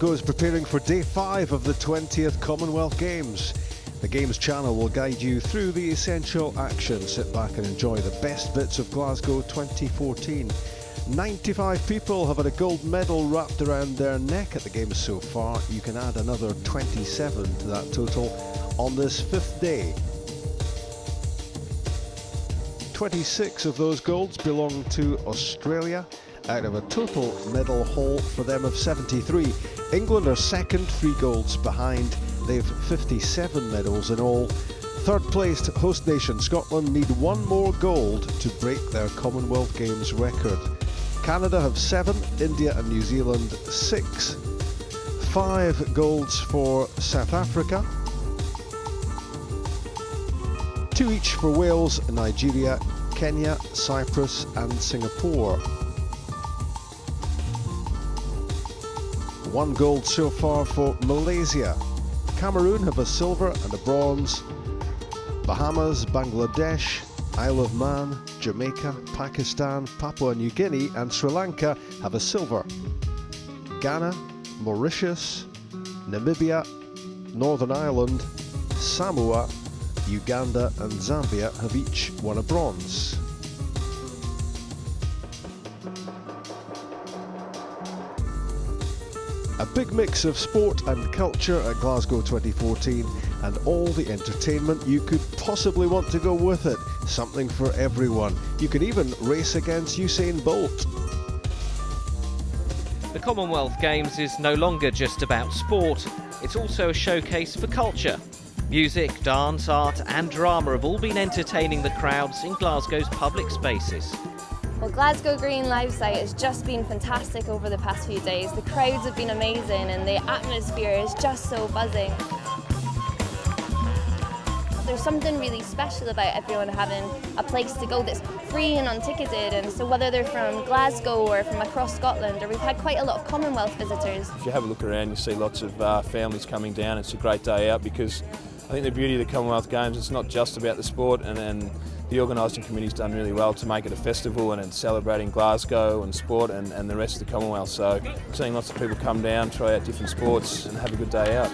Glasgow is preparing for Day 5 of the 20th Commonwealth Games. The Games channel will guide you through the essential action. Sit back and enjoy the best bits of Glasgow 2014. 95 people have had a gold medal wrapped around their neck at the Games so far. You can add another 27 to that total on this 5th day. 26 of those golds belong to Australia, out of a total medal haul for them of 73. England are second, 3 golds behind. They've 57 medals in all. Third placed host nation Scotland need 1 more gold to break their Commonwealth Games record. Canada have 7, India and New Zealand 6. 5 golds for South Africa. 2 each for Wales, Nigeria, Kenya, Cyprus and Singapore. 1 gold so far for Malaysia. Cameroon have a silver and a bronze. Bahamas, Bangladesh, Isle of Man, Jamaica, Pakistan, Papua New Guinea and Sri Lanka have a silver. Ghana, Mauritius, Namibia, Northern Ireland, Samoa, Uganda and Zambia have each won a bronze. A big mix of sport and culture at Glasgow 2014 and all the entertainment you could possibly want to go with it. Something for everyone. You can even race against Usain Bolt. The Commonwealth Games is no longer just about sport, it's also a showcase for culture. Music, dance, art and drama have all been entertaining the crowds in Glasgow's public spaces. Well, Glasgow Green live site has just been fantastic over the past few days. The crowds have been amazing and the atmosphere is just so buzzing. There's something really special about everyone having a place to go that's free and unticketed, and so whether they're from Glasgow or from across Scotland, or we've had quite a lot of Commonwealth visitors. If you have a look around, you see lots of families coming down. It's a great day out because I think the beauty of the Commonwealth Games, it's not just about the sport, and the organising committee's done really well to make it a festival and it's celebrating Glasgow and sport and the rest of the Commonwealth. So seeing lots of people come down, try out different sports and have a good day out.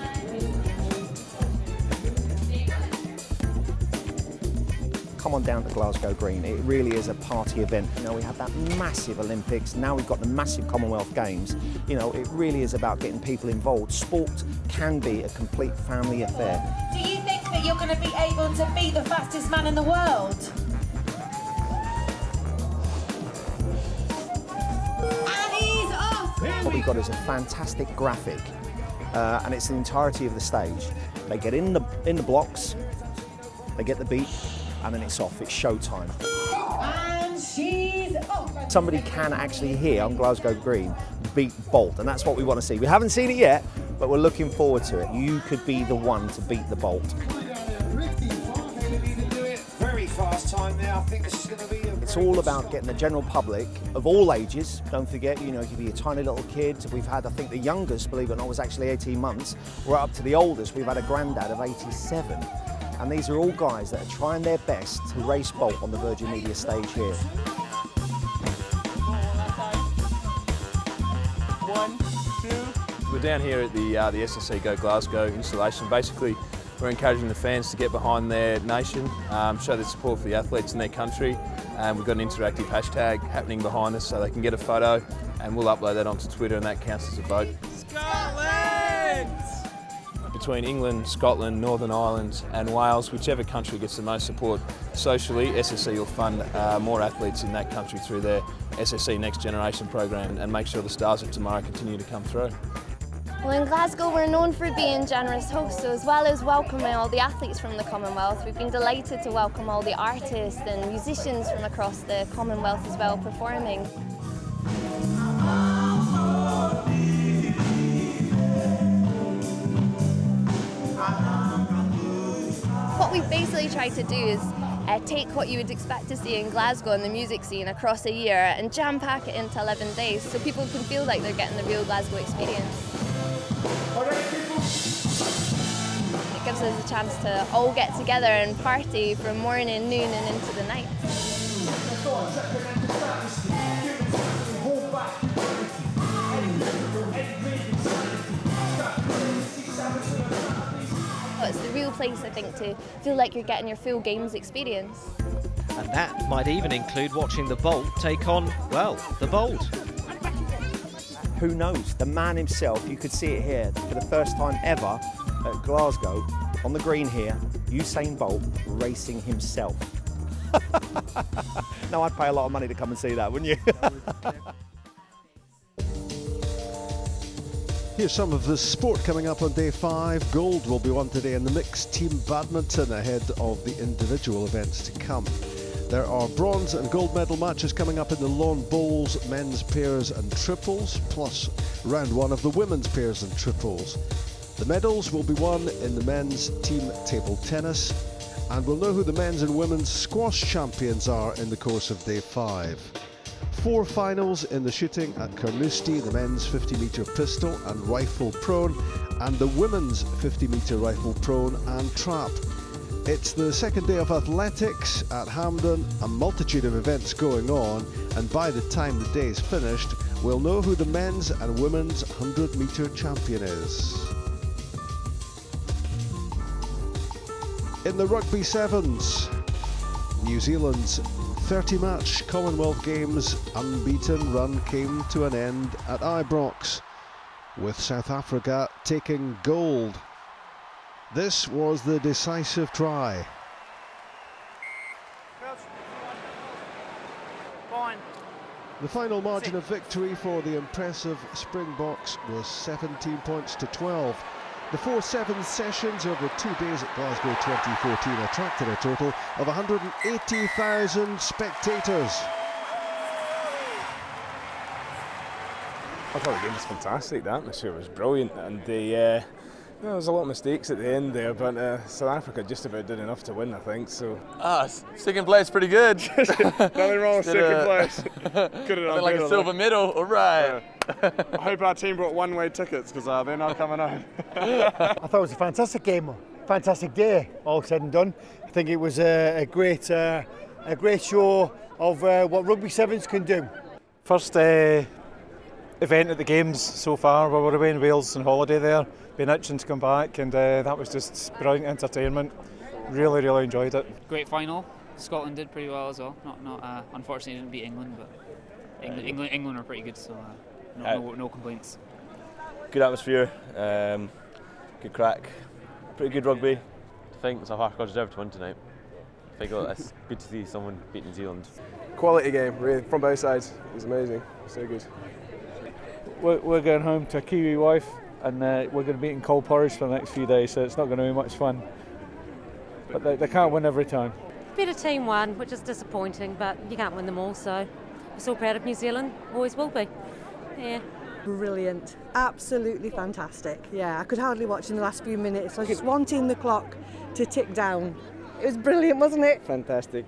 Come on down to Glasgow Green. It really is a party event. You know, we have that massive Olympics, now we've got the massive Commonwealth Games. You know, it really is about getting people involved. Sport can be a complete family affair. Do you think that you're going to be able to beat the fastest man in the world? And he's off! What we've got is a fantastic graphic, and it's the entirety of the stage. They get in the blocks, they get the beat, and then it's off, it's showtime. And she's off! Somebody can actually here on Glasgow Green beat Bolt, and that's what we want to see. We haven't seen it yet, but we're looking forward to it. You could be the one to beat the Bolt. Very fast time now. I think this is going to be It's all about getting the general public of all ages. Don't forget, you know, you could be a tiny little kid. We've had, I think the youngest, believe it or not, was actually 18 months. We're up to the oldest. We've had a granddad of 87. And these are all guys that are trying their best to race Bolt on the Virgin Media stage here. 1, 2. We're down here at the SSC Go Glasgow installation. Basically, we're encouraging the fans to get behind their nation, show their support for the athletes in their country. We've got an interactive hashtag happening behind us so they can get a photo, and we'll upload that onto Twitter and that counts as a vote. Scotland! Between England, Scotland, Northern Ireland and Wales, whichever country gets the most support socially, SSC will fund more athletes in that country through their SSC Next Generation program and make sure the stars of tomorrow continue to come through. Well, in Glasgow we're known for being generous hosts, so as well as welcoming all the athletes from the Commonwealth, we've been delighted to welcome all the artists and musicians from across the Commonwealth as well performing. What we've basically tried to do is take what you would expect to see in Glasgow and the music scene across a year and jam-pack it into 11 days so people can feel like they're getting the real Glasgow experience. It gives us a chance to all get together and party from morning, noon and into the night. but it's the real place, I think, to feel like you're getting your full games experience. And that might even include watching the Bolt take on, well, the Bolt. Who knows? The man himself, you could see it here for the first time ever at Glasgow, on the green here, Usain Bolt racing himself. No, I'd pay a lot of money to come and see that, wouldn't you? Here's some of the sport coming up on day 5. Gold will be won today in the mixed team badminton ahead of the individual events to come. There are bronze and gold medal matches coming up in the lawn bowls, men's pairs and triples, plus round 1 of the women's pairs and triples. The medals will be won in the men's team table tennis, and we'll know who the men's and women's squash champions are in the course of day 5. 4 finals in the shooting at Carnoustie, the men's 50-metre pistol and rifle prone, and the women's 50-metre rifle prone and trap. It's the second day of athletics at Hampden, a multitude of events going on, and by the time the day is finished, we'll know who the men's and women's 100-metre champion is. In the rugby sevens, New Zealand's 30-match Commonwealth Games unbeaten run came to an end at Ibrox, with South Africa taking gold. This was the decisive try. The final margin of victory for the impressive Springboks was 17 points to 12. The 4-7 sessions over 2 days at Glasgow 2014 attracted a total of 180,000 spectators. I thought the game was fantastic. The atmosphere was brilliant, and there was a lot of mistakes at the end there, but South Africa just about did enough to win, I think. So second place, pretty good. Nothing wrong with second place. Could have done like better, a silver medal. All right. I hope our team brought one-way tickets because they're not coming home. I thought it was a fantastic game, fantastic day, all said and done. I think it was a great show of what rugby sevens can do. First event at the games so far. We were away in Wales on holiday there, been itching to come back, and that was just brilliant entertainment. Really, really enjoyed it. Great final. Scotland did pretty well as well. Not unfortunately didn't beat England, but England were pretty good, so no complaints. Good atmosphere, good crack, pretty good rugby. I think South Africa deserved to win tonight. I think it's good to see someone beat New Zealand. Quality game, really, from both sides. It was amazing, so good. We're going home to a Kiwi wife, and we're going to be eating cold porridge for the next few days, so it's not going to be much fun. But they can't win every time. Bit of team won, which is disappointing, but you can't win them all, so we're so proud of New Zealand, always will be. Yeah. Brilliant, absolutely fantastic. Yeah, I could hardly watch in the last few minutes. I was just wanting the clock to tick down. It was brilliant, wasn't it? Fantastic.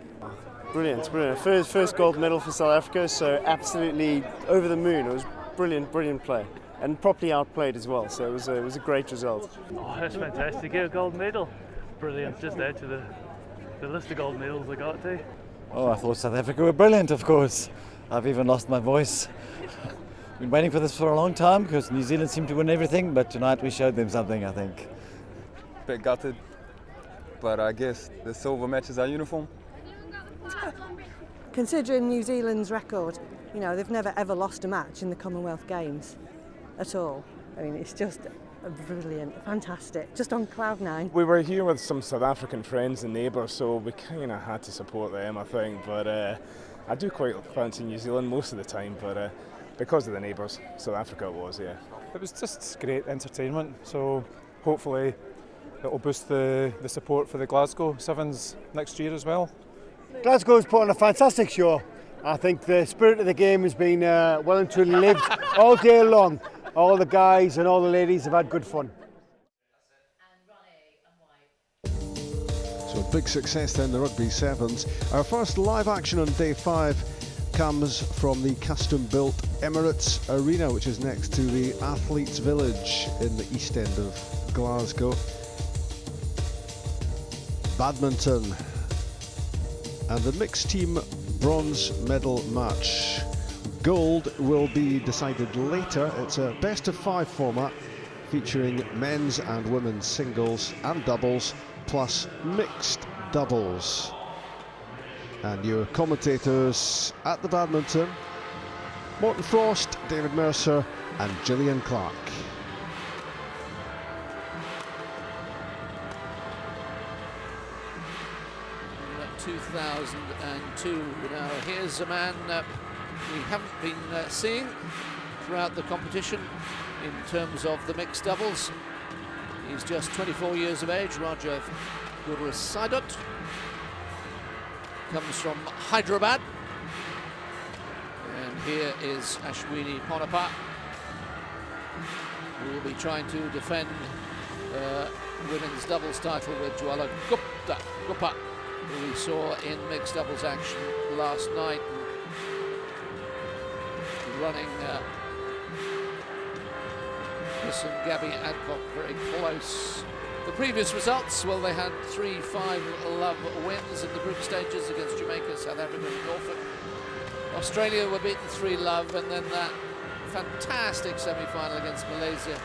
Brilliant. First gold medal for South Africa, so absolutely over the moon. It was brilliant play, and properly outplayed as well. So it was a great result. Oh, that's fantastic! Get a gold medal, brilliant. Just add to the list of gold medals I got to. Oh, I thought South Africa were brilliant, of course. I've even lost my voice. Been waiting for this for a long time because New Zealand seemed to win everything, but tonight we showed them something, I think. Bit gutted, but I guess the silver matches our uniform. Considering New Zealand's record, you know, they've never ever lost a match in the Commonwealth Games at all. I mean, it's just brilliant, fantastic, just on cloud 9. We were here with some South African friends and neighbours, so we kind of had to support them, I think. But I do quite fancy New Zealand most of the time, but because of the neighbours, South Africa was, yeah. It was just great entertainment, so hopefully it will boost the support for the Glasgow Sevens next year as well. Glasgow's put on a fantastic show. I think the spirit of the game has been well and truly lived all day long. All the guys and all the ladies have had good fun. So a big success then, the Rugby Sevens. Our first live action on day 5 comes from the custom-built Emirates Arena, which is next to the Athletes Village in the east end of Glasgow. Badminton and the mixed team bronze medal match. Gold will be decided later. It's a best-of-5 format. featuring men's and women's singles and doubles, plus mixed doubles. And your commentators at the badminton: Morton Frost, David Mercer and Gillian Clark. 2002. Now here's a man we haven't been seeing throughout the competition in terms of the mixed doubles. He's just 24 years of age. Raja Gurusaidat comes from Hyderabad, and here is Ashwini Ponnappa, who will be trying to defend women's doubles title with Jwala Gupta, who we saw in mixed doubles action last night, running Chris and Gabby Adcock very close. The previous results, well, they had 3-5 wins in the group stages against Jamaica, South Africa and Norfolk. Australia were beaten 3-0, and then that fantastic semi-final against Malaysia,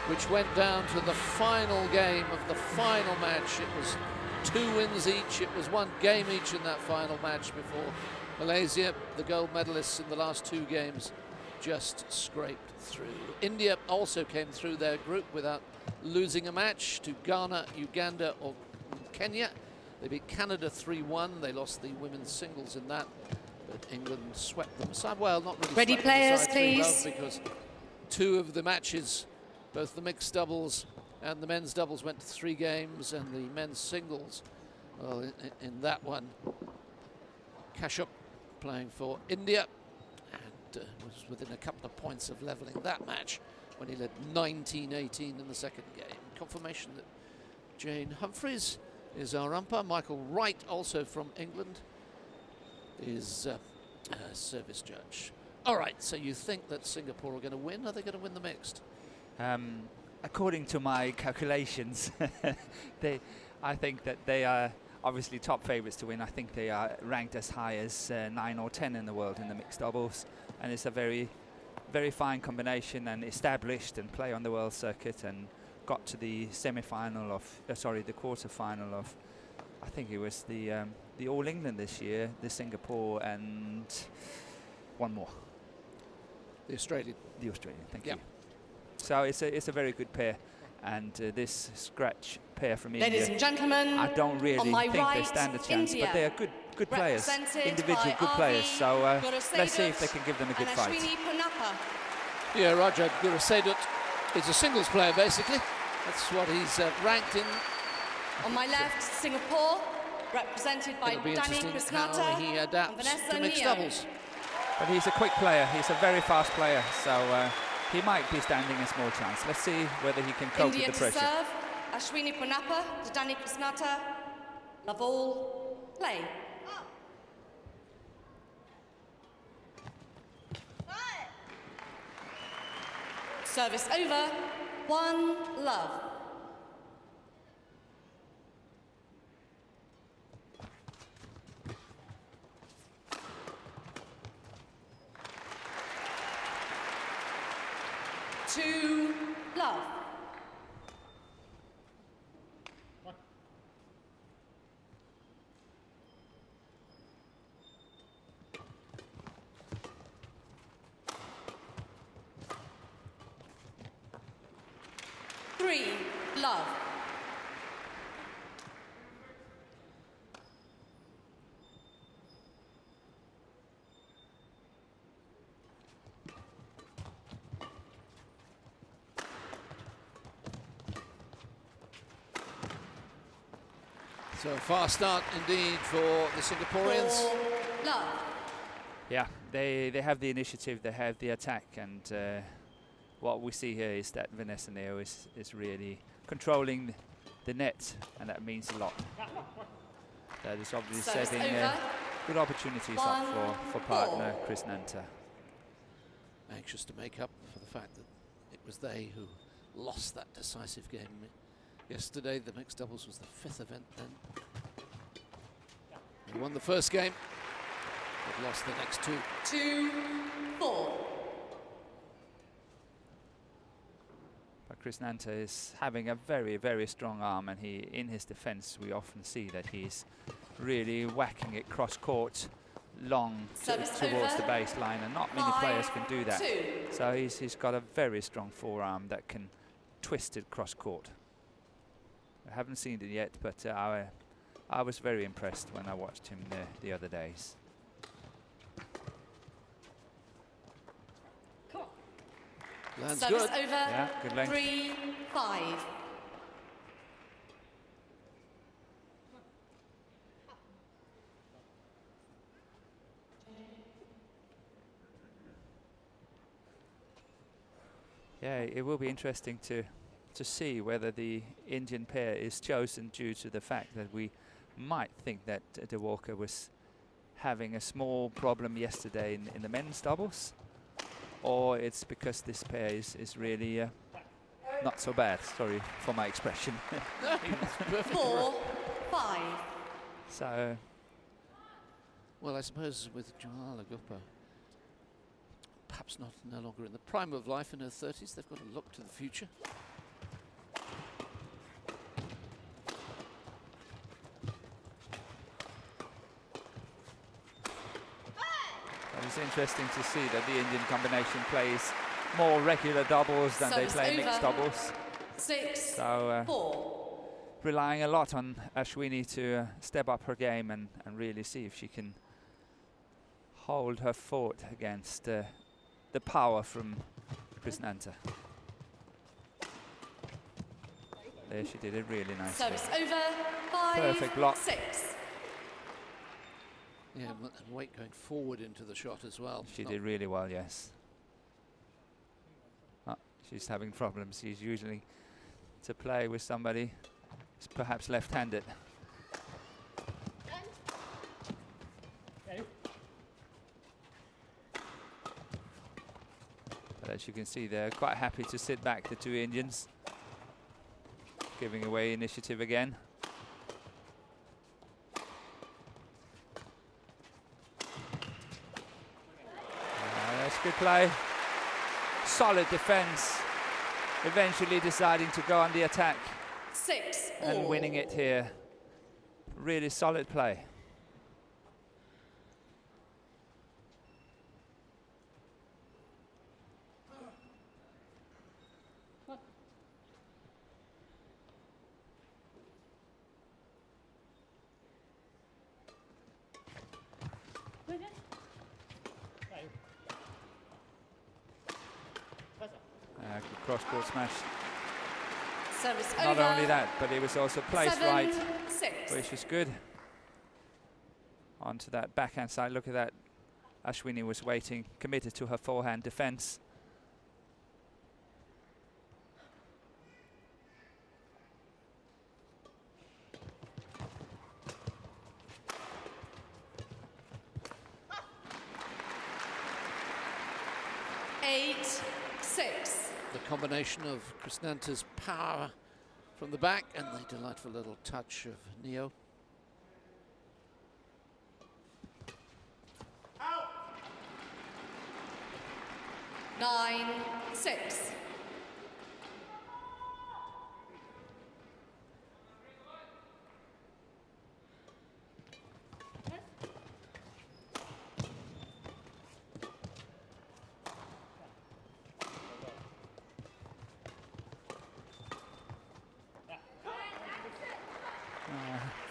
which went down to the final game of the final match. It was 2 wins each. It was 1 game each in that final match before Malaysia, the gold medalists in the last 2 games, just scraped through. India also came through their group without losing a match to Ghana, Uganda or Kenya. They beat Canada 3-1. They lost the women's singles in that, but England swept them aside. Well, not really. Ready players, please. Because 2 of the matches, both the mixed doubles and the men's doubles, went to 3 games, and the men's singles, well, in that one, Kashyap playing for India, and was within a couple of points of levelling that match when he led 19-18 in the second game. Confirmation that Jane Humphreys is our umpire. Michael Wright, also from England, is a service judge. All right, so you think that Singapore are going to win? Are they going to win the mixed? According to my calculations, I think that they are obviously top favourites to win. I think they are ranked as high as 9 or 10 in the world in the mixed doubles, and it's a very, very fine combination, and established and play on the world circuit, and got to the semi-final of, the quarter-final of, I think it was the All England this year, the Singapore, and one more. The Australian. The Australian, thank you. So it's a very good pair, and this scratch pair from India, Ladies and gentlemen, I don't really think they stand a chance, but they are good players, individual good players. So let's see if they can give them a good fight. Yeah, Raja Gurusaidat is a singles player, basically. That's what he's ranked in. On my left, Singapore, represented by Danny Krishnata how he adapts to mixed doubles. But he's a quick player. He's a very fast player, so he might be standing a small chance. Let's see whether he can cope India with the pressure. To serve, Ashwini Ponnappa to Danny Krishnata. Love all, play. Service over, 1 love. To love. Love. So a fast start indeed for the Singaporeans. Love. Yeah, they have the initiative, they have the attack, and what we see here is that Vanessa Neo is really controlling the net, and that means a lot. That is obviously setting good opportunities up for partner Chris Nanta. Anxious to make up for the fact that it was they who lost that decisive game yesterday. The mixed doubles was the 5th event then. They won the first game, but lost the next 2. 2-4. Nanta is having a very, very strong arm, and in his defence we often see that he's really whacking it cross court long towards the baseline, and not many players can do that. So he's got a very strong forearm that can twist it cross court. I haven't seen it yet, but I was very impressed when I watched him the other days. Lands Service good. over. Yeah, good length. 3-5. Yeah, it will be interesting to see whether the Indian pair is chosen due to the fact that we might think that De Walker was having a small problem yesterday in the men's doubles, or it's because this pair is really not so bad. Sorry for my expression. 4-5. So, well, I suppose with Johanna Gupta, perhaps no longer in the prime of life, in her 30s, they've got to look to the future. it's interesting to see that the Indian combination plays more regular doubles than they play mixed doubles. 6-4. Relying a lot on Ashwini to step up her game and really see if she can hold her fort against the power from Nanta. There she did it really nicely. Service over. 5-6. Perfect block. Yeah, and weight going forward into the shot as well. She did really well, yes. Oh, she's having problems. She's usually to play with somebody who's perhaps left-handed. But as you can see, they're quite happy to sit back, the two Indians. Giving away initiative again. That's good play. Solid defense. Eventually deciding to go on the attack. 6-4. And winning it here. Really solid play. Good cross-court smash. Service Not over. only that, but it was also placed right, 7-6. which is good. Onto that backhand side. Look at that. Ashwini was waiting, committed to her forehand defense. Eight, 6. The combination of Krishnanta's power from the back and the delightful little touch of Neo. Out. 9-6.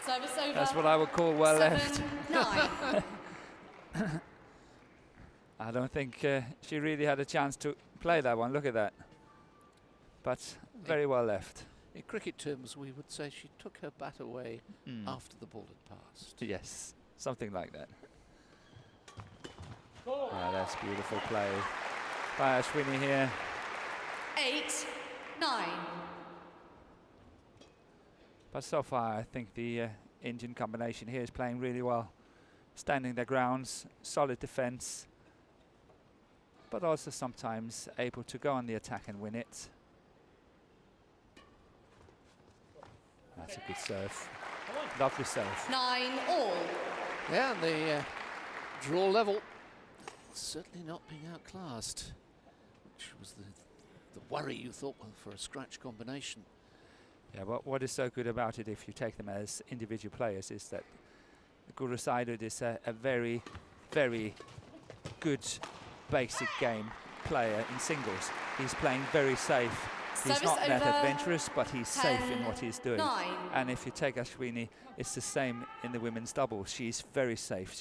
Service over. That's what I would call well left. 7-9. I don't think she really had a chance to play that one. Look at that. But very well left. In cricket terms, we would say she took her bat away after the ball had passed. Yes, something like that. That's beautiful play by Ashwini here. 8-9. But so far, I think the Indian combination here is playing really well. Standing their grounds, solid defense, but also sometimes able to go on the attack and win it. That's a good serve. Lovely serve. 9-all. Yeah, and the draw level certainly not being outclassed, which was the the worry you thought for a scratch combination. Yeah, what is so good about it, if you take them as individual players, is that Guru Saidud is a very, very good basic game player in singles. He's playing very safe. He's not that adventurous, but he's safe in what he's doing. 9. And if you take Ashwini, it's the same in the women's doubles. She's very safe.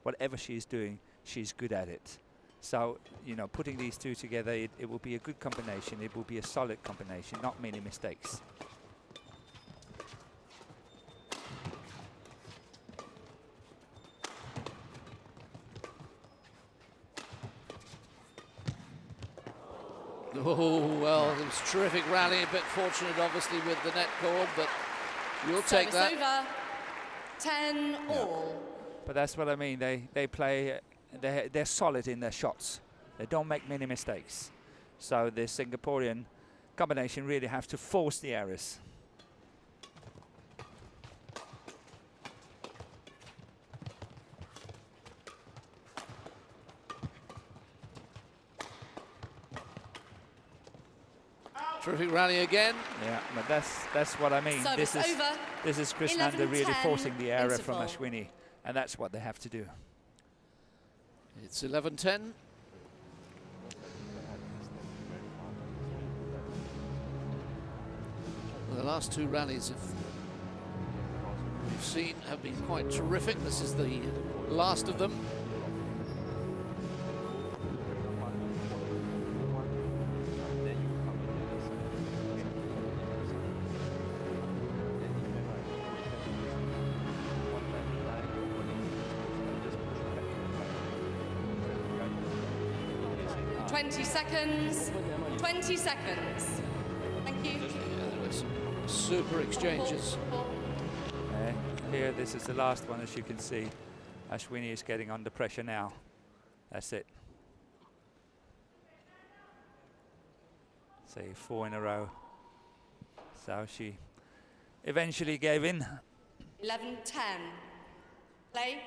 Whatever she's doing, she's good at it. So, you know, putting these two together, it will be a good combination. It will be a solid combination, not many mistakes. Oh, well, it was a terrific rally. A bit fortunate, obviously, with the net cord, but you'll take that. Over. 10 all. But that's what I mean. They play. They're solid in their shots. They don't make many mistakes. So the Singaporean combination really have to force the errors. Terrific rally again. Yeah, but that's what I mean. Service over. This is Krishnanda really forcing the error from Ashwini, and that's what they have to do. It's 11-10. Well, the last two rallies we've seen have been quite terrific. This is the last of them. Seconds. 20 seconds. Thank you. Yeah, there were some super exchanges. Here, this is the last one, as you can see. Ashwini is getting under pressure now. That's it. Say 4 in a row. So she eventually gave in. 11-10. Play.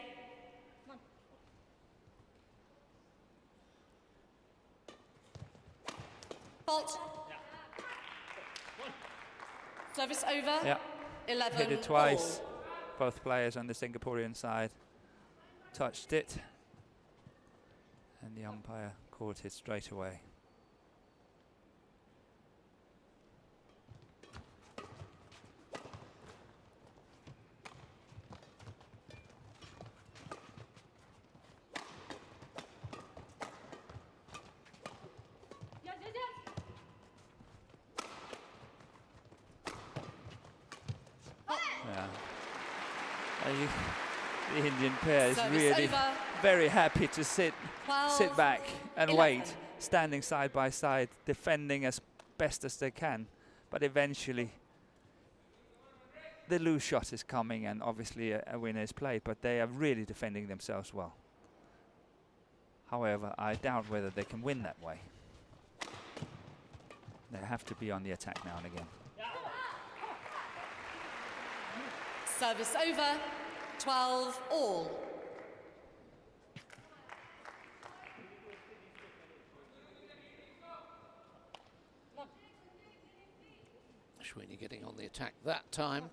Fault. Service over. Yeah. 11 Hit it twice. Both players on the Singaporean side touched it. And the umpire caught it straight away. The Indian pair is really very happy to sit back and wait, standing side by side, defending as best as they can. But eventually, the loose shot is coming, and obviously a winner is played. But they are really defending themselves well. However, I doubt whether they can win that way. They have to be on the attack now and again. Service over. 12 all. Ashwini getting on the attack that time.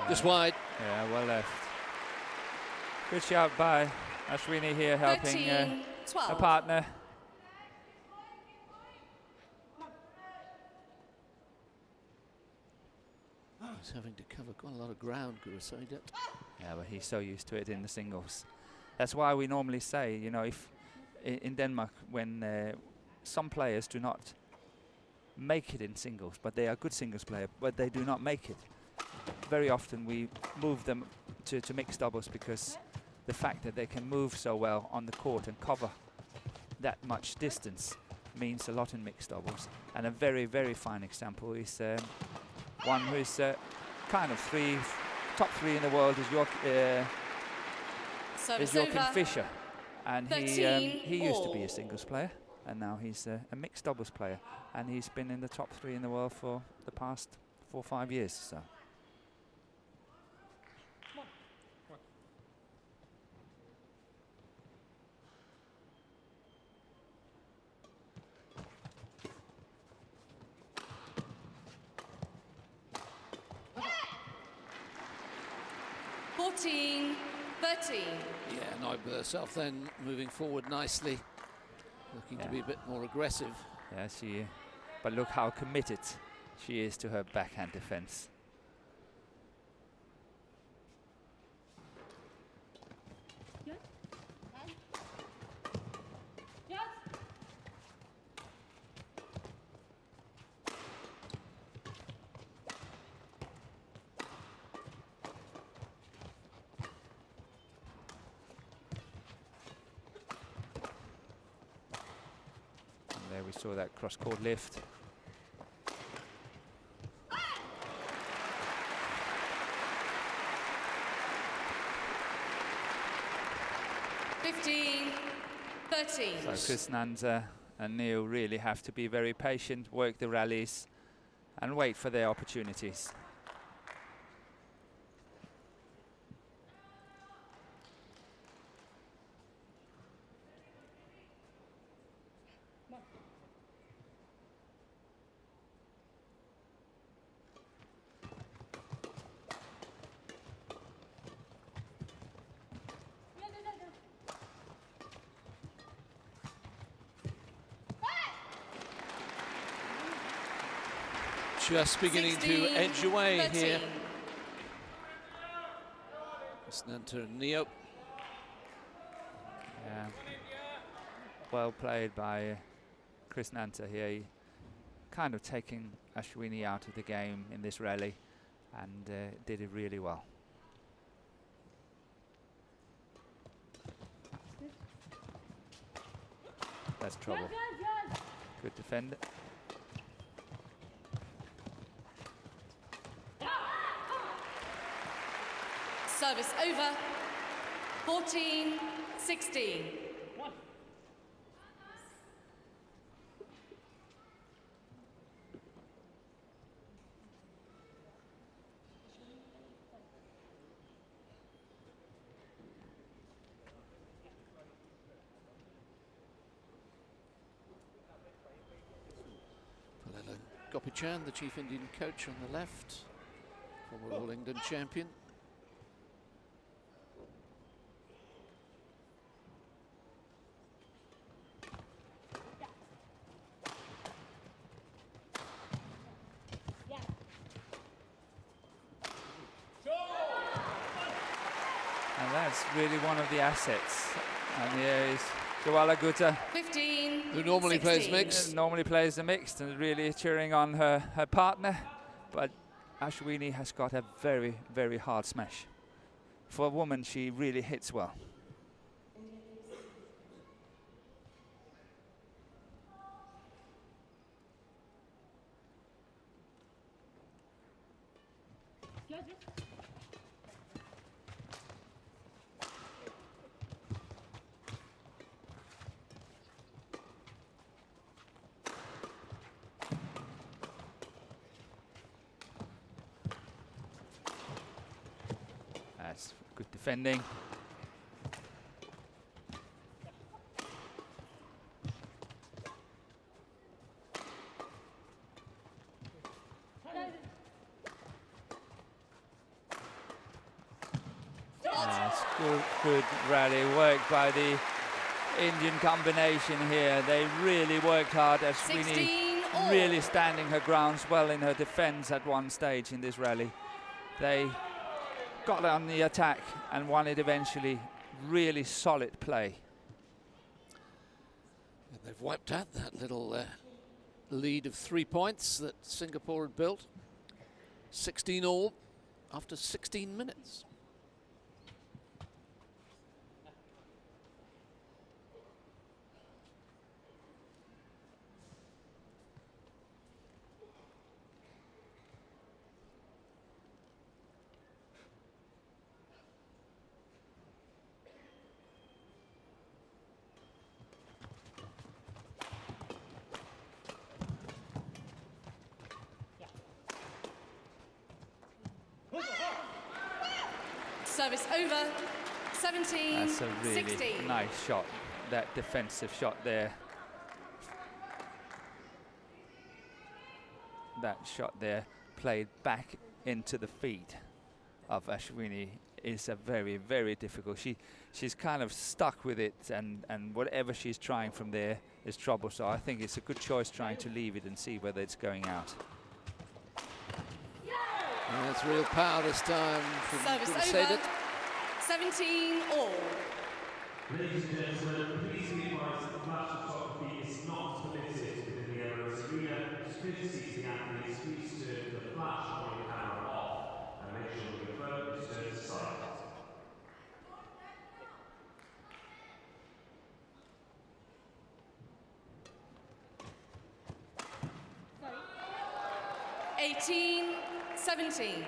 Just wide. Yeah, well left. Good shout by Ashwini here, helping a partner. He's having to cover quite a lot of ground, Guru Saidud. Yeah, but he's so used to it in the singles. That's why we normally say, you know, if in Denmark, when some players do not make it in singles, but they are good singles player, but they do not make it. Very often we move them to mixed doubles because the fact that they can move so well on the court and cover that much distance means a lot in mixed doubles. And a very, very fine example is one who is kind of top 3 in the world is Service Joachim over. Fischer, and 13 he used to be all. a singles player, and now he's a mixed doubles player, and he's been in the top 3 in the world for the past 4 or 5 years. So. Yeah, Neuber herself then moving forward nicely, looking to be a bit more aggressive. Yeah, but look how committed she is to her backhand defense. There we saw that cross-court lift. So Chris Nanza and Neil really have to be very patient, work the rallies and wait for their opportunities. Just beginning to edge away here. Snenter and Neo. Yeah. Well played by Chris Nanter here. He kind of taking Ashwini out of the game in this rally and did it really well. That's trouble. Good defender. Service over. 14-16. Gopichan, the chief Indian coach on the left, former All England champion. And that's really one of the assets. And here is Joala Gutta, 15, who normally plays mixed. Normally plays the mixed and really cheering on her partner. But Ashwini has got a very, very hard smash. For a woman, she really hits well. That's good defending. That's good rally work by the Indian combination here. They really worked hard. Ashwini really standing her grounds well in her defense at one stage in this rally. They got on the attack and won it eventually. Really solid play. And they've wiped out that little lead of 3 points that Singapore had built. 16 all after 16 minutes. Service over. 17, That's a really 16. nice shot, that defensive shot there. That shot there played back into the feet of Ashwini is a very, very difficult. She's kind of stuck with it, and whatever she's trying from there is trouble. So I think it's a good choice trying to leave it and see whether it's going out. And that's real power this time from Service Glasgow. over. 17 all. Ladies and gentlemen, please be advised that flash photography is not permitted within the Emirates Arena. Please see the athletes, please turn the flash on your camera off and make sure your phone is turned to silent. Sorry. 18-17.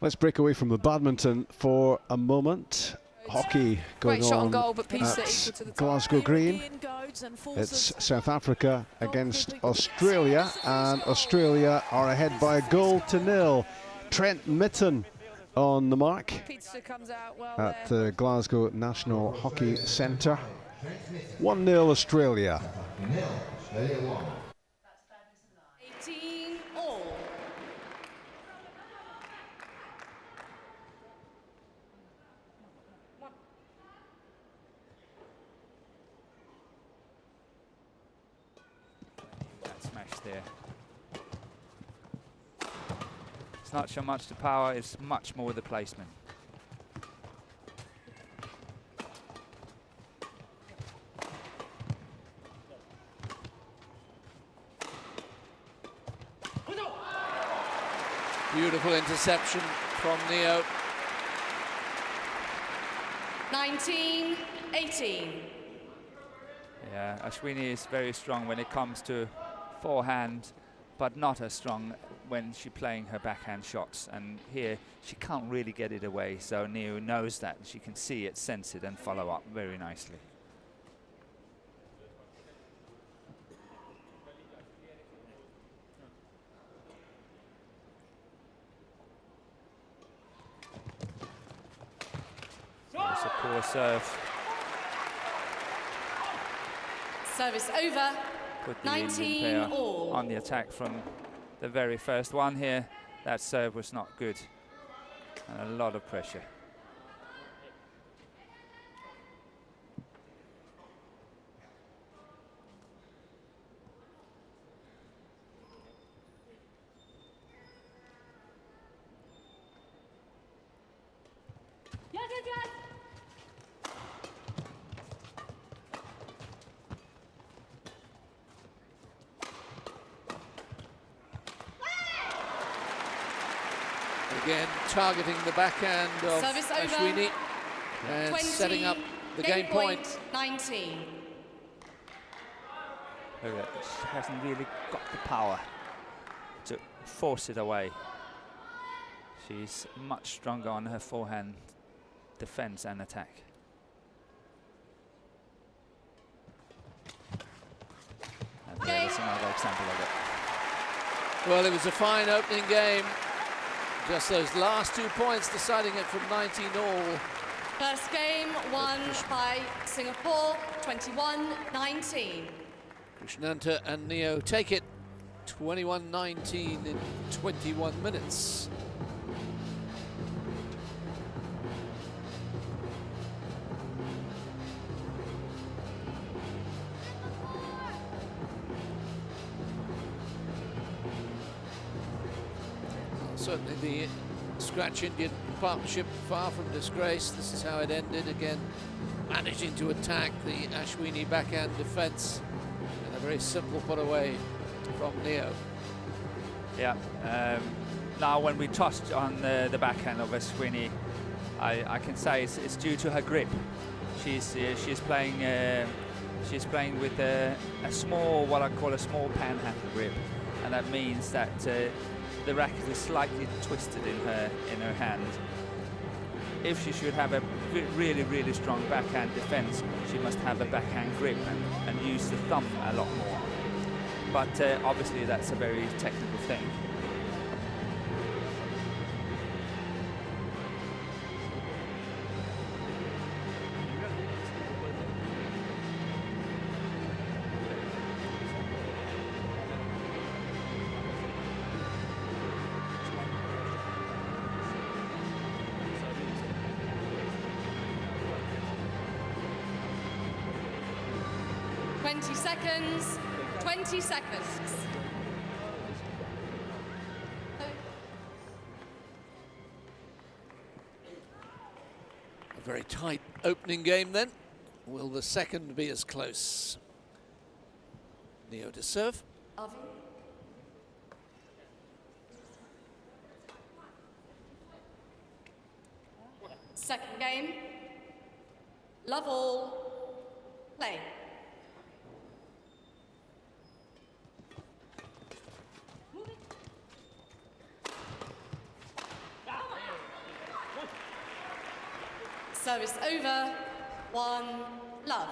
Let's break away from the badminton for a moment. Hockey going Great shot on on goal, but piece at equal to the Glasgow Green. It's South Africa against Australia, and Australia are ahead by 1-0. Trent Mitten on the mark Pizza comes out well at the Glasgow National Hockey Centre. 1-0 Australia. 18 all. That smash there. It's not so much the power, it's much more the placement. Beautiful interception from Neo. 19-18. Yeah, Ashwini is very strong when it comes to forehand, but not as strong when she's playing her backhand shots. And here she can't really get it away, so Neo knows that. She can see it, sense it, and follow up very nicely. That's a poor serve. Service over. Put the Indian 19 player all. on the attack from the very first one here. That serve was not good. And a lot of pressure. Again, targeting the backhand of Service over. Ashwini and 20, setting up the game point. 19. She hasn't really got the power to force it away. She's much stronger on her forehand defense and attack. And there's another example of it. Well, it was a fine opening game. Just those last 2 points deciding it from 19 all. First game won by Singapore, 21-19. Krishnanta and Neo take it 21-19 in 21 minutes. Certainly the Scratch Indian partnership far from disgrace. This is how it ended. Again, managing to attack the Ashwini backhand defense and a very simple put away from Neo. Yeah. Now, when we touched on the backhand of Ashwini, I can say it's due to her grip. She's playing with a small, what I call a small panhandle grip, and that means that the racket is slightly twisted in her hand. If she should have a really, really strong backhand defense, she must have a backhand grip and use the thumb a lot more. But obviously that's a very technical thing. 20 seconds. 20 seconds. A very tight opening game then. Will the second be as close? Neo to serve. Second game. Love all. Play. Service over. 1 love.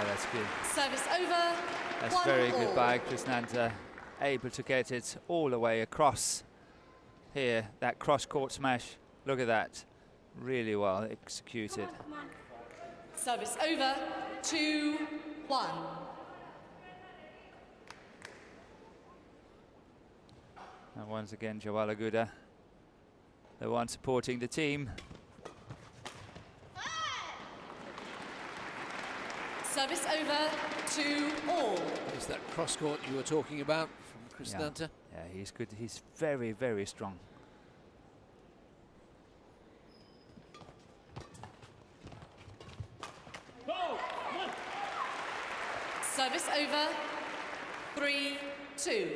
That's good. Service over. That's very good by Krishnanta, able to get it all the way across here. That cross-court smash, look at that, really well executed. Service over. 2-1. And once again, Jawala Guda, the one supporting the team. Service over. 2-all. Is that cross court you were talking about from Krishnanta? Yeah, he's good. He's very, very strong. Service over. 3-2.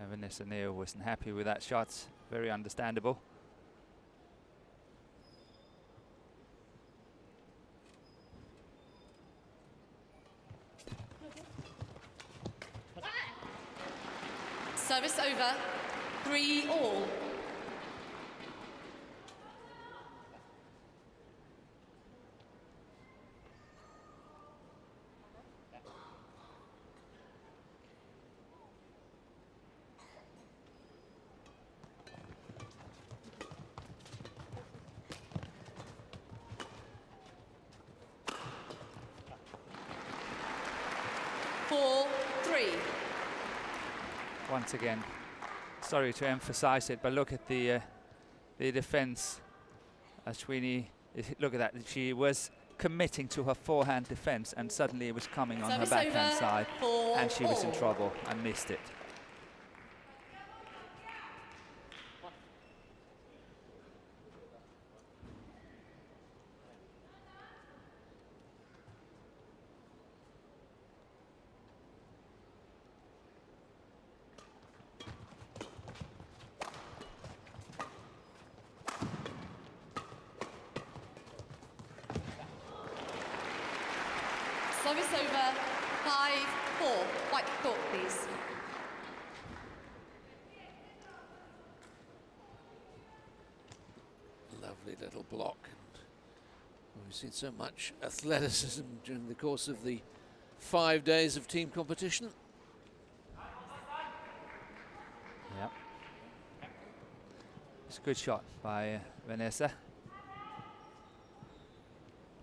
Vanessa Neo wasn't happy with that shot. Very understandable. Service over. 3-all. Once again, sorry to emphasize it, but look at the defense. Ashwini, look at that. She was committing to her forehand defense, and suddenly it was coming on her backhand side, and she was in trouble and missed it. Service over. 5-4. White court, please. Lovely little block. We've seen so much athleticism during the course of the 5 days of team competition. Yep. It's a good shot by Vanessa.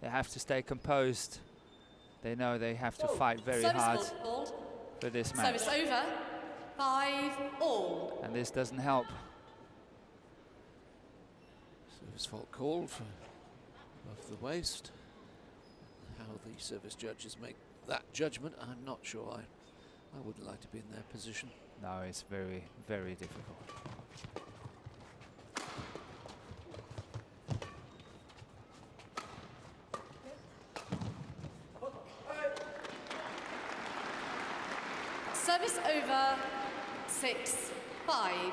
They have to stay composed. They know they have to fight very hard for this match. Service over. 5-all. And this doesn't help. Service fault called for off the waist. How the service judges make that judgment, I'm not sure. I wouldn't like to be in their position. No, it's very, very difficult. Service over. 6-5.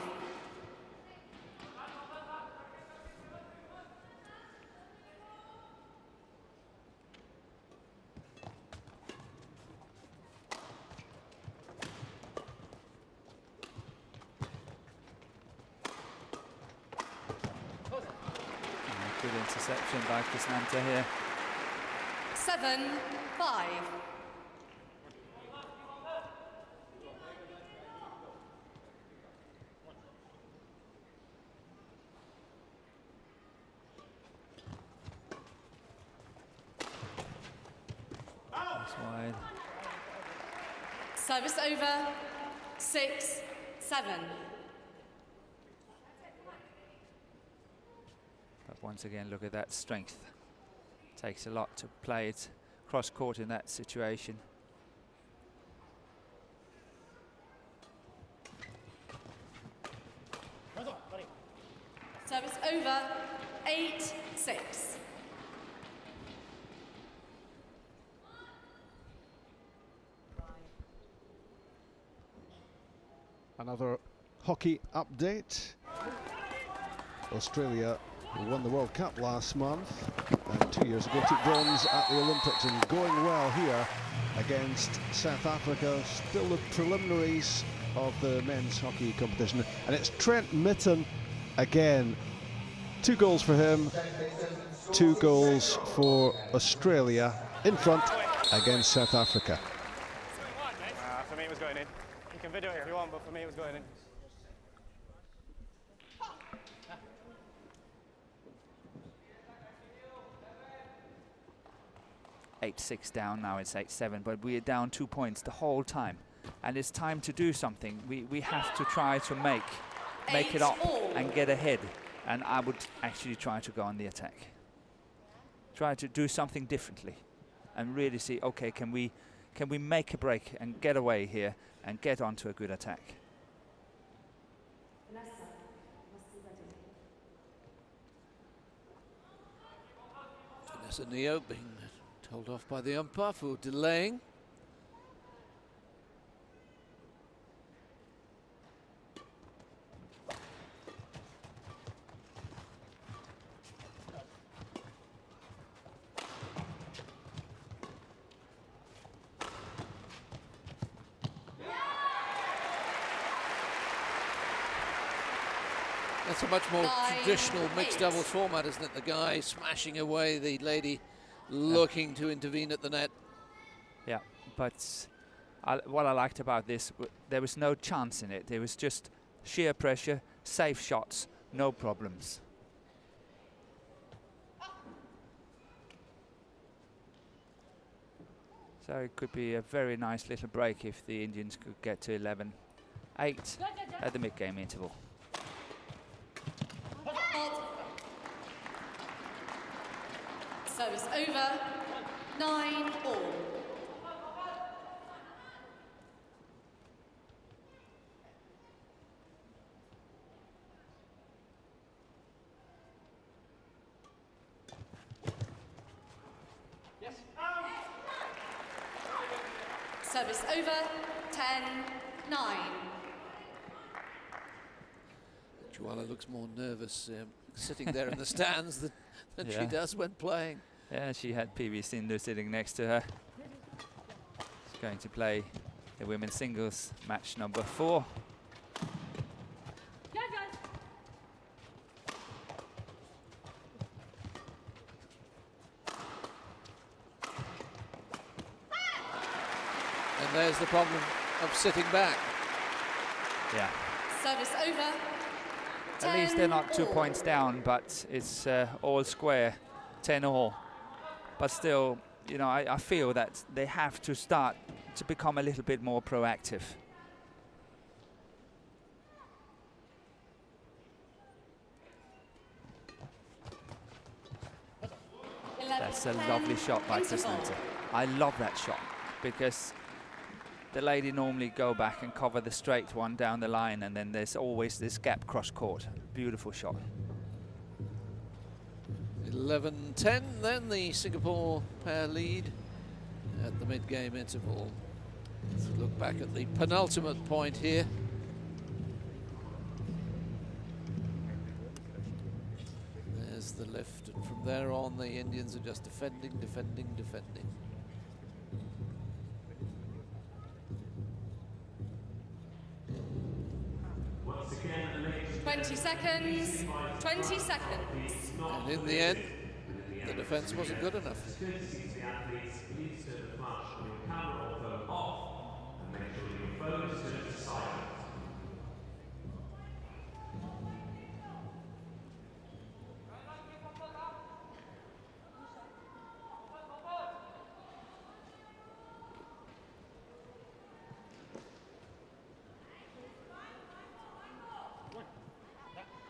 Good interception by Krishnanta here. 7-5. That's wide. Service over, 6-7. But once again, look at that strength. Takes a lot to play it cross court in that situation. Service over, 8-6. Another hockey update. Australia won the World Cup last month and 2 years ago took bronze at the Olympics, and going well here against South Africa. Still the preliminaries of the men's hockey competition, and it's Trent Mitten again. 2 goals for him, 2 goals for Australia in front against South Africa. For me it was going in. You can video it if you want, but for me it was going in. Eight-6 down, now it's 8-7, but we are down 2 points the whole time. And it's time to do something. We have to try to make it up and get ahead. And I would actually try to go on the attack. Try to do something differently and really see, okay, can we make a break and get away here and get onto a good attack? Vanessa Neo being told off by the umpire for delaying. That's a much more traditional mixed doubles format, isn't it? The guy smashing away, the lady looking to intervene at the net. Yeah, but what I liked about this, there was no chance in it. There was just sheer pressure, safe shots, no problems. So it could be a very nice little break if the Indians could get to 11-8 at the mid-game interval. Service over, 9-all. Yes. Service over, 10-9. Joanna looks more nervous sitting there in the stands than she does when playing. Yeah, she had PV Sindhu sitting next to her. She's going to play the women's singles match number 4. And there's the problem of sitting back. Yeah. Service over, At least they're not 2 points down, but it's all square, 10-all. But still, you know, I feel that they have to start to become a little bit more proactive. That's a lovely shot by Krishnanta. I love that shot because the lady normally go back and cover the straight one down the line, and then there's always this gap cross court. Beautiful shot. 11-10, then the Singapore pair lead at the mid-game interval. Let's look back at the penultimate point here. There's the lift, and from there on the Indians are just defending, defending, defending. Once again, the ladies 20 seconds, 20 seconds. And in the end, the defence wasn't good enough. It's good to see the athletes please turn the flash on your camera or phone off and make sure your phone is turned to silent.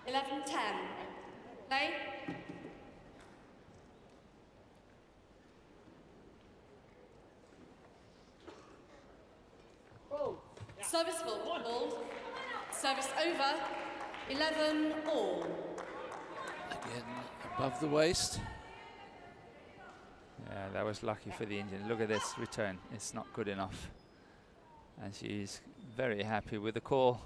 11-10. Play. Service ball. Service over. 11 all. Again, above the waist. Yeah, that was lucky for the Indian. Look at this return. It's not good enough. And she's very happy with the call.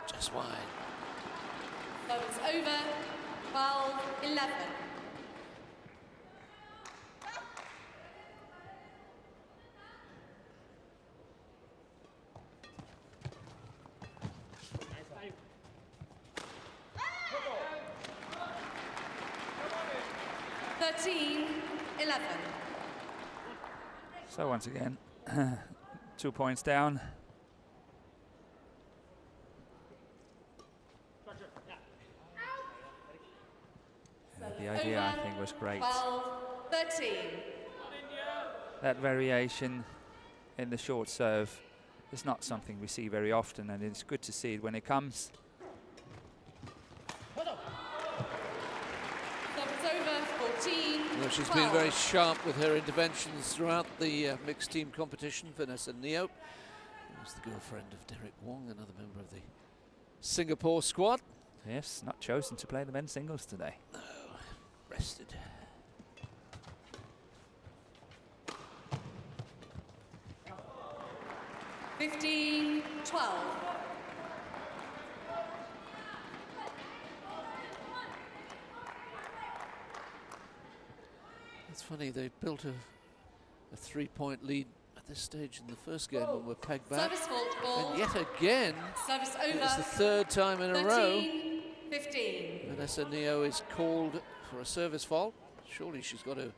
Just wide. Service over. 12-11. So once again, 2 points down. The idea, I think, was great. 12-13. That variation in the short serve is not something we see very often, and it's good to see it when it comes. Well, she's been very sharp with her interventions throughout the mixed team competition. Vanessa Neo, who's the girlfriend of Derek Wong, another member of the Singapore squad. Yes, not chosen to play the men's singles today. No, rested. $15-12. It's funny, they built a 3-point lead at this stage in the first game and were pegged back. Service fault ball. And yet again, Service over. it's the third time in a row 13-15. Vanessa Neo is called for a service fault. Surely she's got to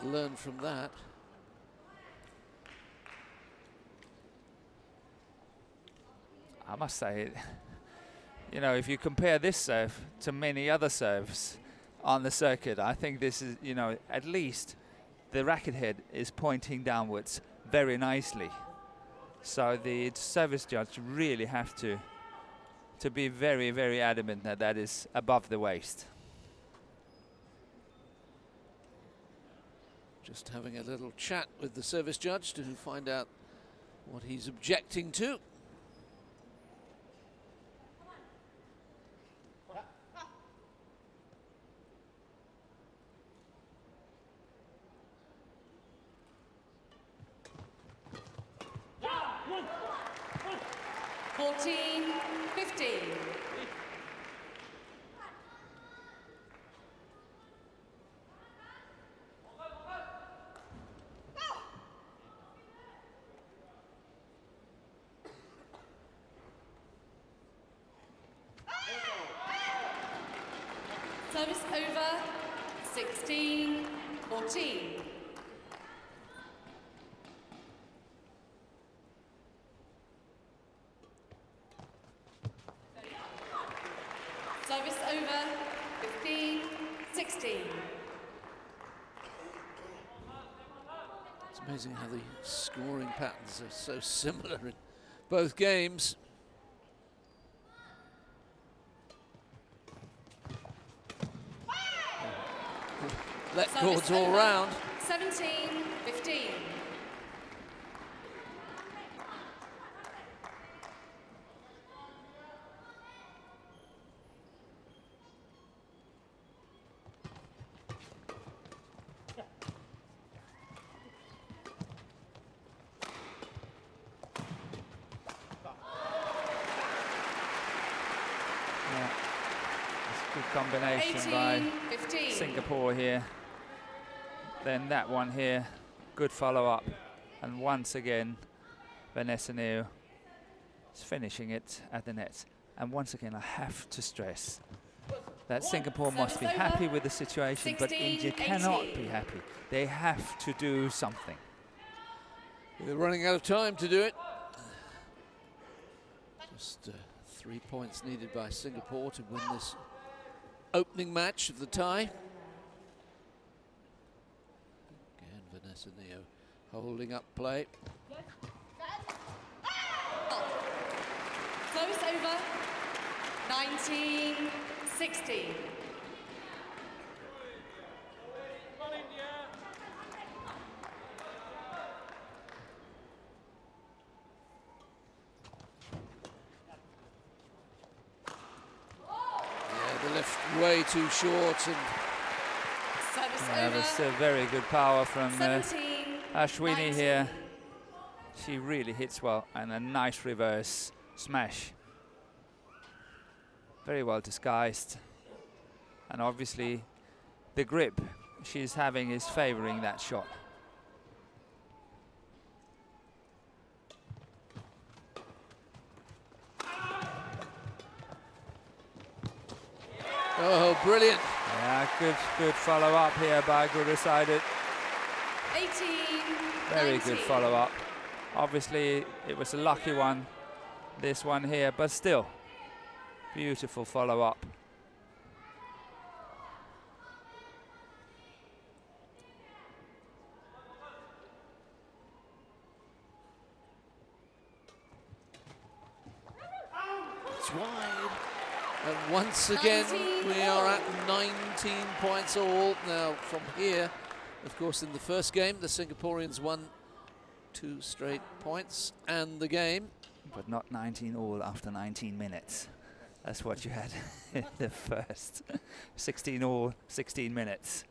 learn from that. I must say, you know, if you compare this serve to many other serves on the circuit, I think this is, you know, at least the racket head is pointing downwards very nicely. So the service judge really have to be very, very adamant that that is above the waist. Just having a little chat with the service judge to find out what he's objecting to. Service over. 16-14. Service over. 15-16. It's amazing how the scoring patterns are so similar in both games. Let cords all round. 17-15. Combination by Singapore here. Then that one here, good follow-up. And once again, Vanessa Neo is finishing it at the net. And once again, I have to stress that Singapore must be happy with the situation, but India cannot be happy. They have to do something. They're running out of time to do it. Just 3 points needed by Singapore to win this opening match of the tie. Again, Vanessa Neo holding up play. over. 19-16. The left way too short, and That's a very good power from Ashwini here. She really hits well, and a nice reverse smash. Very well disguised, and obviously the grip she's having is favouring that shot. oh, brilliant. Yeah, good follow-up here by Gurusidit. 18. Very good follow-up. Obviously, it was a lucky one, this one here, but still, beautiful follow-up. It's wide. And once again, we are at 19 points all. Now, from here, of course, in the first game, the Singaporeans won 2 straight points and the game. But not 19 all after 19 minutes. That's what you had in the first. 16 all, 16 minutes.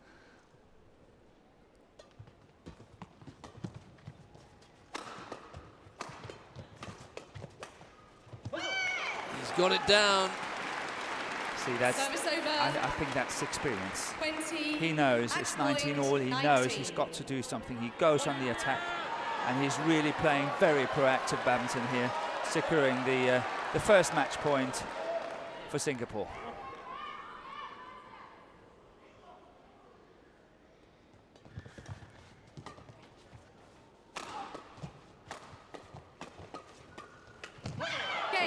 He's got it down. See, that's, I think that's experience. He knows it's 19 all, he knows he's got to do something. He goes on the attack, and he's really playing very proactive badminton here, securing the first match point for Singapore.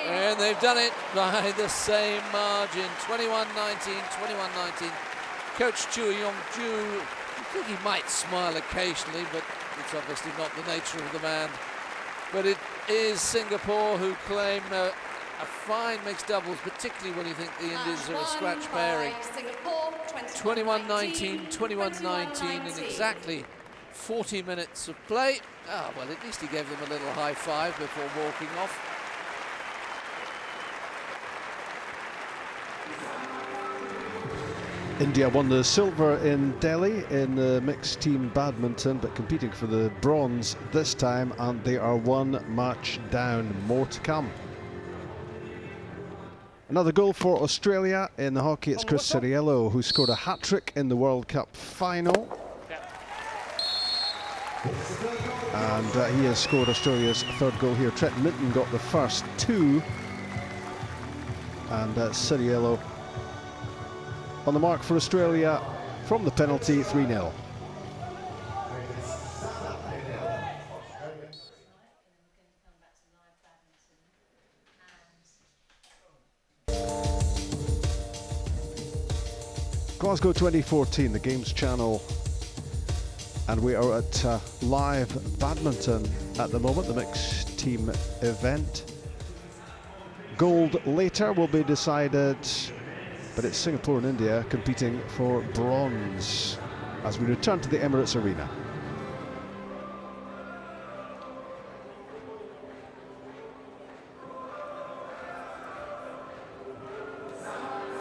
And they've done it by the same margin, 21-19, 21-19. Coach Chu Yong-ju, I think he might smile occasionally, but it's obviously not the nature of the man. But it is Singapore who claim a fine mixed doubles, particularly when you think the Indians are a scratch pairing. 21-19, 21-19 in exactly 40 minutes of play. Ah, well, at least he gave them a little high five before walking off. India won the silver in Delhi in the mixed team badminton, but competing for the bronze this time, and they are 1 match down. More to come. Another goal for Australia in the hockey. It's Chris Ciriello, who scored a hat-trick in the World Cup final. And he has scored Australia's 3rd goal here. Trent Minton got the first 2. And Ciriello on the mark for Australia from the penalty, 3-0. Glasgow 2014, the Games Channel, and we are at live badminton at the moment, the mixed team event. Gold later will be decided, but it's Singapore and India competing for bronze as we return to the Emirates Arena.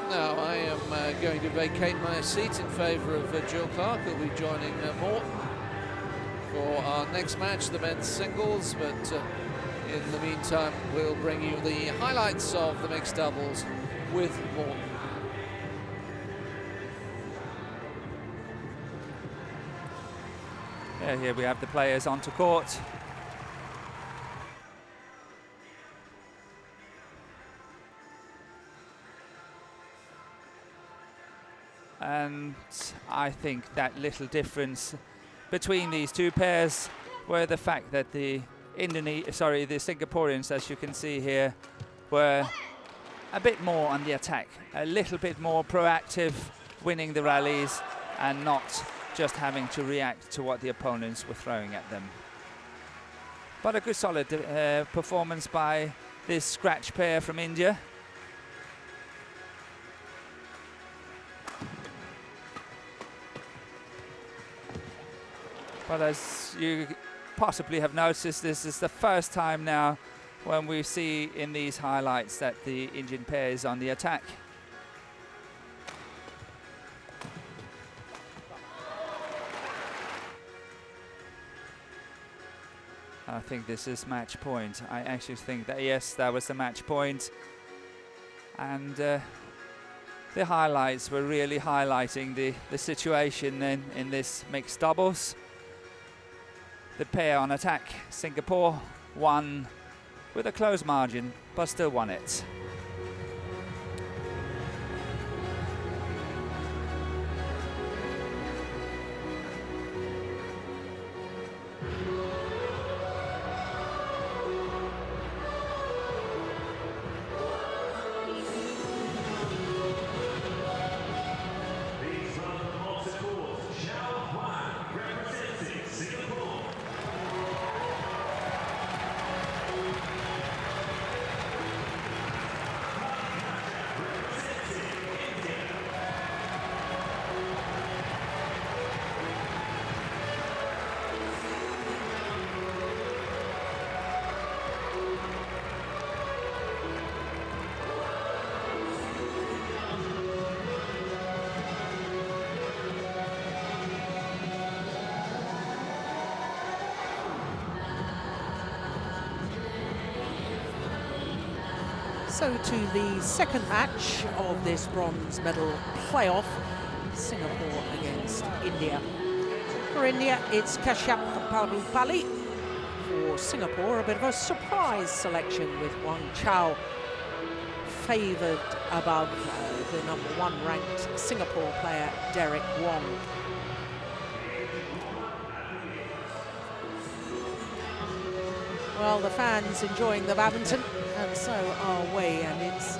Now I am going to vacate my seat in favour of Joe Clark, who'll be joining Morton for our next match, the men's singles, but in the meantime we'll bring you the highlights of the mixed doubles with Morton. Yeah, here we have the players onto court. And I think that little difference between these two pairs were the fact that the Singaporeans, as you can see here, were a bit more on the attack, a little bit more proactive, winning the rallies and not just having to react to what the opponents were throwing at them. But a good solid performance by this scratch pair from India. But as you possibly have noticed, this is the first time now when we see in these highlights that the Indian pair is on the attack. I think this is match point. I actually think that, yes, that was the match point. And the highlights were really highlighting the situation in this mixed doubles. The pair on attack, Singapore won with a close margin, but still won it. So to the second match of this bronze medal playoff, Singapore against India. For India, it's Kashyap Parupalli. For Singapore, a bit of a surprise selection with Wang Chao favoured above the #1 ranked Singapore player, Derek Wong. Well, the fans enjoying the badminton, and so are we, and it's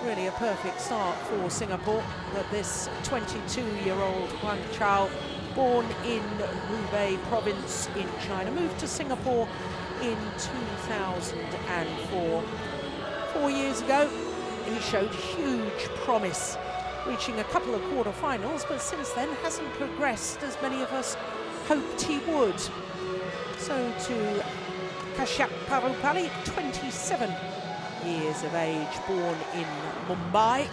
really a perfect start for Singapore. But this 22-year-old Wang Chao, born in Hubei province in China, moved to Singapore in 2004. 4 years ago, he showed huge promise, reaching a couple of quarterfinals, but since then hasn't progressed as many of us hoped he would. So to Kashyap Parupalli, 27 years of age, born in Mumbai,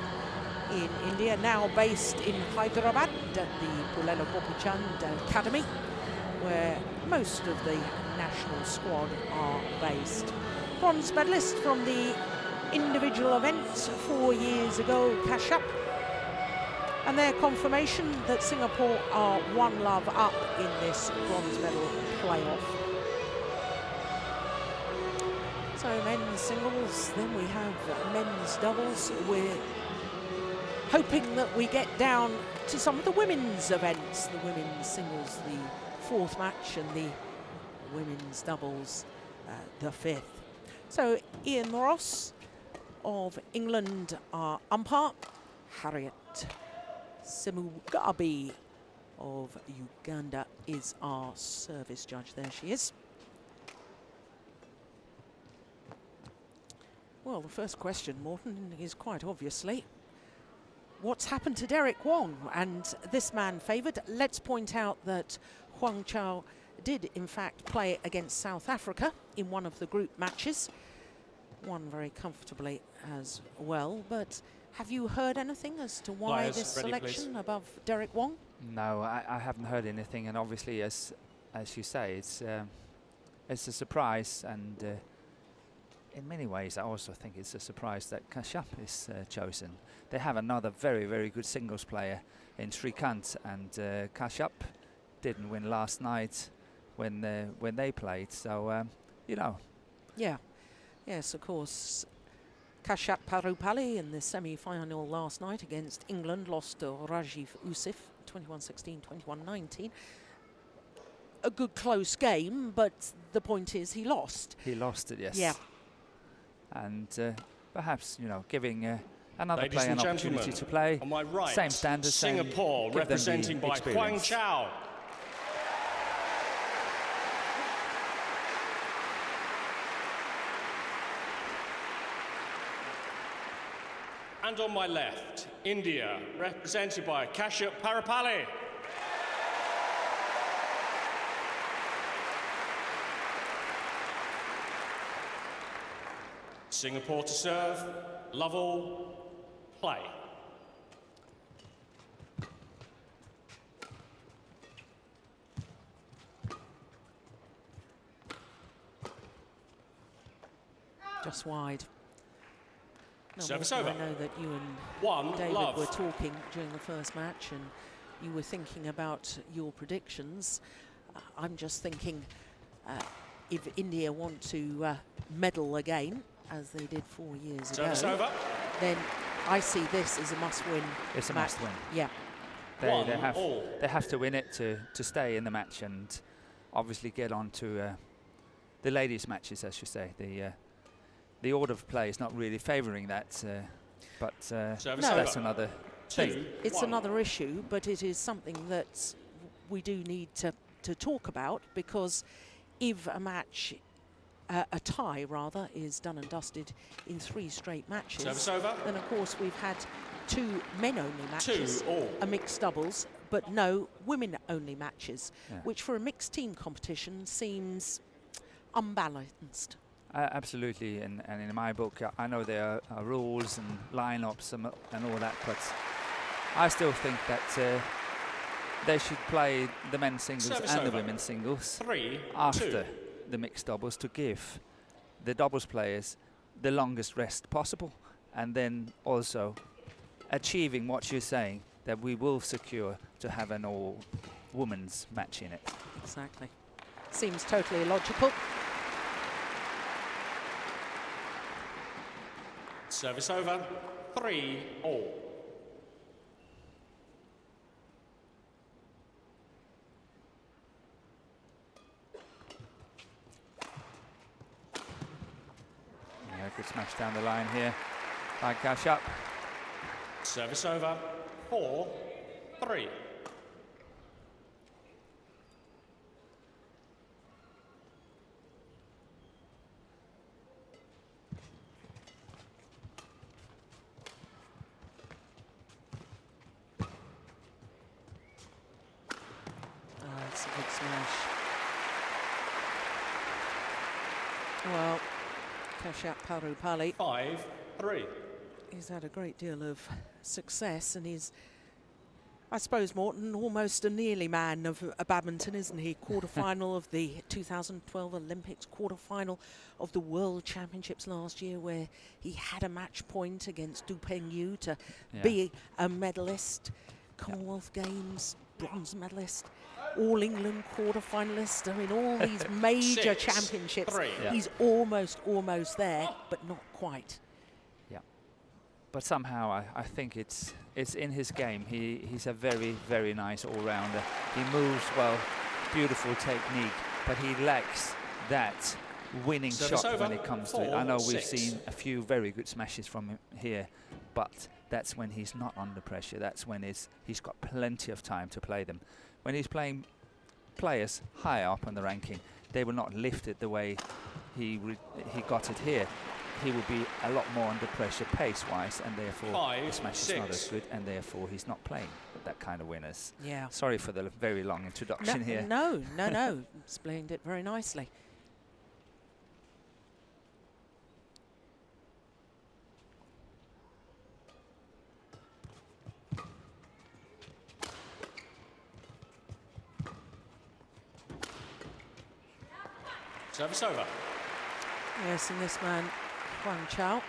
in India, now based in Hyderabad at the Pullela Gopichand Academy, where most of the national squad are based. Bronze medalist from the individual event 4 years ago, Kashyap, and their confirmation that Singapore are 1 love up in this bronze medal playoff. So men's singles, then we have men's doubles. We're hoping that we get down to some of the women's events, the women's singles, the 4th match, and the women's doubles, the 5th. So Ian Ross of England, our umpire. Harriet Semugabi of Uganda is our service judge. There she is. Well, the first question, Morton, is quite obviously, what's happened to Derek Wong? And this man favoured. Let's point out that Wang Chao did, in fact, play against South Africa in one of the group matches. Won very comfortably as well. But have you heard anything as to why this selection above Derek Wong? No, I haven't heard anything. And obviously, as you say, it's a surprise. And in many ways, I also think it's a surprise that Kashyap is chosen. They have another very, very good singles player in Shrikant, and Kashyap didn't win last night when they played. So, you know. Yeah. Yes, of course. Kashyap Parupalli in the semi-final last night against England lost to Rajiv Usif, 21-16, 21-19. A good close game, but the point is he lost. He lost it, yes. Yeah. And perhaps, you know, giving another player an opportunity to play. On my right, same standards. Singapore, representing by Wang Chao. And on my left, India, represented by Kashyap Parapalli. Singapore to serve, Lovell, play. Just wide. Now, Service Morten, over. I know that you and David love. were talking during the first match and you were thinking about your predictions. I'm just thinking if India want to medal again, as they did 4 years Service ago, over. then I see this as a must-win. It's a match. must-win. Yeah. They have to win it to stay in the match and obviously get on to the ladies' matches, I should say. The order of play is not really favouring that, but that's another thing. It's another issue, but it is something that we do need to talk about, because if a match, a tie rather, is done and dusted in 3 straight matches, then of course we've had 2 men-only matches, a mixed doubles, but no women-only matches, which for a mixed team competition seems unbalanced. Absolutely, and in my book, I know there are rules and lineups and all that, but I still think that they should play the men's singles and the women's singles after the mixed doubles to give the doubles players the longest rest possible, and then also achieving what you're saying, that we will secure to have an all-women's match in it. Exactly. Seems totally illogical. Service over, 3-all. Yeah, good smash down the line here by Kashyap. Service over, 4-3. It's a good smash. Well, Kashyap Parapalli, 5-3. He's had a great deal of success, and he's, I suppose, Morten, almost a nearly man of badminton, isn't he? Quarter-final of the 2012 Olympics, quarter-final of the World Championships last year, where he had a match point against Du Pengyu to be a medalist. Commonwealth Games, bronze medalist. All England quarter-finalist. I mean, all these major championships. He's almost there, but not quite. Yeah. But somehow I think it's in his game. He's a very, very nice all-rounder. He moves well, beautiful technique, but he lacks that winning shot when it comes to it. I know we've seen a few very good smashes from him here, but that's when he's not under pressure. That's when he's got plenty of time to play them. When he's playing players high up on the ranking, they will not lift it the way he got it here. He will be a lot more under pressure pace-wise, and therefore the smash is not as good, and therefore he's not playing that kind of winners. Yeah. Sorry for the very long introduction here. No. Explained it very nicely. Service over. Yes, and this man, Huang Chao,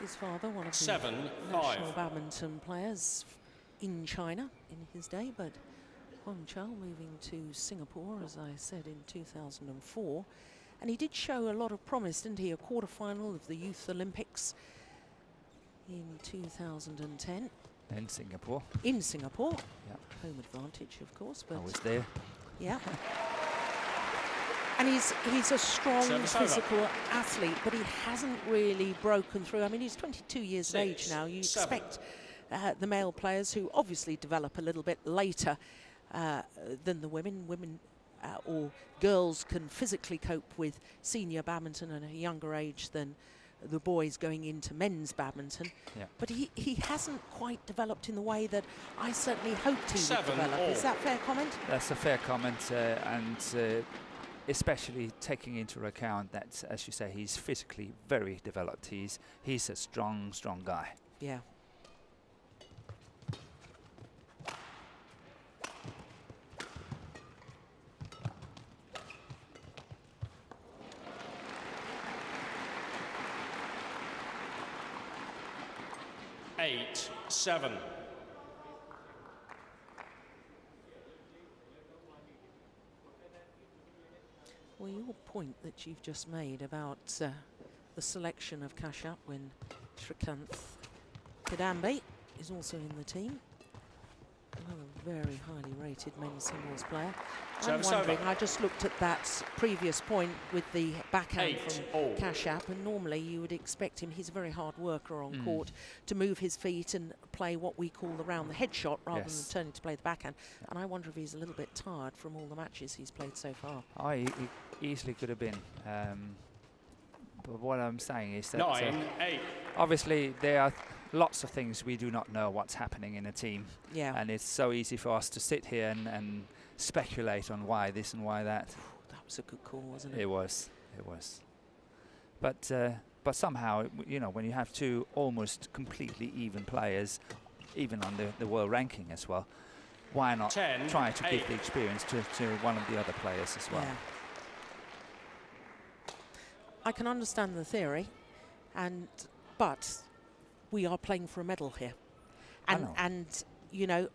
his father, one of the 7-5. national badminton players in China in his day, but Huang Chao moving to Singapore, as I said, in 2004. And he did show a lot of promise, didn't he? A quarter-final of the Youth Olympics in 2010. In Singapore. In Singapore. Yeah. Home advantage, of course. But I was there. Yeah. And he's a strong physical athlete, but he hasn't really broken through. I mean, he's 22 years of age now. You expect the male players, who obviously develop a little bit later than the women. Women or girls can physically cope with senior badminton at a younger age than the boys going into men's badminton. Yeah. But he hasn't quite developed in the way that I certainly hoped he would 7 develop. all. Is that a fair comment? That's a fair comment, and especially taking into account that, as you say, he's physically very developed. He's a strong guy. Yeah. Eight, 7. Well, your point that you've just made about the selection of Kashyap when Srikanth Kadambi is also in the team. Another very highly rated men's singles player. I'm wondering, I just looked at that previous point with the backhand from Kashyap, and normally you would expect him, he's a very hard worker on court, to move his feet and play what we call the round the head shot rather than turning to play the backhand. And I wonder if he's a little bit tired from all the matches he's played so far. Oh, he easily could have been. But what I'm saying is that 9, 8. obviously there are lots of things we do not know what's happening in a team. Yeah. And it's so easy for us to sit here and speculate on why this and why that. That was a good call, wasn't it? It was. But somehow, you know, when you have two almost completely even players, even on the world ranking as well, why not 10, try to 8. give the experience to one of the other players as well? Yeah. I can understand the theory, but we are playing for a medal here, and you know,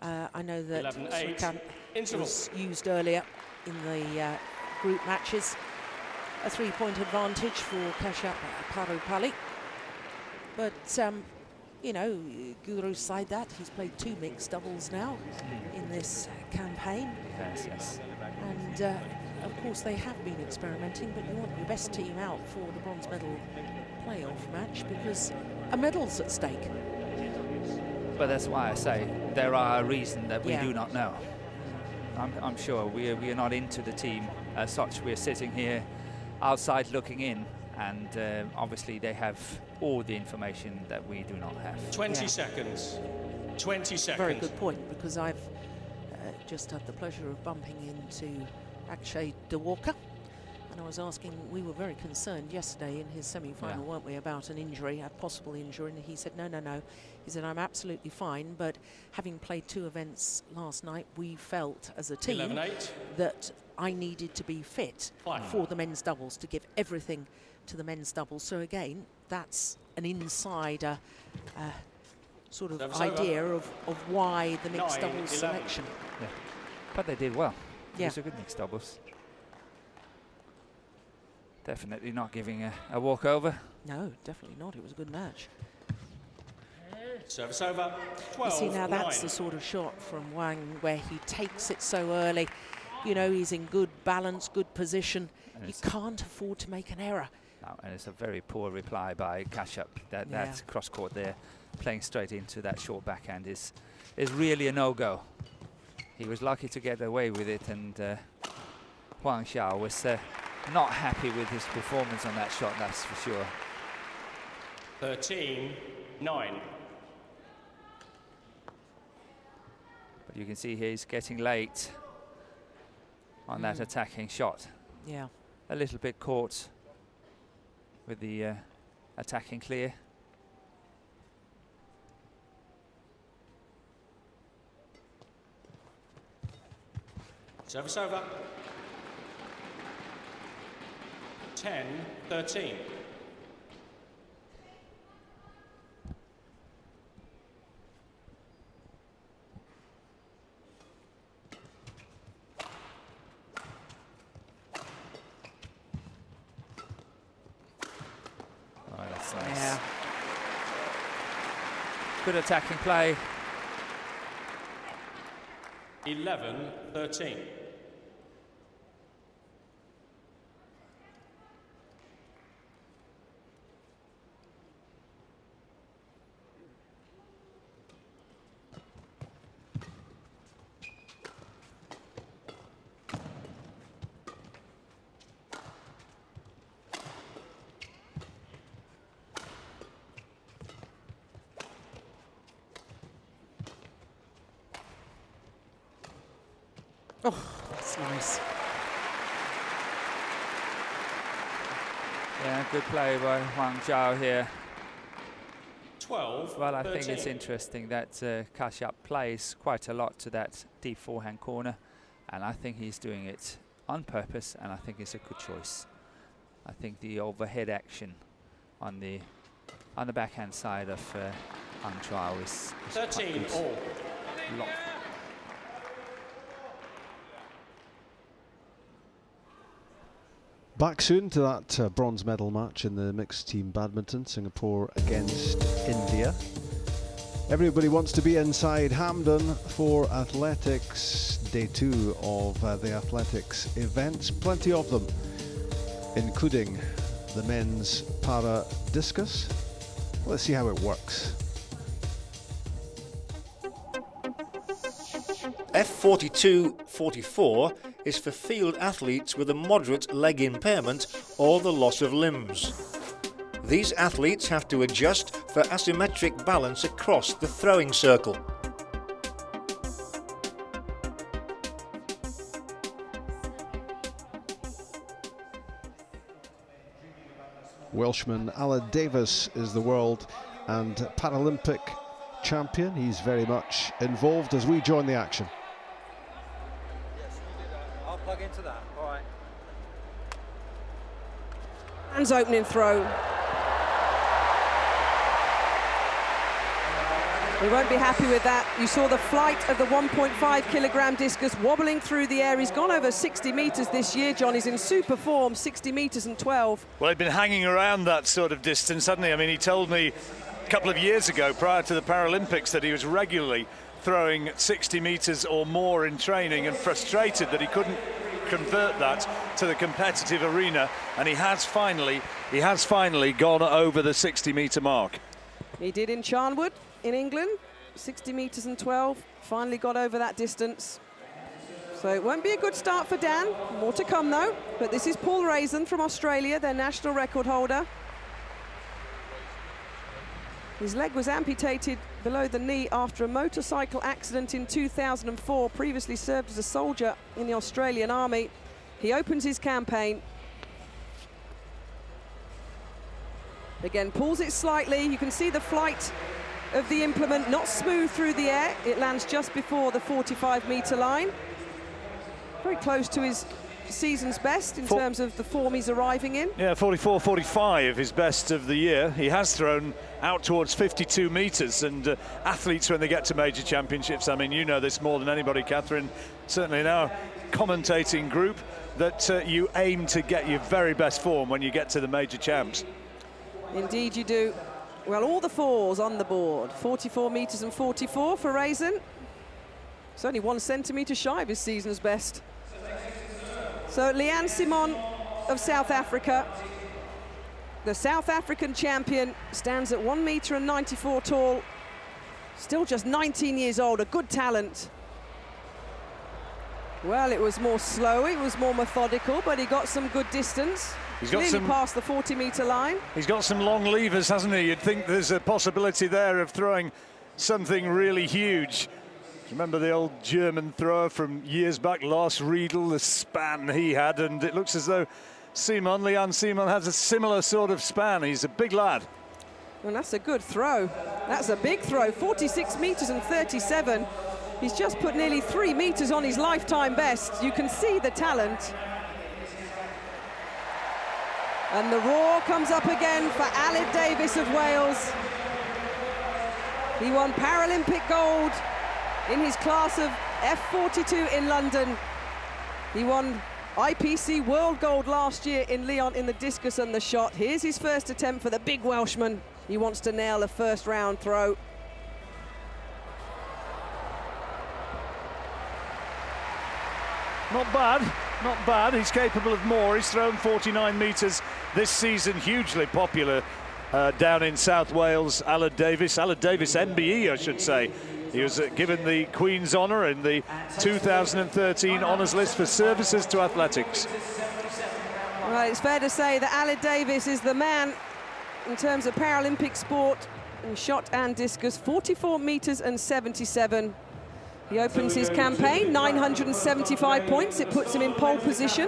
I know that 11, Srikanth 8. was used earlier in the group matches. A 3-point advantage for Kashyap Parupalli, but you know, Guru side that he's played 2 mixed doubles now in this campaign. Yes. And of course they have been experimenting, but you want your best team out for the bronze medal playoff match because a medal's at stake. But that's why I say there are a reason that we do not know. I'm sure we are not into the team as such. We're sitting here outside looking in, and obviously they have all the information that we do not have. 20 seconds. 20 seconds. Very good point, because I've just had the pleasure of bumping into Akshay Dewalker, and I was asking, we were very concerned yesterday in his semi-final, weren't we, about an injury, a possible injury, and he said, no. He said, I'm absolutely fine, but having played 2 events last night, we felt as a team 11, 8. that I needed to be fit for the men's doubles, to give everything to the men's doubles. So again, that's an insider sort of idea of why the mixed 9, doubles 11. selection. Yeah. But they did well. Yeah. It was a good mixed doubles. Definitely not giving a walkover. No, definitely not. It was a good match. Service over. 12, You see, now that's 9. the sort of shot from Wang where he takes it so early. You know, he's in good balance, good position. You can't afford to make an error. No, and it's a very poor reply by Kashyap. That cross court there, playing straight into that short backhand is really a no-go. He was lucky to get away with it, and Huang Xiao was not happy with his performance on that shot, that's for sure. 13, 9. But you can see here he's getting late on that attacking shot. Yeah. A little bit caught with the attacking clear. Service over. 10, 13. Oh, that's nice. Yeah. Good attacking play. 11, 13. Oh, that's nice. Yeah, good play by Huang Zhao here. 12. Well, I think 13. it's interesting that Kashyap plays quite a lot to that deep forehand corner, and I think he's doing it on purpose, and I think it's a good choice. I think the overhead action on the backhand side of Huang Zhao is 13 all. Lock. Back soon to that bronze medal match in the mixed team badminton, Singapore against India. Everybody wants to be inside Hampden for athletics, day 2 of the athletics events. Plenty of them, including the men's para discus. Let's see how it works. F42-44 is for field athletes with a moderate leg impairment or the loss of limbs. These athletes have to adjust for asymmetric balance across the throwing circle. Welshman Alan Davis is the world and Paralympic champion. He's very much involved as we join the action. I'll plug into that. All right. Hands opening throw. We won't be happy with that. You saw the flight of the 1.5 kilogram discus wobbling through the air. He's gone over 60 metres this year, John. He's in super form, 60 metres and 12. Well, he'd been hanging around that sort of distance, hadn't he? I mean, he told me a couple of years ago, prior to the Paralympics, that he was regularly throwing 60 metres or more in training and frustrated that he couldn't convert that to the competitive arena, and he has finally gone over the 60-metre mark. He did in Charnwood in England, 60 metres and 12, finally got over that distance. So it won't be a good start for Dan, more to come though. But this is Paul Raisin from Australia, their national record holder. His leg was amputated below the knee after a motorcycle accident in 2004, previously served as a soldier in the Australian Army. He opens his campaign. Again, pulls it slightly. You can see the flight of the implement, not smooth through the air. It lands just before the 45-metre line. Very close to his season's best in terms of the form he's arriving in. Yeah, 44-45, his best of the year. He has thrown out towards 52 metres, and athletes, when they get to major championships, I mean, you know this more than anybody, Catherine, certainly in our commentating group, that you aim to get your very best form when you get to the major champs. Indeed you do. Well, all the fours on the board. 44 metres and 44 for Raisin. It's only 1 centimetre shy of his season's best. So Leanne Simon of South Africa, the South African champion, stands at 1 metre and 94 tall. Still just 19 years old, a good talent. Well, it was more slow, it was more methodical, but he got some good distance. He's got clearly past the 40-metre line. He's got some long levers, hasn't he? You'd think there's a possibility there of throwing something really huge. Remember the old German thrower from years back, Lars Riedel, the span he had, and it looks as though Leanne Simon has a similar sort of span. He's a big lad. And that's a good throw. That's a big throw, 46 metres and 37. He's just put nearly 3 metres on his lifetime best. You can see the talent. And the roar comes up again for Aled Davis of Wales. He won Paralympic gold in his class of F42 in London. He won IPC World Gold last year in Lyon in the discus and the shot. Here's his first attempt for the big Welshman. He wants to nail a first round throw. Not bad, not bad. He's capable of more. He's thrown 49 metres this season, hugely popular down in South Wales. Aled Davis MBE, I should say. He was given the Queen's Honour in the 2013 Honours List for services to athletics. Well, it's fair to say that Aled Davis is the man in terms of Paralympic sport in shot and discus, 44 metres and 77. He opens his campaign, 975 points. It puts him in pole position.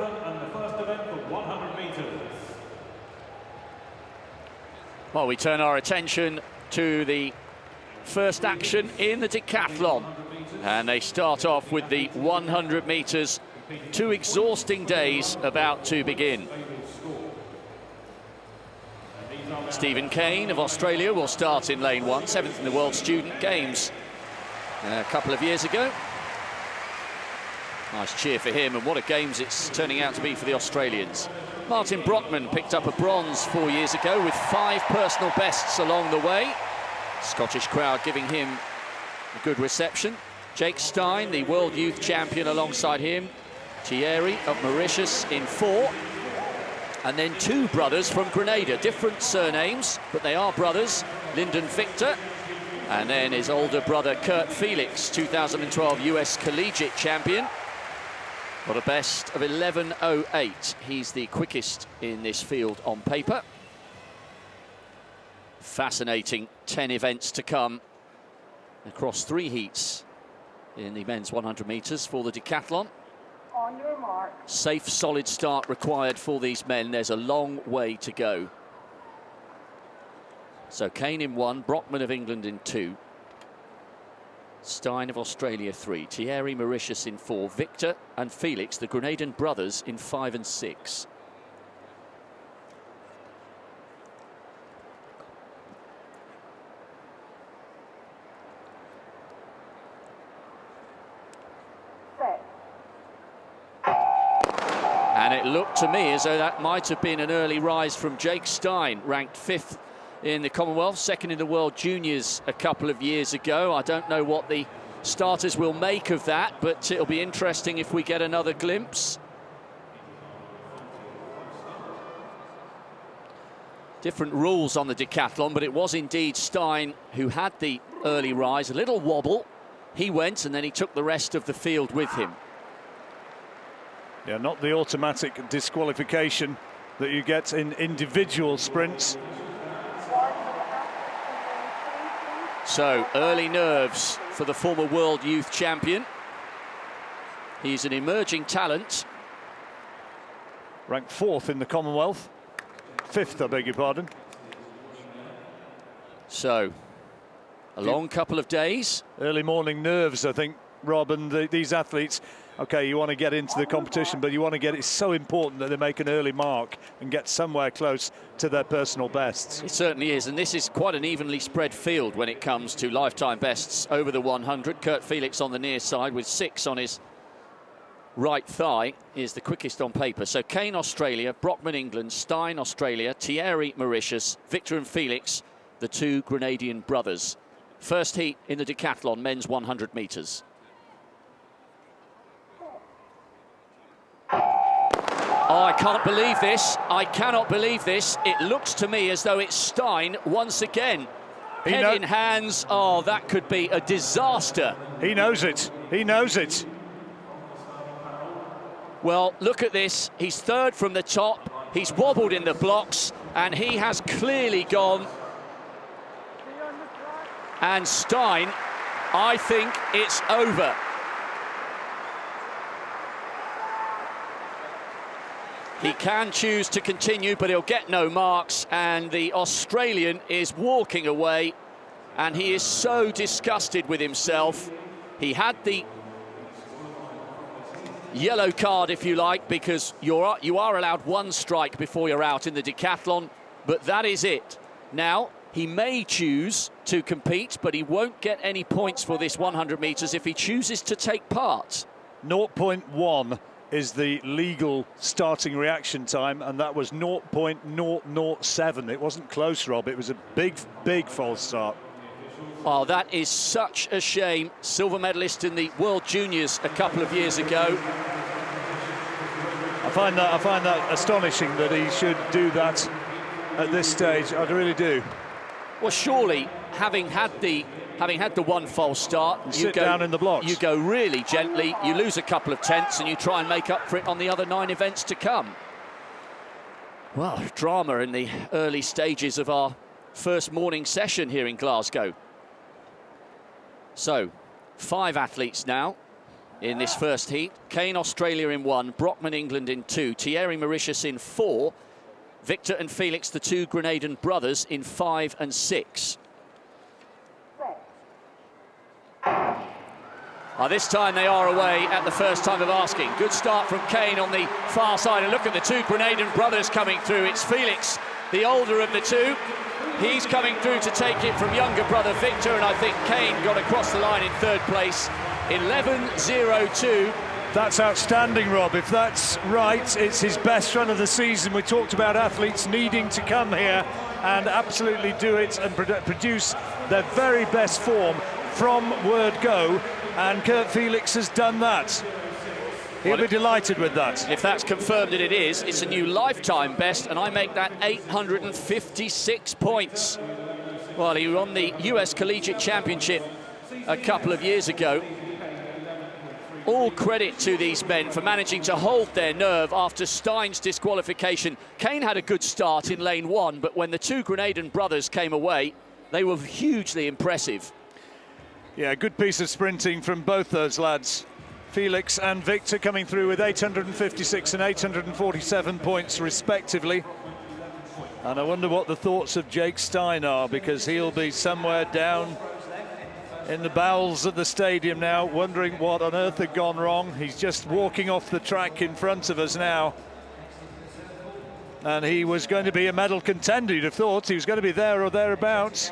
Well, we turn our attention to the first action in the decathlon. And they start off with the 100 metres. 2 exhausting days about to begin. Stephen Kane of Australia will start in lane 1, 7th in the World Student Games a couple of years ago. Nice cheer for him, and what a games it's turning out to be for the Australians. Martin Brockman picked up a bronze 4 years ago with 5 personal bests along the way. Scottish crowd giving him a good reception. Jake Stein, the World Youth Champion, alongside him. Thierry of Mauritius in 4. And then 2 brothers from Grenada, different surnames, but they are brothers. Lyndon Victor, and then his older brother Kurt Felix, 2012 US Collegiate Champion. Got a best of 11:08. He's the quickest in this field on paper. Fascinating 10 events to come across 3 heats in the men's 100 metres for the decathlon. On your mark. Safe, solid start required for these men. There's a long way to go. So Kane in 1, Brockman of England in 2. Stein of Australia 3, Thierry Mauritius in 4, Victor and Felix, the Grenadian brothers, in 5 and 6. And it looked to me as though that might have been an early rise from Jake Stein, ranked 5th in the Commonwealth, 2nd in the World Juniors a couple of years ago. I don't know what the starters will make of that, but it'll be interesting if we get another glimpse. Different rules on the decathlon, but it was indeed Stein who had the early rise, a little wobble. He went and then he took the rest of the field with him. Yeah, not the automatic disqualification that you get in individual sprints. So, early nerves for the former World Youth Champion. He's an emerging talent. Ranked 4th in the Commonwealth. 5th, I beg your pardon. So, a long couple of days. Early morning nerves, I think, Rob, and these athletes. Okay, you want to get into the competition, but you want to get, it's so important that they make an early mark and get somewhere close to their personal bests. It certainly is, and this is quite an evenly spread field when it comes to lifetime bests over the 100. Kurt Felix on the near side with 6 on his right thigh is the quickest on paper. So Kane, Australia, Brockman, England, Stein, Australia, Thierry, Mauritius, Victor and Felix, the 2 Grenadian brothers. First heat in the decathlon, men's 100 metres. Oh, I can't believe this. I cannot believe this. It looks to me as though it's Stein once again. Head in hands. Oh, that could be a disaster. He knows it. He knows it. Well, look at this. He's 3rd from the top. He's wobbled in the blocks, and he has clearly gone. And Stein, I think it's over. He can choose to continue, but he'll get no marks, and the Australian is walking away, and he is so disgusted with himself. He had the yellow card, if you like, because you are allowed 1 strike before you're out in the decathlon, but that is it. Now, he may choose to compete, but he won't get any points for this 100 metres if he chooses to take part. 0.1 is the legal starting reaction time, and that was 0.007. It wasn't close, Rob. It was a big, big false start. Oh, that is such a shame. Silver medalist in the World Juniors a couple of years ago. I find that astonishing that he should do that at this stage. I really do. Well, surely, having had the 1 false start, you go down in the blocks. You go really gently, you lose a couple of tenths, and you try and make up for it on the other 9 events to come. Well, drama in the early stages of our first morning session here in Glasgow. So, 5 athletes now in this first heat. Kane, Australia in 1, Brockman, England in 2, Thierry Mauritius in 4, Victor and Felix, the 2 Grenadian brothers, in 5 and 6. This time they are away at the first time of asking. Good start from Kane on the far side, and look at the 2 Grenadian brothers coming through. It's Felix, the older of the 2. He's coming through to take it from younger brother Victor, and I think Kane got across the line in 3rd place, 11.02. That's outstanding, Rob. If that's right, it's his best run of the season. We talked about athletes needing to come here and absolutely do it and produce their very best form from word go, and Kurt Felix has done that. He'll be delighted with that. If that's confirmed, and it is, it's a new lifetime best, and I make that 856 points. Well, he won the US Collegiate Championship a couple of years ago. All credit to these men for managing to hold their nerve after Stein's disqualification. Kane had a good start in lane 1, but when the 2 Grenadian brothers came away, they were hugely impressive. Yeah, good piece of sprinting from both those lads. Felix and Victor coming through with 856 and 847 points respectively. And I wonder what the thoughts of Jake Stein are, because he'll be somewhere down in the bowels of the stadium now, wondering what on earth had gone wrong. He's just walking off the track in front of us now. And he was going to be a medal contender, you'd have thought. He was going to be there or thereabouts.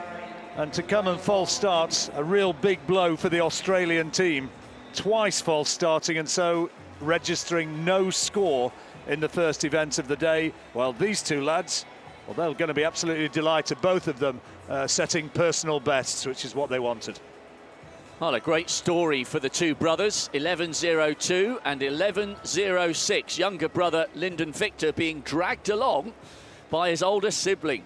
And to come and false start, a real big blow for the Australian team. Twice false starting, and so registering no score in the first event of the day. Well, these 2 lads, well, they're going to be absolutely delighted, both of them setting personal bests, which is what they wanted. Well, a great story for the 2 brothers, 11.02 and 11.06. Younger brother Lyndon Victor being dragged along by his older sibling.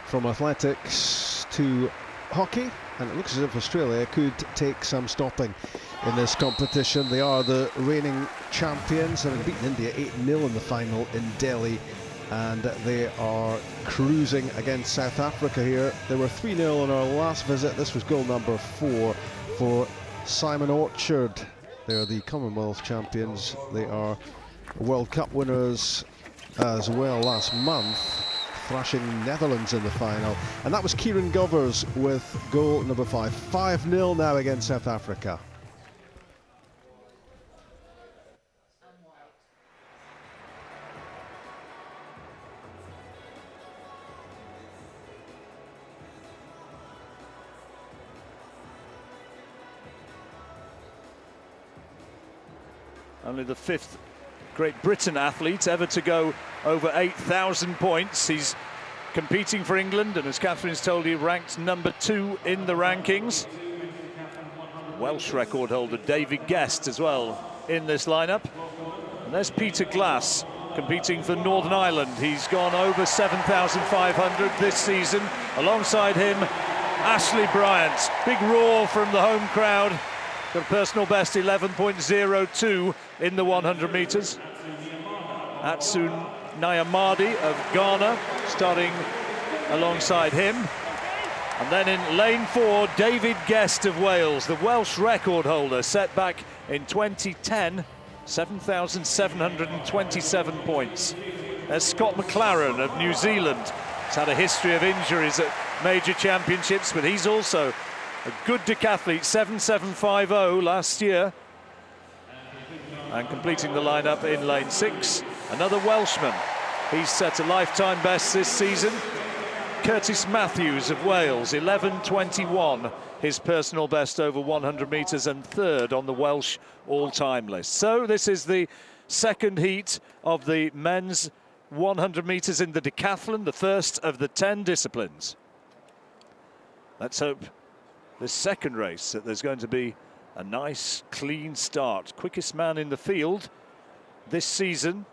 From athletics to hockey, and it looks as if Australia could take some stopping in this competition. They are the reigning champions, having beaten India 8-0 in the final in Delhi, and they are cruising against South Africa here. They were 3-0 on our last visit. This was goal number 4 for Simon Orchard. They're the Commonwealth champions. They are World Cup winners as well last month, thrashing Netherlands in the final. And that was Kieran Govers with goal number 5. 5-0 now against South Africa. Only the 5th Great Britain athlete ever to go over 8,000 points. He's competing for England, and as Catherine's told you, ranked number 2 in the rankings. Welsh record holder David Guest as well in this lineup. And there's Peter Glass competing for Northern Ireland. He's gone over 7,500 this season. Alongside him, Ashley Bryant. Big roar from the home crowd. Got a personal best 11.02 in the 100 metres. Atsu Nyamadi of Ghana starting alongside him. And then in lane 4, David Guest of Wales, the Welsh record holder, set back in 2010, 7,727 points. There's Scott McLaren of New Zealand. He's had a history of injuries at major championships, but he's also a good decathlete, 7,750 last year. And completing the lineup in lane 6, another Welshman. He's set a lifetime best this season. Curtis Matthews of Wales, 11.21, his personal best over 100 metres, and 3rd on the Welsh all-time list. So this is the second heat of the men's 100 metres in the decathlon, the first of the 10 disciplines. Let's hope this second race that there's going to be a nice, clean start. Quickest man in the field this season,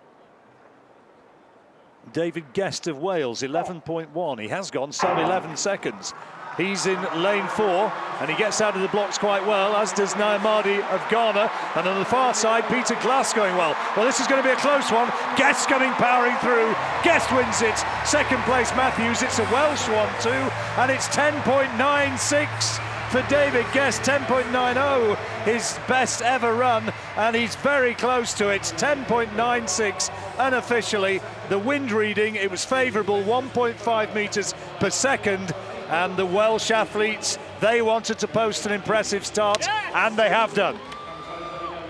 David Guest of Wales, 11.1. He has gone sub 11 seconds. He's in lane 4, and he gets out of the blocks quite well, as does Nayamadi of Ghana. And on the far side, Peter Glass going well. Well, this is going to be a close one. Guest coming powering through. Guest wins it. Second place, Matthews. It's a Welsh one too, and it's 10.96 for David Guest. 10.90, his best ever run, and he's very close to it. 10.96 unofficially. The wind reading, it was favourable, 1.5 metres per second. And the Welsh athletes, they wanted to post an impressive start, and they have done.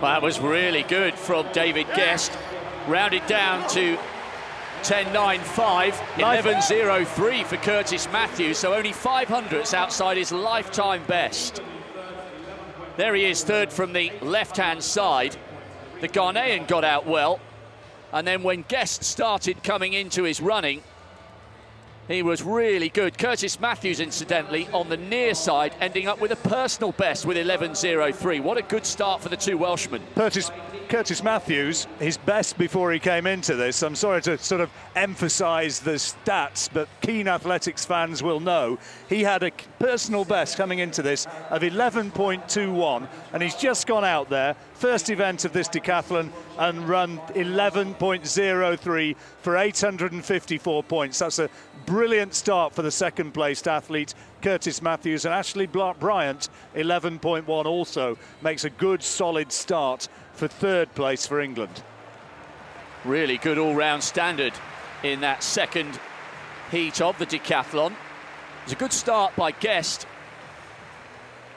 Well, that was really good from David Guest. Rounded down to 10.95, 11.03 for Curtis Matthews, so only 500ths outside his lifetime best. There he is, third from the left-hand side. The Ghanaian got out well, and then when Guest started coming into his running, he was really good. Curtis Matthews, incidentally, on the near side, ending up with a personal best with 11.03. What a good start for the two Welshmen. Curtis Matthews, his best before he came into this. I'm sorry to sort of emphasise the stats, but keen athletics fans will know he had a personal best coming into this of 11.21, and he's just gone out there, first event of this decathlon, and run 11.03 for 854 points. That's a brilliant start for the second-placed athlete, Curtis Matthews, and Ashley Bryant, 11.1, also makes a good, solid start for third place for England. Really good all-round standard in that second heat of the decathlon. It was a good start by Guest,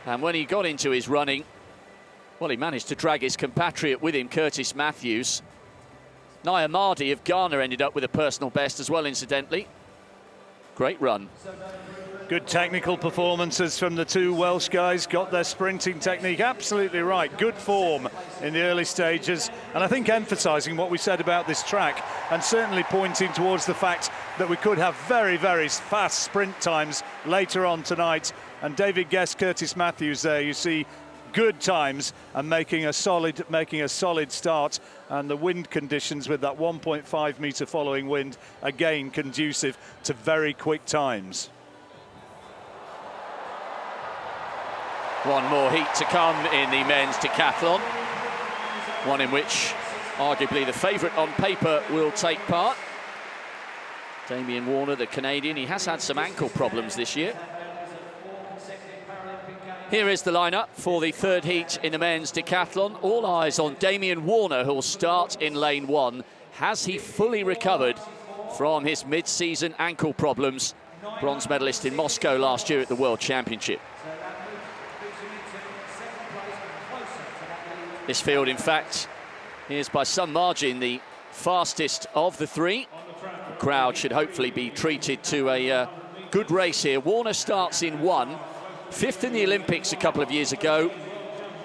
and when he got into his running, well, he managed to drag his compatriot with him, Curtis Matthews. Nayamadi of Ghana ended up with a personal best as well, incidentally. Great run. Good technical performances from the two Welsh guys, got their sprinting technique absolutely right. Good form in the early stages, and I think emphasising what we said about this track, and certainly pointing towards the fact that we could have very, very fast sprint times later on tonight. And David Guest, Curtis Matthews there, you see good times and making a solid start, and the wind conditions with that 1.5 metre following wind again conducive to very quick times. One more heat to come in the men's decathlon, one in which arguably the favourite on paper will take part. Damien Warner, the Canadian, he has had some ankle problems this year. Here is the lineup for the third heat in the men's decathlon. All eyes on Damien Warner, who'll start in lane 1. Has he fully recovered from his mid-season ankle problems? Bronze medalist in Moscow last year at the World Championship. This field, in fact, is by some margin the fastest of the three. The crowd should hopefully be treated to a good race here. Warner starts in 1, 5th in the Olympics a couple of years ago,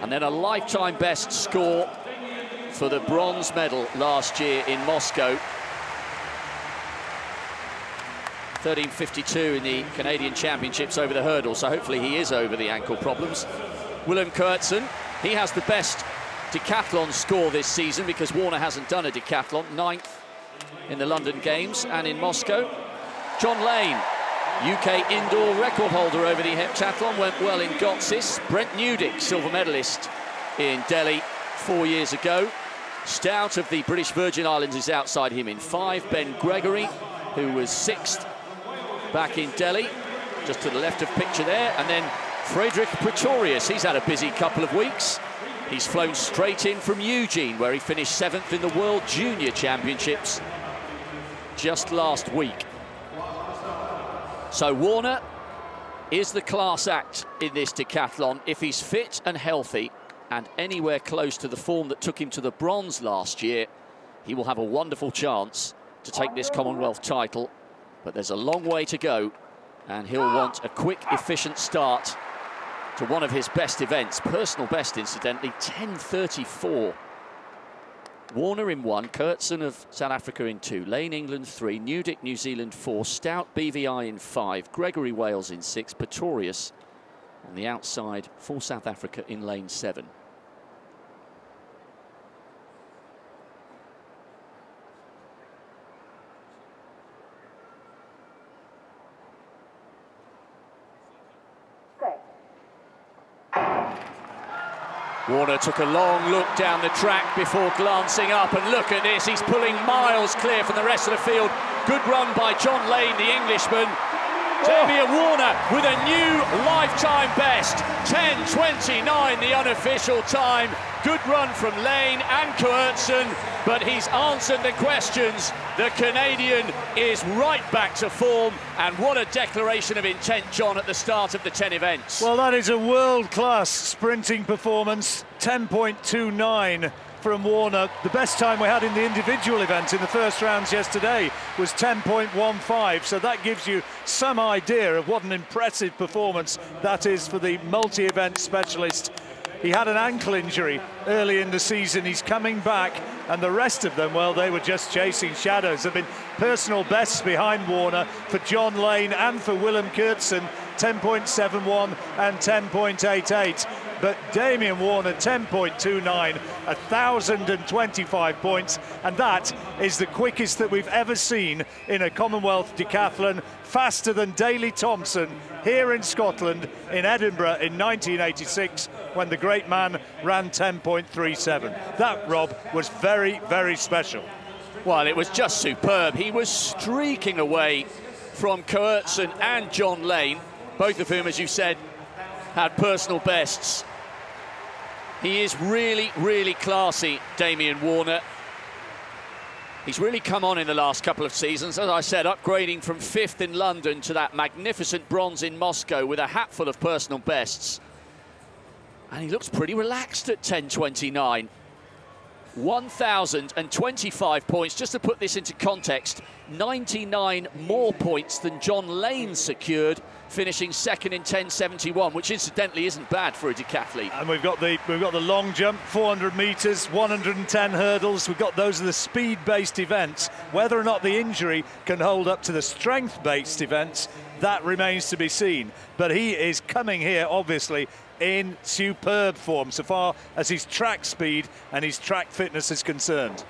and then a lifetime best score for the bronze medal last year in Moscow. 13.52 in the Canadian Championships over the hurdle, so hopefully he is over the ankle problems. Willem Koertsen, he has the best decathlon score this season because Warner hasn't done a decathlon, 9th in the London Games and in Moscow. John Lane, UK indoor record holder over the heptathlon, went well in Gotsis. Brent Newdick, silver medalist in Delhi 4 years ago. Stout of the British Virgin Islands is outside him in 5. Ben Gregory, who was 6th back in Delhi, just to the left of picture there. And then Frederick Pretorius, he's had a busy couple of weeks. He's flown straight in from Eugene, where he finished 7th in the World Junior Championships just last week. So Warner is the class act in this decathlon. If he's fit and healthy and anywhere close to the form that took him to the bronze last year, he will have a wonderful chance to take this Commonwealth title. But there's a long way to go, and he'll want a quick, efficient start to one of his best events. Personal best, incidentally, 10.34. Warner in 1, Koertsen of South Africa in 2, Lane England 3, Newdick New Zealand 4, Stout BVI in 5, Gregory Wales in 6, Pretorius on the outside for South Africa in lane 7. Warner took a long look down the track before glancing up, and look at this, he's pulling miles clear from the rest of the field. Good run by John Lane, the Englishman. Damian Warner with a new lifetime best, 10:29 the unofficial time. Good run from Lane and Coertson, but he's answered the questions. The Canadian is right back to form, and what a declaration of intent, John, at the start of the 10 events. Well, that is a world-class sprinting performance, 10.29 from Warner. The best time we had in the individual event in the first rounds yesterday was 10.15, so that gives you some idea of what an impressive performance that is for the multi-event specialist. He had an ankle injury early in the season. He's coming back, and the rest of them, well, they were just chasing shadows. There have been personal bests behind Warner for John Lane and for Willem Coertson, 10.71 and 10.88. But Damian Warner, 10.29, 1,025 points, and that is the quickest that we've ever seen in a Commonwealth decathlon, faster than Daley Thompson here in Scotland, in Edinburgh in 1986, when the great man ran 10.37. That, Rob, was very, very special. Well, it was just superb. He was streaking away from Coertson and John Lane, both of whom, as you said, had personal bests. He is really, really classy, Damian Warner. He's really come on in the last couple of seasons, as I said, upgrading from 5th in London to that magnificent bronze in Moscow with a hatful of personal bests. And he looks pretty relaxed at 10.29. 1,025 points. Just to put this into context, 99 more points than John Lane secured, finishing second in 10.71, which incidentally isn't bad for a decathlete. And we've got the long jump, 400 metres, 110 hurdles. We've got those are the speed-based events. Whether or not the injury can hold up to the strength-based events, that remains to be seen. But he is coming here, obviously, in superb form so far as his track speed and his track fitness is concerned.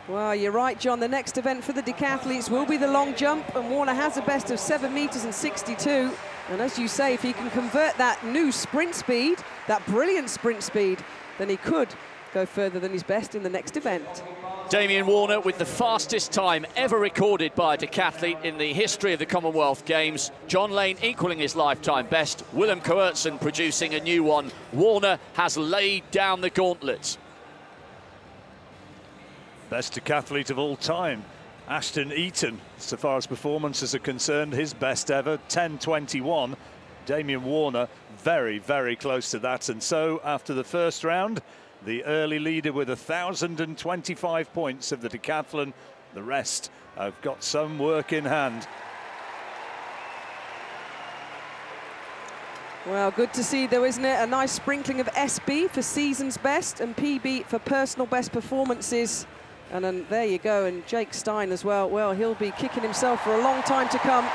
Well, you're right, John. The next event for the decathletes will be the long jump, and Warner has a best of 7 metres and 62. And as you say, if he can convert that new sprint speed, that brilliant sprint speed, then he could go further than his best in the next event. Damian Warner with the fastest time ever recorded by a decathlete in the history of the Commonwealth Games. John Lane equaling his lifetime best. Willem Coertson producing a new one. Warner has laid down the gauntlet. Best decathlete of all time, Ashton Eaton, so far as performances are concerned, his best ever, 10.21. Damian Warner very, very close to that. And so after the first round, the early leader with 1,025 points of the decathlon. The rest have got some work in hand. Well, good to see, though, isn't it? A nice sprinkling of SB for season's best and PB for personal best performances. And then there you go, and Jake Stein as well. Well, he'll be kicking himself for a long time to come.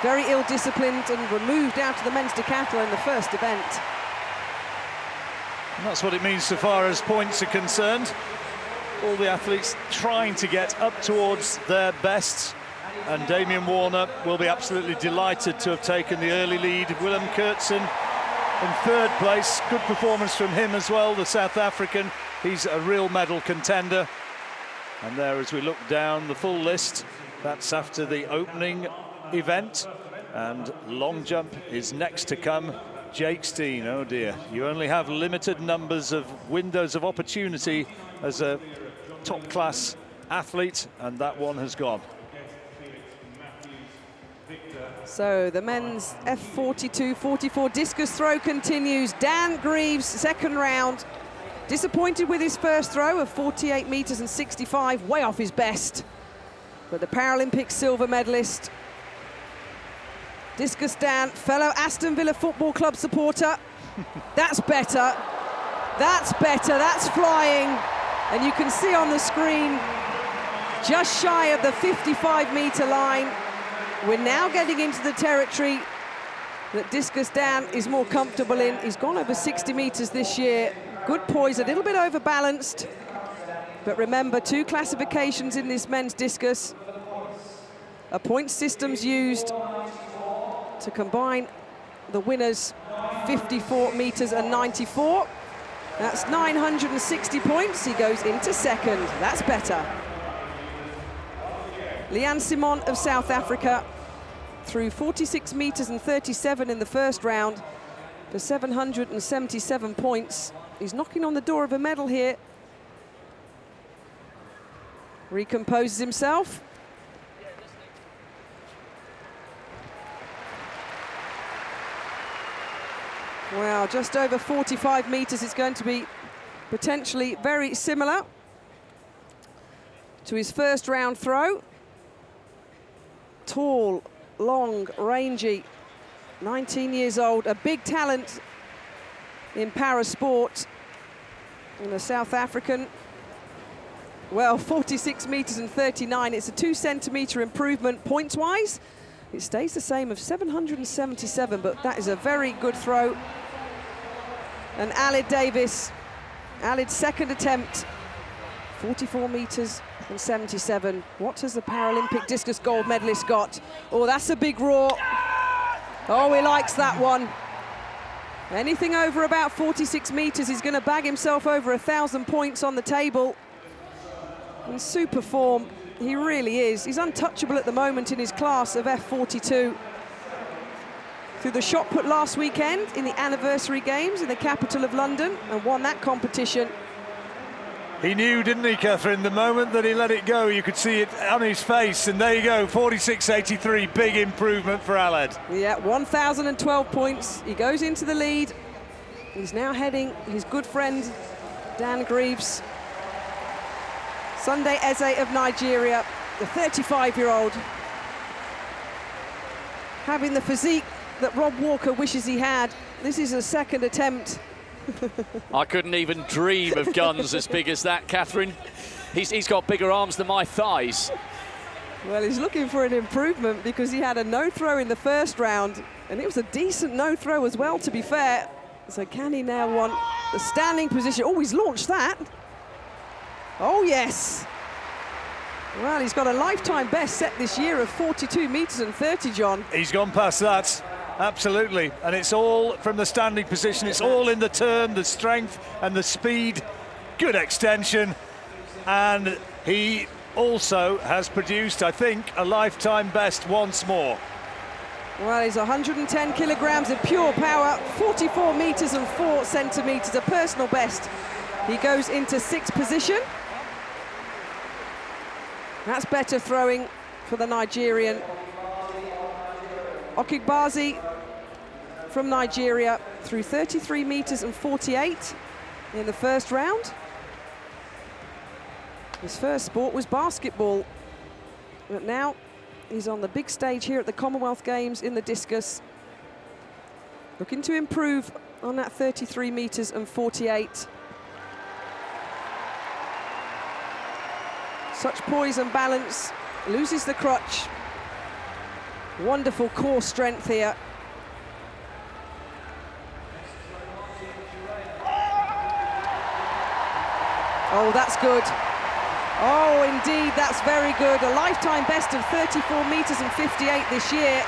Very ill-disciplined and removed out of the men's decathlon in the first event. And that's what it means so far as points are concerned. All the athletes trying to get up towards their bests. And Damian Warner will be absolutely delighted to have taken the early lead. Willem Coertson in third place. Good performance from him as well, the South African. He's a real medal contender. And there, as we look down the full list, that's after the opening event. And long jump is next to come. Jake Steen, oh dear, you only have limited numbers of windows of opportunity as a top-class athlete, and that one has gone. So the men's F42-44 discus throw continues. Dan Greaves, second round. Disappointed with his first throw of 48 metres and 65, way off his best. But the Paralympic silver medalist, Discus Dan, fellow Aston Villa Football Club supporter. That's better. That's better. That's flying. And you can see on the screen, just shy of the 55-metre line. We're now getting into the territory that Discus Dan is more comfortable in. He's gone over 60 metres this year. Good poise, a little bit overbalanced. But remember, 2 classifications in this men's discus. A point system's used to combine the winners, 54 metres and 94. That's 960 points. He goes into second. That's better. Leanne Simon of South Africa threw 46 meters and 37 in the first round for 777 points. He's knocking on the door of a medal here. Recomposes himself. Wow, just over 45 meters. It's going to be potentially very similar to his first round throw. Tall, long, rangy, 19 years old, a big talent in para-sport. And the South African, well, 46 meters and 39. It's a 2 centimeter improvement points-wise. It stays the same of 777, but that is a very good throw. And Alid Davis, Alid's second attempt, 44 meters and 77. What has the Paralympic discus gold medalist got? Oh, that's a big roar. Oh, he likes that one. Anything over about 46 meters, he's going to bag himself over 1,000 points on the table. In super form, he really is. He's untouchable at the moment in his class of F42. Through the shot put last weekend in the anniversary games in the capital of London and won that competition. He knew, didn't he, Catherine? The moment that he let it go, you could see it on his face, and there you go, 46.83, big improvement for Aled. Yeah, 1,012 points. He goes into the lead. He's now heading his good friend, Dan Greaves. Sunday Eze of Nigeria, the 35-year-old, having the physique that Rob Walker wishes he had. This is a second attempt. I couldn't even dream of guns as big as that, Catherine. He's got bigger arms than my thighs. Well, he's looking for an improvement because he had a no-throw in the first round, and it was a decent no-throw as well, to be fair. So can he now want the standing position? Oh, he's launched that. Oh, yes. Well, he's got a lifetime best set this year of 42 meters and 30, John. He's gone past that, absolutely. And it's all from the standing position. It's all in the turn, the strength and the speed. Good extension. And he also has produced, I think, a lifetime best once more. Well, he's 110 kilograms of pure power, 44 meters and 4 centimeters, a personal best. He goes into sixth position. That's better throwing for the Nigerian. Okigbazi from Nigeria threw 33 meters and 48 in the first round. His first sport was basketball, but now he's on the big stage here at the Commonwealth Games in the discus, looking to improve on that 33 meters and 48. Such poise and balance, loses the crutch. Wonderful core strength here. Oh, that's good. Oh, indeed, that's very good. A lifetime best of 34 meters and 58 this year.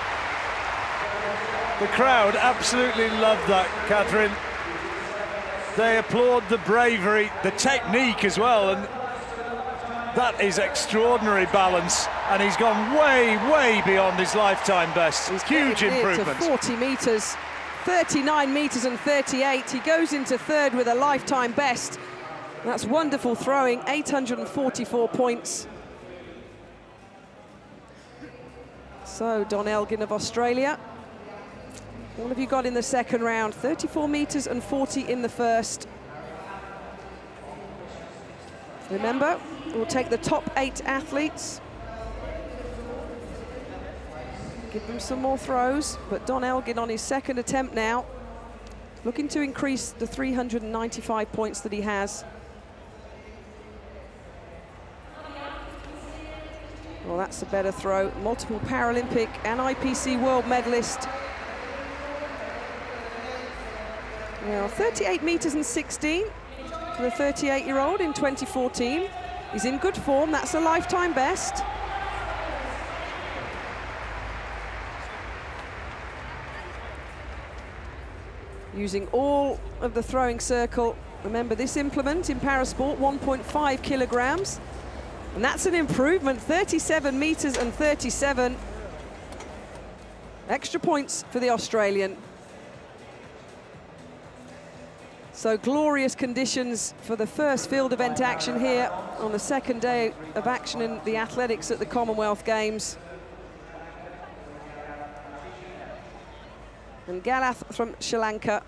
The crowd absolutely loved that, Catherine. They applaud the bravery, the technique as well, and that is extraordinary balance, and he's gone way, way beyond his lifetime best. He's huge improvement. To 40 meters, 39 meters and 38. He goes into third with a lifetime best. That's wonderful throwing, 844 points. So, Don Elgin of Australia. What have you got in the second round? 34 meters and 40 in the first. Remember, we'll take the top 8 athletes. Give them some more throws, but Don Elgin on his second attempt now, looking to increase the 395 points that he has. Well, that's a better throw. Multiple Paralympic and IPC world medalist. Well, 38 meters and 16 for the 38-year-old in 2014. He's in good form. That's a lifetime best. Using all of the throwing circle Remember, this implement in parasport, 1.5 kilograms. And that's an improvement, 37 meters and 37. Extra points for the Australian. So glorious conditions for the first field event action here on the second day of action in the athletics at the Commonwealth Games. And Galath from Sri Lanka.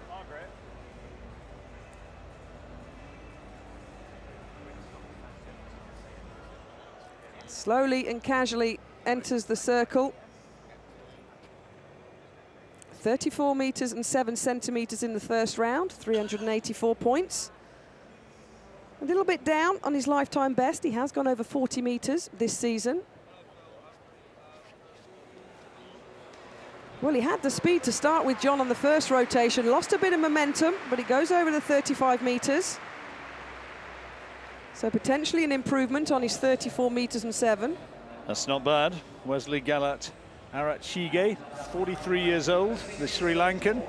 Slowly and casually enters the circle. 34 meters and 7 centimeters in the first round, 384 points. A little bit down on his lifetime best. He has gone over 40 meters this season. Well, he had the speed to start with, John, on the first rotation. Lost a bit of momentum, but he goes over the 35 meters. So potentially an improvement on his 34 meters and 7. That's not bad. Wesley Galat Arachige, 43 years old, the Sri Lankan.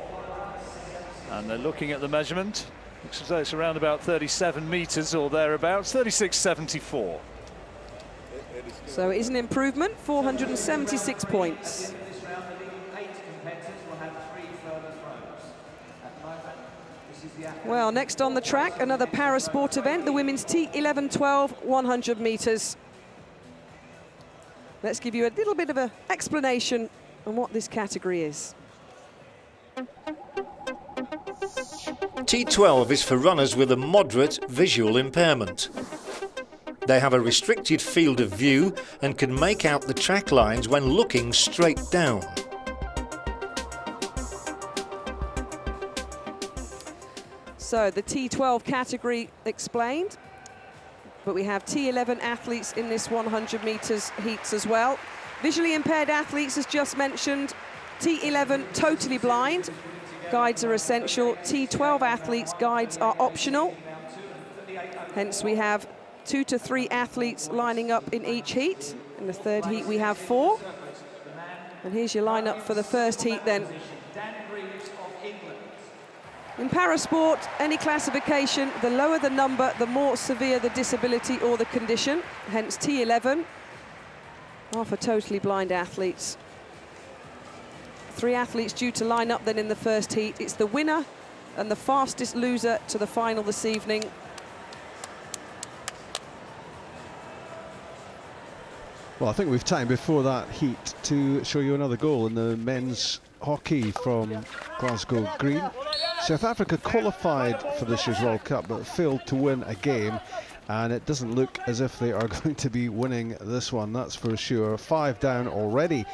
And they're looking at the measurement. Looks as though it's around about 37 meters or thereabouts, 36.74. So it is an improvement, 476 points. Well, next on the track, another parasport event, the women's T11-12 100 meters. Let's give you a little bit of an explanation on what this category is. T12 is for runners with a moderate visual impairment. They have a restricted field of view and can make out the track lines when looking straight down. So the T12 category explained, but we have T11 athletes in this 100 meters heats as well. Visually impaired athletes, as just mentioned. T11 totally blind, guides are essential. T12 athletes, guides are optional. Hence we have 2 to 3 athletes lining up in each heat. In the third heat we have 4. And here's your lineup for the first heat then. In parasport, any classification, the lower the number, the more severe the disability or the condition. Hence T11 are for totally blind athletes. 3 athletes due to line up then in the first heat. It's the winner and the fastest loser to the final this evening. Well, I think we've time before that heat to show you another goal in the men's hockey from Glasgow Green. South Africa qualified for this year's World Cup but failed to win a game, and it doesn't look as if they are going to be winning this one, that's for sure. 5 down already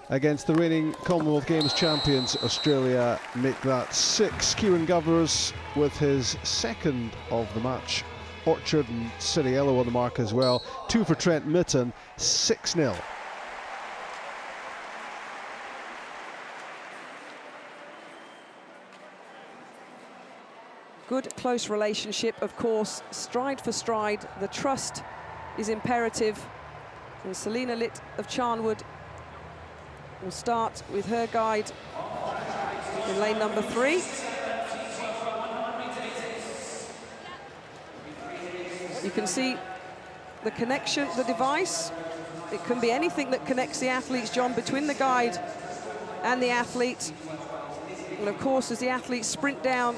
against the reigning Commonwealth Games champions. Australia make that 6. Kieran Govers with his second of the match. Orchard and Siriello on the mark as well. 2 for Trent Mitten, 6-0. Good close relationship, of course, stride for stride. The trust is imperative. And Selena Litt of Charnwood will start with her guide in lane number 3. You can see the connection, the device. It can be anything that connects the athletes, John, between the guide and the athlete. And of course, as the athletes sprint down,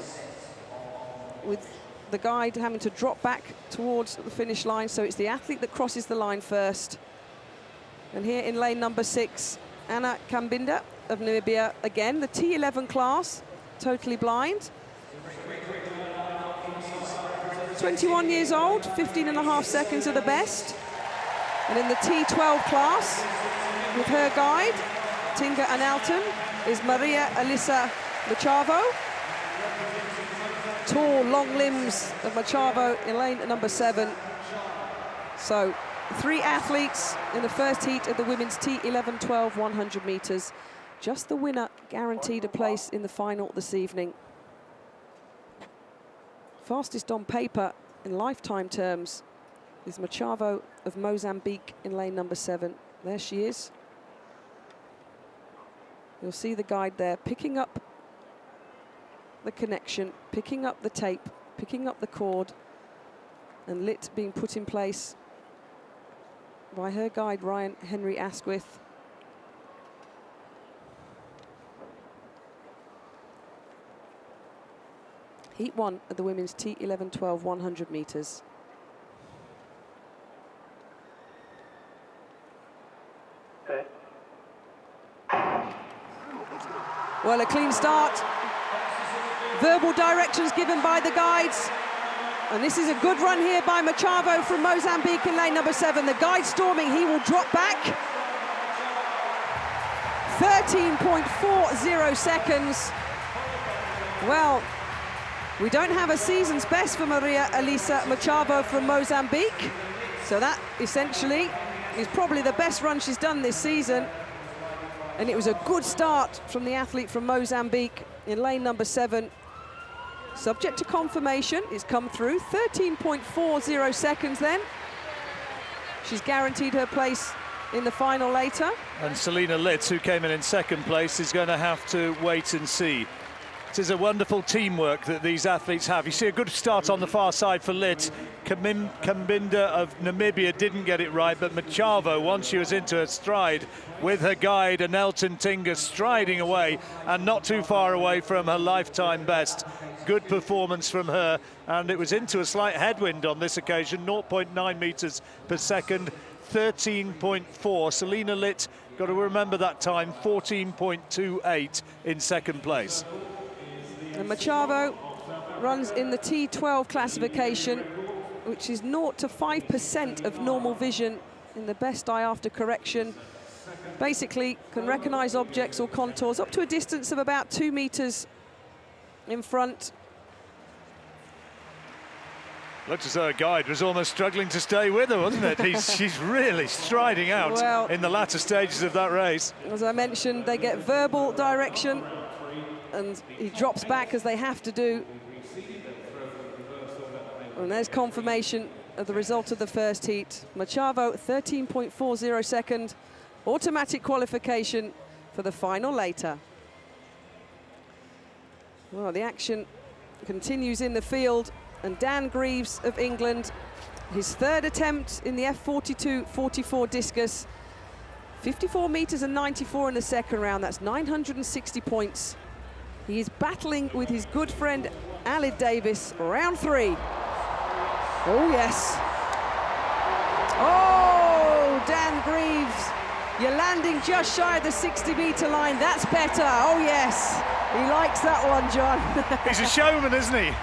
with the guide having to drop back towards the finish line, so it's the athlete that crosses the line first. And here in lane number 6, Anna Kambinda of Namibia, again, the T11 class, totally blind. 21 years old, 15.5 seconds at the best. And in the T12 class, with her guide, Tinga Analton, is Maria Elisa Machavo. Tall, long limbs of Machavo in lane number 7. So 3 athletes in the first heat of the women's T11-12 100 meters. Just the winner guaranteed a place in the final this evening. Fastest on paper in lifetime terms is Machavo of Mozambique in lane number 7. There she is. You'll see the guide there picking up the connection, picking up the tape, picking up the cord, and Litt being put in place by her guide, Ryan Henry Asquith. Heat 1 of the women's T11-12 100 metres. Well, a clean start. Verbal directions given by the guides. And this is a good run here by Machavo from Mozambique in lane number 7. The guide storming, he will drop back. 13.40 seconds. Well, we don't have a season's best for Maria Elisa Machavo from Mozambique. So that essentially is probably the best run she's done this season. And it was a good start from the athlete from Mozambique in lane number 7. Subject to confirmation, it's come through. 13.40 seconds then. She's guaranteed her place in the final later. And Selina Litt, who came in second place, is going to have to wait and see. It is a wonderful teamwork that these athletes have. You see a good start on the far side for Litt. Kambinda of Namibia didn't get it right, but Machavo, once she was into her stride, with her guide, Anelton Tinga, striding away and not too far away from her lifetime best. Good performance from her, and it was into a slight headwind on this occasion, 0.9 metres per second, 13.4. Selina Litt, got to remember that time, 14.28 in second place. And Machavo runs in the T12 classification, which is 0 to 5% of normal vision in the best eye after correction. Basically, can recognise objects or contours up to a distance of about 2 metres in front. Looked as though her guide was almost struggling to stay with her, wasn't it? She's really striding out in the latter stages of that race. As I mentioned, they get verbal direction, and he drops back as they have to do. And there's confirmation of the result of the first heat. Machavo, 13.40 second, automatic qualification for the final later. Well, the action continues in the field, and Dan Greaves of England, his third attempt in the F42-44 discus, 54 metres and 94 in the second round. That's 960 points. He is battling with his good friend Alid Davis, round 3. Oh, yes. Oh, Dan Greaves, you're landing just shy of the 60-metre line. That's better. Oh, yes. He likes that one, John. He's a showman, isn't he?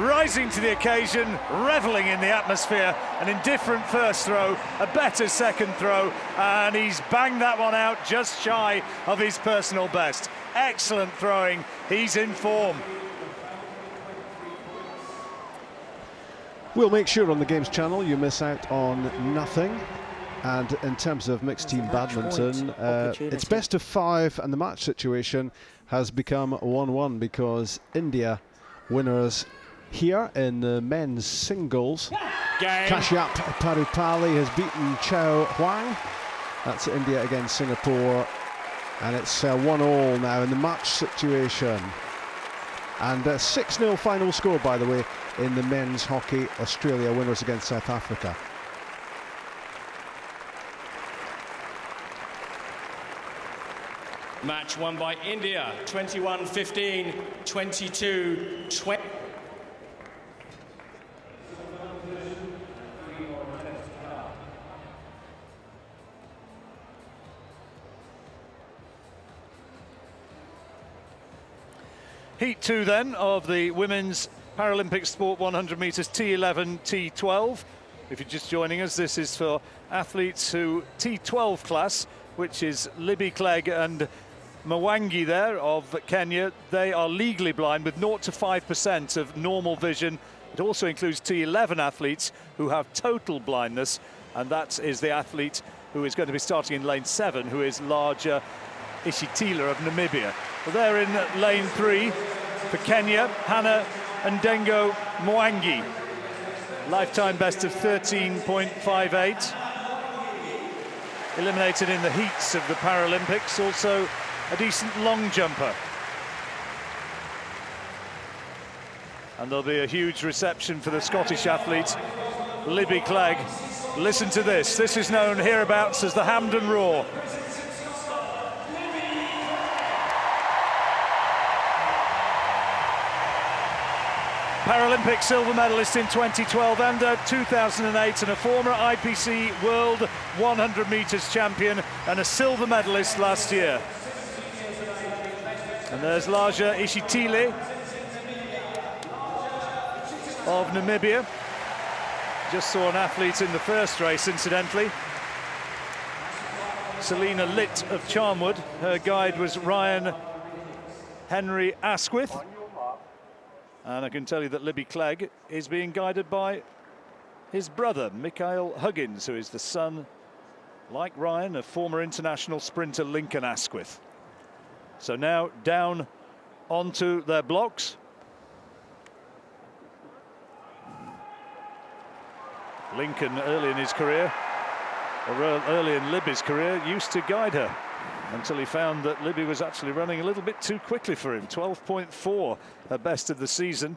Rising to the occasion, revelling in the atmosphere. An indifferent first throw, a better second throw, and he's banged that one out just shy of his personal best. Excellent throwing. He's in form. We'll make sure on the Games channel you miss out on nothing. And in terms of mixed team badminton, it's best of 5, and the match situation has become 1-1 because India winners here in the men's singles. Kashyap Parupalli has beaten Chao Huang. That's India against Singapore. And it's 1-1 now in the match situation. And 6-0 final score, by the way, in the men's hockey. Australia winners against South Africa. Match won by India, 21-15, 22-20. Heat 2 then of the women's Paralympic sport 100 metres T11, T12. If you're just joining us, this is for athletes who T12 class, which is Libby Clegg and Mwangi there of Kenya. They are legally blind with 0 to 5% of normal vision. It also includes T11 athletes who have total blindness, and that is the athlete who is going to be starting in lane 7, who is Larger Ishitila of Namibia. Well, they're in lane 3 for Kenya, Hannah Ndengo Mwangi. Lifetime best of 13.58. Eliminated in the heats of the Paralympics, also a decent long jumper. And there'll be a huge reception for the Scottish athlete, Libby Clegg. Listen to this. This is known hereabouts as the Hampden Roar. Paralympic silver medalist in 2012 and 2008, and a former IPC World 100 metres champion and a silver medalist last year. And there's Laja Ishitile of Namibia. Just saw an athlete in the first race, incidentally. Selina Litt of Charnwood. Her guide was Ryan Henry Asquith. And I can tell you that Libby Clegg is being guided by his brother, Mikael Huggins, who is the son, like Ryan, of former international sprinter Lincoln Asquith. So now down onto their blocks. Lincoln, early in his career, or early in Libby's career, used to guide her until he found that Libby was actually running a little bit too quickly for him. 12.4, her best of the season.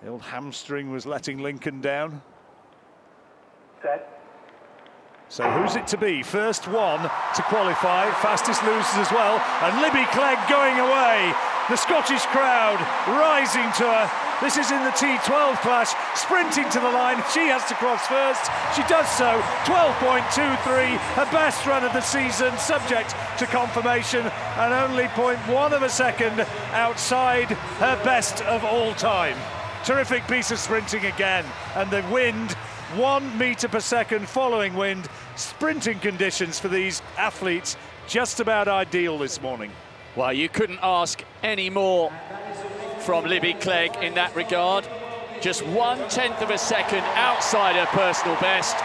The old hamstring was letting Lincoln down. Set. So who's it to be? First one to qualify, fastest losers as well, and Libby Clegg going away. The Scottish crowd rising to her. This is in the T12 clash, sprinting to the line. She has to cross first. She does so. 12.23, her best run of the season, subject to confirmation, and only 0.1 of a second outside her best of all time. Terrific piece of sprinting again, and the wind, 1 metre per second following wind. Sprinting conditions for these athletes just about ideal this morning. Well, you couldn't ask any more from Libby Clegg in that regard. Just 1/10 of a second outside her personal best.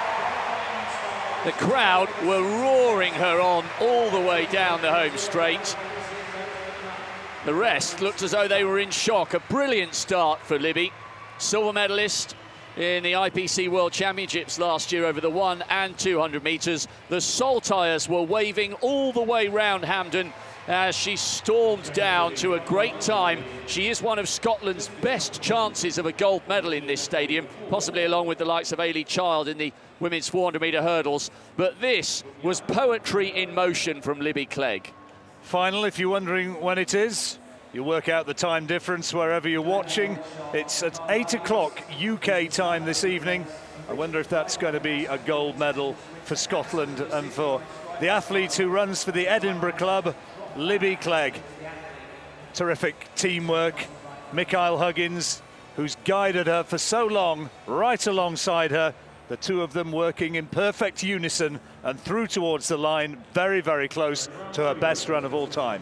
The crowd were roaring her on all the way down the home straight. The rest looked as though they were in shock. A brilliant start for Libby, silver medalist in the IPC World Championships last year over the 100 and 200 metres. The saltires were waving all the way round Hampden as she stormed down to a great time. She is one of Scotland's best chances of a gold medal in this stadium, possibly along with the likes of Ailey Child in the women's 400-metre hurdles. But this was poetry in motion from Libby Clegg. Final, if you're wondering when it is, you work out the time difference wherever you're watching. It's at 8 o'clock UK time this evening. I wonder if that's going to be a gold medal for Scotland and for the athlete who runs for the Edinburgh club, Libby Clegg. Terrific teamwork. Mikael Huggins, who's guided her for so long, right alongside her. The two of them working in perfect unison and through towards the line, very, very close to her best run of all time.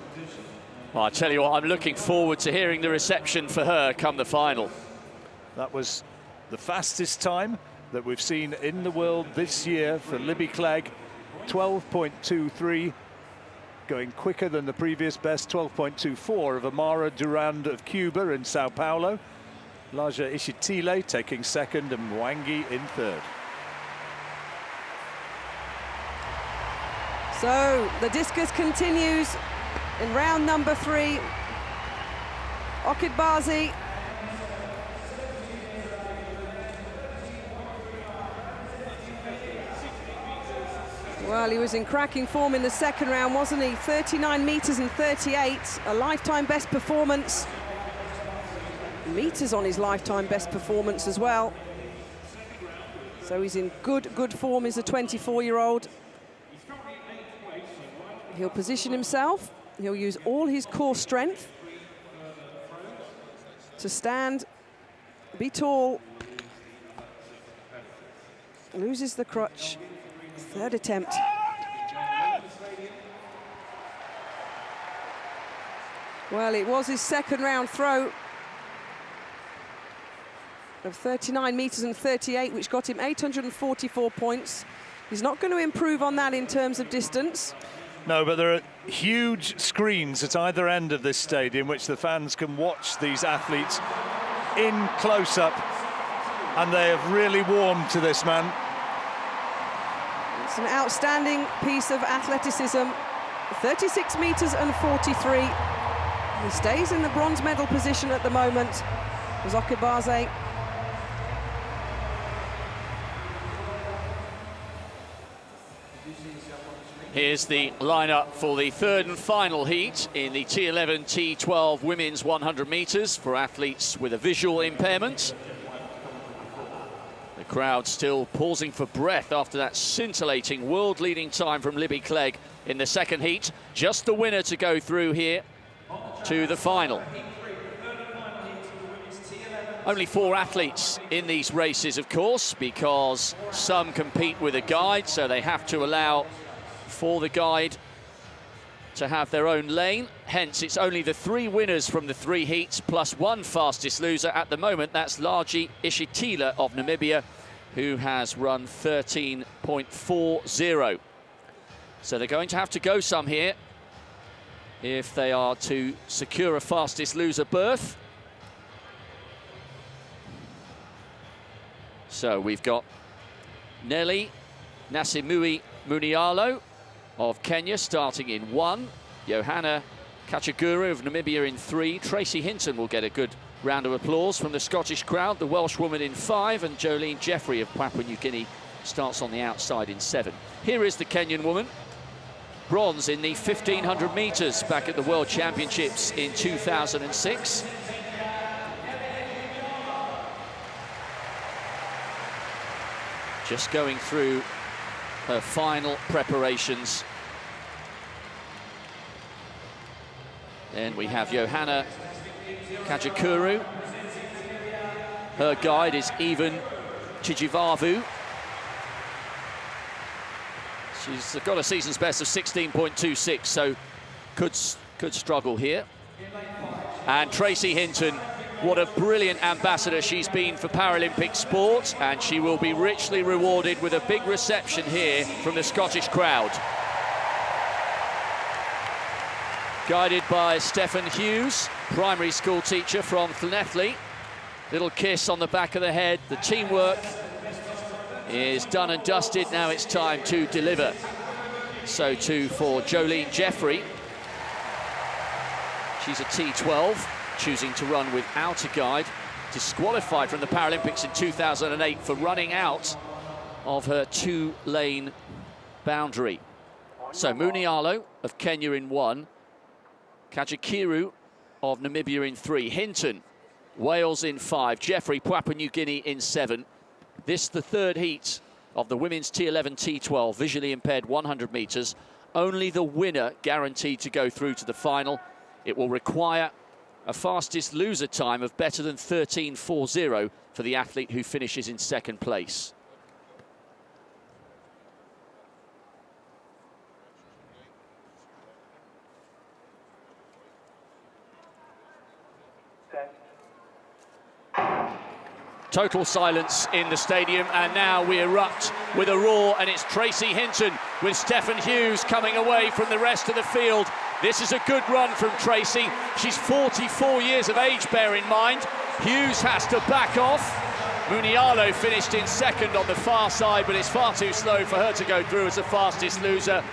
Well, I tell you what, I'm looking forward to hearing the reception for her come the final. That was the fastest time that we've seen in the world this year for Libby Clegg, 12.23, going quicker than the previous best, 12.24 of Amara Durand of Cuba in Sao Paulo. Laja Ishitile taking second and Mwangi in third. So the discus continues in round number 3. Okidbazi. Well, he was in cracking form in the second round, wasn't he? 39 metres and 38, a lifetime best performance. Metres on his lifetime best performance as well. So he's in good form as a 24-year-old. He'll position himself. He'll use all his core strength to stand, be tall. Loses the crutch. Third attempt. Well, it was his second round throw of 39 metres and 38, which got him 844 points. He's not going to improve on that in terms of distance. No, but there are huge screens at either end of this stadium which the fans can watch these athletes in close-up, and they have really warmed to this man. It's an outstanding piece of athleticism. 36 metres and 43. He stays in the bronze medal position at the moment. Zokibaze. Here's the lineup for the third and final heat in the T11, T12 women's 100 metres for athletes with a visual impairment. The crowd still pausing for breath after that scintillating world-leading time from Libby Clegg in the second heat. Just the winner to go through here to the final. Only 4 athletes in these races, of course, because some compete with a guide, so they have to allow for the guide to have their own lane. Hence, it's only the 3 winners from the 3 heats plus 1 fastest loser at the moment. That's Largi Ishitila of Namibia, who has run 13.40. So they're going to have to go some here if they are to secure a fastest loser berth. So we've got Nelly Nasimui Munialo of Kenya starting in 1. Johanna Kachaguru of Namibia in 3. Tracy Hinton will get a good round of applause from the Scottish crowd. The Welsh woman in 5. And Jolene Jeffrey of Papua New Guinea starts on the outside in 7. Here is the Kenyan woman. Bronze in the 1500 metres back at the World Championships in 2006. Just going through her final preparations. Then we have Johanna Kajakuru. Her guide is Even Chijivavu. She's got a season's best of 16.26, so could struggle here. And Tracy Hinton, what a brilliant ambassador she's been for Paralympic sport, and she will be richly rewarded with a big reception here from the Scottish crowd. Guided by Stephen Hughes, primary school teacher from Llanelli. Little kiss on the back of the head. The teamwork is done and dusted. Now it's time to deliver. So too for Jolene Jeffrey. She's a T12, choosing to run without a guide. Disqualified from the Paralympics in 2008 for running out of her 2-lane boundary. So Munialo of Kenya in 1. Kajakiru of Namibia in 3. Hinton, Wales in 5. Jeffrey, Papua New Guinea in 7. This the third heat of the women's T11, T12, visually impaired 100 metres. Only the winner guaranteed to go through to the final. It will require a fastest loser time of better than 13.40 for the athlete who finishes in second place. Total silence in the stadium, and now we erupt with a roar, and it's Tracy Hinton with Stephen Hughes coming away from the rest of the field. This is a good run from Tracy. She's 44 years of age, bear in mind. Hughes has to back off. Munialo finished in second on the far side, but it's far too slow for her to go through as the fastest loser.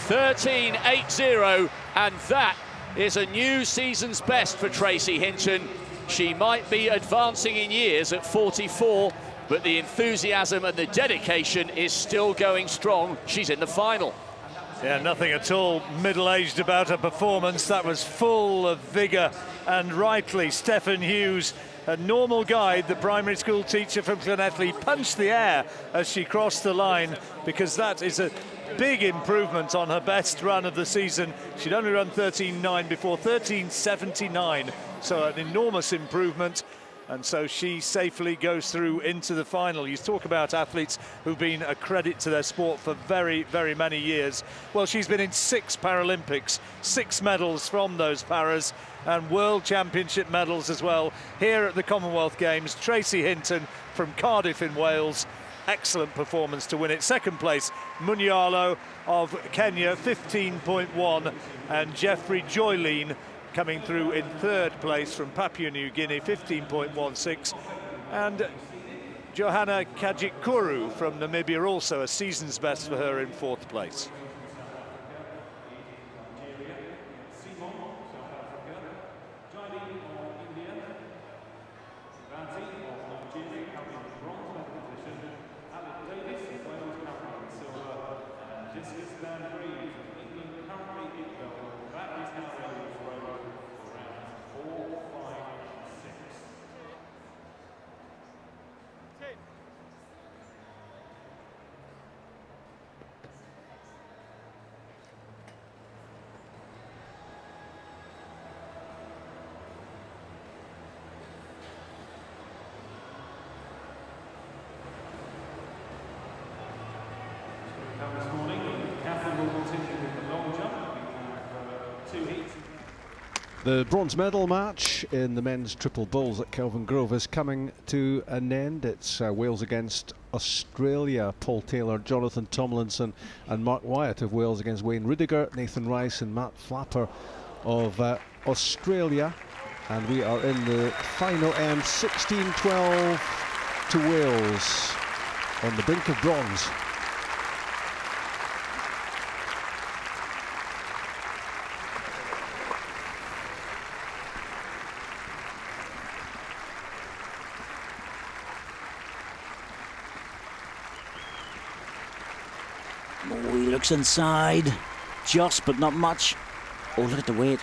13.80, and that is a new season's best for Tracy Hinton. She might be advancing in years at 44, but the enthusiasm and the dedication is still going strong. She's in the final. Yeah, nothing at all middle-aged about her performance. That was full of vigour, and rightly, Stephen Hughes, a normal guide, the primary school teacher from Llanelli, punched the air as she crossed the line, because that is a big improvement on her best run of the season. She'd only run 13.9 before, 13.79. So an enormous improvement, and so she safely goes through into the final. You talk about athletes who've been a credit to their sport for very, very many years. Well, she's been in 6 Paralympics, 6 medals from those paras, and World Championship medals as well. Here at the Commonwealth Games, Tracy Hinton from Cardiff in Wales. Excellent performance to win it. Second place, Munialo of Kenya, 15.1, and Jeffrey Joylene coming through in third place from Papua New Guinea, 15.16. And Johanna Kajikuru from Namibia, also a season's best for her in fourth place. The bronze medal match in the men's triple bowls at Kelvin Grove is coming to an end. It's Wales against Australia. Paul Taylor, Jonathan Tomlinson and Mark Wyatt of Wales against Wayne Rudiger, Nathan Rice and Matt Flapper of Australia. And we are in the final end, 16-12 to Wales, on the brink of bronze. Oh, he looks inside, just but not much. Oh, look at the weight.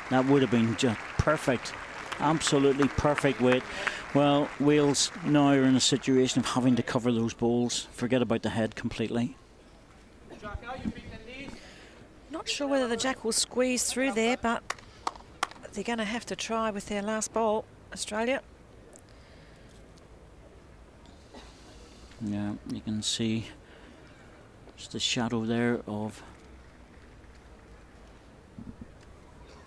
That would have been just perfect, absolutely perfect weight. Well, Wales now are in a situation of having to cover those bowls. Forget about the head completely. Not sure whether the Jack will squeeze through there, but they're going to have to try with their last bowl, Australia. Yeah, you can see just a shadow there of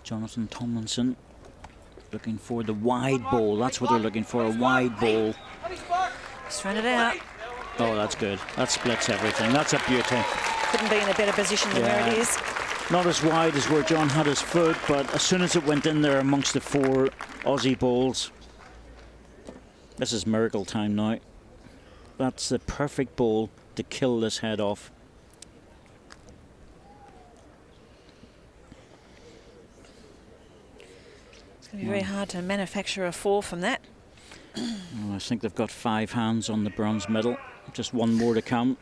Jonathan Tomlinson, looking for the wide bowl. That's what they're looking for, a wide bowl. Just run it out. Oh, that's good. That splits everything. That's a beauty. Couldn't be in a better position than where it is. Not as wide as where John had his foot, but as soon as it went in there amongst the four Aussie bowls, this is miracle time now. That's the perfect bowl to kill this head off. It's going to be very hard to manufacture a fall from that. Well, I think they've got 5 hands on the bronze medal. Just one more to come.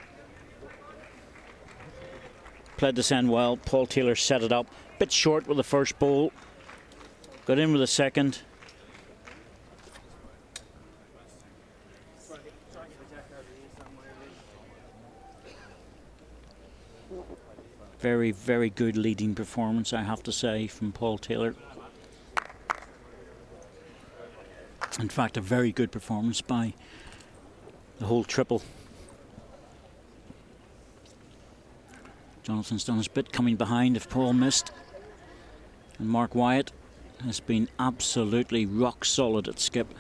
Played this end well. Paul Taylor set it up. Bit short with the first bowl. Got in with the second. Very, very good leading performance, I have to say, from Paul Taylor. In fact, a very good performance by the whole triple. Jonathan's done his bit coming behind if Paul missed. And Mark Wyatt has been absolutely rock solid at skip.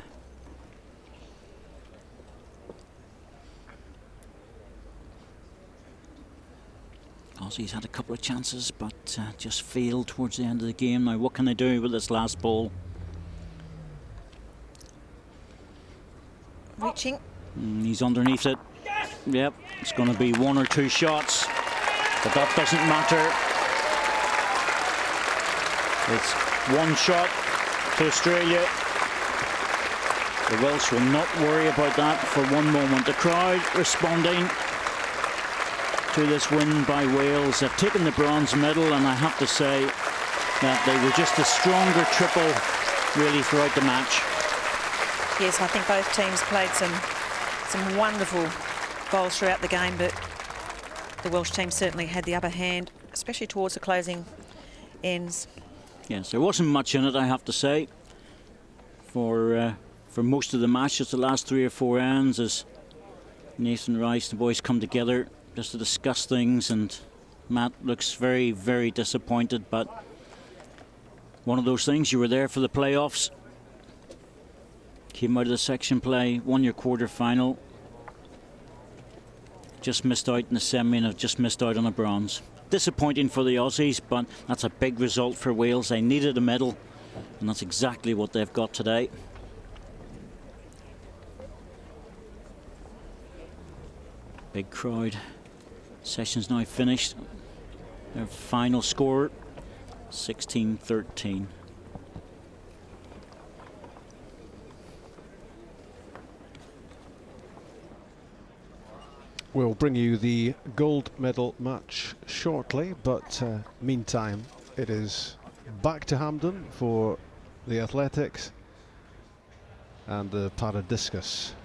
Aussie's had a couple of chances, but just failed towards the end of the game. Now, what can they do with this last ball? Reaching. He's underneath it. Yep, it's going to be 1 or 2 shots, but that doesn't matter. It's 1 shot to Australia. The Welsh will not worry about that for one moment. The crowd responding to this win by Wales. They've taken the bronze medal, and I have to say that they were just a stronger triple really throughout the match. Yes, I think both teams played some wonderful bowls throughout the game, but the Welsh team certainly had the upper hand, especially towards the closing ends. Yes, there wasn't much in it, I have to say, for most of the match. Just the last 3 or 4 ends as Nathan Rice, the boys come together just to discuss things, and Matt looks very, very disappointed, but one of those things, you were there for the playoffs, came out of the section play, won your quarter-final, just missed out in the semi and have just missed out on a bronze. Disappointing for the Aussies, but that's a big result for Wales. They needed a medal, and that's exactly what they've got today. Big crowd. Session's now finished. Their final score, 16-13. We'll bring you the gold medal match shortly, but meantime, it is back to Hampden for the athletics and the paradiscus.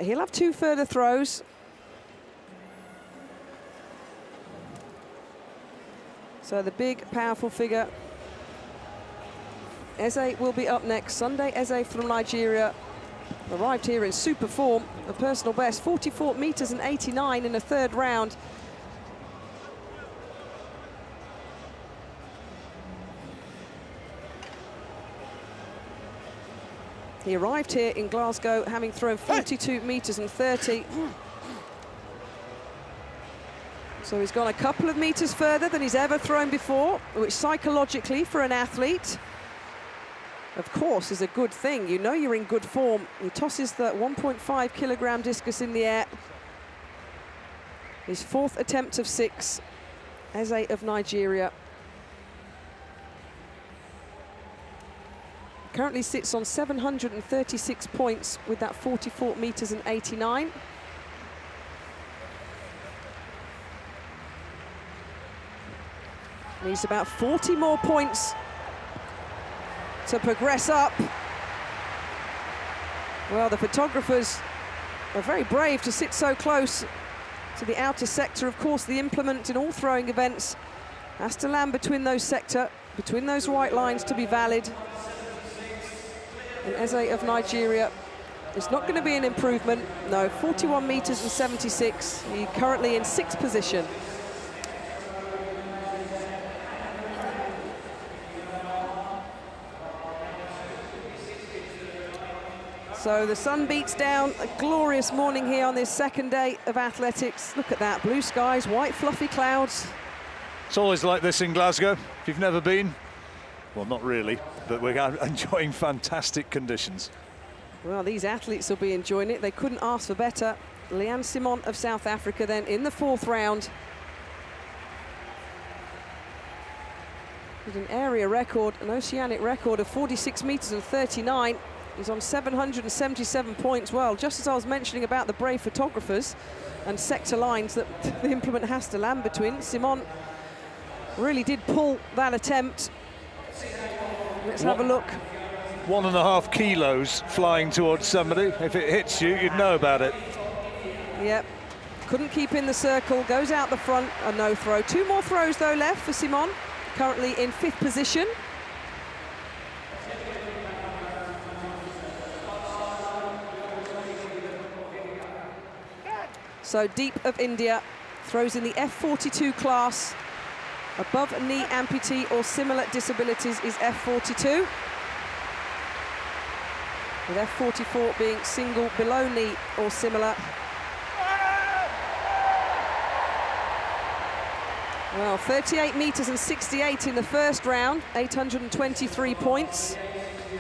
He'll have 2 further throws. So the big, powerful figure Eze will be up next. Sunday Eze from Nigeria arrived here in super form. A personal best, 44 meters and 89 in the third round. He arrived here in Glasgow having thrown 42 meters and 30. So he's gone a couple of meters further than he's ever thrown before, which psychologically for an athlete, of course, is a good thing. You know you're in good form. He tosses the 1.5 kilogram discus in the air. His fourth attempt of 6, Eze of Nigeria. Currently sits on 736 points with that 44 meters and 89. Needs about 40 more points to progress up. Well, the photographers are very brave to sit so close to the outer sector. Of course, the implement in all throwing events has to land between those white lines to be valid. And Eze of Nigeria, it's not going to be an improvement. No, 41 meters and 76. He's currently in 6th position. So the sun beats down. A glorious morning here on this second day of athletics. Look at that, blue skies, white fluffy clouds. It's always like this in Glasgow. If you've never been, well, not really, but we're enjoying fantastic conditions. Well, these athletes will be enjoying it. They couldn't ask for better. Leanne Simon of South Africa then in the 4th round. With an area record, an oceanic record of 46 meters and 39. He's on 777 points. Well, just as I was mentioning about the brave photographers and sector lines that the implement has to land between, Simon really did pull that attempt. Let's have a look. 1.5 kilos flying towards somebody. If it hits you, you'd know about it. Yep, couldn't keep in the circle, goes out the front, a no throw. 2 more throws though left for Simon, currently in 5th position. So Deep of India throws in the F42 class. Above knee amputee or similar disabilities is F42. With F44 being single below knee or similar. Well, 38 meters and 68 in the first round, 823 points.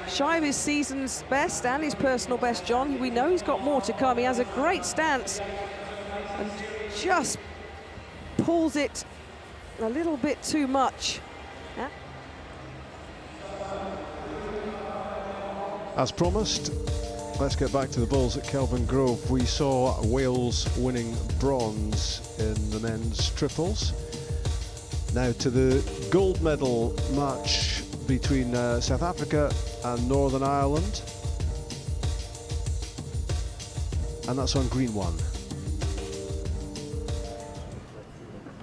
Shy of his season's best and his personal best, John. We know he's got more to come. He has a great stance and just pulls it a little bit too much. Yeah. As promised, let's get back to the bowls at Kelvin Grove. We saw Wales winning bronze in the men's triples. Now to the gold medal match between South Africa and Northern Ireland. And that's on green 1.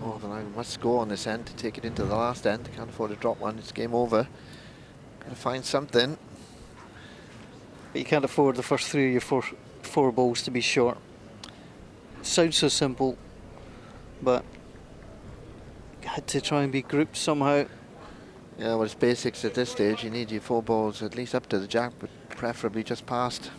Northern Ireland must go on this end to take it into the last end. Can't afford to drop one, it's game over. Gotta find something. But you can't afford the first 3 of your four balls to be short. It sounds so simple, but had to try and be grouped somehow. Yeah, well, it's basics at this stage. You need your 4 balls at least up to the jack, but preferably just past.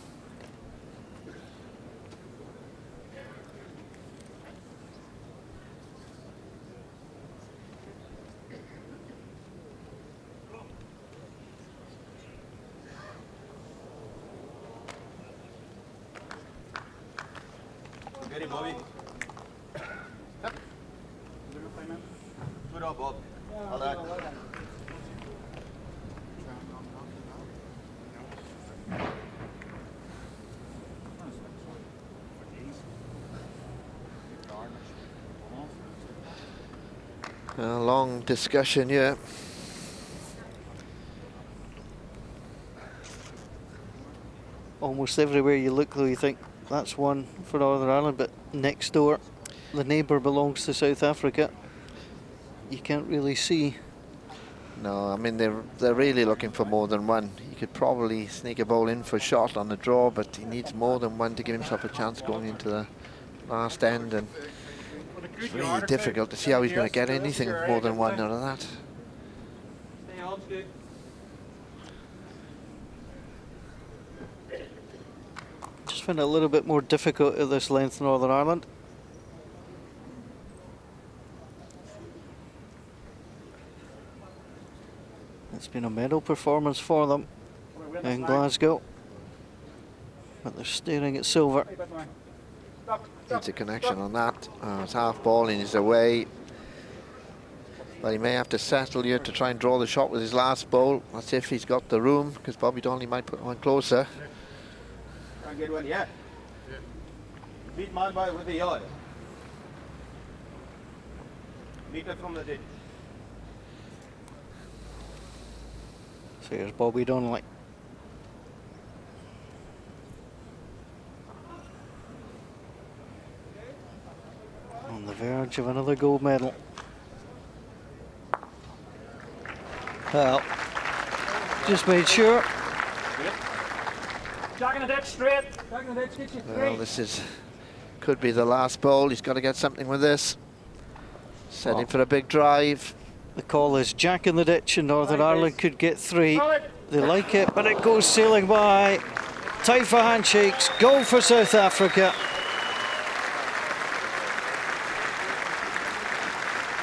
Get it, Bobby. Yep. Good up, Bob. Well done. A long discussion here. Almost everywhere you look, though, you think that's one for Northern Ireland, but next door, the neighbour belongs to South Africa. You can't really see No, I mean, they're really looking for more than one. He could probably sneak a ball in for a shot on the draw, but he needs more than one to give himself a chance going into the last end, and it's really difficult to see how he's going to get anything more than one out of that. Just find it a little bit more difficult at this length, Northern Ireland. It's been a medal performance for them in Glasgow, but they're staring at silver. Needs a connection on that. It's half ball in his away. But he may have to settle here to try and draw the shot with his last ball. That's if he's got the room, because Bobby Donnelly might put one closer. Try and get one, yeah. Beat man by with the yellow. Meter from the ditch. So here's Bobby Donnelly. On the verge of another gold medal. Well, just made sure. Jacking the ditch straight. Jacking the ditch, ditch it Well, this could be the last ball. He's got to get something with this. Setting for a big drive. The call is jack in the ditch, and Northern Ireland could get 3. They like it, but it goes sailing by. Time for handshakes. Goal for South Africa.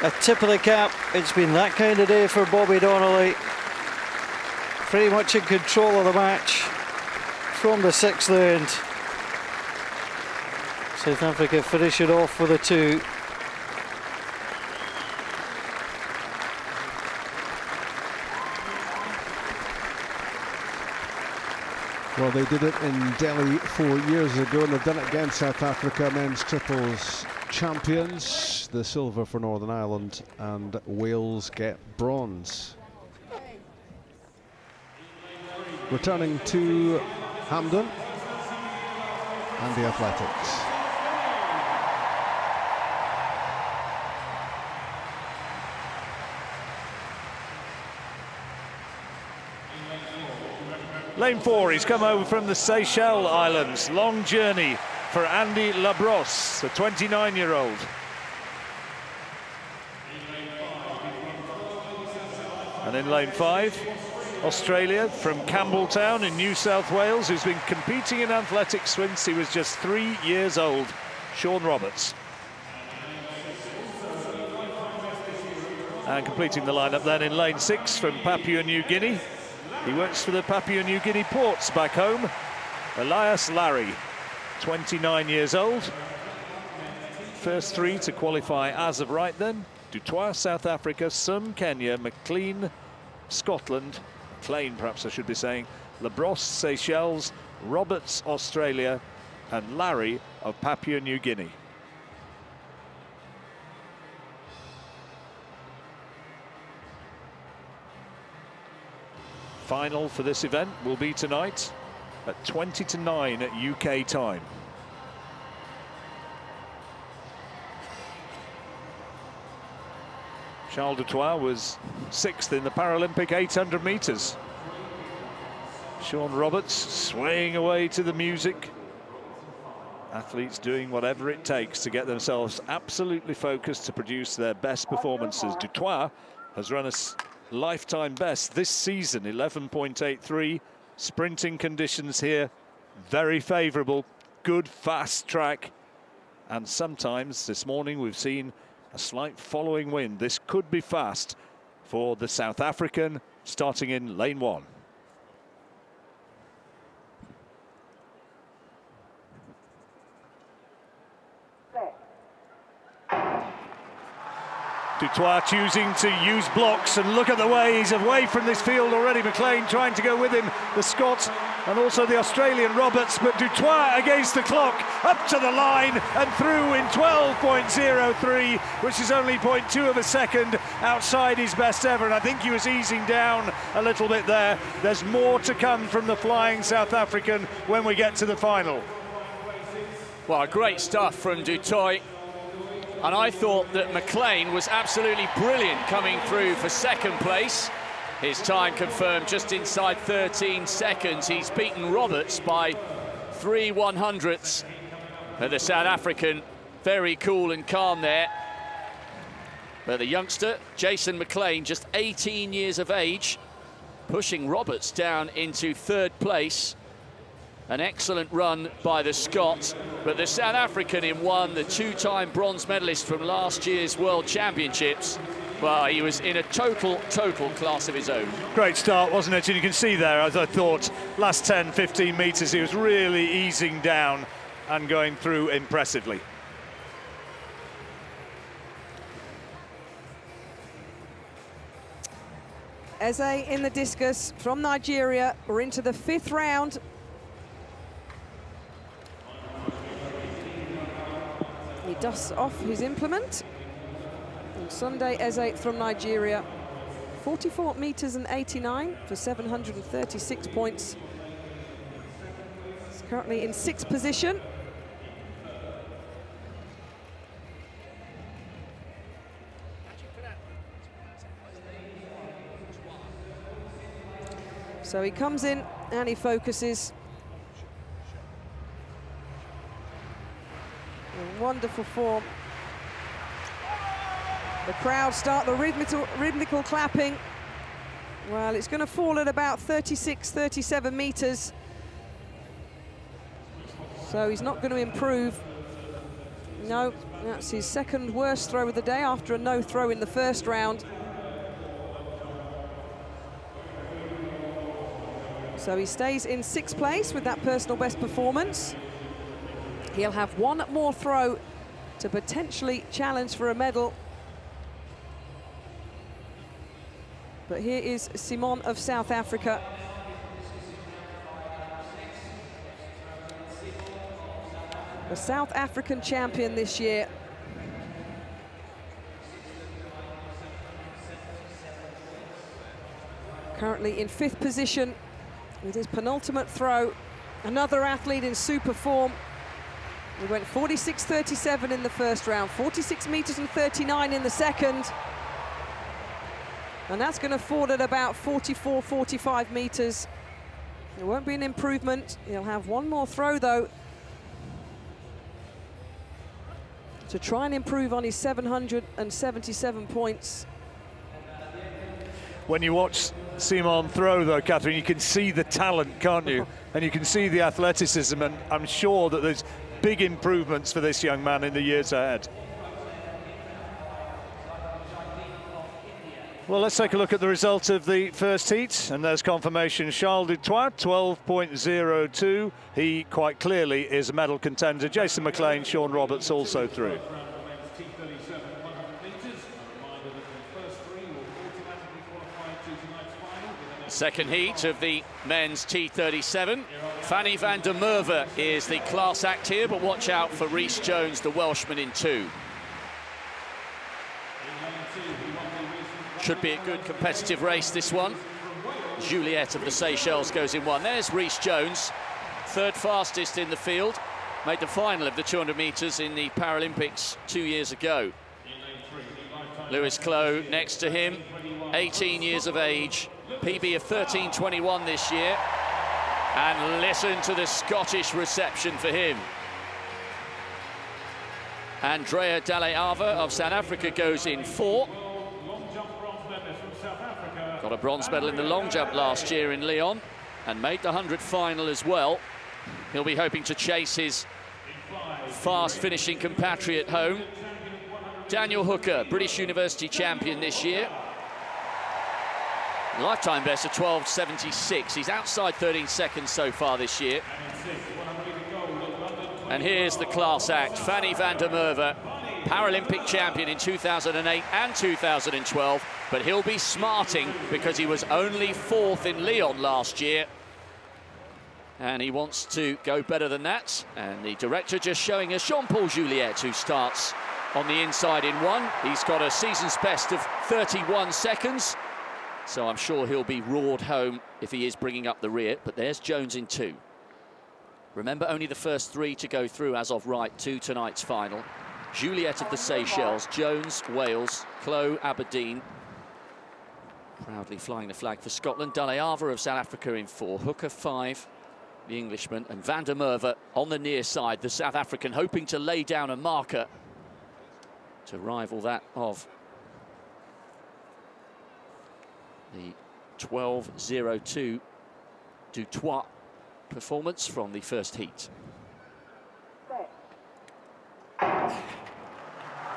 A tip of the cap. It's been that kind of day for Bobby Donnelly. Pretty much in control of the match from the 6th end. South Africa finish it off with a 2. Well, they did it in Delhi 4 years ago, and they've done it against South Africa, men's triples champions. The silver for Northern Ireland, and Wales get bronze. Returning to Hampden and the athletics. Lane 4, he's come over from the Seychelles Islands. Long journey for Andy Labrosse, the 29-year-old. And in lane 5, Australia from Campbelltown in New South Wales, who's been competing in athletics since he was just 3 years old, Sean Roberts. And completing the lineup then in lane 6 from Papua New Guinea. He works for the Papua New Guinea ports back home. Elias Larry, 29 years old. First 3 to qualify as of right then. Dutoit, South Africa, Sum, Kenya, McLean, Scotland, McLean perhaps I should be saying, Labrosse, Seychelles, Roberts, Australia, and Larry of Papua New Guinea. Final for this event will be tonight at 20 to 9 at UK time. Charles Dutoit was 6th in the Paralympic 800 metres. Sean Roberts swaying away to the music. Athletes doing whatever it takes to get themselves absolutely focused to produce their best performances. Dutoit has run a lifetime best this season, 11.83. Sprinting conditions here very favourable, good fast track, and sometimes this morning we've seen a slight following wind. This could be fast for the South African, starting in lane 1. Dutoit choosing to use blocks, and look at the way he's away from this field already. McLean trying to go with him, the Scot and also the Australian Roberts, but Dutoit against the clock, up to the line and through in 12.03, which is only 0.2 of a second outside his best ever, and I think he was easing down a little bit there. There's more to come from the flying South African when we get to the final. Well, great stuff from Dutoit. And I thought that McLean was absolutely brilliant coming through for second place. His time confirmed just inside 13 seconds. He's beaten Roberts by 3/100ths. But the South African, very cool and calm there. But the youngster, Jason McLean, just 18 years of age, pushing Roberts down into third place. An excellent run by the Scot, but the South African in one, the two-time bronze medalist from last year's World Championships, well, he was in a total class of his own. Great start, wasn't it? And you can see there, as I thought, last 10, 15 metres, he was really easing down and going through impressively. Eze in the discus from Nigeria. We're into the 5th round. He dusts off his implement. And Sunday Eze from Nigeria, 44 meters and 89 for 736 points. He's currently in 6th position. So he comes in and he focuses. In wonderful form. The crowd start the rhythmical clapping. Well, it's going to fall at about 36, 37 meters. So he's not going to improve. No, that's his 2nd worst throw of the day after a no throw in the 1st round. So he stays in 6th place with that personal best performance. He'll have one more throw to potentially challenge for a medal. But here is Simon of South Africa. The South African champion this year. Currently in 5th position with his penultimate throw. Another athlete in super form. He went 46.37 in the 1st round, 46 meters and 39 in the 2nd. And that's going to fall at about 44, 45 meters. It won't be an improvement. He'll have one more throw, though, to try and improve on his 777 points. When you watch Simon throw, though, Catherine, you can see the talent, can't you? And you can see the athleticism, and I'm sure that there's big improvements for this young man in the years ahead. Well, let's take a look at the result of the first heat, and there's confirmation. Charles Dutoit, 12.02. He quite clearly is a medal contender. Jason McLean, Sean Roberts also through. Second heat of the men's T37. Fanny van der Merwe is the class act here, but watch out for Rhys Jones, the Welshman, in 2. Should be a good competitive race, this one. Juliette of the Seychelles goes in 1. There's Rhys Jones, 3rd fastest in the field. Made the final of the 200 metres in the Paralympics 2 years ago. Lewis Clough next to him, 18 years of age. PB of 13.21 this year. And listen to the Scottish reception for him. Andrea Daleava of South Africa goes in 4. Got a bronze medal in the long jump last year in Lyon and made the 100 final as well. He'll be hoping to chase his fast finishing compatriot home. Daniel Hooker, British University champion this year. Lifetime best of 12.76. He's outside 13 seconds so far this year. And here's the class act. Fanny van der Merwe, Paralympic champion in 2008 and 2012, but he'll be smarting because he was only 4th in Lyon last year. And he wants to go better than that. And the director just showing us Jean-Paul Juliette, who starts on the inside in 1. He's got a season's best of 31 seconds. So I'm sure he'll be roared home if he is bringing up the rear. But there's Jones in 2. Remember, only the first 3 to go through as of right to tonight's final. Juliette of the Seychelles, Jones, Wales, Clough, Aberdeen, Proudly flying the flag for Scotland. Daleava of South Africa in 4. Hooker 5, the Englishman. And van der Merwe on the near side, the South African, hoping to lay down a marker to rival that of the 12.02 Dutoit performance from the first heat.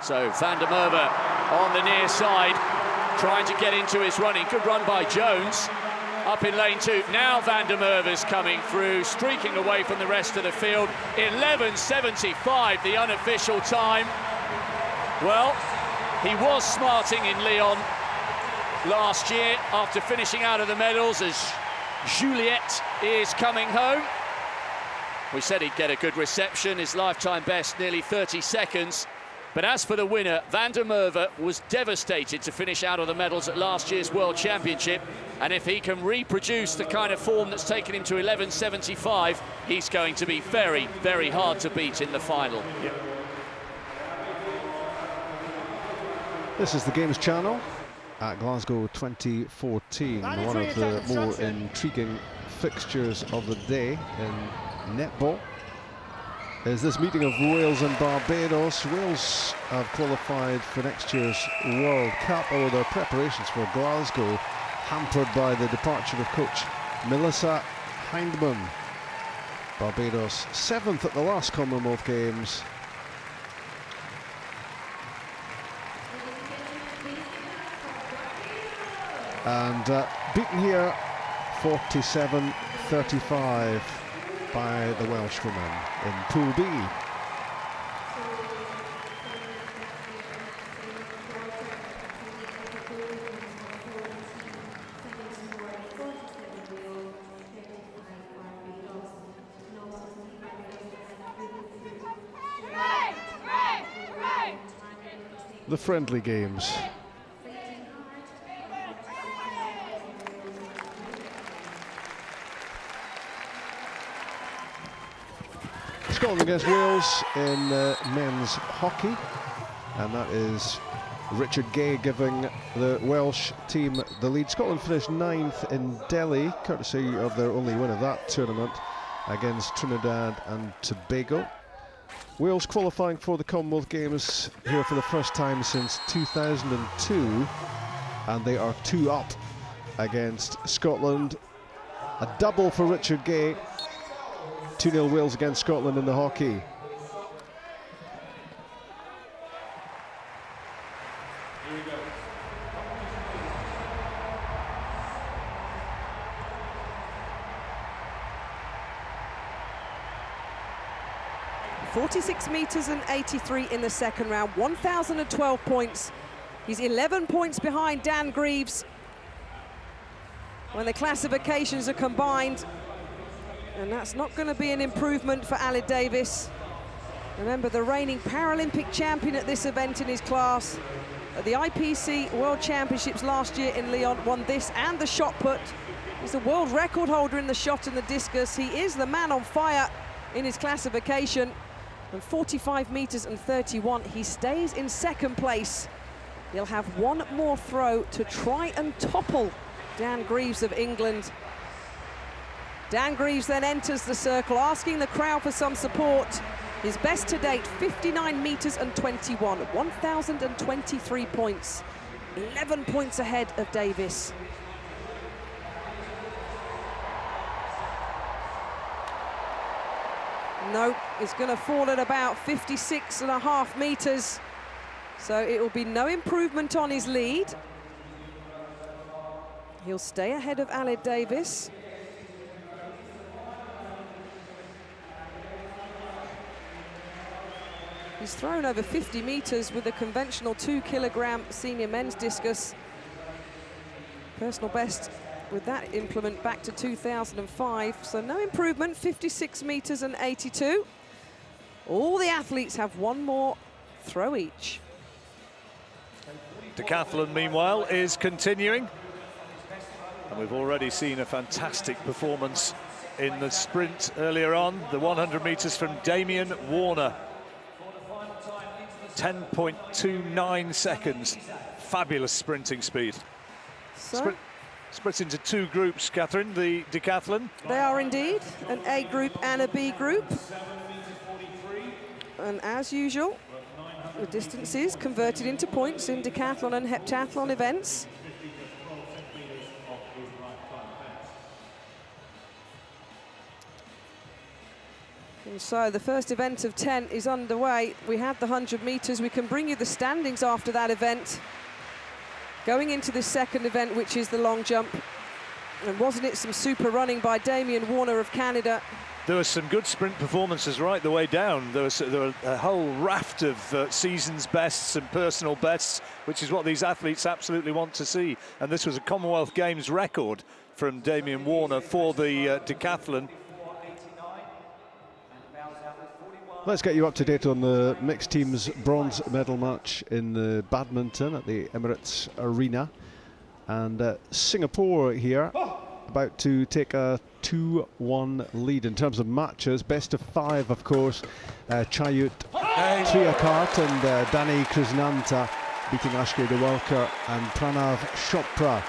So van der Merwe on the near side, trying to get into his running. Good run by Jones up in lane 2. Now van der Merwe's coming through, streaking away from the rest of the field. 11.75, the unofficial time. Well, he was smarting in Lyon last year after finishing out of the medals as Juliette is coming home. We said he'd get a good reception, his lifetime best nearly 30 seconds. But as for the winner, van der Merwe was devastated to finish out of the medals at last year's World Championship. And if he can reproduce the kind of form that's taken him to 11.75, he's going to be very, very hard to beat in the final. Yep. This is the Games Channel at Glasgow 2014. One of the more intriguing fixtures of the day in netball is this meeting of Wales and Barbados. Wales have qualified for next year's World Cup, although their preparations for Glasgow hampered by the departure of coach Melissa Hindman. Barbados 7th at the last Commonwealth Games. And beaten here 47-35 by the Welshwoman in Pool B. The friendly games. Scotland against Wales in men's hockey, and that is Richard Gay giving the Welsh team the lead. Scotland finished 9th in Delhi, courtesy of their only win of that tournament against Trinidad and Tobago. Wales qualifying for the Commonwealth Games here for the first time since 2002, and they are 2 up against Scotland. A double for Richard Gay. 2-0 Wales against Scotland in the hockey. Here we go. .46 metres and 83 in the second round, 1,012 points. He's 11 points behind Dan Greaves when the classifications are combined. And that's not going to be an improvement for Aled Davis. Remember, the reigning Paralympic champion at this event in his class. At the IPC World Championships last year in Lyon, won this and the shot put. He's the world record holder in the shot and the discus. He is the man on fire in his classification. And 45 metres and 31, he stays in second place. He'll have one more throw to try and topple Dan Greaves of England. Dan Greaves then enters the circle, asking the crowd for some support. His best to date, 59 metres and 21, 1,023 points, 11 points ahead of Davis. No, it's going to fall at about 56.5 metres, so it will be no improvement on his lead. He'll stay ahead of Aled Davis. He's thrown over 50 metres with a conventional 2-kilogram senior men's discus. Personal best with that implement back to 2005. So no improvement, 56 metres and 82. All the athletes have one more throw each. Decathlon, meanwhile, is continuing. And we've already seen a fantastic performance in the sprint earlier on. The 100 metres from Damien Warner. 10.29 seconds. Fabulous sprinting speed. Splits into two groups, Catherine, the decathlon. They are indeed, an A group and a B group. And as usual, the distances converted into points in decathlon and heptathlon events. And so the first event of 10 is underway. We had the 100 metres. We can bring you the standings after that event. Going into the second event, which is the long jump. And wasn't it some super running by Damien Warner of Canada? There were some good sprint performances right the way down. There were a whole raft of season's bests and personal bests, which is what these athletes absolutely want to see. And this was a Commonwealth Games record from Damien Warner for the decathlon. Let's get you up to date on the mixed teams bronze medal match in the badminton at the Emirates Arena. And Singapore here, about to take a 2-1 lead in terms of matches. Best of 5, of course. Chayut Triakart and Dani Krishnanta beating Ashleigh De Welker and Pranav Chopra.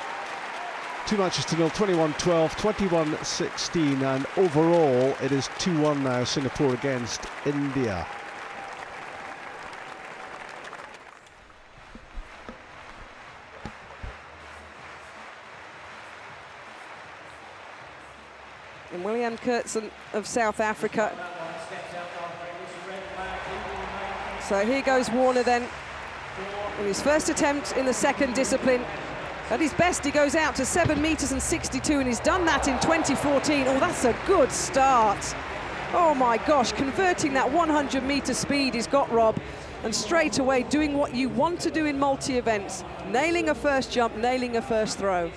2 matches to nil, 21-12, 21-16, and overall it is 2-1 now, Singapore against India. And William Kurtzen of South Africa. So here goes Warner then, in his first attempt in the second discipline. At his best, he goes out to 7 metres and 62, and he's done that in 2014. Oh, that's a good start. Oh my gosh, converting that 100-metre speed he's got, Rob, and straight away doing what you want to do in multi-events, nailing a first jump, nailing a first throw.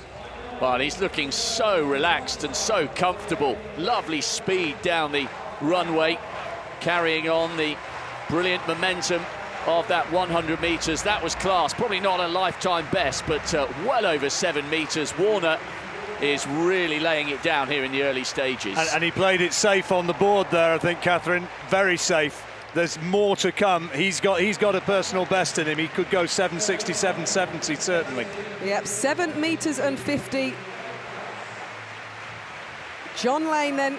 Well, he's looking so relaxed and so comfortable. Lovely speed down the runway, carrying on the brilliant momentum of that 100 metres. That was class. Probably not a lifetime best, but well over 7 metres. Warner is really laying it down here in the early stages. And he played it safe on the board there, I think, Catherine. Very safe. There's more to come. He's got a personal best in him. He could go 7:60, 7:70, certainly. Yep, 7 metres and 50. John Lane then.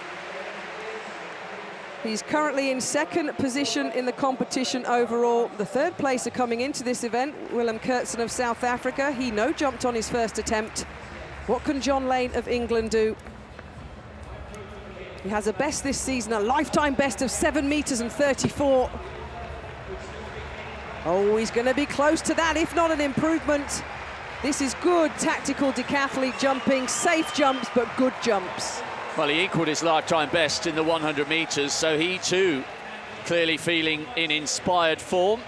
He's currently in second position in the competition overall. The third placer coming into this event, Willem Kurtzen of South Africa. He no-jumped on his first attempt. What can John Lane of England do? He has a best this season, a lifetime best of 7 metres and 34. Oh, he's going to be close to that, if not an improvement. This is good tactical decathlete jumping, safe jumps, but good jumps. Well, he equalled his lifetime best in the 100 metres, so he too clearly feeling in inspired form.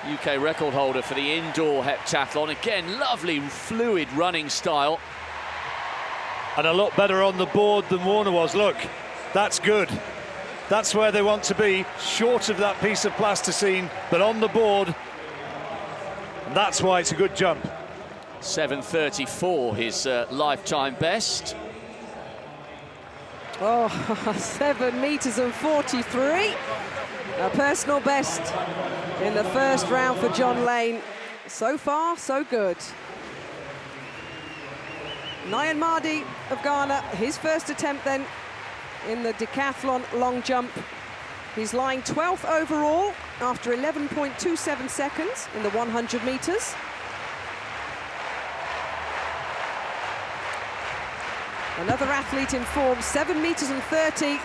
UK record holder for the indoor heptathlon. Again, lovely fluid running style. And a lot better on the board than Warner was. Look, that's good. That's where they want to be, short of that piece of plasticine, but on the board. That's why it's a good jump. 7:34, his lifetime best. Oh, 7 metres and 43. A personal best in the first round for John Lane. So far, so good. Nyan Mardi of Ghana, his first attempt then in the decathlon long jump. He's lying 12th overall after 11.27 seconds in the 100 metres. Another athlete in form, 7 metres and 30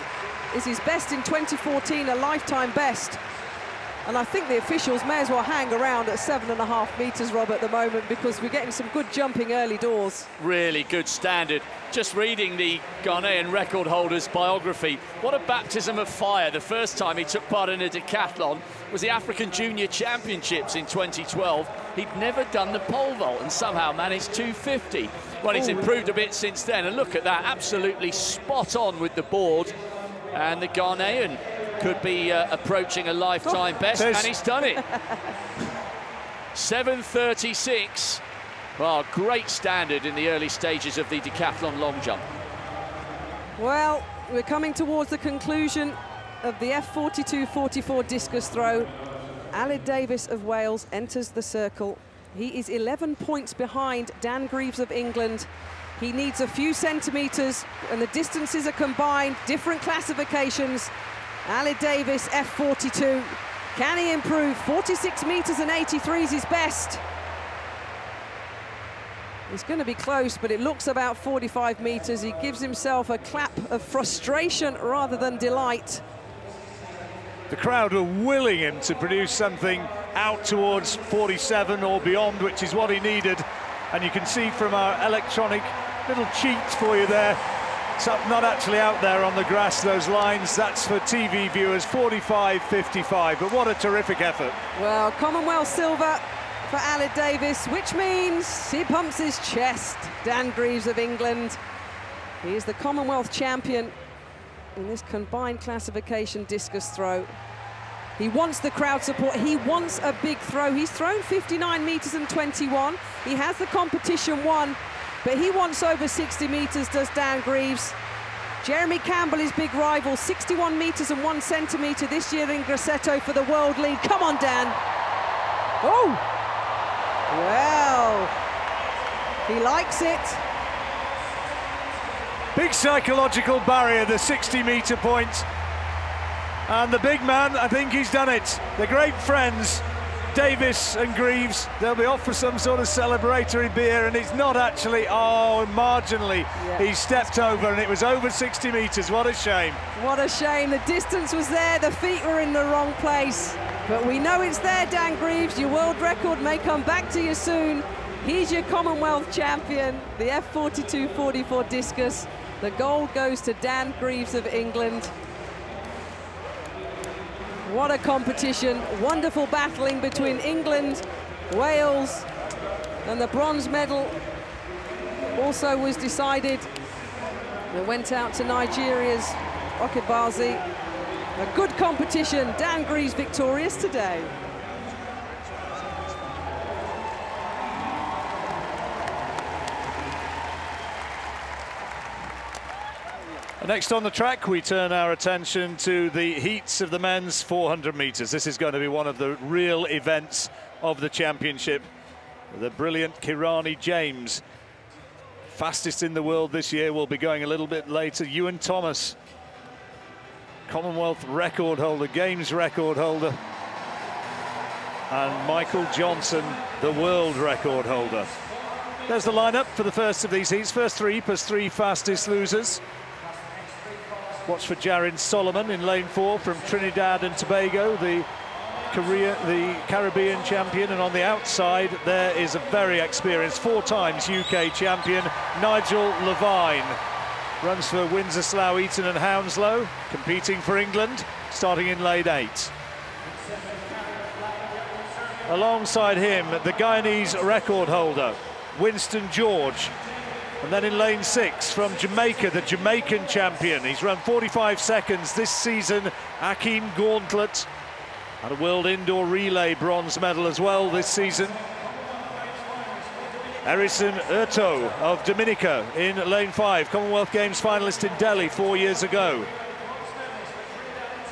is his best in 2014, a lifetime best. And I think the officials may as well hang around at 7.5 metres, Rob, at the moment, because we're getting some good jumping early doors. Really good standard. Just reading the Ghanaian record holder's biography, what a baptism of fire. The first time he took part in a decathlon was the African Junior Championships in 2012. He'd never done the pole vault and somehow managed 250. Well, he's improved a bit since then, and look at that, absolutely spot on with the board. And the Ghanaian could be approaching a lifetime best, and he's done it. 7:36. Well, great standard in the early stages of the decathlon long jump. Well, we're coming towards the conclusion of the F42-44 discus throw. Aled Davis of Wales enters the circle He is 11 points behind Dan Greaves of England. He needs a few centimetres, and the distances are combined, different classifications. Ali Davis, F42. Can he improve? 46 metres and 83 is his best. It's going to be close, but it looks about 45 metres. He gives himself a clap of frustration rather than delight. The crowd were willing him to produce something out towards 47 or beyond, which is what he needed. And you can see from our electronic little cheats for you there, it's not actually out there on the grass, those lines. That's for TV viewers, 45-55, but what a terrific effort. Well, Commonwealth silver for Ali Davis, which means he pumps his chest. Dan Greaves of England, he is the Commonwealth champion in this combined classification discus throw. He wants the crowd support, he wants a big throw. He's thrown 59 metres and 21. He has the competition won, but he wants over 60 metres, does Dan Greaves. Jeremy Campbell, his big rival, 61 metres and 1 centimetre this year in Grosseto for the world lead. Come on, Dan. Oh, well, he likes it. Big psychological barrier, the 60-metre point. And the big man, I think he's done it. They're great friends, Davis and Greaves. They'll be off for some sort of celebratory beer, and it's not actually, marginally. Yeah. He stepped over, and it was over 60 metres. What a shame. What a shame. The distance was there, the feet were in the wrong place. But we know it's there, Dan Greaves. Your world record may come back to you soon. He's your Commonwealth champion, the F42-44 discus. The gold goes to Dan Greaves of England. What a competition. Wonderful battling between England, Wales, and the bronze medal also was decided. It went out to Nigeria's Okebazi. A good competition. Dan Greaves victorious today. Next on the track, we turn our attention to the heats of the men's 400 metres. This is going to be one of the real events of the championship. The brilliant Kirani James, fastest in the world this year, will be going a little bit later. Ewan Thomas, Commonwealth record holder, Games record holder. And Michael Johnson, the world record holder. There's the lineup for the first of these heats. First 3 plus 3 fastest losers. Watch for Jarin Solomon in lane 4 from Trinidad and Tobago, the Caribbean champion. And on the outside, there is a very experienced 4 times UK champion, Nigel Levine. Runs for Windsor, Slough, Eton and Hounslow, competing for England, starting in lane 8. Alongside him, the Guyanese record holder, Winston George. And then in lane 6 from Jamaica, the Jamaican champion. He's run 45 seconds this season, Akeem Gauntlet. And a World Indoor Relay bronze medal as well this season. Erison Urto of Dominica in lane 5, Commonwealth Games finalist in Delhi 4 years ago.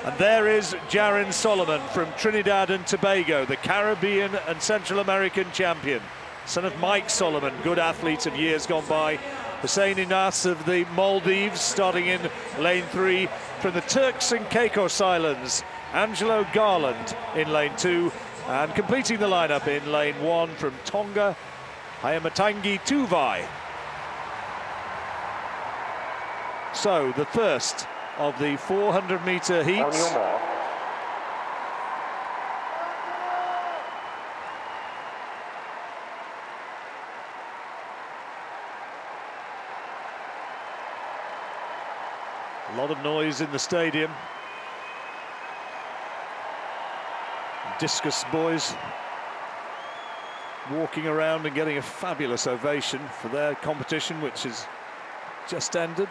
And there is Jarin Solomon from Trinidad and Tobago, the Caribbean and Central American champion. Son of Mike Solomon, good athlete of years gone by. Hussein Inas of the Maldives, starting in lane 3 from the Turks and Caicos Islands. Angelo Garland in lane 2, and completing the lineup in lane 1 from Tonga, Hayamatangi Tuvai. So the first of the 400-metre heats. A lot of noise in the stadium. Discus boys walking around and getting a fabulous ovation for their competition, which has just ended.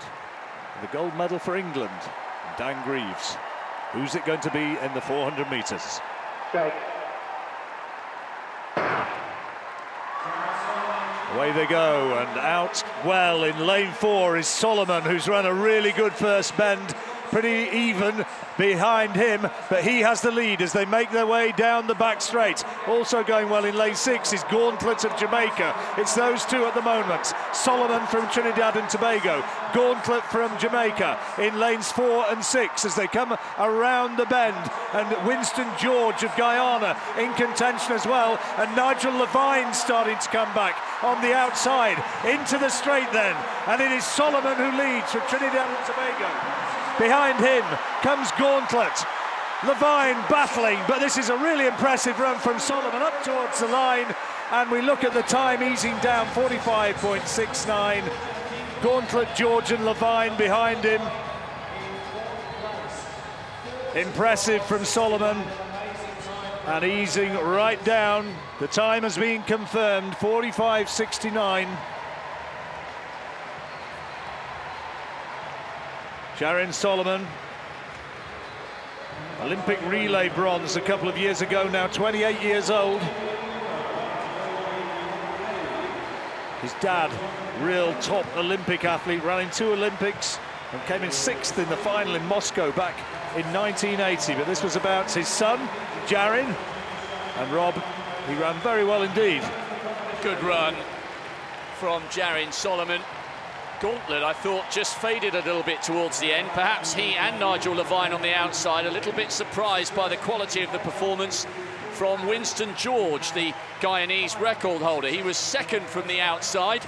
The gold medal for England, Dan Greaves. Who's it going to be in the 400 metres? Away they go, and out well in lane 4 is Solomon, who's run a really good first bend pretty even behind him, but he has the lead as they make their way down the back straight. Also going well in lane 6 is Gauntlet of Jamaica. It's those two at the moment. Solomon from Trinidad and Tobago, Gauntlet from Jamaica in lanes 4 and 6 as they come around the bend, and Winston George of Guyana in contention as well, and Nigel Levine starting to come back on the outside into the straight then, and it is Solomon who leads from Trinidad and Tobago. Behind him comes Gauntlet. Levine battling, but this is a really impressive run from Solomon up towards the line, and we look at the time easing down, 45.69. Gauntlet, George and Levine behind him. Impressive from Solomon, and easing right down. The time has been confirmed, 45.69. Jaron Solomon, Olympic relay bronze a couple of years ago, now 28 years old. His dad, real top Olympic athlete, ran in 2 Olympics and came in 6th in the final in Moscow back in 1980. But this was about his son, Jaron, and Rob, he ran very well indeed. Good run from Jaron Solomon. Gauntlet, I thought, just faded a little bit towards the end. Perhaps he and Nigel Levine on the outside, a little bit surprised by the quality of the performance from Winston George, the Guyanese record holder. He was 2nd from the outside.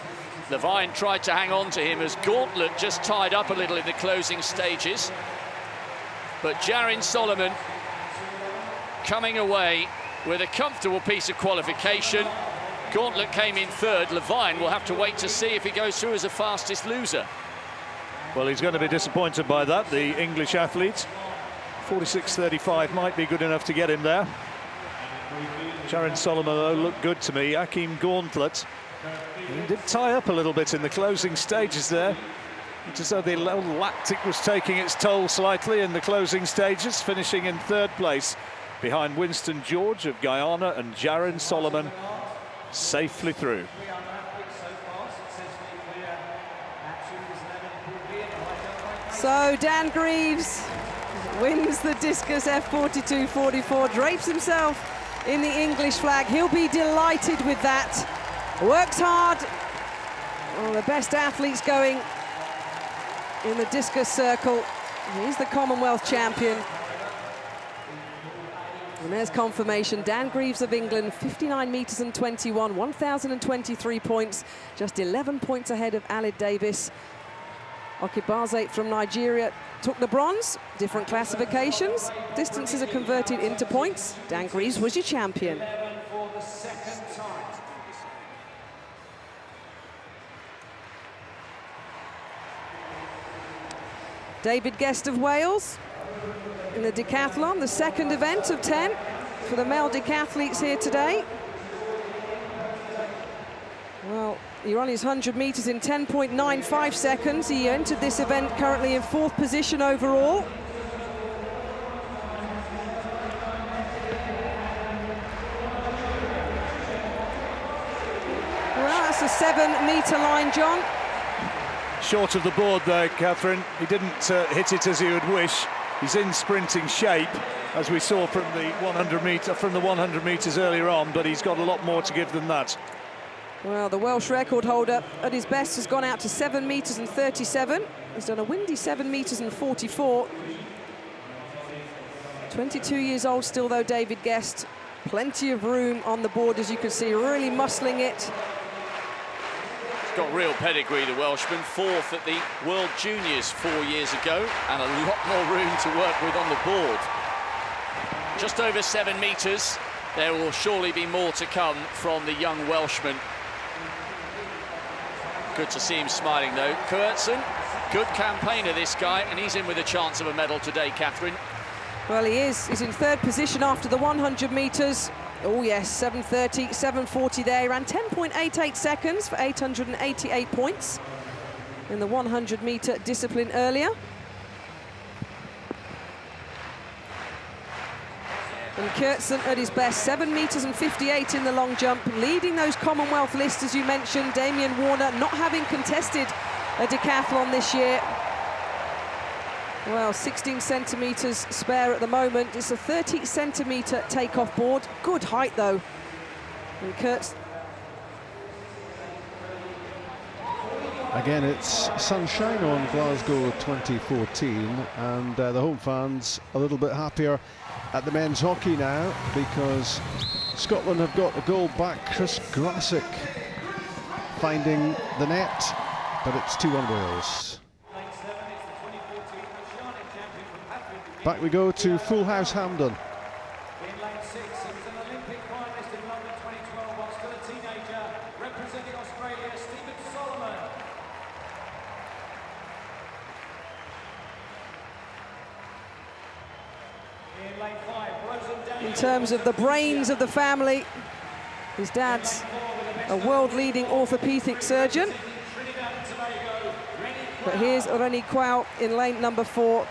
Levine tried to hang on to him as Gauntlet just tied up a little in the closing stages. But Jaron Solomon coming away with a comfortable piece of qualification. Gauntlet came in 3rd. Levine will have to wait to see if he goes through as the fastest loser. Well, he's going to be disappointed by that, the English athlete. 46.35 might be good enough to get him there. Jaron Solomon, though, looked good to me. Akeem Gauntlet, he did tie up a little bit in the closing stages there. It's as though the lactic was taking its toll slightly in the closing stages, finishing in 3rd place behind Winston George of Guyana and Jaron Solomon safely through. So Dan Greaves wins the discus F42-44, drapes himself in the English flag. He'll be delighted with that. Works hard. One of the best athletes going in the discus circle. He's the Commonwealth champion. And there's confirmation. Dan Greaves of England, 59 metres and 21, 1,023 points, just 11 points ahead of Alid Davis. Okibaze from Nigeria took the bronze, different classifications. Distances are converted into points. Dan Greaves was your champion. David Guest of Wales in the decathlon, the 2nd event of 10 for the male decathletes here today. Well, you're on his 100 metres in 10.95 seconds. He entered this event currently in 4th position overall. Well, that's a 7-metre line, John. Short of the board there, Catherine. He didn't hit it as he would wish. He's in sprinting shape, as we saw from the 100 metres earlier on, but he's got a lot more to give than that. Well, the Welsh record holder at his best has gone out to 7 metres and 37. He's done a windy 7 metres and 44. 22 years old still, though, David Guest. Plenty of room on the board, as you can see, really muscling it. He's got real pedigree, the Welshman. 4th at the World Juniors 4 years ago, and a lot more room to work with on the board. Just over 7 metres. There will surely be more to come from the young Welshman. Good to see him smiling, though. Kurtzen, good campaigner, this guy, and he's in with a chance of a medal today, Catherine. Well, he is. He's in 3rd position after the 100 metres. Oh, yes, 7:30, 7:40 there. He ran 10.88 seconds for 888 points in the 100-metre discipline earlier. And Kurtzen at his best, 7 metres and 58 in the long jump, leading those Commonwealth lists, as you mentioned. Damien Warner not having contested a decathlon this year. Well, 16 centimetres spare at the moment. It's a 30 centimetre takeoff board. Good height, though. And Kurt's... Again, it's sunshine on Glasgow 2014, and the home fans a little bit happier at the men's hockey now, because Scotland have got a goal back. Chris Grasick finding the net, but it's 2-1 Wales. Back we go to Full House Hampden. In lane 6, he was an Olympic finalist in London 2012, while still a teenager, representing Australia, Stephen Solomon. In lane 5, Rosen Daniel. In terms of the brains of the family, his dad's a world-leading orthopedic surgeon. But here's Rennie Kwao in lane number 4.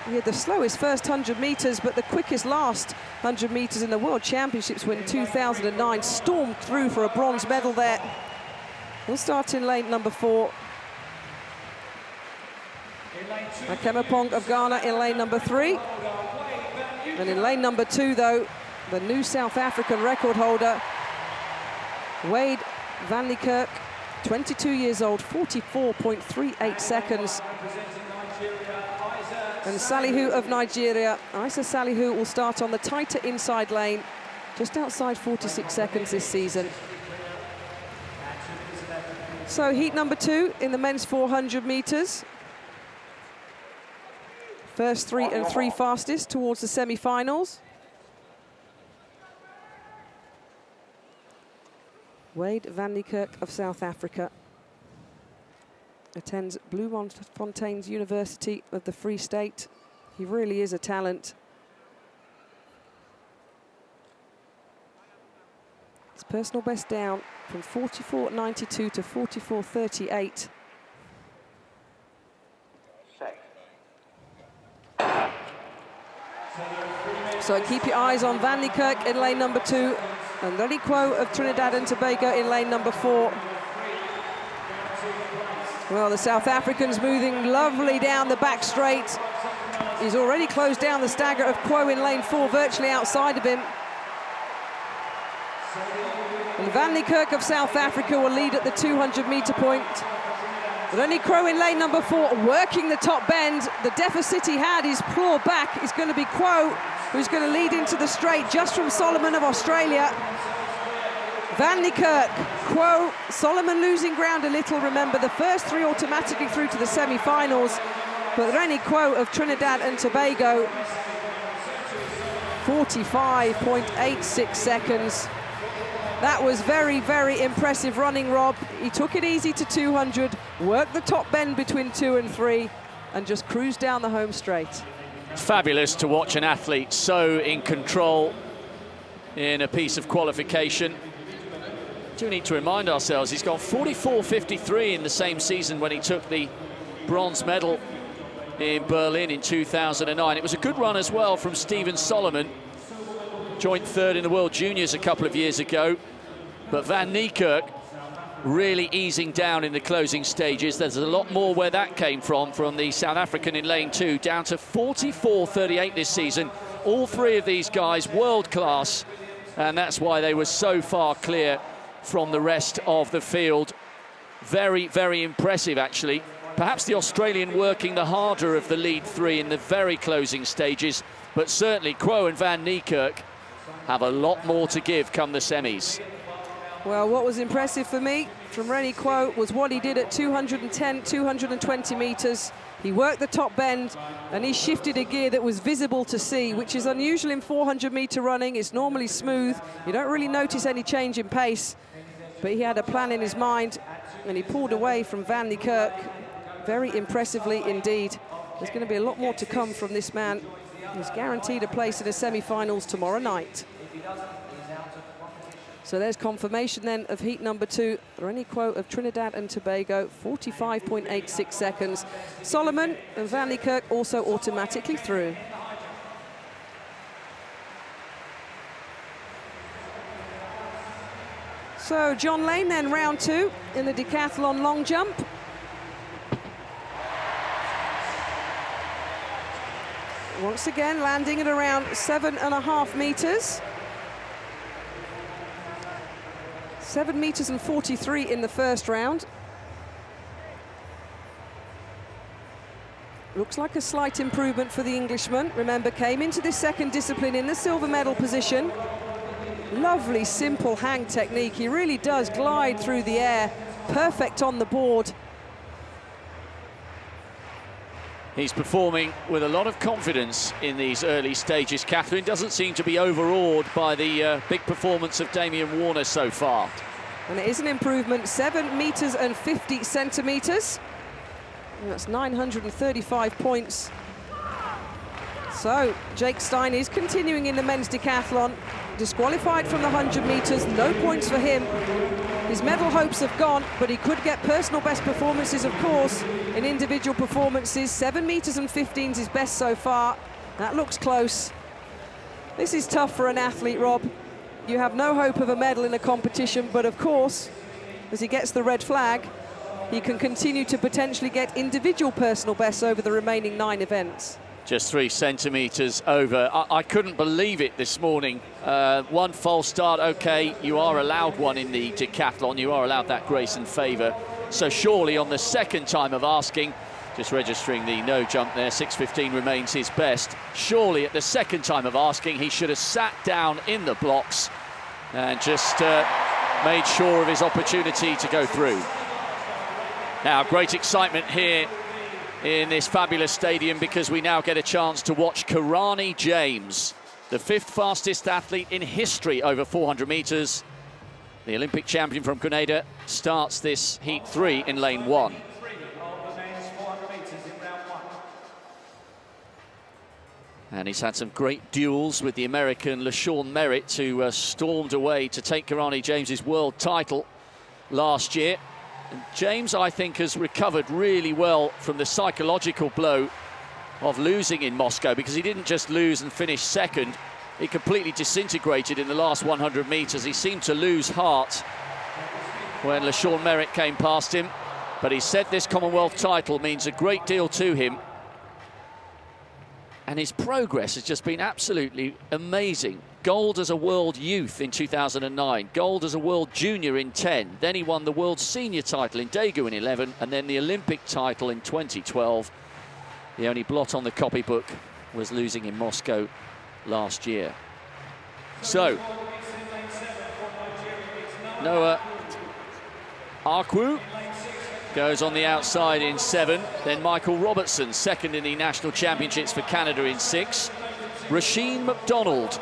He had the slowest first 100 metres, but the quickest last 100 metres in the World Championships when 2009 stormed through for a bronze medal there. He'll start in lane number 4. Akemapong of Ghana in lane number 3. And in lane number 2, though, the new South African record holder, Wade van Niekerk, 22 years old, 44.38 seconds. And Salihu of Nigeria, Isa Salihu, will start on the tighter inside lane, just outside 46 seconds this season. So heat number 2 in the men's 400 metres. First 3 and 3 fastest towards the semi-finals. Wade van Niekerk of South Africa attends Bloemfontein University of the Free State. He really is a talent. His personal best down from 44.92 to 44.38. So keep your eyes on Van Niekerk in lane number 2 and Rennie Kwao of Trinidad and Tobago in lane number 4. Well, the South African's moving lovely down the back straight. He's already closed down the stagger of Kwao in lane 4, virtually outside of him. And Van Niekerk of South Africa will lead at the 200-metre point. Rennie Kwao in lane number 4, working the top bend. The deficit he had, his claw back, is going to be Kwao, who's going to lead into the straight just from Solomon of Australia. Van Niekerk, Kwao, Solomon losing ground a little. Remember, the first 3 automatically through to the semi-finals. But Rennie Kwao of Trinidad and Tobago, 45.86 seconds. That was very, very impressive running, Rob. He took it easy to 200, worked the top bend between 2 and 3, and just cruised down the home straight. Fabulous to watch an athlete so in control in a piece of qualification. Do need to remind ourselves, he's got 44.53 in the same season when he took the bronze medal in Berlin in 2009. It was a good run as well from Stephen Solomon. Joint 3rd in the World Juniors a couple of years ago. But Van Niekerk really easing down in the closing stages. There's a lot more where that came from the South African in lane 2, down to 44.38 this season. All 3 of these guys world class, and that's why they were so far clear from the rest of the field. Very, very impressive, actually. Perhaps the Australian working the harder of the lead 3 in the very closing stages, but certainly Kwao and Van Niekerk have a lot more to give come the semis. Well, what was impressive for me from Rennie Kwao was what he did at 210, 220 metres. He worked the top bend and he shifted a gear that was visible to see, which is unusual in 400-metre running. It's normally smooth. You don't really notice any change in pace, but he had a plan in his mind and he pulled away from Van Niekerk very impressively indeed. There's going to be a lot more to come from this man. He's guaranteed a place in the semi-finals tomorrow night. So there's confirmation then of heat number 2. Rennie Kwao of Trinidad and Tobago, 45.86 seconds. Solomon and Van Niekerk also automatically through. So John Lane then, round 2 in the decathlon long jump. Once again, landing at around 7.5 metres. 7 metres and 43 in the first round. Looks like a slight improvement for the Englishman. Remember, came into this second discipline in the silver medal position. Lovely, simple hang technique. He really does glide through the air. Perfect on the board. He's performing with a lot of confidence in these early stages. Catherine doesn't seem to be overawed by the big performance of Damien Warner so far. And it is an improvement, 7 metres and 50 centimetres. And that's 935 points. So Jake Stein is continuing in the men's decathlon. Disqualified from the 100 metres, no points for him. His medal hopes have gone, but he could get personal best performances, of course, in individual performances. 7 metres and 15 is his best so far. That looks close. This is tough for an athlete, Rob. You have no hope of a medal in a competition, but of course, as he gets the red flag, he can continue to potentially get individual personal bests over the remaining 9 events. Just 3 centimetres over. I couldn't believe it this morning. One false start, okay, you are allowed one in the decathlon. You are allowed that grace and favour. So surely on the second time of asking, just registering the no jump there, 6.15 remains his best. Surely at the second time of asking, he should have sat down in the blocks and just made sure of his opportunity to go through. Now, great excitement here in this fabulous stadium because we now get a chance to watch Karani James, the 5th fastest athlete in history over 400 metres. The Olympic champion from Grenada starts this heat 3 in lane 1. And he's had some great duels with the American LaShawn Merritt, who stormed away to take Karani James's world title last year. And James, I think, has recovered really well from the psychological blow of losing in Moscow, because he didn't just lose and finish second. He completely disintegrated in the last 100 metres. He seemed to lose heart when LaShawn Merritt came past him. But he said this Commonwealth title means a great deal to him. And his progress has just been absolutely amazing. Gold as a world youth in 2009, gold as a world junior in 10. Then he won the world senior title in Daegu in 11, and then the Olympic title in 2012. The only blot on the copybook was losing in Moscow last year. So, Noah Akwu goes on the outside in 7. Then Michael Robertson, second in the national championships for Canada in 6. Rasheen McDonald,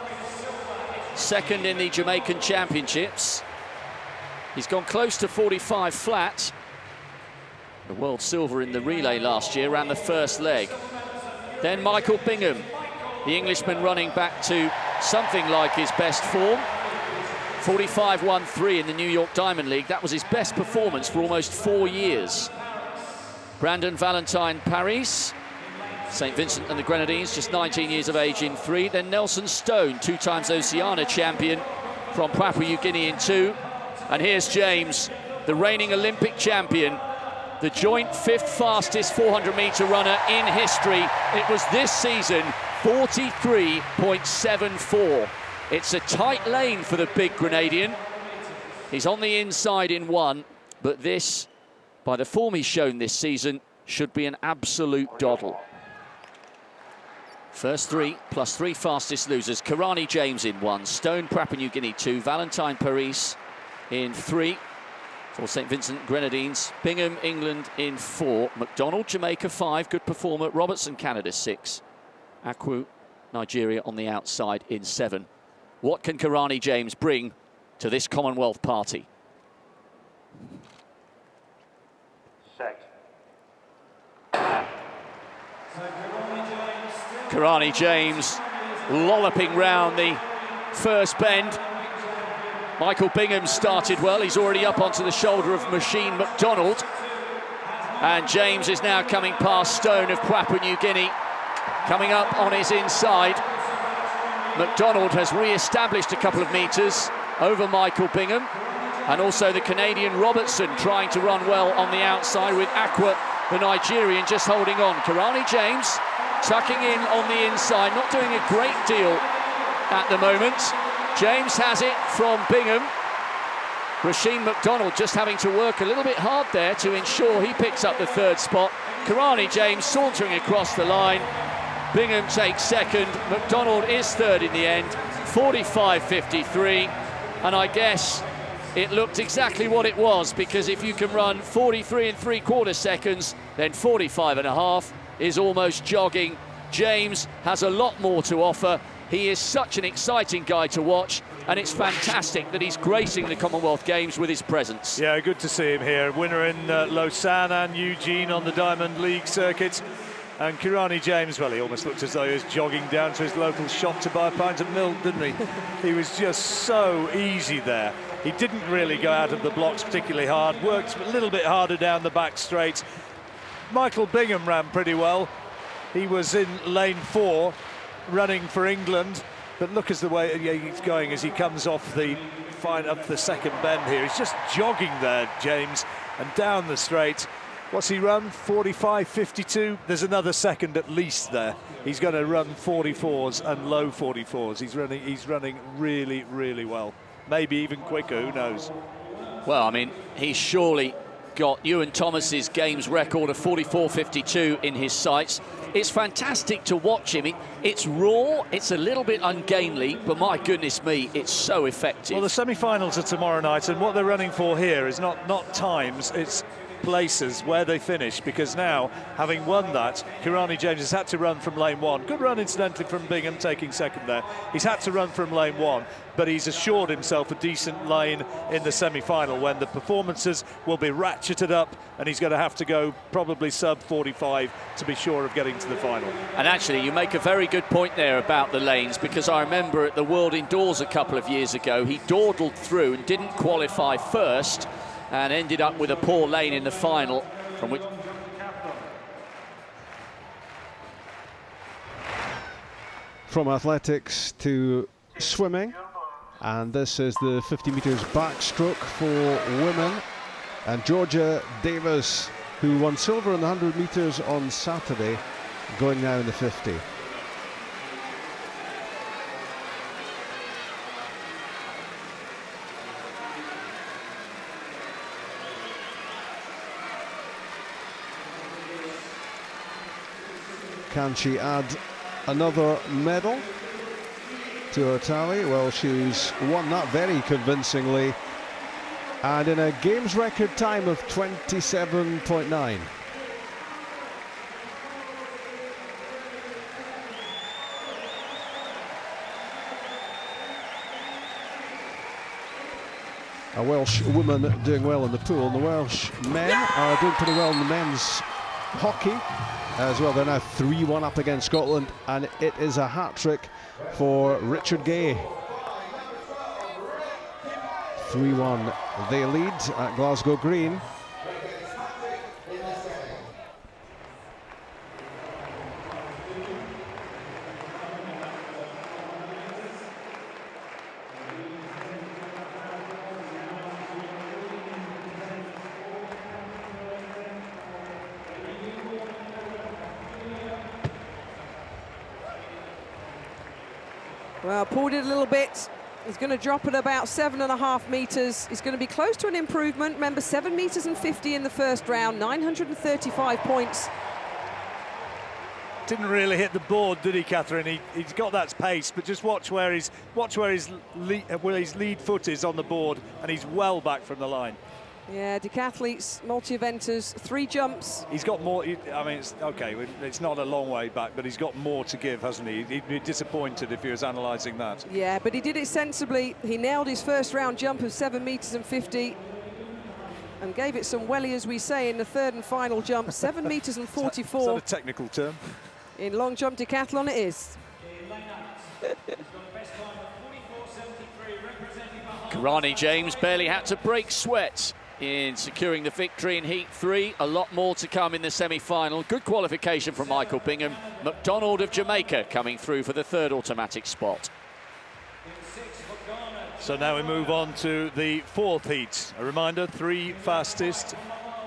second in the Jamaican championships. He's gone close to 45 flat. The world silver in the relay last year, ran the first leg. Then Michael Bingham, the Englishman, running back to something like his best form. 45.13 in the New York Diamond League. That was his best performance for almost 4 years. Brandon Valentine Paris, St. Vincent and the Grenadines, just 19 years of age in 3. Then Nelson Stone, 2 times Oceania champion from Papua New Guinea in 2. And here's James, the reigning Olympic champion, the joint 5th fastest 400-metre runner in history. It was this season, 43.74. It's a tight lane for the big Grenadian. He's on the inside in 1, but this, by the form he's shown this season, should be an absolute doddle. First 3 plus 3 fastest losers. Karani James in 1, Stone, Papua New Guinea 2, Valentine Paris in 3 for St. Vincent Grenadines, Bingham, England in 4, McDonald, Jamaica 5, good performer, Robertson, Canada 6, Akwu, Nigeria on the outside in 7. What can Karani James bring to this Commonwealth party? Set. Karani James lolloping round the first bend. Michael Bingham started well. He's already up onto the shoulder of Machine McDonald. And James is now coming past Stone of Papua New Guinea, coming up on his inside. McDonald has re-established a couple of metres over Michael Bingham, and also the Canadian Robertson trying to run well on the outside, with Akwa, the Nigerian, just holding on. Karani James tucking in on the inside, not doing a great deal at the moment. James has it from Bingham. Rasheen McDonald just having to work a little bit hard there to ensure he picks up the third spot. Karani James sauntering across the line. Bingham takes second. McDonald is third in the end, 45.53. And I guess it looked exactly what it was, because if you can run 43 3/4 seconds, then 45.5 is almost jogging. James has a lot more to offer. He is such an exciting guy to watch, and it's fantastic that he's gracing the Commonwealth Games with his presence. Yeah, good to see him here. Winner in Lausanne and Eugene on the Diamond League circuit. And Kirani James, well, he almost looked as though he was jogging down to his local shop to buy a pint of milk, didn't he? He was just so easy there. He didn't really go out of the blocks particularly hard, worked a little bit harder down the back straight. Michael Bingham ran pretty well. He was in lane 4, running for England, but look as the way he's going as he comes off the second bend here. He's just jogging there, James, and down the straight. What's he run? 45.52. There's another second at least there. He's going to run 44s and low 44s. He's running really, really well. Maybe even quicker, who knows? Well, I mean, he's surely got Ewan Thomas's games record of 44.52 in his sights. It's fantastic to watch him. It's raw, it's a little bit ungainly, but my goodness me, it's so effective. Well, the semi-finals are tomorrow night, and what they're running for here is not times, it's places where they finish, because now, having won that, Kirani James has had to run from lane 1. Good run, incidentally, from Bingham, taking second there. He's had to run from lane 1, but he's assured himself a decent lane in the semi-final when the performances will be ratcheted up, and he's going to have to go probably sub 45 to be sure of getting to the final. And actually, you make a very good point there about the lanes, because I remember at the World Indoors a couple of years ago, he dawdled through and didn't qualify first, and ended up with a poor lane in the final, from which... From athletics to swimming, and this is the 50 metres backstroke for women, and Georgia Davis, who won silver in the 100 metres on Saturday, going now in the 50. Can she add another medal to her tally? Well, she's won that very convincingly, and in a games record time of 27.9. A Welsh woman doing well in the pool, and the Welsh men are doing pretty well in the men's hockey as well. They're now 3-1 up against Scotland, and it is a hat-trick for Richard Gay. 3-1 they lead at Glasgow Green. Well, pulled it a little bit. He's going to drop at about 7.5 metres. He's going to be close to an improvement. Remember, 7 metres and 50 in the first round, 935 points. Didn't really hit the board, did he, Catherine? He's got that pace, but just watch where his lead foot is on the board, and he's well back from the line. Yeah, decathletes, multi-eventers, 3 jumps. He's got more. I mean, it's okay. It's not a long way back, but he's got more to give, hasn't he? He'd be disappointed if he was analysing that. Yeah, but he did it sensibly. He nailed his first round jump of 7 metres and 50, and gave it some welly, as we say, in the third and final jump. 7 metres and 44. Is that a technical term? In long jump decathlon, it is. Kirani James barely had to break sweat in securing the victory in Heat 3. A lot more to come in the semi-final. Good qualification from Michael Bingham. McDonald of Jamaica coming through for the third automatic spot. So now we move on to the 4th heat. A reminder, 3 fastest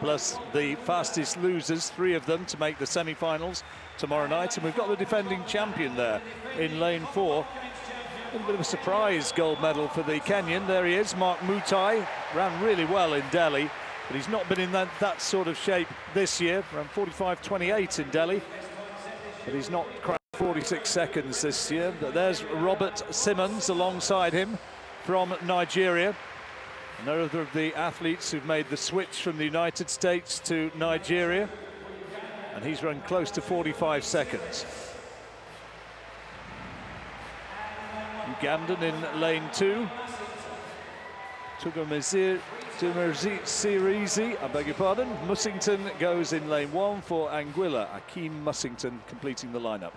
plus the fastest losers, 3 of them, to make the semi-finals tomorrow night. And we've got the defending champion there in lane 4. A little bit of a surprise gold medal for the Kenyan. There he is, Mark Mutai. Ran really well in Delhi, but he's not been in that sort of shape this year. Ran 45.28 in Delhi, but he's not cracked 46 seconds this year. But there's Robert Simmons alongside him from Nigeria. Another of the athletes who've made the switch from the United States to Nigeria, and he's run close to 45 seconds. Ugandan in lane 2. Tugumazirizi, I beg your pardon. Mussington goes in lane 1 for Anguilla. Akeem Mussington completing the lineup.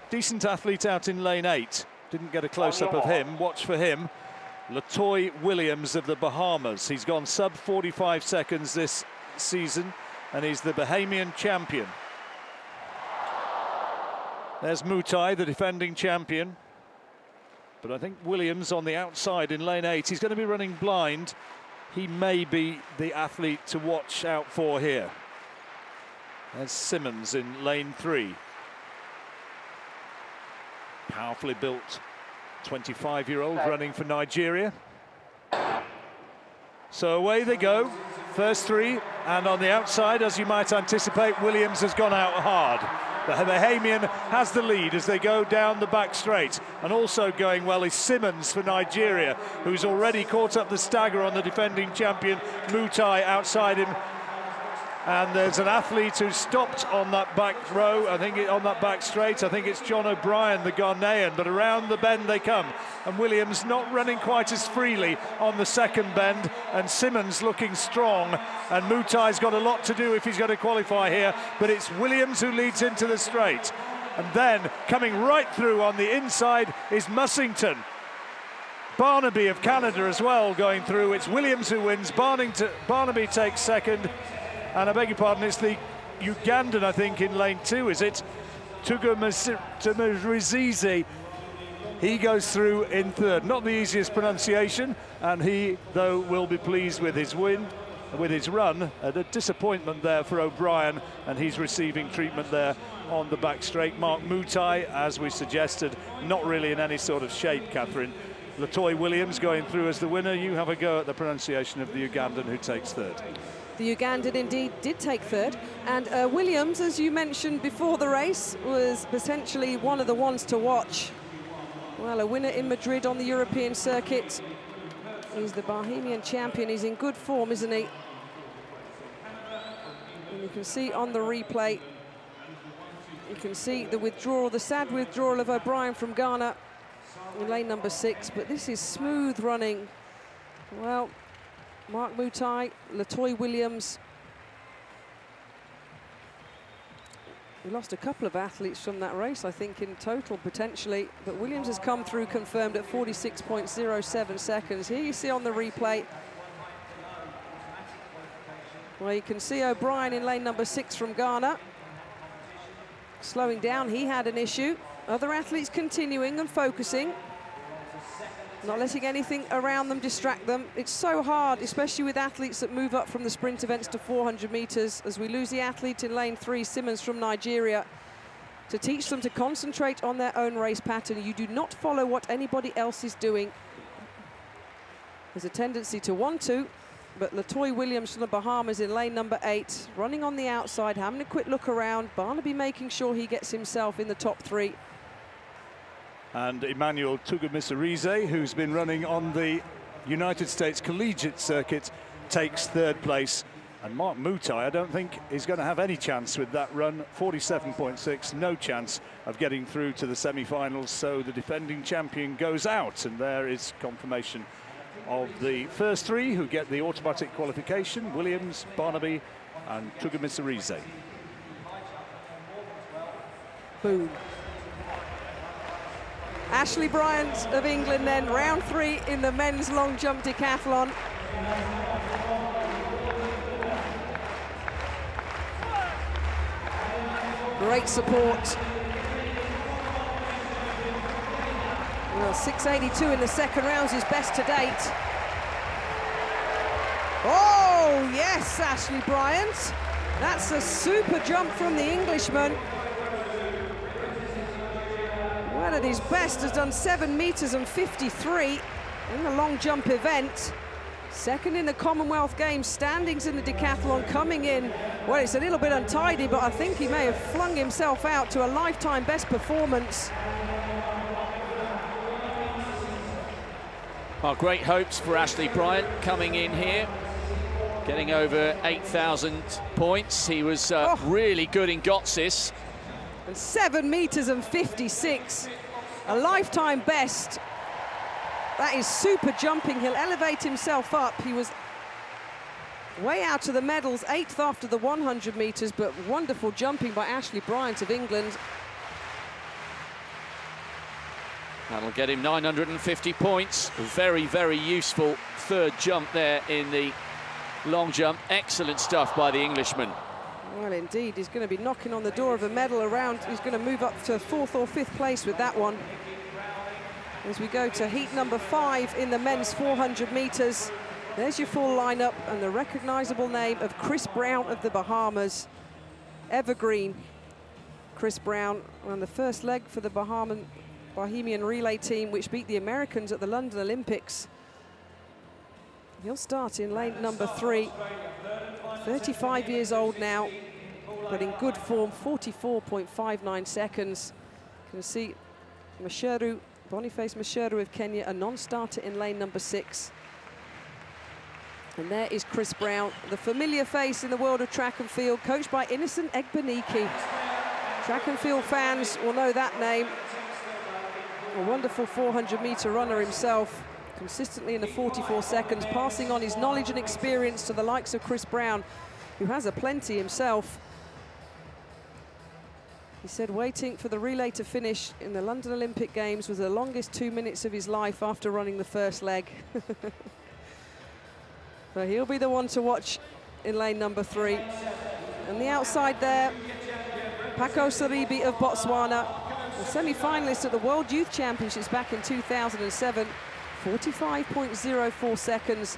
Decent athlete out in lane 8. Didn't get a close-up of him. Watch for him. Latoy Williams of the Bahamas. He's gone sub 45 seconds this season, and he's the Bahamian champion. There's Mutai, the defending champion. But I think Williams on the outside in lane 8. He's going to be running blind. He may be the athlete to watch out for here. There's Simmons in lane 3. Powerfully built 25-year-old running for Nigeria. So away they go, first 3, and on the outside, as you might anticipate, Williams has gone out hard. The Bahamian has the lead as they go down the back straight, and also going well is Simmons for Nigeria, who's already caught up the stagger on the defending champion Mutai outside him. And there's an athlete who's stopped on that back row, on that back straight. I think it's John O'Brien, the Ghanaian, but around the bend they come. And Williams not running quite as freely on the second bend, and Simmons looking strong. And Mutai's got a lot to do if he's going to qualify here, but it's Williams who leads into the straight. And then coming right through on the inside is Mussington. Barnaby of Canada as well going through. It's Williams who wins, Barnaby takes second. And I beg your pardon, it's the Ugandan, I think, in lane 2, is it? Tugumazirizi. He goes through in third. Not the easiest pronunciation, and he, though, will be pleased with his win, with his run. A disappointment there for O'Brien, and he's receiving treatment there on the back straight. Mark Mutai, as we suggested, not really in any sort of shape, Catherine. Latoy Williams going through as the winner. You have a go at the pronunciation of the Ugandan who takes third. The Ugandan indeed did take third, and Williams, as you mentioned before the race, was potentially one of the ones to watch. Well, a winner in Madrid on the European circuit. He's the Bahamian champion. He's in good form, isn't he? And you can see on the replay, you can see the withdrawal, the sad withdrawal of O'Brien from Ghana in lane number 6, but this is smooth running. Well, Mark Mutai, Latoy Williams. We lost a couple of athletes from that race, I think, in total, potentially. But Williams has come through confirmed at 46.07 seconds. Here you see on the replay, well, you can see O'Brien in lane number 6 from Ghana. Slowing down, he had an issue. Other athletes continuing and focusing. Not letting anything around them distract them. It's so hard, especially with athletes that move up from the sprint events to 400 meters, as we lose the athlete in lane 3, Simmons from Nigeria, to teach them to concentrate on their own race pattern. You do not follow what anybody else is doing. There's a tendency to want to, but Latoy Williams from the Bahamas in lane number 8, running on the outside, having a quick look around. Barnaby making sure he gets himself in the top 3. And Emmanuel Tugumazirizi, who's been running on the United States collegiate circuit, takes third place. And Mark Mutai, I don't think is going to have any chance with that run. 47.6, no chance of getting through to the semi-finals. So the defending champion goes out, and there is confirmation of the first 3 who get the automatic qualification: Williams, Barnaby, and Tugumazirizi. Boom. Ashley Bryant of England then, round 3 in the men's long jump decathlon. Great support. Well, 6.82 in the second round is his best to date. Oh! Oh, yes, Ashley Bryant. That's a super jump from the Englishman. Well, at his best, has done 7 meters and 53 in the long jump event. Second in the Commonwealth Games standings in the decathlon, coming in. Well, it's a little bit untidy, but I think he may have flung himself out to a lifetime best performance. Well, great hopes for Ashley Bryant coming in here, getting over 8,000 points. He was really good in Gotsis. And 7 meters and 56, a lifetime best. That is super jumping. He'll elevate himself up. He was way out of the medals, 8th after the 100 meters, but wonderful jumping by Ashley Bryant of England. That'll get him 950 points. Very, very useful third jump there in the long jump. Excellent stuff by the Englishman. Well, indeed, he's going to be knocking on the door of a medal around. He's going to move up to 4th or 5th place with that one. As we go to heat number 5 in the men's 400 meters. There's your full lineup and the recognizable name of Chris Brown of the Bahamas. Evergreen Chris Brown on the first leg for the Bahamian relay team, which beat the Americans at the London Olympics. He'll start in lane number 3. 35 years old now, but in good form, 44.59 seconds. You can see Boniface Masheru of Kenya, a non-starter in lane number 6. And there is Chris Brown, the familiar face in the world of track and field, coached by Innocent Egbeniki. Track and field fans will know that name. A wonderful 400-meter runner himself, consistently in the 44 seconds, passing on his knowledge and experience to the likes of Chris Brown, who has a plenty himself. He said waiting for the relay to finish in the London Olympic Games was the longest 2 minutes of his life after running the first leg. So he'll be the one to watch in lane number 3. And the outside there, Paco Saribi of Botswana, a semi-finalist at the World Youth Championships back in 2007, 45.04 seconds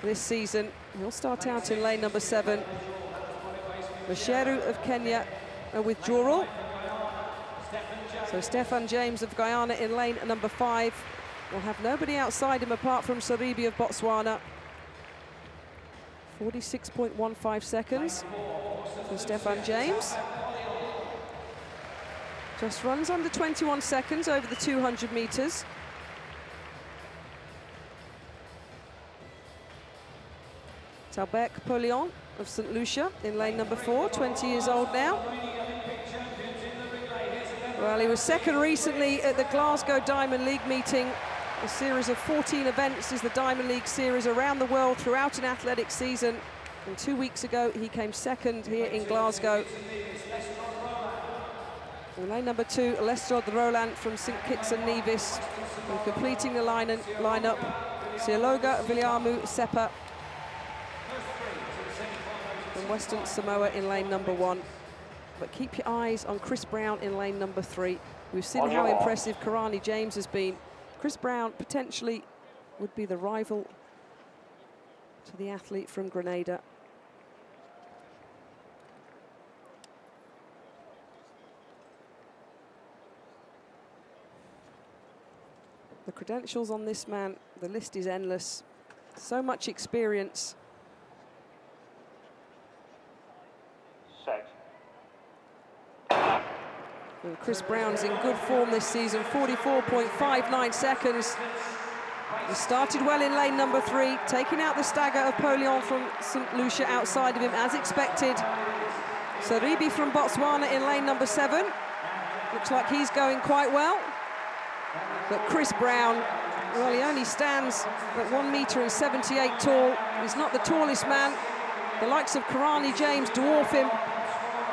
this season. He'll start out in lane number 7. Masheru of Kenya with Joral. So Stefan James of Guyana in lane number 5. Will have nobody outside him apart from Saribi of Botswana. 46.15 seconds for Stefan James. Just runs under 21 seconds over the 200 meters. Talbek Polion of St. Lucia in lane number 4, 20 years old now. Well, he was second recently at the Glasgow Diamond League meeting. A series of 14 events is the Diamond League series around the world throughout an athletic season. And 2 weeks ago, he came second here in Glasgow. In lane number 2, Lestrade Roland from St. Kitts and Nevis. And completing the lineup, Sialoga Viliamu Sepa from Western Samoa in lane number 1. But keep your eyes on Chris Brown in lane number 3. We've seen how impressive Karani James has been. Chris Brown potentially would be the rival to the athlete from Grenada. The credentials on this man, the list is endless. So much experience. Set. And Chris Brown's in good form this season, 44.59 seconds. He started well in lane number 3, taking out the stagger of Polion from St. Lucia outside of him, as expected. Saribi from Botswana in lane number 7. Looks like he's going quite well. But Chris Brown, well, he only stands at 1 meter and 78 tall. He's not the tallest man. The likes of Karani James dwarf him.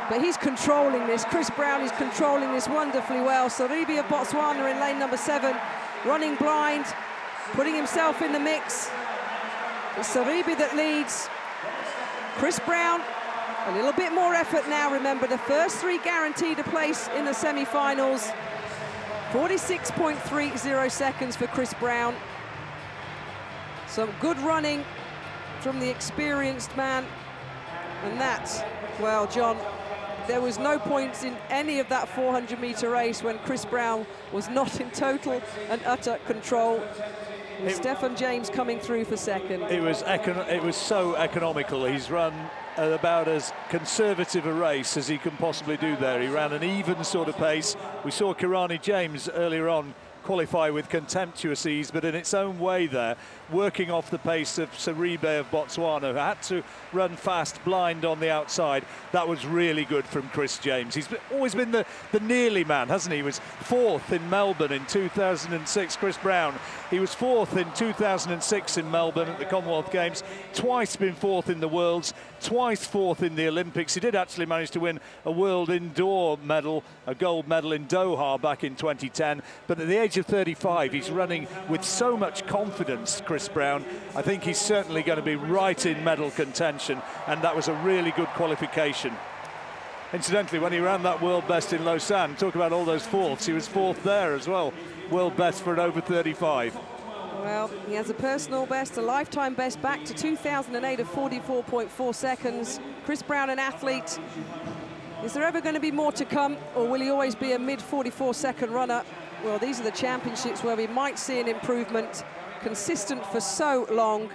But he's controlling this. Chris Brown is controlling this wonderfully well. Saribi of Botswana in lane number 7, running blind, putting himself in the mix. It's Saribi that leads. Chris Brown, a little bit more effort now. Remember, the first 3 guaranteed a place in the semi-finals. 46.30 seconds for Chris Brown. Some good running from the experienced man. And that, well, John, there was no points in any of that 400-metre race when Chris Brown was not in total and utter control. Stephan James coming through for second. It was so economical. He's run about as conservative a race as he can possibly do there. He ran an even sort of pace. We saw Kirani James earlier on qualify with contemptuous ease, but in its own way there, working off the pace of Saribe of Botswana, who had to run fast blind on the outside. That was really good from Chris James. He's always been the nearly man, hasn't he? He was fourth in Melbourne in 2006. Chris Brown, he was fourth in 2006 in Melbourne at the Commonwealth Games, twice been fourth in the Worlds, twice fourth in the Olympics. He did actually manage to win a World Indoor medal, a gold medal in Doha back in 2010, but at the age of 35, he's running with so much confidence, Chris Brown. I think he's certainly going to be right in medal contention, and that was a really good qualification. Incidentally, when he ran that world best in Lausanne, talk about all those fourths, he was fourth there as well. World best for an over 35. Well, he has a personal best, a lifetime best back to 2008 of 44.4 seconds. Chris Brown, an athlete. Is there ever going to be more to come, or will he always be a mid-44 second runner? Well, these are the championships where we might see an improvement, consistent for so long.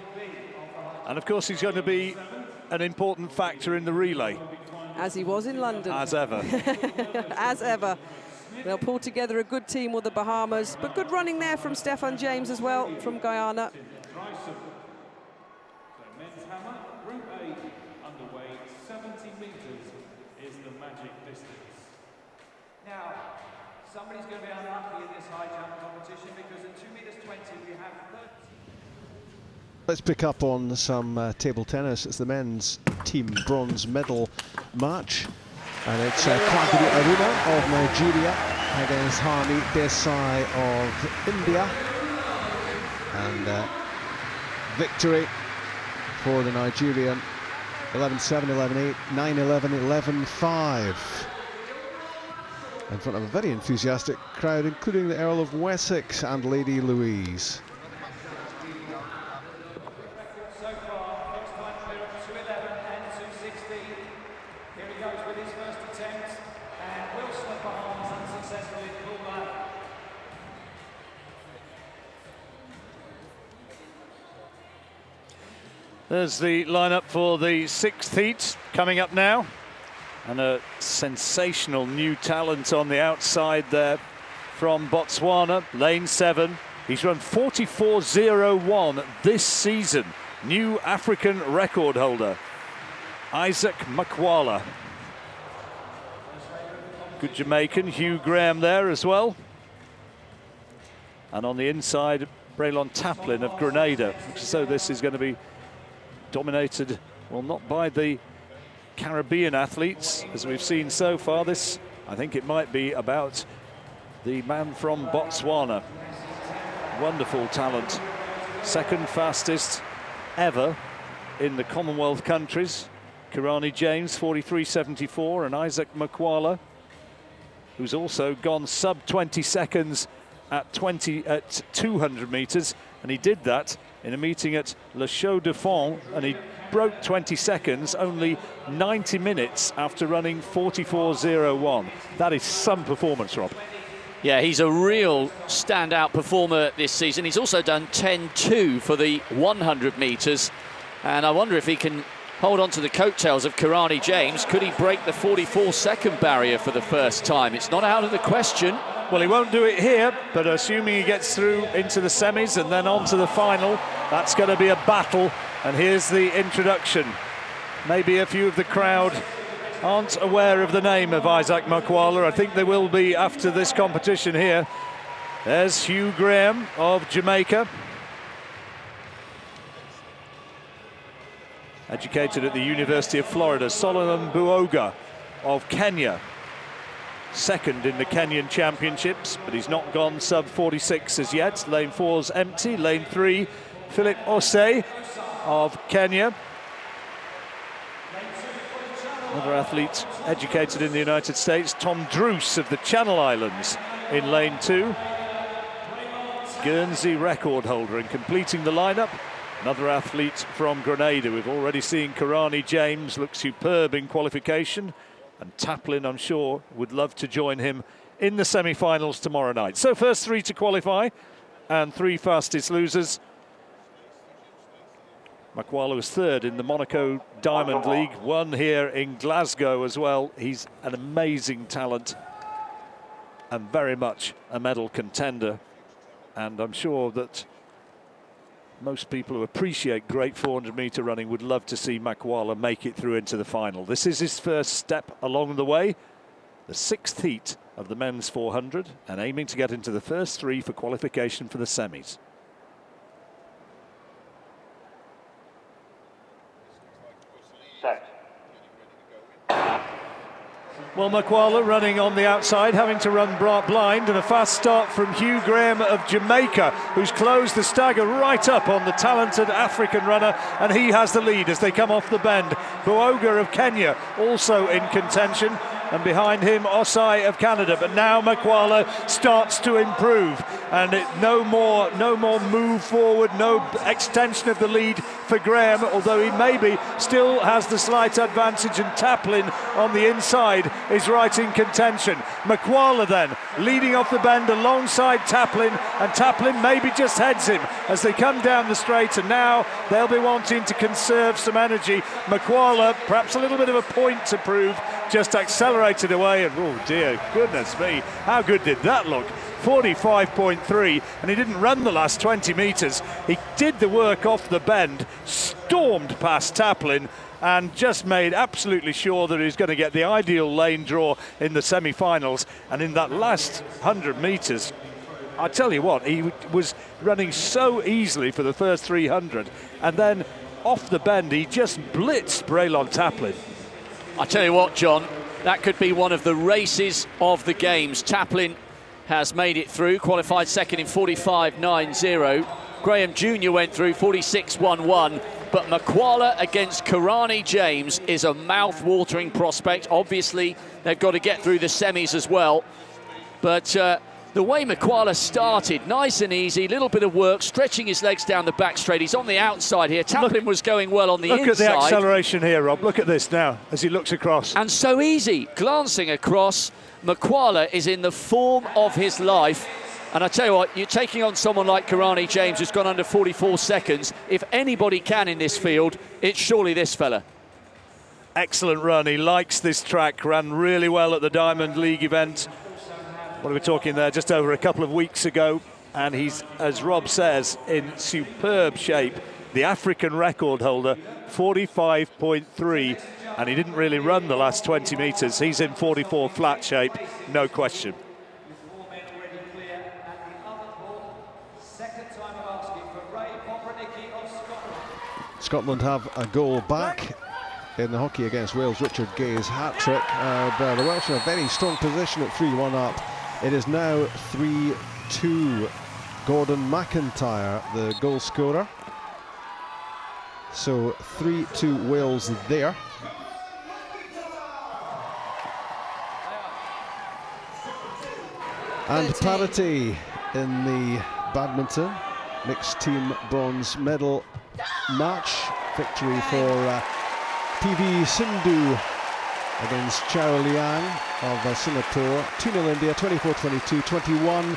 And of course, he's going to be an important factor in the relay. As he was in London. As ever. As ever. They'll pull together a good team with the Bahamas, but good running there from Stephan James as well, from Guyana. Men's hammer, Group A, underway, 70 metres is the magic distance. Now, somebody's going to be unlucky in this high jump competition because at 2 metres 20 we have 30. Let's pick up on some table tennis. It's the men's team bronze medal match. And it's Kwagiri Aruna of Nigeria against Harni Desai of India. And victory for the Nigerian, 11-7, 11-8, 9-11, 11-5. In front of a very enthusiastic crowd, including the Earl of Wessex and Lady Louise. There's the lineup for the sixth heat coming up now. And a sensational new talent on the outside there from Botswana, lane 7. He's run 44.01 this season. New African record holder, Isaac Makwala. Good Jamaican, Hugh Graham there as well. And on the inside, Braylon Taplin of Grenada. So this is going to be dominated, well, not by the Caribbean athletes, as we've seen so far. This, I think it might be about the man from Botswana. Wonderful talent. Second fastest ever in the Commonwealth countries. Kirani James, 43.74, and Isaac Makwala, who's also gone sub 20 seconds at 200 metres, and he did that in a meeting at Le Chaux de Fonds, and he broke 20 seconds only 90 minutes after running 44.01. That is some performance, Rob. Yeah, he's a real standout performer this season. He's also done 10.2 for the 100 metres, and I wonder if he can hold on to the coattails of Kirani James. Could he break the 44-second barrier for the first time? It's not out of the question. Well, he won't do it here, but assuming he gets through into the semis and then on to the final, that's going to be a battle. And here's the introduction. Maybe a few of the crowd aren't aware of the name of Isaac Makwala. I think they will be after this competition here. There's Hugh Graham of Jamaica. Educated at the University of Florida. Solomon Buoga of Kenya. Second in the Kenyan Championships, but he's not gone sub 46 as yet. Lane 4's empty. Lane 3, Philip Osei of Kenya. Another athlete educated in the United States, Tom Druce of the Channel Islands in lane 2. Guernsey record holder, and completing the lineup, Another athlete from Grenada. We've already seen Karani James look superb in qualification, and Taplin, I'm sure, would love to join him in the semi-finals tomorrow night. So first three to qualify and three fastest losers. Makwala was third in the Monaco Diamond League, won here in Glasgow as well. He's an amazing talent and very much a medal contender. And I'm sure that most people who appreciate great 400-metre running would love to see Makwala make it through into the final. This is his first step along the way, the sixth heat of the men's 400, and aiming to get into the first three for qualification for the semis. Well, Makwala running on the outside, having to run blind, and a fast start from Hugh Graham of Jamaica, who's closed the stagger right up on the talented African runner, and he has the lead as they come off the bend. Buoga of Kenya also in contention, and behind him Osai of Canada. But now Makwala starts to improve, and no more move forward, no extension of the lead for Graham, although he maybe still has the slight advantage, and Taplin on the inside is right in contention. Makwala then leading off the bend alongside Taplin, and Taplin maybe just heads him as they come down the straight, and now they'll be wanting to conserve some energy. Makwala, perhaps a little bit of a point to prove, just accelerated away, and oh dear, goodness me, how good did that look? 45.3, and he didn't run the last 20 metres. He did the work off the bend, stormed past Taplin, and just made absolutely sure that he's going to get the ideal lane draw in the semi-finals. And in that last 100 metres, I tell you what, he was running so easily for the first 300, and then off the bend he just blitzed Braylon Taplin. I tell you what, John, that could be one of the races of the games. Taplin has made it through, qualified second in 45.90. Graham Jr. went through 46.11. But Makwala against Karani James is a mouth-watering prospect. Obviously, they've got to get through the semis as well. But the way Makwala started, nice and easy, little bit of work, stretching his legs down the back straight. He's on the outside here. Taplin was going well on the inside. Look at the acceleration here, Rob. Look at this now as he looks across. And so easy, glancing across. Makwala is in the form of his life. And I tell you what, you're taking on someone like Karani James, who's gone under 44 seconds. If anybody can in this field, it's surely this fella. Excellent run. He likes this track. Ran really well at the Diamond League event. What are we talking there? Just over a couple of weeks ago. And he's, as Rob says, in superb shape. The African record holder, 45.3. And he didn't really run the last 20 metres. He's in 44 flat shape, no question. Scotland have a goal back in the hockey against Wales. Richard Gay's hat-trick. The Welsh in a very strong position at 3-1 up. It is now 3-2. Gordon McIntyre, the goal scorer. So 3-2 Wales there. And parity in the badminton mixed team bronze medal match. Victory for PV Sindhu against Chao Liang of Singapore. 2-0 India, 24-22, 21-13.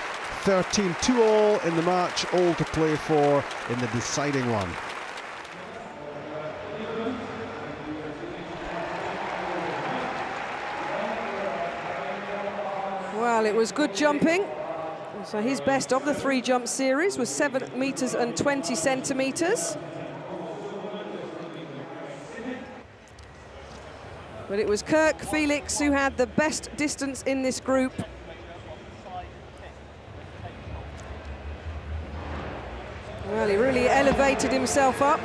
2-all in the match, all to play for in the deciding one. Well, it was good jumping. So his best of the 3 jump series was 7 meters and 20 centimeters. But it was Kirk Felix who had the best distance in this group. Well, he really elevated himself up.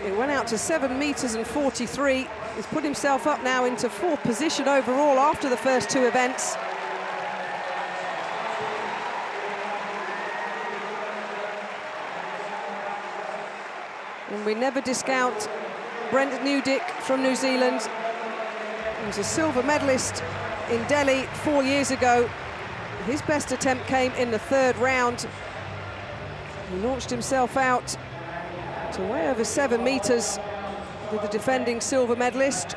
It went out to 7 meters and 43. He's put himself up now into 4th position overall after the first 2 events. And we never discount Brent Newdick from New Zealand. He was a silver medalist in Delhi 4 years ago. His best attempt came in the 3rd round. He launched himself out to way over 7 metres with the defending silver medalist.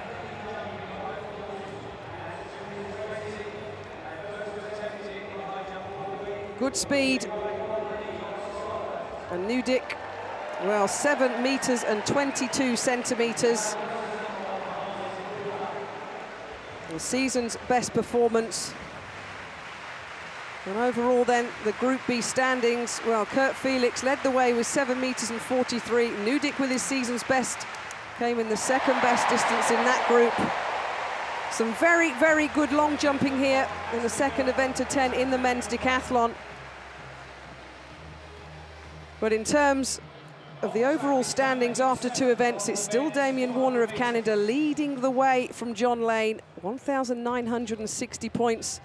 Good speed. And Nudik, well, 7 metres and 22 centimetres. The season's best performance. And overall then, the Group B standings, well, Kurt Felix led the way with 7 metres and 43. Nudik with his season's best came in the second best distance in that group. Some very, very good long jumping here in the second event of 10 in the men's decathlon. But in terms of the overall standings after 2 events, it's still Damien Warner of Canada leading the way from John Lane, 1,960 points.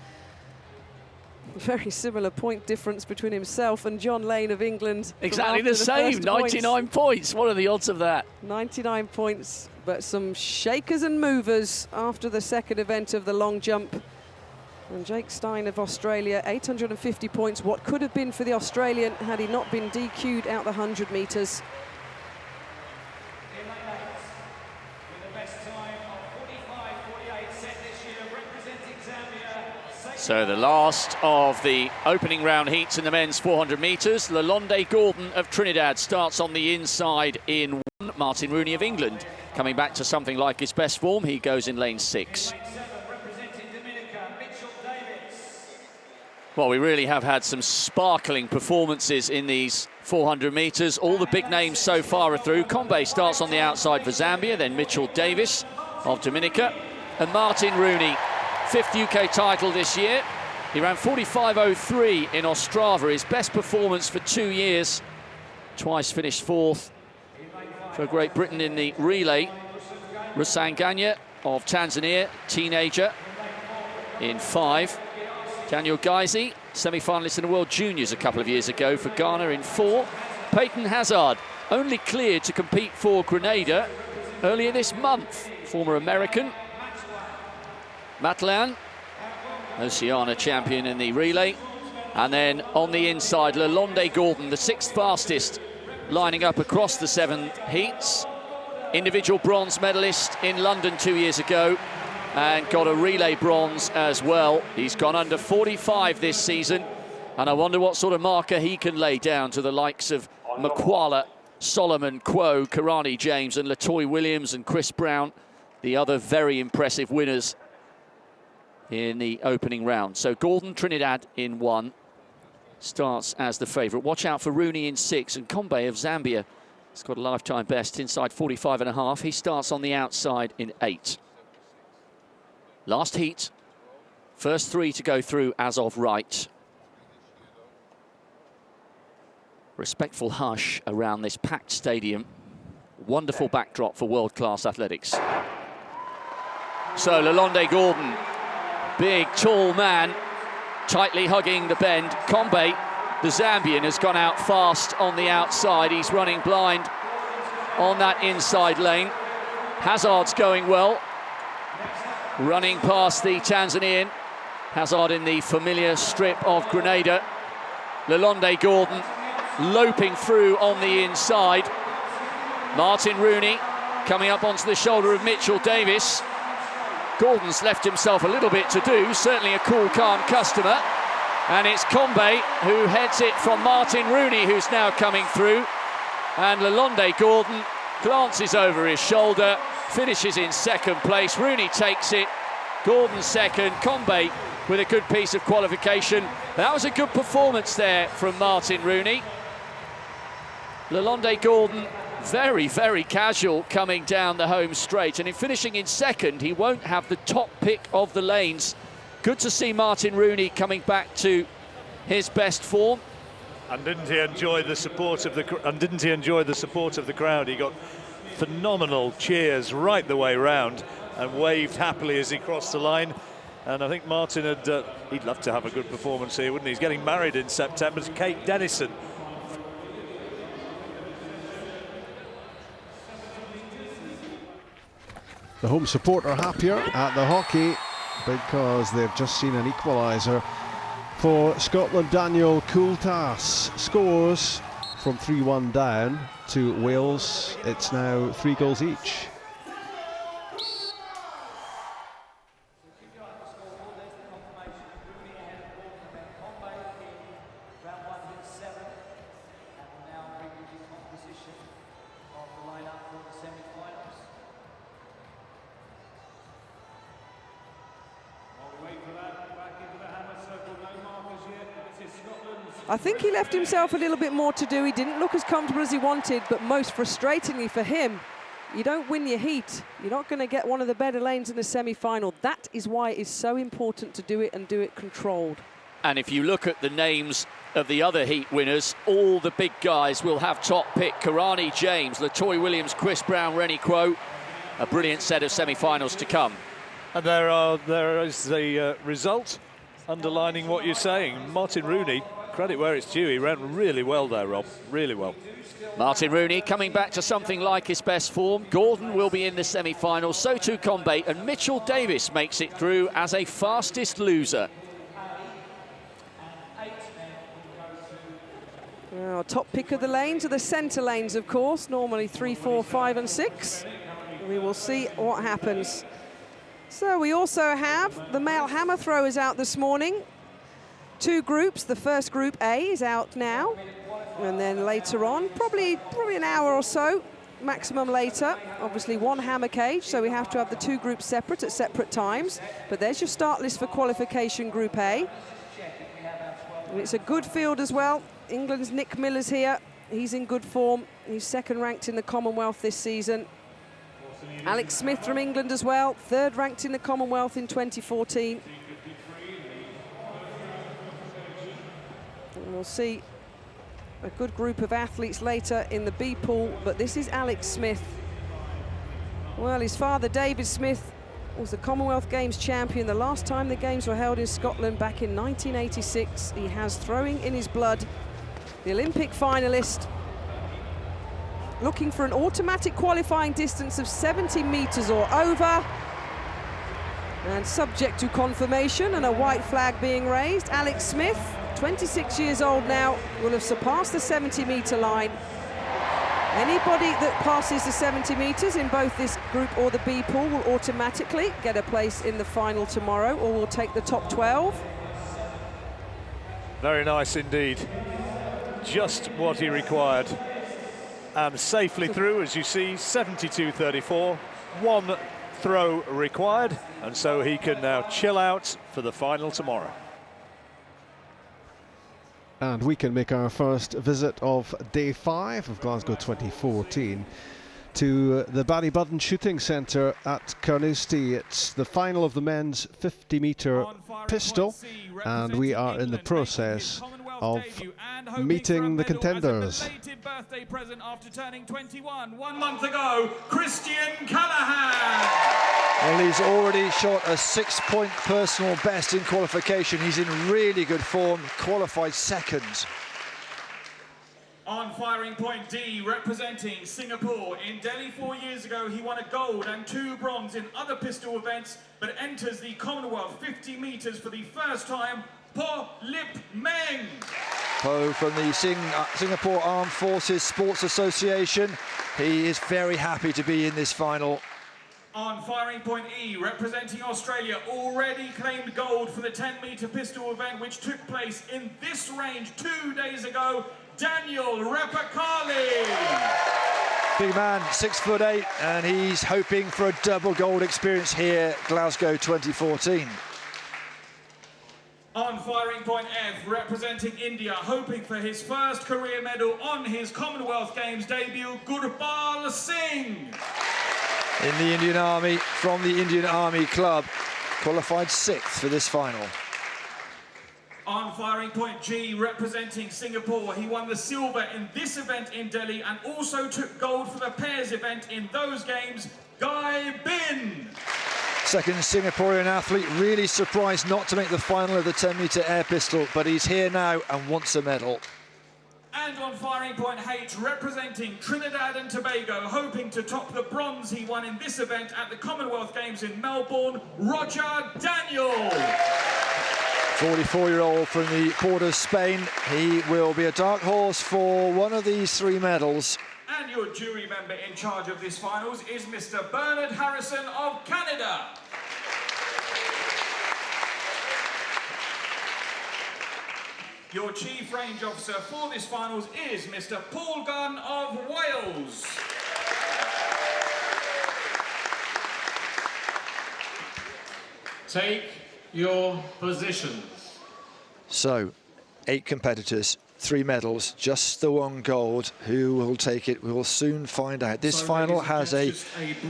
Very similar point difference between himself and John Lane of England. Exactly the same, 99 points. What are the odds of that? 99 points, but some shakers and movers after the second event of the long jump. And Jake Stein of Australia, 850 points. What could have been for the Australian had he not been DQ'd out the 100 metres. So the last of the opening round heats in the men's 400 metres. Lalonde Gordon of Trinidad starts on the inside in 1. Martin Rooney of England coming back to something like his best form. He goes in lane 6. Well, we really have had some sparkling performances in these 400 metres. All the big names so far are through. Combe starts on the outside for Zambia, then Mitchell Davis of Dominica, and Martin Rooney, 5th UK title this year. He ran 45.03 in Ostrava, his best performance for 2 years. Twice finished 4th for Great Britain in the relay. Rusanganya of Tanzania, teenager, in 5. Daniel Geizy, semi-finalist in the World Juniors a couple of years ago for Ghana, in 4. Peyton Hazard, only cleared to compete for Grenada earlier this month. Former American. Matlan, Oceania champion in the relay. And then on the inside, Lalonde Gordon, the 6th fastest, lining up across the 7 heats. Individual bronze medalist in London 2 years ago, and got a relay bronze as well. He's gone under 45 this season, and I wonder what sort of marker he can lay down to the likes of Makwala, Solomon, Quo, Karani James and Latoy Williams and Chris Brown, the other very impressive winners in the opening round. So Gordon, Trinidad in 1, starts as the favourite. Watch out for Rooney in 6, and Combe of Zambia has got a lifetime best inside 45.5. He starts on the outside in 8. Last heat, first 3 to go through as of right. Respectful hush around this packed stadium. Wonderful backdrop for world-class athletics. So Lalonde Gordon, big, tall man, tightly hugging the bend. Combe, the Zambian, has gone out fast on the outside. He's running blind on that inside lane. Hazard's going well. Running past the Tanzanian. Hazard in the familiar strip of Grenada. Lalonde Gordon loping through on the inside. Martin Rooney coming up onto the shoulder of Mitchell Davis. Gordon's left himself a little bit to do, certainly a cool, calm customer. And it's Combe who heads it from Martin Rooney, who's now coming through. And Lalonde Gordon glances over his shoulder, finishes in 2nd place. Rooney takes it, Gordon 2nd, Combe with a good piece of qualification. That was a good performance there from Martin Rooney. Lalonde Gordon, very, very casual coming down the home straight, and in finishing in 2nd, he won't have the top pick of the lanes. Good to see Martin Rooney coming back to his best form. And didn't he enjoy the support of the crowd? He got phenomenal cheers right the way round and waved happily as he crossed the line. And I think Martin he'd love to have a good performance here, wouldn't he? He's getting married in September to Kate Dennison. The home support are happier at the hockey because they've just seen an equaliser for Scotland. Daniel Coultas scores from 3-1 down to Wales. It's now 3 goals each. I think he left himself a little bit more to do. He didn't look as comfortable as he wanted, but most frustratingly for him, you don't win your heat. You're not going to get one of the better lanes in the semi-final. That is why it's so important to do it and do it controlled. And if you look at the names of the other heat winners, all the big guys will have top pick. Karani James, Latoy Williams, Chris Brown, Rennie Kwo. A brilliant set of semi-finals to come. And there is the result underlining what you're saying. Martin Rooney, credit where it's due, he ran really well there, Rob, really well. Martin Rooney coming back to something like his best form. Gordon will be in the semi-finals, so too Combate, and Mitchell Davis makes it through as a fastest loser. Well, top pick of the lanes are the centre lanes, of course, normally 3, 4, 5 and 6. We will see what happens. So we also have the male hammer throwers out this morning. 2 groups. The first group A is out now, and then later on, probably an hour or so, maximum later. Obviously 1 hammer cage, so we have to have the 2 groups separate at separate times. But there's your start list for qualification Group A. And it's a good field as well. England's Nick Miller's here. He's in good form. He's 2nd ranked in the Commonwealth this season. Alex Smith from England as well, 3rd ranked in the Commonwealth in 2014. And we'll see a good group of athletes later in the B pool, but this is Alex Smith. Well, his father, David Smith, was the Commonwealth Games champion the last time the Games were held in Scotland back in 1986. He has throwing in his blood. The Olympic finalist, looking for an automatic qualifying distance of 70 metres or over. And subject to confirmation and a white flag being raised, Alex Smith, 26 years old now, will have surpassed the 70-metre line. Anybody that passes the 70 metres in both this group or the B pool will automatically get a place in the final tomorrow, or will take the top 12. Very nice indeed. Just what he required. And safely through, as you see, 72.34. 1 throw required, and so he can now chill out for the final tomorrow. And we can make our first visit of day 5 of Glasgow 2014 to the Badminton Shooting Centre at Carnoustie. It's the final of the men's 50-metre pistol, and we are in the process of meeting the contenders. Birthday present after turning 21 1 month ago, Christian Callahan. Well, he's already shot a 6-point personal best in qualification. He's in really good form, qualified 2nd. On firing point D, representing Singapore. In Delhi 4 years ago, he won a gold and 2 bronze in other pistol events, but enters the Commonwealth 50 metres for the first time. Po Lip Meng. Po from the Singapore Armed Forces Sports Association. He is very happy to be in this final. On firing point E, representing Australia, already claimed gold for the 10-metre pistol event, which took place in this range 2 days ago, Daniel Repakali. Big man, 6'8", and he's hoping for a double gold experience here, Glasgow 2014. On firing point F, representing India, hoping for his first career medal on his Commonwealth Games debut, Gurbal Singh. In the Indian Army, from the Indian Army Club, qualified 6th for this final. On firing point G, representing Singapore, he won the silver in this event in Delhi and also took gold for the pairs event in those games, Guy Bin. 2nd Singaporean athlete, really surprised not to make the final of the 10-metre air pistol, but he's here now and wants a medal. And on firing point H, representing Trinidad and Tobago, hoping to top the bronze he won in this event at the Commonwealth Games in Melbourne, Roger Daniel. 44-year-old from the border of Spain. He will be a dark horse for one of these 3 medals. And your jury member in charge of this finals is Mr. Bernard Harrison of Canada. Your chief range officer for this finals is Mr. Paul Gunn of Wales. Take your positions. So, 8 competitors, 3 medals, just the 1 gold. Who will take it? We will soon find out. This final has a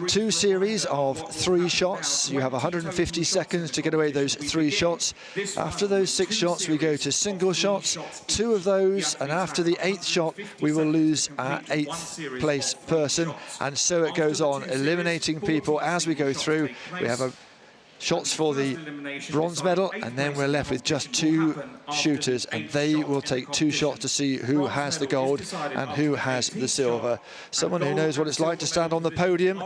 2 series of 3 shots. You have 150 seconds to get away those 3 shots. After those 6 shots, we go to single shots. 2 of those, and after the 8th shot, we will lose our 8th place person. And so it goes on, eliminating people as we go through. We have shots for the bronze medal, and then we're left with just 2 shooters, and they will take 2 shots to see who has the gold and who has the silver. Someone who knows what it's like to stand on the podium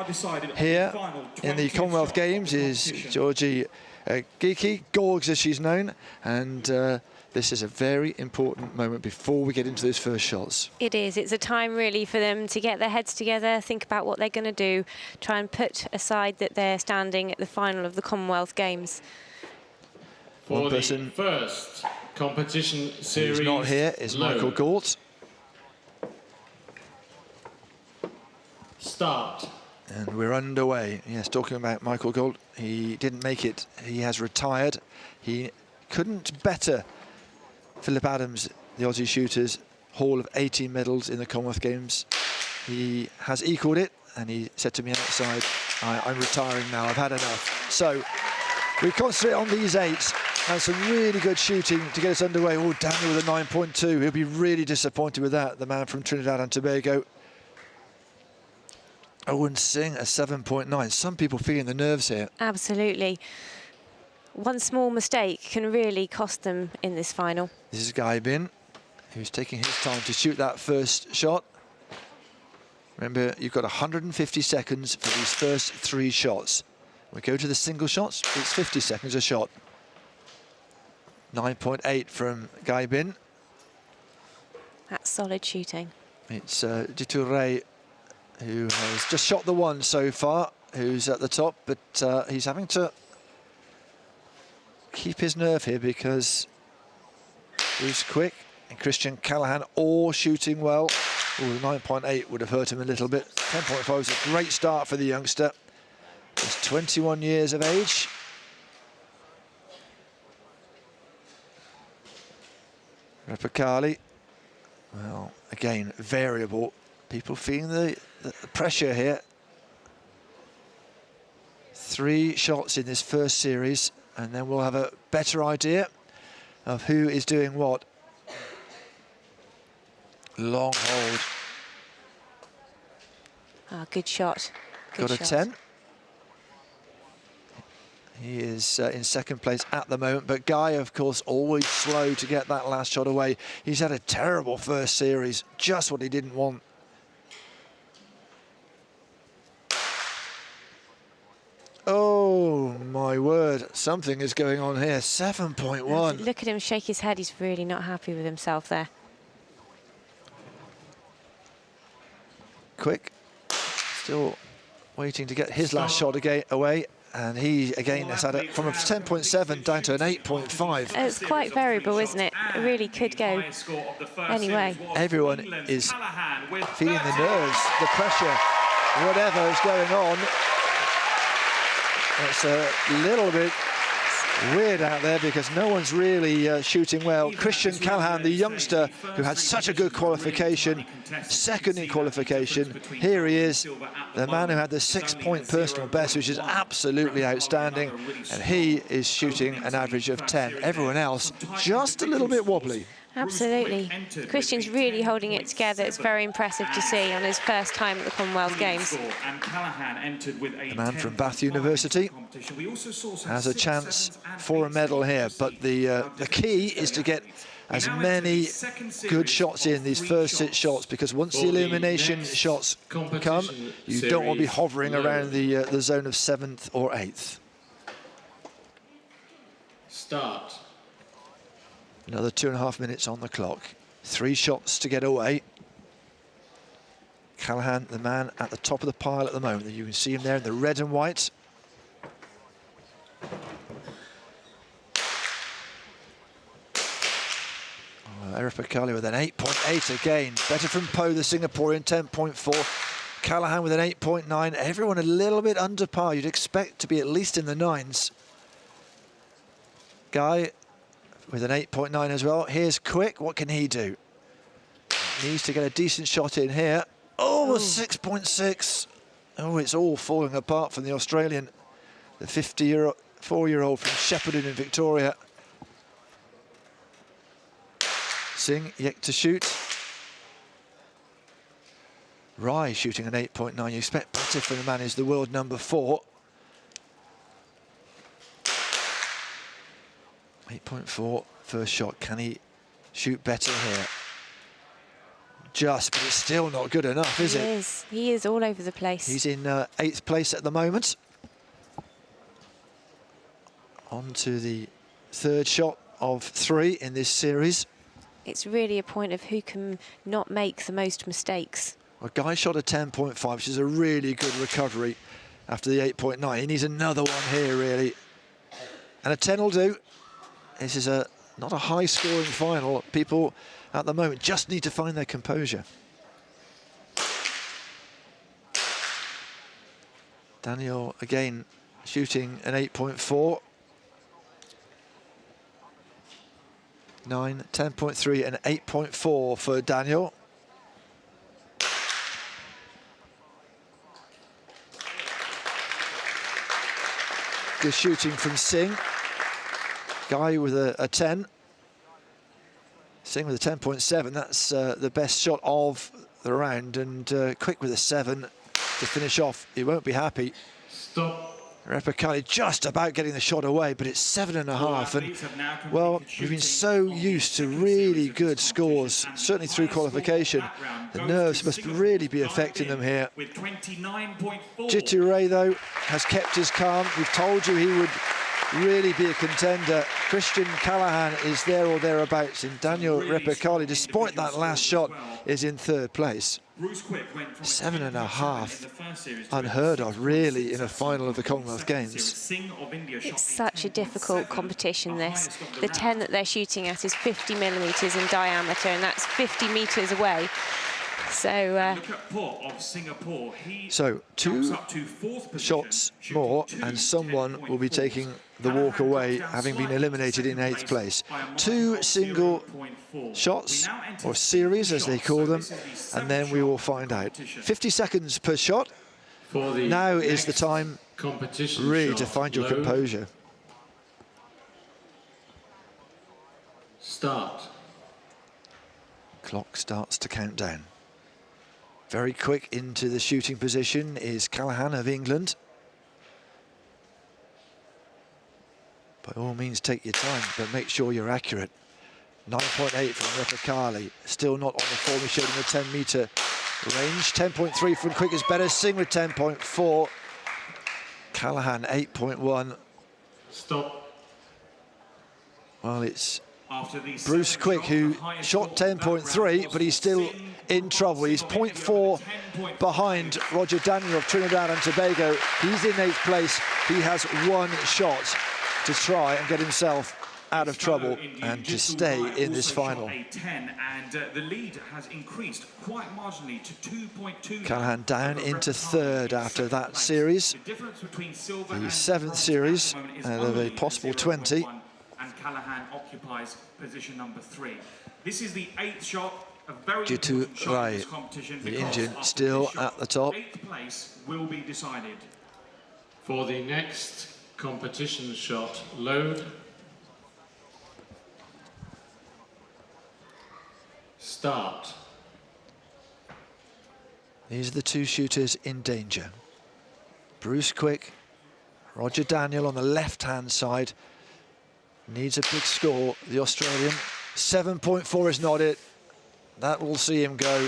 here in the Commonwealth Games is Georgie Geeky, Gorgs as she's known, and this is a very important moment before we get into those first shots. It is. It's a time really for them to get their heads together, think about what they're going to do, try and put aside that they're standing at the final of the Commonwealth Games. For the first competition series, who's not here is Michael Galt. Start. And we're underway. Yes, talking about Michael Galt, he didn't make it. He has retired. He couldn't better Philip Adams, the Aussie shooters, haul of 18 medals in the Commonwealth Games. He has equalled it, and he said to me outside, I'm retiring now, I've had enough. So we concentrate on these 8 and some really good shooting to get us underway. Oh, Daniel with a 9.2. He'll be really disappointed with that, the man from Trinidad and Tobago. Owen Singh, a 7.9. Some people feeling the nerves here. Absolutely. One small mistake can really cost them in this final. This is Guy Bin, who's taking his time to shoot that first shot. Remember, you've got 150 seconds for these first 3 shots. We go to the single shots, it's 50 seconds a shot. 9.8 from Guy Bin. That's solid shooting. It's Dutouré, who has just shot the 1 so far, who's at the top, but he's having to keep his nerve here because Bruce Quick and Christian Callahan all shooting well. Oh, the 9.8 would have hurt him a little bit. 10.5 is a great start for the youngster. He's 21 years of age. Repicali, well, again, variable. People feeling the pressure here. 3 shots in this first series, and then we'll have a better idea of who is doing what. Long hold. Good shot. Good Got a 10. He is in second place at the moment, but Guy, of course, always slow to get that last shot away. He's had a terrible first series, just what he didn't want. Oh, my word. Something is going on here. 7.1. Look at him shake his head. He's really not happy with himself there. Quick. Still waiting to get his last shot away. And he, again, has had it from a 10.7 down to an 8.5. It's quite variable, isn't it? It really could go anyway. Everyone is feeling the nerves, the pressure, whatever is going on. It's a little bit weird out there because no one's really shooting well. Christian Callahan, the youngster who had such a good qualification, second in qualification. Here he is, the man who had the 6-point personal best, which is absolutely outstanding, and he is shooting an average of 10. Everyone else just a little bit wobbly. Absolutely. Christian's really holding it together. It's very impressive to see on his first time at the Commonwealth Games. The man from Bath University has a chance for a medal here, but the key is to get as many good shots in these first 6 shots, because once the elimination shots come, you don't want to be hovering around the zone of 7th or 8th. Start. Another 2.5 minutes on the clock. 3 shots to get away. Callaghan, the man at the top of the pile at the moment. You can see him there in the red and white. Eric Picali with an 8.8 again. Better from Poe, the Singaporean, 10.4. Callaghan with an 8.9. Everyone a little bit under par. You'd expect to be at least in the 9s. Guy with an 8.9 as well. Here's Quick. What can he do? Needs to get a decent shot in here. Oh, 6.6. Oh, it's all falling apart from the Australian. The 54-year-old from Shepparton in Victoria. Singh yet to shoot. Rai shooting an 8.9. You expect better from the man who's the world number 4. 8.4 first shot. Can he shoot better here? Just, but it's still not good enough, is it? He is all over the place. He's in 8th place at the moment. On to the 3rd shot of 3 in this series. It's really a point of who can not make the most mistakes. A guy shot a 10.5, which is a really good recovery after the 8.9. He needs another one here, really. And a 10 will do. This is not a high-scoring final. People at the moment just need to find their composure. Daniel, again, shooting an 8.4. 9, 10.3 and 8.4 for Daniel. Good shooting from Singh. Guy with a 10. Singh with a 10.7. That's the best shot of the round. And Quick with a 7 to finish off. He won't be happy. Stop. Repicali just about getting the shot away, but it's 7.5. And, well, we've been so used to really good scores, certainly through qualification. The nerves must really be affecting them here. Jitu Ray, though, has kept his calm. We've told you he would really be a contender. Christian Callaghan is there or thereabouts, and Daniel Repicali, despite that last shot, is in 3rd place. 7.5, unheard of, really, in a final of the Commonwealth Games. It's such a difficult competition, this. The 10 that they're shooting at is 50 millimetres in diameter, and that's 50 metres away. So, 2 shots more, and someone will be taking the walk away, having been eliminated in 8th place. 2 single shots, or series as they call them, and then we will find out. 50 seconds per shot. Now is the time really to find your composure. Start. Clock starts to count down. Very quick into the shooting position is Callaghan of England. By all means, take your time, but make sure you're accurate. 9.8 from Repicali, still not on the form he showed in the 10-metre range. 10.3 from Quick is better. Singh with 10.4. Callaghan 8.1. Stop. Well, it's Bruce Quick who shot 10.3, but he's still in trouble. He's 0.4 behind Roger Daniel of Trinidad and Tobago. He's in 8th place. He has 1 shot to try and get himself out of trouble and to stay in this final. And the lead has increased quite marginally to 2.2. Callaghan down into 3rd after that series. The 7th series out of a possible 20. And Callaghan occupies position number 3. This is the 8th shot, a very Jitu important shot in Rai, this competition. the Indian, still at the top. 8th place will be decided. For the next competition shot, load. Start. These are the 2 shooters in danger. Bruce Quick, Roger Daniel on the left-hand side. Needs a big score, the Australian. 7.4 is not it. That will see him go.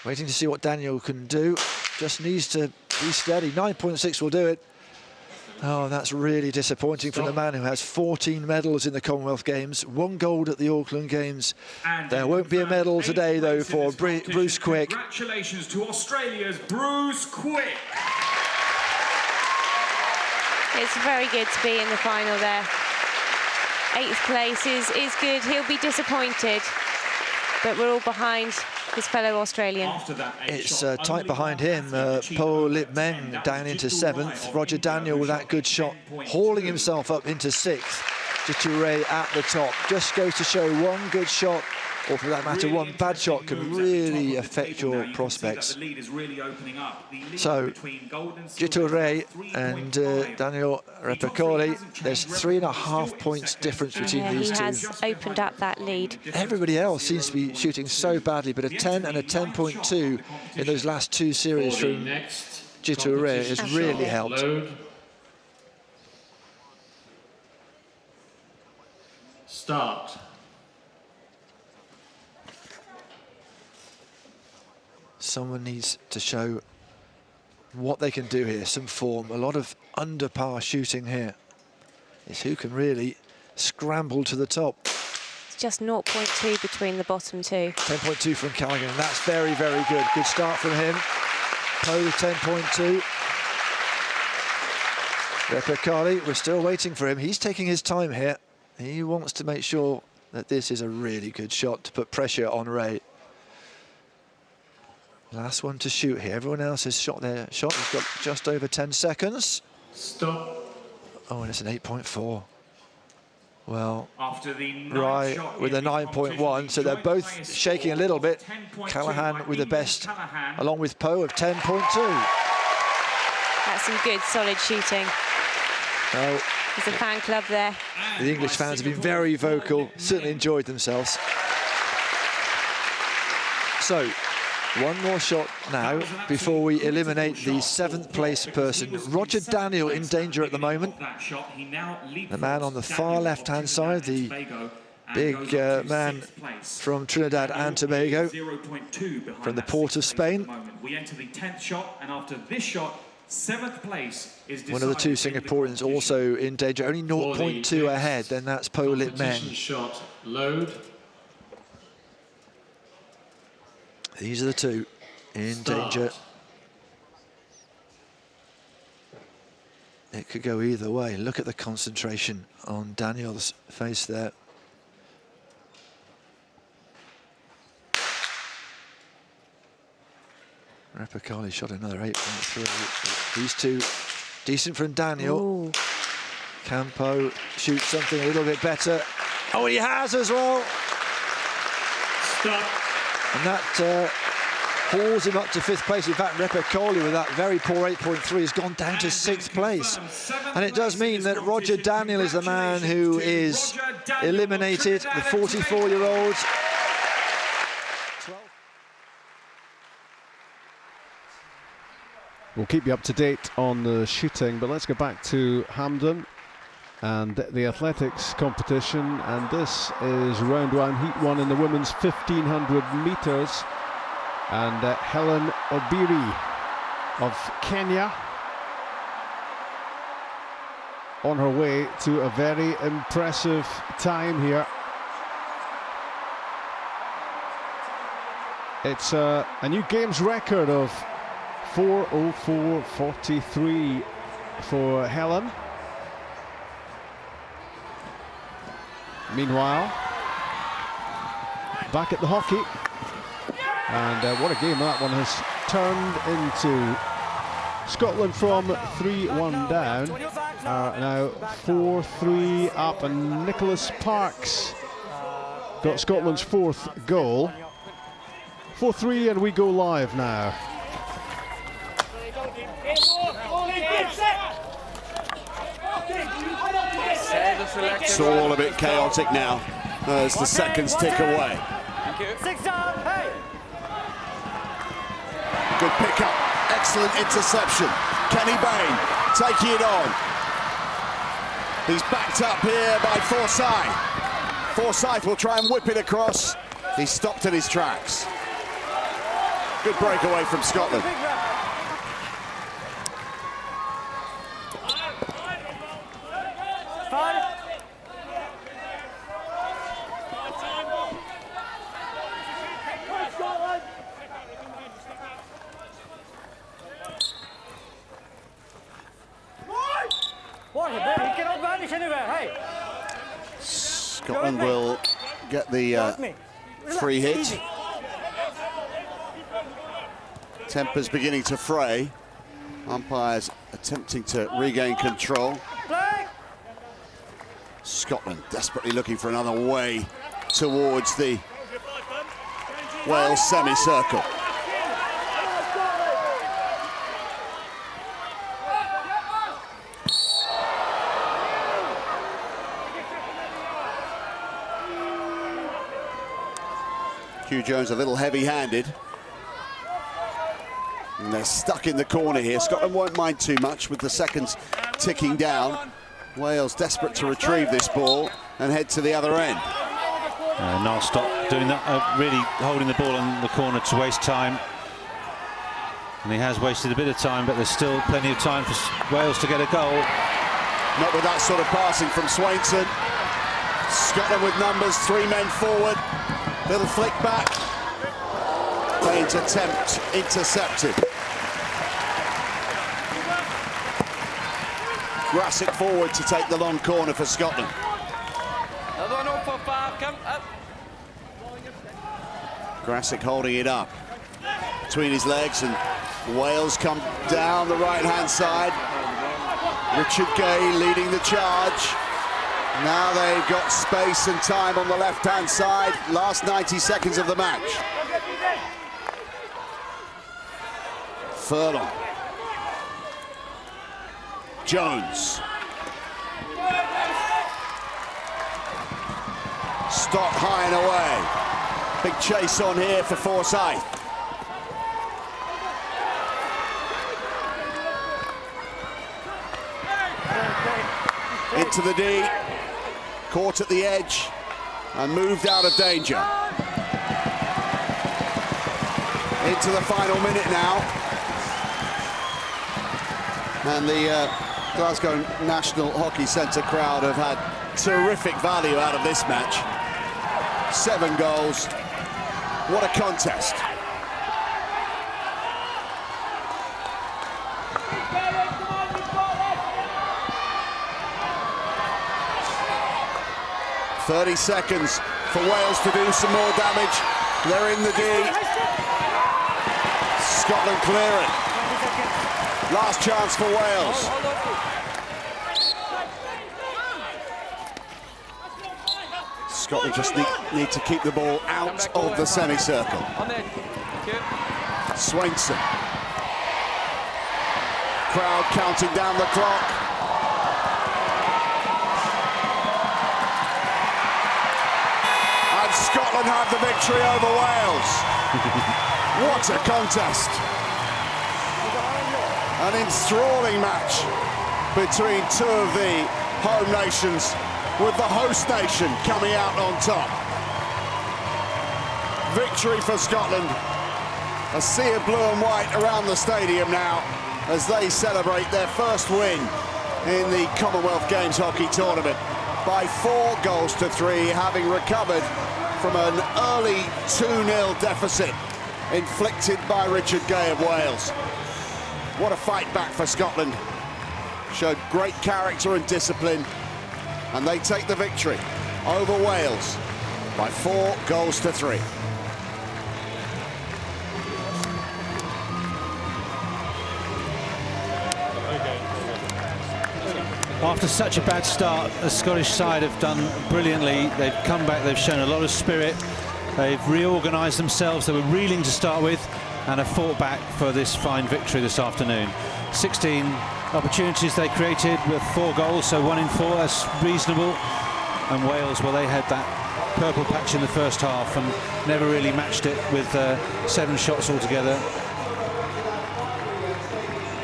Waiting to see what Daniel can do. Just needs to be steady. 9.6 will do it. Oh, that's really disappointing from the man who has 14 medals in the Commonwealth Games, 1 gold at the Auckland Games. There won't be a medal today, though, for Bruce Quick. Congratulations to Australia's Bruce Quick. It's very good to be in the final there. 8th place is good. He'll be disappointed, but we're all behind his fellow Australian. It's tight behind him. Po Lip Meng down into 7th. Roger Daniel with that good shot, hauling himself up into 6th. Jiture at the top. Just goes to show one good shot, or for that matter, one bad shot can really affect your prospects. So, Jiture and Daniel Repicoli, there's 3.5 points difference between these two. He has opened up that lead. Everybody else seems to be shooting so badly, but a 10 and a 10.2 in those last 2 series from Jiture has really helped. Start. Someone needs to show what they can do here, some form. A lot of under par shooting here. It's who can really scramble to the top. It's just 0.2 between the bottom two. 10.2 from Callaghan, and that's very, very good. Good start from him. Po with 10.2. Repicoli, we're still waiting for him. He's taking his time here. He wants to make sure that this is a really good shot to put pressure on Ray. Last one to shoot here. Everyone else has shot their shot. He's got just over 10 seconds. Stop. Oh, and it's an 8.4. Well, After the Rai with a 9.1, so they're both shaking a little bit. Callahan with the best, along with Po of 10.2. That's some good, solid shooting. Well, there's a fan club there. The English fans have been very vocal, certainly enjoyed themselves. So, one more shot now before we eliminate the 7th place person. Roger Daniel in danger at the moment. The man on the far left-hand side, the big man from Trinidad and Tobago, from the port of Spain. We enter the 10th shot, and after this shot, 7th place is decided. One of the 2 Singaporeans also in danger, only 0.2 ahead, then that's Po Lip Meng. Shot load. These are the 2 in danger. It could go either way. Look at the concentration on Daniel's face there. Repicoli shot another 8.3. These 2 decent from Daniel. Ooh. Campo shoots something a little bit better. Oh, he has as well. Stop. And that hauls him up to 5th place. In fact, Repicoli with that very poor 8.3 has gone down to 6th place. And it does mean that Roger Daniel is the man who is eliminated, the 44-year-old. We'll keep you up to date on the shooting, but let's go back to Hampden and the athletics competition. And this is round 1, heat 1 in the women's 1500 metres. And Helen Obiri of Kenya on her way to a very impressive time here. It's a new games record of 4:04.43 for Helen. Meanwhile, back at the hockey, and what a game that one has turned into. Scotland from 3-1 down are now 4-3 up, and Nicholas Parks got Scotland's 4th goal. 4-3, and we go live now. It's all a bit chaotic now as the seconds tick away. Good pickup, excellent interception. Kenny Bain taking it on. He's backed up here by Forsyth. Forsyth will try and whip it across. He's stopped in his tracks. Good breakaway from Scotland. Scotland will get the free hit. Tempers beginning to fray. Umpires attempting to regain control. Scotland desperately looking for another way towards the Wales semicircle. Hugh Jones a little heavy-handed. And they're stuck in the corner here. Scotland won't mind too much with the seconds ticking down. Wales desperate to retrieve this ball and head to the other end. Niall stopped doing that, really holding the ball in the corner to waste time. And he has wasted a bit of time, but there's still plenty of time for Wales to get a goal. Not with that sort of passing from Swainson. Scotland with numbers, 3 men forward. Little flick back. Baines' attempt intercepted. Grassick forward to take the long corner for Scotland. Grassick holding it up between his legs, and Wales come down the right-hand side. Richard Gay leading the charge. Now they've got space and time on the left-hand side. Last 90 seconds of the match. Furlong. Jones. Stott high and away. Big chase on here for Forsyth. Into the D. Caught at the edge and moved out of danger. Into the final minute now. And the Glasgow National Hockey Centre crowd have had terrific value out of this match. 7 goals. What a contest. "30 seconds for Wales to do some more damage. They're in the D. Scotland clear it. Last chance for Wales. Scotland just need to keep the ball out of the semicircle. Swainson. Crowd counting down the clock. And Scotland have the victory over Wales. What a contest. An enthralling match between 2 of the home nations, with the host nation coming out on top. Victory for Scotland. A sea of blue and white around the stadium now as they celebrate their first win in the Commonwealth Games hockey tournament by 4 goals to 3, having recovered from an early 2-0 deficit inflicted by Richard Gay of Wales. What a fight back for Scotland. Showed great character and discipline, and they take the victory over Wales by 4 goals to 3. After such a bad start, the Scottish side have done brilliantly. They've come back, they've shown a lot of spirit. They've reorganised themselves. They were reeling to start with and have fought back for this fine victory this afternoon. 16 opportunities they created with 4 goals, so 1 in 4, that's reasonable. And Wales, well, they had that purple patch in the first half and never really matched it with 7 shots altogether.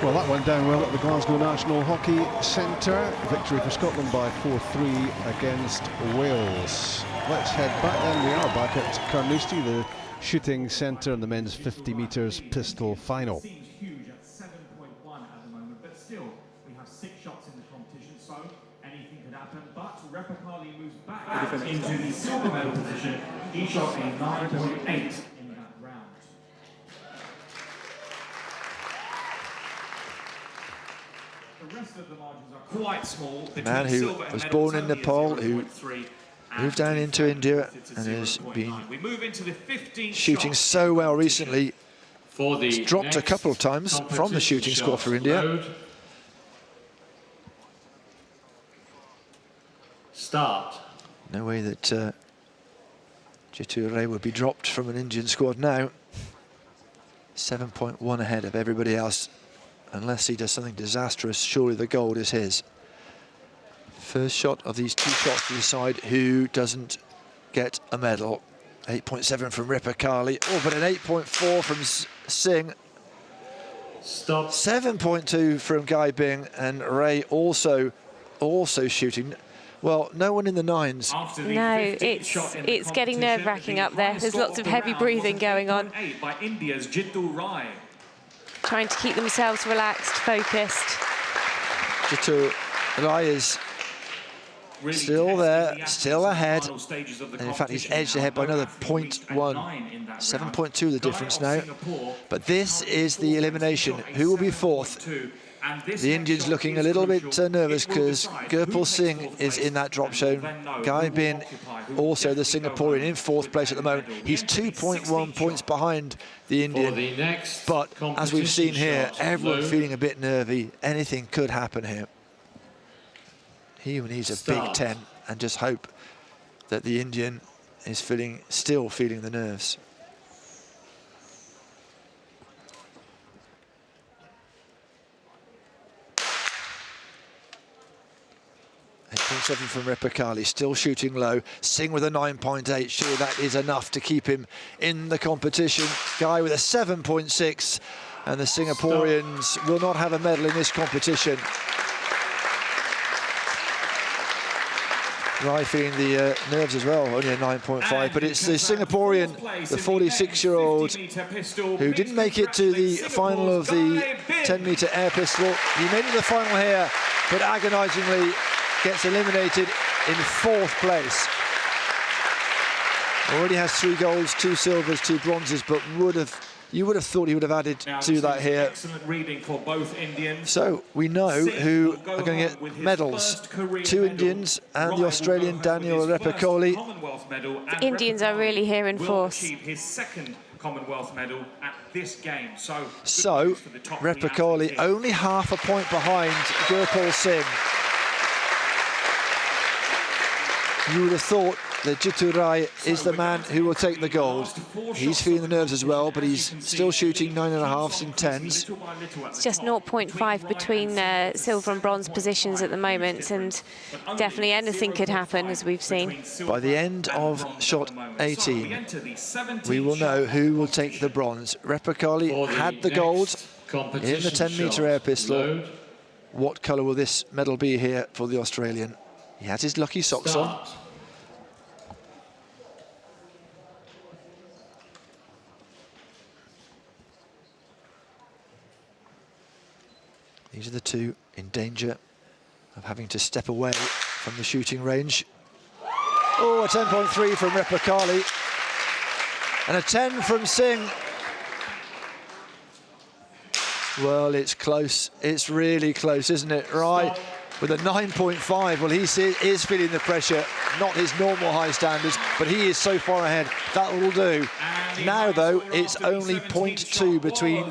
Well, that went down well at the Glasgow National Hockey Centre. Victory for Scotland by 4-3 against Wales. Let's head back then. We are back at Carnoustie, the shooting centre, and the men's 50 metres pistol final. Seems huge at 7.1 at the moment, but still, we have 6 shots in the competition, so anything could happen. But Repapali moves back into the silver medal position. He shot a 9.8 in that round. The rest of the margins are quite small. A man who was born in Nepal, who moved down into India and has been shooting so well recently. He's dropped a couple of times from the shooting score for India. Start. No way that Jitu Ray would be dropped from an Indian squad now. 7.1 ahead of everybody else. Unless he does something disastrous, surely the gold is his. First shot of these two shots to decide who doesn't get a medal. 8.7 from Ripakali. Oh, but an 8.4 from Singh. Stop. 7.2 from Gai Bing, and Ray also shooting. Well, no one in the nines. No, it's getting nerve-wracking up there. There's lots of heavy breathing going on. By India's Jitu Rai. Trying to keep themselves relaxed, focused. Jitu Rai is still there, still ahead. And in fact, he's edged ahead by another 0.1. 7.2 the difference now. But this is the elimination. Who will be fourth? The Indians looking a little bit nervous because Gurpal Singh is in that drop zone. Gai Bin, also the Singaporean, in fourth place at the moment. He's 2.1 points behind the Indian. But as we've seen here, everyone feeling a bit nervy. Anything could happen here. He needs a big 10 and just hope that the Indian is still feeling the nerves. 8.7 from Ripakali, still shooting low. Singh with a 9.8, sure that is enough to keep him in the competition. Guy with a 7.6, and the Singaporeans will not have a medal in this competition. Rai feeling the nerves as well, only a 9.5, but it's the Singaporean, the 46-year-old, who didn't make it to the final of the 10-metre air pistol. He made it to the final here, but agonisingly gets eliminated in fourth place. Already has 3 golds, 2 silvers, 2 bronzes, but you would have thought he would have added to that here. Excellent reading for both Indians. So we know who are going to get medals. 2 Indians and the Australian Daniel Ripakali. The Indians are really here in force. His second Commonwealth medal at this game. So Ripakali only half a point behind Gurpal Singh. You would have thought that Jitu Rai is the man who will take the gold. He's feeling the nerves as well, but he's still shooting 9.5s and 10s. It's just 0.5 between silver and bronze positions at the moment, and definitely anything could happen, as we've seen. By the end of shot 18, we will know who will take the bronze. Ripakali had the gold in the 10-metre air pistol. What colour will this medal be here for the Australian? He has his lucky socks on. These are the 2 in danger of having to step away from the shooting range. Oh, a 10.3 from Ripakali. And a 10 from Singh. Well, it's close. It's really close, isn't it? Right. With a 9.5, well, he is feeling the pressure, not his normal high standards, but he is so far ahead. That will do. Now, though, it's only 0.2 between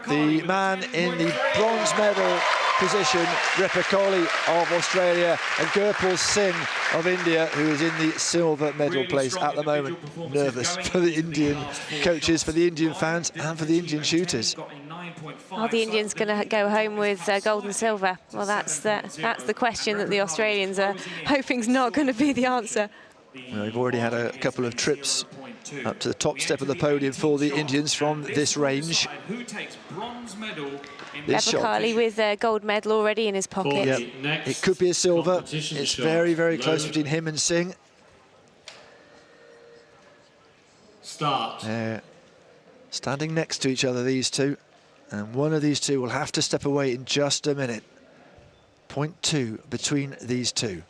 the man in the bronze medal position, Ripakali of Australia, and Gurpal Singh of India, who is in the silver medal place at the moment. Nervous for the Indian coaches, for the Indian fans, and for the Indian shooters. Are the Indians going to go home with gold and silver? Well, that's the question that the Australians are hoping's not going to be the answer. Well, they've already had a couple of trips up to the top step of the podium for the Indians from this range. Ripakali with a gold medal already in his pocket. Yeah, it could be a silver. It's very, very close between him and Singh. Start. Standing next to each other, these 2. And one of these 2 will have to step away in just a minute. 0.2 between these 2.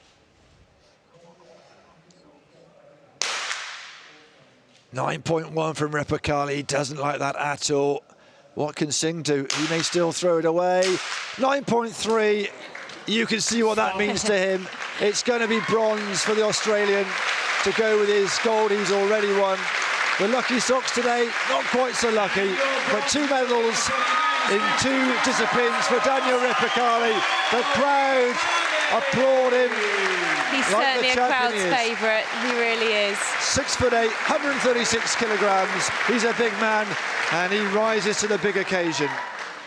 .9 from Ripakali. He doesn't like that at all. What can Singh do? He may still throw it away. 9.3. You can see what that means to him. It's going to be bronze for the Australian to go with his gold he's already won. The lucky socks today, not quite so lucky, but 2 medals in 2 disciplines for Daniel Repicali. The crowd applaud him. He's like certainly a crowd's favourite. He really is. 6'8", 136 kilograms. He's a big man, and he rises to the big occasion.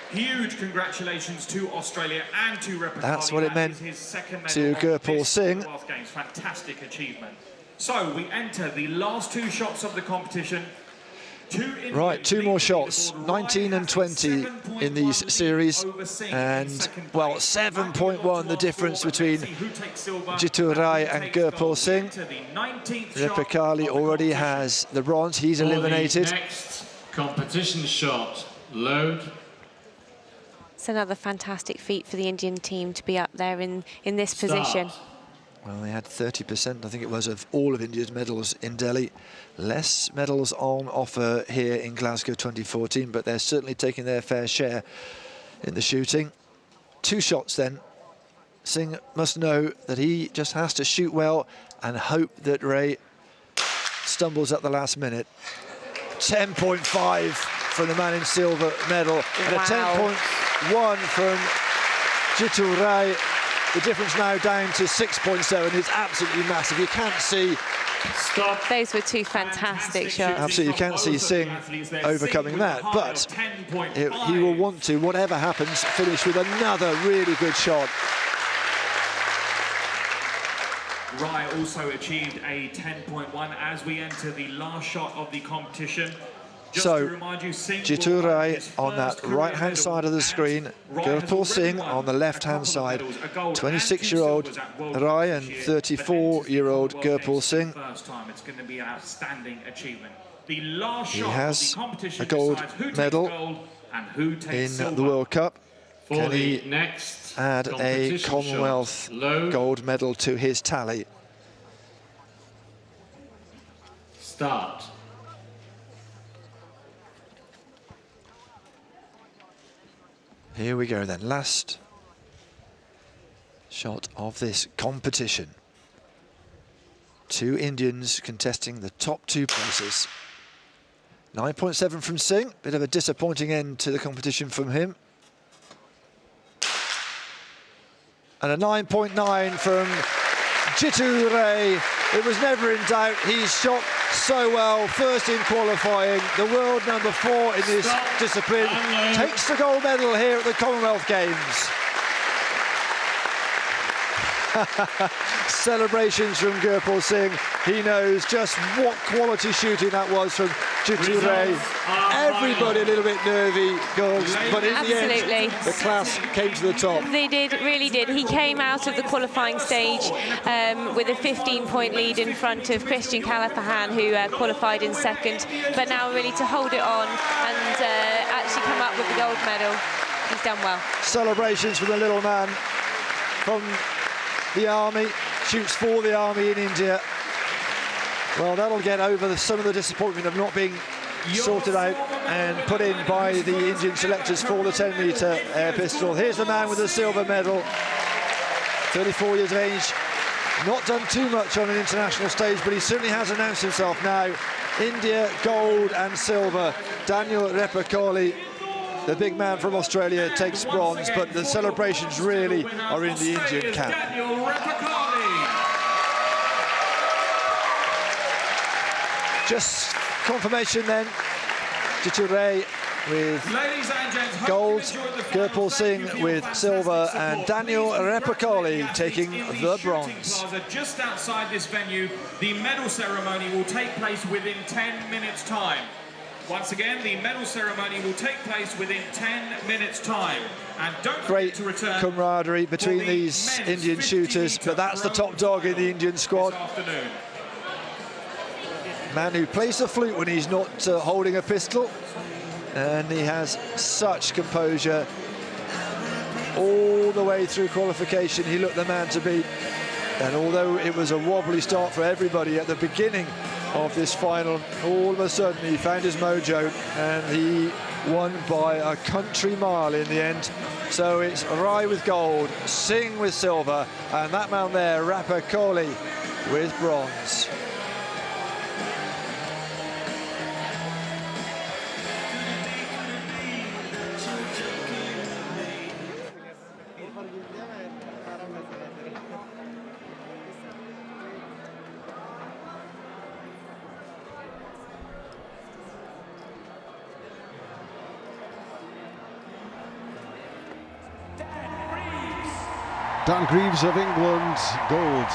Huge congratulations to Australia and to Repicali. That's what it meant his second medal to of Gurpool this Singh. Commonwealth Games. Fantastic achievement. So we enter the last 2 shots of the competition. Right, 2 more shots, 19 and 20 in these series, and, well, 7.1 the difference between Jitu Rai and Gurpool Singh. Repicali already has the bronze, he's eliminated. Next competition shot, load. It's another fantastic feat for the Indian team to be up there in this position. Well, they had 30%, I think it was, of all of India's medals in Delhi. Less medals on offer here in Glasgow 2014, but they're certainly taking their fair share in the shooting. 2 shots then. Singh must know that he just has to shoot well and hope that Ray stumbles at the last minute. 10.5 from the man in silver medal, and a 10.1 from Jitu Rai. The difference now down to 6.7 is absolutely massive. You can't see... Stop. Those were 2 fantastic shots. Absolutely, you can't see Singh overcoming that, but he will want to, whatever happens, finish with another really good shot. Rai also achieved a 10.1 as we enter the last shot of the competition. So, Jitu Rai on that right-hand side of the screen, Gurpool Singh on the left-hand side. 26-year-old Rai and 34-year-old Gurpool Singh. He has a gold medal in the World Cup. Can he add a Commonwealth gold medal to his tally? Start. Here we go then, last shot of this competition. 2 Indians contesting the top 2 places. 9.7 from Singh, bit of a disappointing end to the competition from him. And a 9.9 from Jitu Rai. It was never in doubt, he's shot so well, first in qualifying, the world number 4 in this discipline, takes the gold medal here at the Commonwealth Games. Celebrations from Gurpool Singh. He knows just what quality shooting that was from Jitu Rai. Everybody a little bit nervy, girls, but in the end, the class came to the top. They did, really did. He came out of the qualifying stage with a 15-point lead in front of Christian Calapahan, who qualified in 2nd, but now really to hold it on and actually come up with the gold medal. He's done well. Celebrations from the little man from the Army, shoots for the Army in India. Well, that'll get over some of the disappointment of not being sorted out and put in by the Indian selectors for the 10-metre air pistol. Here's the man with the silver medal, 34 years of age, not done too much on an international stage, but he certainly has announced himself now. India, gold and silver. Daniel Repicali, the big man from Australia, takes bronze, but the celebrations really are in the Indian camp. Just confirmation then, Jitu Rai with gold, Gurpool Singh with silver, and Daniel Repicali taking the bronze. Just outside this venue, the medal ceremony will take place within 10 minutes' time. Once again, the medal ceremony will take place within 10 minutes' time. And don't Great forget to return camaraderie between these Indian shooters, but that's the top dog in the Indian squad. Man who plays the flute when he's not holding a pistol, and he has such composure all the way through qualification. He looked the man to beat, and although it was a wobbly start for everybody at the beginning of this final, all of a sudden he found his mojo and he won by a country mile in the end. So it's Rai with gold, Singh with silver, and that man there, Rapakoli, with bronze. Dan Greaves of England, gold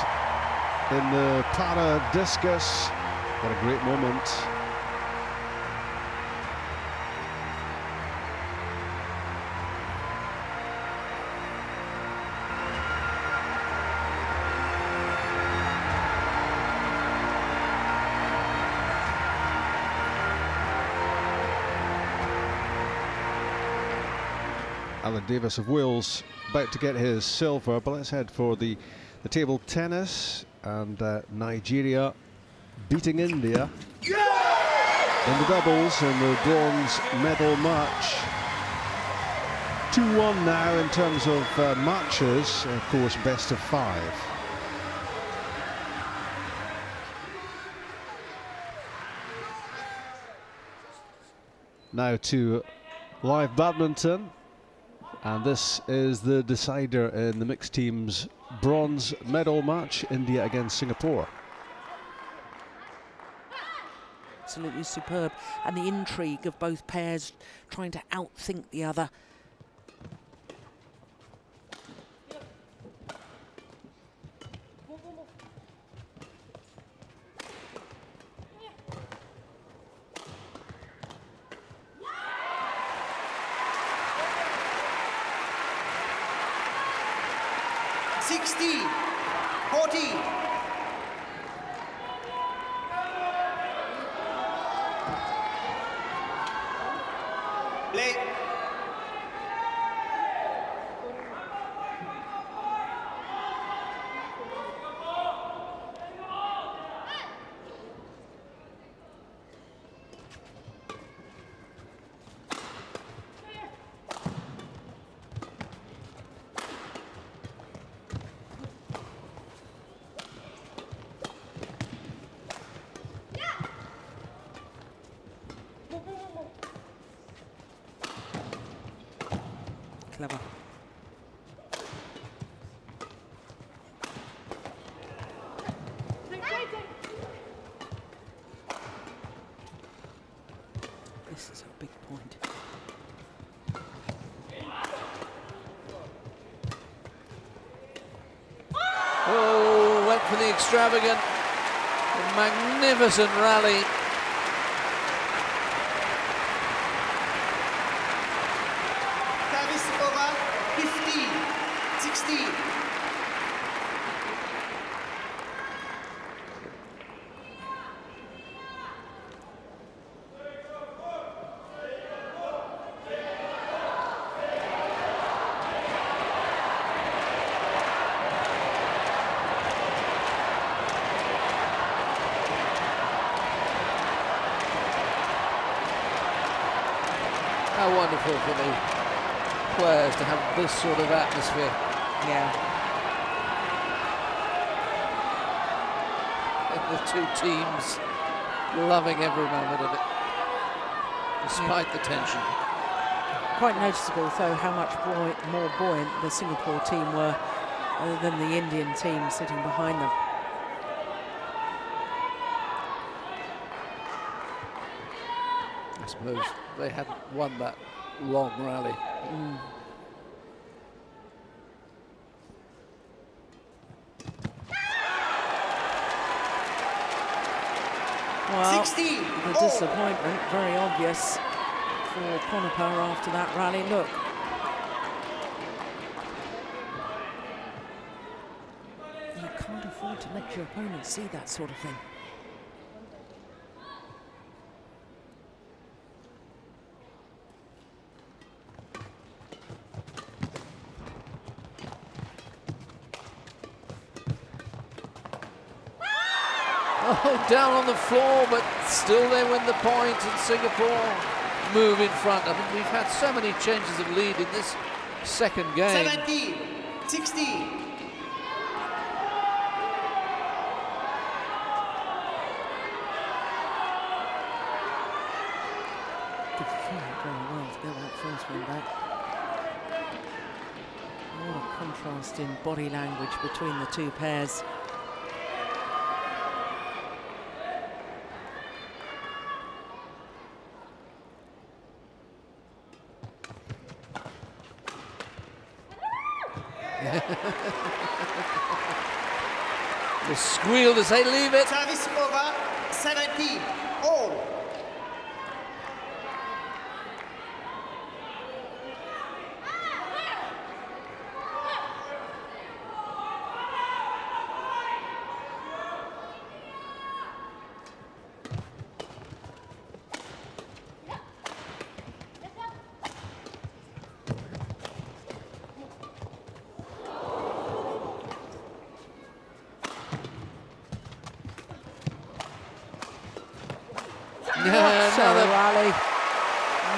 in the para discus. What a great moment. Alan Davis of Wales about to get his silver, but let's head for the table tennis, and Nigeria beating India in the doubles in the bronze medal match. 2-1 now in terms of matches, of course best of 5. Now to live badminton. And this is the decider in the mixed teams bronze medal match, India against Singapore. Absolutely superb. And the intrigue of both pairs trying to outthink the other. Clever. This is a big point. Oh, went for the extravagant, magnificent rally. How wonderful for the players to have this sort of atmosphere. Yeah. And the two teams loving every moment of it, despite the tension. Quite noticeable, though, how much more buoyant the Singapore team were than the Indian team sitting behind them. I suppose they hadn't won that long rally. Well, the disappointment, very obvious for Ponapar after that rally. Look. You can't afford to let your opponent see that sort of thing. Oh, down on the floor, but still they win the point in Singapore. move in front. I mean, we've had so many changes of lead in this second game. 17, 16. Did very well to get that first one back. What a contrast in body language between the two pairs. The squeal to say leave it. Service over, 17, all.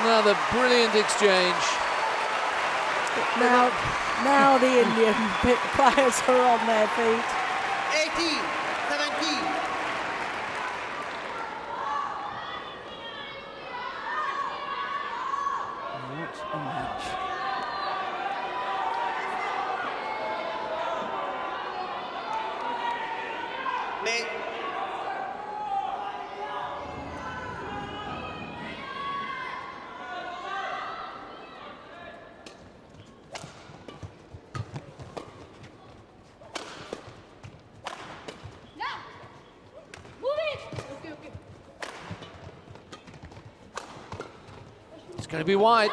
Another brilliant exchange. Now the Indian players are on their feet. 18, 17. What a match. It's going to be wide.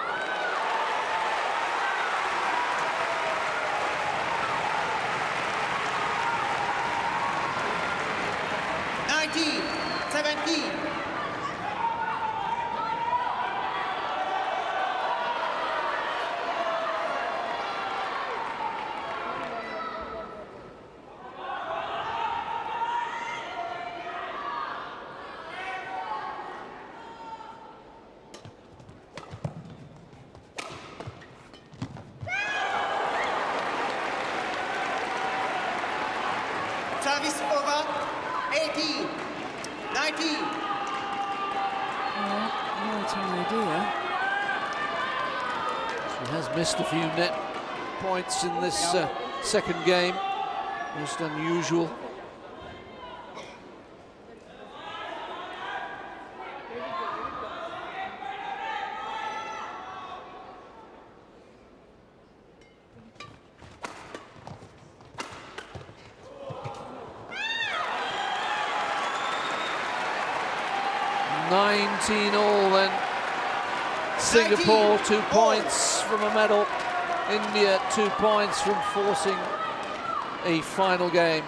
Service over, 18, 19. Right idea. She has missed a few net points in this second game. Most unusual. All then. Singapore 2 points from a medal. India 2 points from forcing a final game.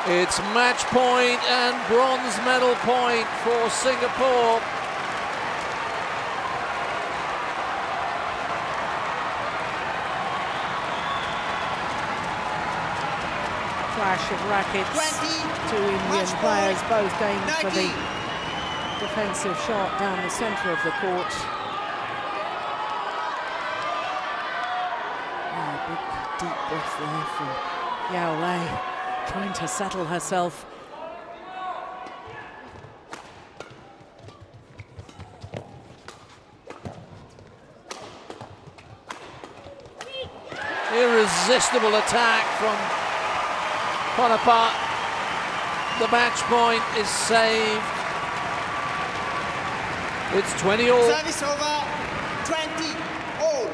It's match point and bronze medal point for Singapore. Clash of rackets. 2 Indian players both aimed for the defensive shot down the centre of the court. Big deep breath there from Yao Lei, trying to settle herself. Irresistible attack from Ponnappa. The match point is saved. It's 20 all. Service over, 20 all.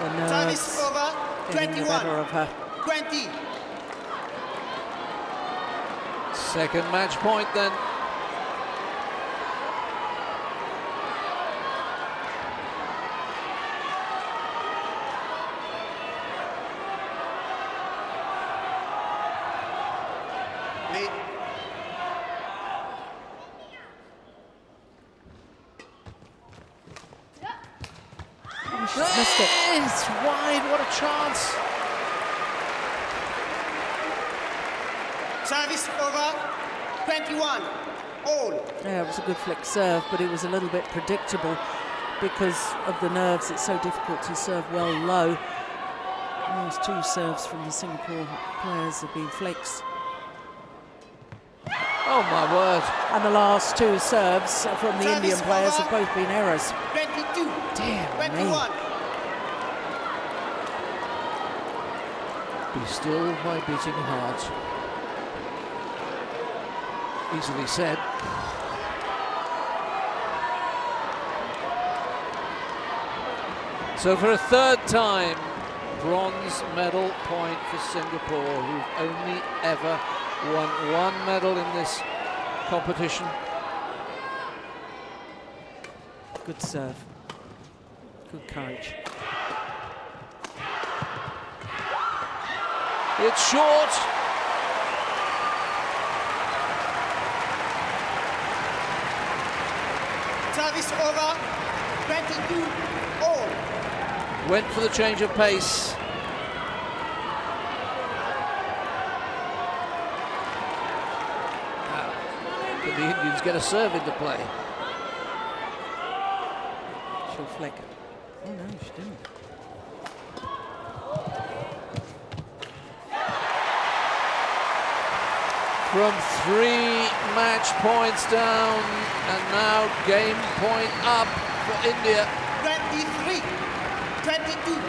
The nerves Service over. getting the 21. better of her. 20. Second match point then. Lead. Oh, she's missed it. It's wide, what a chance. Service over. 21. All. Yeah, it was a good flick serve, but it was a little bit predictable because of the nerves. It's so difficult to serve well low. The last two serves from the Singapore players have been flicks. Oh my word. And the last two serves from the Indian players have both been errors. 22. Dear 21. Be still my beating heart. Easily said. So for a third time, bronze medal point for Singapore, who've only ever won one medal in this competition. Good serve. Good courage. It's short. Service over. 22. All. Went for the change of pace. But the Indians get a serve into play. She'll flick. Oh no, she didn't. From 3 match points down, and now game point up for India. 23. 22.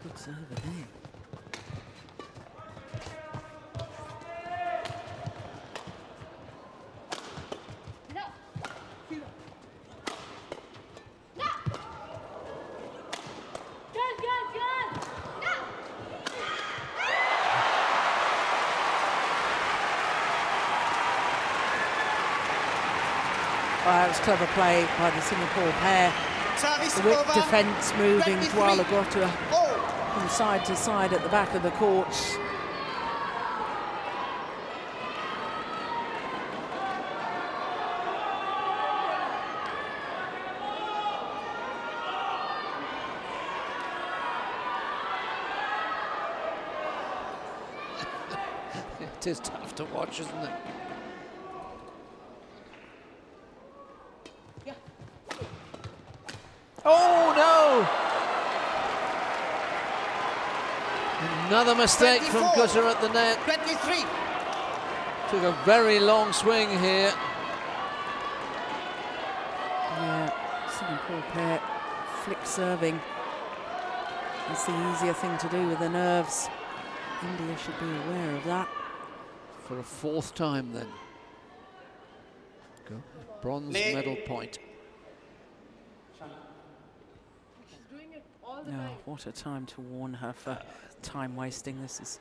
Good serve again. It was clever play by the Singapore pair. Service The whip over. defence moving 23. Dwalagota All. from side to side at the back of the courts. It is tough to watch, isn't it? Oh no! Another mistake 24. from Gutter at the net. 23. Took a very long swing here. Yeah, Singapore pair flick serving. It's the easier thing to do with the nerves. India should be aware of that. For a fourth time then. Go. Bronze medal point. No, what a time to warn her for time wasting. This is,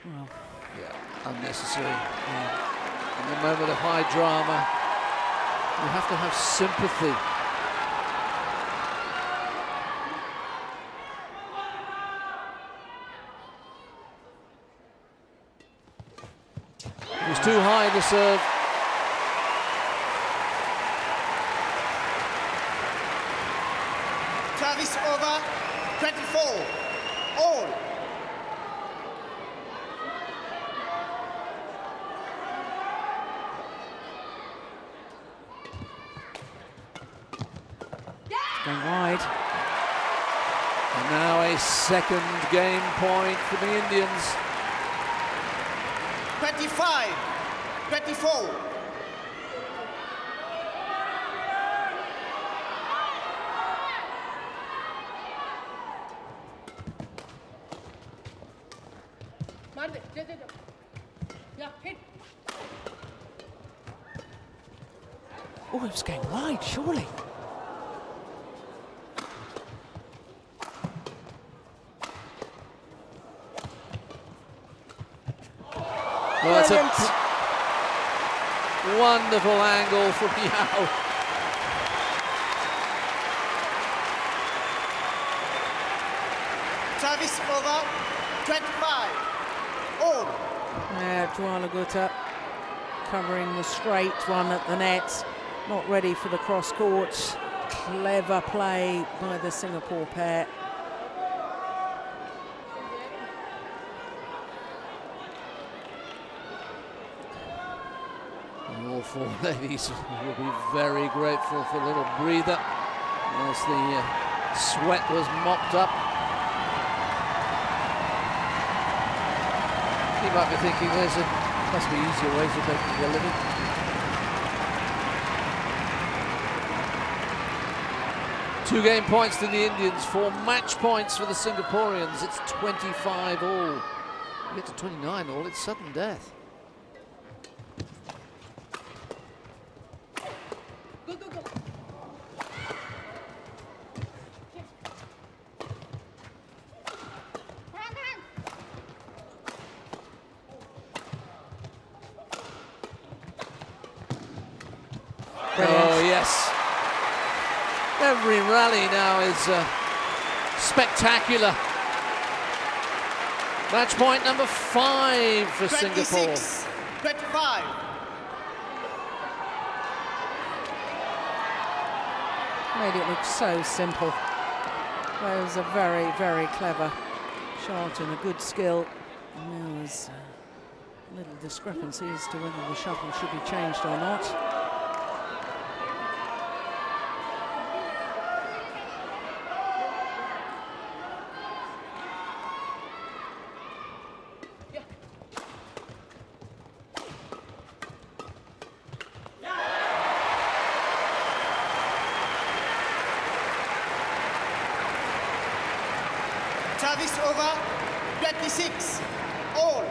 well, Yeah, unnecessary. Yeah. In the moment of high drama, you have to have sympathy. It was too high to serve. Service over. 24. All. going wide. And now a second game point for the Indians. 25. 24. Oh, it was going wide, surely. Well, that's a wonderful angle from Yao. Service over, 25. All. Yeah, Jualaguta covering the straight one at the net. Not ready for the cross court. Clever play by the Singapore pair. All four ladies will be very grateful for a little breather as the sweat was mopped up. You might be thinking must be easier ways of making a living. Two-game points to the Indians, 4 match points for the Singaporeans. It's 25 all. You get to 29 all, it's sudden death. Oh, yes. Every rally now is spectacular. Match point number 5 for 26, Singapore. 25. Made it look so simple. Well, it was a very, very clever shot and a good skill. And there was a little discrepancy as to whether the shuttle should be changed or not. Service over, 26. All.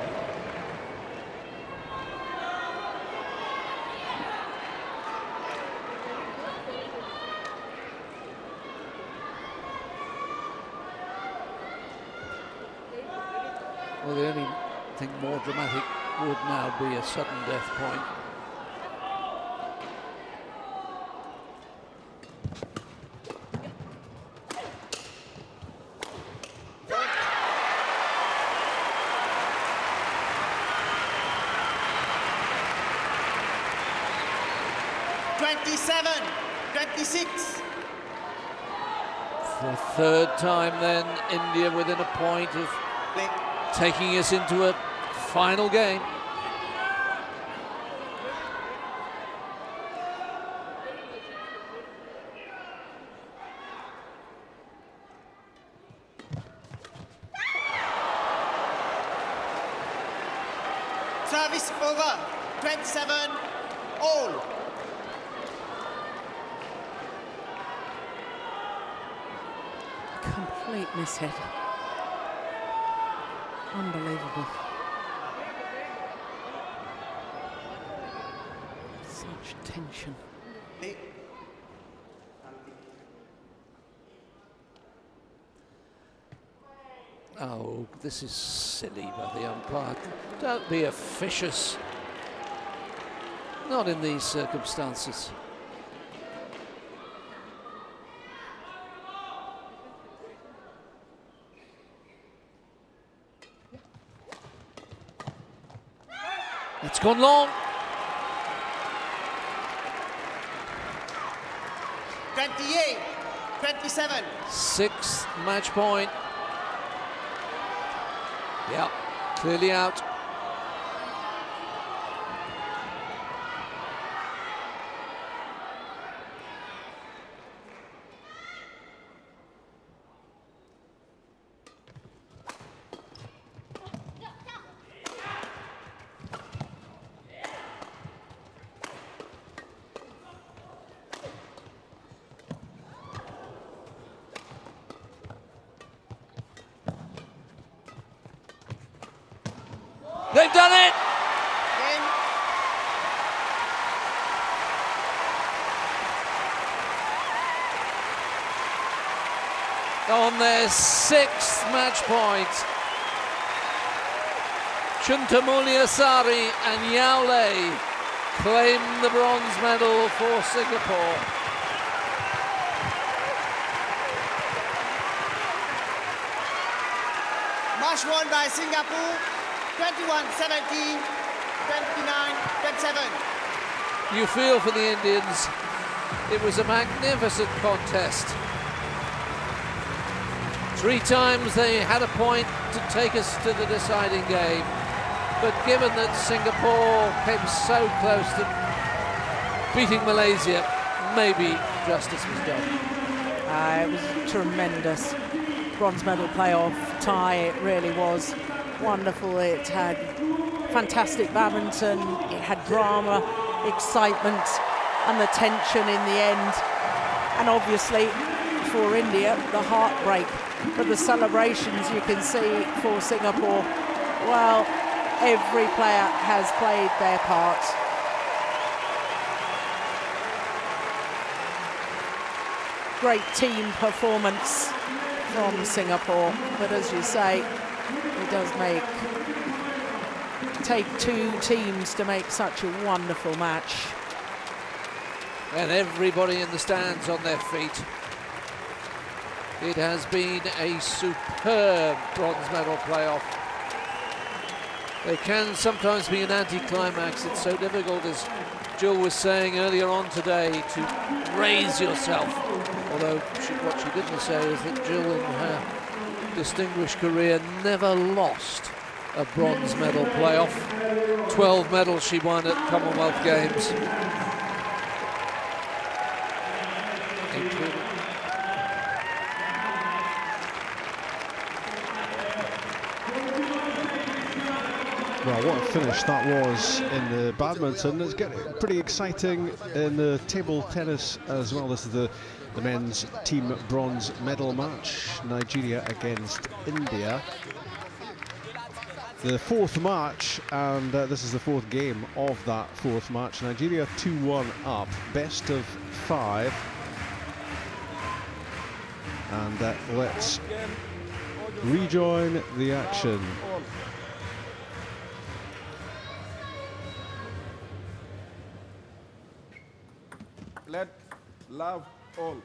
Well, the only thing more dramatic would now be a sudden death point. For the third time then, India within a point of taking us into a final game. Service over, 27. All. Complete mishit. Unbelievable. Such tension. Oh, this is silly by the umpire. Don't be officious. Not in these circumstances. It's gone long. 28, 27. 6th match point. Yeah, clearly out. They've done it! Game. On their 6th match point, Chuntamulia Sari and Yao Lei claim the bronze medal for Singapore. Match won by Singapore, 21-17, 29-27. You feel for the Indians. It was a magnificent contest. 3 times they had a point to take us to the deciding game. But given that Singapore came so close to beating Malaysia, maybe justice was done. It was tremendous. Bronze medal playoff tie, it really was wonderful. It had fantastic badminton, it had drama, excitement, and the tension in the end. And obviously, for India, the heartbreak. But the celebrations you can see for Singapore, well, every player has played their part. Great team performance from Singapore, but as you say, it does take 2 teams to make such a wonderful match. And everybody in the stands on their feet. It has been a superb bronze medal playoff. They can sometimes be an anticlimax. It's so difficult, as Jill was saying earlier on today, to raise yourself. Although what she didn't say is that Jill in her distinguished career never lost a bronze medal playoff. 12 medals she won at Commonwealth Games. Well, what a finish that was in the badminton. It's getting pretty exciting in the table tennis as well. This is the men's team bronze medal match. Nigeria against India. The 4th match, and this is the 4th game of that 4th match. Nigeria 2-1 up, best of 5. And let's rejoin the action. Let love all.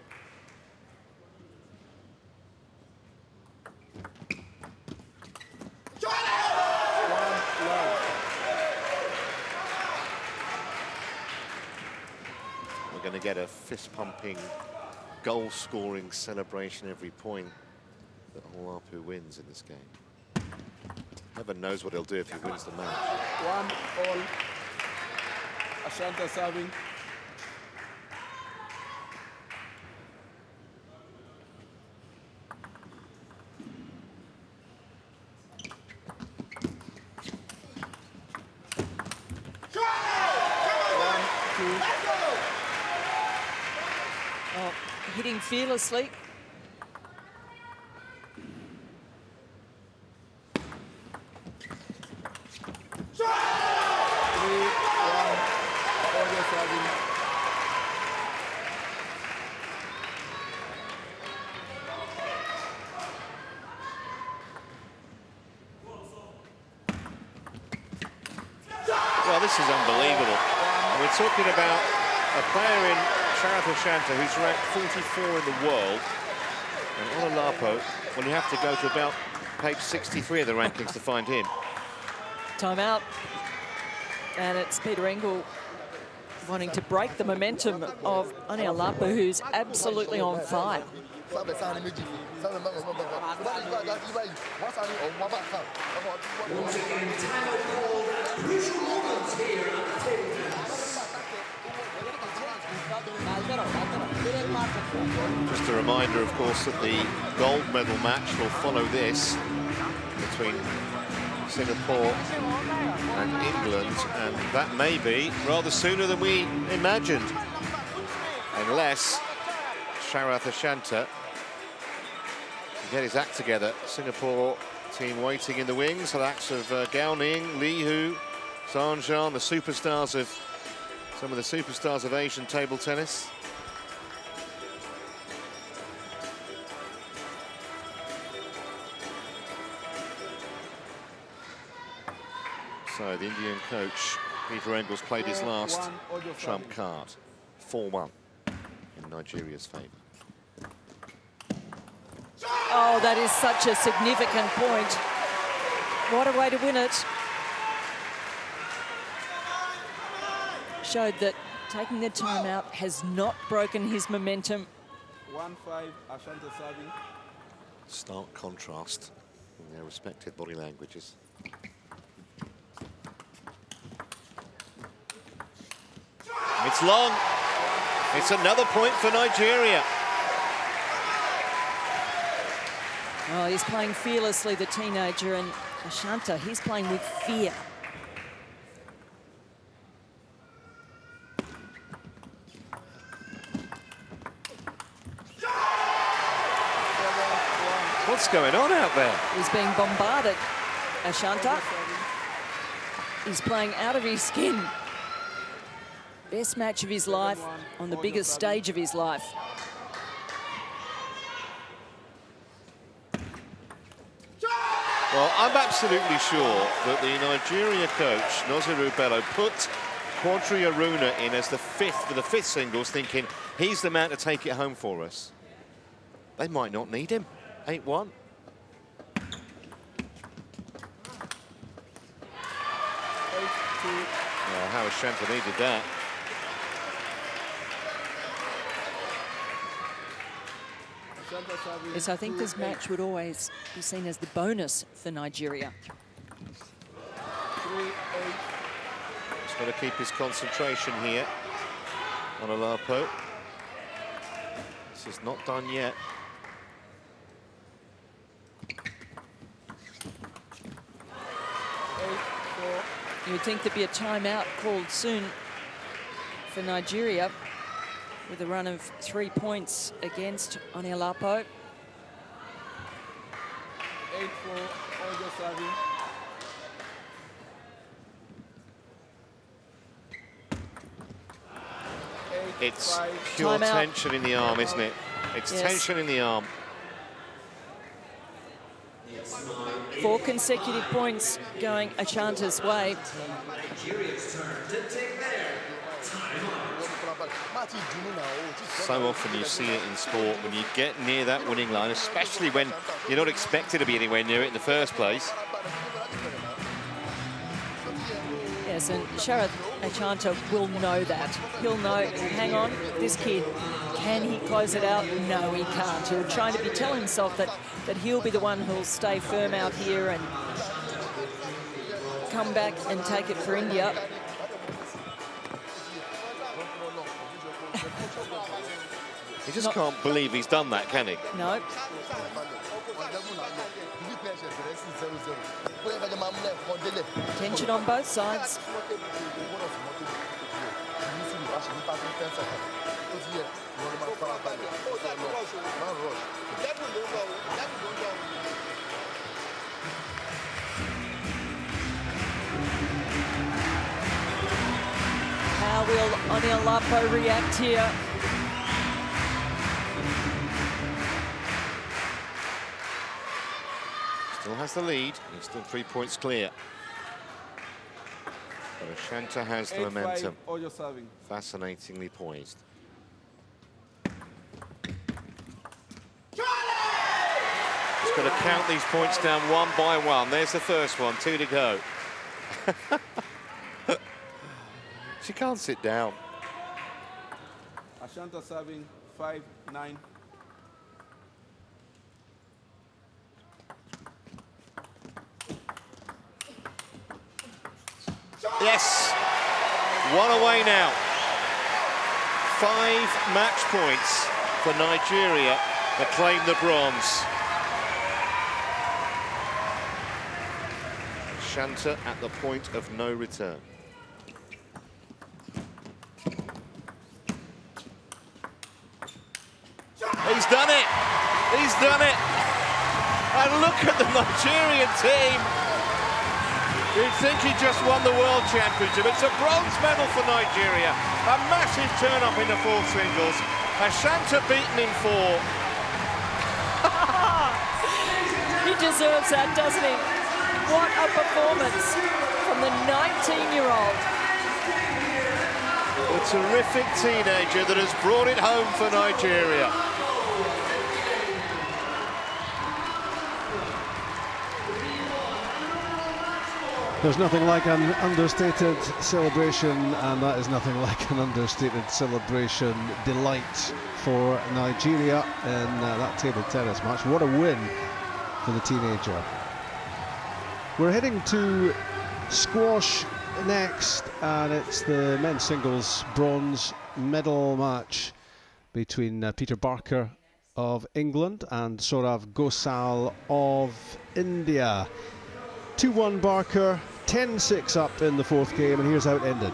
We're going to get a fist-pumping, goal-scoring celebration every point that Olapu wins in this game. Heaven knows what he'll do if he wins the match. 1-1. Ashanti serving. Hitting fearlessly. Well, this is unbelievable. And we're talking about a player in Sharath Ashanti, who's ranked 44 in the world. And Olapu, well, you have to go to about page 63 of the rankings to find him. Time out. And it's Peter Engel wanting to break the momentum of Olapu, who's absolutely on fire. Just a reminder, of course, that the gold medal match will follow this between Singapore and England, and that may be rather sooner than we imagined, unless Sharath Ashanti can get his act together. Singapore Team waiting in the wings, the likes of Gao Ning, Li Hu, Zhang Zhan, the superstars of some of the superstars of Asian table tennis. So the Indian coach, Peter Engels, played his last trump card, 4-1 in Nigeria's favour. Oh, that is such a significant point. What a way to win it. Showed that taking the time out has not broken his momentum. 1-5, Ashanta serving. Stark contrast in their respective body languages. It's long. It's another point for Nigeria. Oh, he's playing fearlessly, the teenager, and Ashanta, he's playing with fear. What's going on out there? He's being bombarded. Ashanta, he's playing out of his skin. Best match of his life on the biggest stage of his life. Well, I'm absolutely sure that the Nigeria coach, Noziru Bello, put Quadri Aruna in as the fifth for the fifth singles, thinking he's the man to take it home for us. They might not need him. 8-1. How Ashanta needed that. Yes, I think this match would always be seen as the bonus for Nigeria. He's got to keep his concentration here on Olapo. This is not done yet. You'd think there'd be a timeout called soon for Nigeria with a run of 3 points against Olapo. 8-4, Ojo serving. It's pure tension in the arm, isn't it? It's tension in the arm. 4 consecutive points going Ashanta's way. So often you see it in sport when you get near that winning line, especially when you're not expected to be anywhere near it in the first place. Yes, and Sharath Ashanta will know that. He'll know, hang on, this kid, can he close it out? No, he can't. He'll try to tell himself that he'll be the one who'll stay firm out here and come back and take it for India. He just can't believe he's done that, can he? No. Tension on both sides. How will Olapo react here? Still has the lead. He's still 3 points clear. But Ashanta has the momentum. Ojo serving. Fascinatingly poised. Just got to count these points down one by one. There's the first one, 2 to go. She can't sit down. Ashanta serving 5-9. Yes, one away now. 5 match points for Nigeria to claim the bronze. Ashanta at the point of no return. He's done it. He's done it. And look at the Nigerian team. You'd think he just won the World Championship. It's a bronze medal for Nigeria. A massive turn-up in the four singles. Ashanti beaten in 4. He deserves that, doesn't he? What a performance from the 19-year-old. A terrific teenager that has brought it home for Nigeria. There's nothing like an understated celebration, and that is nothing like an understated celebration delight for Nigeria in that table tennis match. What a win for the teenager. We're heading to squash next, and it's the men's singles bronze medal match between Peter Barker of England and Saurav Ghosal of India. 2-1 Barker, 10-6 up in the fourth game, and here's how it ended.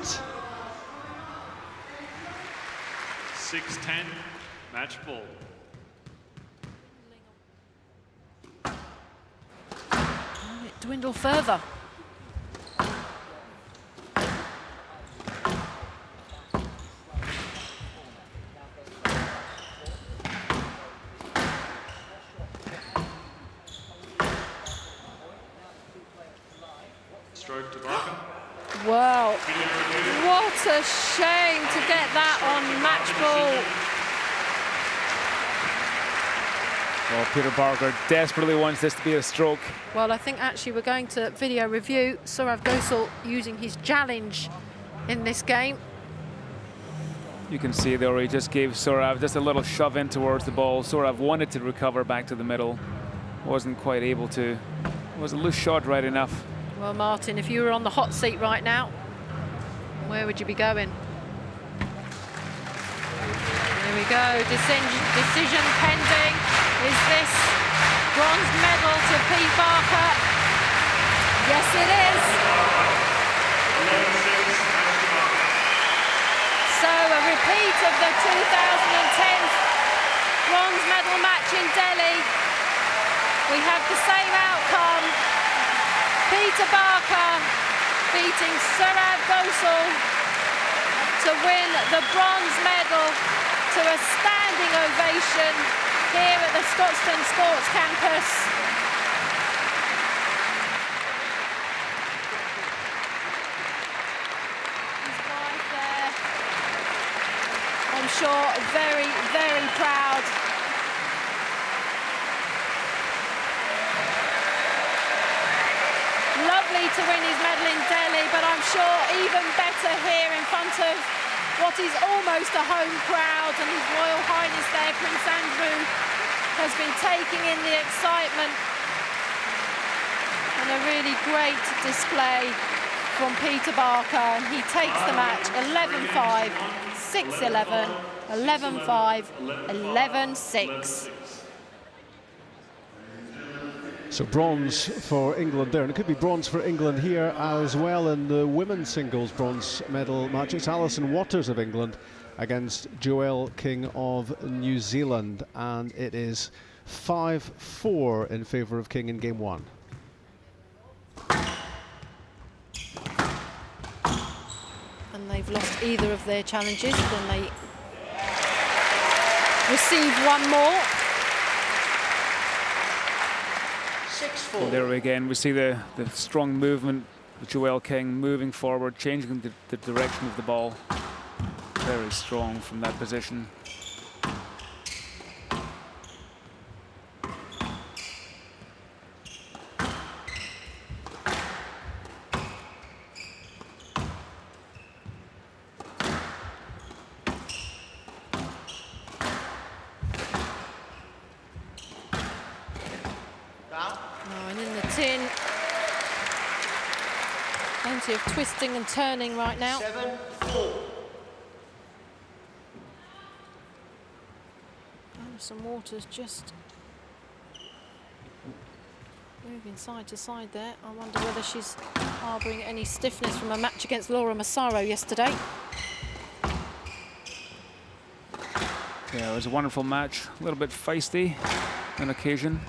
6-10, match ball. Will it dwindle further? Stroke to Barker. Wow, what a shame to get that on match ball. Well, Peter Barker desperately wants this to be a stroke. Well, I think actually we're going to video review Saurav Ghosal using his challenge in this game. You can see there he just gave Saurav just a little shove in towards the ball. Saurav wanted to recover back to the middle, wasn't quite able to. It was a loose shot right enough. Well, Martin, if you were on the hot seat right now, where would you be going? Here we go, decision pending. Is this bronze medal to Pete Barker? Yes, it is. So a repeat of the 2010 bronze medal match in Delhi. We have the same outcome. Peter Barker beating Saurav Ghosal to win the bronze medal to a standing ovation here at the Scotstoun Sports Campus. His wife there, I'm sure, very, very proud. Lovely to win his medal in Delhi, but I'm sure even better here in front of what is almost a home crowd, and His Royal Highness there, Prince Andrew, has been taking in the excitement, and a really great display from Peter Barker. He takes the match 11-5, 6-11, 11-5, 11-6. So bronze for England there, and it could be bronze for England here as well in the women's singles bronze medal match. It's Alison Waters of England against Joelle King of New Zealand, and it is 5-4 in favour of King in game one. And they've lost either of their challenges, then they receive one more. Well, there again, we see the strong movement of Joelle King moving forward, changing the direction of the ball. Very strong from that position. Plenty of twisting and turning right now. 7-4. Alison Waters just moving side to side there. I wonder whether she's harbouring any stiffness from a match against Laura Massaro yesterday. Yeah, it was a wonderful match. A little bit feisty on occasion.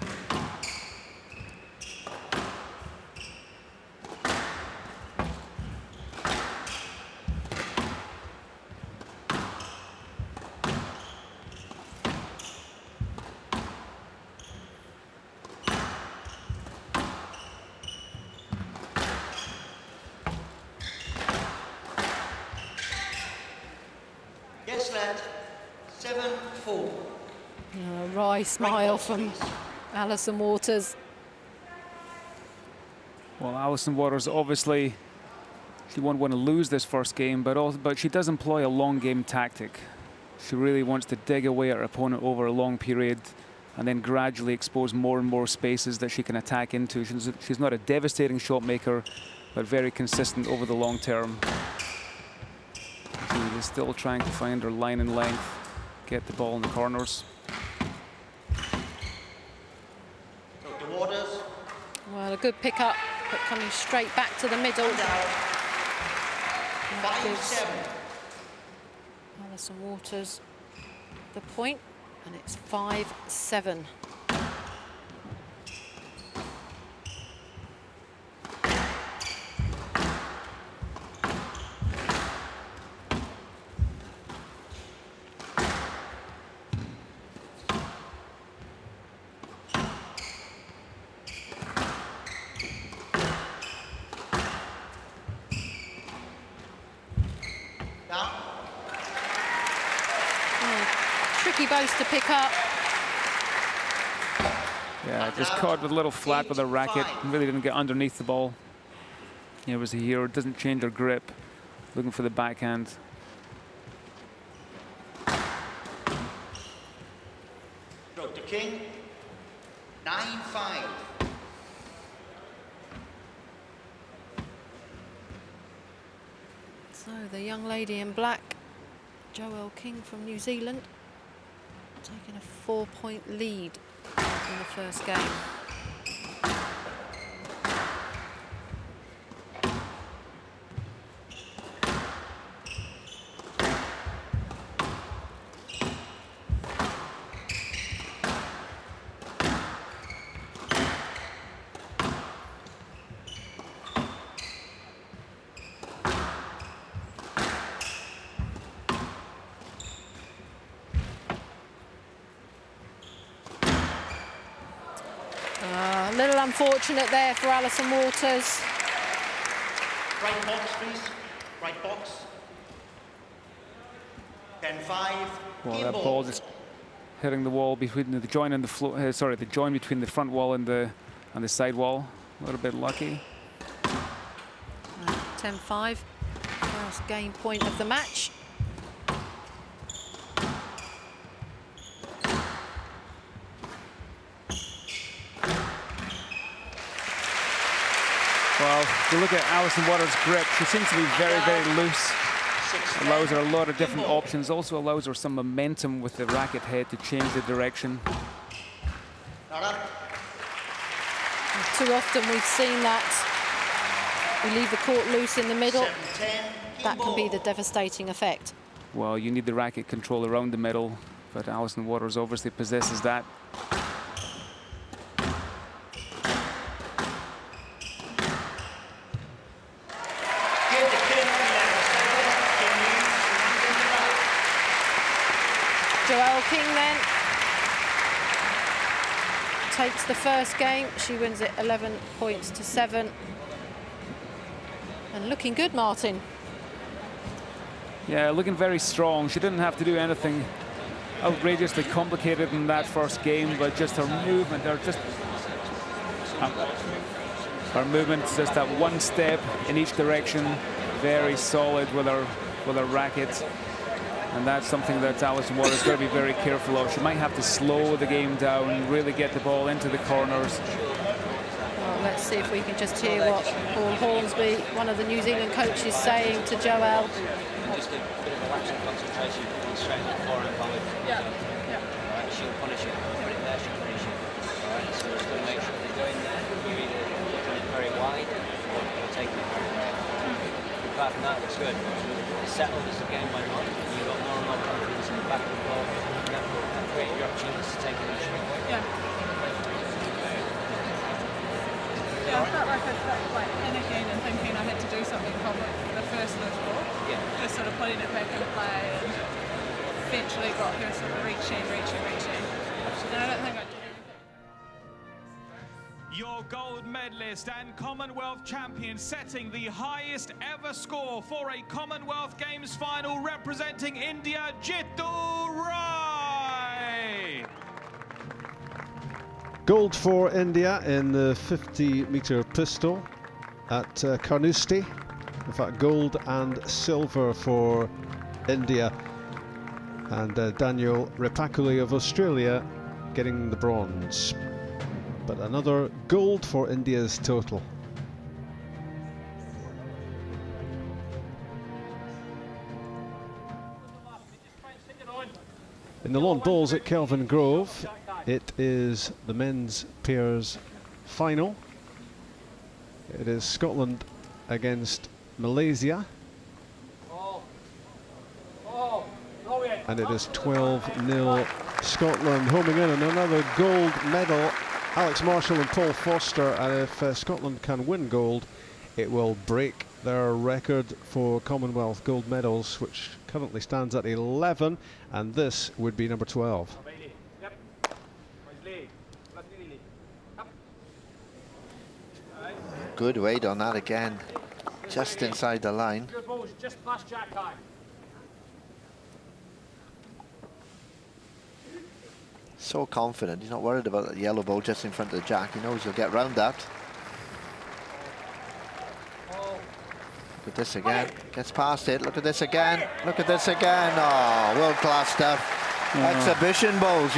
set, 7-4. A wry smile from Alison Waters. Well, Alison Waters, obviously, she won't want to lose this first game, but she does employ a long game tactic. She really wants to dig away at her opponent over a long period and then gradually expose more and more spaces that she can attack into. She's not a devastating shot maker, but very consistent over the long term. She is still trying to find her line and length, get the ball in the corners. Well, a good pick up, but coming straight back to the middle. That gives Alison Waters the point, and it's 5-7. Tricky both to pick up. Yeah, just caught with a little flat with her racket. Really didn't get underneath the ball. It was here. Doesn't change her grip. Looking for the backhand. Stroke to king, 9-5. So the young lady in black, Joelle King from New Zealand, taking a 4-point lead in the first game. A little unfortunate there for Alison Waters. Right box, please. Right box. 10-5. Well, that ball just hitting the wall between the joint and the floor. Sorry, the joint between the front wall and the side wall. A little bit lucky. 10-5. First game point of the match. Well, if you look at Alison Waters' grip, she seems to be very, very loose. Allows her a lot of different options. Also allows her some momentum with the racket head to change the direction. Too often we've seen that. We leave the court loose in the middle. That can be the devastating effect. Well, you need the racket control around the middle, but Alison Waters obviously possesses that. Joelle King then takes the first game. She wins it 11 points to 7. And looking good, Martin. Yeah, looking very strong. She didn't have to do anything outrageously complicated in that first game, but just her movement, her movement, just that one step in each direction, very solid with her racket. And that's something that Alison Waters is going to be very careful of. She might have to slow the game down, really get the ball into the corners. Well, let's see if we can just hear what Paul Hornsby, one of the New Zealand coaches, saying to Joelle. Just a bit of a lack of concentration, straight in the forehand volley. Yeah. All right, she'll punish it. Put it there, she'll punish it. All right, so just got to make sure they go in there. You're either putting it very wide or taking it very wide. Apart from that, looks good. It's settled as the game went on. You've got more and more confidence in the back of the ball. And that created your opportunities to take it shot. Yeah. Yeah, I felt like I felt like panicking and thinking I had to do something probably for the first loose ball. Yeah. Just sort of putting it back in play and eventually got her sort of reaching. And I don't think I did anything. your gold medalist and Commonwealth champion, setting the highest ever score for a Commonwealth Games final, representing India, Jitu Rai. Gold for India in the 50-metre pistol at Carnoustie. In fact, gold and silver for India. And Daniel Repakuli of Australia getting the bronze. But another gold for India's total. In the lawn bowls at Kelvin Grove, it is the men's pairs final. It is Scotland against Malaysia. And it is 12-0 Scotland, homing in, and another gold medal. Alex Marshall and Paul Foster, and if Scotland can win gold, it will break their record for Commonwealth gold medals, which currently stands at 11, and this would be number 12. Good weight on that again, just inside the line. Just past Jack high. So confident, he's not worried about the yellow ball just in front of the jack. He knows he'll get round that. Look at this again, gets past it. Look at this again, look at this again. Oh, world-class stuff. Exhibition bowls,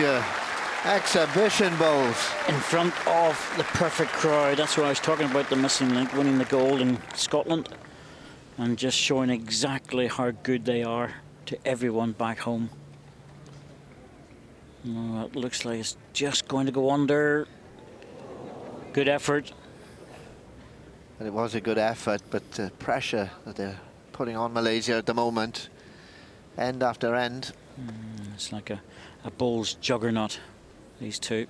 exhibition bowls. In front of the perfect crowd. That's what I was talking about, the missing link, winning the gold in Scotland, and just showing exactly how good they are to everyone back home. Oh, it looks like it's just going to go under. Good effort. And it was a good effort, but the pressure that they're putting on Malaysia at the moment, end after end. It's like a bowls juggernaut, these two.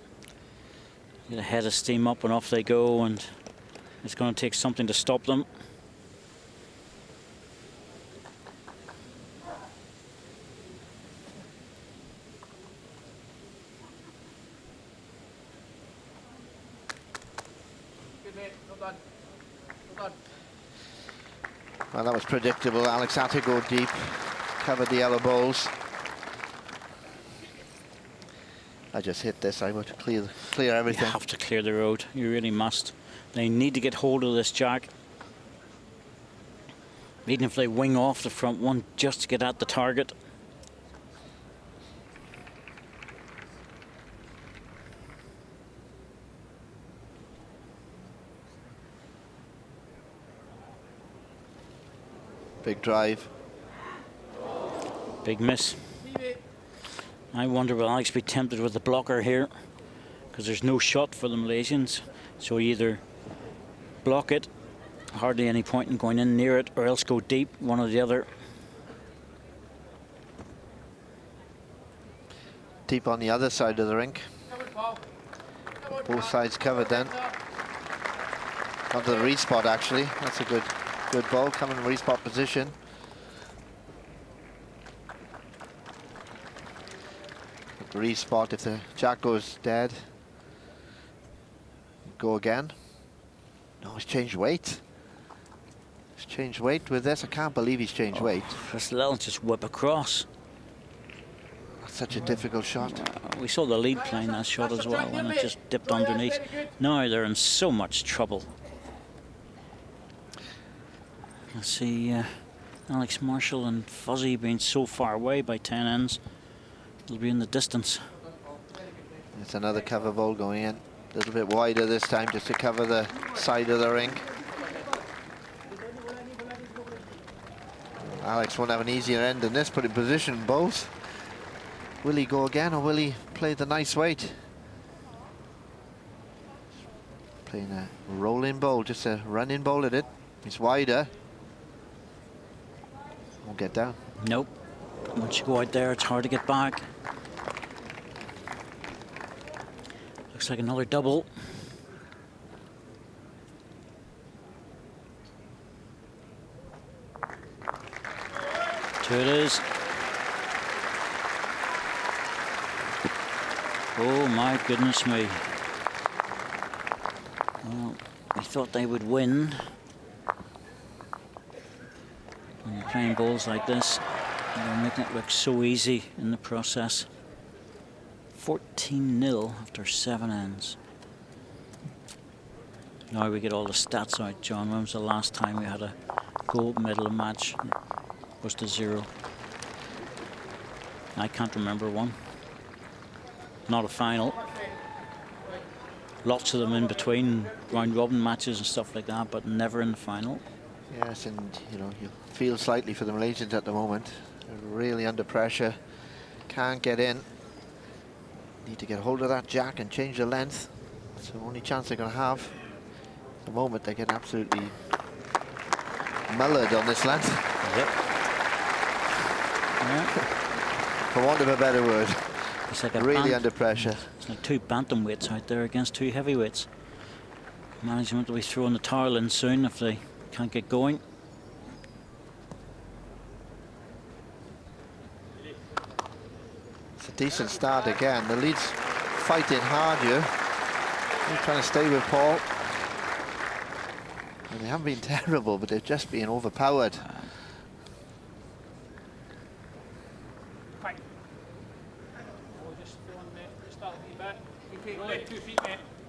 Get a head of steam up and off they go, and it's going to take something to stop them. Well, that was predictable. Alex had to go deep, covered the yellow balls. I just hit this. I want to clear everything. You have to clear the road. You really must. They need to get hold of this jack. Even if they wing off the front one just to get at the target. Big drive. Big miss. I wonder will Alex be tempted with the blocker here, because there's no shot for the Malaysians. So either block it, hardly any point in going in near it, or else go deep, one or the other. Deep on the other side of the rink. Both sides covered then. Onto the read spot actually. That's a good ball, coming in read spot position. Read spot, if the jack goes dead, go again. No, he's changed weight. He's changed weight with this. I can't believe he's changed weight. Just let him just whip across. That's such a difficult shot. We saw the lead playing that shot as well, and it just dipped underneath. Now they're in so much trouble. I see Alex Marshall and Fuzzy being so far away by 10 ends. They'll be in the distance. It's another cover ball going in. A little bit wider this time just to cover the side of the rink. Alex won't have an easier end than this, put in position both. Will he go again, or will he play the nice weight? Playing a rolling bowl, just a running bowl at it. It's wider. Won't get down. Nope. Once you go out there, it's hard to get back. Looks like another double. Two it is. Oh my goodness me. Well, we thought they would win. When you're playing balls like this, they're making it look so easy in the process. 14-0 after 7 ends. Now we get all the stats out, John. When was the last time we had a gold medal match? It was to 0. I can't remember one. Not a final. Lots of them in between, round-robin matches and stuff like that, but never in the final. Yes, and you know, you feel slightly for the Malaysians at the moment. They're really under pressure. Can't get in. Need to get hold of that jack and change the length. That's the only chance they're going to have. At the moment, they get absolutely mullered on this length. Yep. For want of a better word. It's like a really under pressure. It's like 2 bantamweights out there against 2 heavyweights. Management will be throwing the towel in soon if they can't get going. It's a decent start again. The lead's fighting hard here. They're trying to stay with Paul. And they haven't been terrible, but they've just been overpowered.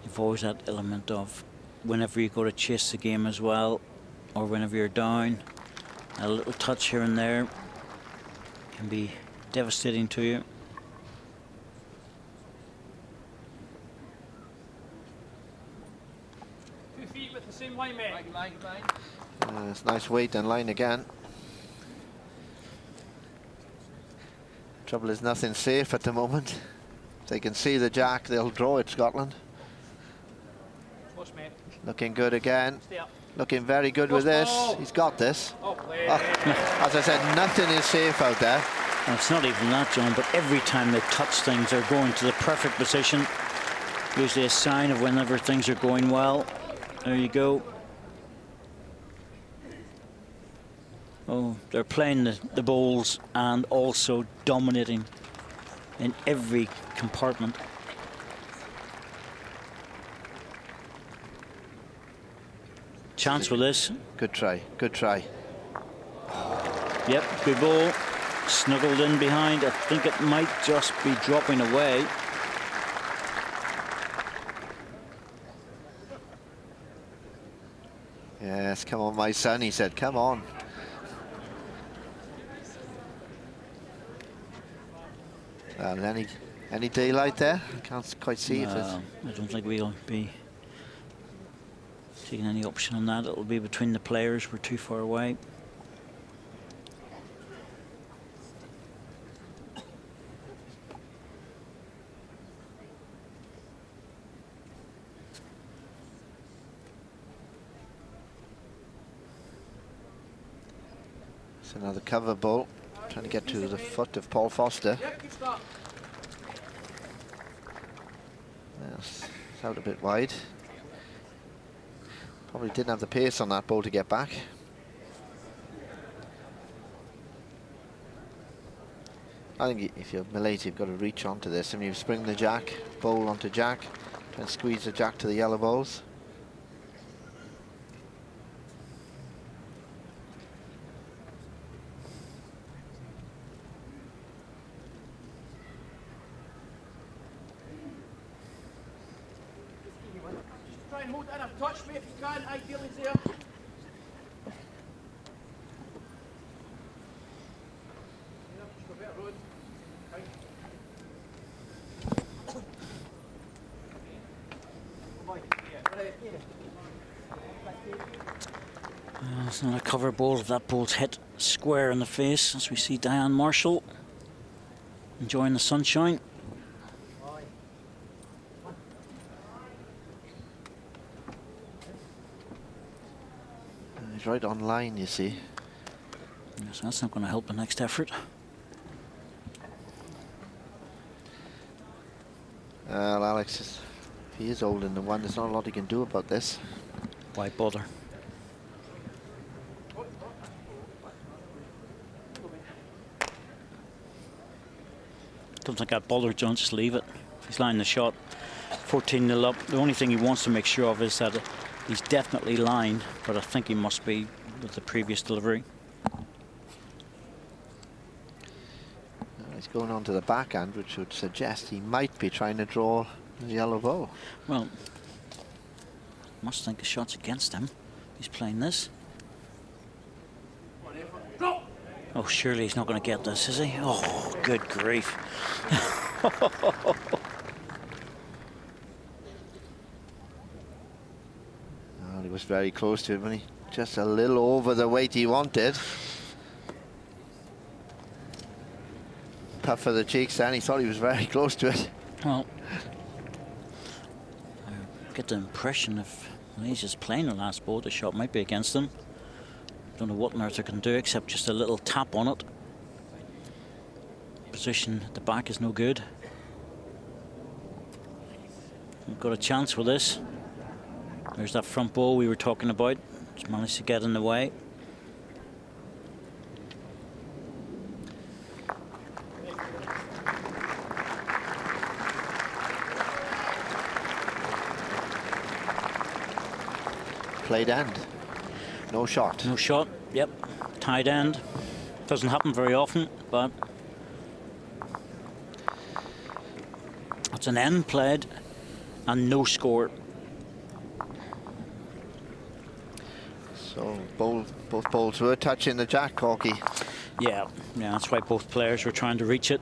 You've always that element of whenever you go to chase the game as well, or whenever you're down, a little touch here and there can be devastating to you. With the same line, mate. It's nice weight and line again. Trouble is nothing safe at the moment. If they can see the jack, they'll draw it, Scotland. Push, mate. Looking good again. Stay up. Looking very good with this. He's got this. As I said, nothing is safe out there. And it's not even that, John, but every time they touch things, they're going to the perfect position. Usually a sign of whenever things are going well. There you go. Oh, they're playing the bowls and also dominating in every compartment. Chance with this. Good try, good try. Yep, good ball. Snuggled in behind. I think it might just be dropping away. Yes, come on, my son, he said, come on. Well, any daylight there? I can't quite see if it's... I don't think we'll be taking any option on that. It'll be between the players. We're too far away. It's another cover ball, trying to get to the foot of Paul Foster. Yes, it's out a bit wide. Probably didn't have the pace on that ball to get back. I think if you're Malaysia, you've got to reach onto this. I mean, you spring the jack, bowl onto jack, try and squeeze the jack to the yellow balls. Try and hold it in a touch, mate, if you can. Ideally there. It's not a cover ball. If that ball's hit square in the face, as we see Diane Marshall enjoying the sunshine. He's right on line, you see. Yes, that's not going to help the next effort. Well, Alex, if he is old in the one, there's not a lot he can do about this. Why bother? Don't think I'd bother, John. Just leave it. If he's lining the shot, 14-0 up. The only thing he wants to make sure of is that he's definitely lined, but I think he must be with the previous delivery. He's going on to the backhand, which would suggest he might be trying to draw the yellow ball. Well, must think the shot's against him. He's playing this. Oh, surely he's not going to get this, is he? Oh, good grief. Oh, he was very close to it, but he just a little over the weight he wanted. Puff for the cheeks, and he thought he was very close to it. Well, I get the impression if Malaysia's playing the last ball, the shot might be against them. Don't know what on earth they can do except just a little tap on it. Position at the back is no good. We've got a chance with this. There's that front ball we were talking about. Just managed to get in the way. Played end. No shot. No shot, yep. Tied end. Doesn't happen very often, but it's an end played and no score. So both balls were touching the jack, Corky. Yeah, that's why both players were trying to reach it.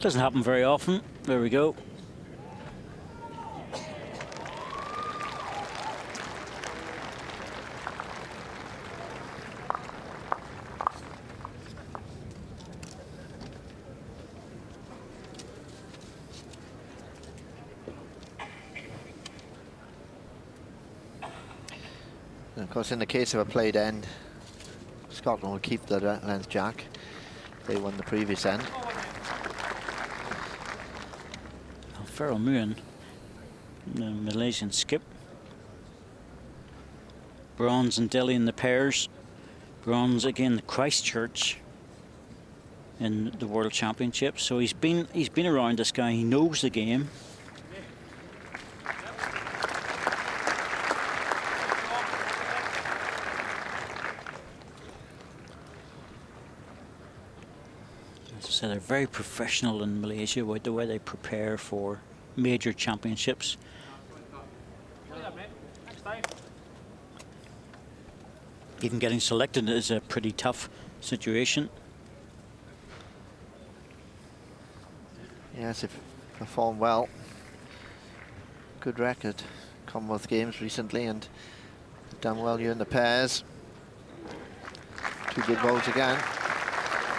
Doesn't happen very often. There we go. And of course, in the case of a played end, Scotland will keep the length jack. They won the previous end. Farrell Muin, the Malaysian skip. Bronze in Delhi in the pairs. Bronze again the Christchurch in the World Championship. So he's been around this guy. He knows the game. So they're very professional in Malaysia with the way they prepare for major championships. Even getting selected is a pretty tough situation. Yes, if performed well. Good record. Commonwealth Games recently and done well here in the pairs. Two good bowls again.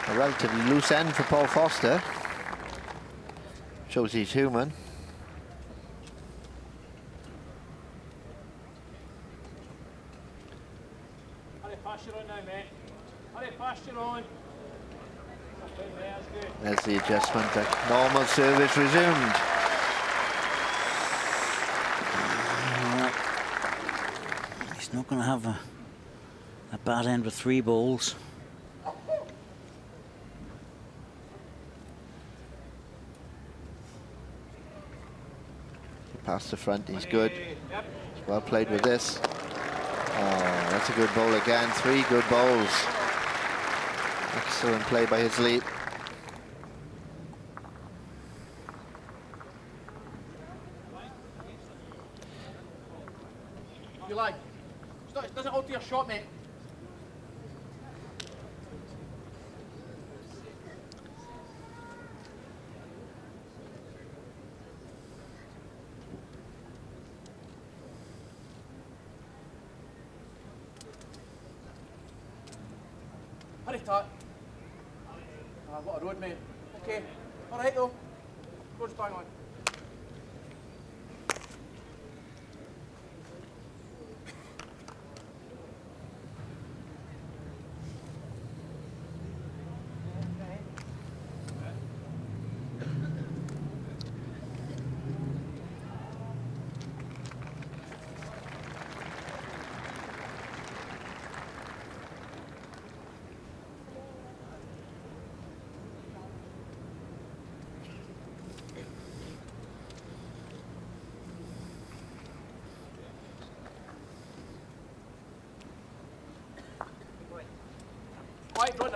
A relatively loose end for Paul Foster. Shows he's human. There's the adjustment. The normal service resumed. He's not going to have a bad end with 3 balls. Past the front, he's good. He's well played with this. Oh, that's a good bowl again. 3 good bowls. Excellent play by his lead. You like? It doesn't alter your shot, mate. Hurry, Tat. What a road, mate. Okay. All right, though. Road's bang on.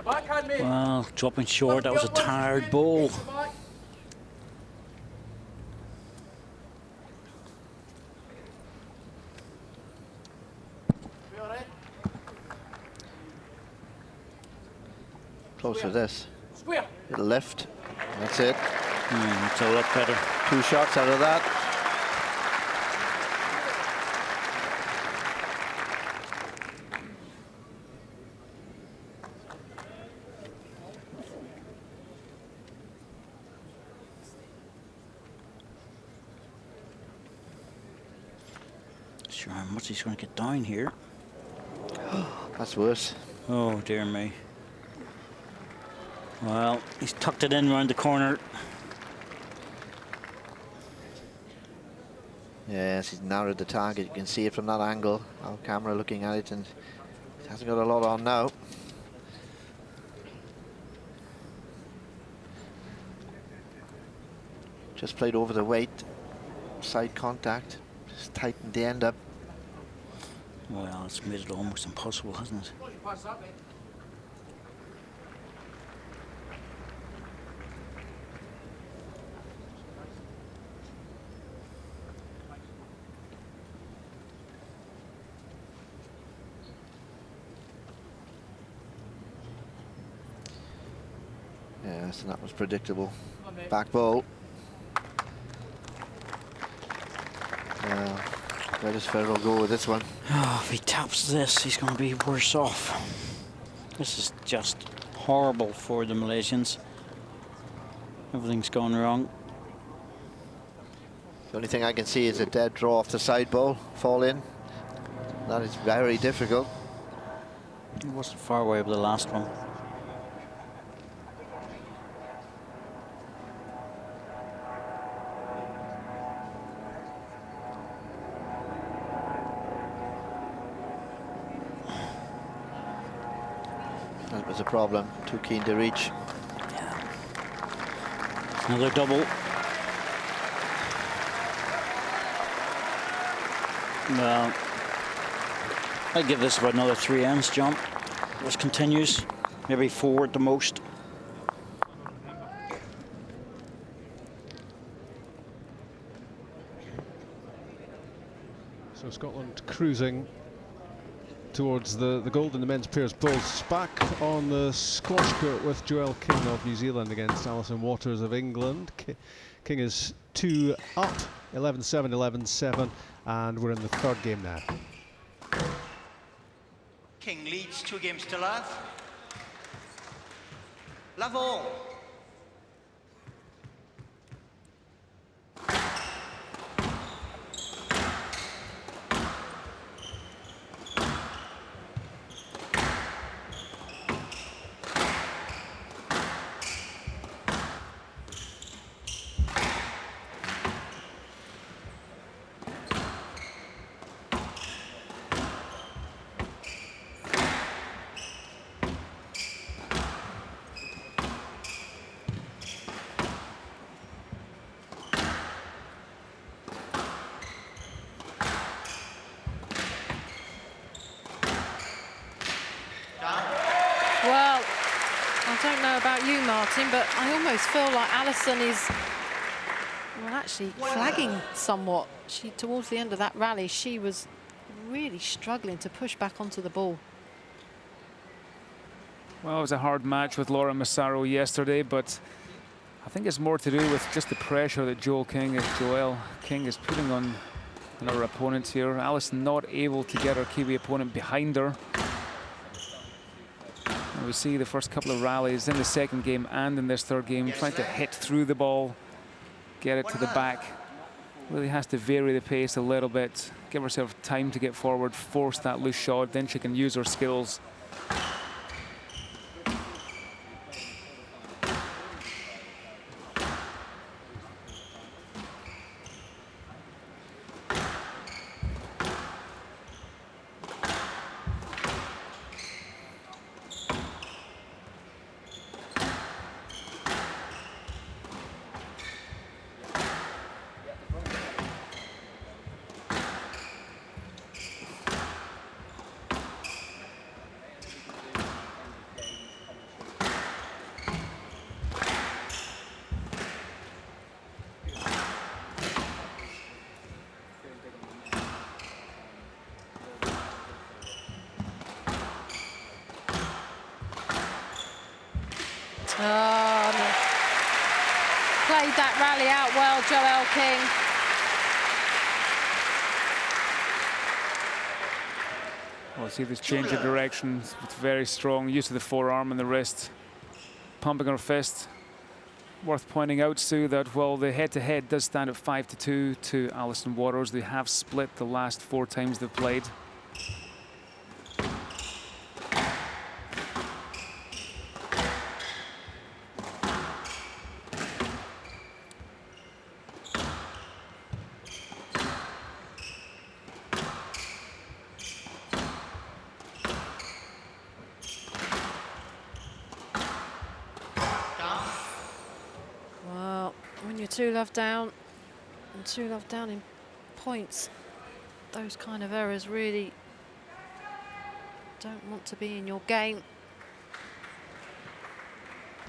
Backhand, mate. Well, dropping short. That was a tired ball. Close to this. Square. Little lift. That's it. It's a lot better. 2 shots out of that. Sure how much he's going to get down here. That's worse. Oh, dear me. Well, he's tucked it in round the corner. Yes, he's narrowed the target. You can see it from that angle. Our camera looking at it, and he hasn't got a lot on now. Just played over the weight. Side contact. Just tightened the end up. Well, it's made it almost impossible, hasn't it? Yes, and that was predictable. Back ball. Where does Ferrell go with this one? Oh, if he taps this, he's going to be worse off. This is just horrible for the Malaysians. Everything's gone wrong. The only thing I can see is a dead draw off the side ball, fall in. That is very difficult. It wasn't far away with the last one. That was a problem. Too keen to reach. Another double. Well, I'd give this about another 3 ends, John. This continues, maybe 4 at the most. So Scotland cruising towards the gold in the men's pairs bowls. Back on the squash court with Joelle King of New Zealand against Alison Waters of England. King is 2 up, 11-7, 11-7, and we're in the 3rd game now. King leads 2 games to love. Love all. Well, I don't know about you, Martin, but I almost feel like Alison is, well, actually flagging somewhat. Towards the end of that rally, she was really struggling to push back onto the ball. Well, it was a hard match with Laura Massaro yesterday, but I think it's more to do with just the pressure that Joelle King is putting on her opponents here. Alison not able to get her Kiwi opponent behind her. And we see the first couple of rallies in the 2nd game and in this 3rd game, trying to hit through the ball, get it to the back. Really has to vary the pace a little bit, give herself time to get forward, force that loose shot, then she can use her skills. Oh, no. Played that rally out well, Joelle King. Well, see this change of direction. It's very strong. Use of the forearm and the wrist. Pumping her fist. Worth pointing out, Sue, that while the head-to-head does stand at 5-2 to Alison Waters, they have split the last 4 times they've played. Two love down and 2 love down in points. Those kind of errors really don't want to be in your game.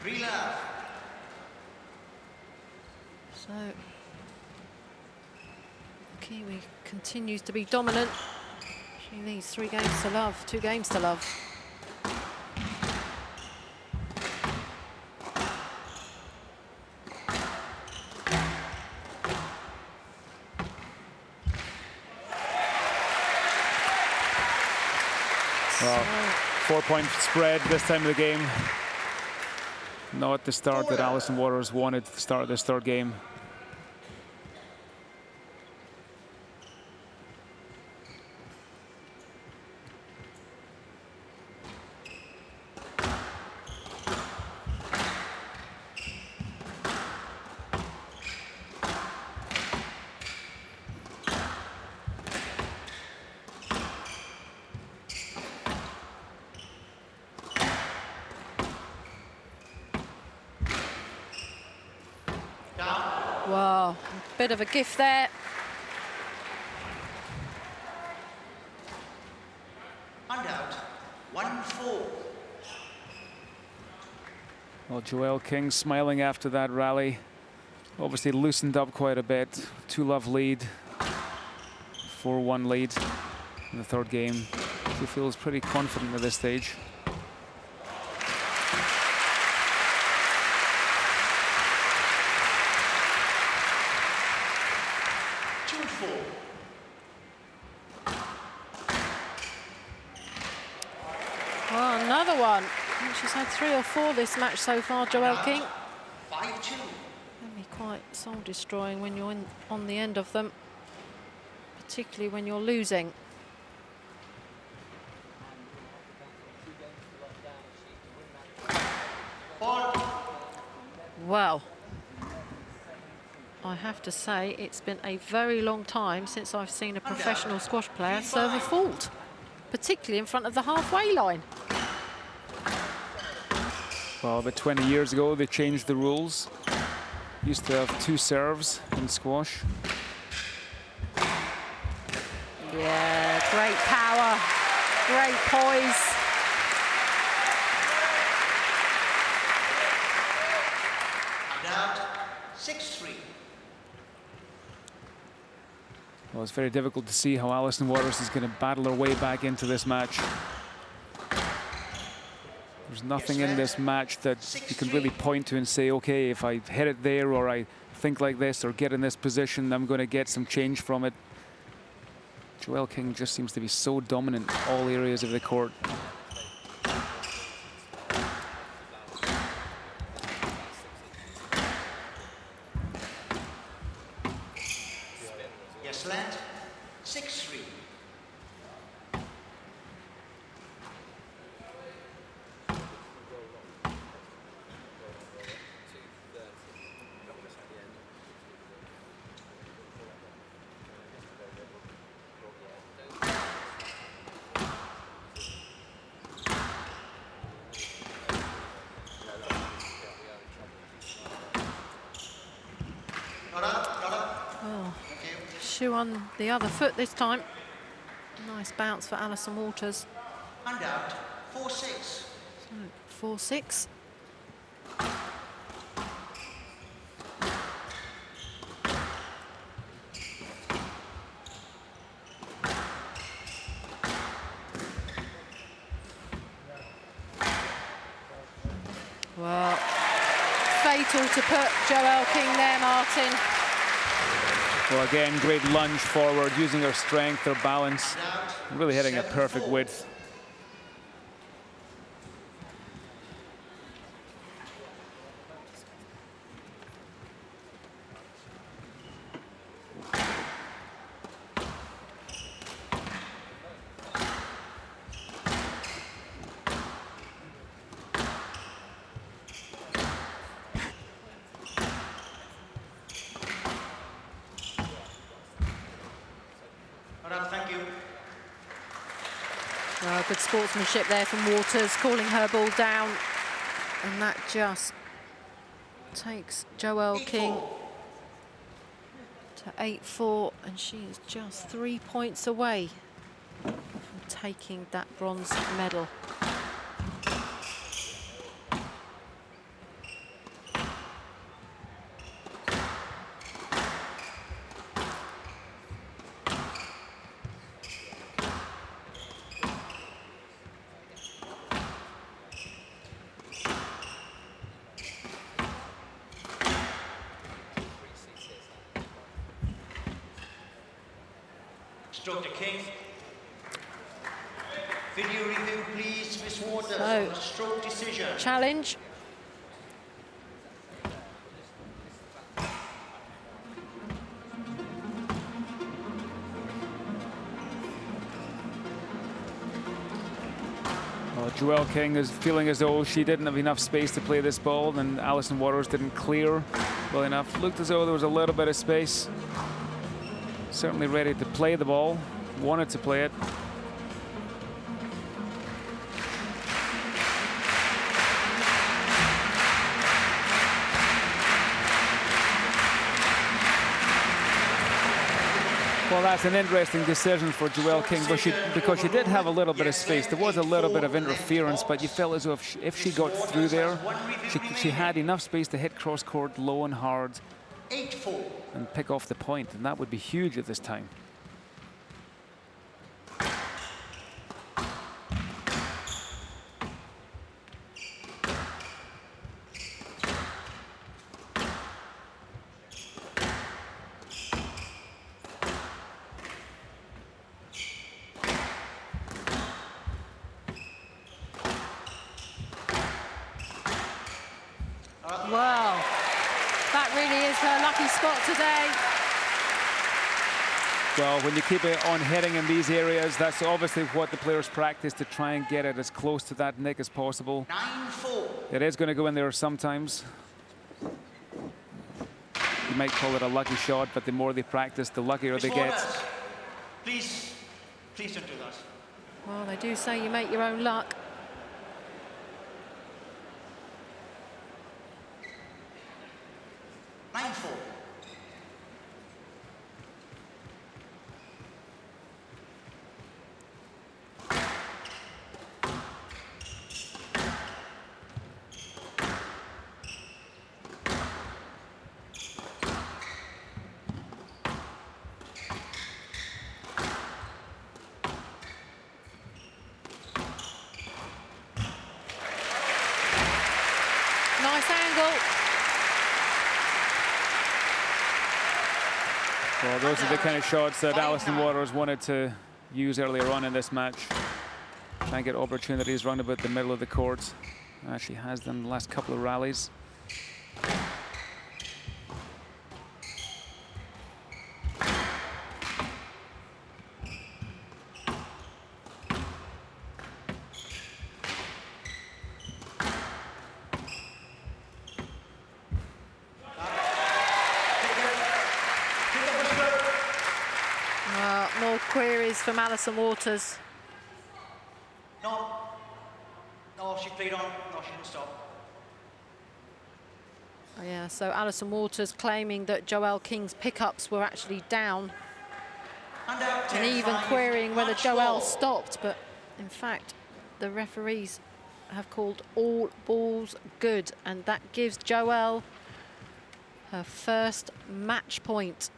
3 love. So Kiwi continues to be dominant. She leads 3 games to love, 2 games to love. Well, 4-point spread this time of the game. Not the start that Alison Waters wanted to start this 3rd game. Wow, bit of a gift there. And out. 1-4. Well, Joelle King smiling after that rally. Obviously loosened up quite a bit. 2 love lead. 4-1 lead in the 3rd game. She feels pretty confident at this stage. Well, another one. I think she's had 3 or 4 this match so far, Joelle King. 5-2. Can be quite soul-destroying when you're on the end of them, particularly when you're losing. Well, I have to say it's been a very long time since I've seen a professional squash player serve a fault, particularly in front of the halfway line. Well, about 20 years ago, they changed the rules. Used to have 2 serves in squash. Yeah, great power, great poise. And out. 6-3. Well, it's very difficult to see how Alison Waters is going to battle her way back into this match. There's nothing in this match that you can really point to and say, okay, if I hit it there or I think like this or get in this position, I'm going to get some change from it. Joelle King just seems to be so dominant in all areas of the court. Yes, land. 6-3. Oh, shoe on the other foot this time. Nice bounce for Alison Waters. And out. 4-6. So 4-6. Well, gentle to put Joelle King there, Martin. Well, again, great lunge forward, using her strength, her balance, really hitting a perfect width. Thank you. Well, good sportsmanship there from Waters, calling her ball down. And that just takes Joelle King to 8-4, and she is just 3 points away from taking that bronze medal. Stroke to King. Video review, please, Miss Waters. So, stroke decision. Challenge. Well, Joelle King is feeling as though she didn't have enough space to play this ball, and Alison Waters didn't clear well enough. Looked as though there was a little bit of space. Certainly ready to play the ball, wanted to play it. Well, that's an interesting decision for Joelle King, because she did have a little bit of space. There was a little bit of interference, but you felt as though if she got through there, she had enough space to hit cross-court low and hard 8-4. and pick off the point, and that would be huge at this time. Wow, that really is her lucky spot today. Well, when you keep it on hitting in these areas, that's obviously what the players practice, to try and get it as close to that nick as possible. 9-4. It is going to go in there sometimes. You might call it a lucky shot, but the more they practice, the luckier they get. Please don't do that. Well, they do say you make your own luck. Nice angle. Well, those are the kind of shots that Alison Waters wanted to use earlier on in this match. Try and get opportunities round about the middle of the court. She has them the last couple of rallies. More queries from Alison Waters. No, she played on. No, she didn't stop. Oh, yeah, so Alison Waters claiming that Joelle King's pickups were actually down. And even querying whether Joelle stopped, but in fact, the referees have called all balls good, and that gives Joelle her first match point.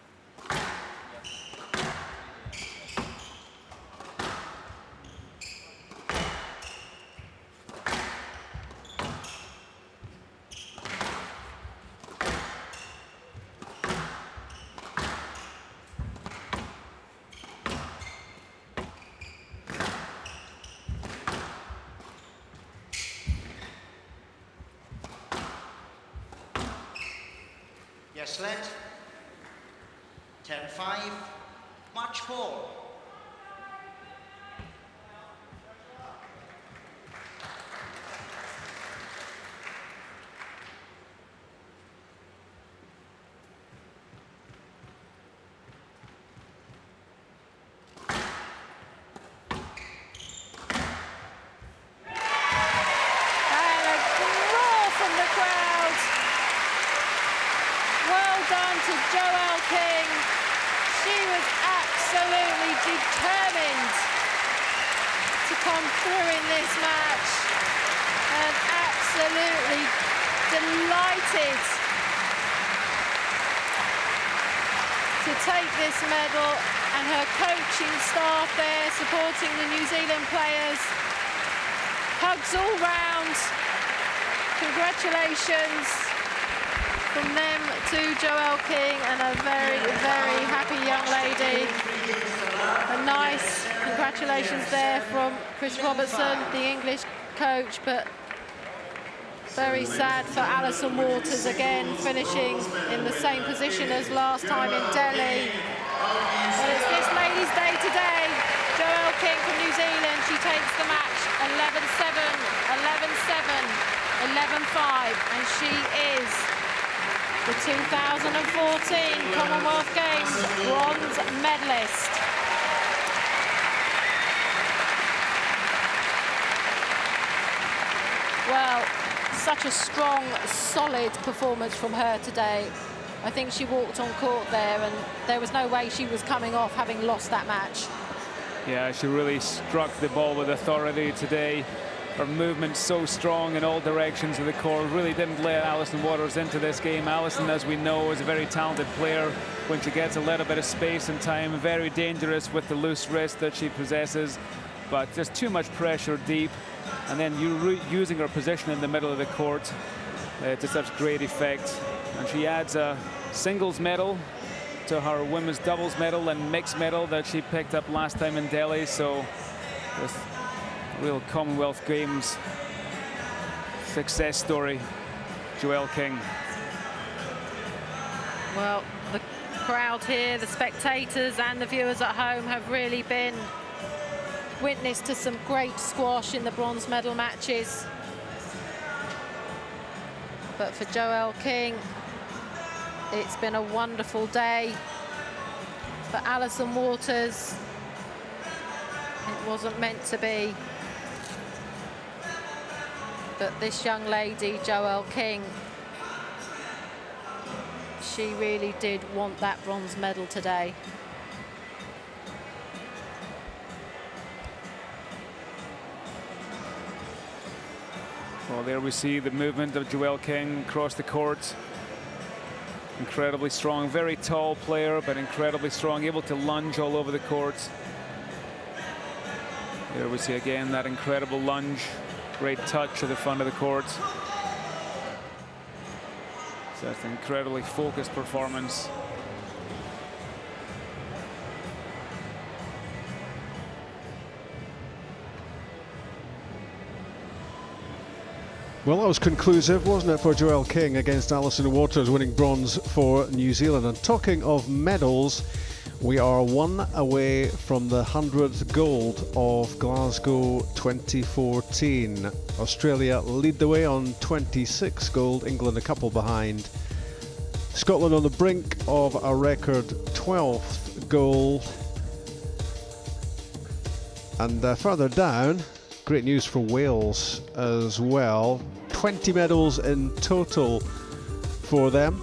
Yes, led. 10-5. Match ball. To Joelle King. She was absolutely determined to come through in this match and absolutely delighted to take this medal, and her coaching staff there supporting the New Zealand players. Hugs all round. Congratulations from them to Joelle King, and a very, very happy young lady. A nice congratulations there from Chris Robertson, the English coach, but very sad for Alison Waters, again finishing in the same position as last time in Delhi. But it's this lady's day today. Joelle King from New Zealand, she takes the match 11-7, 11-7, 11-5, and she is the 2014 Commonwealth Games bronze medalist. Well, such a strong, solid performance from her today. I think she walked on court there, and there was no way she was coming off having lost that match. Yeah, she really struck the ball with authority today. Her movement so strong in all directions of the court, really didn't let Alison Waters into this game. Alison, as we know, is a very talented player when she gets a little bit of space and time. Very dangerous with the loose wrist that she possesses, but just too much pressure deep. And then using her position in the middle of the court to such great effect. And she adds a singles medal to her women's doubles medal and mixed medal that she picked up last time in Delhi. So just real Commonwealth Games success story, Joelle King. Well, the crowd here, the spectators and the viewers at home have really been witness to some great squash in the bronze medal matches. But for Joelle King, it's been a wonderful day. For Alison Waters, it wasn't meant to be. But this young lady, Joelle King, she really did want that bronze medal today. Well, there we see the movement of Joelle King across the court. Incredibly strong, very tall player, but incredibly strong, able to lunge all over the court. There we see again that incredible lunge. Great touch at the front of the court. So that's an incredibly focused performance. Well, that was conclusive, wasn't it, for Joelle King against Alison Waters, winning bronze for New Zealand. And talking of medals, we are one away from the 100th gold of Glasgow 2014. Australia lead the way on 26 gold, England a couple behind. Scotland on the brink of a record 12th gold. And further down, great news for Wales as well. 20 medals in total for them,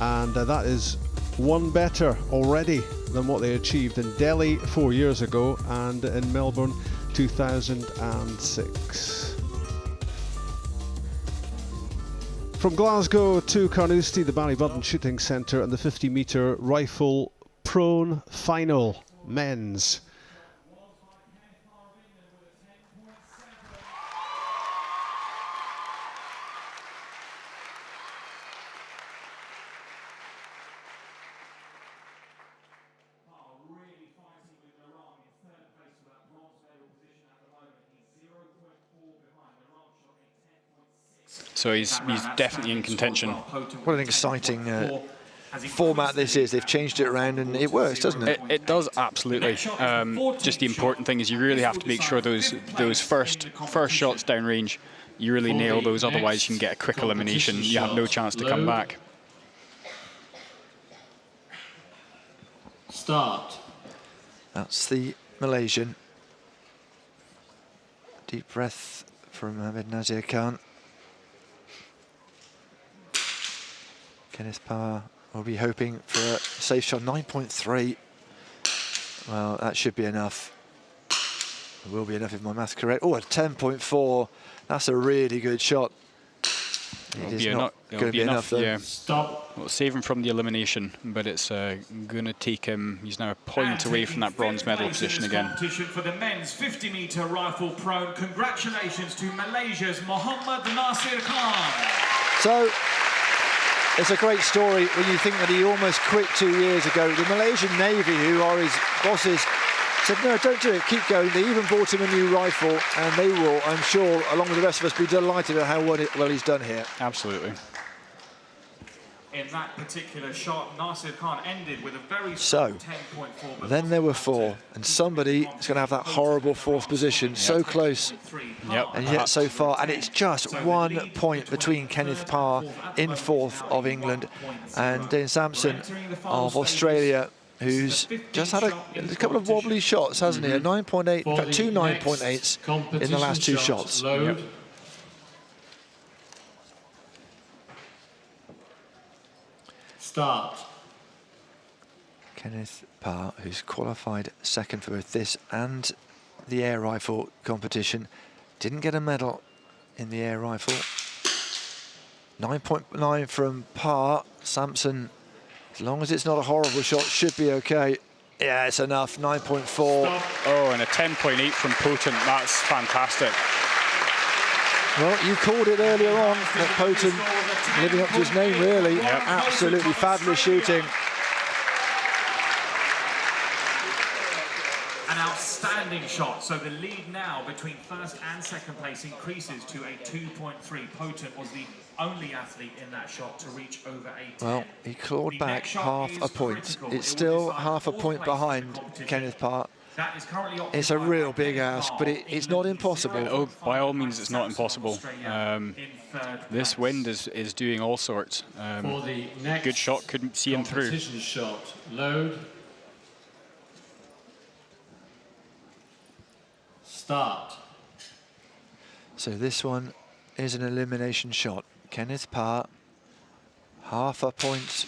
and that is one better already than what they achieved in Delhi 4 years ago and in Melbourne 2006. From Glasgow to Carnoustie, the Ballybutton Shooting Centre and the 50-metre rifle prone final, men's. So he's definitely in contention. What an exciting format this is. They've changed it around and it works, doesn't it? It does, absolutely. Just the important thing is you really have to make sure those first shots downrange, you really nail those, otherwise you can get a quick elimination. You have no chance to come back. Start. That's the Malaysian. Deep breath from Mohamed Nazir Khan. Kenneth Parr will be hoping for a safe shot. 9.3. Well, that should be enough. It will be enough if my math's correct. Oh, a 10.4. That's a really good shot. It is not going to be enough, though. Yeah. Stop. Well, save him from the elimination, but it's going to take him. He's now a point away from that bronze medal position again. Competition for the men's 50-meter rifle prone. Congratulations to Malaysia's Mohamed Nasir Khan. So, it's a great story when you think that he almost quit 2 years ago. The Malaysian Navy, who are his bosses, said, no, don't do it, keep going. They even bought him a new rifle, and they will, I'm sure, along with the rest of us, be delighted at how well he's done here. Absolutely. In that particular shot, Nasir Khan ended with a very So, 10.4. then there were 4, and somebody is going to have that horrible 4th position, so close, and yet so far, and it's just 1 point between Kenneth Parr in 4th of England and Dane Sampson of Australia, who's just had a couple of wobbly shots, hasn't he? A 9.8, in fact, 2 9.8s in the last 2 shots. Load. Start. Kenneth Parr, who's qualified 2nd for both this and the air rifle competition, didn't get a medal in the air rifle. 9.9 from Parr. Sampson, as long as it's not a horrible shot, should be okay. Yeah, it's enough, 9.4. Oh, and a 10.8 from Potent, that's fantastic. Well, you called it earlier on that Potent, living up to his name really, absolutely fabulous shooting. An outstanding shot. So the lead now between 1st and 2nd place increases to a 2.3. Potent was the only athlete in that shot to reach over 8. Well, he clawed back half a point. It's still half a point behind Kenneth Parr. It's a real big ask, but it's not impossible. Oh, by all means, it's not impossible. This wind is doing all sorts. Good shot, couldn't see him through. Shot. Load. Start. So this one is an elimination shot. Kenneth Parr, half a point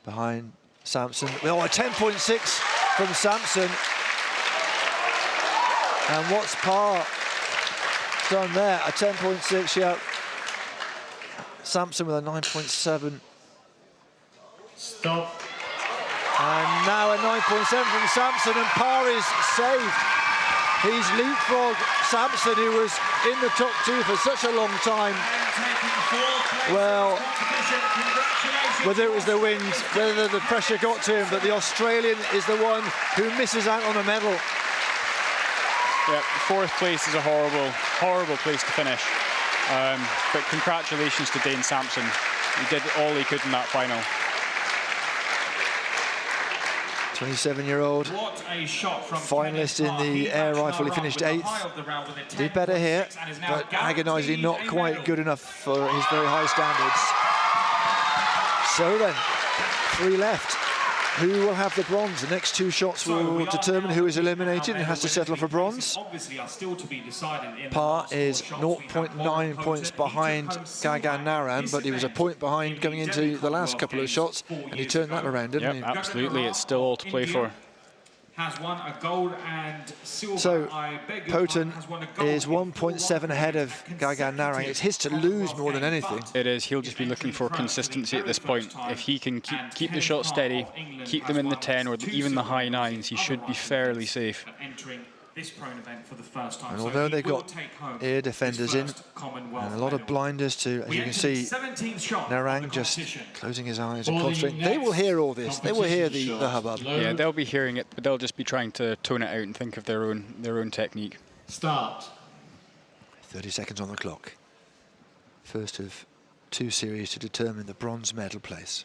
behind Sampson. Oh, a 10.6 from Sampson. And what's Parr done there? A 10.6, yeah. Sampson with a 9.7. Stop. And now a 9.7 from Sampson, and Parr is saved. He's leapfrogged Sampson, who was in the top 2 for such a long time. Well, whether it was the wind, whether the pressure got to him, but the Australian is the one who misses out on a medal. Yeah, 4th place is a horrible, horrible place to finish. But congratulations to Dane Sampson. He did all he could in that final. 27-year-old finalist in the air rifle. He finished 8th. Did better here, but agonisingly not quite good enough for his very high standards. So then, 3 left. Who will have the bronze? The next 2 shots will determine who is eliminated and has to settle for bronze. Parr is 0.9 points behind Gagan Naran, but he was a point behind going into the last couple of shots, and he turned that around, didn't he? Absolutely, it's still all to play for. Has won a gold and silver. So, Potent is 1.7 ahead of Gagan Narang. It's his to lose more than anything. It is. He'll just be looking for consistency at this point. If he can keep the shot steady, keep them in the 10 or even the high 9s, he should be fairly safe. This prone event for the first time. And although they've got air defenders in and a lot of blinders too, as you can see, Narang just closing his eyes and concentrating. They will hear all this. They will hear the hubbub. Yeah, they'll be hearing it, but they'll just be trying to tone it out and think of their own technique. Start. 30 seconds on the clock. First of 2 series to determine the bronze medal place.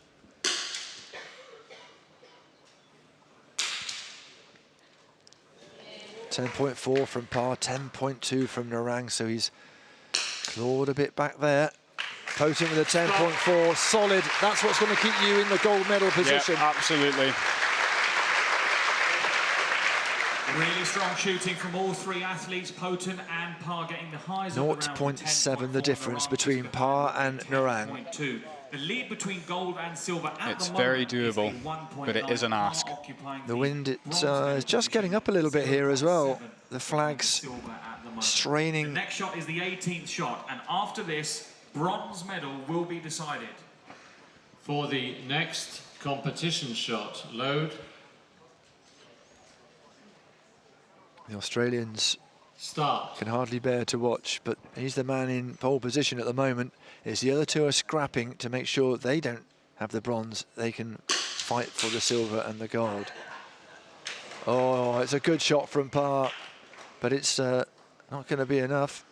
10.4 from Parr, 10.2 from Narang, so he's clawed a bit back there. Potent with a 10.4, solid. That's what's going to keep you in the gold medal position. Yeah, absolutely. Really strong shooting from all three athletes, Potent and Parr getting the highs of the round. 0.7 the difference between Parr and Narang. The lead between gold and silver at It's the very moment doable, is a 1.9. but it is an ask. The wind is just getting up a little bit here as well. The flag's straining. The next shot is the 18th shot, and after this, bronze medal will be decided. For the next competition shot, load. The Australians Start. can hardly bear to watch, but he's the man in pole position at the moment. As the other two are scrapping to make sure they don't have the bronze, they can fight for the silver and the gold. Oh, it's a good shot from Parr, but it's not going to be enough.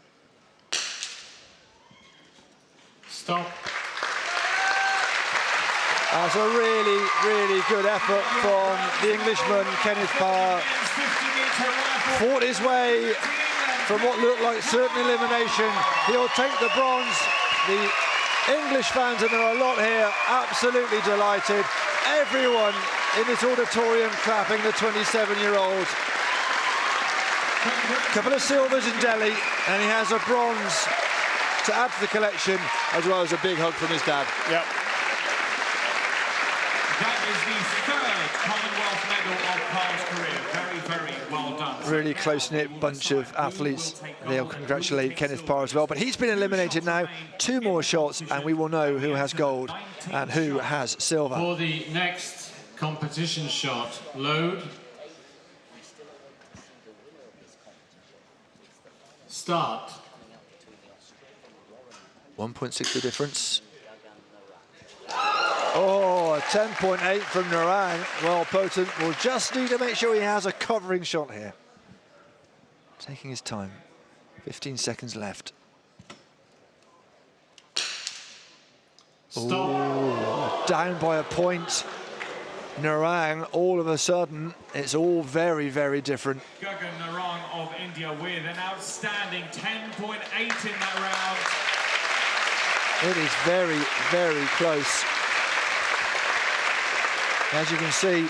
Stop. That's a really, really good effort from the Englishman, Kenneth Parr. Fought his way from what looked like certain elimination. He'll take the bronze. The English fans, and there are a lot here, absolutely delighted. Everyone in this auditorium clapping the 27-year-old. Couple of silvers in Delhi, and he has a bronze to add to the collection, as well as a big hug from his dad. Yep. That is the third Commonwealth medal of Parr's career. Very, very well done. Really close-knit bunch of athletes. They'll congratulate Kenneth Parr as well. But he's been eliminated now. 2 more shots, and we will know who has gold and who has silver. For the next competition shot, load. Start. 1.6 the difference. Oh, a 10.8 from Narang. Well, Potent will just need to make sure he has a covering shot here. Taking his time. 15 seconds left. Oh, down by a point. Narang, all of a sudden, it's all very, very different. Gagan Narang of India with an outstanding 10.8 in that round. It is very, very close. As you can see,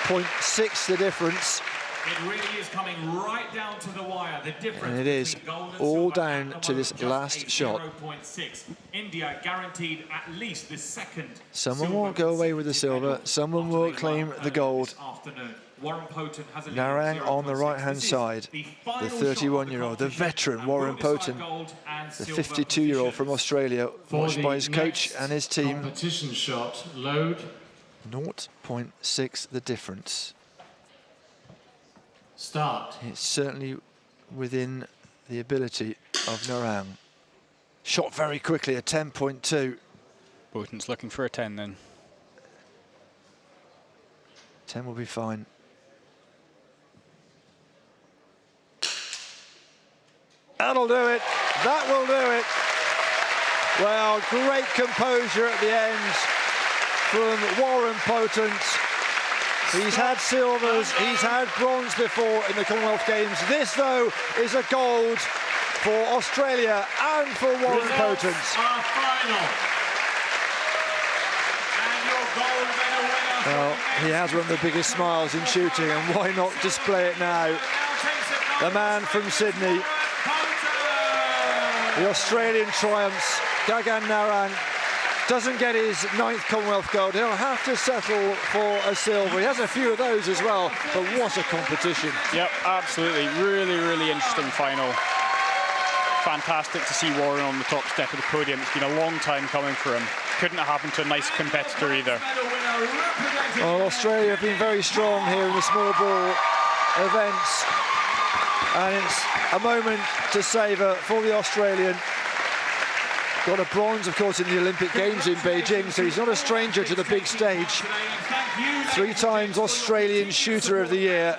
0.6 the difference. It really is coming right down to the wire. The difference. And it is all down to this last shot. 0.6. India guaranteed at least the second. Someone will go away with the silver. Someone will claim the gold. Warren Potent has a Narang on the right-hand side. The 31-year-old, the veteran Warren Potent, the 52-year-old from Australia, watched by his coach and his team. Competition shot, load. 0.6 the difference. Start. It's certainly within the ability of Narang. Shot very quickly, a 10.2. Potent's looking for a 10 then. 10 will be fine. That'll do it. That will do it. Well, great composure at the end from Warren Potent. He's had silvers, he's had bronze before in the Commonwealth Games. This, though, is a gold for Australia and for Warren Potent. Our final. Well, he has one of the biggest smiles in shooting, and why not display it now? The man from Sydney, the Australian triumphs, Gagan Narang, doesn't get his 9th Commonwealth gold. He'll have to settle for a silver. He has a few of those as well, but what a competition. Yep, absolutely. Really, really interesting final. Fantastic to see Warren on the top step of the podium. It's been a long time coming for him. Couldn't have happened to a nice competitor either. Well, Australia have been very strong here in the small ball events, and it's a moment to savour for the Australian. Got a bronze, of course, in the Olympic Games in Beijing, so he's not a stranger to the big stage. 3 times Australian Shooter of the Year,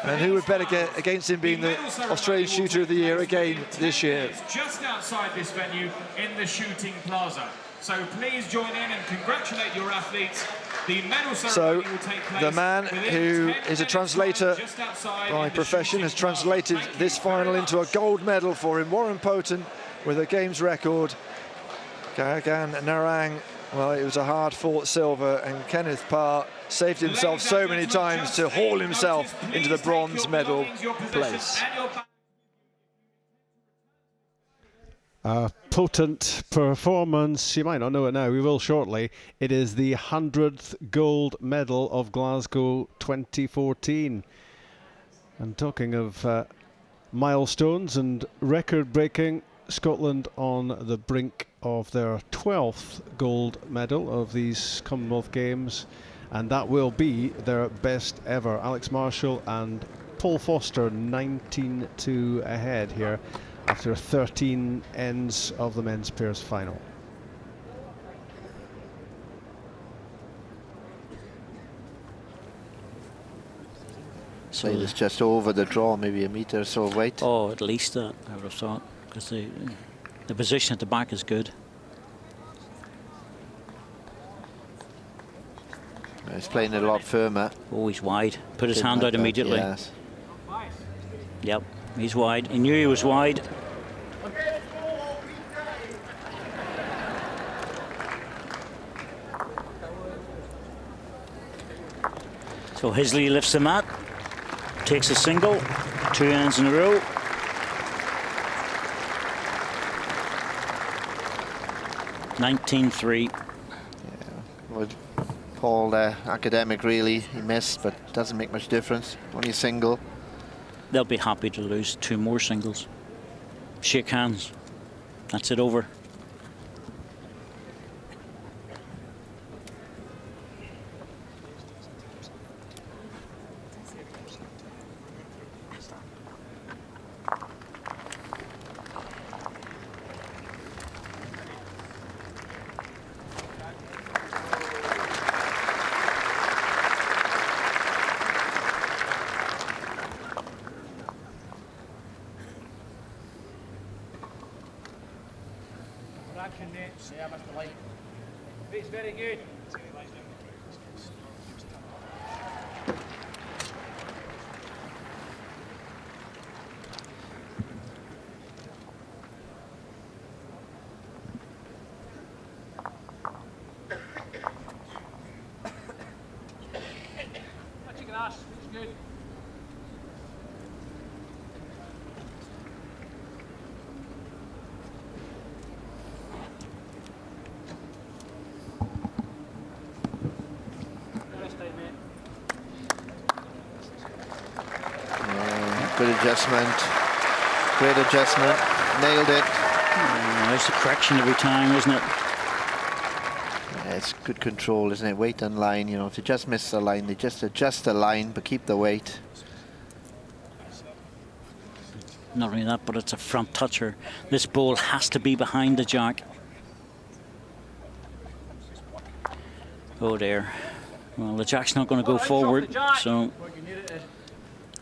and who would better get against him being the Australian Shooter of the Year again this year. Just outside this venue in the shooting plaza. So please join in and congratulate your athletes The medal So ceremony will take place the man within who 10 is a minutes translator just outside by in the profession has shooting club. translated Thank you this very final much. into a gold medal for him. Warren Poten with a games record. Gagan Narang, well, it was a hard-fought silver, and Kenneth Parr saved himself so many times to haul himself into the bronze medal place. A potent performance. You might not know it now, we will shortly. It is the 100th gold medal of Glasgow 2014. And talking of milestones and record-breaking, Scotland on the brink of their 12th gold medal of these Commonwealth Games, and that will be their best ever. Alex Marshall and Paul Foster 19-2 ahead here after 13 ends of the men's pairs final. So it was just over the draw, maybe a metre or so weight. Oh, at least that, I would have thought, because the position at the back is good. He's playing it a lot firmer. Oh, he's wide. Put his Didn't hand like out that, immediately. yes. Yep, he's wide. He knew he was wide. So Hisley lifts the mat, takes a single, 2 ends in a row. (19-3). Well, Paul, academic really, he missed, but doesn't make much difference. Only a single. They'll be happy to lose 2 more singles. Shake hands. That's it, over. Yeah, Mr. Light. It's very good. Touching grass, it's good. Good adjustment. Great adjustment. Nailed it. There's the correction every time, isn't it? Yeah, it's good control, isn't it? Weight and line, you know, if they just miss the line, they just adjust the line, but keep the weight. Not only that, but it's a front toucher. This ball has to be behind the jack. Oh dear. Well, the jack's not going to go forward, so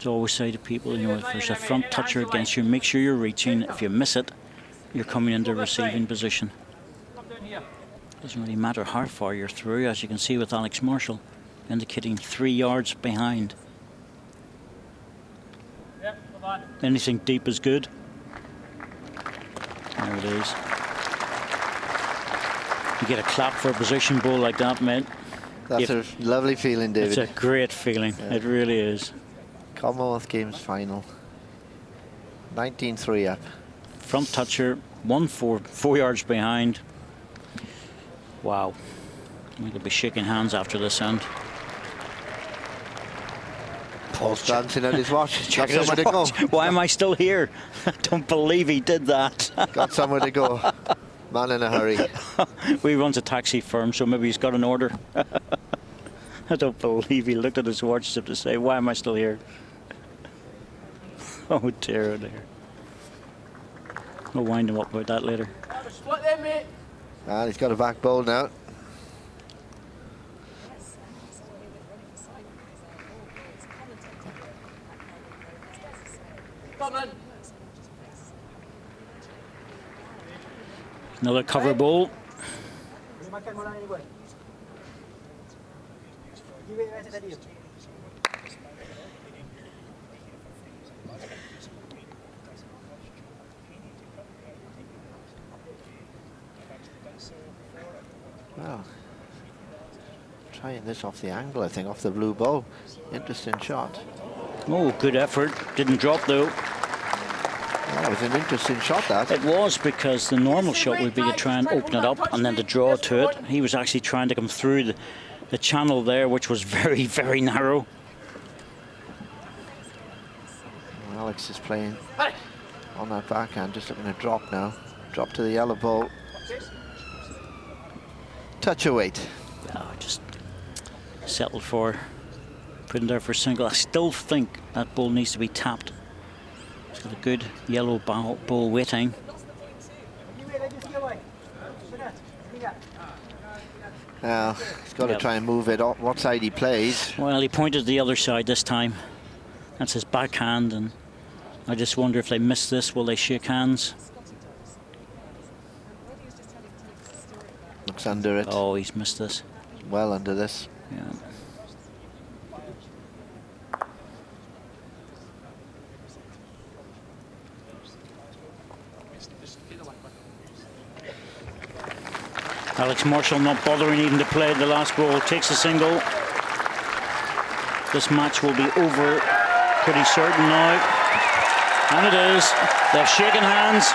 I always say to people, you know, if there's a front toucher against you, make sure you're reaching. If you miss it, you're coming into receiving position. Doesn't really matter how far you're through, as you can see with Alex Marshall, indicating 3 yards behind. Anything deep is good. There it is. You get a clap for a position ball like that, mate. That's a lovely feeling, David. It's a great feeling. Yeah. It really is. Commonwealth Games final. 19-3 up. Front toucher, 4 yards behind. Wow. We'll be shaking hands after this end. Paul's glancing at his watch. Got somewhere to go. Why am I still here? I don't believe he did that. Got somewhere to go. Man in a hurry. We runs a taxi firm, so maybe he's got an order. I don't believe he looked at his watch as if to say, why am I still here? Oh dear, oh dear. We'll wind him up about that later. Split them, mate. And he's got a back bowl now. Another cover ball. Well, trying this off the angle, I think, off the blue bow. Interesting shot. Oh, good effort. Didn't drop, though. That was an interesting shot, that. It was, because the normal shot would be to try and open it up and then to draw to it. He was actually trying to come through the channel there, which was very, very narrow. Alex is playing on that backhand, just looking to drop now. Drop to the yellow ball. Touch of weight. Oh, just settled for, putting there for single. I still think that ball needs to be tapped. It's got a good yellow ball waiting. Now, he's got to try and move it up. What side he plays? Well, he pointed the other side this time. That's his backhand, and I just wonder if they miss this, will they shake hands? Looks under it. Oh, he's missed this. Well under this. Yeah. Alex Marshall not bothering even to play the last ball, takes a single. This match will be over pretty certain now. And it is. They've shaken hands.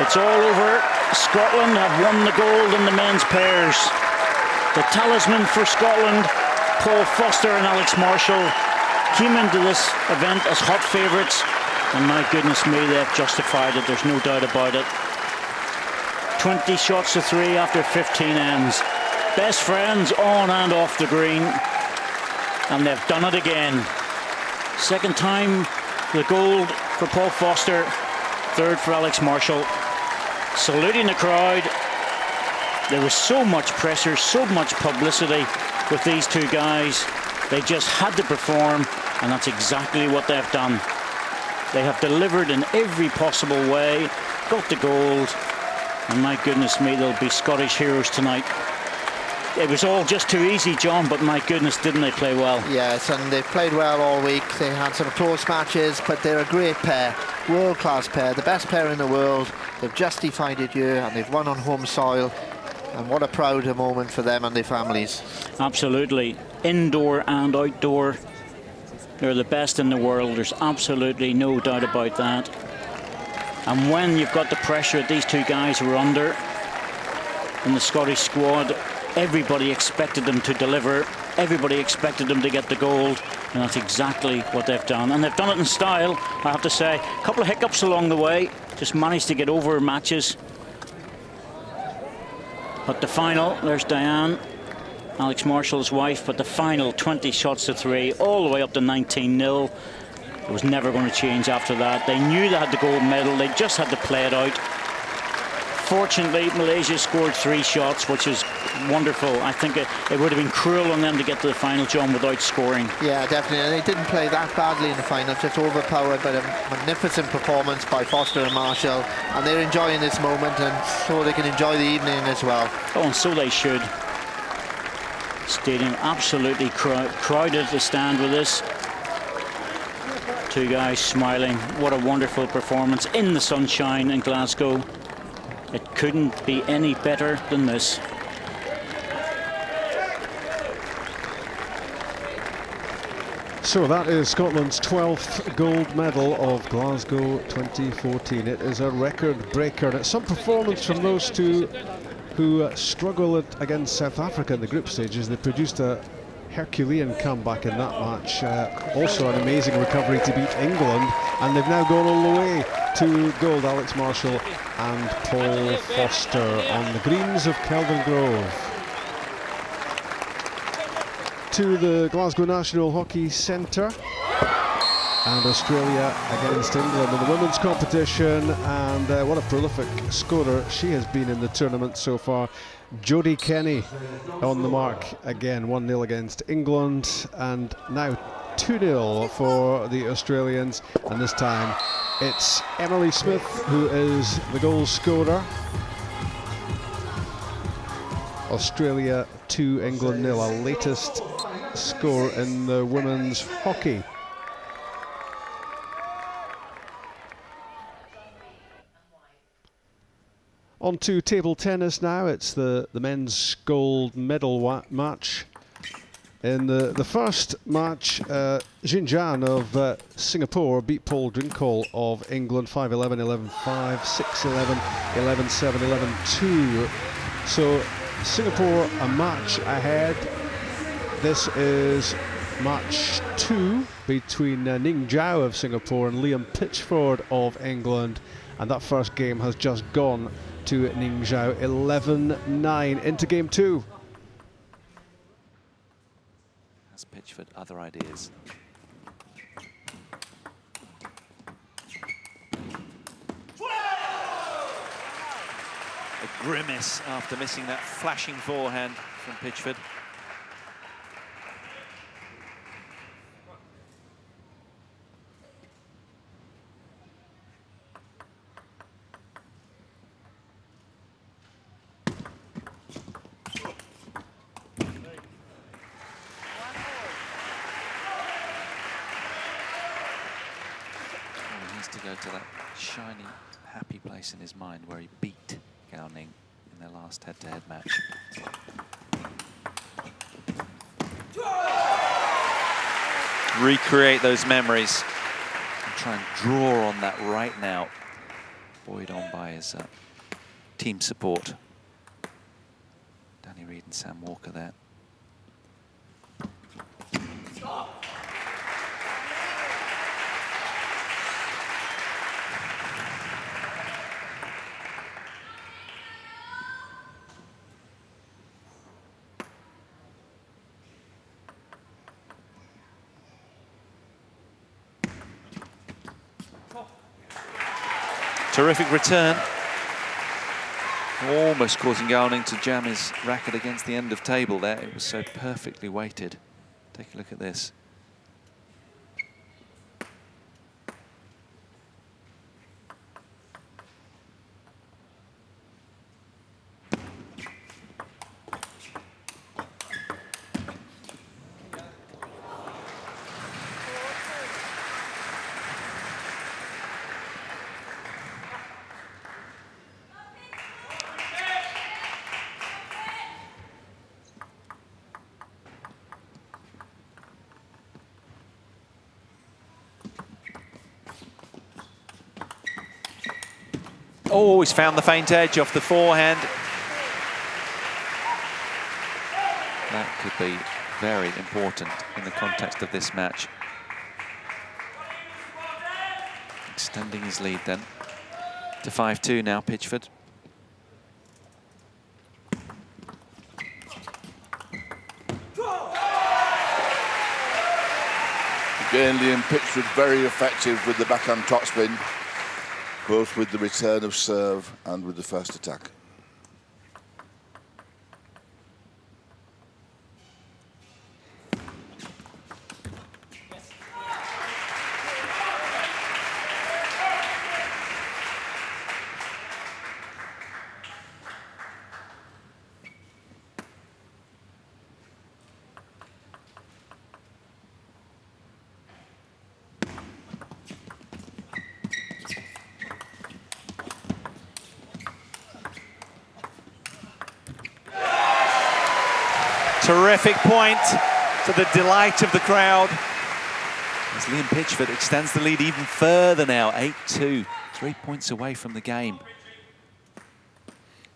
It's all over. Scotland have won the gold in the men's pairs. The talisman for Scotland, Paul Foster and Alex Marshall, came into this event as hot favourites, and my goodness me, they've justified it, there's no doubt about it. 20 shots to 3 after 15 ends. Best friends on and off the green, and they've done it again. Second time the gold for Paul Foster, third for Alex Marshall. Saluting the crowd. There was so much pressure, so much publicity with these two guys. They just had to perform, and that's exactly what they've done. They have delivered in every possible way, got the gold, and my goodness me, they'll be Scottish heroes tonight. It was all just too easy, John, but my goodness, didn't they play well? Yes, and they've played well all week. They had some close matches, but they're a great pair, world-class pair, the best pair in the world. They've justified it here, and they've won on home soil. And what a proud moment for them and their families. Absolutely. Indoor and outdoor. They're the best in the world. There's absolutely no doubt about that. And when you've got the pressure that these two guys were under in the Scottish squad, everybody expected them to deliver. Everybody expected them to get the gold. And that's exactly what they've done. And they've done it in style, I have to say. A couple of hiccups along the way. Just managed to get over matches. But the final, there's Diane, Alex Marshall's wife, but the final 20 shots to 3, all the way up to 19-0. It was never going to change after that. They knew they had the gold medal, they just had to play it out. Fortunately, Malaysia scored 3 shots, which is wonderful. I think it would have been cruel on them to get to the final, John, without scoring. Yeah, definitely. And they didn't play that badly in the final, just overpowered by a magnificent performance by Foster and Marshall. And they're enjoying this moment, and so they can enjoy the evening as well. Oh, and so they should. Stadium absolutely crowded to stand with this. Two guys smiling. What a wonderful performance in the sunshine in Glasgow. It couldn't be any better than this. So that is Scotland's 12th gold medal of Glasgow 2014. It is a record breaker, and it's some performance from those two who struggled against South Africa in the group stages. They produced a Herculean comeback in that match. Also an amazing recovery to beat England, and they've now gone all the way to gold. Alex Marshall and Paul Foster on the greens of Kelvin Grove. To the Glasgow National Hockey Centre, and Australia against England in the women's competition. And what a prolific scorer she has been in the tournament so far. Jodie Kenny on the mark again, 1-0 against England, and now 2-0 for the Australians, and this time it's Emily Smith who is the goal scorer. Australia 2, England 0, our latest score in the women's hockey. On to table tennis now. It's the men's gold medal match. In the first match, Xinjiang of Singapore beat Paul Drinkall of England 5-11, 11-5, 6-11, 11-7, 11-2. So Singapore a match ahead. This is match 2 between Ning Zhao of Singapore and Liam Pitchford of England. And that first game has just gone to Ning Zhao, 11-9 into game 2. Has Pitchford other ideas? A grimace after missing that flashing forehand from Pitchford. To go to that shiny, happy place in his mind where he beat Gao Ning in their last head-to-head match. Recreate those memories and try and draw on that right now. Buoyed on by his team support. Danny Reid and Sam Walker there. Terrific return. Almost causing Gao Ning to jam his racket against the end of table there. It was so perfectly weighted. Take a look at this. Oh, he's found the faint edge off the forehand. That could be very important in the context of this match. Extending his lead then to 5-2 now, Pitchford. Again, Liam Pitchford very effective with the backhand topspin, both with the return of serve and with the first attack. Terrific point to the delight of the crowd. As Liam Pitchford extends the lead even further now, 8-2, 3 points away from the game.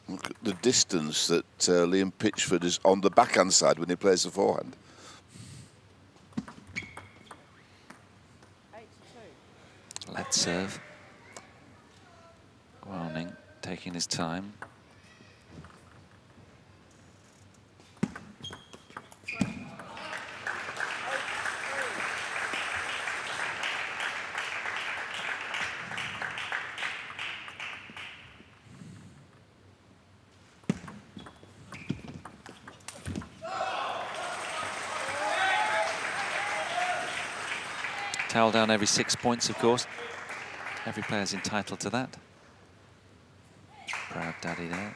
Look at the distance that Liam Pitchford is on the backhand side when he plays the forehand. Let's serve. Gao Ning taking his time. Towel down every 6 points, of course. Every player's entitled to that. Proud daddy there,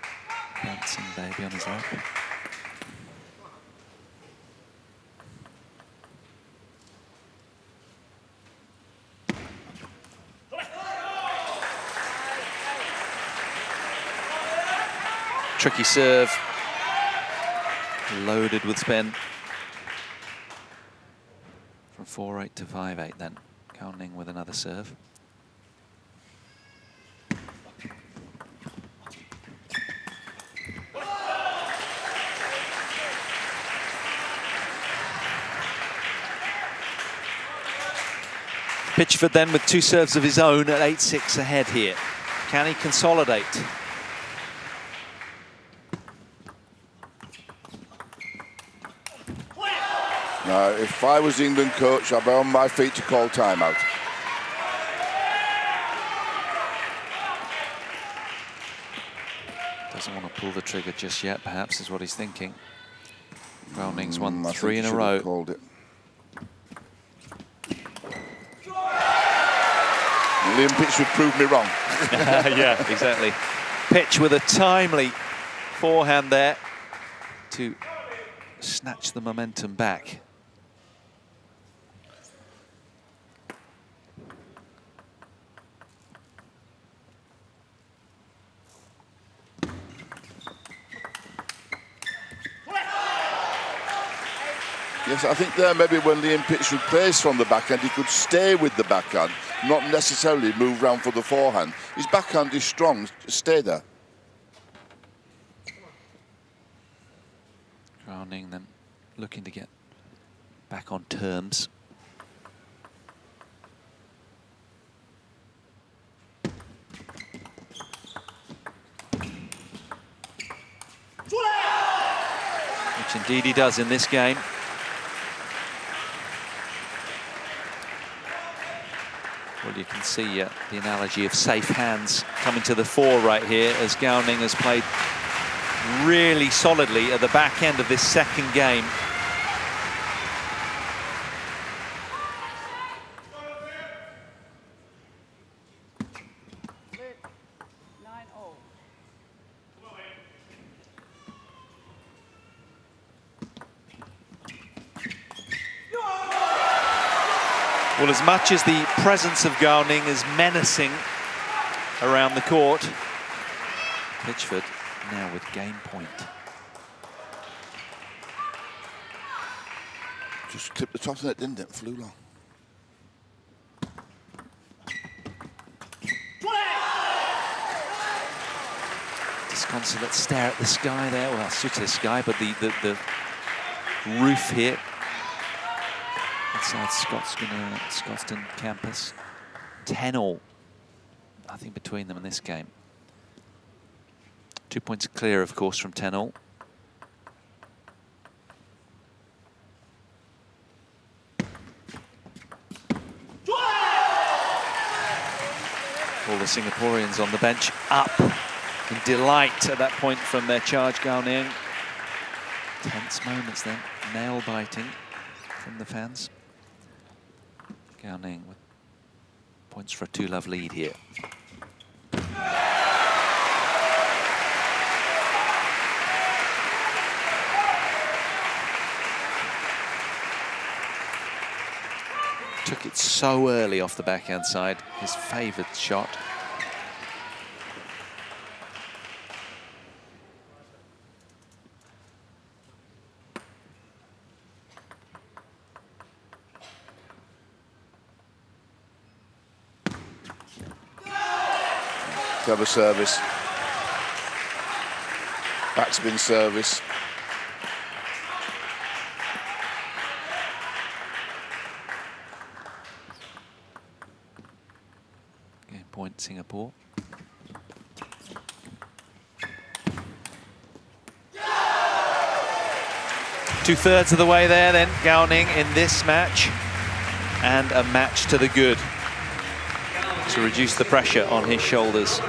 bouncing baby on his lap. tricky serve. Loaded with spin. From 4-8 to 5-8 then. Gao Ning with another serve. Pitchford then with 2 serves of his own at 8-6 ahead here. Can he consolidate? Now, if I was England coach, I'd be on my feet to call timeout. Doesn't want to pull the trigger just yet, perhaps, is what he's thinking. Gao Ning's won 3 in a row. Called it. Liam Pitchford proved me wrong. Yeah, exactly. Pitch with a timely forehand there to snatch the momentum back. Yes, I think there maybe when Liam Pitchford plays from the backhand, he could stay with the backhand, not necessarily move round for the forehand. His backhand is strong, stay there. Gao Ning then looking to get back on terms. Which indeed he does in this game. Well, you can see the analogy of safe hands coming to the fore right here as Gao Ning has played really solidly at the back end of this second game. Well, as much as the presence of Gao Ning is menacing around the court, Pitchford now with game point. Just clipped the top of it, didn't it? Flew long. Disconsolate stare at the sky there. Well, suited the sky, but the roof here inside Scotstoun campus. 10-all. Nothing between them in this game. 2 points clear, of course, from 10-all. All the Singaporeans on the bench up in delight at that point from their charge, Gao Ning. Tense moments then, nail biting from the fans. Gao Ning with points for a 2-love lead here. Took it so early off the backhand side, his favoured shot. Clever service. Backspin service. Game point, Singapore. Two-thirds of the way there then, Gao Ning in this match. And a match to the good to reduce the pressure on his shoulders.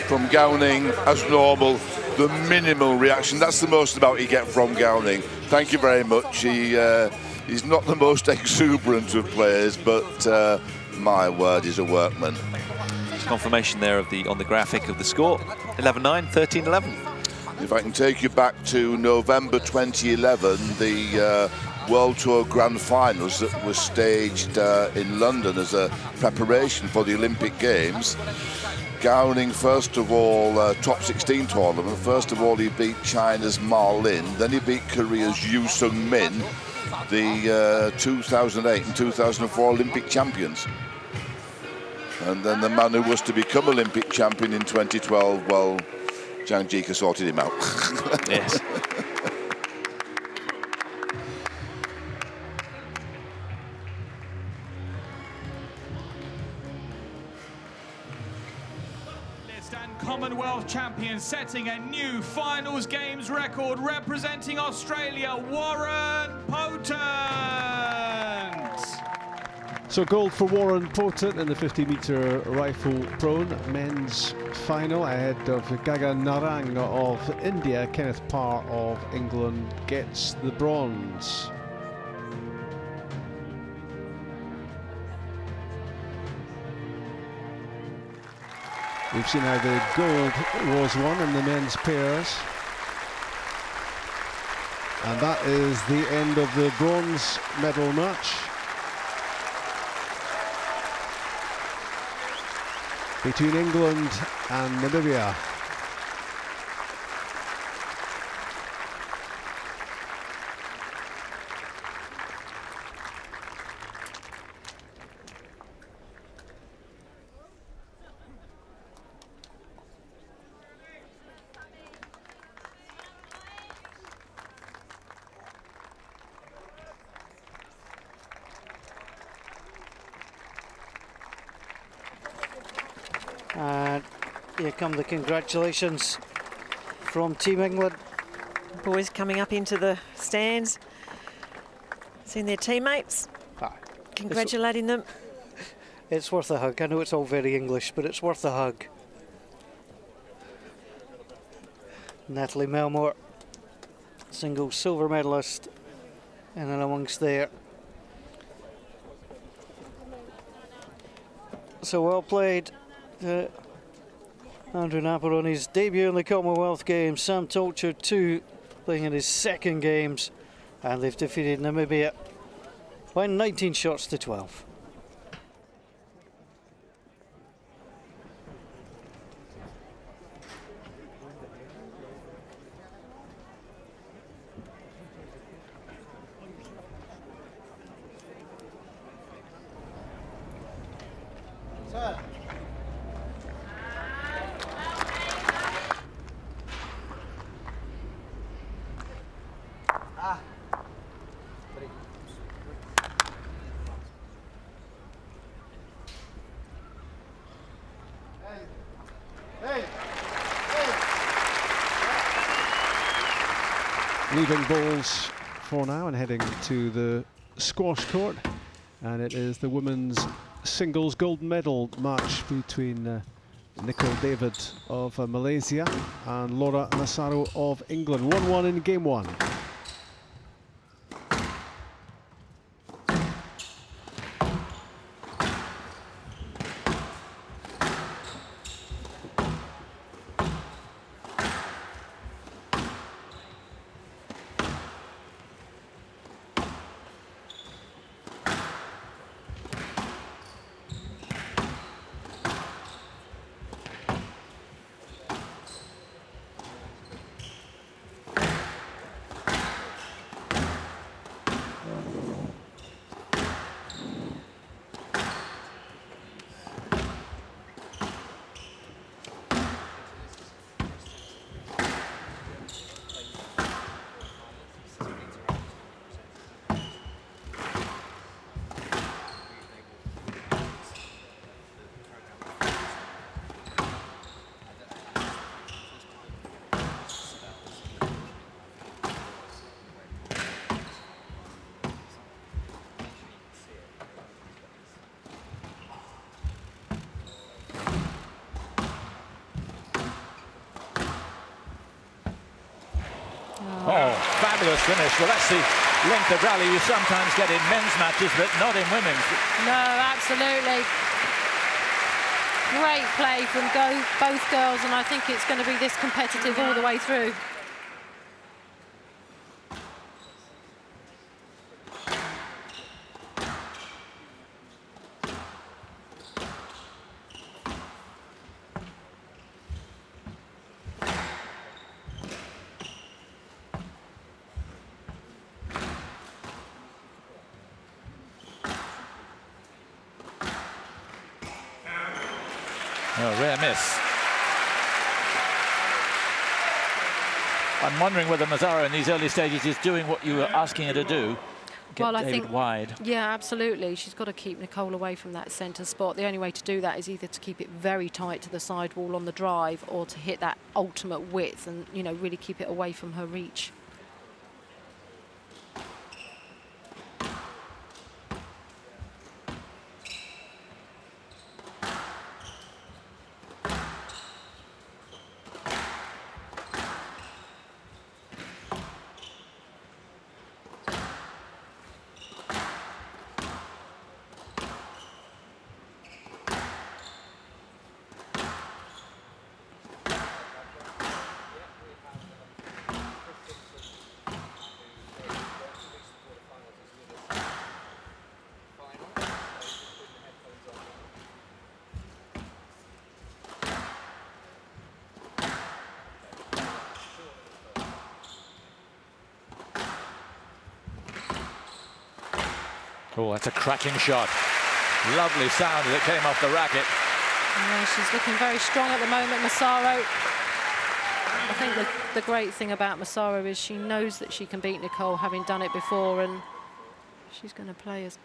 From Gao Ning, as normal, the minimal reaction. That's the most about you get from Gao Ning. Thank you very much. He's not the most exuberant of players, but my word, he's a workman. There's confirmation there of on the graphic of the score. 11-9, 13-11. If I can take you back to November 2011, the World Tour Grand Finals that was staged in London as a preparation for the Olympic Games. Gowning, first of all, top 16 tournament. First of all, he beat China's Ma Lin. Then he beat Korea's Yu Sung Min, the 2008 and 2004 Olympic champions. And then the man who was to become Olympic champion in 2012, well, Zhang Jike sorted him out. Yes. Commonwealth champion setting a new finals games record representing Australia, Warren Potent. So gold for Warren Potent in the 50-metre rifle prone men's final ahead of Gagan Narang of India. Kenneth Parr of England gets the bronze. We've seen how the gold was won in the men's pairs. And that is the end of the bronze medal match between England and Namibia. And here come the congratulations from Team England. Boys coming up into the stands, seeing their teammates, congratulating them. It's worth a hug. I know it's all very English, but it's worth a hug. Natalie Melmore, single silver medalist, in and amongst there. So well played. Andrew Naparoni's debut in the Commonwealth Games. Sam Tolcher too, playing in his second games, and they've defeated Namibia by 19 shots to 12. Leaving bowls for now and heading to the squash court, and it is the women's singles gold medal match between Nicole David of Malaysia and Laura Massaro of England. 1-1 in game one. Oh, fabulous finish. Well, that's the length of rally you sometimes get in men's matches, but not in women's. No, absolutely. Great play from both girls, and I think it's going to be this competitive all the way through. A rare miss. I'm wondering whether Mazzaro in these early stages is doing what you were asking her to do. Get Well, I David think wide. Yeah, absolutely. She's got to keep Nicole away from that centre spot. The only way to do that is either to keep it very tight to the sidewall on the drive, or to hit that ultimate width and, you know, really keep it away from her reach. Oh, that's a cracking shot. Lovely sound as it came off the racket. Yeah, she's looking very strong at the moment, Massaro. I think the great thing about Massaro is she knows that she can beat Nicole, having done it before, and she's going to play as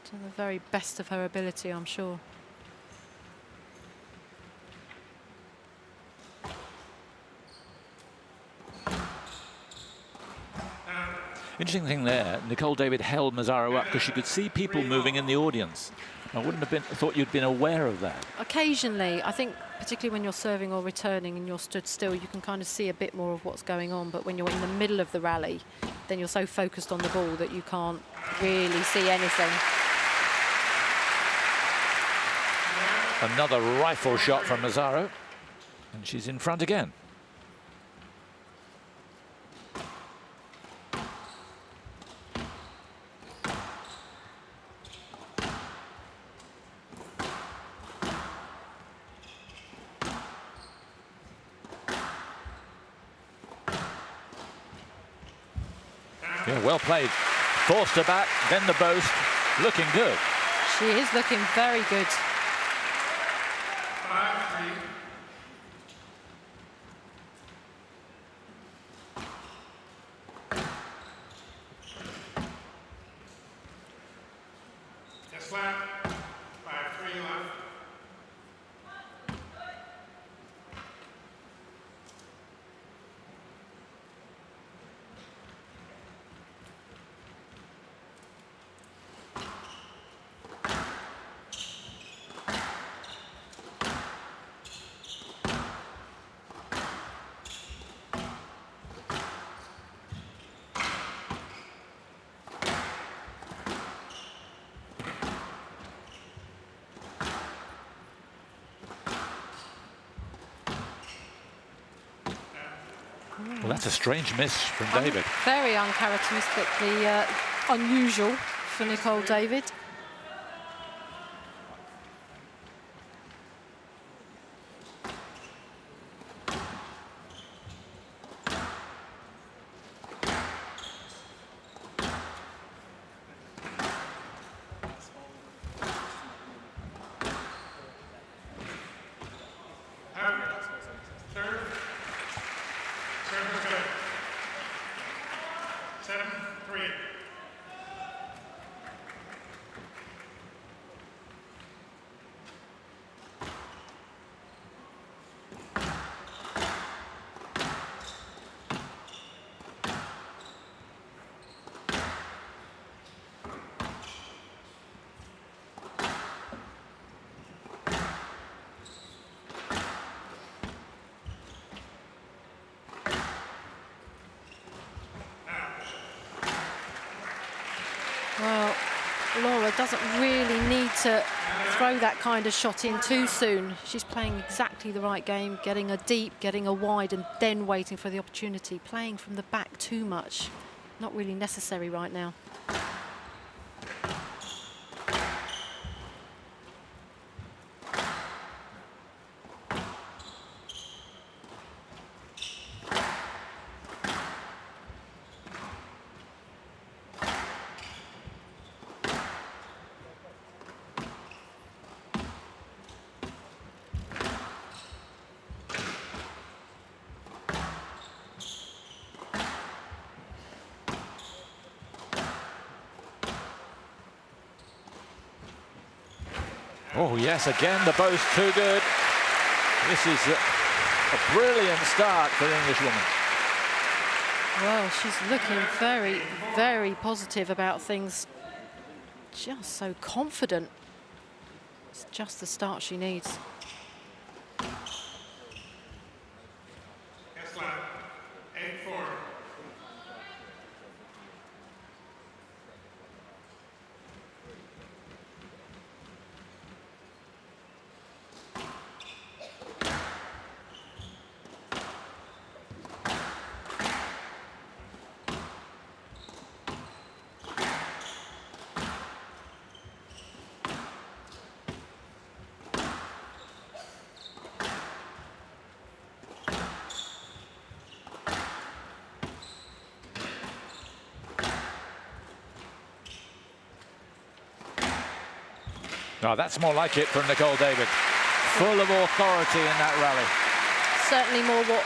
to the very best of her ability, I'm sure. Interesting thing there, Nicole David held Mazzaro up because she could see people moving in the audience. I wouldn't have thought you'd been aware of that. Occasionally, I think, particularly when you're serving or returning and you're stood still, you can kind of see a bit more of what's going on. But when you're in the middle of the rally, then you're so focused on the ball that you can't really see anything. Another rifle shot from Mazzaro, and she's in front again. Yeah, well played. Forced her back, then the boast. Looking good. She is looking very good. Well, that's a strange miss from David. Very uncharacteristically unusual for Nicole David. Well, Laura doesn't really need to throw that kind of shot in too soon. She's playing exactly the right game, getting a deep, getting a wide, and then waiting for the opportunity. Playing from the back too much, not really necessary right now. Oh, yes, again, the bow's too good. This is a brilliant start for the Englishwoman. Well, she's looking very, very positive about things. Just so confident. It's just the start she needs. No, that's more like it from Nicole David. Full of authority in that rally. Certainly more what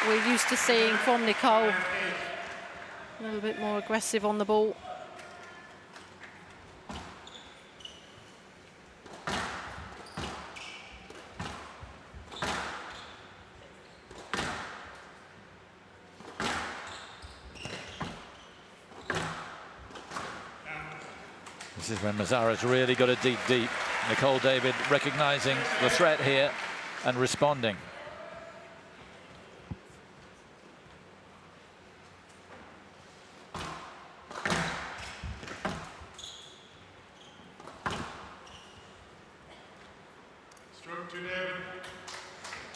we're used to seeing from Nicole. A little bit more aggressive on the ball. This is when Mazzara's really got a deep. Nicole David recognising the threat here and responding.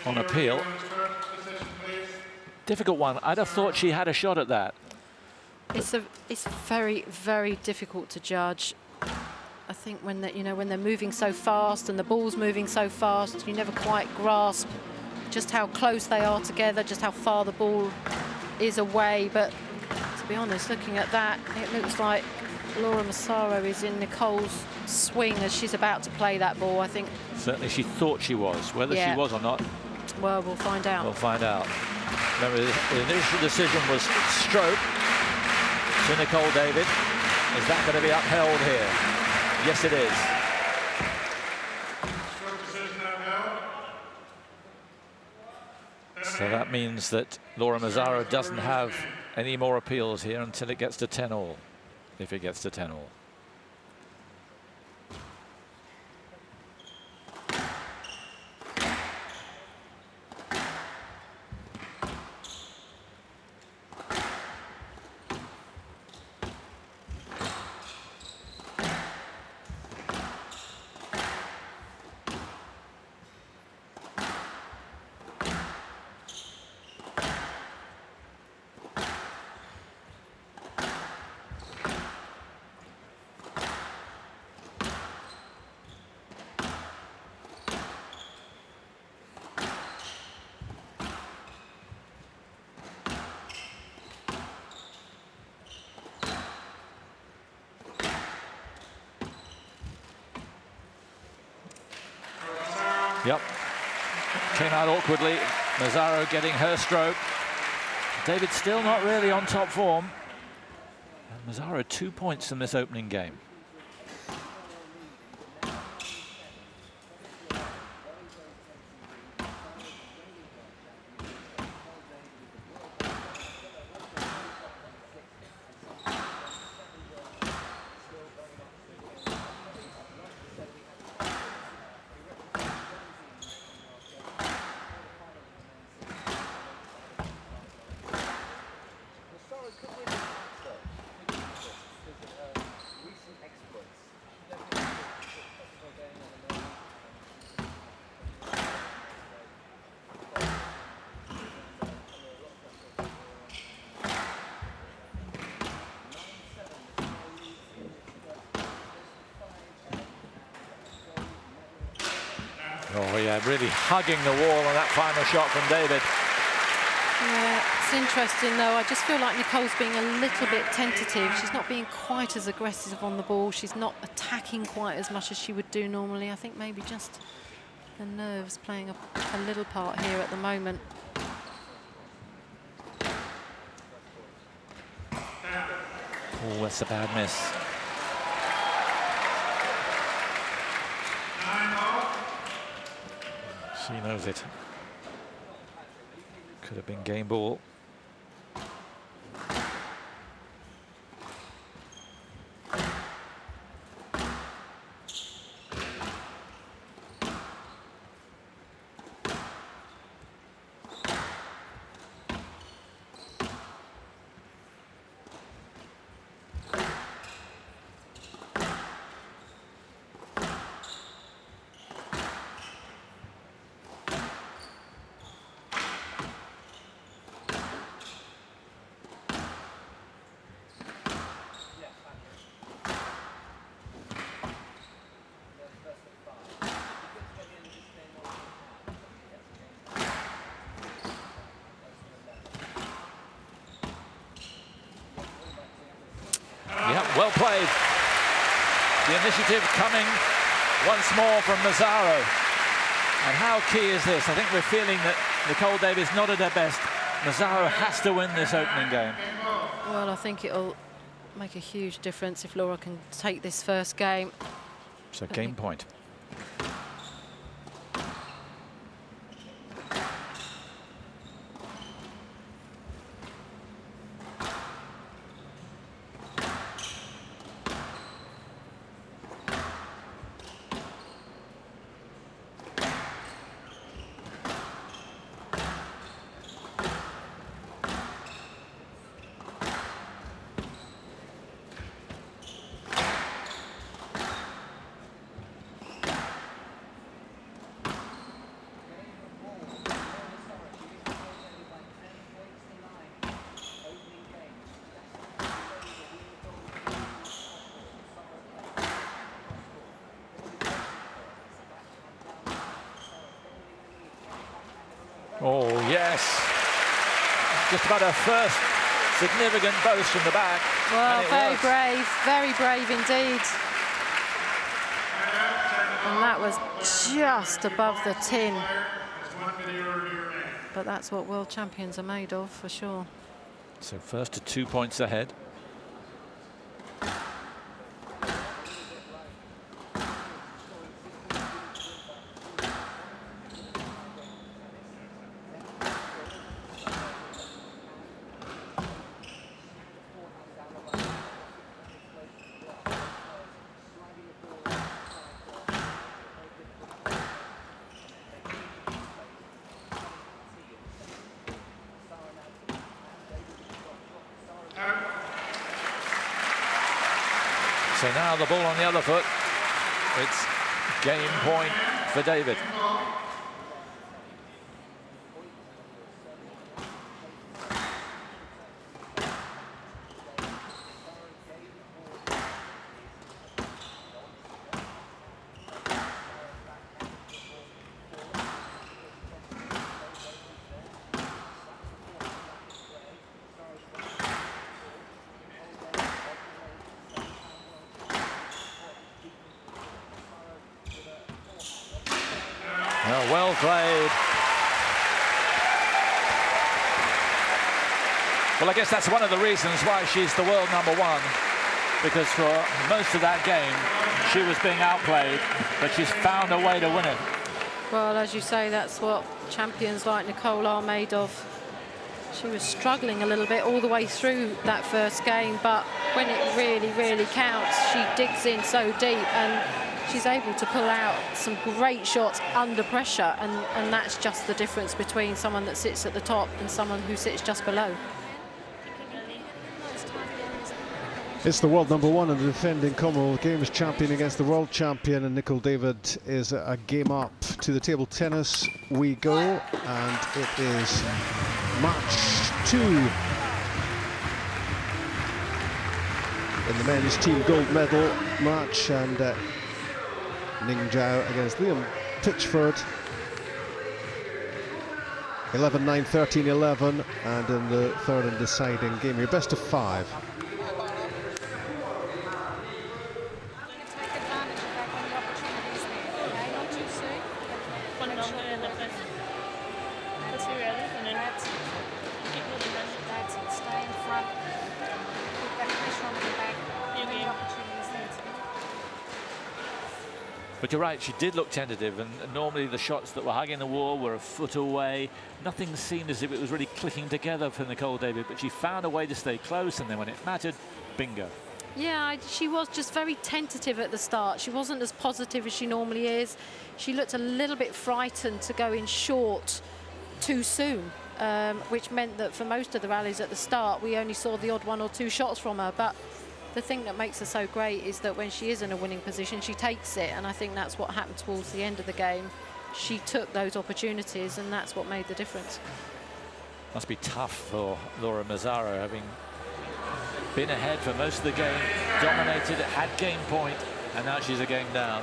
On appeal. Difficult one. I'd have thought she had a shot at that. It's very, very difficult to judge. I think when they're moving so fast and the ball's moving so fast, you never quite grasp just how close they are together, just how far the ball is away. But to be honest, looking at that, it looks like Laura Massaro is in Nicole's swing as she's about to play that ball, I think. Certainly she thought she was. Whether she was or not, well, we'll find out. We'll find out. Remember, the initial decision was stroke to Nicole David. Is that going to be upheld here? Yes, it is. So that means that Laura Mazzaro doesn't have any more appeals here until it gets to 10-all, if it gets to 10-all. Yep, came out awkwardly. Mazzaro getting her stroke. David still not really on top form. And Mazzaro 2 points in this opening game. Oh yeah, really hugging the wall on that final shot from David. Yeah, it's interesting though. I just feel like Nicole's being a little bit tentative. She's not being quite as aggressive on the ball. She's not attacking quite as much as she would do normally. I think maybe just the nerves playing a little part here at the moment. Oh, that's a bad miss. She knows it. Could have been game ball. Yeah, well played. The initiative coming once more from Mazzaro. And how key is this? I think we're feeling that Nicole Davis not at her best. Mazzaro has to win this opening game. Well, I think it'll make a huge difference if Laura can take this first game. So game point. Oh, yes. Just about her first significant boast from the back. Well, very brave indeed. And that was just above the tin. But that's what world champions are made of, for sure. So first to 2 points ahead. So now the ball on the other foot. It's game point for David. Well played. Well, I guess that's one of the reasons why she's the world #1, because for most of that game, she was being outplayed, but she's found a way to win it. Well, as you say, that's what champions like Nicole are made of. She was struggling a little bit all the way through that first game, but when it really, really counts, she digs in so deep and she's able to pull out some great shots under pressure, and that's just the difference between someone that sits at the top and someone who sits just below. It's the world #1 and the defending Commonwealth Games champion against the world champion, and Nicol David is a game up. To the table tennis we go, and it is match 2 in the men's team gold medal match, and Ning Zhao against Liam Pitchford. 11-9, 13-11, and in the third and deciding game, your best of 5. But you're right, she did look tentative, and normally the shots that were hugging the wall were a foot away. Nothing seemed as if it was really clicking together for Nicole David, but she found a way to stay close, and then when it mattered, bingo. Yeah, she was just very tentative at the start. She wasn't as positive as she normally is. She looked a little bit frightened to go in short too soon, which meant that for most of the rallies at the start, we only saw the odd 1 or 2 shots from her. But the thing that makes her so great is that when she is in a winning position, she takes it, and I think that's what happened towards the end of the game. She took those opportunities, and that's what made the difference. Must be tough for Laura Mazzaro, having been ahead for most of the game, dominated at game point, and now she's a game down.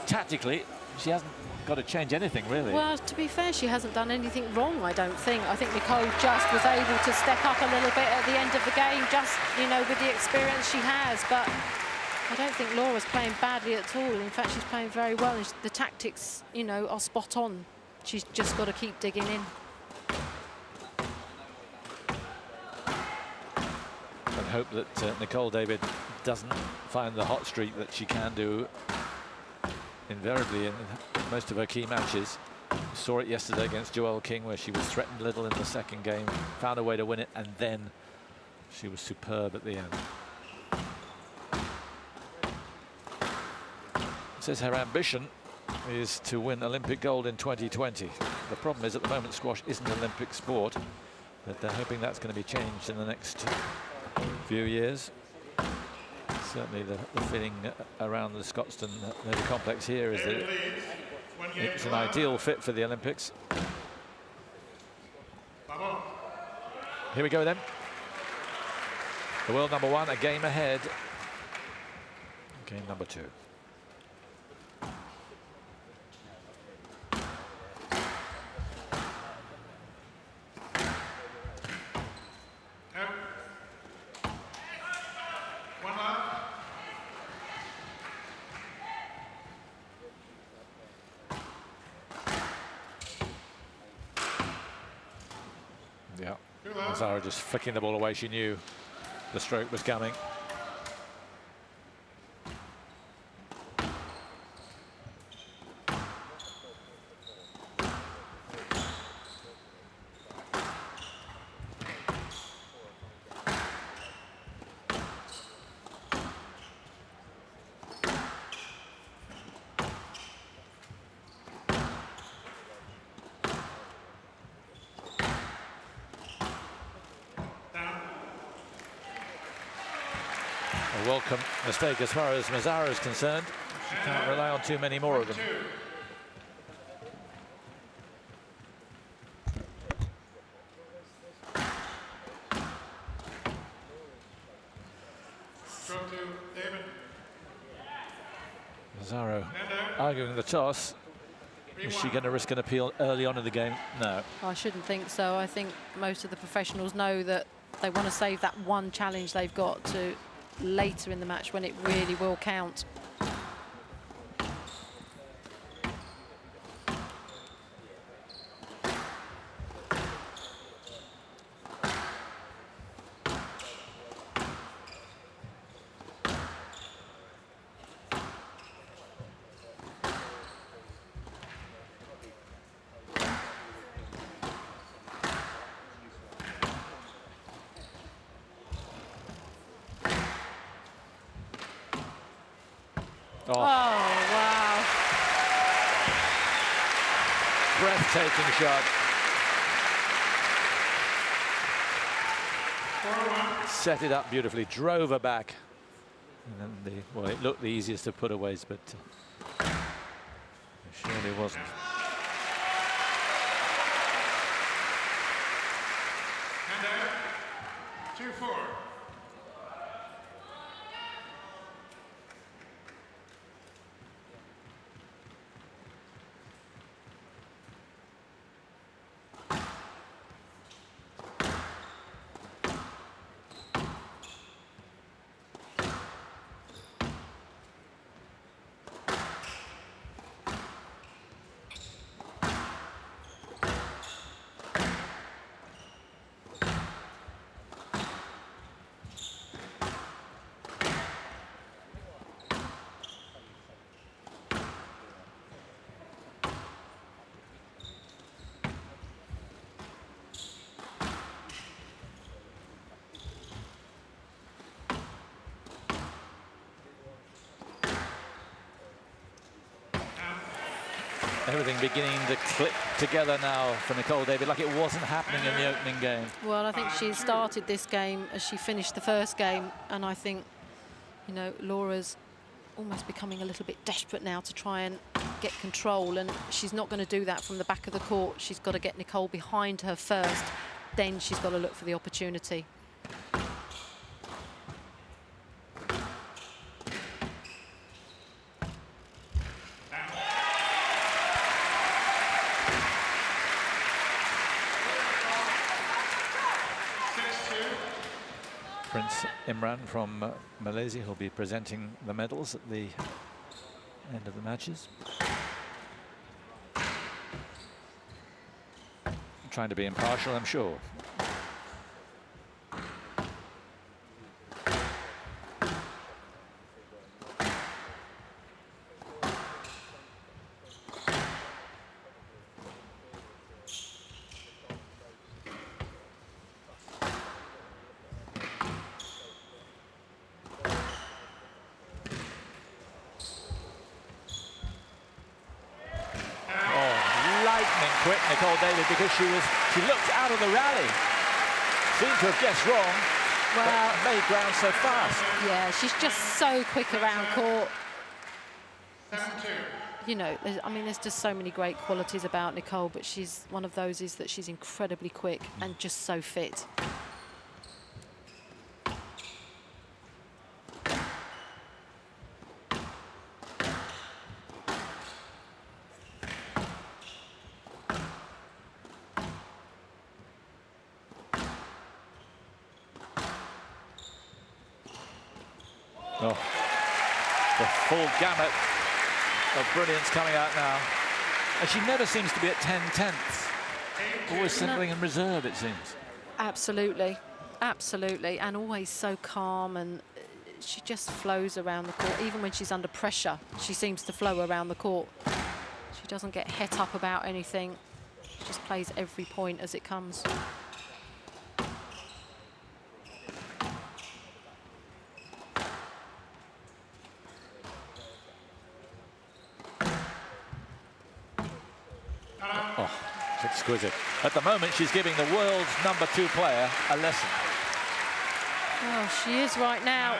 Tactically, she hasn't got to change anything, really. Well, to be fair, she hasn't done anything wrong, I don't think. I think Nicole just was able to step up a little bit at the end of the game, just, you know, with the experience she has. But I don't think Laura's playing badly at all. In fact, she's playing very well, and the tactics, you know, are spot on. She's just got to keep digging in. And hope that Nicole David doesn't find the hot streak that she can do invariably in most of her key matches. We saw it yesterday against Joelle King, where she was threatened a little in the second game, found a way to win it, and then she was superb at the end. It says her ambition is to win Olympic gold in 2020. The problem is, at the moment, squash isn't an Olympic sport, but they're hoping that's going to be changed in the next few years. Certainly the feeling around the Scotstoun Navy complex here is that it's an ideal fit for the Olympics. Here we go then. The world number 1, a game ahead. Game number 2. Yeah, Mazzaro just flicking the ball away. She knew the stroke was coming. A welcome mistake as far as Mazzaro is concerned. She can't rely on too many more of them. Mazzaro arguing the toss. Is she going to risk an appeal early on in the game? No. I shouldn't think so. I think most of the professionals know that they want to save that one challenge they've got to later in the match when it really will count. Oh, wow. Breathtaking shot. Set it up beautifully, drove her back. And then well, it looked the easiest of putaways, but it surely wasn't. And 2-4. Everything beginning to click together now for Nicol David, like it wasn't happening in the opening game. Well, I think she started this game as she finished the first game, and I think, you know, Laura's almost becoming a little bit desperate now to try and get control, and she's not going to do that from the back of the court. She's got to get Nicol behind her first, then she's got to look for the opportunity. Prince Imran from Malaysia, who'll be presenting the medals at the end of the matches. Trying to be impartial, I'm sure. Quick, Nicol David, because she looked out of the rally. Seemed to have guessed wrong, well, but made ground so fast. Yeah, she's just so quick around court. You know, I mean, there's just so many great qualities about Nicol, but she's one of those is that she's incredibly quick and just so fit. Oh, the full gamut of brilliance coming out now. And she never seems to be at 10/10. Always something in reserve, it seems. Absolutely, absolutely. And always so calm, and she just flows around the court. Even when she's under pressure, she seems to flow around the court. She doesn't get het up about anything. She just plays every point as it comes. Oh, it's exquisite. At the moment, she's giving the world's #2 player a lesson. Oh, she is right now.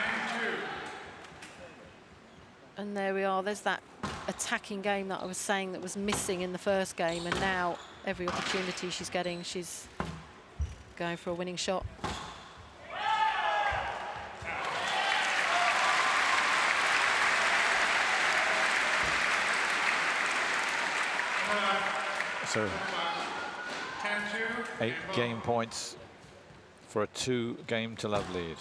And there we are. There's that attacking game that I was saying that was missing in the first game. And now every opportunity she's getting, she's going for a winning shot. So 8 game points for a 2-game-to-love lead.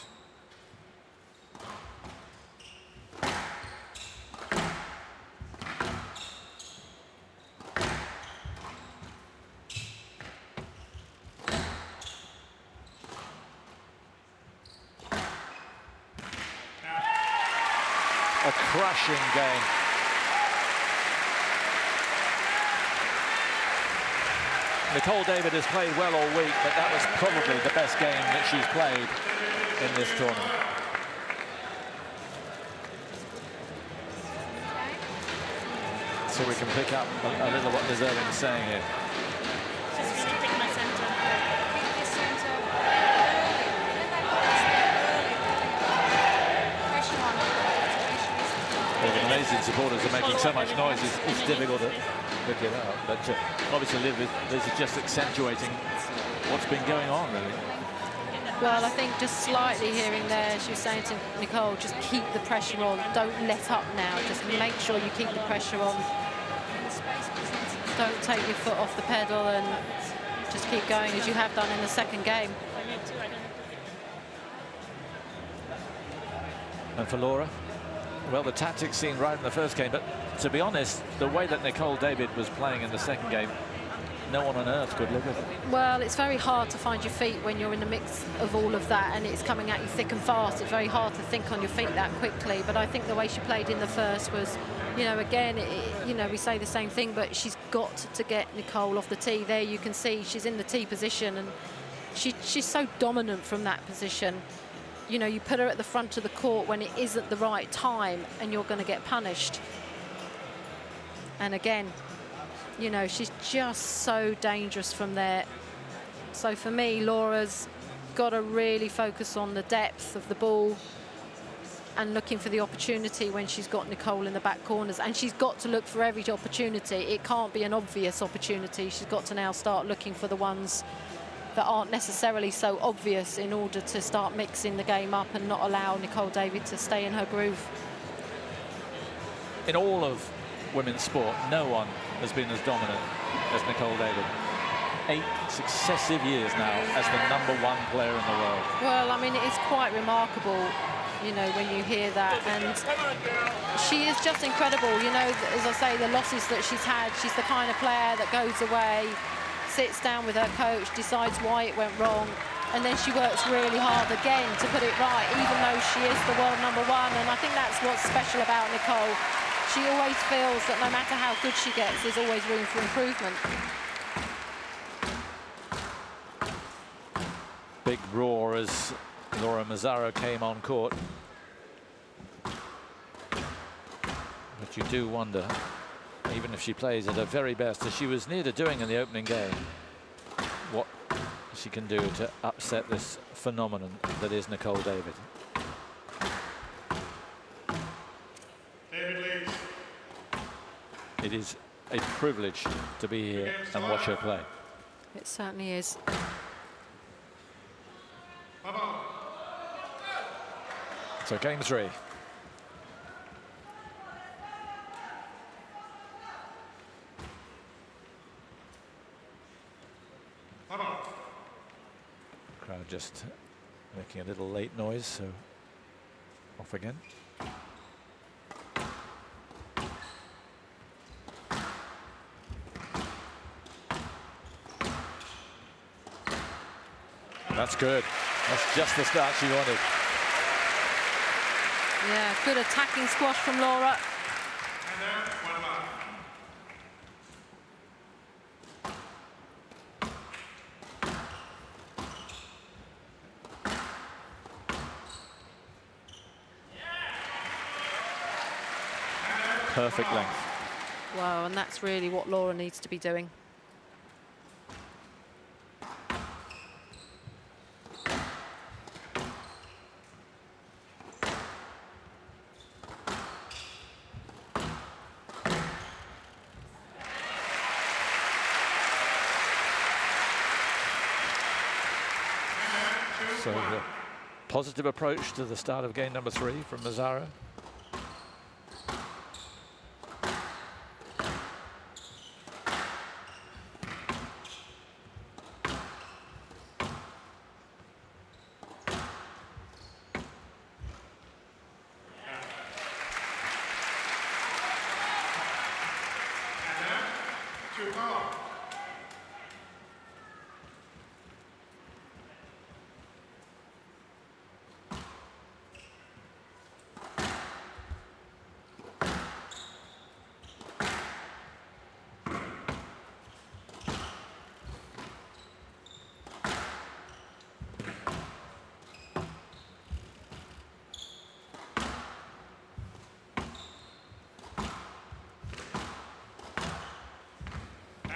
A crushing game. Nicol David has played well all week, but that was probably the best game that she's played in this tournament. So we can pick up a little what Deserving is saying here. The Malaysian supporters are making so much noise, it's difficult to pick it out. But obviously, this is just accentuating what's been going on, really. Well, I think just slightly here and there, she was saying to Nicol, just keep the pressure on. Don't let up now. Just make sure you keep the pressure on. Don't take your foot off the pedal and just keep going as you have done in the second game. And for Laura? Well, the tactics seemed right in the first game, but to be honest, the way that Nicol David was playing in the second game, no one on earth could live with it. Well, it's very hard to find your feet when you're in the mix of all of that and it's coming at you thick and fast. It's very hard to think on your feet that quickly, but I think the way she played in the first was, you know, again, you know, we say the same thing, but she's got to get Nicol off the tee. There you can see she's in the tee position and she's so dominant from that position. You know, you put her at the front of the court when it isn't the right time and you're going to get punished. And again, you know, she's just so dangerous from there. So for me, Laura's got to really focus on the depth of the ball and looking for the opportunity when she's got Nicole in the back corners. And she's got to look for every opportunity. It can't be an obvious opportunity. She's got to now start looking for the ones that aren't necessarily so obvious in order to start mixing the game up and not allow Nicole David to stay in her groove. In all of women's sport, no one has been as dominant as Nicole David. 8 successive years now as the #1 player in the world. Well, I mean, it is quite remarkable, you know, when you hear that. And she is just incredible. You know, as I say, the losses that she's had, she's the kind of player that goes away, sits down with her coach, decides why it went wrong, and then she works really hard again to put it right, even though she is the world #1. And I think that's what's special about Nicole. She always feels that no matter how good she gets, there's always room for improvement. Big roar as Laura Mazzaro came on court. But you do wonder, even if she plays at her very best, as she was near to doing in the opening game, what she can do to upset this phenomenon that is Nicole David. It is a privilege to be here and watch her play. It certainly is. So game 3. Crowd just making a little late noise, so off again. That's good. That's just the start she wanted. Yeah, good attacking squash from Laura. Perfect length. Wow, and that's really what Laura needs to be doing. So the positive approach to the start of game number 3 from Mazzaro.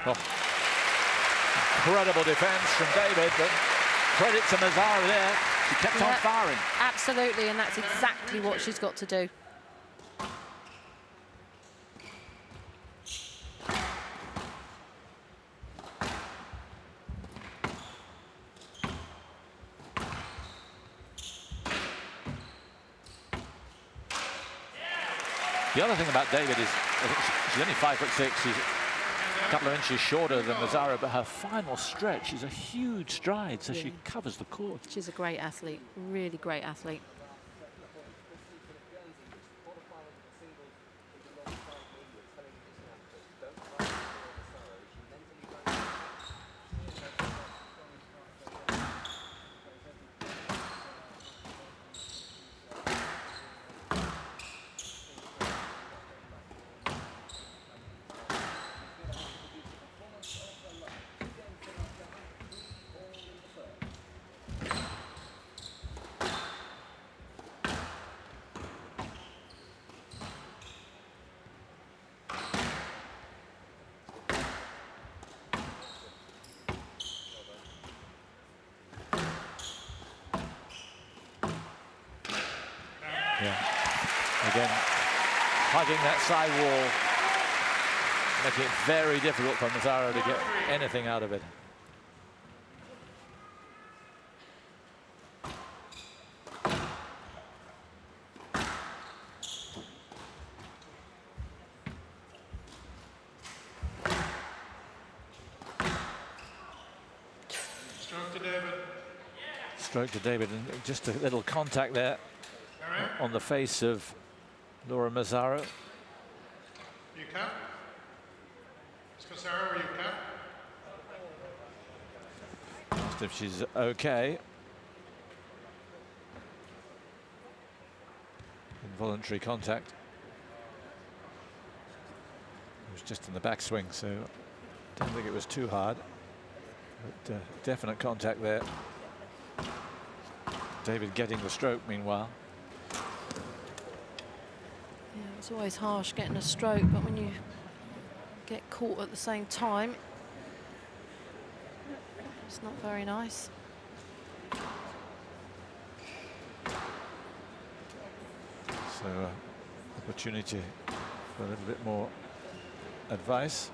Oh. Incredible defense from David, but credit to Mazzaro there. She kept on firing. Absolutely, and that's exactly what she's got to do. The other thing about David is, I think she's only 5'6". She's a couple of inches shorter than Mazzaro, but her final stretch is a huge stride, so she covers the court. She's a great athlete, really great athlete. Yeah. Again, hugging that side wall, making it very difficult for Mazzaro to get anything out of it. Stroke to David. Stroke to David, and just a little contact there on the face of Laura Mazzaro. You cut? Is Mazzaro, you cut? Just if she's okay. Involuntary contact. It was just in the backswing, so I don't think it was too hard. But definite contact there. David getting the stroke meanwhile. Yeah, it's always harsh getting a stroke, but when you get caught at the same time, it's not very nice. So opportunity for a little bit more advice.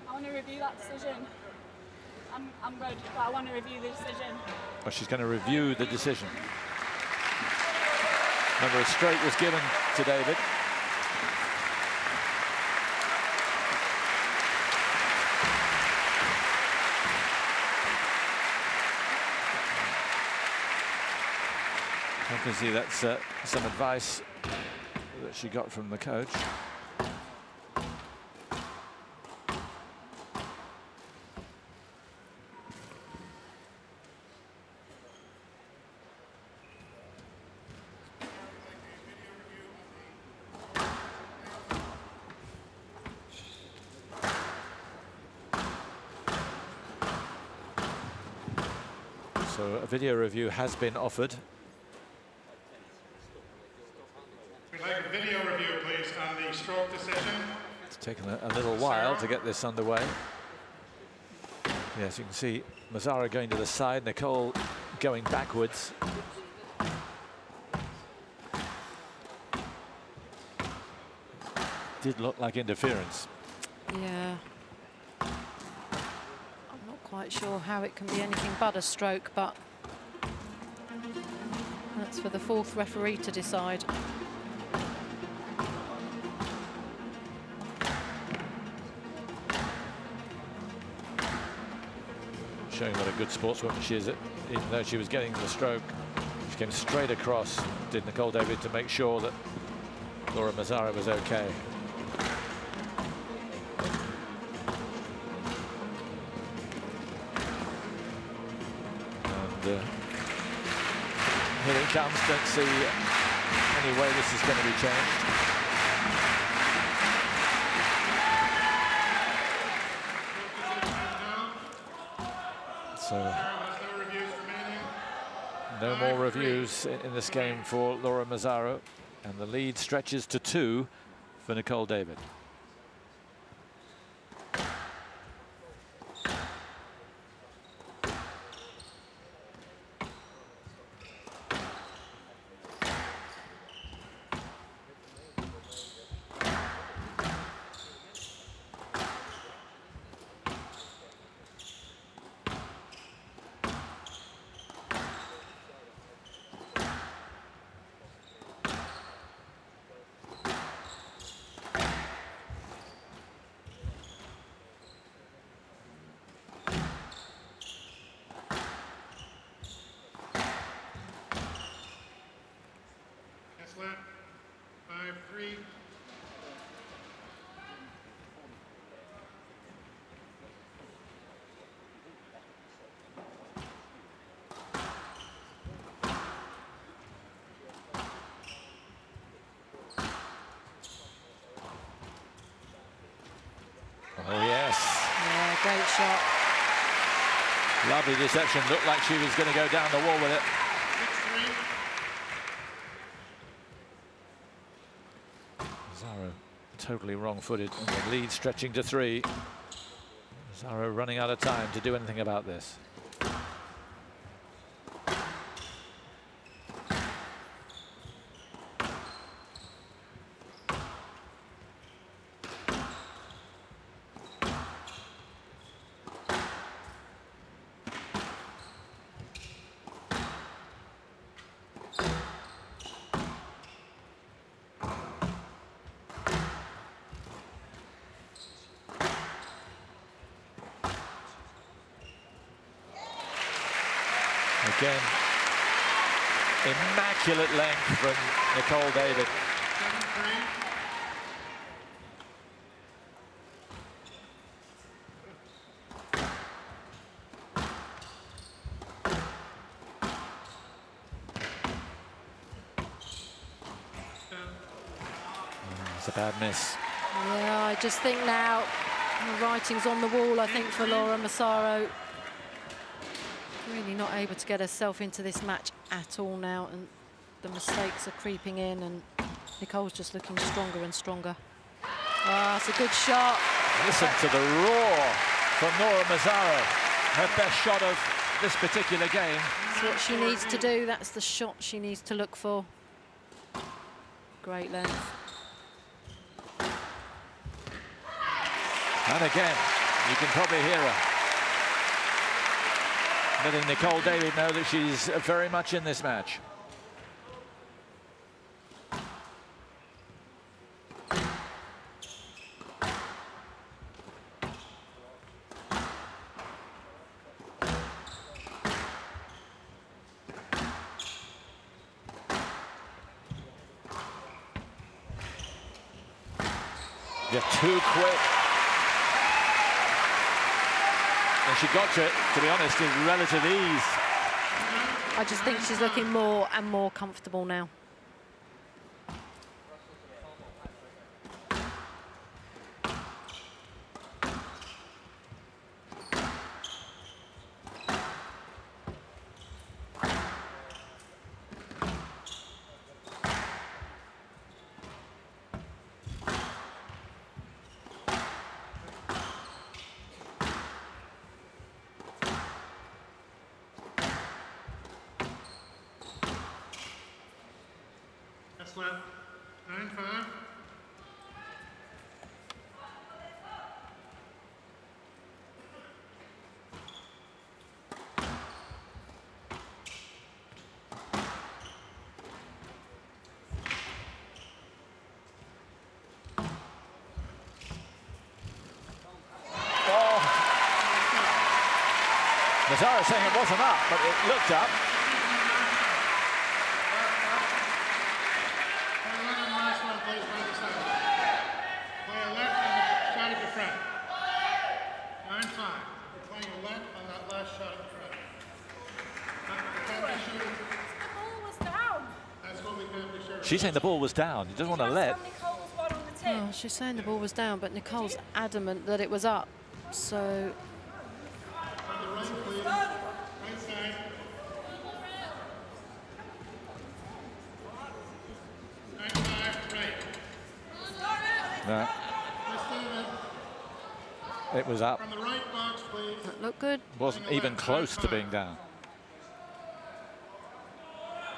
I want to review that decision. I'm good, but I want to review the decision. Well, she's going to review the decision. Remember, a stroke was given to David. Obviously, that's some advice that she got from the coach. So a video review has been offered. We'd like a video review, please, on the stroke decision. It's taken a little while to get this underway. Yes, you can see Mazzaro going to the side, Nicole going backwards. Did look like interference. Yeah. I'm not quite sure how it can be anything but a stroke, but that's for the fourth referee to decide. Showing what a good sportswoman she is, even though she was getting the stroke. She came straight across, did Nicole David, to make sure that Laura Mazzaro was okay. And here it comes. Don't see any way this is going to be changed. So no more reviews in this game for Laura Mazzaro, and the lead stretches to 2 for Nicole David. Lap 5-3. Oh yes. Yeah, great shot. Lovely deception. Looked like she was going to go down the wall with it. Mazzaro totally wrong-footed, and the lead stretching to 3. Mazzaro running out of time to do anything about this. Again, immaculate length from Nicole David. It's a bad miss. Yeah, I just think now the writing's on the wall, I think, for Laura Massaro. Really not able to get herself into this match at all now, and the mistakes are creeping in, and Nicole's just looking stronger and stronger. Ah, it's a good shot. Listen to the roar from Laura Massaro. Her best shot of this particular game. That's what she needs to do. That's the shot she needs to look for. Great length. And again, you can probably hear her letting Nicole David know that she's very much in this match. You're too quick. And she got to it, to be honest, in relative ease. I just think she's looking more and more comfortable now. That's left. 9-5. Mazzara saying it wasn't up, but it looked up. She's saying the ball was down. You don't want to let. Oh, she's saying the ball was down, but Nicole's adamant that it was up. So. No. It was up. That looked good. Wasn't even close to being down.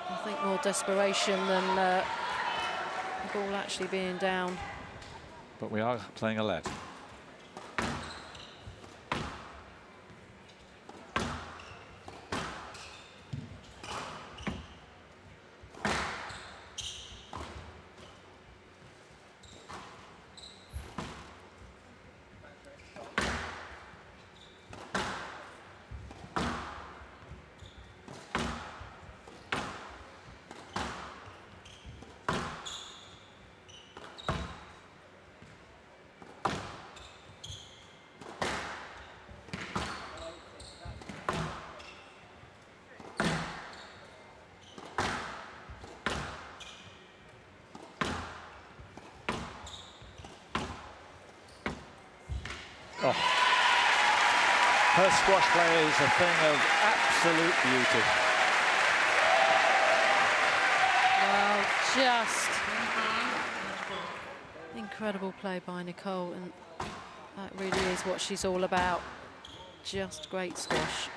I think more desperation than the ball actually being down. But we are playing a let. Oh. Her squash play is a thing of absolute beauty. Wow, just incredible play by Nicole, and that really is what she's all about. Just great squash.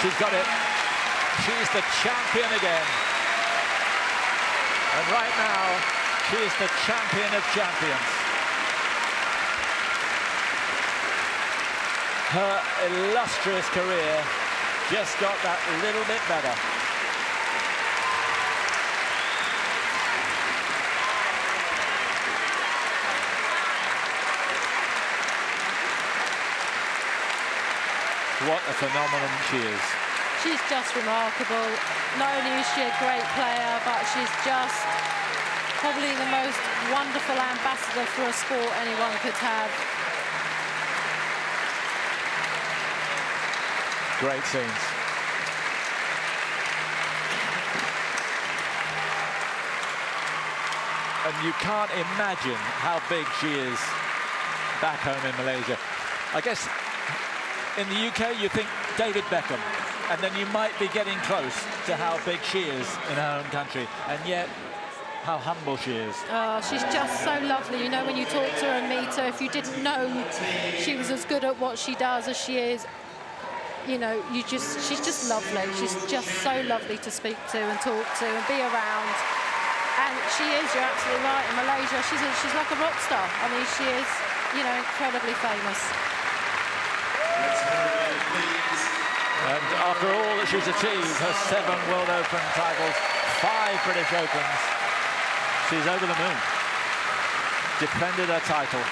She's got it. She's the champion again. And right now, she is the champion of champions. Her illustrious career just got that little bit better. What a phenomenon she is. She's just remarkable. Not only is she a great player, but she's just probably the most wonderful ambassador for a sport anyone could have. Great scenes. And you can't imagine how big she is back home in Malaysia. I guess in the UK you think David Beckham, and then you might be getting close to how big she is in her own country, and yet how humble she is. Oh, she's just so lovely. You know, when you talk to her and meet her, if you didn't know she was as good at what she does as she is, you know, she's just lovely. She's just so lovely to speak to and talk to and be around. And she is, you're absolutely right, in Malaysia, she's like a rock star. I mean, she is, you know, incredibly famous. And after all that she's achieved, her 7 World Open titles, 5 British Opens, she's over the moon. Defended her title.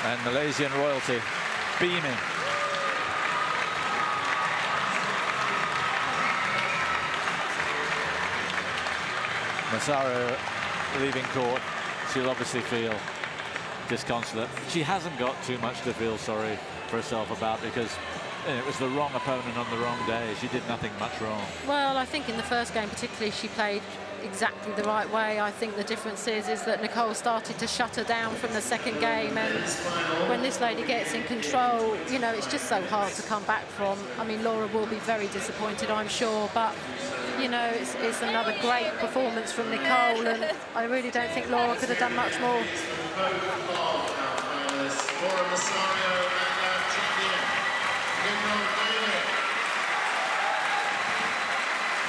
And Malaysian royalty beaming. Massaro leaving court. She'll obviously feel disconsolate. She hasn't got too much to feel sorry for herself about, because it was the wrong opponent on the wrong day. She did nothing much wrong. Well, I think in the first game particularly she played exactly the right way. I think the difference is that Nicole started to shut her down from the second game, and when this lady gets in control, you know, it's just so hard to come back from. I mean, Laura will be very disappointed, I'm sure, but you know, it's another great performance from Nicole, and I really don't think Laura could have done much more.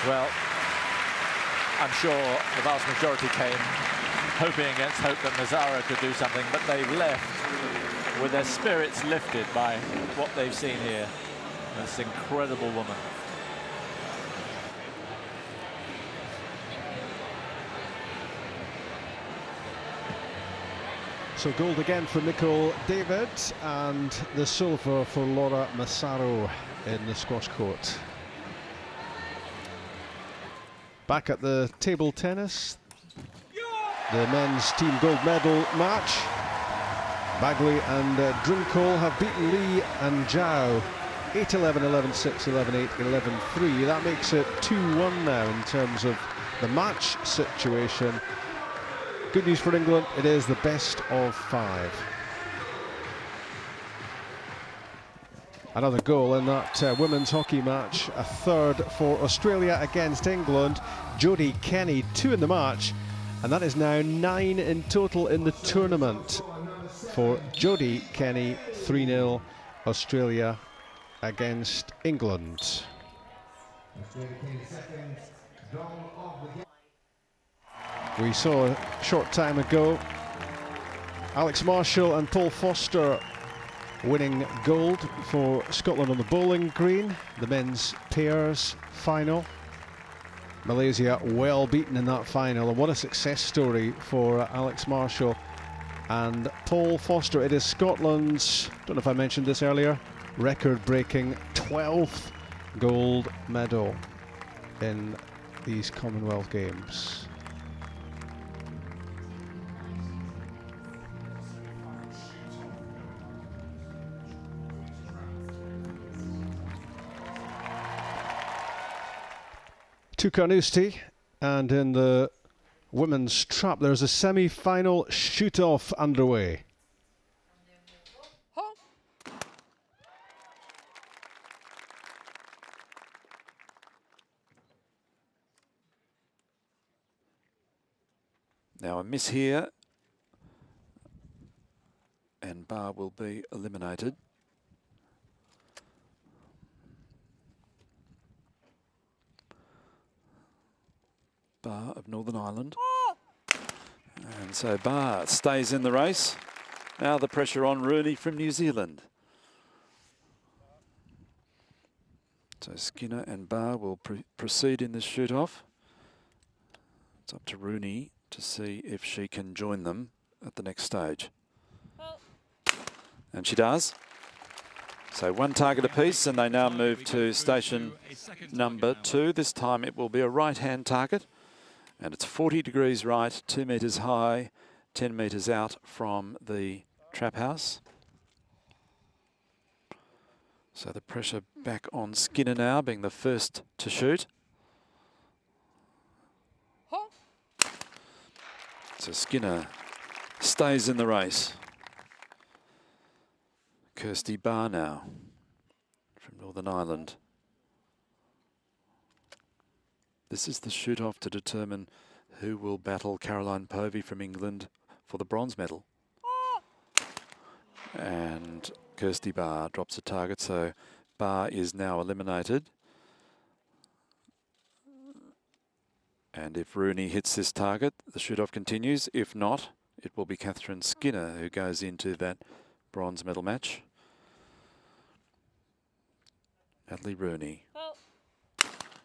Well, I'm sure the vast majority came hoping against hope that Mazzara could do something, but they've left with their spirits lifted by what they've seen here. This incredible woman. So gold again for Nicole David, and the silver for Laura Massaro in the squash court. Back at the table tennis, the men's team gold medal match. Bagley and Drinkall have beaten Lee and Zhao 8-11, 11-6, 11-8, 11-3. That makes it 2-1 now in terms of the match situation. Good news for England, it is the best of 5. Another goal in that women's hockey match, a third for Australia against England. Jodie Kenny, 2 in the match, and that is now 9 in total in the tournament for Jodie Kenny. 3-0 Australia against England. We saw a short time ago Alex Marshall and Paul Foster winning gold for Scotland on the bowling green, the men's pairs final. Malaysia well beaten in that final, and what a success story for Alex Marshall and Paul Foster. It is Scotland's, don't know if I mentioned this earlier, record-breaking 12th gold medal in these Commonwealth Games. To Carnoustie, and in the women's trap there's a semi-final shoot-off underway. Now a miss here, and Barr will be eliminated. Barr of Northern Ireland. And so Barr stays in the race. Now the pressure on Rooney from New Zealand. So Skinner and Barr will proceed in this shoot-off. It's up to Rooney to see if she can join them at the next stage. And she does. So one target apiece, and they now move to station number 2. This time it will be a right-hand target, and it's 40 degrees right, 2 metres high, 10 metres out from the trap house. So the pressure back on Skinner now, being the first to shoot. So Skinner stays in the race. Kirsty Barr now from Northern Ireland. This is the shoot-off to determine who will battle Caroline Povey from England for the bronze medal. And Kirsty Barr drops a target, so Barr is now eliminated. And if Rooney hits this target, the shoot-off continues. If not, it will be Catherine Skinner who goes into that bronze medal match. Natalie Rooney.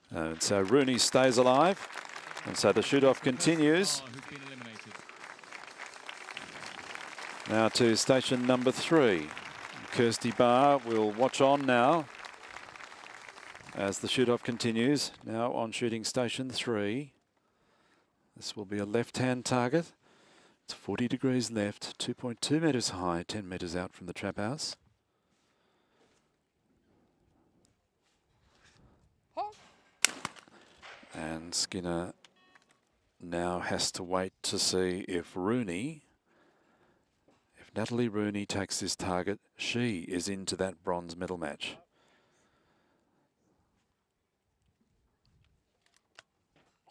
And so Rooney stays alive. And so the shoot-off continues. Now to station number 3. Kirsty Barr will watch on now as the shoot-off continues. Now on shooting station 3. This will be a left-hand target. It's 40 degrees left, 2.2 metres high, 10 metres out from the trap house. And Skinner now has to wait to see if Natalie Rooney takes this target, she is into that bronze medal match.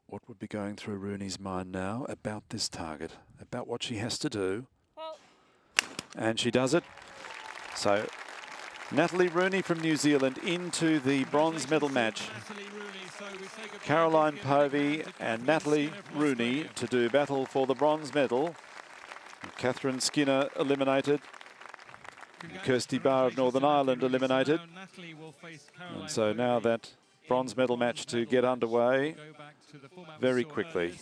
What would be going through Rooney's mind now about this target, about what she has to do? And she does it. So Natalie Rooney from New Zealand into the bronze medal match. Caroline Povey and Natalie Rooney to do battle for the bronze medal. Catherine Skinner eliminated. Kirsty Barr of Northern Ireland eliminated. And so now that bronze medal match to get underway very quickly.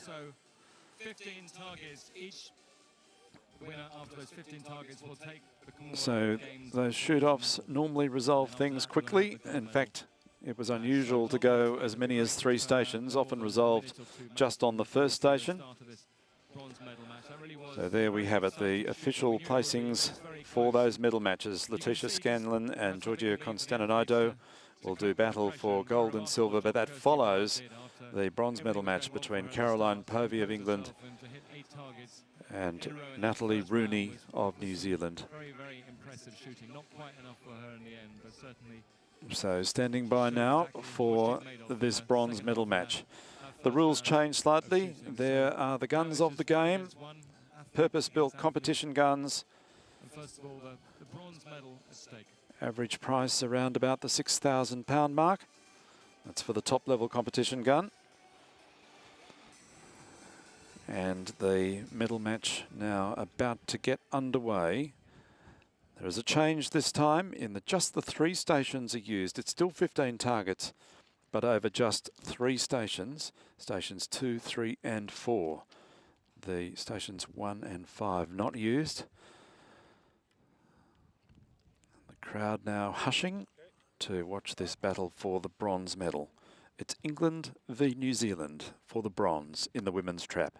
15 targets each. Winner after those 15 targets will take the Commonwealth So those shoot-offs normally resolve things quickly. In fact, it was unusual to go as many as 3 stations, often resolved just on the first station. So there we have it, the official placings for those medal matches. Letitia Scanlon and Georgia Constantinido will do battle for gold and silver, but that follows the bronze medal match between Caroline Povey of England and Natalie Rooney of New Zealand. Very, very impressive shooting. Not quite enough for her in the end, but certainly. So standing by now for this bronze medal match. The rules change slightly. There are the guns of the game, purpose-built competition guns. First of all, the bronze medal at stake. Average price around about the £6,000 mark. That's for the top-level competition gun. And the medal match now about to get underway. There is a change this time in that just the 3 stations are used. It's still 15 targets, but over just 3 stations, stations 2, 3 and 4. The stations 1 and 5 not used. The crowd now hushing to watch this battle for the bronze medal. It's England v New Zealand for the bronze in the women's trap.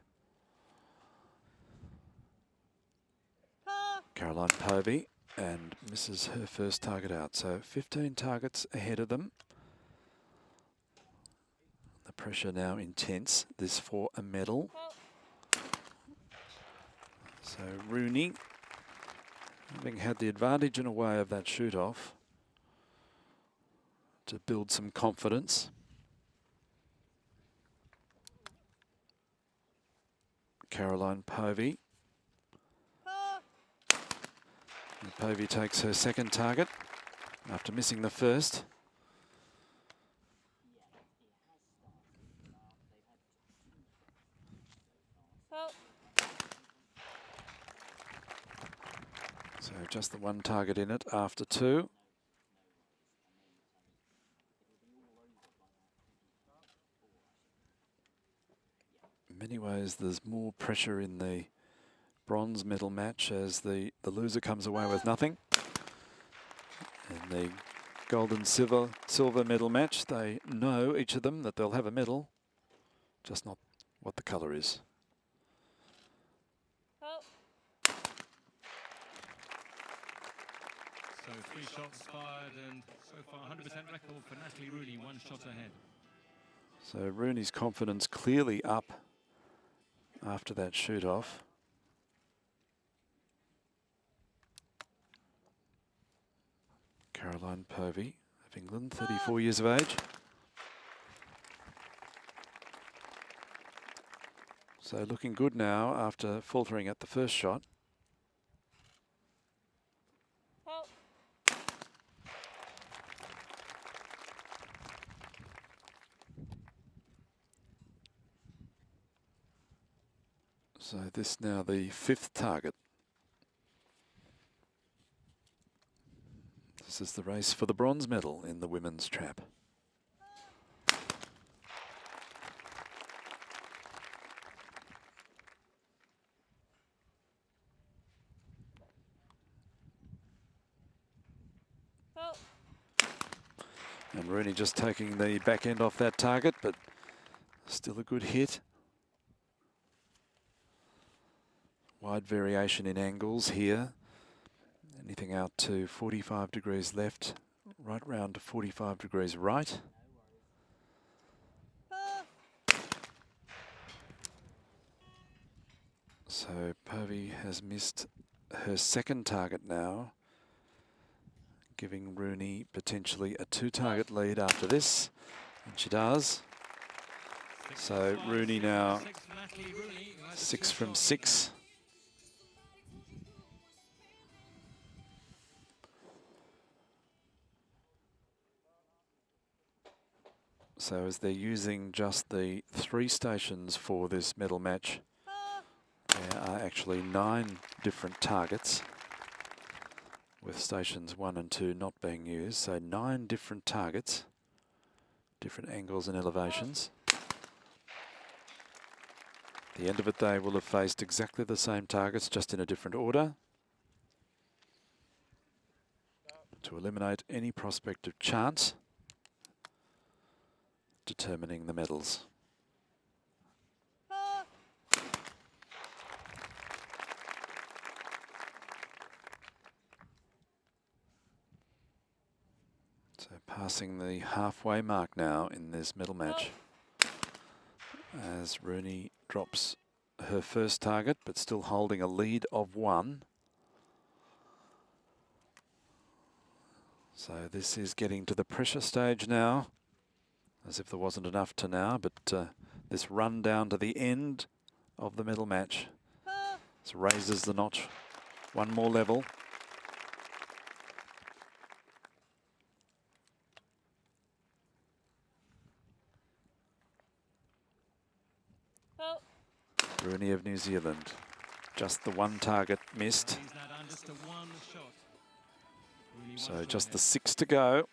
Caroline Povey and misses her first target out. So 15 targets ahead of them. The pressure now intense. This for a medal. So Rooney, having had the advantage in a way of that shoot-off, to build some confidence. Caroline Povey. And Povey takes her second target after missing the first. So just the 1 target in it after 2. In many ways, there's more pressure in the bronze medal match as the loser comes away with nothing. In the gold and silver medal match, they know, each of them, that they'll have a medal, just not what the colour is. So 3 shots fired, and so far 100% record for Natalie Rooney, 1 shot ahead. So Rooney's confidence clearly up after that shoot-off. Caroline Povey of England, 34 years of age. So looking good now after faltering at the first shot. So this now the 5th target. This is the race for the bronze medal in the women's trap. And Rooney just taking the back end off that target, but still a good hit. Wide variation in angles here. Anything out to 45 degrees left, right round to 45 degrees right. So Povey has missed her 2nd target now, giving Rooney potentially a 2-target lead after this, and she does. So Rooney now 6 from 6. So as they're using just the 3 stations for this medal match, there are actually 9 different targets, with stations 1 and 2 not being used. So 9 different targets, different angles and elevations. At the end of it, they will have faced exactly the same targets, just in a different order, to eliminate any prospect of chance determining the medals. So passing the halfway mark now in this medal match, as Rooney drops her first target, but still holding a lead of 1. So this is getting to the pressure stage now, as if there wasn't enough to now, but this run down to the end of the medal match raises the notch 1 more level. Rooney of New Zealand, just the 1 target missed. So just the 6 to go.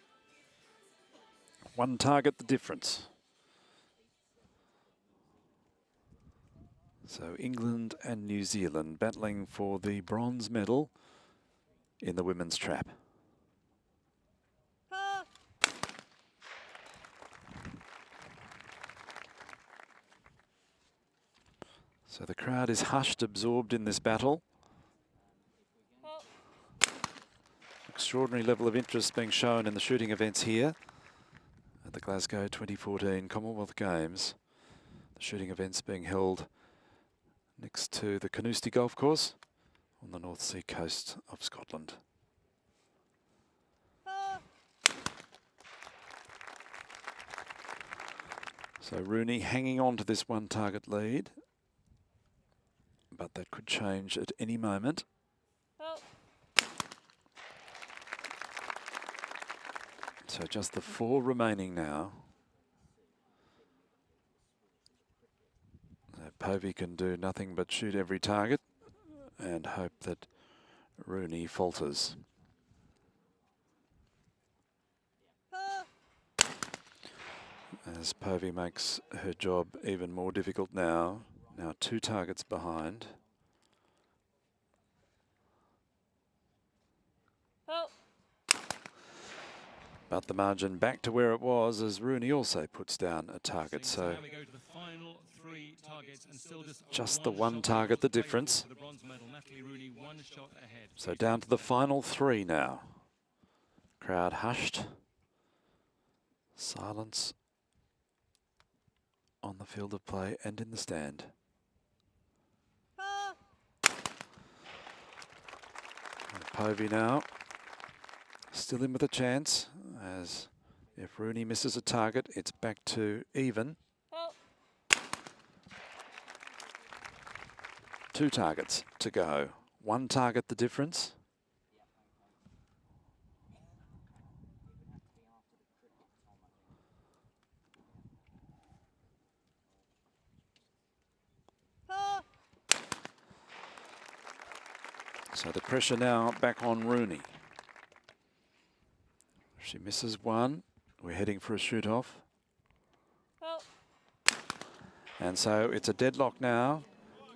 1 target the difference. So England and New Zealand battling for the bronze medal in the women's trap. So the crowd is hushed, absorbed in this battle. Extraordinary level of interest being shown in the shooting events here at the Glasgow 2014 Commonwealth Games. The shooting events being held next to the Carnoustie Golf Course on the North Sea coast of Scotland. So Rooney hanging on to this 1 target lead, but that could change at any moment. So just the 4 remaining now. Povey can do nothing but shoot every target and hope that Rooney falters. As Povey makes her job even more difficult now. Now 2 targets behind. But the margin back to where it was as Rooney also puts down a target. So just the one target, the difference. So down to the final 3 now. Crowd hushed. Silence on the field of play and in the stand. Povey now still in with a chance, as if Rooney misses a target, it's back to even. 2 targets to go. 1 target the difference. So the pressure now back on Rooney. She misses 1. We're heading for a shoot-off. And so it's a deadlock now.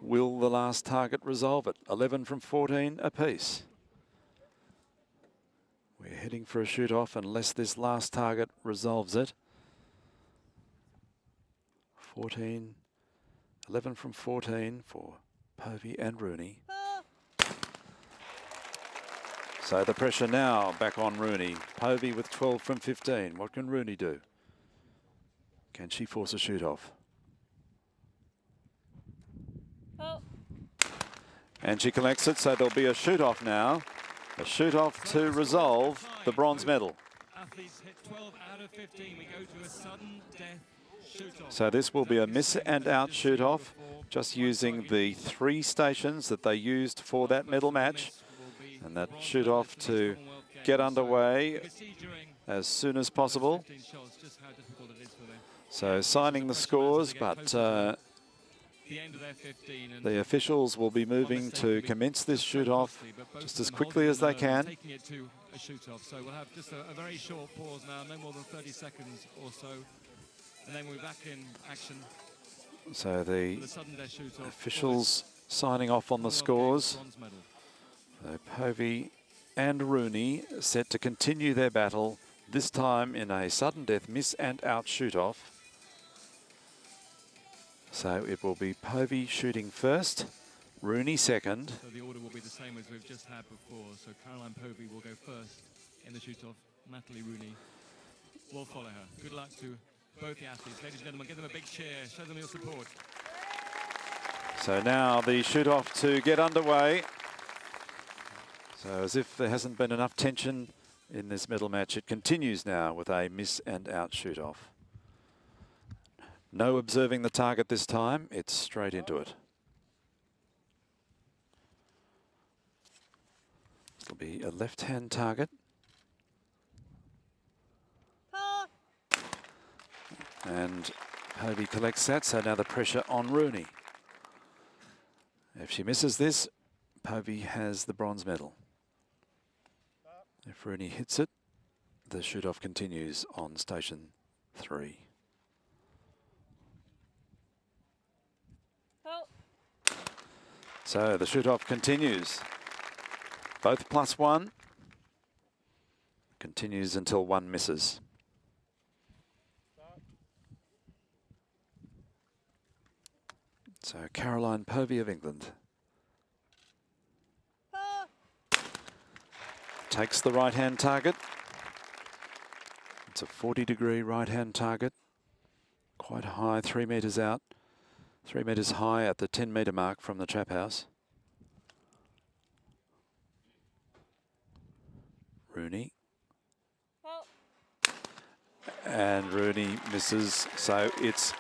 Will the last target resolve it? 11 from 14 apiece. We're heading for a shoot-off unless this last target resolves it. 11 from 14 for Povey and Rooney. So the pressure now back on Rooney. Povey with 12 from 15. What can Rooney do? Can she force a shoot-off? And she collects it, so there'll be a shoot-off now. A shoot-off to resolve the bronze medal. So this will be a miss and out shoot-off, just using the 3 stations that they used for that medal match. And that shoot-off to get underway as soon as possible. So signing the scores, but the officials will be moving to commence this shoot-off just as quickly as they can. So we'll have just a very short pause now, no more than 30 seconds or so, and then we're back in action. So the officials signing off on the scores. So Povey and Rooney set to continue their battle, this time in a sudden death miss and out shoot-off. So it will be Povey shooting first, Rooney second. So the order will be the same as we've just had before. So Caroline Povey will go first in the shoot-off. Natalie Rooney will follow her. Good luck to both the athletes. Ladies and gentlemen, give them a big cheer. Show them your support. So now the shoot-off to get underway. So as if there hasn't been enough tension in this medal match, it continues now with a miss and out shoot-off. No observing the target this time, it's straight into it. This will be a left-hand target. And Povey collects that, so now the pressure on Rooney. If she misses this, Povey has the bronze medal. If Rooney hits it, the shoot-off continues on station 3. So the shoot-off continues. Both +1. Continues until 1 misses. So Caroline Povey of England takes the right-hand target. It's a 40-degree right-hand target. Quite high, 3 metres out. 3 metres high at the 10-metre mark from the trap house. Rooney. And Rooney misses. So it's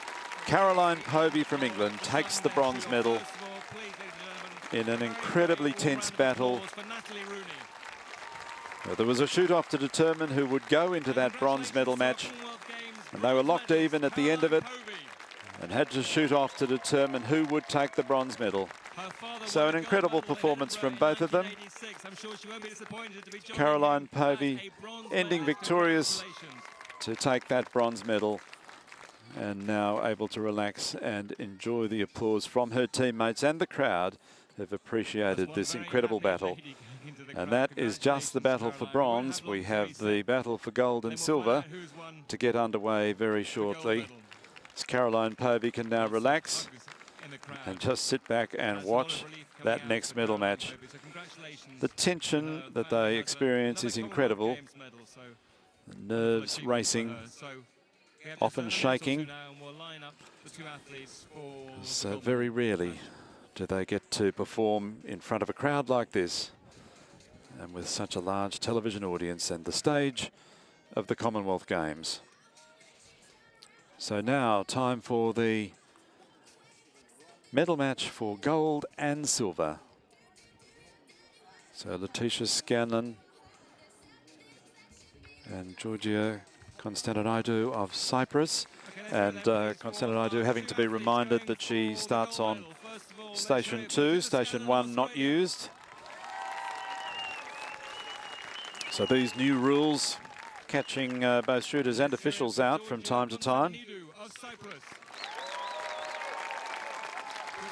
Caroline Povey from England takes the bronze medal in an incredibly tense battle. There was a shoot-off to determine who would go into that bronze medal match, and they were locked even at the end of it and had to shoot off to determine who would take the bronze medal. So an incredible performance from both of them. Caroline Povey ending victorious to take that bronze medal, and now able to relax and enjoy the applause from her teammates and the crowd who've appreciated this incredible battle And that is just the battle for bronze. We have the battle for gold and silver to get underway very shortly. As Caroline Povey can now relax and just sit back and watch that next medal match. The tension that they experience is incredible. The nerves racing, often shaking. So very rarely do they get to perform in front of a crowd like this and with such a large television audience and the stage of the Commonwealth Games. So now time for the medal match for gold and silver. So Letitia Scanlon and Georgia Constantinaidou of Cyprus. And Constantinaidou having to be reminded that she starts on Station 2, Station 1 not used. So these new rules catching both shooters and officials out from time to time.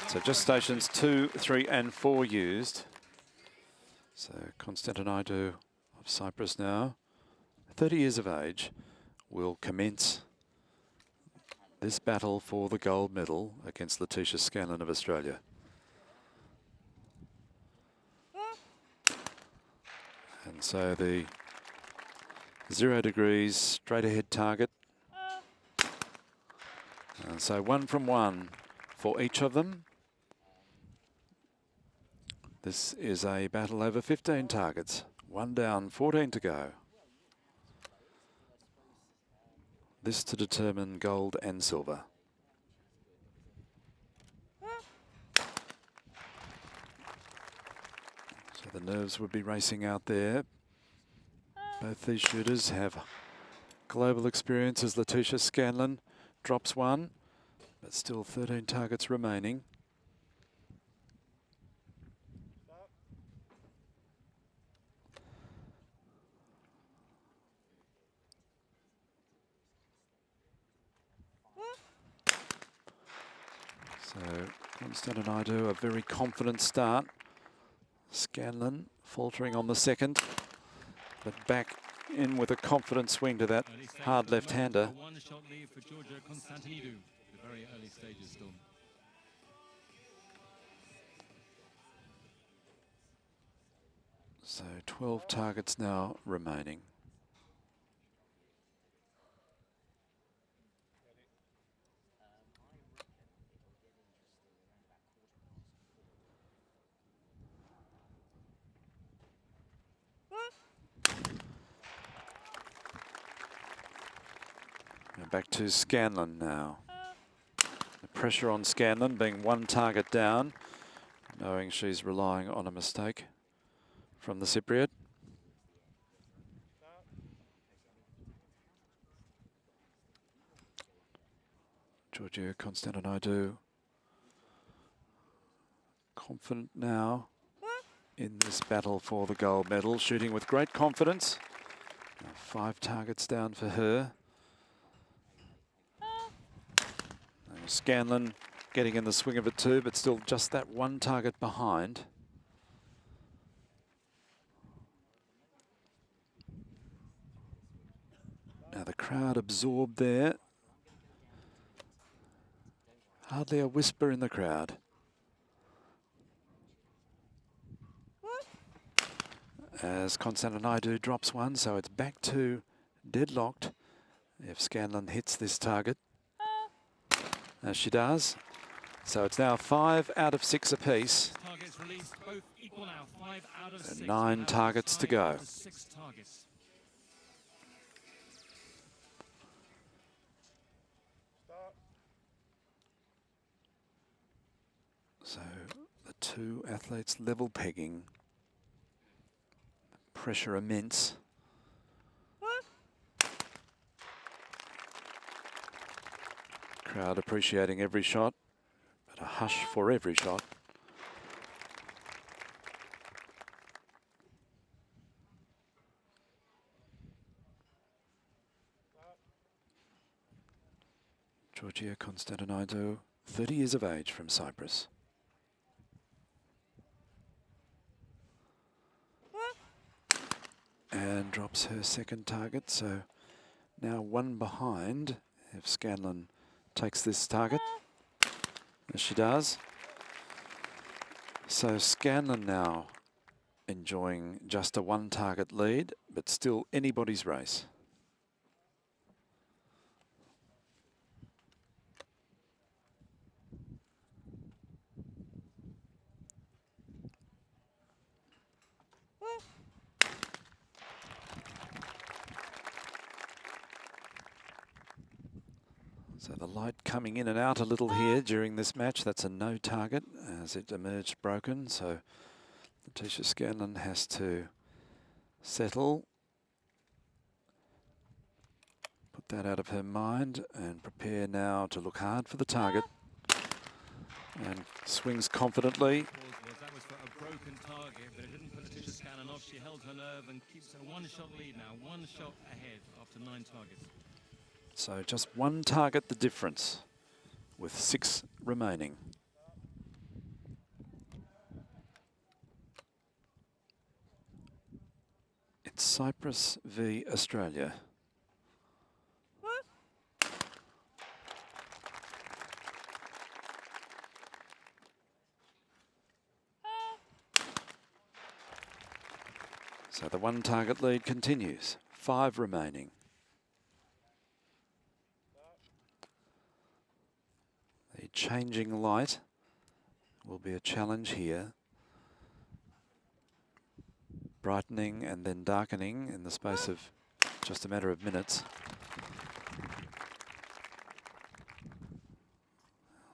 So just stations 2, 3 and 4 used. So Constantinaidou of Cyprus now, 30 years of age, will commence this battle for the gold medal against Letitia Scanlon of Australia. And so the 0 degrees straight ahead target. And so 1 from 1 for each of them. This is a battle over 15 targets. 1 down, 14 to go. This to determine gold and silver. So the nerves would be racing out there. Both these shooters have global experience as Letitia Scanlon drops 1, but still 13 targets remaining. So Constantinaidou, a very confident start. Scanlon faltering on the second, but back in with a confident swing to that hard left-hander. One shot lead for Georgia Constantinaidou. The very early stages still. So 12 targets now remaining. Back to Scanlon now. The pressure on Scanlon being 1 target down, knowing she's relying on a mistake from the Cypriot. Georgia Constantinaidou confident now in this battle for the gold medal, shooting with great confidence. Now 5 targets down for her. Scanlon getting in the swing of it too, but still just that 1 target behind. Now the crowd absorbed there. Hardly a whisper in the crowd. As Constantinaidou drops 1, so it's back to deadlocked if Scanlon hits this target. As she does. So it's now 5 out of 6 apiece. And 9 targets to go. So the 2 athletes level pegging. Pressure immense. Crowd appreciating every shot, but a hush for every shot. Georgia Constantinaidou, 30 years of age, from Cyprus. and drops her second target. So now one behind if Scanlon takes this target, as she does. So Scanlon now enjoying just a one target lead, but still anybody's race. So the light coming in and out a little here during this match. That's a no target as it emerged broken. So Letitia Scanlon has to settle, put that out of her mind and prepare now to look hard for the target. And swings confidently. That was for a broken target, but it didn't put Letitia Scanlon off. She held her nerve and keeps a one-shot lead now, one shot ahead after 9 targets. So just one target the difference with 6 remaining. It's Cyprus v Australia. So the one target lead continues, 5 remaining. The changing light will be a challenge here. Brightening and then darkening in the space of just a matter of minutes.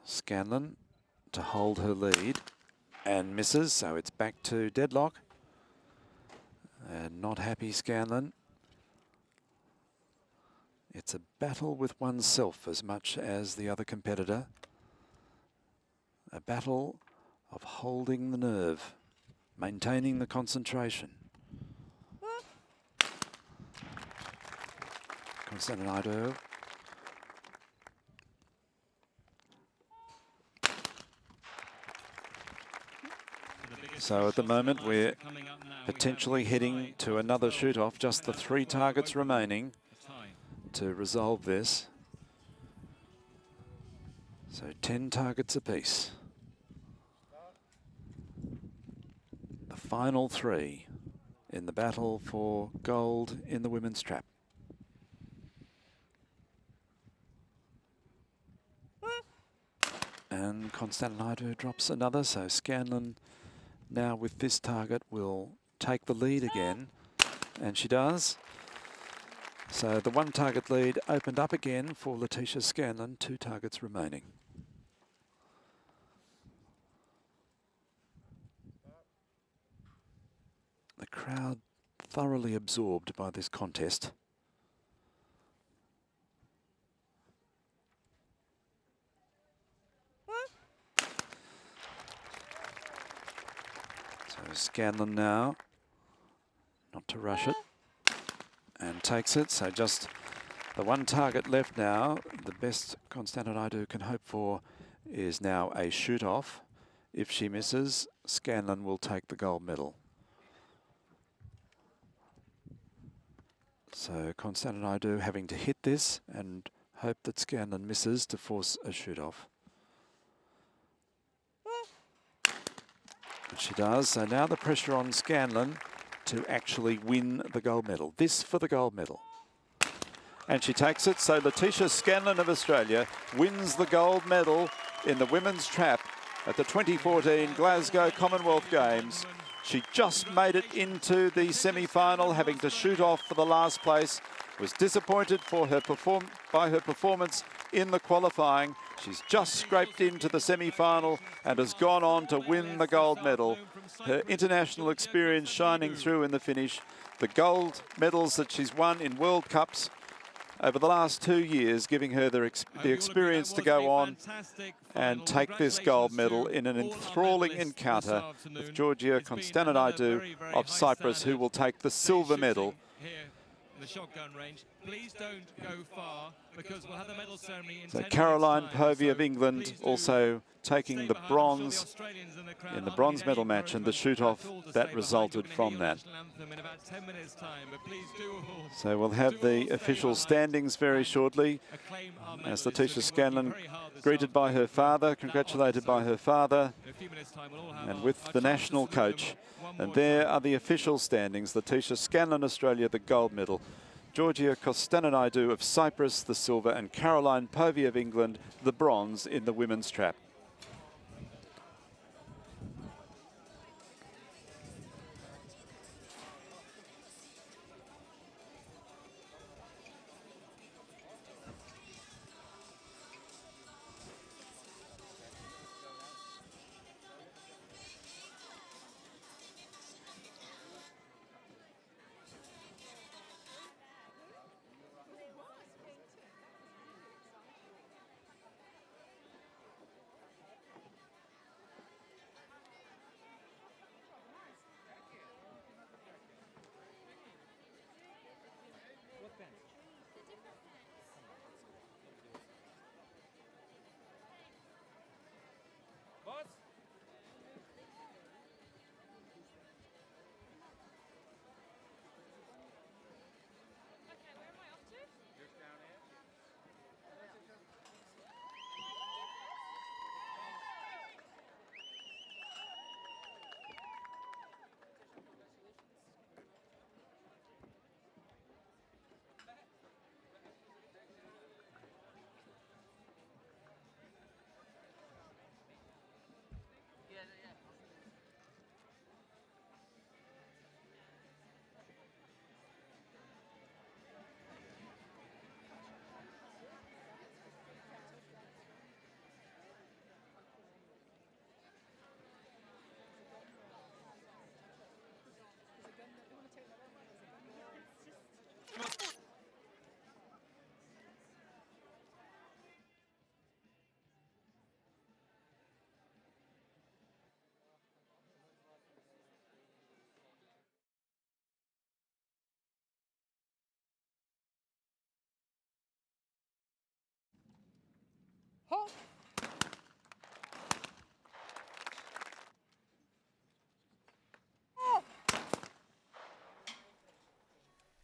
Scanlon to hold her lead and misses, so it's back to deadlock. And not happy Scanlon. It's a battle with oneself as much as the other competitor. A battle of holding the nerve, maintaining the concentration. Constantinido. So at the moment we're potentially heading to another shoot-off, just the 3 targets remaining to resolve this. So 10 targets apiece. The final 3 in the battle for gold in the women's trap. And Constantinido drops another, so Scanlon now with this target will take the lead again, and she does. So the one target lead opened up again for Letitia Scanlon, 2 targets remaining. The crowd thoroughly absorbed by this contest. So Scanlon now, not to rush it, and takes it. So just the one target left now. The best Constantinido can hope for is now a shoot-off. If she misses, Scanlon will take the gold medal. So Constantinido having to hit this and hope that Scanlon misses to force a shoot-off. But she does. So now the pressure on Scanlon to actually win the gold medal. This for the gold medal. And she takes it. So Letitia Scanlon of Australia wins the gold medal in the women's trap at the 2014 Glasgow Commonwealth Games. She just made it into the semi-final, having to shoot off for the last place. Was disappointed for her by her performance in the qualifying. She's just scraped into the semi-final and has gone on to win the gold medal. Her international experience shining through in the finish. The gold medals that she's won in World Cups over the last 2 years, giving her the experience to go on and take this gold medal in an enthralling encounter with Georgia Constantinido of Cyprus, who will take the silver medal in the shotgun range. Please don't go far, because we'll have the medal ceremony in So 10 Caroline minutes' time. Povey of England also taking the bronze in the bronze medal match, and the shoot-off that resulted from that. So we'll have the official standings very shortly, as Letitia Scanlon greeted by her father, congratulated by her father, and with the national coach. And there are the official standings. Letitia Scanlon, Australia, the gold medal. Georgia Kostananidou of Cyprus, the silver, and Caroline Povey of England, the bronze in the women's trap.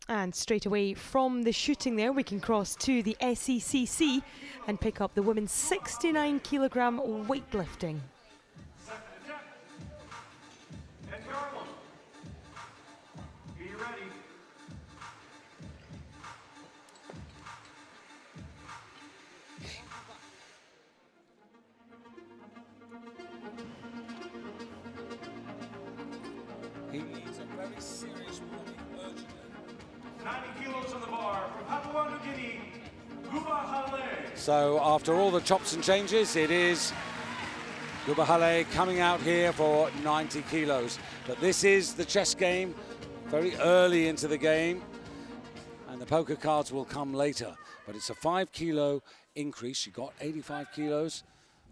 And straight away from the shooting there, we can cross to the SECC and pick up the women's 69 kilogram weightlifting. He needs a very serious warning urgently. 90 kilos on the bar from Papua New Guinea, Gubahale. So after all the chops and changes, it is Gubahale coming out here for 90 kilos. But this is the chess game, very early into the game, and the poker cards will come later. But it's a 5 kilo increase. She got 85 kilos,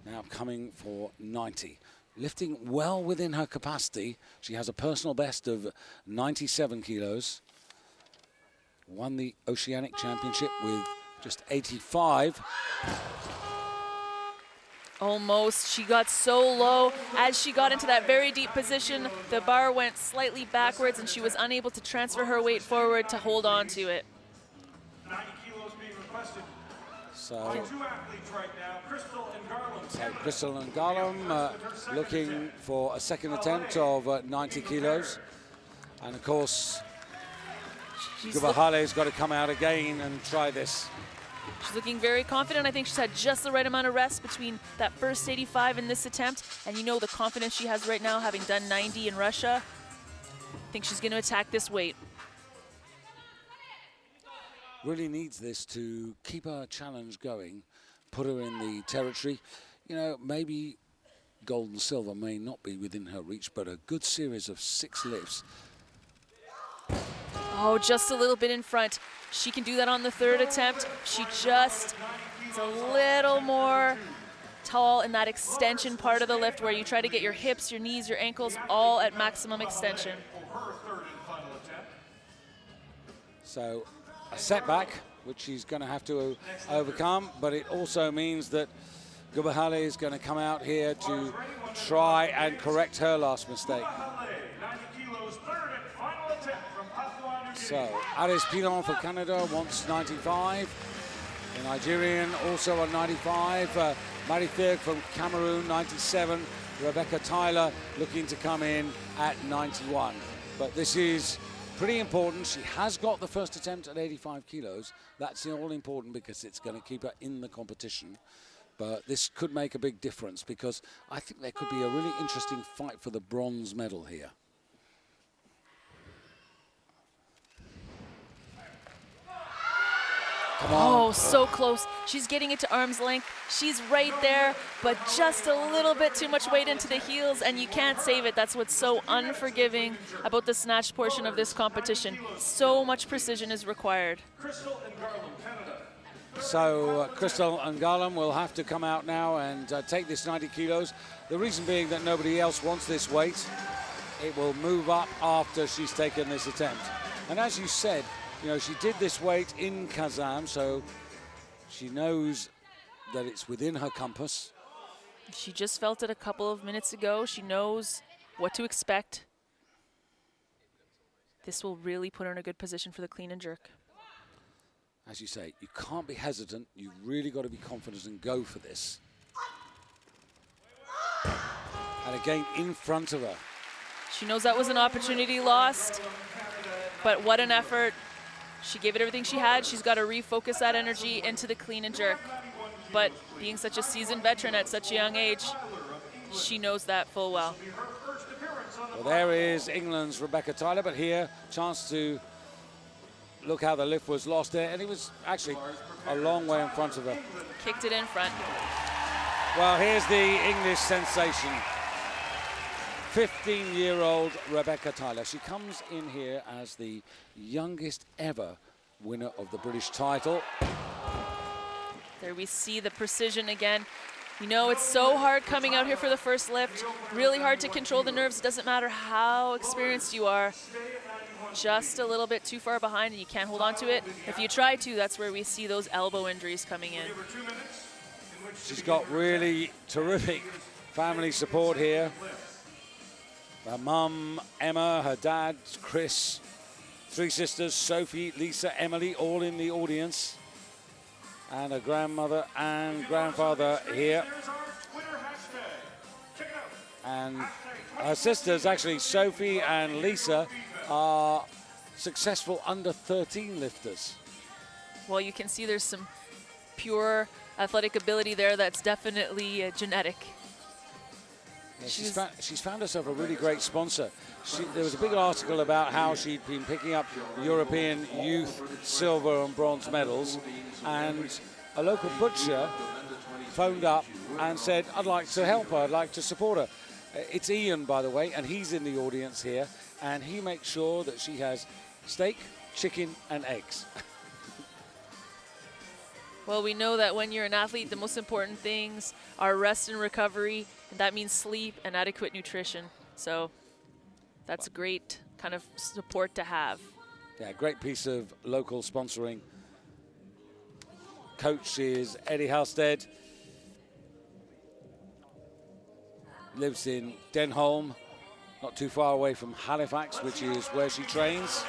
now coming for 90. Lifting well within her capacity. She has a personal best of 97 kilos. Won the Oceanic Championship with just 85. Almost. She got so low. As she got into that very deep position, the bar went slightly backwards and she was unable to transfer her weight forward to hold on to it. 90 kilos being requested. So, Two athletes right now, Crystal and Garland. so Crystal and Garland looking for a second attempt of 90 kilos. And of course, Gubahale's got to come out again and try this. She's looking very confident. I think she's had just the right amount of rest between that first 85 and this attempt. And you know the confidence she has right now, having done 90 in Russia. I think she's going to attack this weight. Really needs this to keep her challenge going, put her in the territory. You know, maybe gold and silver may not be within her reach, but a good series of 6 lifts. Oh, just a little bit in front. She can do that on the third attempt. She just is a little more tall in that extension part of the lift where you try to get your hips, your knees, your ankles all at maximum extension. So a setback, which she's going to have to overcome, but it also means that Gubahale is going to come out here to try and correct her last mistake. So Alice Pilon for Canada wants 95. The Nigerian also on 95. Marie Thirg from Cameroon, 97. Rebecca Tyler looking to come in at 91. But this is pretty important. She has got the first attempt at 85 kilos. That's all important because it's going to keep her in the competition. But this could make a big difference because I think there could be a really interesting fight for the bronze medal here. Come on. Oh, so close. She's getting it to arm's length. She's right there, but just a little bit too much weight into the heels, and you can't save it. That's what's so unforgiving about the snatch portion of this competition. So much precision is required. So Crystal and Garland will have to come out now and take this 90 kilos. The reason being that nobody else wants this weight. It will move up after she's taken this attempt. And as you said, you know, she did this weight in Kazan, so she knows that it's within her compass. She just felt it a couple of minutes ago. She knows what to expect. This will really put her in a good position for the clean and jerk. As you say, you can't be hesitant. You've really got to be confident and go for this. And again, in front of her. She knows that was an opportunity lost, but what an effort. She gave it everything she had. She's got to refocus that energy into the clean and jerk. But being such a seasoned veteran at such a young age, she knows that full well. Well, there is England's Rebecca Tyler, but here, chance to look how the lift was lost there, and it was actually a long way in front of her. Kicked it in front. Well, here's the English sensation. 15-year-old Rebecca Tyler. She comes in here as the youngest ever winner of the British title. There we see the precision again. You know, it's so hard coming out here for the first lift. Really hard to control the nerves. It doesn't matter how experienced you are. Just a little bit too far behind and you can't hold on to it. If you try to, that's where we see those elbow injuries coming in. She's got really terrific family support here. Her mum, Emma, her dad, Chris, three sisters, Sophie, Lisa, Emily, all in the audience. And her grandmother and grandfather here. And her sisters, actually, Sophie and Lisa, are successful under 13 lifters. Well, you can see there's some pure athletic ability there that's definitely genetic. Yeah, she's found herself a really great sponsor. There was a big article about how she'd been picking up European youth silver and bronze medals, and a local butcher phoned up and said, I'd like to help her, I'd like to support her. It's Ian, by the way, and he's in the audience here, and he makes sure that she has steak, chicken, and eggs. Well, we know that when you're an athlete, the most important things are rest and recovery, and that means sleep and adequate nutrition. So that's a great kind of support to have. Yeah, great piece of local sponsoring. Coach is Eddie Halstead. Lives in Denholm, not too far away from Halifax, which is where she trains.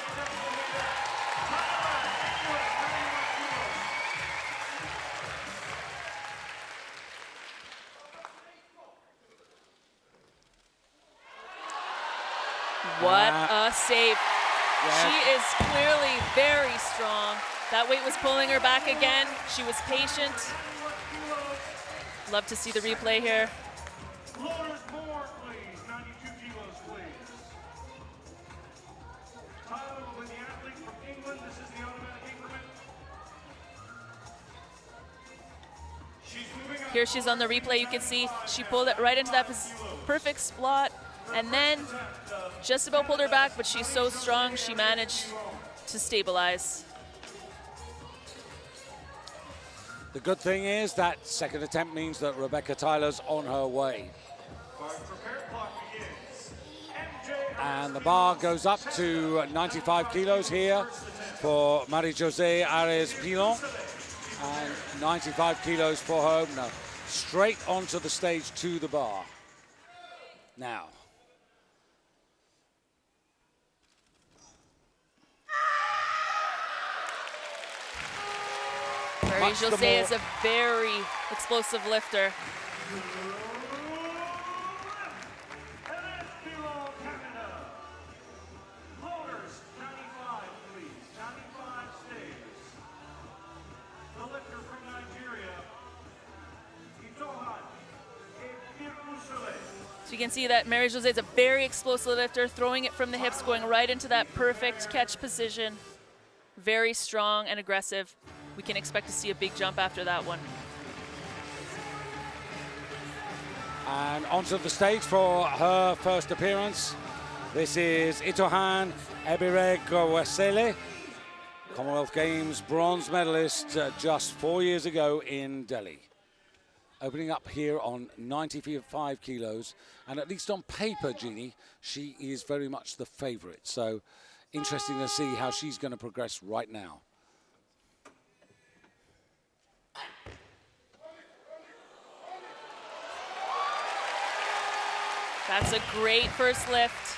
What a save. Yeah. She is clearly very strong. That weight was pulling her back again. She was patient. Love to see the replay here. Here she's on the replay. You can see she pulled it right into that perfect spot, and then just about pulled her back, but she's so strong she managed to stabilize. The good thing is that second attempt means that Rebecca Tyler's on her way. And the bar goes up to 95 kilos here for Marie-José Ares-Pilon. And 95 kilos for her. Now, straight onto the stage to the bar. Now. Marie-José is a very explosive lifter. So you can see that Marie-José is a very explosive lifter, throwing it from the hips, going right into that perfect catch position. Very strong and aggressive. We can expect to see a big jump after that one. And onto the stage for her first appearance. This is Itohan Ebiregwesele, Commonwealth Games bronze medalist just 4 years ago in Delhi. Opening up here on 95 kilos, and at least on paper, Jeannie, she is very much the favourite. So interesting to see how she's going to progress right now. That's a great first lift.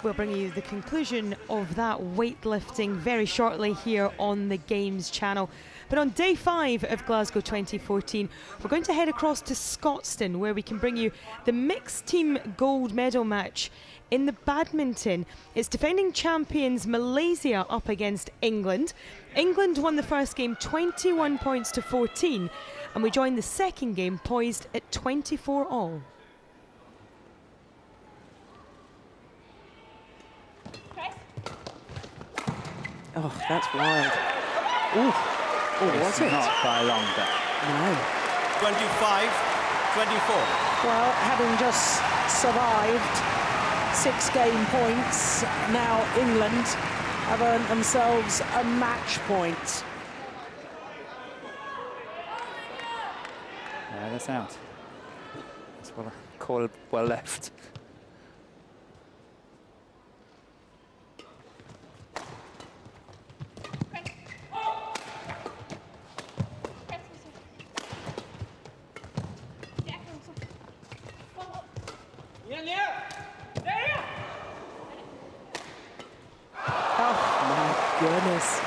We'll bring you the conclusion of that weightlifting very shortly here on the Games channel. But on day 5 of Glasgow 2014, we're going to head across to Scotstoun, where we can bring you the mixed team gold medal match in the badminton. It's defending champions Malaysia up against England. England won the first game 21 points to 14, and we joined the second game poised at 24 all. Oh, that's wild. Ooh. Oh, was it? Not by long, but no. 25-24. Well, having just survived 6 game points, now England have earned themselves a match point. yeah, that's out. That's what I call well left. Goodness.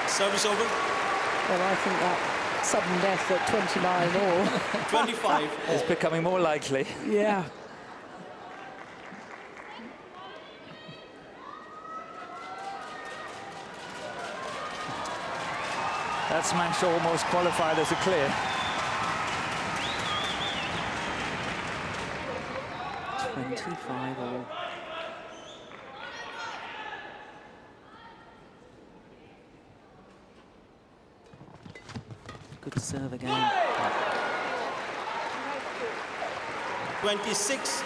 Service over. Well, I think that sudden death at 29 all. 25. It's becoming more likely. Yeah. That smash almost qualified as a clear. 25 all. Good serve again. 26-25.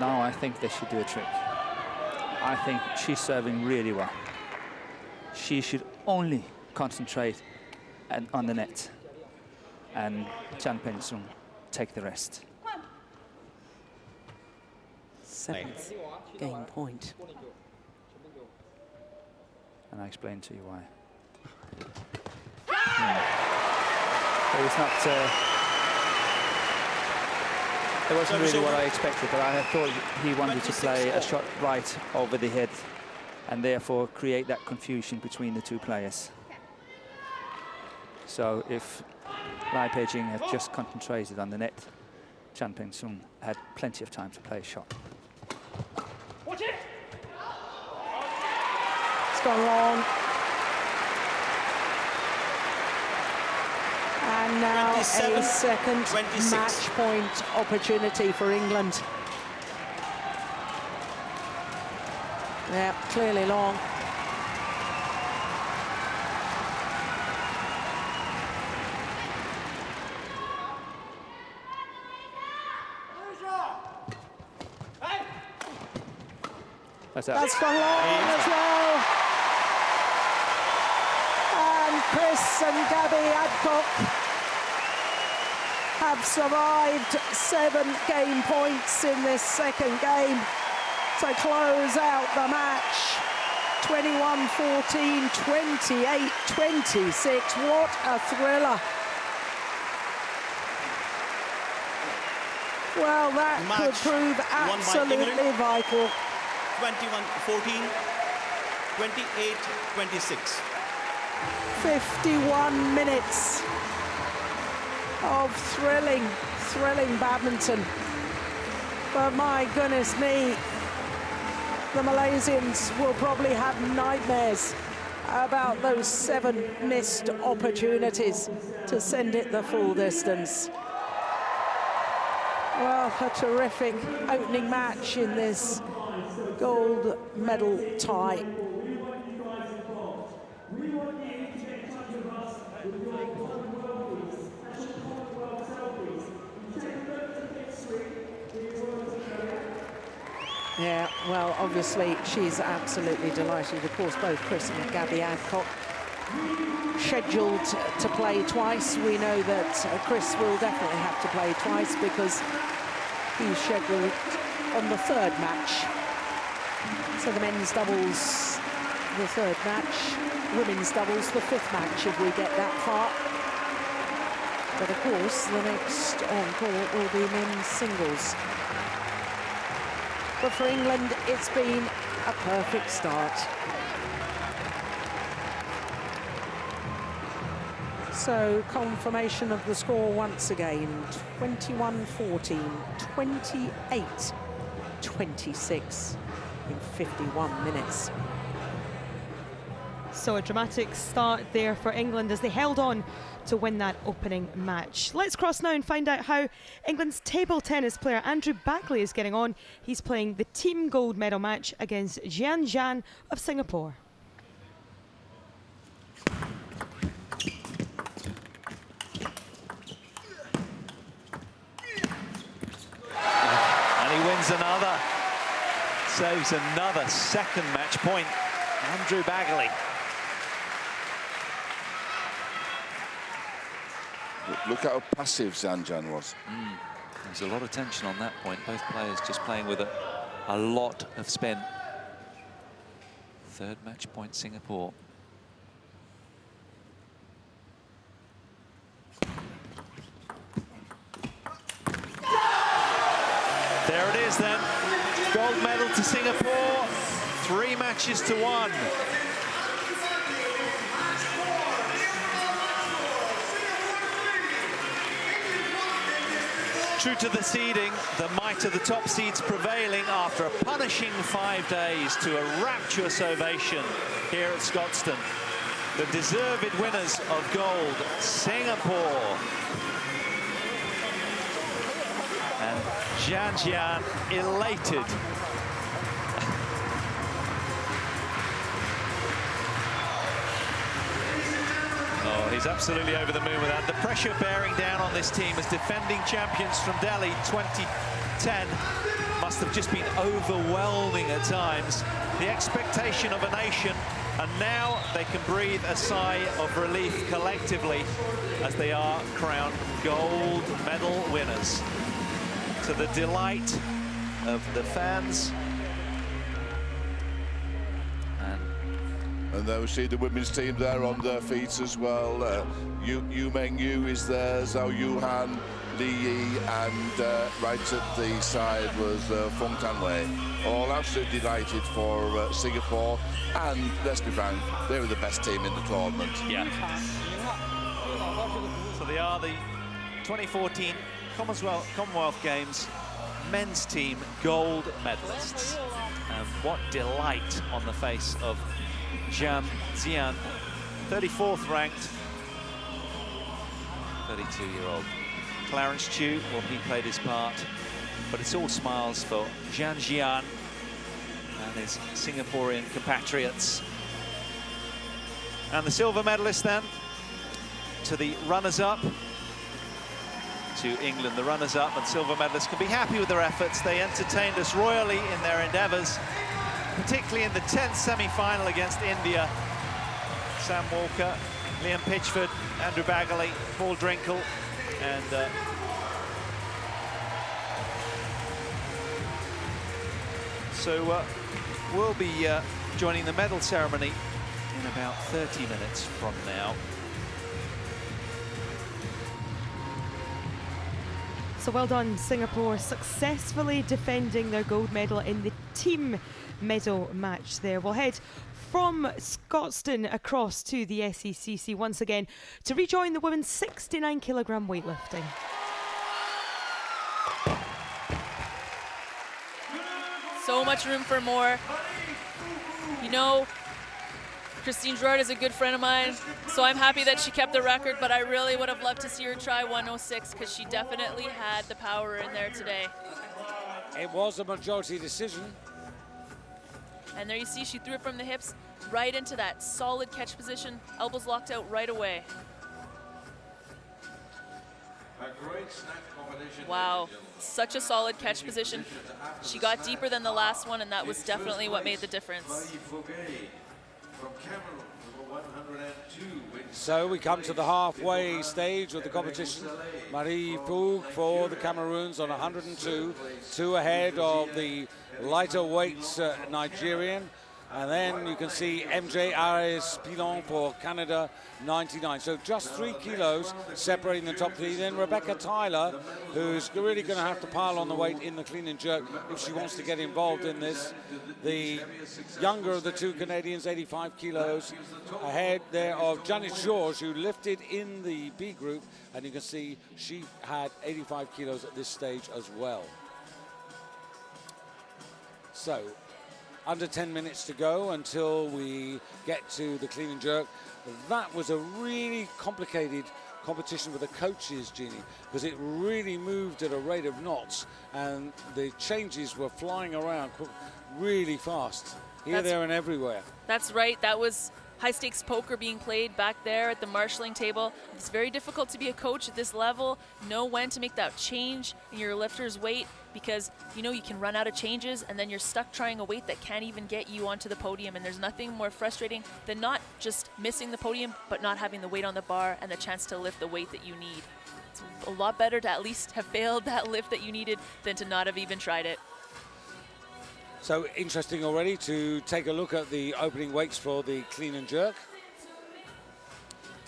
Now I think they should do a trick. I think she's serving really well. She should only concentrate on the net, and Chan Pen-sung take the rest. 7th game point. And I explain to you why. It was not. It wasn't really what I expected, but I thought he wanted to play a shot right over the head, and therefore create that confusion between the two players. So if Lai Pei-jing had just concentrated on the net, Chan Pen-sung had plenty of time to play a shot. Watch it! It's gone long. And now a second match point opportunity for England. Yeah, clearly long. That's gone long as well. And Chris and Gabby Adcock have survived 7 game points in this second game to close out the match. 21-14, 28-26. What a thriller. Well, that could prove absolutely vital. 21-14, 28-26. 51 minutes of thrilling badminton. But my goodness me, the Malaysians will probably have nightmares about those 7 missed opportunities to send it the full distance. Well, a terrific opening match in this gold medal tie. Yeah, well, obviously she's absolutely delighted. Of course, both Chris and Gabby Adcock scheduled to play twice. We know that Chris will definitely have to play twice because he's scheduled on the 3rd match. So the men's doubles, the 3rd match, women's doubles, the 5th match if we get that far. But of course, the next encore will be men's singles. But for England, it's been a perfect start. So confirmation of the score once again, 21-14, 28-26 in 51 minutes. So a dramatic start there for England as they held on to win that opening match. Let's cross now and find out how England's table tennis player Andrew Bagley is getting on. He's playing the team gold medal match against Jian Zhan of Singapore. And he wins another, saves another second match point. Andrew Bagley. Look how passive Zhan was. There's a lot of tension on that point. Both players just playing with a lot of spin. 3rd match point, Singapore. There it is then. Gold medal to Singapore. 3 matches to 1. True to the seeding, the might of the top seeds prevailing after a punishing 5 days to a rapturous ovation here at Scotstoun. The deserved winners of gold, Singapore. And Jian Zhan elated. Oh, he's absolutely over the moon with that. The pressure bearing down on this team as defending champions from Delhi 2010 must have just been overwhelming at times. The expectation of a nation, and now they can breathe a sigh of relief collectively as they are crowned gold medal winners. To the delight of the fans. And then we see the women's team there on their feet as well. Yu Meng Yu is there, Zhao Yuhan, Li Yi, and right at the side was Feng Tanwei. All absolutely delighted for Singapore, and let's be frank, they were the best team in the tournament. Yeah. So they are the 2014 Commonwealth Games men's team gold medalists. And what delight on the face of Jian Zhan, 34th ranked, 32-year-old. Clarence Chu, well, he played his part, but it's all smiles for Jian Zhan and his Singaporean compatriots. And the silver medalist then, to the runners-up, to England, the runners-up and silver medalists can be happy with their efforts. They entertained us royally in their endeavours, particularly in the 10th semi-final against India. Sam Walker Liam Pitchford, Andrew Baggerley, Paul Drinkle, and so we'll be joining the medal ceremony in about 30 minutes from now. So well done, Singapore, successfully defending their gold medal in the team medal match there. We'll head from Scotstoun across to the SECC once again to rejoin the women's 69 kilogram weightlifting. So much room for more. You know, Christine Gerard is a good friend of mine, so I'm happy that she kept the record, but I really would have loved to see her try 106 because she definitely had the power in there today. It was a majority decision. And there you see she threw it from the hips right into that solid catch position, elbows locked out right away. Wow, such a solid catch position. She got deeper than the last one, and that was definitely what made the difference. So we come to the halfway stage of the competition. Marie Poug for the Cameroons on 102, 2 ahead of the lighter weights Nigerian. And then you can see MJ Ares Pilon for Canada, 99. So just 3 kilos separating the top 3. Then Rebecca Tyler, who's really going to have to pile on the weight in the clean and jerk if she wants to get involved in this. The younger of the 2 Canadians, 85 kilos, ahead there of Janice George, who lifted in the B group. And you can see she had 85 kilos at this stage as well. So, under 10 minutes to go until we get to the clean and jerk. That was a really complicated competition for the coaches, Jeannie, because it really moved at a rate of knots and the changes were flying around really fast, here, there and everywhere. That's right, that was high-stakes poker being played back there at the marshalling table. It's very difficult to be a coach at this level, know when to make that change in your lifter's weight, because you know you can run out of changes and then you're stuck trying a weight that can't even get you onto the podium, and there's nothing more frustrating than not just missing the podium but not having the weight on the bar and the chance to lift the weight that you need. It's a lot better to at least have failed that lift that you needed than to not have even tried it. So interesting already to take a look at the opening weights for the clean and jerk.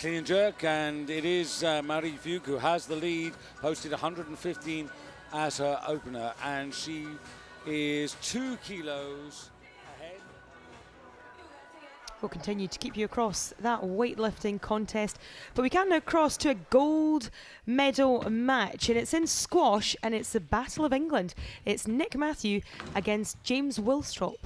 Clean and jerk, and it is Marie Fugue who has the lead, posted 115 as her opener, and she is 2 kilos ahead. We'll continue to keep you across that weightlifting contest, but we can now cross to a gold medal match, and it's in squash, and it's the Battle of England. It's Nick Matthew against James Willstrop.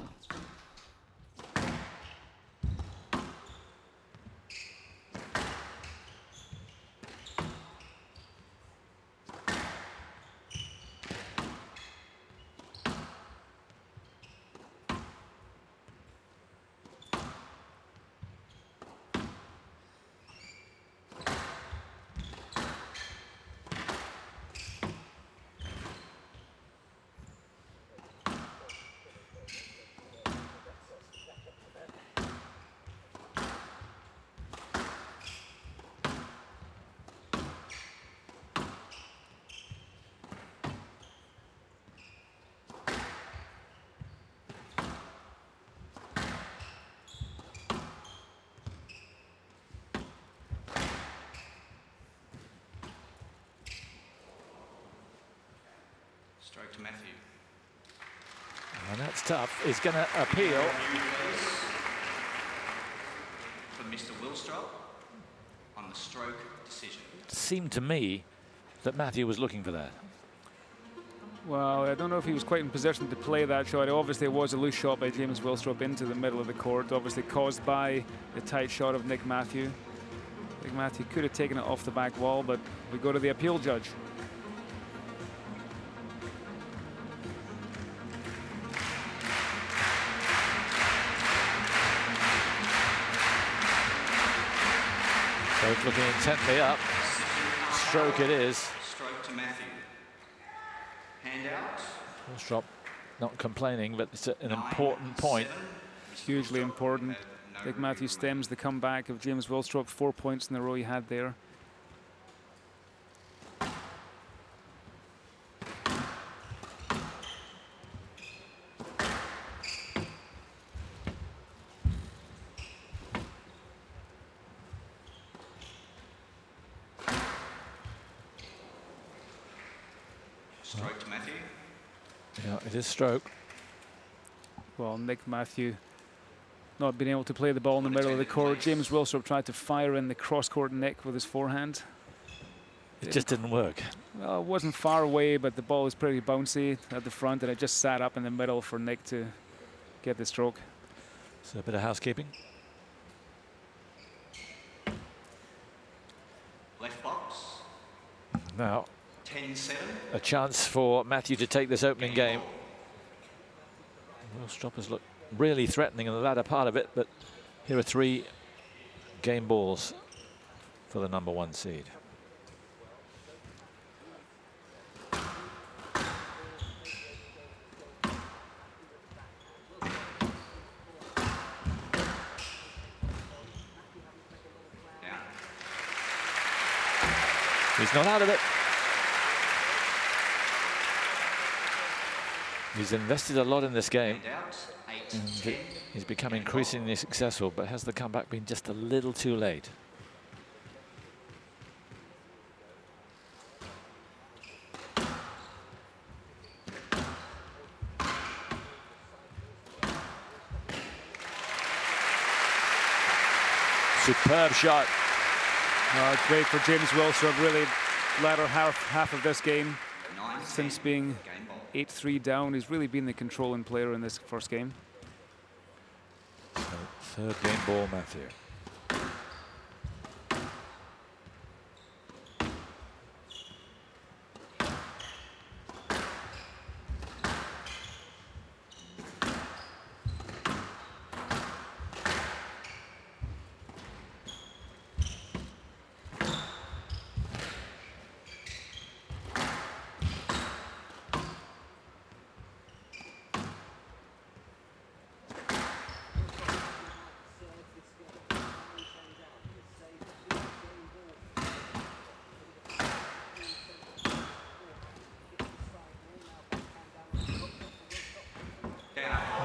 Stroke to Matthew. And that's tough. He's going to appeal. For Mr. Willstrop on the stroke decision. It seemed to me that Matthew was looking for that. Well, I don't know if he was quite in position to play that shot. Obviously, it was a loose shot by James Willstrop into the middle of the court, obviously caused by the tight shot of Nick Matthew. Nick Matthew could have taken it off the back wall, but we go to the appeal judge. Both looking intently up. Stroke it is. Stroke to Matthew. Hand out. Willstrop not complaining, but it's an important point. Hugely important. Nick Matthews stems the comeback of James Willstrop. 4 points in a row he had there. Stroke to Matthew. Yeah, it is stroke. Well, Nick Matthew not being able to play the ball in the middle of the court. James Willstrop tried to fire in the cross-court nick with his forehand. It just didn't work. Well, it wasn't far away, but the ball was pretty bouncy at the front, and it just sat up in the middle for Nick to get the stroke. So a bit of housekeeping. Left box. Now, 10-7. a chance for Matthew to take this opening game. Willstrop has looked really threatening in the latter part of it, but here are 3 game balls for the #1 seed. He's not out of it. He's invested a lot in this game. And he's become increasingly successful, but has the comeback been just a little too late? Superb shot. Great for James Willstrop, really latter half of this game. Since being 8-3 down, he's really been the controlling player in this first game. So, third game ball, Matthew.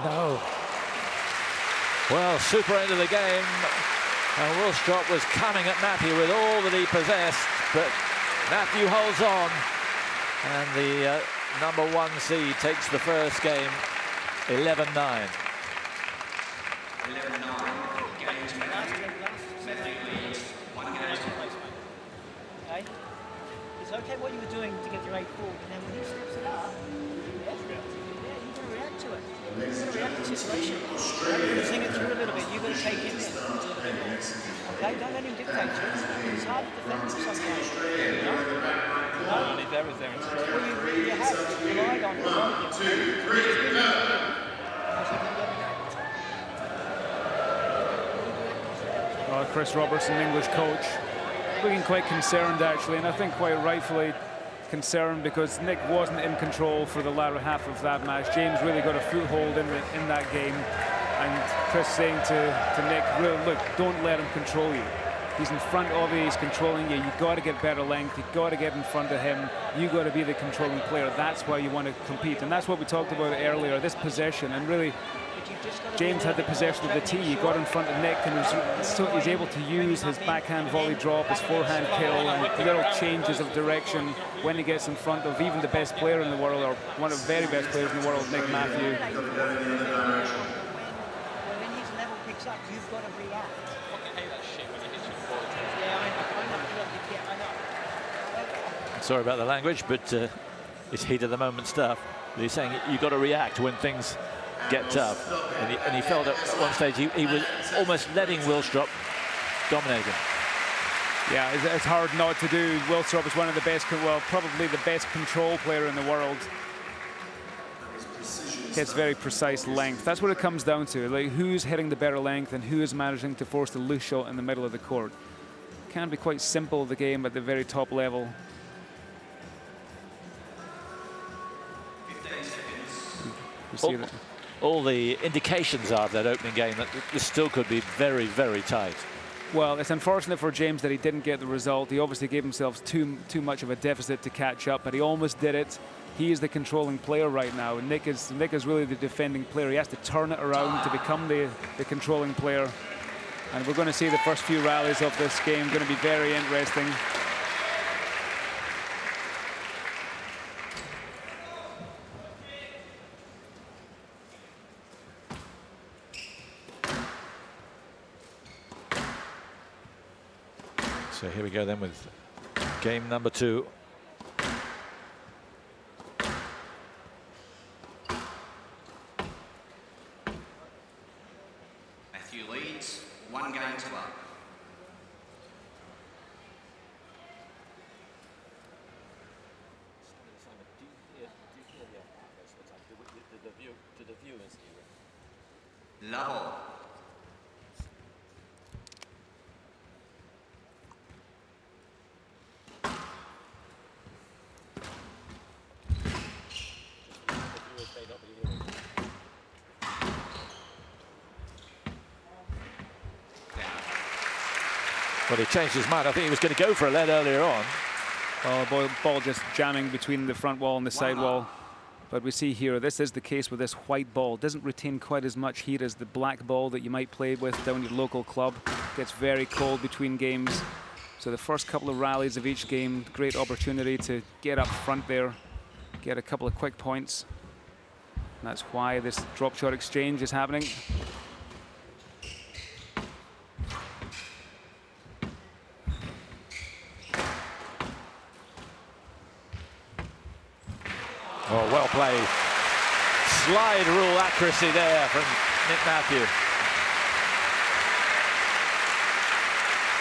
No. Well, super end of the game. And Willstrop was coming at Matthew with all that he possessed, but Matthew holds on. And the #1 seed takes the first game, 11-9. 11-9. Game to Matthew. Matthew leads 1 game. Okay. It's okay what you were doing to get your 8 forward, and then when he steps it up, you're going to react to it. You're going to react to the situation. You're going to sing it through a little bit. You've got to take him in. Okay, don't let him dictate to you. It's hard to defend him sometimes. No? If there was there. Well, you have relied on him. 1, 2, 3, Chris Robertson, English coach, looking quite concerned actually, and I think quite rightfully concerned, because Nick wasn't in control for the latter half of that match. James really got a foothold in that game, and Chris saying to Nick, really, look, don't let him control you. He's in front of you, he's controlling you. You've got to get better length, you've got to get in front of him. You've got to be the controlling player. That's why you want to compete, and that's what we talked about earlier, this possession. And really, James had the possession of the tee. He got in front of Nick, and he's able to use his backhand volley drop, his forehand kill, and little changes of direction when he gets in front of even the best player in the world, or one of the very best players in the world, Nick Matthew. When his level picks up, you've got to react. Sorry about the language, but it's heat of the moment stuff. But he's saying you've got to react when things get tough. And he felt at one stage he was almost letting Willstrop dominate him. Yeah, it's hard not to do. Willstrop is one of the best, well, probably the best control player in the world. Hits very precise length. That's what it comes down to. Like, who's hitting the better length and who is managing to force the loose shot in the middle of the court. It can be quite simple, the game, at the very top level. 15 seconds. You see that? all the indications are of that opening game that this still could be very, very tight. Well, it's unfortunate for James that he didn't get the result. He obviously gave himself too much of a deficit to catch up, but he almost did it. He is the controlling player right now. Nick is really the defending player. He has to turn it around to become the controlling player. And we're going to see the first few rallies of this game. Going to be very interesting. So here we go then with game number 2. Matthew leads 1 game to love. Level. Well, he changed his mind. I think he was going to go for a lead earlier on. Oh, ball just jamming between the front wall and the side wall. But we see here, this is the case with this white ball. Doesn't retain quite as much heat as the black ball that you might play with down your local club. Gets very cold between games. So the first couple of rallies of each game, great opportunity to get up front there, get a couple of quick points. And that's why this drop shot exchange is happening. Oh, well played. Slide rule accuracy there from Nick Matthew.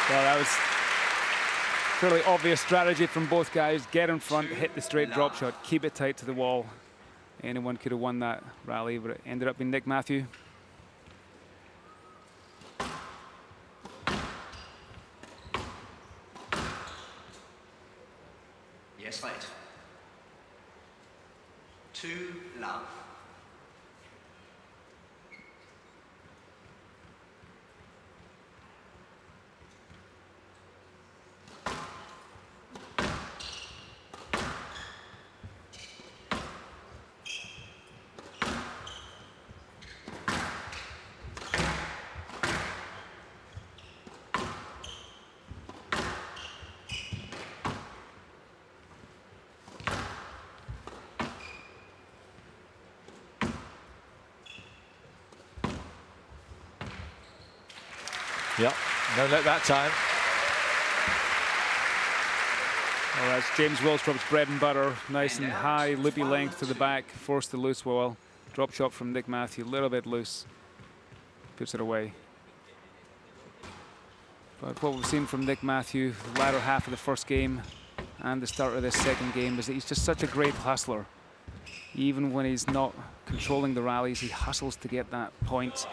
Well, that was fairly obvious strategy from both guys. Get in front, hit the straight drop shot, keep it tight to the wall. Anyone could have won that rally, but it ended up being Nick Matthew. Yes, mate. 2 love. Yep, no let that time. Well, that's James Willstrop's bread and butter. Nice and high, loopy length to the back. Forced the loose wall. Drop shot from Nick Matthew, a little bit loose. Puts it away. But what we've seen from Nick Matthew, the latter half of the first game and the start of this second game, is that he's just such a great hustler. Even when he's not controlling the rallies, he hustles to get that point.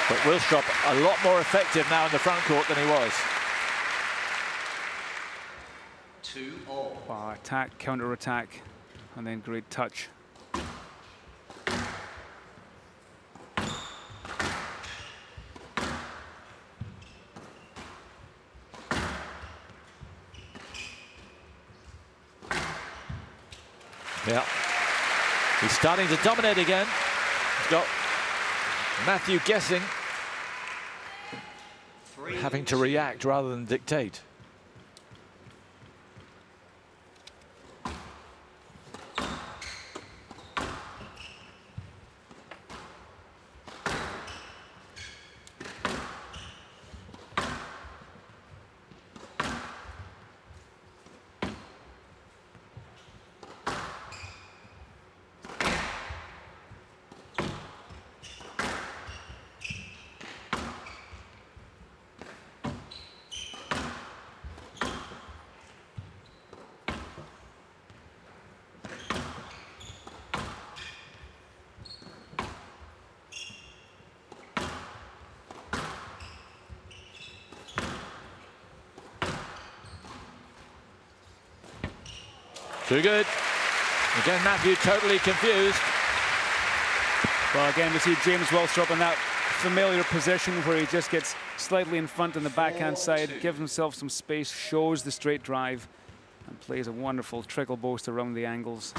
But Willstrop a lot more effective now in the front court than he was. 2-all. Wow, attack, counter attack, and then great touch. Yeah, he's starting to dominate again. He's got Matthew guessing, having to react rather than dictate. Too good. Again, Matthew totally confused. Well, again, we see James Willstrop in that familiar position where he just gets slightly in front on the backhand side, gives himself some space, shows the straight drive, and plays a wonderful trickle boast around the angles.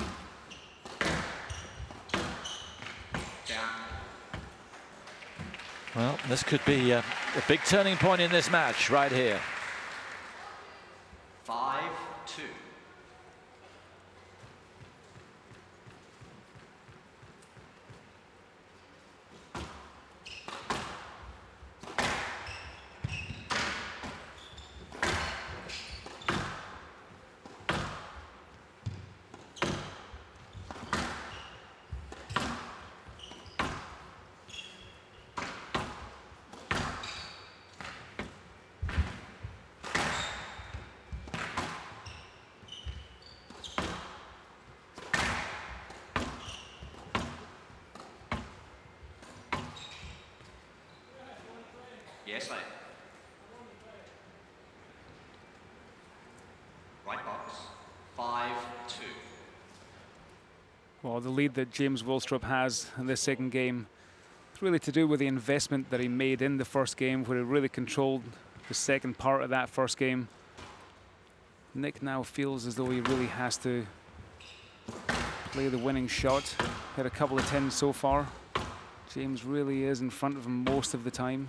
Well, this could be a big turning point in this match right here. 5-2. Yes, mate. Right box. 5-2. Well, the lead that James Willstrop has in this second game is really to do with the investment that he made in the first game, where he really controlled the second part of that first game. Nick now feels as though he really has to play the winning shot. Had a couple of 10s so far. James really is in front of him most of the time.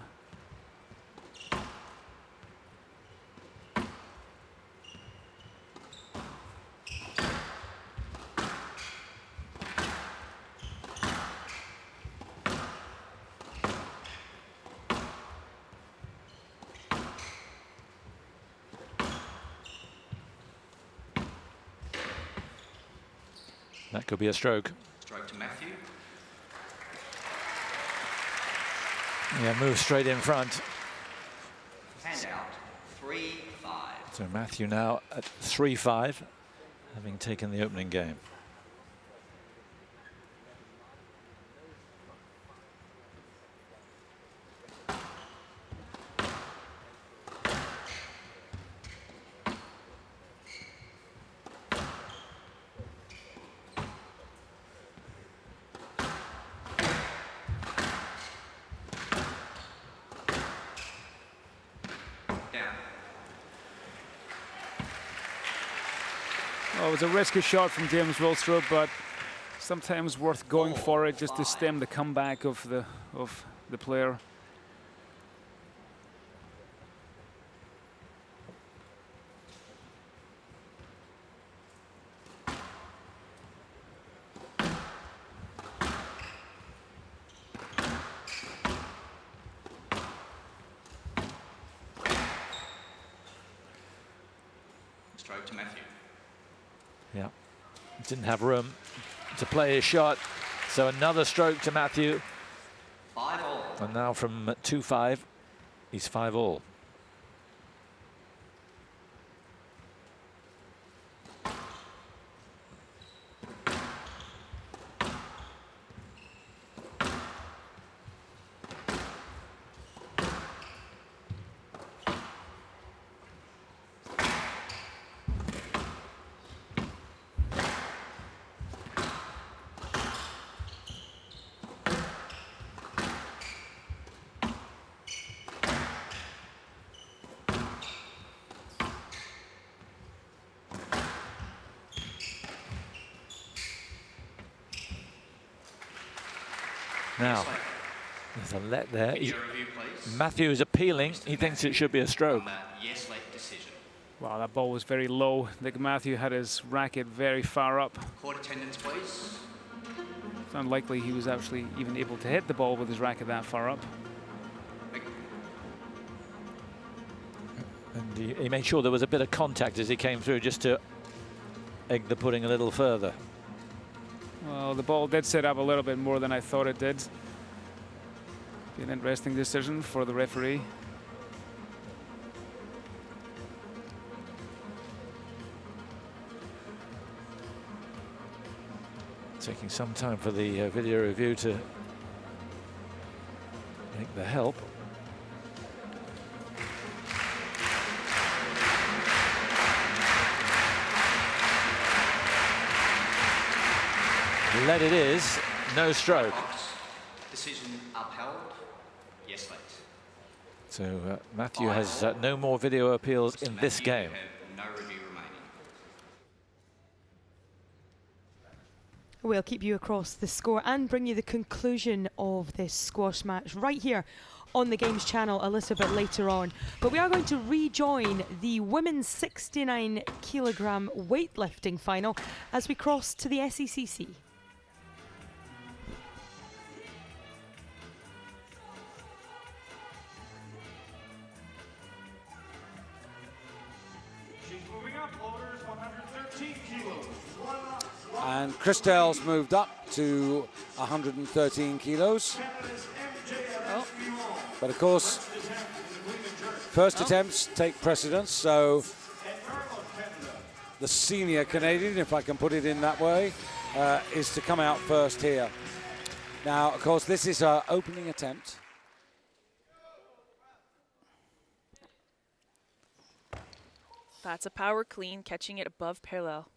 That could be a stroke. Stroke to Matthew. Yeah, move straight in front. Hand out. 3-5. So Matthew now at 3-5, having taken the opening game. Well, it was a risky shot from James Willstrop, but sometimes worth going for it just to stem the comeback of the player. Stroke to Matthew. Yeah, didn't have room to play his shot. So another stroke to Matthew. 5-all. And now from 2-5, he's 5-all. Now, there's a let there. Matthew is appealing. He thinks it should be a stroke. Yes, late decision. Wow, that ball was very low. Nick Matthew had his racket very far up. Court attendance, please. It's unlikely he was actually even able to hit the ball with his racket that far up. And he made sure there was a bit of contact as he came through, just to egg the pudding a little further. Well, the ball did set up a little bit more than I thought it did. Be an interesting decision for the referee. Taking some time for the video review to make the help. Let it is, no stroke. Decision upheld. Yes, late. So Matthew has no more video appeals in this game. No review remaining. We'll keep you across the score and bring you the conclusion of this squash match right here on the Games channel a little bit later on. But we are going to rejoin the women's 69 kilogram weightlifting final as we cross to the SECC. And Christelle's moved up to 113 kilos. Oh. But of course, first attempts take precedence, so the senior Canadian, if I can put it in that way, is to come out first here. Now, of course, this is her opening attempt. That's a power clean, catching it above parallel.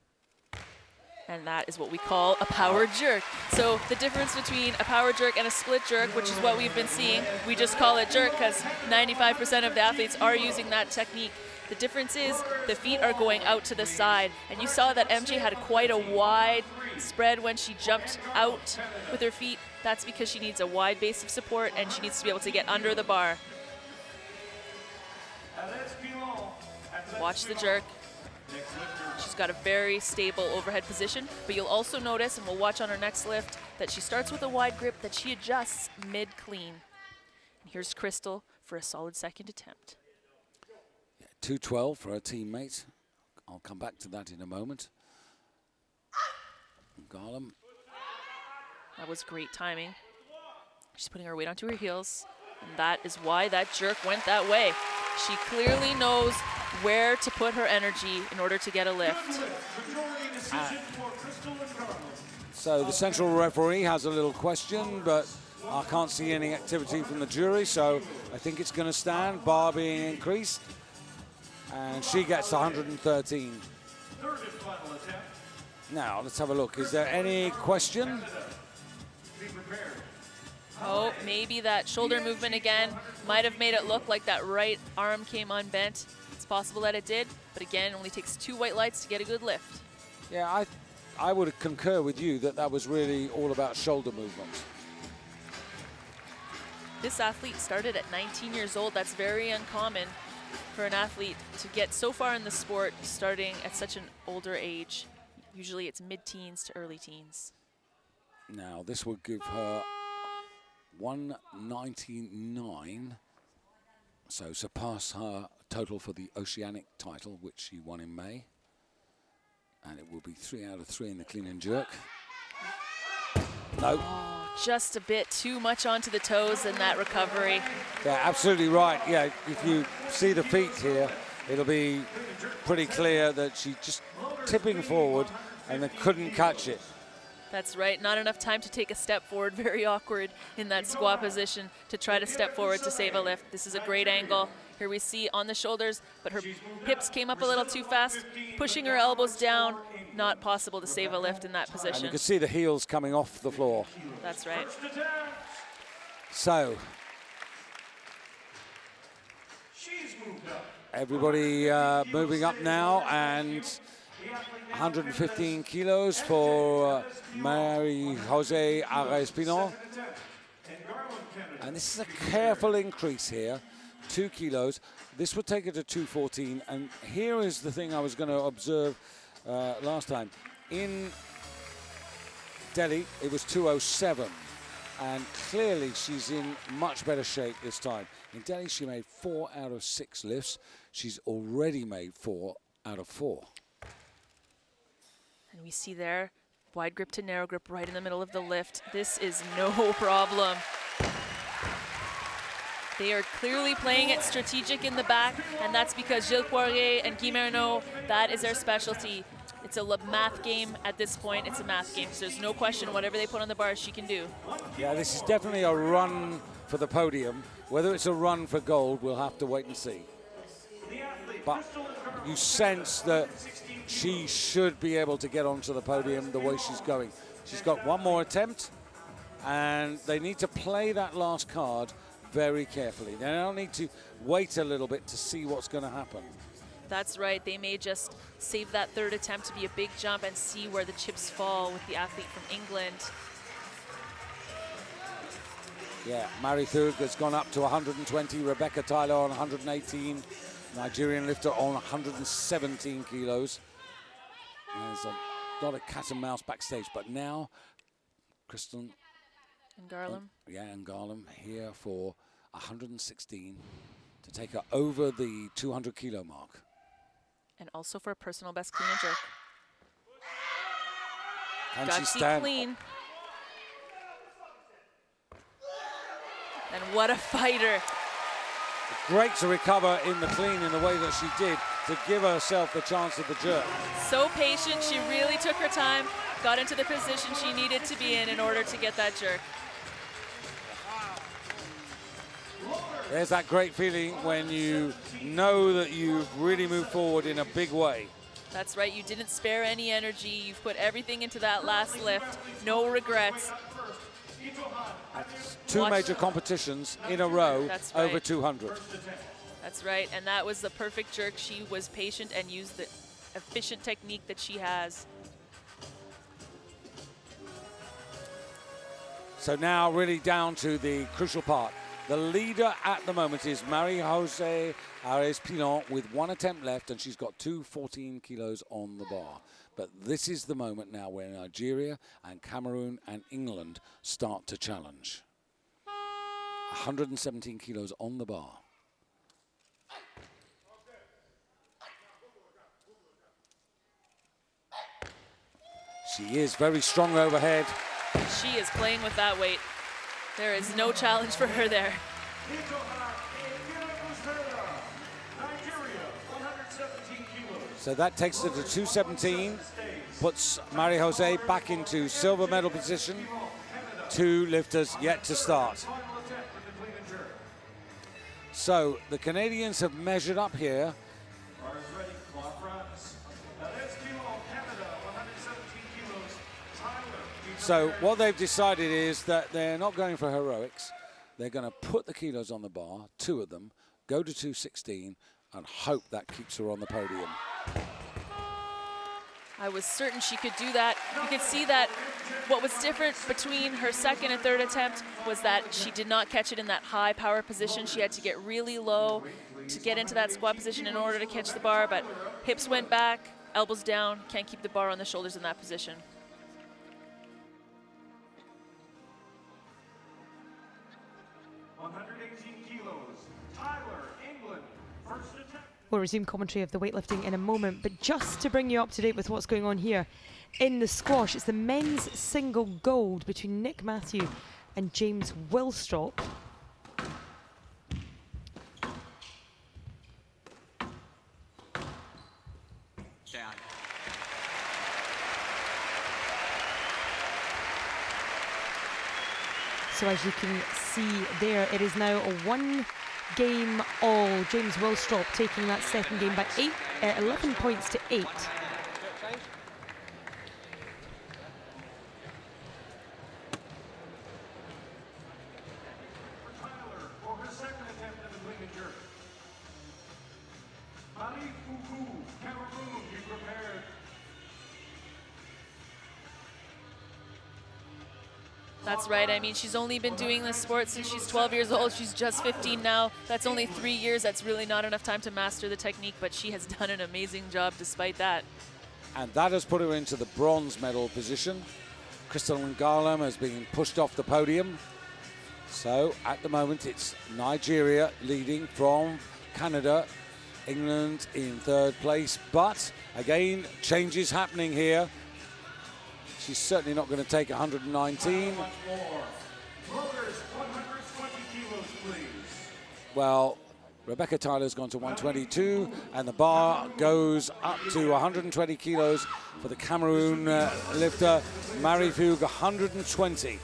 And that is what we call a power jerk. So the difference between a power jerk and a split jerk, which is what we've been seeing, we just call it jerk because 95% of the athletes are using that technique. The difference is the feet are going out to the side. And you saw that MJ had quite a wide spread when she jumped out with her feet. That's because she needs a wide base of support and she needs to be able to get under the bar. Watch the jerk. She's got a very stable overhead position, but you'll also notice, and we'll watch on her next lift, that she starts with a wide grip that she adjusts mid-clean. And here's Crystal for a solid second attempt. Yeah, 212 for her teammate. I'll come back to that in a moment. Garland. That was great timing. She's putting her weight onto her heels, and that is why that jerk went that way. She clearly knows where to put her energy in order to get a lift. So the central referee has a little question, but I can't see any activity from the jury, so I think it's going to stand, bar being increased. And she gets 113. Now, let's have a look. Is there any question? Oh, maybe that shoulder movement again might have made it look like that right arm came unbent. It's possible that it did, but again, it only takes 2 white lights to get a good lift. Yeah, I would concur with you that that was really all about shoulder movement. This athlete started at 19 years old. That's very uncommon for an athlete to get so far in the sport starting at such an older age. Usually it's mid-teens to early teens. Now, this would give her 199, so surpass her total for the Oceanic title, which she won in May. And it will be 3 out of 3 in the clean and jerk. No. Oh, just a bit too much onto the toes in that recovery. Yeah, absolutely right. Yeah, if you see the feet here, it'll be pretty clear that she's just tipping forward and then couldn't catch it. That's right, not enough time to take a step forward. Very awkward in that squat position to try to step forward to save a lift. This is a great angle. Here we see on the shoulders, but her hips came up a little too fast, pushing her elbows down. Not possible to save a lift in that position. And you can see the heels coming off the floor. That's right. So, everybody moving up now, and 115 kilos for Marie-José Arespino. And this is a careful increase here, 2 kilos. This would take it to 214. And here is the thing I was going to observe last time. In Delhi, it was 207. And clearly she's in much better shape this time. In Delhi, she made 4 out of 6 lifts. She's already made 4 out of 4. And we see there, wide grip to narrow grip right in the middle of the lift. This is no problem. They are clearly playing it strategic in the back, and that's because Gilles Poirier and Guy Marino, that is their specialty. It's a math game at this point. It's a math game, so there's no question whatever they put on the bar, she can do. Yeah, this is definitely a run for the podium. Whether it's a run for gold, we'll have to wait and see. But you sense that she should be able to get onto the podium the way she's going. She's got one more attempt, and they need to play that last card very carefully. They don't need to wait a little bit to see what's going to happen. That's right. They may just save that third attempt to be a big jump and see where the chips fall with the athlete from England. Yeah, Mary Thug has gone up to 120, Rebecca Tyler on 118, Nigerian lifter on 117 kilos. There's not a cat and mouse backstage, but now Kristen and Garland. And Garland here for 116 to take her over the 200 kilo mark. And also for a personal best clean and jerk. Can Got she stand? Clean. And what a fighter. Great to recover in the clean in the way that she did to give herself the chance of the jerk. So patient. She really took her time, got into the position she needed to be in order to get that jerk. There's that great feeling when you know that you've really moved forward in a big way. That's right. You didn't spare any energy. You've put everything into that last lift. No regrets. Two major competitions in a row, That's right. over 200. That's right. And that was the perfect jerk. She was patient and used the efficient technique that she has. So now really down to the crucial part. The leader at the moment is Marie-José Ares-Pilon with one attempt left, and she's got 214 kilos on the bar. But this is the moment now where Nigeria and Cameroon and England start to challenge. 117 kilos on the bar. She is very strong overhead. She is playing with that weight. There is no challenge for her there. So that takes her to 217, puts Marie-José back into silver medal position. Two lifters yet to start. So the Canadians have measured up here. So what they've decided is that they're not going for heroics. They're going to put the kilos on the bar, two of them, go to 216, and hope that keeps her on the podium. I was certain she could do that. You could see that what was different between her second and third attempt was that she did not catch it in that high power position. She had to get really low to get into that squat position in order to catch the bar, but hips went back, elbows down, can't keep the bar on the shoulders in that position. We'll resume commentary of the weightlifting in a moment, but just to bring you up to date with what's going on here in the squash, it's the men's single gold between Nick Matthew and James Willstrop. Down. So as you can see there, it is now a one-game all. James Willstrop taking that second game by 11 points to 8. That's right. I mean, she's only been doing this sport since she's 12 years old. She's just 15 now. That's only 3 years. That's really not enough time to master the technique, but she has done an amazing job despite that. And that has put her into the bronze medal position. Crystal Ngalama has been pushed off the podium. So at the moment, it's Nigeria leading from Canada, England in third place. But again, changes happening here. She's certainly not going to take 119. Well, Rebecca Tyler's gone to 122, and the bar goes up to 120 kilos for the Cameroon lifter, Marie Thug, 120.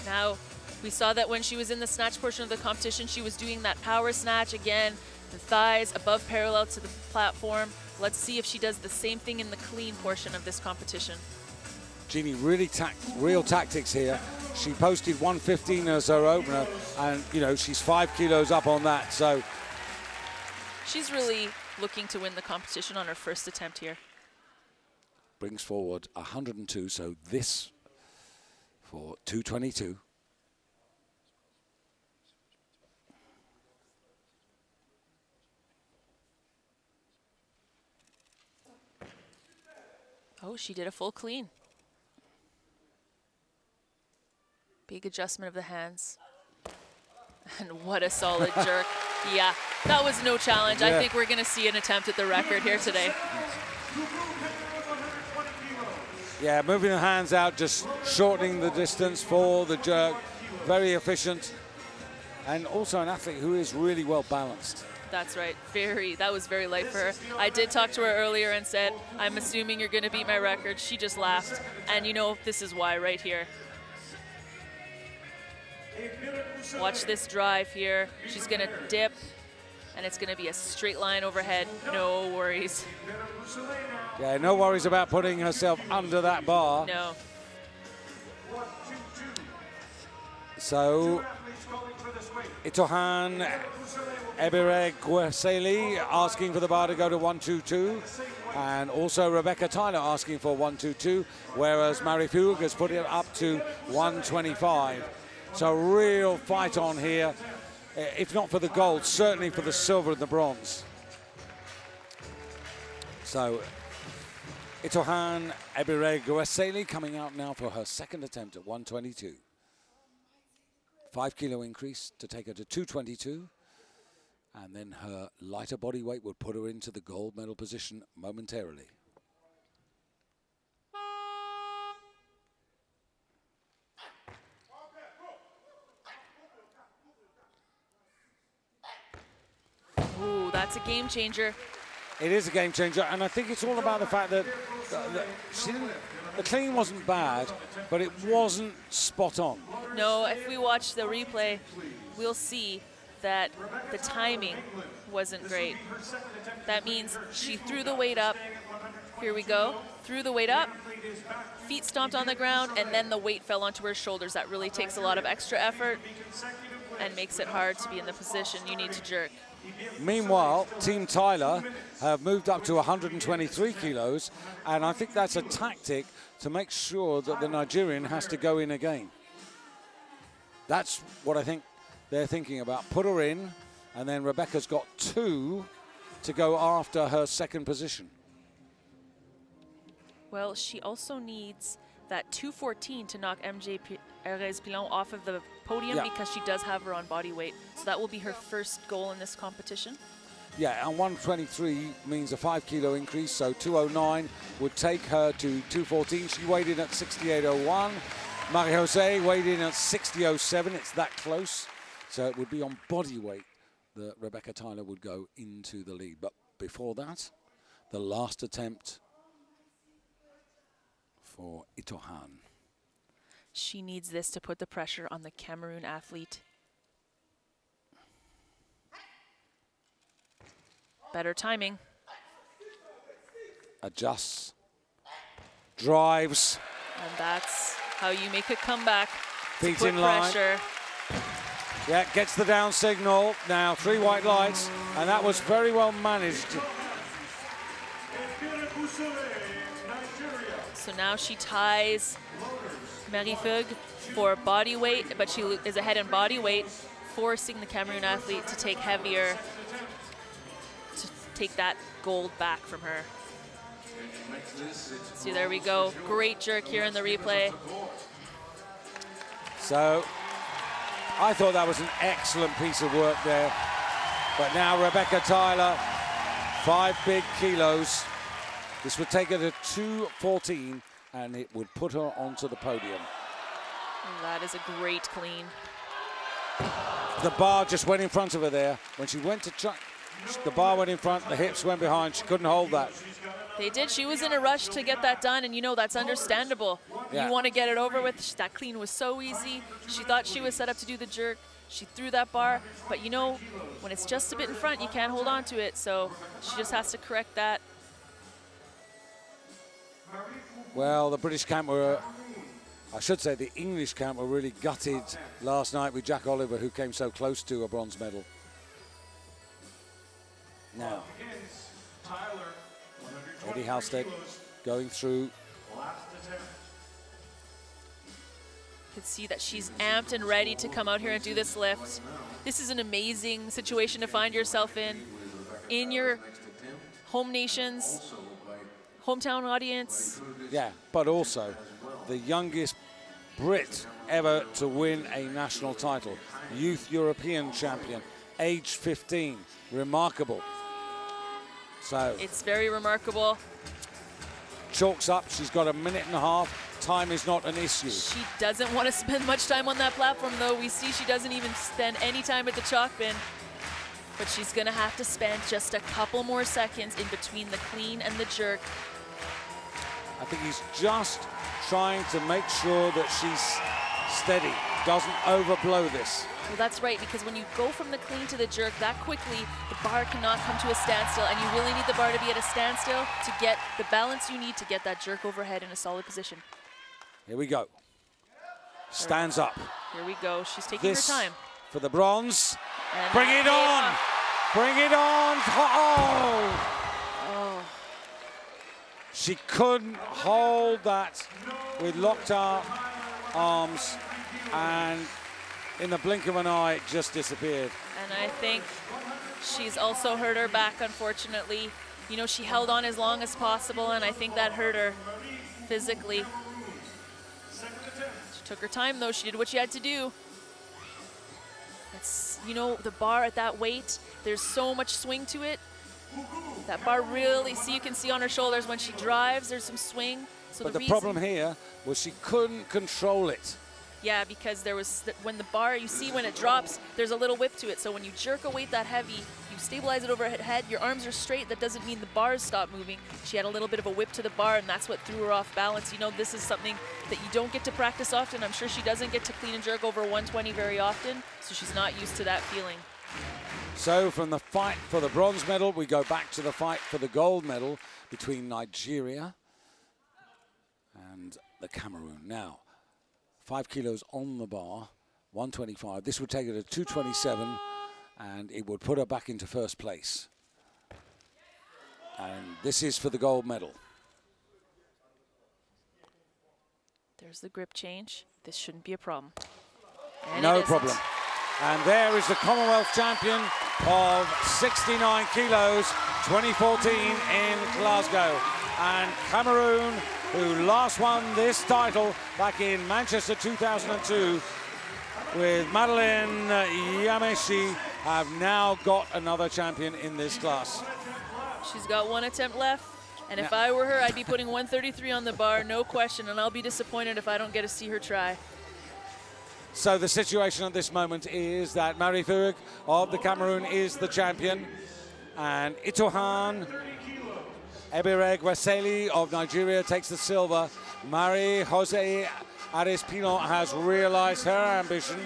Now, we saw that when she was in the snatch portion of the competition, she was doing that power snatch again, the thighs above parallel to the platform. Let's see if she does the same thing in the clean portion of this competition. Jeannie, really real tactics here. She posted 115 as her opener, and you know she's 5 kilos up on that. So she's really looking to win the competition on her first attempt here. Brings forward 102. So this for 222. Oh, she did a full clean. Big adjustment of the hands. And what a solid jerk. Yeah, that was no challenge. Yeah. I think we're going to see an attempt at the record here today. Yeah, moving the hands out, just shortening the distance for the jerk. Very efficient. And also an athlete who is really well balanced. That's right. That was very light for her. I did talk to her earlier and said, I'm assuming you're going to beat my record. She just laughed. And you know, this is why right here. Watch this drive here. She's going to dip, and it's going to be a straight line overhead. No worries. Yeah, no worries about putting herself under that bar. No. So, Itohan Ebiregweseli asking for the bar to go to 122, and also Rebecca Tyler asking for 122, whereas Marie Fug has put it up to 125. So real fight on here, if not for the gold, certainly for the silver and the bronze. So Itohan Ebiregweseli coming out now for her second attempt at 122. 5 kilo increase to take her to 222. And then her lighter body weight would put her into the gold medal position momentarily. Ooh, that's a game changer. It is a game changer, and I think it's all about the fact that the clean wasn't bad, but it wasn't spot on. No, if we watch the replay, we'll see that the timing wasn't great. That means she threw the weight up. Here we go. Threw the weight up, feet stomped on the ground, and then the weight fell onto her shoulders. That really takes a lot of extra effort and makes it hard to be in the position you need to jerk. Meanwhile, Team Tyler have moved up to 123 kilos, and I think that's a tactic to make sure that the Nigerian has to go in again. That's what I think they're thinking about. Put her in, and then Rebecca's got 2 to go after her second position. Well, she also needs that 214 to knock MJ Perez-Pilon off of the podium, because she does have her on body weight. So that will be her first goal in this competition. Yeah, and 123 means a 5 kilo increase, so 209 would take her to 214. She weighed in at 68.01. Marie-Jose weighed in at 60.07. It's that close. So it would be on body weight that Rebecca Tyler would go into the lead. But before that, the last attempt for Itohan. She needs this to put the pressure on the Cameroon athlete. Better timing. Adjusts, drives. And that's how you make a comeback. Feet to put in line. pressure. Yeah, gets the down signal. Now 3 white lights, and that was very well managed. So now she ties Marie Fug for body weight, but she is ahead in body weight, forcing the Cameroon athlete to take heavier, to take that gold back from her. So there we go. Great jerk here in the replay. So I thought that was an excellent piece of work there. But now Rebecca Tyler, 5 big kilos. This would take her to 214, and it would put her onto the podium. That is a great clean. The bar just went in front of her there. When she went to try, the bar went in front, the hips went behind. She couldn't hold that. They did. She was in a rush to get that done, and you know that's understandable. Yeah. You want to get it over with. That clean was so easy. She thought she was set up to do the jerk. She threw that bar, but you know, when it's just a bit in front, you can't hold on to it, so she just has to correct that. Well, the British camp were, I should say the English camp were really gutted last night with Jack Oliver, who came so close to a bronze medal. Now, Eddie Halstead going through. You can see that she's amped and ready to come out here and do this lift. This is an amazing situation to find yourself in your home nation's hometown audience. Yeah, but also the youngest Brit ever to win a national title. Youth European champion, age 15. Remarkable. So it's very remarkable. Chalks up. She's got a minute and a half. Time is not an issue. She doesn't want to spend much time on that platform, though. We see she doesn't even spend any time at the chalk bin. But she's going to have to spend just a couple more seconds in between the clean and the jerk. I think he's just trying to make sure that she's steady, doesn't overblow this. Well, that's right, because when you go from the clean to the jerk that quickly, the bar cannot come to a standstill, and you really need the bar to be at a standstill to get the balance you need to get that jerk overhead in a solid position. Here we go. Stands up. Here we go. She's taking her time. For the bronze. And bring it on! Bring it on! Oh! She couldn't hold that with locked arms, and in the blink of an eye, it just disappeared. And I think she's also hurt her back, unfortunately. You know, she held on as long as possible, and I think that hurt her physically. She took her time, though. She did what she had to do. It's, you know, the bar at that weight, there's so much swing to it. That bar really, you can see on her shoulders when she drives, there's some swing. So but the problem here was she couldn't control it. Yeah, because there was, when the bar, you see when it drops, there's a little whip to it. So when you jerk a weight that heavy, you stabilize it over her head, your arms are straight, that doesn't mean the bars stop moving. She had a little bit of a whip to the bar, and that's what threw her off balance. You know, this is something that you don't get to practice often. I'm sure she doesn't get to clean and jerk over 120 very often, so she's not used to that feeling. So from the fight for the bronze medal, we go back to the fight for the gold medal between Nigeria and the Cameroon. Now, 5 kilos on the bar, 125. This would take her to 227, and it would put her back into first place. And this is for the gold medal. There's the grip change. This shouldn't be a problem. And no problem. And there is the Commonwealth champion of 69 kilos, 2014 in Glasgow. And Cameroon, who last won this title back in Manchester 2002 with Madeleine Yameshi, have now got another champion in this class. She's got one attempt left. And if I were her, I'd be putting 133 on the bar, no question. And I'll be disappointed if I don't get to see her try. So the situation at this moment is that Marie Fourig of the Cameroon is the champion, and Itohan Ebiregweseli of Nigeria takes the silver. Marie Jose Aris Pilon has realized her ambition.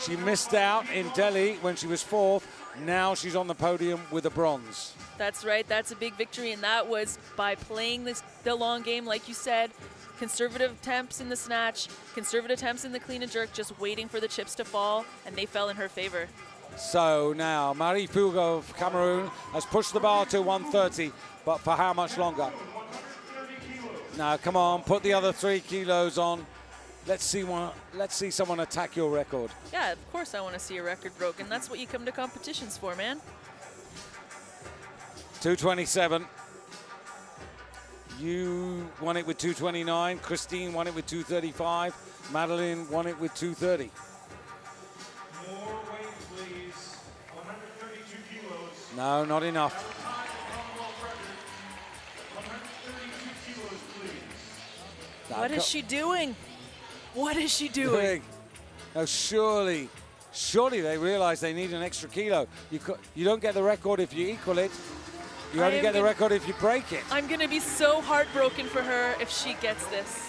She missed out in Delhi when she was 4th. Now she's on the podium with a bronze. That's right, that's a big victory, and that was by playing the long game, like you said. Conservative attempts in the snatch, conservative attempts in the clean and jerk, just waiting for the chips to fall, and they fell in her favor. So now Marie Fourig of Cameroon has pushed the bar to 130, but for how much longer? Now, come on, put the other 3 kilos on. Let's see someone attack your record. Yeah, of course I want to see a record broken. That's what you come to competitions for, man. 227. You won it with 229. Christine won it with 235. Madeleine won it with 230. More weight, please. 132 kilos. No, not enough. 132 kilos, please. What is she doing? What is she doing? Oh, surely they realize they need an extra kilo. You don't get the record if you equal it. You only get the record if you break it. I'm going to be so heartbroken for her if she gets this.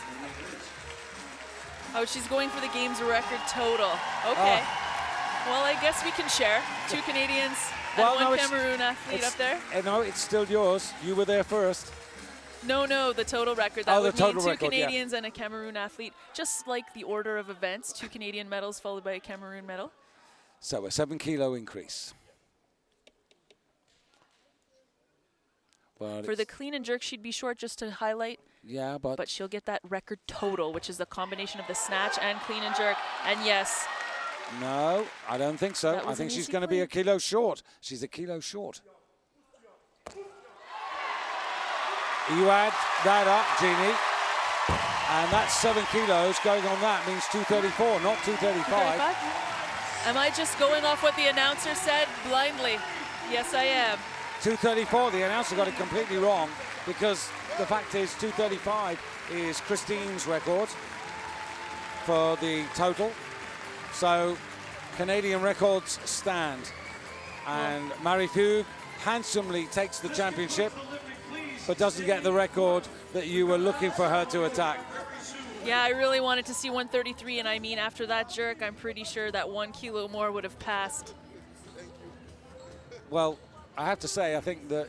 Oh, she's going for the game's record total. Okay. Well, I guess we can share. 2 Canadians and 1 Cameroon athlete up there. No, it's still yours. You were there first. No, the total record. That Oh, the would mean total two record, yeah. Canadians and a Cameroon athlete, just like the order of events, 2 Canadian medals followed by a Cameroon medal. So a 7-kilo increase. But For the clean and jerk, she'd be short, just to highlight. yeah, but She'll get that record total, which is the combination of the snatch and clean and jerk. And yes, no, I don't think so. That I was think an she's easy going to be a clean. kilo short. She's a kilo short. You add that up, Jeannie, and that's 7 kilos. Going on that means 234, not 235. am I just going off what the announcer said blindly? Yes, I am. 234, the announcer got it completely wrong because the fact is 235 is Christine's record for the total. So Canadian records stand. And Marie Fugue handsomely takes the championship, but doesn't get the record that you were looking for her to attack. Yeah, I really wanted to see 133, and I mean, after that jerk, I'm pretty sure that 1 kilo more would have passed. Well, I have to say, I think that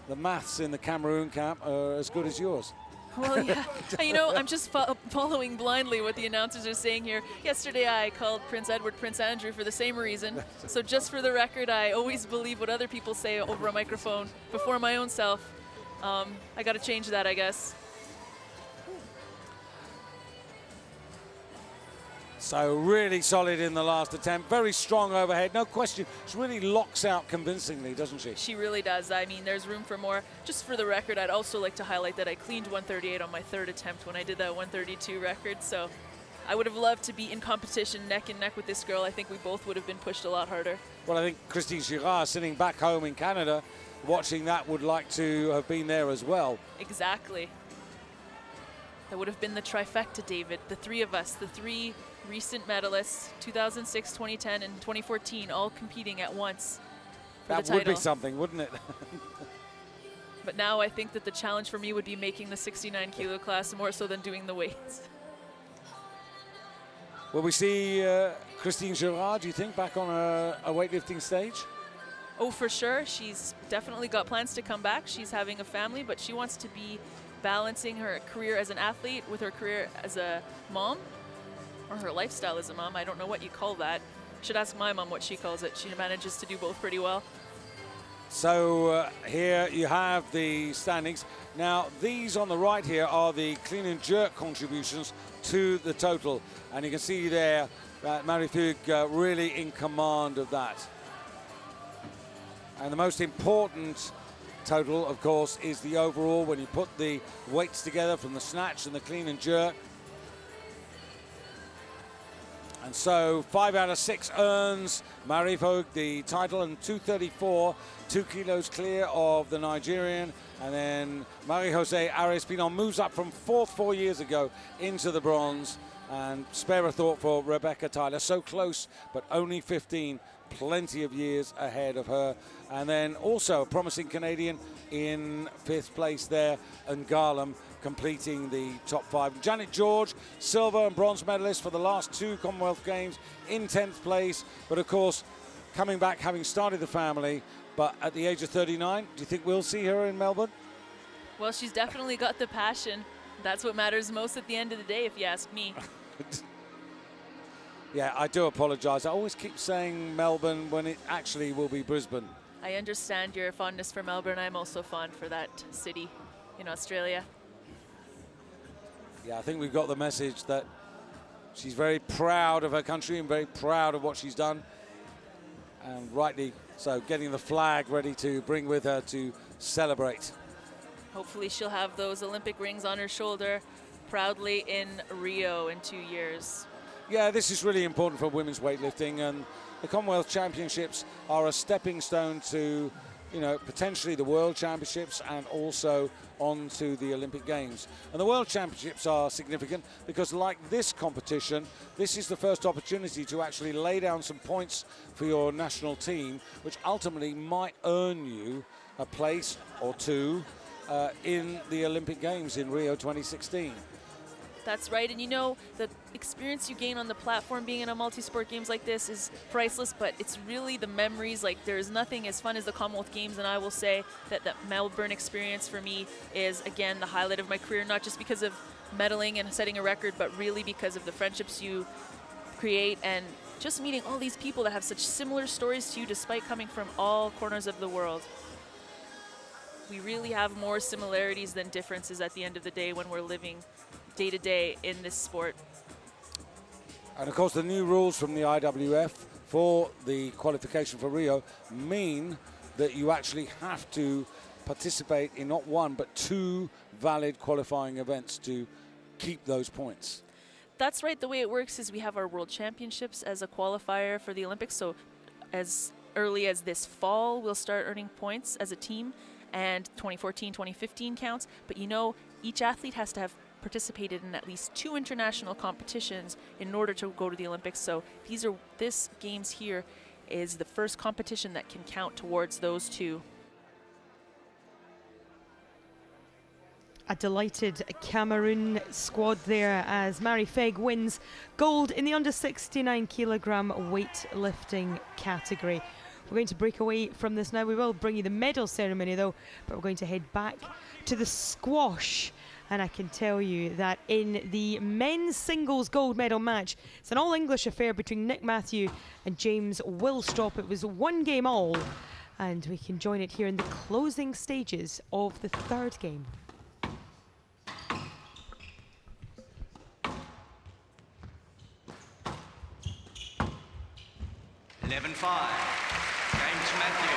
the maths in the Cameroon camp are as good as yours. Well, yeah. You know, I'm just following blindly what the announcers are saying here. Yesterday, I called Prince Edward Prince Andrew for the same reason. So just for the record, I always believe what other people say over a microphone before my own self. I got to change that, I guess. So really solid in the last attempt. Very strong overhead, no question. She really locks out convincingly, doesn't she? She really does. I mean, there's room for more. Just for the record, I'd also like to highlight that I cleaned 138 on my 3rd attempt when I did that 132 record. So I would have loved to be in competition neck and neck with this girl. I think we both would have been pushed a lot harder. Well, I think Christine Girard, sitting back home in Canada, watching that, would like to have been there as well. Exactly. That would have been the trifecta, David. The three of us, the 3 recent medalists, 2006, 2010, and 2014, all competing at once for That the would title. be something, wouldn't it? But now I think that the challenge for me would be making the 69 kilo class more so than doing the weights. Will we see Christine Girard, do you think, back on a weightlifting stage? Oh, for sure. She's definitely got plans to come back. She's having a family, but she wants to be balancing her career as an athlete with her career as a mom, or her lifestyle as a mom. I don't know what you call that. Should ask my mom what she calls it. She manages to do both pretty well. So here you have the standings. Now, these on the right here are the clean and jerk contributions to the total. And you can see there that Marie Fugue really in command of that. And the most important total, of course, is the overall when you put the weights together from the snatch and the clean and jerk. And so 5 out of 6 earns Marie Fugue the title, and 234, 2 kilos clear of the Nigerian. And then Marie-Jose Ares-Pinon moves up from 4th 4 years ago into the bronze. And spare a thought for Rebecca Tyler. So close, but only 15. Plenty of years ahead of her. And then also a promising Canadian in 5th place there, and Garland completing the top 5. Janet George, silver and bronze medalist for the last 2 Commonwealth Games, in 10th place. But of course, coming back, having started the family, but at the age of 39, do you think we'll see her in Melbourne? Well, she's definitely got the passion. That's what matters most at the end of the day, if you ask me. Yeah, I do apologise. I always keep saying Melbourne when it actually will be Brisbane. I understand your fondness for Melbourne. I'm also fond for that city in Australia. Yeah, I think we've got the message that she's very proud of her country and very proud of what she's done. And rightly so, getting the flag ready to bring with her to celebrate. Hopefully she'll have those Olympic rings on her shoulder proudly in Rio in 2 years. Yeah, this is really important for women's weightlifting, and the Commonwealth Championships are a stepping stone to, you know, potentially the World Championships and also on to the Olympic Games. And the World Championships are significant because, like this competition, this is the first opportunity to actually lay down some points for your national team, which ultimately might earn you a place or two in the Olympic Games in Rio 2016. That's right, and you know, the experience you gain on the platform being in a multi-sport games like this is priceless, but it's really the memories. Like, there's nothing as fun as the Commonwealth Games, and I will say that the Melbourne experience for me is, again, the highlight of my career, not just because of medaling and setting a record, but really because of the friendships you create and just meeting all these people that have such similar stories to you despite coming from all corners of the world. We really have more similarities than differences at the end of the day when we're living day to day in this sport. And of course, the new rules from the IWF for the qualification for Rio mean that you actually have to participate in not one but 2 valid qualifying events to keep those points. That's right. The way it works is we have our World Championships as a qualifier for the Olympics. So as early as this fall, we'll start earning points as a team, and 2014, 2015 counts. But you know, each athlete has to have participated in at least 2 international competitions in order to go to the Olympics. So this games here is the first competition that can count towards those 2. A delighted Cameroon squad there as Mary Fegg wins gold in the under 69 kilogram weightlifting category. We're going to break away from this now. We will bring you the medal ceremony though, but we're going to head back to the squash. And I can tell you that in the men's singles gold medal match, it's an all-English affair between Nick Matthew and James Willstrop. It was 1 game all, and we can join it here in the closing stages of the 3rd game. 11-5. James Matthew.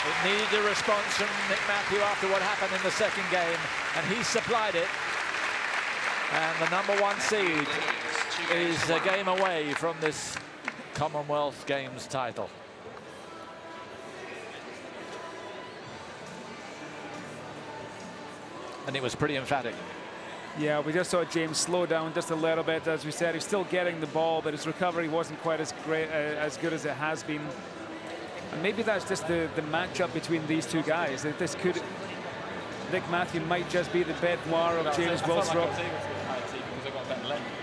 It needed a response from Nick Matthew after what happened in the 2nd game, and he supplied it. And the #1 seed is a game away from this Commonwealth Games title. And it was pretty emphatic. Yeah, we just saw James slow down just a little bit. As we said, he's still getting the ball, but his recovery wasn't quite as great, as good as it has been. And maybe that's just the matchup between these 2 guys. That this could, Nick Matthew might just be the bête noire of James Willstrop.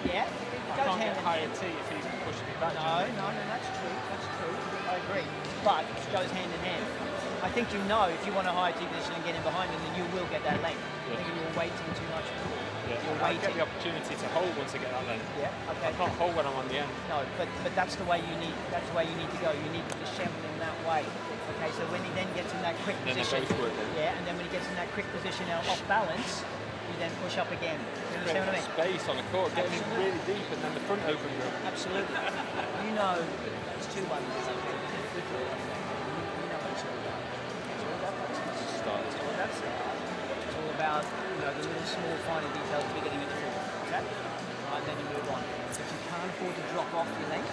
Yeah, I can't get higher T if he's pushing me back. No, that's true. I agree. But it goes hand in hand. I think you know if you want a higher T position and get in behind him, then you will get that length. I think you're waiting too much. I get the opportunity to hold once I get that length. Yeah, okay. I can't hold when I'm on the end. No, but that's the way you need. That's the way you need to go. You need to dissemble in that way. Okay, so when he then gets in that quick position, and then when he gets in that quick position off balance, you then push up again. You understand what I mean? Space on the court, getting really deep, and then the front opens up. Absolutely. You know, it's 2-1. You know what it's all about. It's all about the little small finer details we're getting into form. Okay? Right, then you move on. But you can't afford to drop off your length,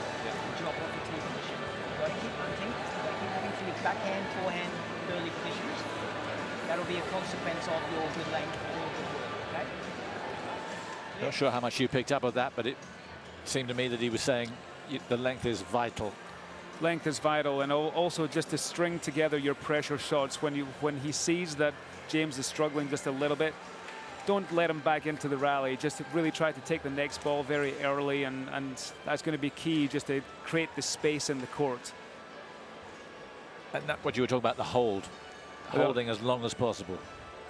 drop off your T position. You've got to keep hunting. You've got to keep looking for your backhand, forehand, early positions. That'll be a consequence of your good length and your good work. Okay? Not sure how much you picked up of that, but it seemed to me that he was saying the length is vital. Length is vital, and also just to string together your pressure shots when he sees that James is struggling just a little bit. Don't let him back into the rally. Just really try to take the next ball very early, and that's going to be key, just to create the space in the court. And that's what you were talking about, the holding as long as possible.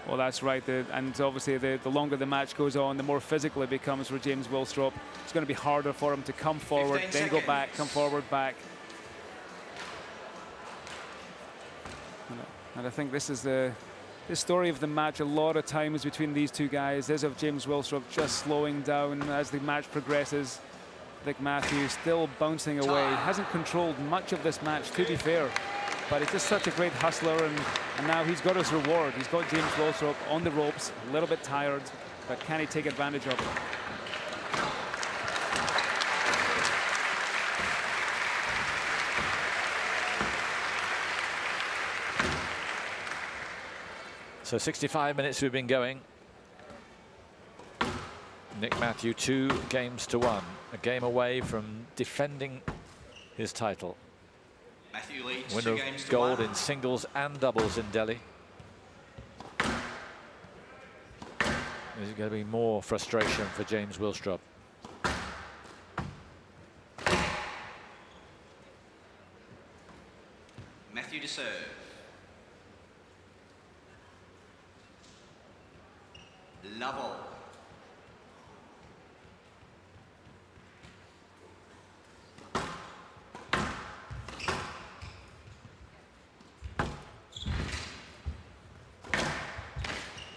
Well, that's right. And obviously, the longer the match goes on, the more physical it becomes for James Willstrop. It's going to be harder for him to come forward, then go back, come forward, back. And I think this is the story of the match a lot of times between these 2 guys is of James Willstrop just slowing down as the match progresses. Nick Matthew still bouncing away. Hasn't controlled much of this match, to be fair. But he's just such a great hustler, and now he's got his reward. He's got James Willstrop on the ropes, a little bit tired, but can he take advantage of it? So 65 minutes we've been going. Nick Matthew 2 games to 1. A game away from defending his title. Matthew leads Winner 2 games of to gold 1. in singles and doubles in Delhi. Is it going to be more frustration for James Willstrop? Matthew to serve. Lovell.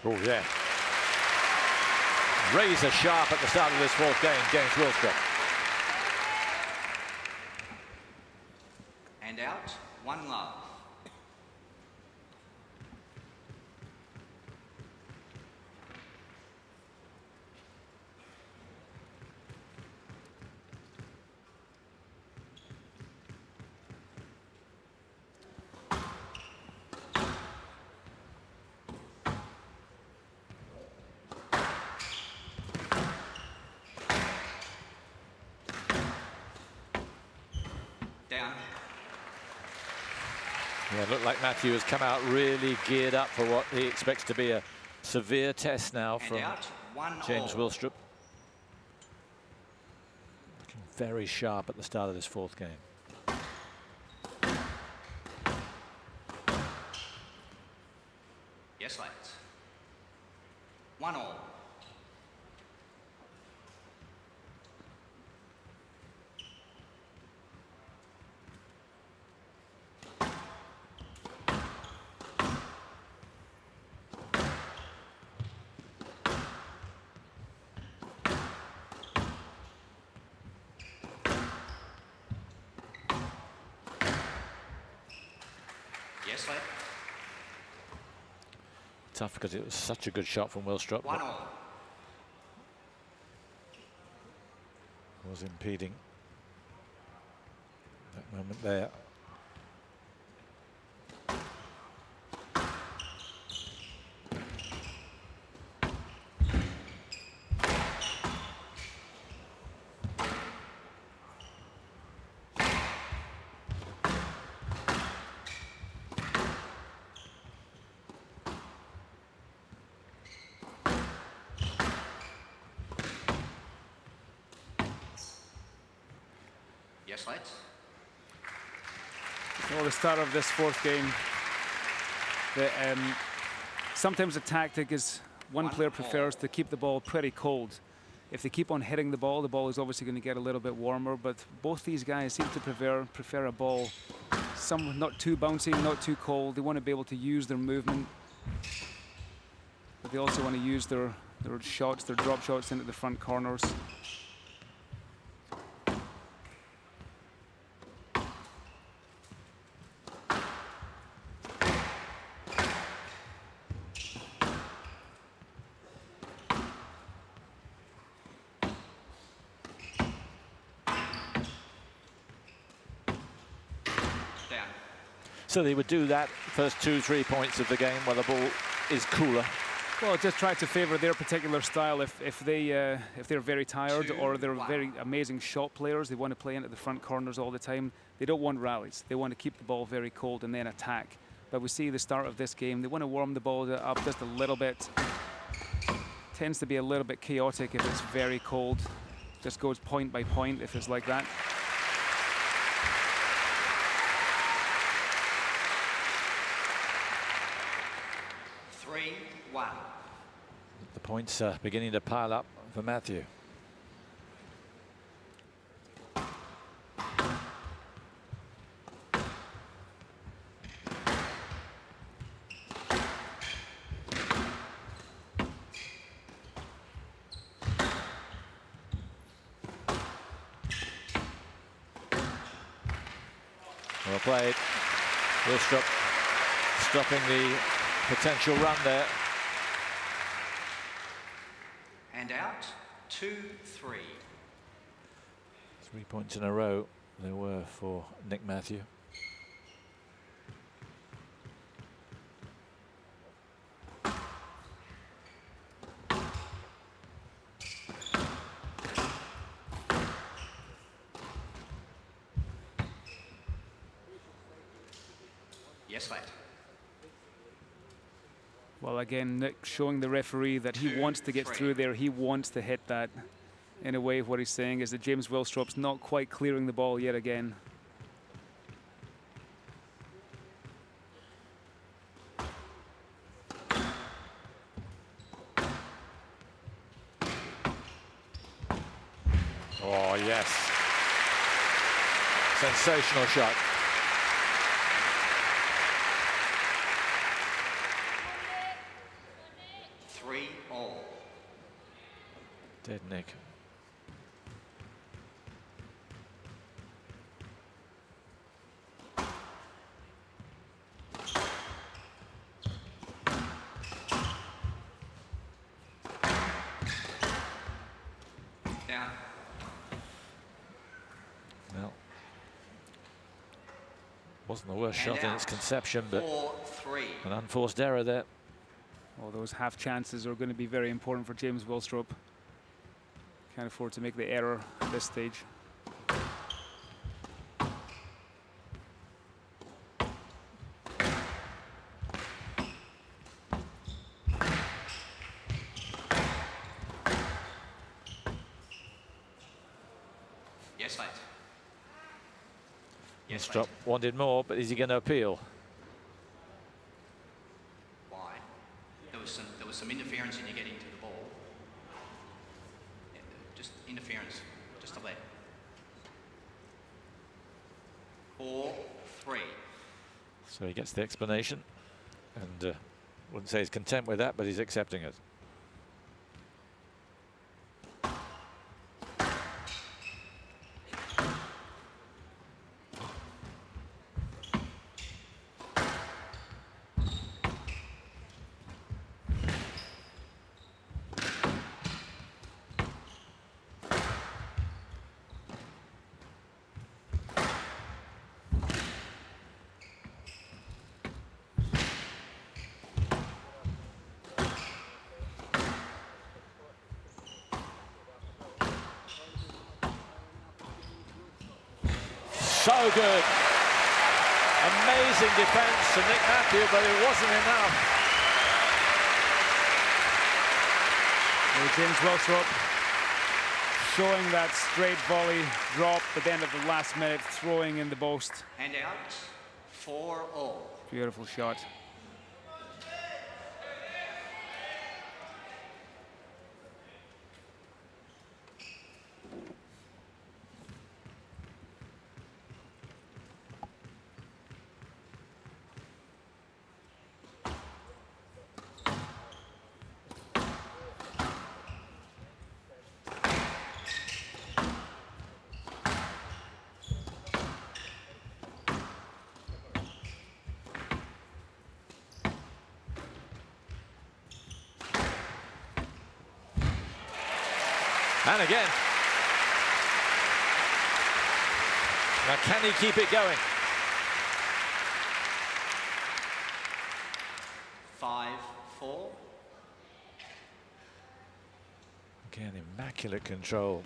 Oh, yeah. Razor sharp at the start of this fourth game, James Willstrop. And out, 1 love. Down. Yeah, it looked like Matthew has come out really geared up for what he expects to be a severe test now from James Willstrop. Looking very sharp at the start of this fourth game. Yes, lads. 1 all. Yes, lad. Tough because it was such a good shot from Willstrop. 1 all. Was impeding that moment there. Yes, lads. Well, the start of this fourth game, sometimes the tactic is one player prefers to keep the ball pretty cold. If they keep on hitting the ball is obviously going to get a little bit warmer, but both these guys seem to prefer a ball not too bouncy, not too cold. They want to be able to use their movement, but they also want to use their shots, their drop shots into the front corners. So they would do that first 2-3 points of the game where the ball is cooler. Well, just try to favour their particular style. If they're very tired or they're very amazing shot players, they want to play into the front corners all the time. They don't want rallies. They want to keep the ball very cold and then attack. But we see the start of this game, they want to warm the ball up just a little bit. Tends to be a little bit chaotic if it's very cold. Just goes point by point if it's like that. The points are beginning to pile up for Matthew. Well played. Willstrop stopping the potential run there. And out, 2-3. 3 points in a row there were for Nick Matthew. Yes, lad. Well, Well, again, Nick showing the referee that he wants to get through there. He wants to hit that. In a way, what he's saying is that James Willstrop's not quite clearing the ball yet again. Oh, yes. Sensational shot. Three all. Dead Nick. Down. Well, wasn't the worst shot in its conception, but 4-3. an unforced error there. Well, those half chances are going to be very important for James Willstrop. Can't afford to make the error at this stage. Yes, mate. Yes, Willstrop wanted more, but is he going to appeal? Why? There was some interference in you getting to the ball. Yeah, just interference, just a leg. 4-3. So he gets the explanation, and wouldn't say he's content with that, but he's accepting it. So good. Amazing defense to Nick Matthew, but it wasn't enough. Well, James Willstrop showing that straight volley drop, but then at the last minute throwing in the post. And out. 4-all. Beautiful shot. And again. Now, can he keep it going? 5-4. Again, immaculate control.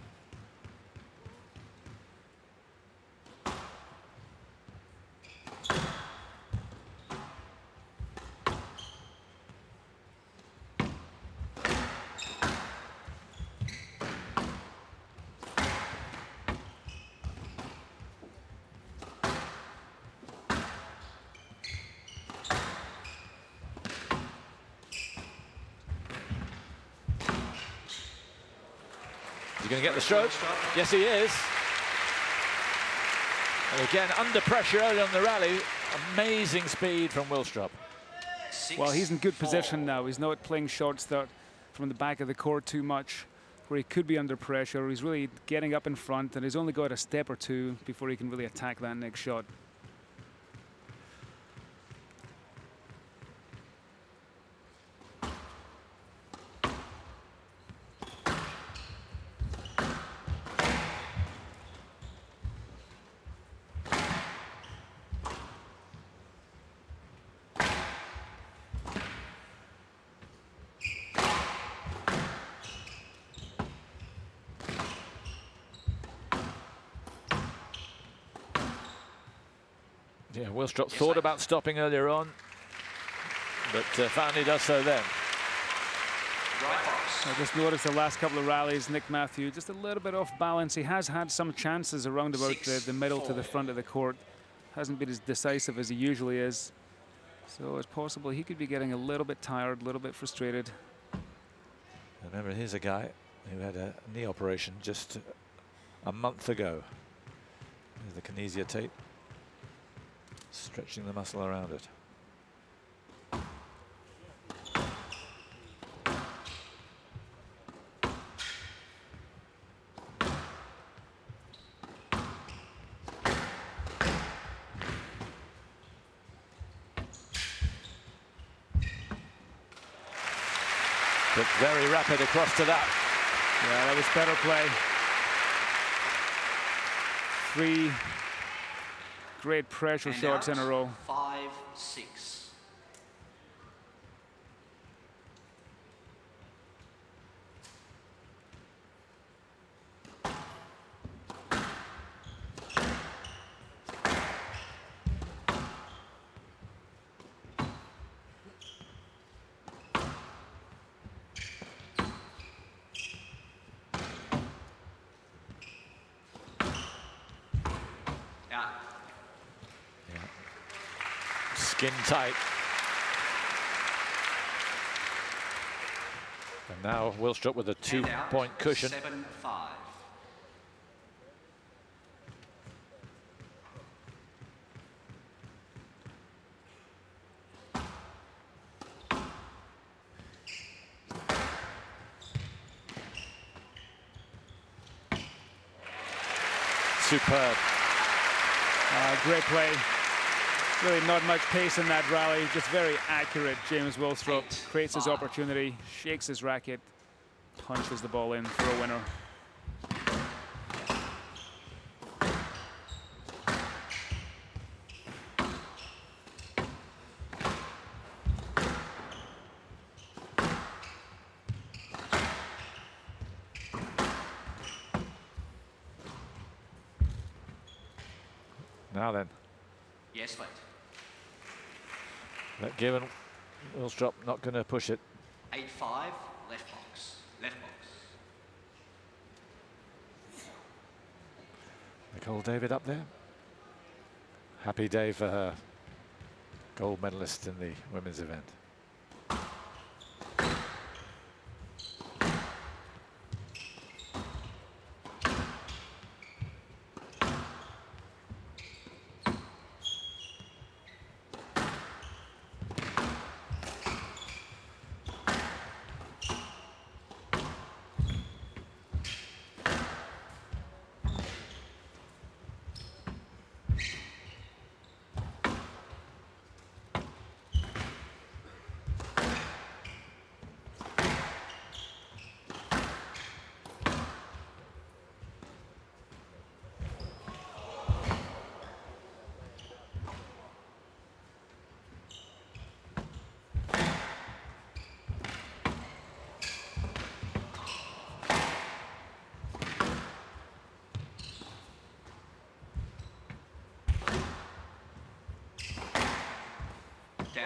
Is he going to get the stroke? Yes, he is. And again, under pressure early on the rally, amazing speed from Willstrop. Well, he's in good position now. He's not playing shots that from the back of the court too much, where he could be under pressure. He's really getting up in front, and he's only got a step or two before he can really attack that next shot. Yeah, Willstrop thought about stopping earlier on. but finally does so then. I just noticed the last couple of rallies, Nick Matthew just a little bit off balance. He has had some chances around about the middle to the front of the court. Hasn't been as decisive as he usually is. So it's possible he could be getting a little bit tired, a little bit frustrated. Remember, here's a guy who had a knee operation just a month ago. There's the kinesia tape, stretching the muscle around it. But very rapid across to that. Yeah, that was better play. 3 great pressure shots in a row. 5-6. Skin tight. And now Willstrup with a 2-point cushion. 7-5. Superb. Great play. Really not much pace in that rally, just very accurate. James Willstrup creates his opportunity, shakes his racket, punches the ball in for a winner. Now then. Yes, mate. But given Willstrup not going to push it. 8-5, left box. Left box. Nicole David up there. Happy day for her. Gold medalist in the women's event.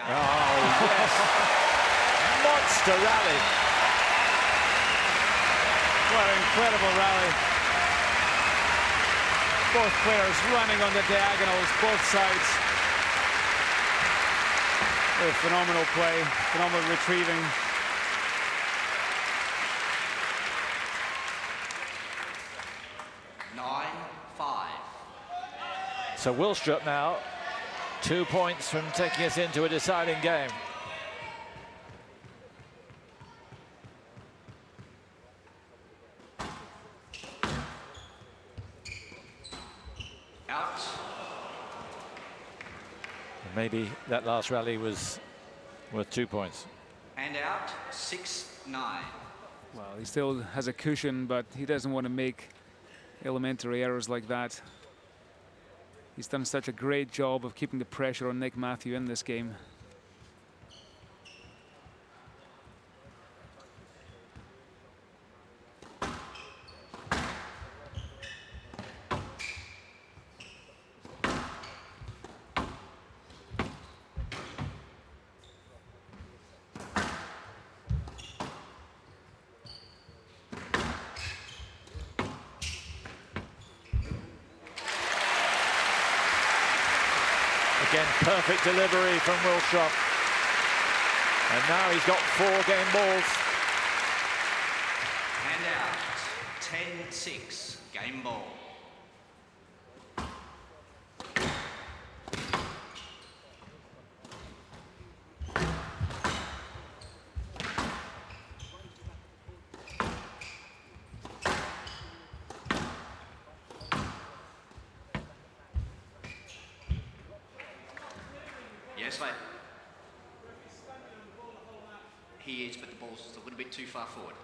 Oh, yes. Monster rally. What an incredible rally. Both players running on the diagonals, both sides. A phenomenal play, phenomenal retrieving. So Willstrup now 2 points from taking us into a deciding game. Out. Maybe that last rally was worth 2 points. And out. 6-9. Well, he still has a cushion, but he doesn't want to make elementary errors like that. He's done such a great job of keeping the pressure on Nick Matthew in this game. Again, perfect delivery from Wilstrop. And now he's got 4 game balls. Hand out. 10-6. Game ball. Yes, mate. He is, but the ball's a little bit too far forward.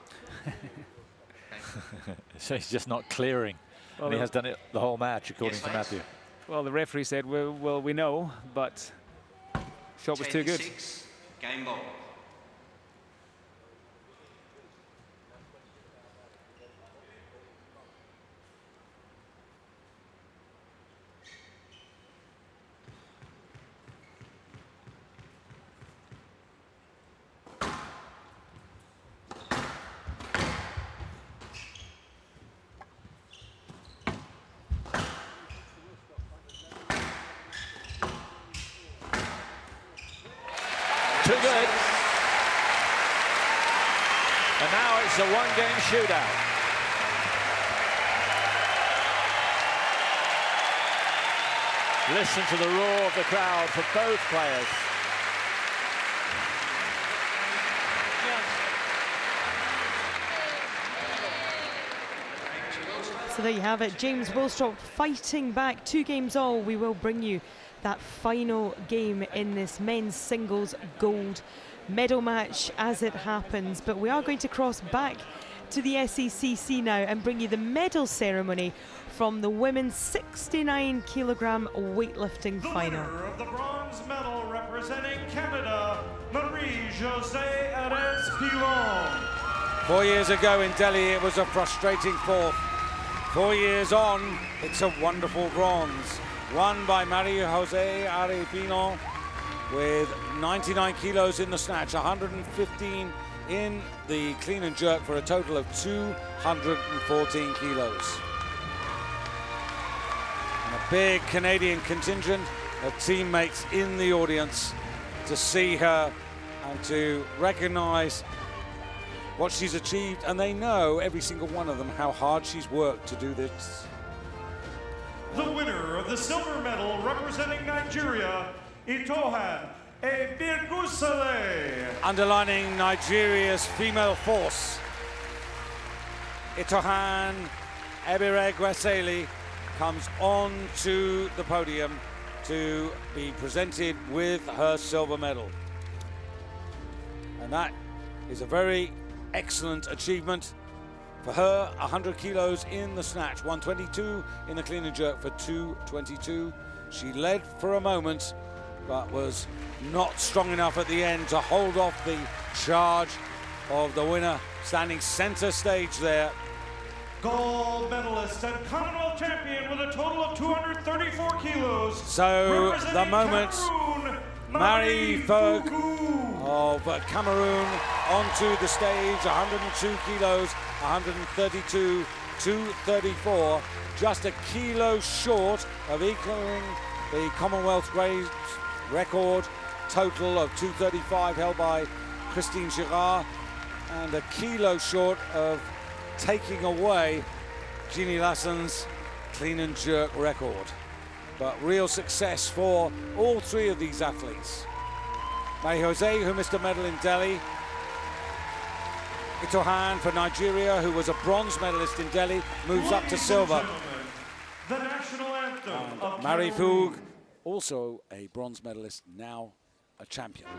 Okay. So he's just not clearing. Well, and he has done it the whole match, according Yes, to mate. Matthew. Well, the referee said, well, we know, but shot was too good. 10-6. Game ball. Too good. And now it's a 1-game shootout. Listen to the roar of the crowd for both players. So there you have it, James Wilstrop fighting back 2 games all. We will bring you that final game in this men's singles gold medal match as it happens. But we are going to cross back to the SECC now and bring you the medal ceremony from the women's 69 kilogram weightlifting final. Winner of the bronze medal representing Canada, Marie-Josée Perez-Pilon. 4 years ago in Delhi, it was a frustrating 4th. 4 years on, it's a wonderful bronze. Won by Marie-Josée Perez-Pilon with 99 kilos in the snatch, 115 in the clean and jerk for a total of 214 kilos. And a big Canadian contingent of teammates in the audience to see her and to recognize what she's achieved, and they know, every single one of them, how hard she's worked to do this. The winner of the silver medal representing Nigeria, Itohan Ebirgusale. Underlining Nigeria's female force, Itohan Ebirgusale comes on to the podium to be presented with her silver medal. And that is a very excellent achievement for her. 100 kilos in the snatch, 122 in the clean and jerk for 222. She led for a moment, but was not strong enough at the end to hold off the charge of the winner, standing center stage there. Gold medalist and Commonwealth champion with a total of 234 kilos. So the moment, Cameroon, Marie Ferg of Cameroon onto the stage, 102 kilos, 132, 234, just a kilo short of equaling the Commonwealth record total of 235 held by Christine Girard, and a kilo short of taking away Jeannie Lasson's clean and jerk record. But real success for all 3 of these athletes. Marie-Josée, who missed a medal in Delhi. Itohan for Nigeria, who was a bronze medalist in Delhi, moves up to silver. The national anthem of Marie Cameroon. Foug, also a bronze medalist, now a champion.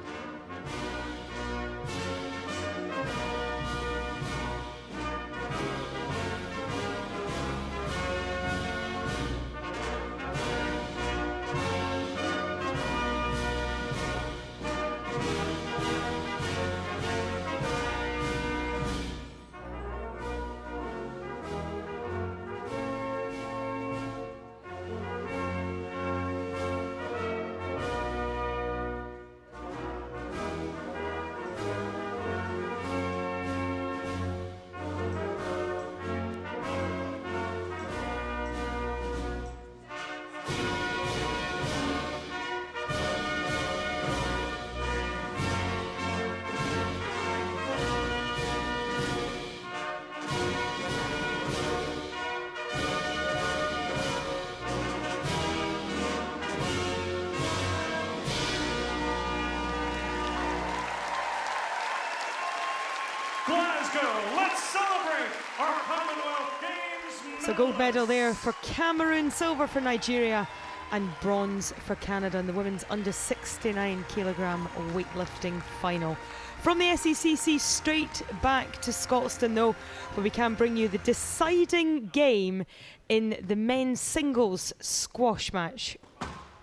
Glasgow. Let's celebrate our Commonwealth Games. So gold medal there for Cameroon, silver for Nigeria, and bronze for Canada in the women's under 69 kilogram weightlifting final. From the SECC, straight back to Scotstoun though, where we can bring you the deciding game in the men's singles squash match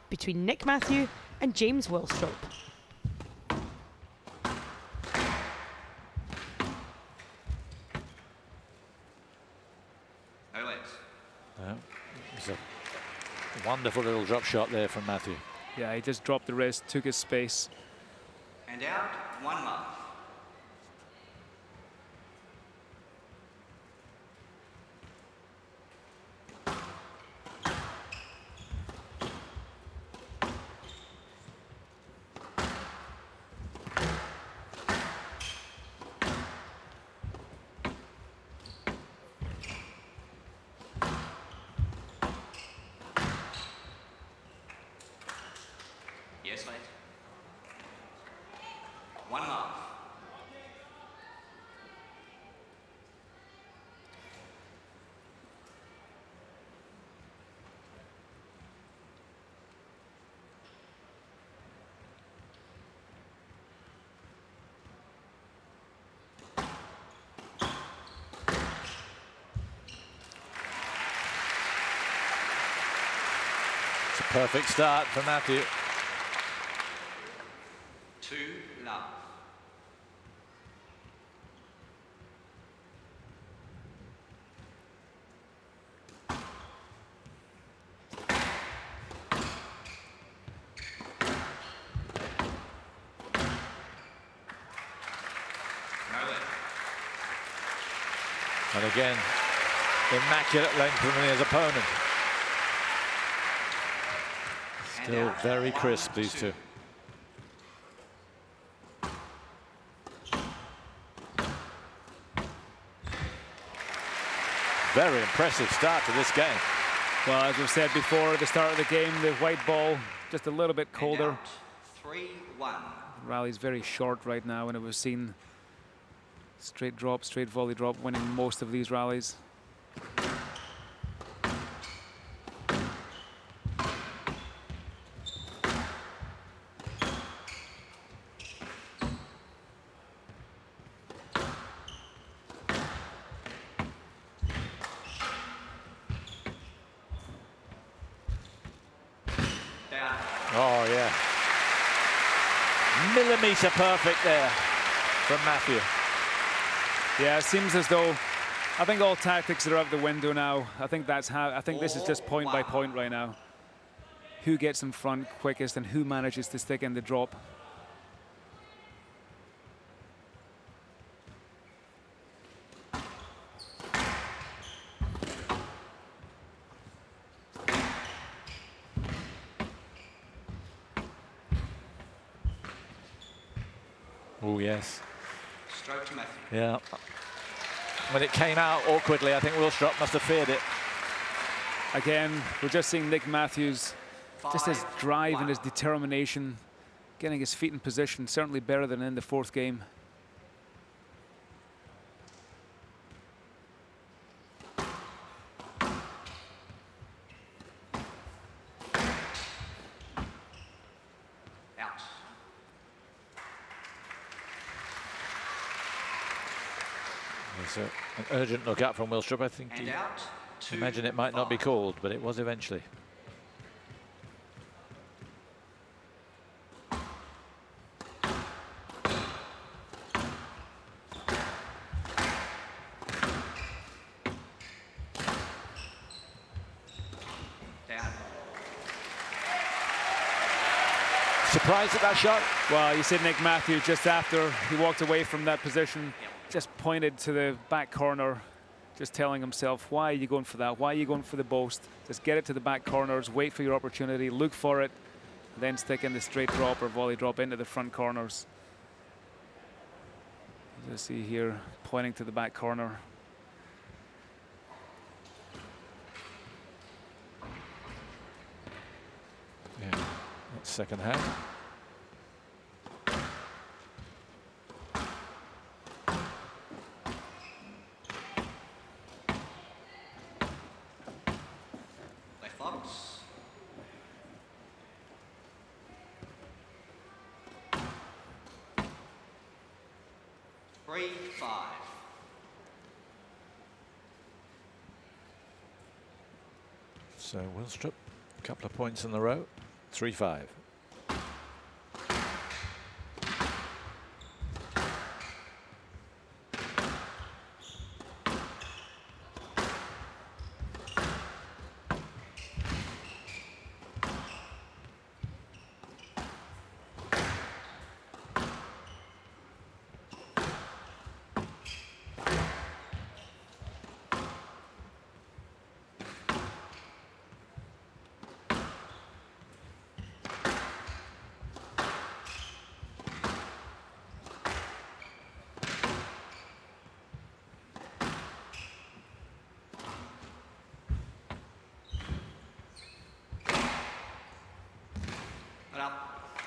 between Nick Matthew and James Willstrop. It's a wonderful little drop shot there from Matthew. Yeah, he just dropped the wrist, took his space. And out, 1 love. Yes, mate. 1 love. It's a perfect start for Matthew. 2 love. And again, immaculate length from his opponent. Still very crisp, these two. Very impressive start to this game. Well, as we've said before, at the start of the game, the white ball just a little bit colder. 3-1. Rally's very short right now, and it was seen straight drop, straight volley drop, winning most of these rallies. Oh, yeah. Millimetre perfect there from Matthew. Yeah, it seems as though I think all tactics are out the window now. I think that's how. I think this is just point by point right now. Who gets in front quickest and who manages to stick in the drop. Oh, yes. Stroke to Matthew. Yeah. When it came out awkwardly, I think Willstrop must have feared it. Again, we're just seeing Nick Matthews, just his drive and his determination, getting his feet in position, certainly better than in the fourth game. Out. There's an urgent look up from Willstrop. I think And out. imagine it might not be called, but it was eventually. Down. Surprised at that shot? Well, you said Nick Matthews just after he walked away from that position, just pointed to the back corner, just telling himself, why are you going for that? Why are you going for the boast? Just get it to the back corners, wait for your opportunity, look for it, and then stick in the straight drop or volley drop into the front corners. You see here, pointing to the back corner. Yeah, that's second hand. box. Three, 5. So Willstrop, a couple of points in the row, 3-5.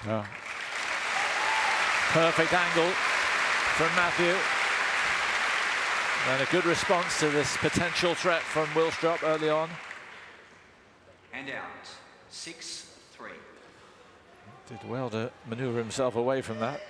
Oh. Perfect angle from Matthew. And a good response to this potential threat from Willstrop early on. And out. 6-3. Did well to manoeuvre himself away from that.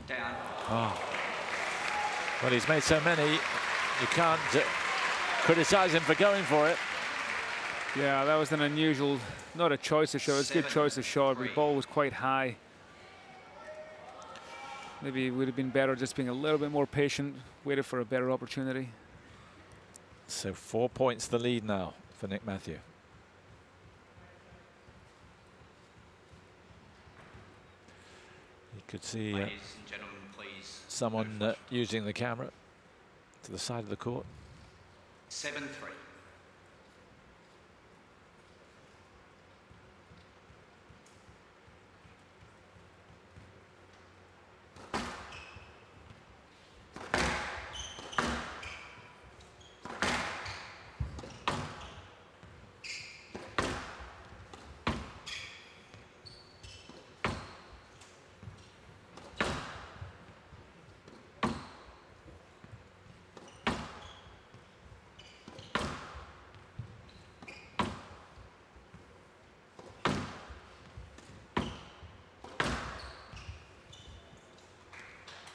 Down. Oh. Well, he's made so many, you can't criticise him for going for it. Yeah, that was an unusual, not a choice of shot, it's a good choice of shot, but the ball was quite high. Maybe it would have been better just being a little bit more patient, waited for a better opportunity. So 4 points the lead now for Nick Matthew. You could see Ladies and gentlemen, please. someone using the camera to the side of the court. 7-3.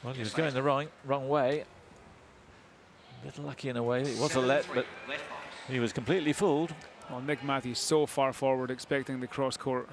Well, he was going the wrong way. A little lucky in a way. It was a let, but he was completely fooled. Well, Nick Matthews so far forward, expecting the cross court.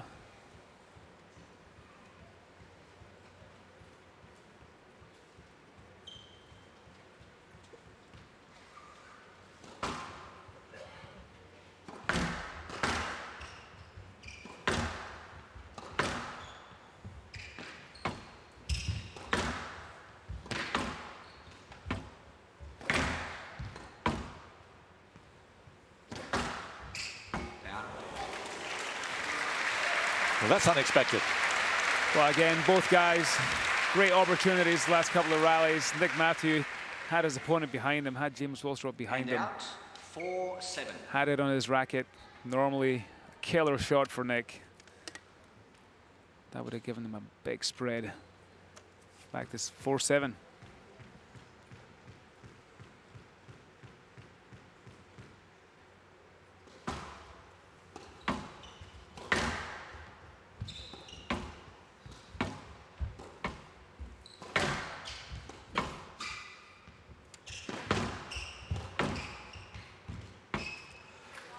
Well, that's unexpected. Well, again, both guys, great opportunities last couple of rallies. Nick Matthew had his opponent behind him, had James Willstrop behind him. 4-7. Had it on his racket. Normally, a killer shot for Nick. That would have given him a big spread. Back to 4-7.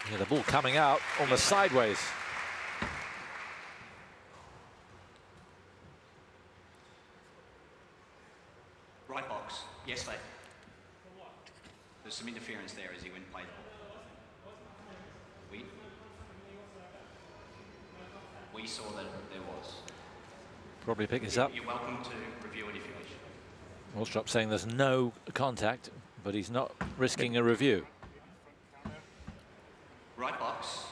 Yeah, the ball coming out almost sideways. Right box. Yes, mate. There's some interference there as he went play the ball. We saw that there was. Probably pick this up. You're welcome to review it if you wish. Willstrop saying there's no contact, but he's not risking a review. Right box.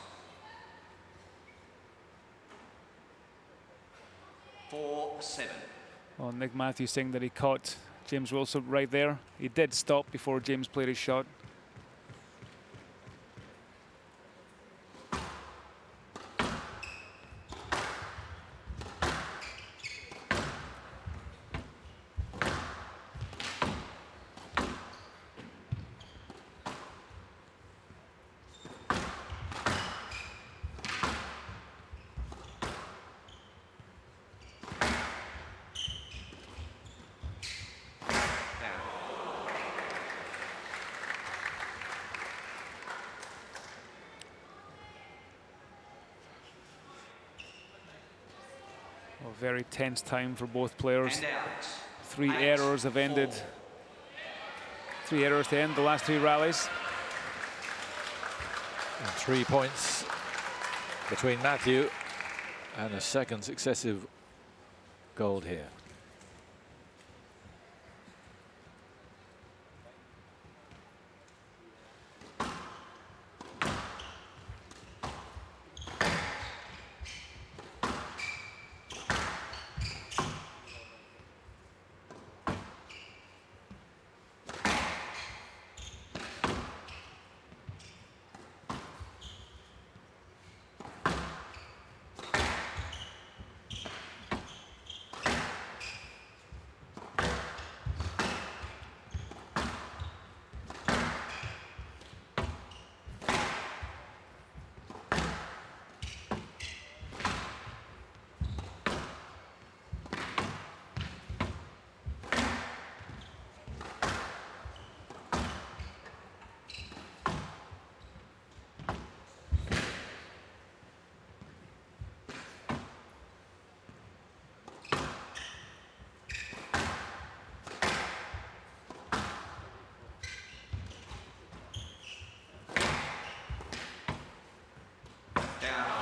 4-7. Well, Nick Matthews saying that he caught James Willstrop right there. He did stop before James played his shot. A very tense time for both players. 3 errors have ended. 3 errors to end the last 3 rallies. And 3 points between Matthew and a second successive gold here.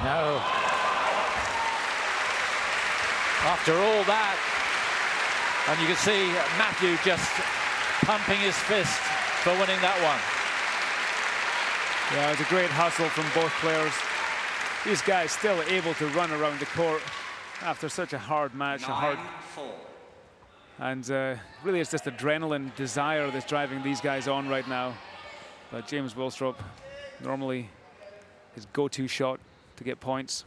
No. After all that, and you can see Matthew just pumping his fist for winning that one. Yeah, it was a great hustle from both players. These guys still able to run around the court after such a hard match. 9-4. And really it's just adrenaline, desire that's driving these guys on right now. But James Willstrop, normally his go-to shot to get points.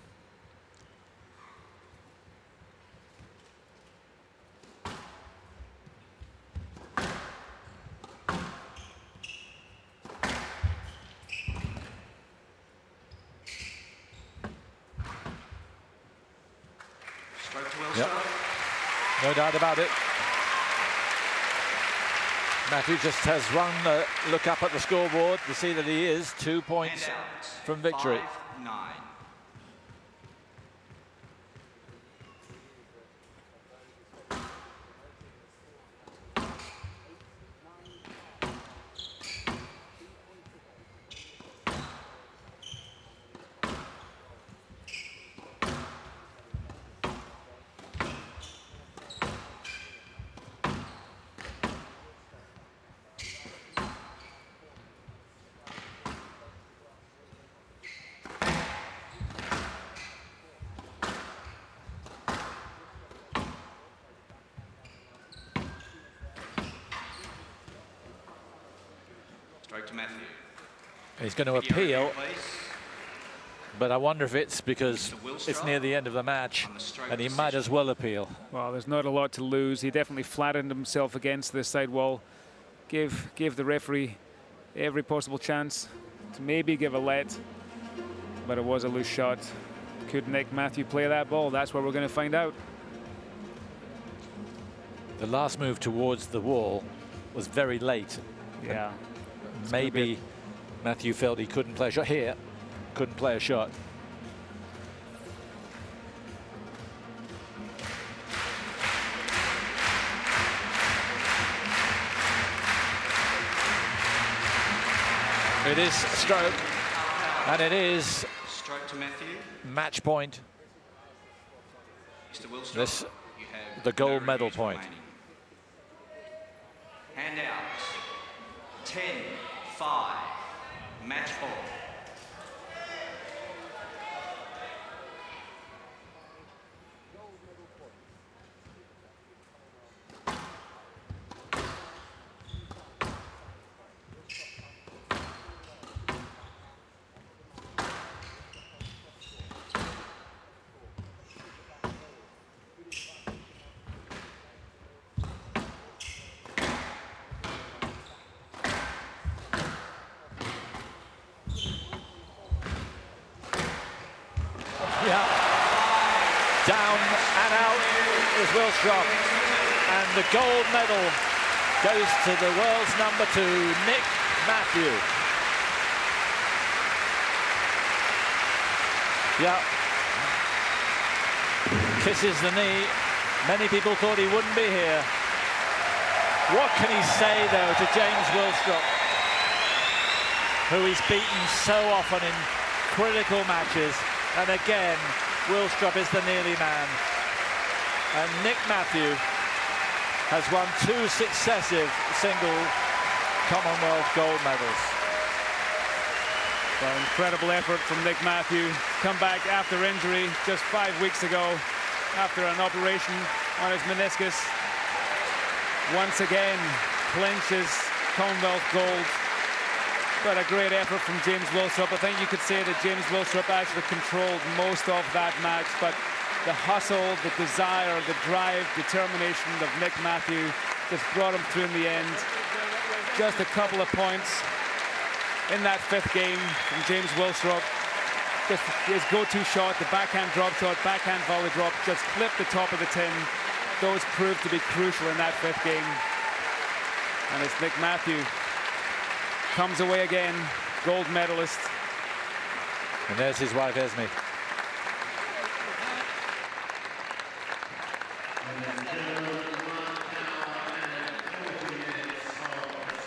Yep. No doubt about it. Matthew just has run a look up at the scoreboard to see that he is 2 points from victory. 5-9. Straight to Matthew. He's going to appeal, but I wonder if it's because it's near the end of the match and he might as well appeal. Well, there's not a lot to lose. He definitely flattened himself against the side wall. Gave the referee every possible chance to maybe give a let, but it was a loose shot. Could Nick Matthew play that ball? That's what we're going to find out. The last move towards the wall was very late. Yeah. Maybe Matthew felt he couldn't play a shot here. Couldn't play a shot. It is stroke, and it is Stroke to Matthew. match point. Mr. Willstrop, This you have the gold no medal reviews point. remaining. Hand out. 10-5. Match ball. Down and out is Wilstrop, and the gold medal goes to the world's #2, Nick Matthew. Yeah. Kisses the knee. Many people thought he wouldn't be here. What can he say, though, to James Wilstrop, who he's beaten so often in critical matches? And again, Wilstrop is the nearly man. And Nick Matthew has won 2 successive single Commonwealth gold medals. Well, incredible effort from Nick Matthew. Come back after injury just 5 weeks ago, after an operation on his meniscus. Once again, clinches Commonwealth gold. But a great effort from James Wilstrop. I think you could say that James Wilstrop actually controlled most of that match, but the hustle, the desire, the drive, determination of Nick Matthew just brought him through in the end. Just a couple of points in that 5th game from James Wilstrop. Just his go-to shot, the backhand drop shot, backhand volley drop, just clipped the top of the tin. Those proved to be crucial in that 5th game. And it's Nick Matthew comes away again, gold medalist. And there's his wife, Esme.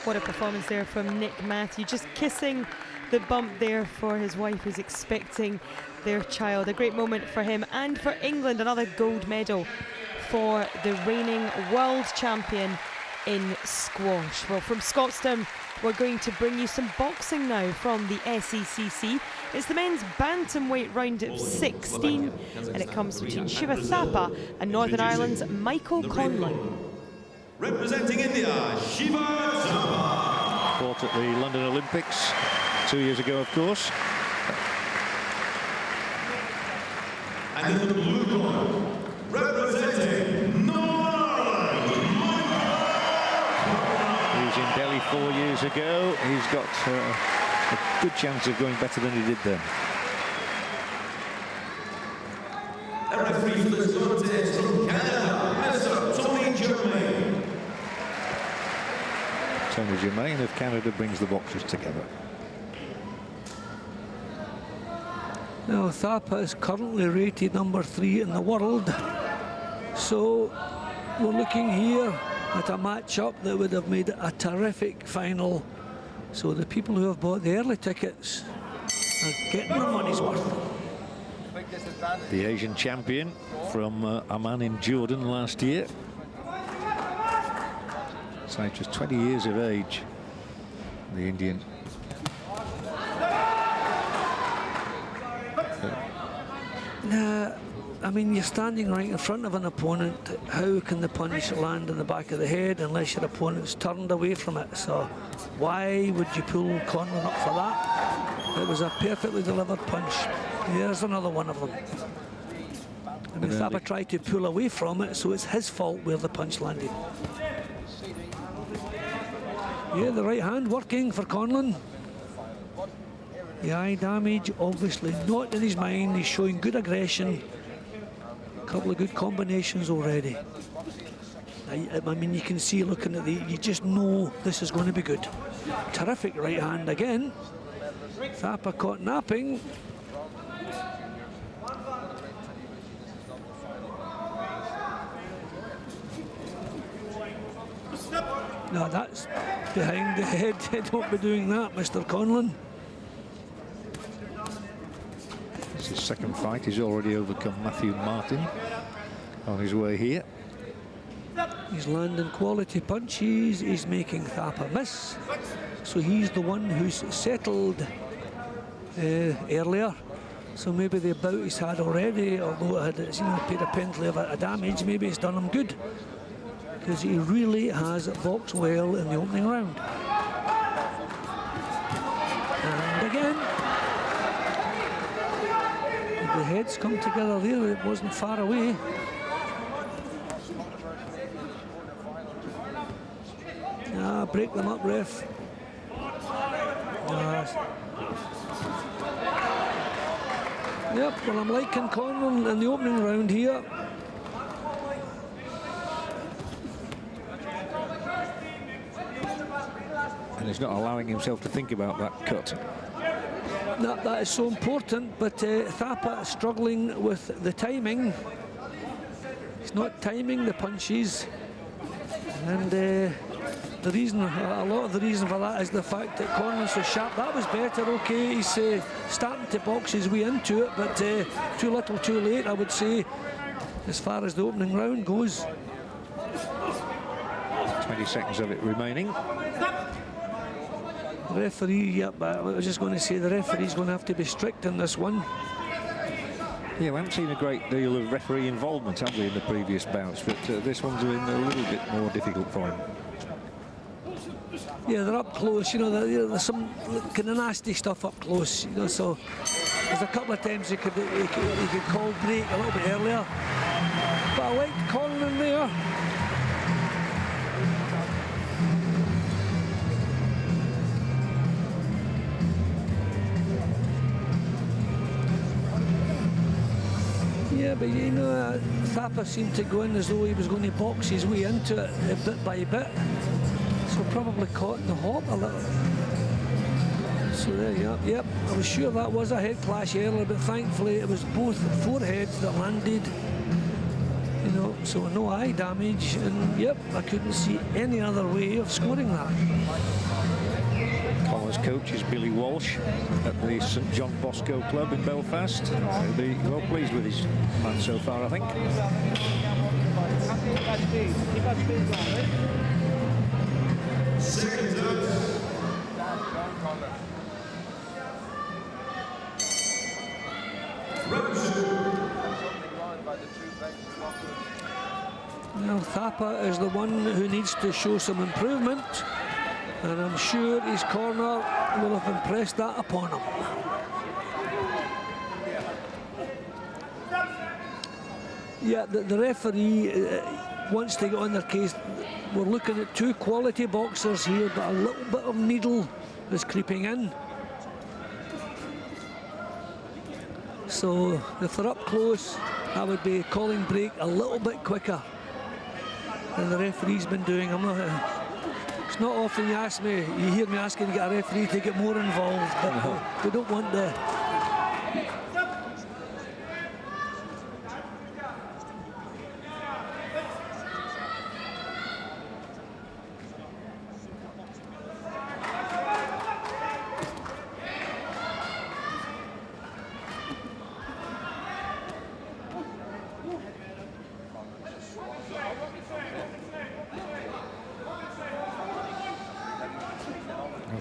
What a performance there from Nick Matthew, just kissing the bump there for his wife who's expecting their child. A great moment for him and for England, another gold medal for the reigning world champion in squash. Well, from Scotstown, we're going to bring you some boxing now from the SECC. It's the men's bantamweight round of 16, and it comes between Shiva Thapa and Northern Ireland's Michael Conlon. Representing India, Shiva Thapa. Fought at the London Olympics 2 years ago, of course. And in the blue corner, representing Northern Ireland, He was in Delhi 4 years ago. He's got a good chance of going better than he did then. a referee for this contest from Canada, Mr. Tony Germain. Tony Germain of Canada brings the boxers together. Now, Thapa is currently rated #3 in the world, so we're looking here at a match-up that would have made it a terrific final. So the people who have bought the early tickets are getting their money's worth. The Asian champion from Amman in Jordan last year. So just 20 years of age, the Indian. I mean, you're standing right in front of an opponent. How can the punch land in the back of the head unless your opponent's turned away from it? So why would you pull Conlon up for that? It was a perfectly delivered punch. There's another one of them. I mean, Thapa tried to pull away from it, so it's his fault where the punch landed. Yeah, the right hand working for Conlon. The eye damage, obviously not in his mind. He's showing good aggression. A couple of good combinations already. I mean, you can see looking at you just know this is going to be good. Terrific right hand again. Thapa caught napping. No, that's behind the head. Don't be doing that, Mr. Conlon. It's his second fight. He's already overcome Matthew Martin on his way here. He's landing quality punches, he's making Thapa miss. So he's the one who's settled earlier. So maybe the bout he's had already, although it had, you know, paid a penalty of a damage, maybe it's done him good. Because he really has boxed well in the opening round. And again, the heads come together there, it wasn't far away. Ah, break them up, ref. Yep, well, I'm liking Conlon in the opening round here. And he's not allowing himself to think about that cut. That is so important, but Thapa struggling with the timing. He's not timing the punches. And the reason, a lot of the reason for that is the fact that Conlon's so sharp. That was better, okay, he's starting to box his way into it, but too little, too late, I would say, as far as the opening round goes. 20 seconds of it remaining. The referee, yep, I was just going to say the referee's going to have to be strict in this one. Yeah, we haven't seen a great deal of referee involvement, have we, in the previous bouts, but this one's been a little bit more difficult for him. Yeah, they're up close, you know, there's some kind of nasty stuff up close, you know, so there's a couple of times he could call break a little bit earlier. But I liked Conlon there. Yeah, but you know, Thapa seemed to go in as though he was going to box his way into it bit by bit. So probably caught in the hop a little. So there, yep. I was sure that was a head clash earlier, but thankfully it was both foreheads that landed. You know, so no eye damage, and yep, I couldn't see any other way of scoring that. Conlon's coach is Billy Walsh at the St John Bosco Club in Belfast. He'll be well pleased with his man so far, I think. Now Thapa is the one who needs to show some improvement, and I'm sure his corner will have impressed that upon him. Yeah, the referee wants to get on their case. We're looking at two quality boxers here, but a little bit of needle is creeping in. So if they're up close, I would be calling break a little bit quicker than the referee's been doing. It's not often you ask me, you hear me asking to get a referee to get more involved, but we don't want the...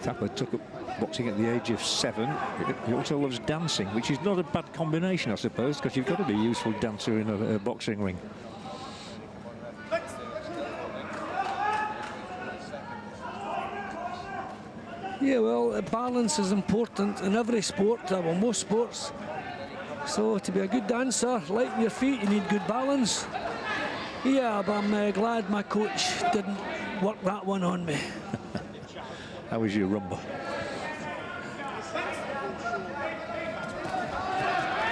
Thapa took up boxing at the age of 7. He also loves dancing, which is not a bad combination, I suppose, because you've got to be a useful dancer in a boxing ring. Yeah, well, balance is important in every sport, well, most sports. So to be a good dancer, light on your feet, you need good balance. Yeah, but I'm glad my coach didn't work that one on me. How was your rumba?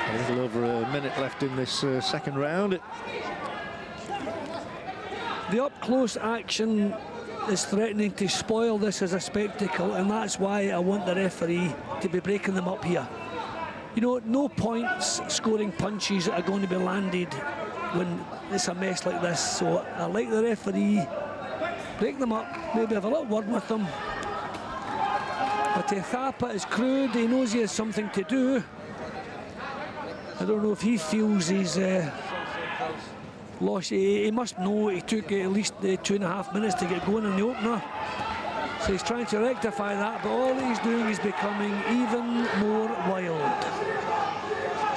A little over a minute left in this second round. The up-close action is threatening to spoil this as a spectacle, and that's why I want the referee to be breaking them up here. You know, no points scoring punches that are going to be landed when it's a mess like this. So I like the referee break them up, maybe have a little word with them. But Thapa is crude, he knows he has something to do. I don't know if he feels he's lost. He must know he took at least 2.5 minutes to get going in the opener. So he's trying to rectify that, but all he's doing is becoming even more wild.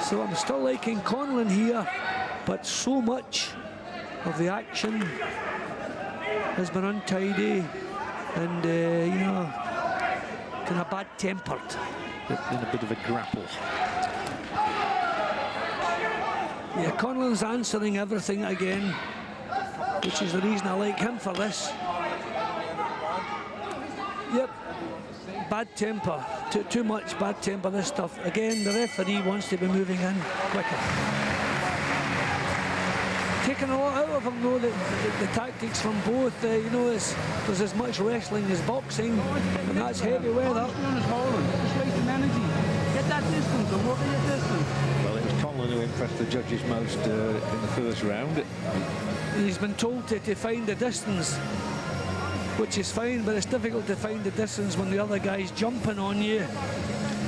So I'm still liking Conlon here, but so much of the action has been untidy and, you know, kind of bad-tempered. In a bit of a grapple. Yeah, Conlon's answering everything again, which is the reason I like him for this. Yep, bad temper, too much bad temper, this stuff. Again, the referee wants to be moving in quicker. Taking a lot out of him, though, the tactics from both. You know, there's as much wrestling as boxing, and that's heavy weather. Get that distance and work your distance. Well, it was Conlon who impressed the judges most in the first round. He's been told to find the distance, which is fine, but it's difficult to find the distance when the other guy's jumping on you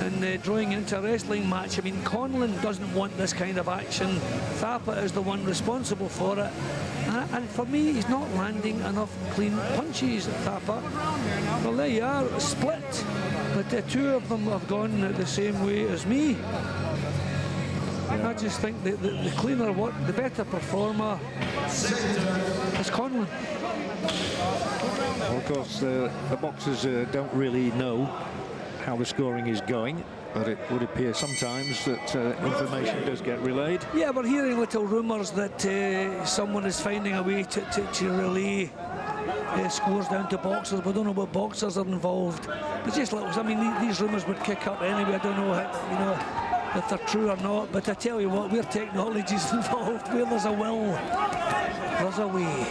and drawing into a wrestling match. I mean, Conlon doesn't want this kind of action. Thapa is the one responsible for it. And for me, he's not landing enough clean punches, Thapa. Well, there you are, split. But the two of them have gone the same way as me. I just think the cleaner, the better performer is Conlon. Well, of course, the boxers don't really know how the scoring is going, but it would appear sometimes that information does get relayed. Yeah, we're hearing little rumours that someone is finding a way to relay scores down to boxers. We don't know what boxers are involved. But just little, I mean, these rumours would kick up anyway. I don't know, you know, if they're true or not. But I tell you what, where technology is involved, where there's a will, there's a way.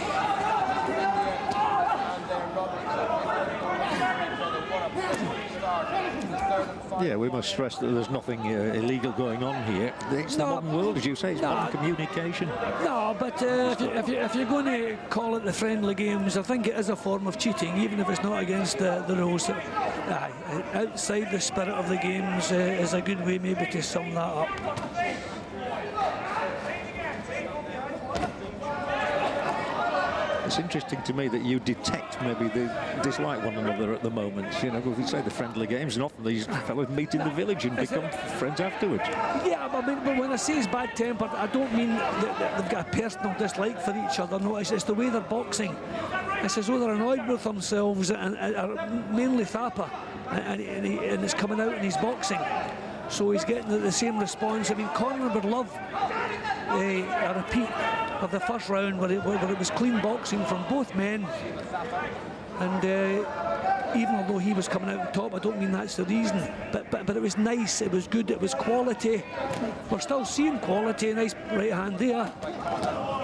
Yeah, we must stress that there's nothing illegal going on here. It's the modern world, as you say, it's modern communication. No, but if you're going to call it the friendly games, I think it is a form of cheating, even if it's not against the rules. Outside the spirit of the games is a good way maybe to sum that up. It's interesting to me that you detect maybe they dislike one another at the moment. You know, we say the friendly games, and often these fellows meet in the village and become friends afterwards. Yeah, but when I say it's bad-tempered, I don't mean that they've got a personal dislike for each other. No, it's the way they're boxing. It's as though they're annoyed with themselves, and mainly Thapa, and it's coming out in his boxing. So he's getting the same response. I mean, Conlon would love a repeat of the first round where it was clean boxing from both men, and even although he was coming out on top, I don't mean that's the reason, but it was nice, it was good, it was quality. We're still seeing quality, nice right hand there,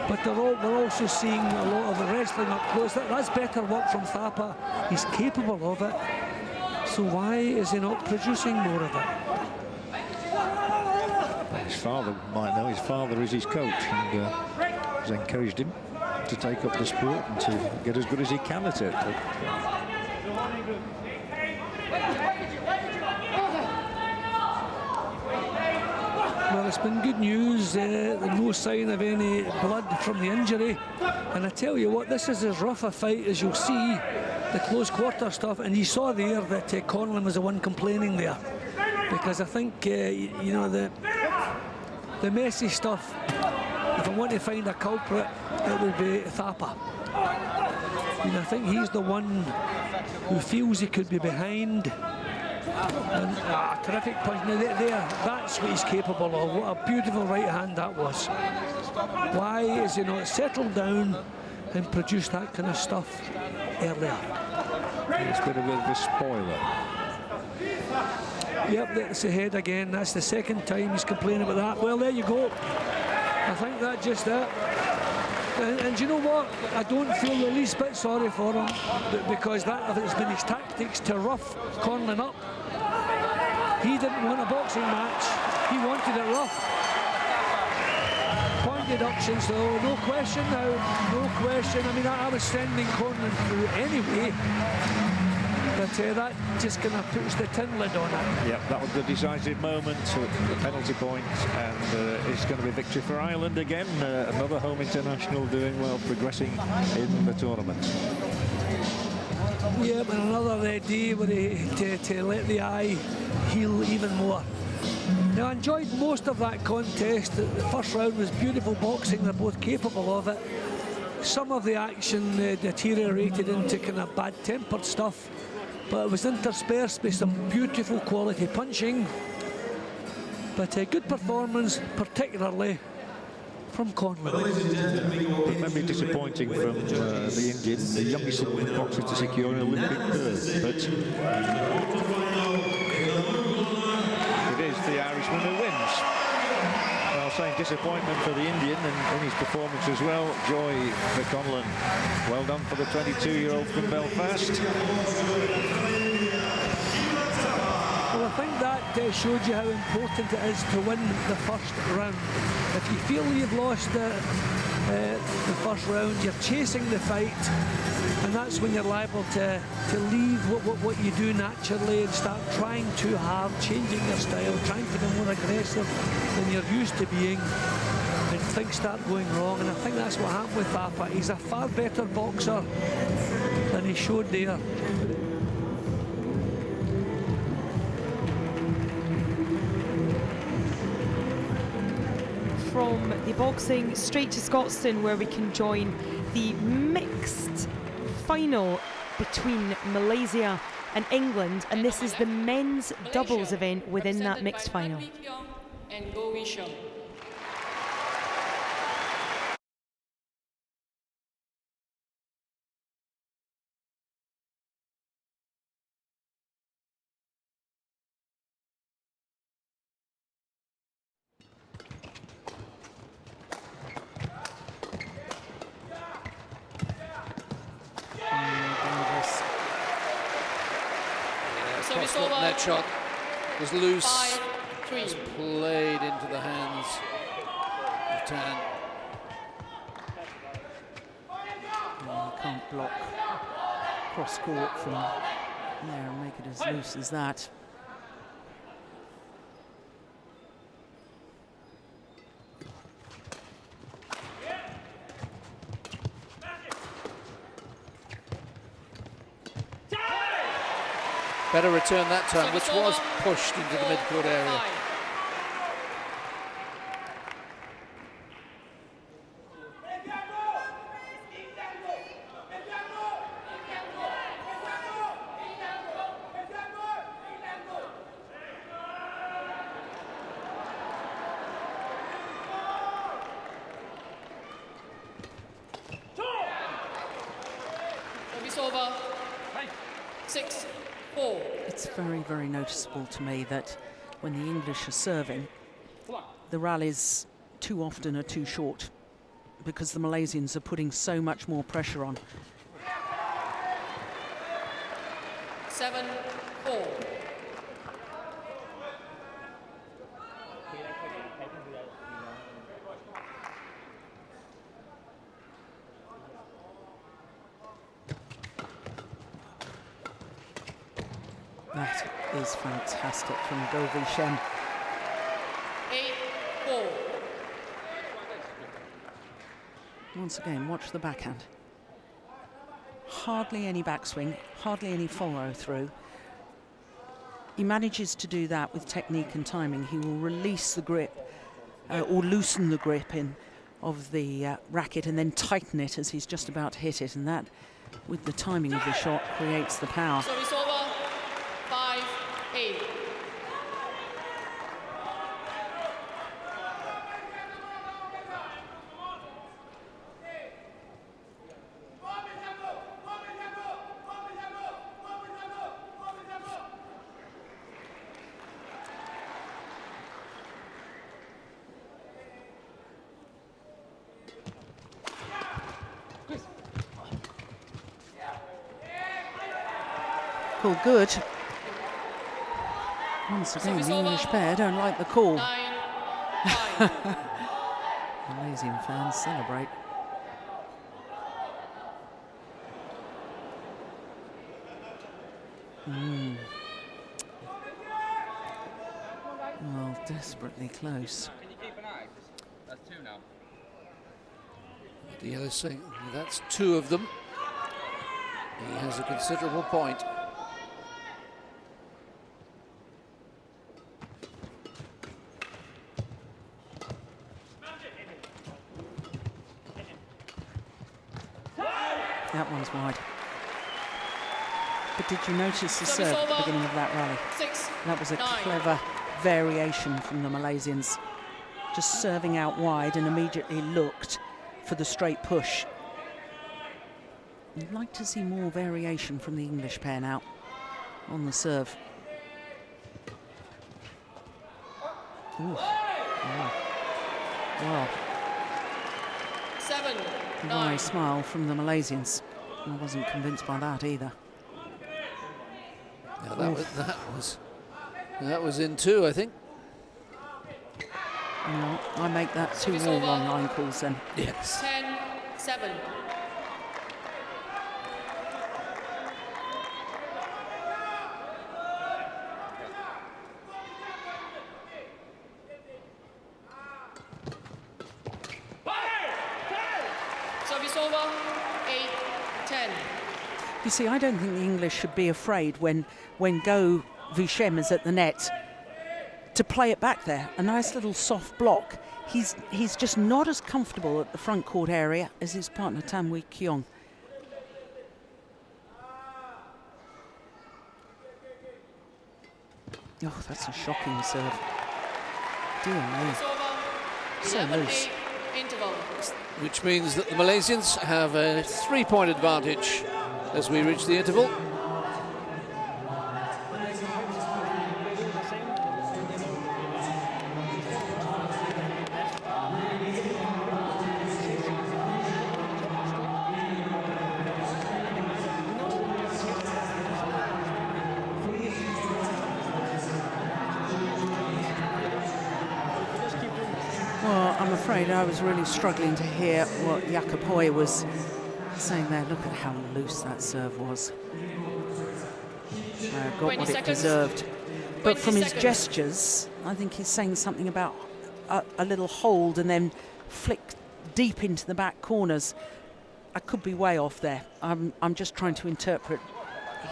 but we're also seeing a lot of the wrestling up close. That's better work from Thapa. He's capable of it, so why is he not producing more of it? His father might know. His father is his coach, and has encouraged him to take up the sport and to get as good as he can at it. Well, it's been good news. No sign of any blood from the injury. And I tell you what, this is as rough a fight as you'll see, the close quarter stuff. And you saw there that Conlon was the one complaining there. Because I think, you know, the messy stuff, if I want to find a culprit, it would be Thapa. And I think he's the one who feels he could be behind. And terrific punch. Now there, that's what he's capable of. What a beautiful right hand that was. Why is he not settled down and produced that kind of stuff earlier? It's been a bit of a spoiler. Yep, that's the head again. That's the second time he's complaining about that. Well, there you go. I think that's just it. And you know what? I don't feel the least bit sorry for him, because that has been his tactics to rough Conlon up. He didn't want a boxing match. He wanted it rough. Point deductions, though, no question now. No question. I mean, I was sending Conlon through anyway. But that just kind of puts the tin lid on it. Yeah, that was the decisive moment at the penalty point, and it's going to be victory for Ireland again. Another home international doing well, progressing in the tournament. Yeah, but another day where to let the eye heal even more. Now, I enjoyed most of that contest. The first round was beautiful boxing. They're both capable of it. Some of the action deteriorated into kind of bad-tempered stuff, but it was interspersed with some beautiful quality punching. But a good performance, particularly from Conlon. It may be disappointing from the Indian, the youngest boxer to secure an Olympic berth, but it is the Irishman who wins. Well, saying disappointment for the Indian and in his performance as well. Joy for Conlon. Well done for the 22-year-old from Belfast. Well, I think that showed you how important it is to win the first round. If you feel you've lost the first round, you're chasing the fight, and that's when you're liable to leave what you do naturally and start trying too hard, changing your style, trying to be more aggressive than you're used to being, and things start going wrong. And I think that's what happened with Thapa. He's a far better boxer than he showed there. From the boxing straight to Scotstoun, where we can join the mixed final between Malaysia and England, and this is the men's doubles event within that mixed final. And Go Wisham. Net shot was loose. 5-3. Was played into the hands of Tan. You can't block cross court from there and make it as loose as that. Better return that time, which was pushed into the mid-court area. Service over. 6-4. It's very, very noticeable to me that when the English are serving, the rallies too often are too short because the Malaysians are putting so much more pressure on. 7-4. That is fantastic from Govi Shem. 8-4. Once again, watch the backhand. Hardly any backswing, hardly any follow through. He manages to do that with technique and timing. He will release the grip or loosen the grip of the racket and then tighten it as he's just about to hit it, and that, with the timing of the shot, creates the power. Service over. 5-8. Call good. Once again, the English pair don't like the call. Malaysian fans celebrate. Well, desperately close. Can you keep an eye? That's 2 now. The yellow saying that's 2 of them. He has a considerable point. That one's wide. But did you notice the serve at the beginning of that rally? That was a clever variation from the Malaysians. Just serving out wide and immediately looked for the straight push. I'd like to see more variation from the English pair now on the serve. Ooh. Wow. 7-9. Nice smile from the Malaysians. I wasn't convinced by that either. Now that was in 2, I think. No, I make that 2 all one-line calls then. Yes. 10-7. Service over. 8-10. You see, I don't think the English should be afraid when Go Vishem is at the net to play it back there. A nice little soft block. He's just not as comfortable at the front court area as his partner Tam Wee Keong. Oh, that's a shocking serve. Dear me. So loose. Interval. Which means that the Malaysians have a 3-point advantage as we reach the interval. Well, I'm afraid I was really struggling to hear what Jakob Hoy was saying there. Look at how loose that serve was. Got what it deserved. But from his gestures, I think he's saying something about a little hold and then flick deep into the back corners. I could be way off there. I'm just trying to interpret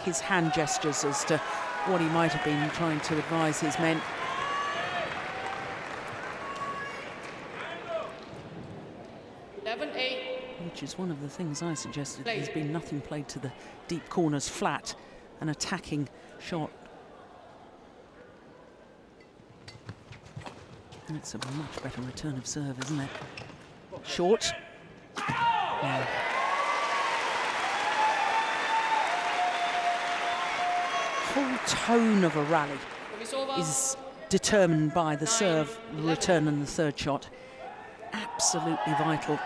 his hand gestures as to what he might have been trying to advise his men. Which is one of the things I suggested. There's been nothing played to the deep corners flat, an attacking shot. That's a much better return of serve, isn't it? Short. Yeah. Whole tone of a rally is determined by the serve, return and the third shot. Absolutely vital.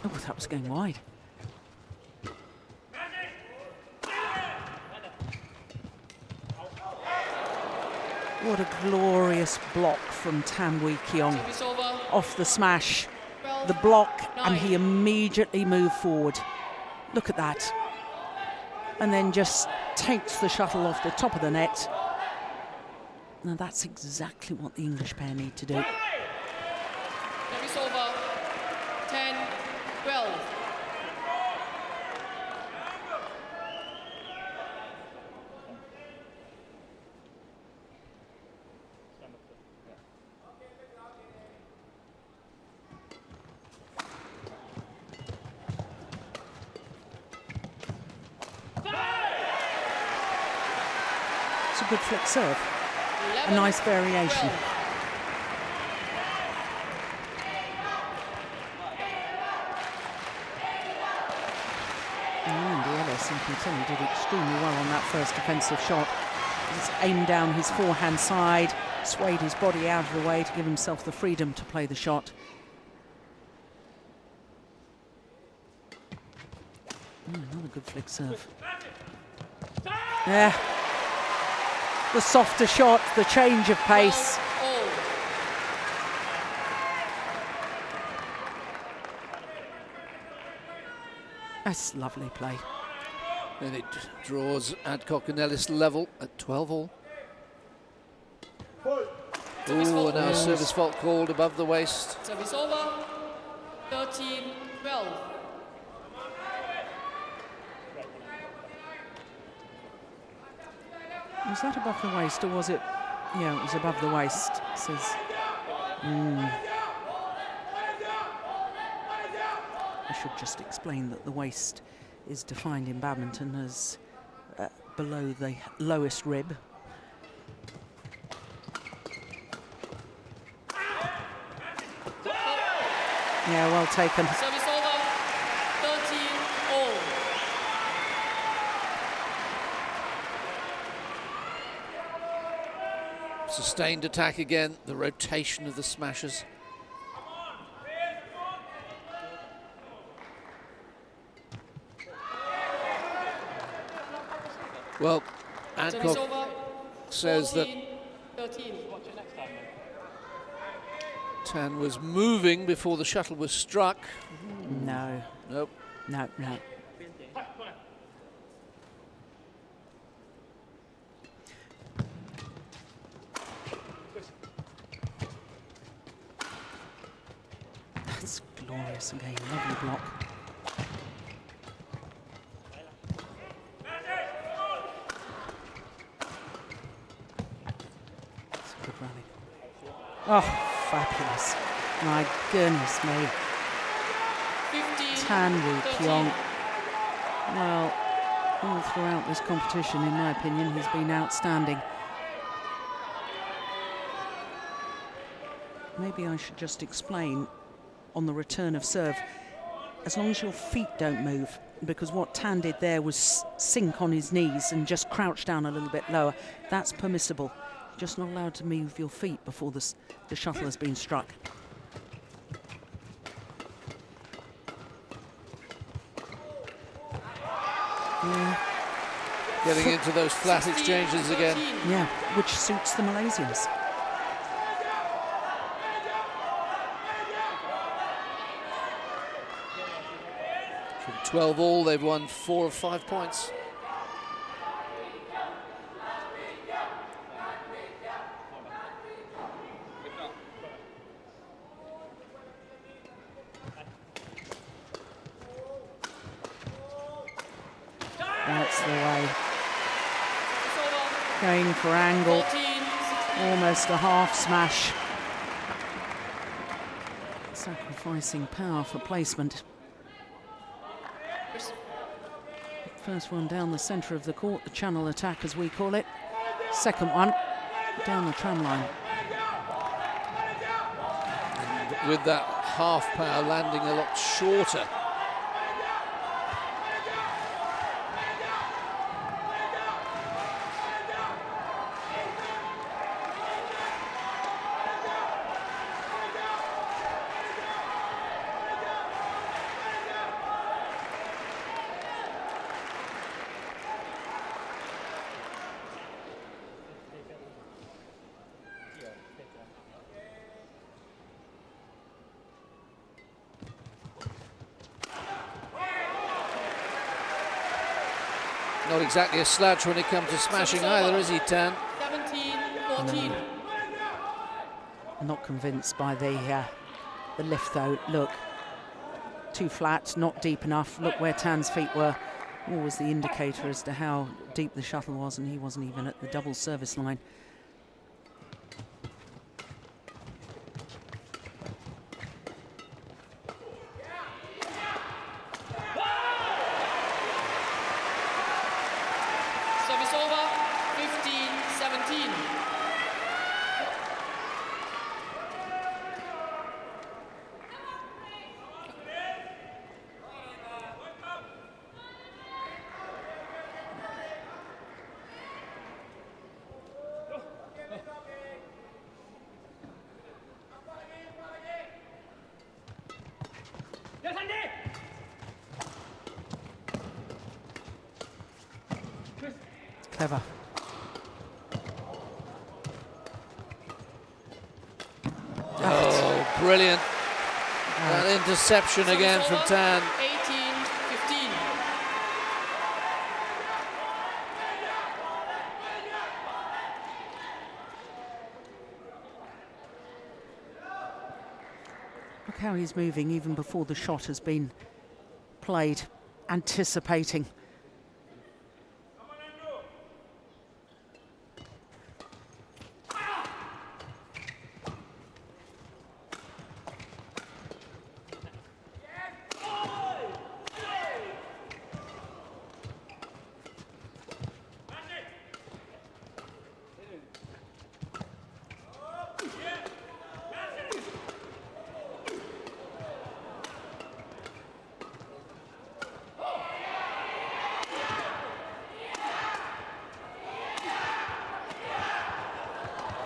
Oh, that was going wide. What a glorious block from Tam Wee Keong. Off the smash, the block, and he immediately moved forward. Look at that. And then just takes the shuttle off the top of the net. Now that's exactly what the English pair need to do. Service over. 10-12. It's a good flick serve. A nice variation. And Ellis and Continue did extremely well on that first defensive shot. He's aimed down his forehand side, swayed his body out of the way to give himself the freedom to play the shot. Another good flick serve. Yeah, the softer shot, the change of pace. That's lovely play. And it draws Adcock and Ellis level at 12-all. Oh, now a service fault called above the waist. Service over. 13-12. Was that above the waist, or was it? Yeah, it was above the waist. It says. I should just explain that the waist is defined in badminton as below the lowest rib. Yeah, well taken. Service over. 13-all. Sustained attack again, the rotation of the smashers. Well, Adcock says that Tan was moving before the shuttle was struck. No. Nope. No, no. That's glorious again, lovely block. That's a good rally. Oh, fabulous. My goodness me. Tan Woo Kyung. Well, all throughout this competition, in my opinion, he's been outstanding. Maybe I should just explain on the return of serve, as long as your feet don't move, because what Tan did there was sink on his knees and just crouch down a little bit lower. That's permissible. You're just not allowed to move your feet before the shuttle has been struck. Yeah. Getting into those flat exchanges again. Yeah, which suits the Malaysians. From 12-all, they've won 4 of 5 points. That's the way. Going for angle. Almost a half smash. Sacrificing power for placement. First one down the centre of the court, the channel attack as we call it. Second one down the tram line. And with that half power landing a lot shorter. Not exactly a slouch when it comes to smashing either, is he, Tan? 17-14. No. Not convinced by the lift though. Look, too flat, not deep enough. Look where Tan's feet were. Always the indicator as to how deep the shuttle was, and he wasn't even at the double service line. Service over. 15-17. Clever. brilliant. That interception again from Tan. 18-15. Look how he's moving even before the shot has been played, anticipating.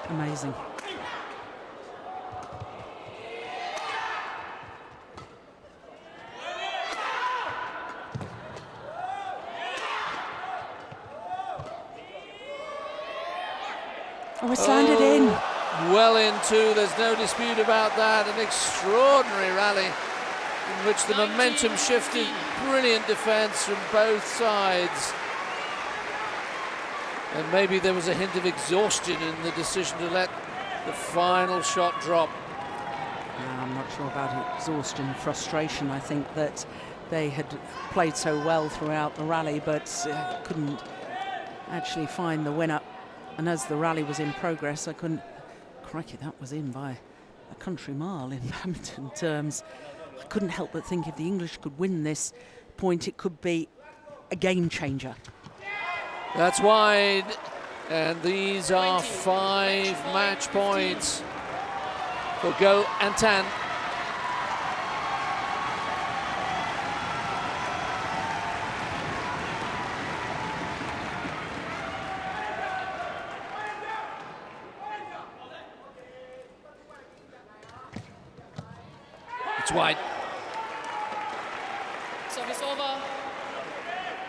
Amazing. Oh, it's landed in. Well into, there's no dispute about that. An extraordinary rally in which the momentum shifted. Brilliant defence from both sides. And maybe there was a hint of exhaustion in the decision to let the final shot drop. I'm not sure about exhaustion, frustration. I think that they had played so well throughout the rally, but couldn't actually find the winner. And as the rally was in progress, I couldn't... Crikey, that was in by a country mile in badminton terms. I couldn't help but think if the English could win this point, it could be a game changer. That's wide, and these are 5 match points for Go and Tan. It's wide. Service over.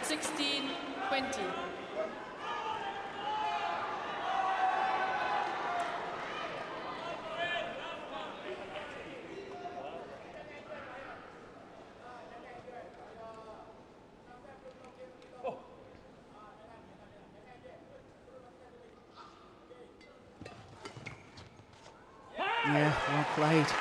16-20. Yeah, well played. 17-20.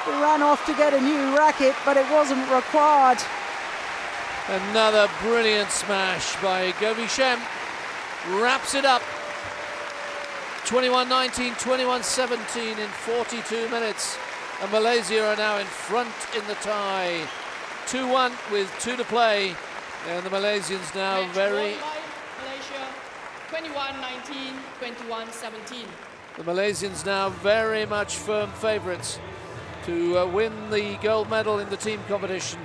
He ran off to get a new racket, but it wasn't required. Another brilliant smash by Govisham. Wraps it up. 21-19, 21-17 in 42 minutes. And Malaysia are now in front in the tie. 2-1 with 2 to play. And the Malaysians now Match very... won by Malaysia, 21-19, 21-17. The Malaysians now very much firm favourites to win the gold medal in the team competition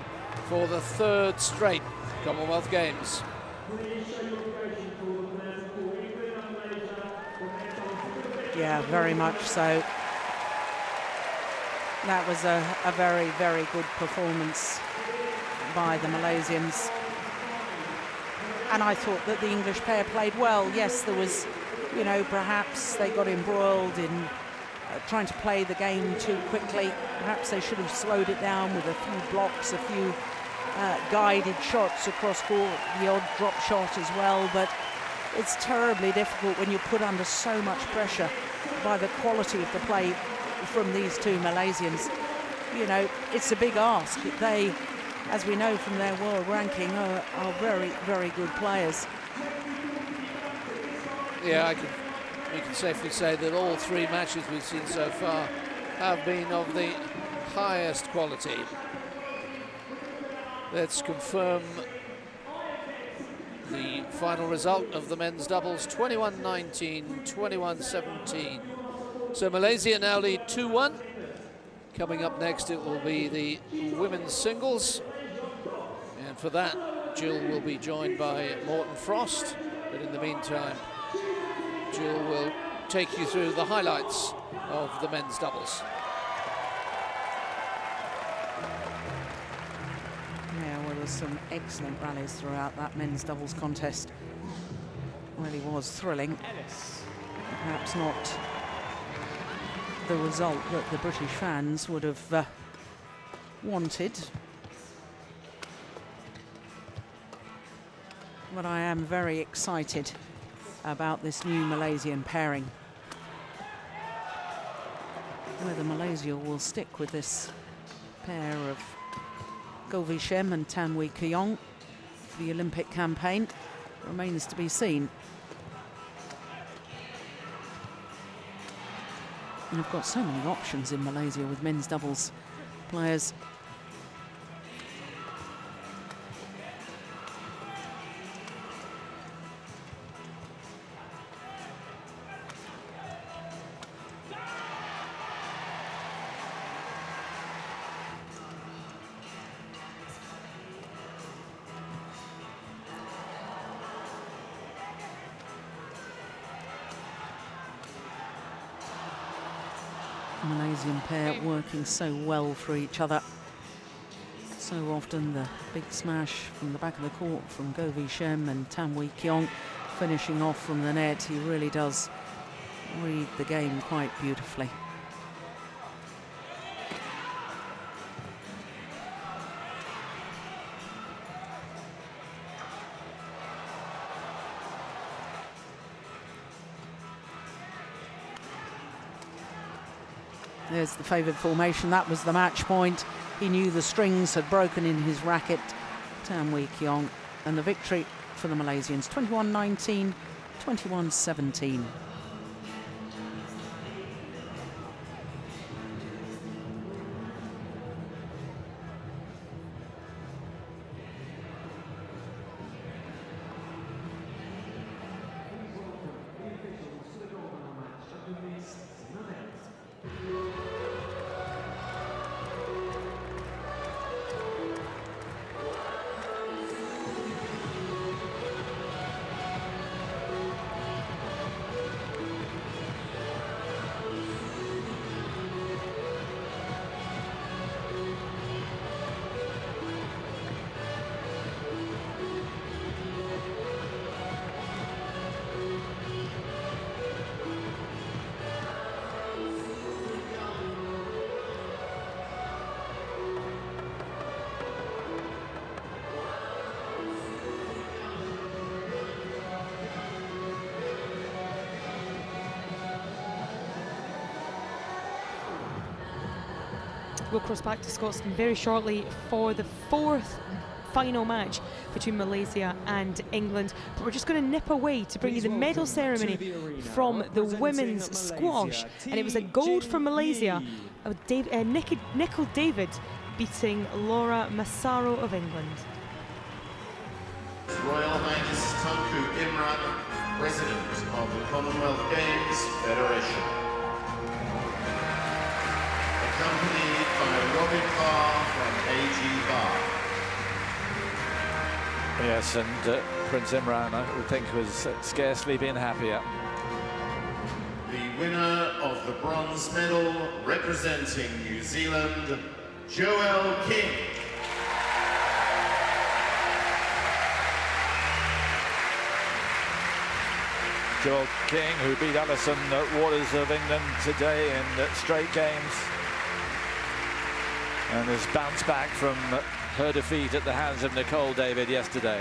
for the 3rd straight Commonwealth Games. Yeah, very much so. That was a very, very good performance by the Malaysians. And I thought that the English pair played well. Yes, there was, you know, perhaps they got embroiled in trying to play the game too quickly. Perhaps they should have slowed it down with a few blocks, a few guided shots across court, the odd drop shot as well. But it's terribly difficult when you're put under so much pressure by the quality of the play from these 2 Malaysians. You know, it's a big ask. They, as we know from their world ranking, are very, very good players. Yeah, we can safely say that all 3 matches we've seen so far have been of the highest quality. Let's confirm the final result of the men's doubles, 21-19, 21-17. So Malaysia now lead 2-1. Coming up next, it will be the women's singles. And for that, Jill will be joined by Morten Frost. But in the meantime, Jill will take you through the highlights of the men's doubles. Yeah, well, there's some excellent rallies throughout that men's doubles contest. Really was thrilling. Perhaps not the result that the British fans would have wanted. But I am very excited about this new Malaysian pairing. Whether Malaysia will stick with this pair of Govi Shem and Tan Wee Keong for the Olympic campaign remains to be seen. And I've got so many options in Malaysia with men's doubles players. Malaysian pair working so well for each other. So often the big smash from the back of the court from Govi Shem and Tan Wee Keong finishing off from the net. He really does read the game quite beautifully. There's the favoured formation. That was the match point. He knew the strings had broken in his racket. Tan Wee Keong, and the victory for the Malaysians, 21-19, 21-17. We'll cross back to Scotland very shortly for the fourth final match between Malaysia and England. But we're just going to nip away to bring you the medal ceremony from the women's squash. And it was a gold for Malaysia, Nicol David beating Laura Massaro of England. His Royal Highness Tunku Imran, President of the Commonwealth Games Federation. Accompanied by Robin Barr from AG Bar. Yes, and Prince Imran, I would think, was scarcely been happier. The winner of the bronze medal, representing New Zealand, Joel King. Joel King, who beat Alison Waters of England today in straight games, and has bounced back from her defeat at the hands of Nicol David yesterday.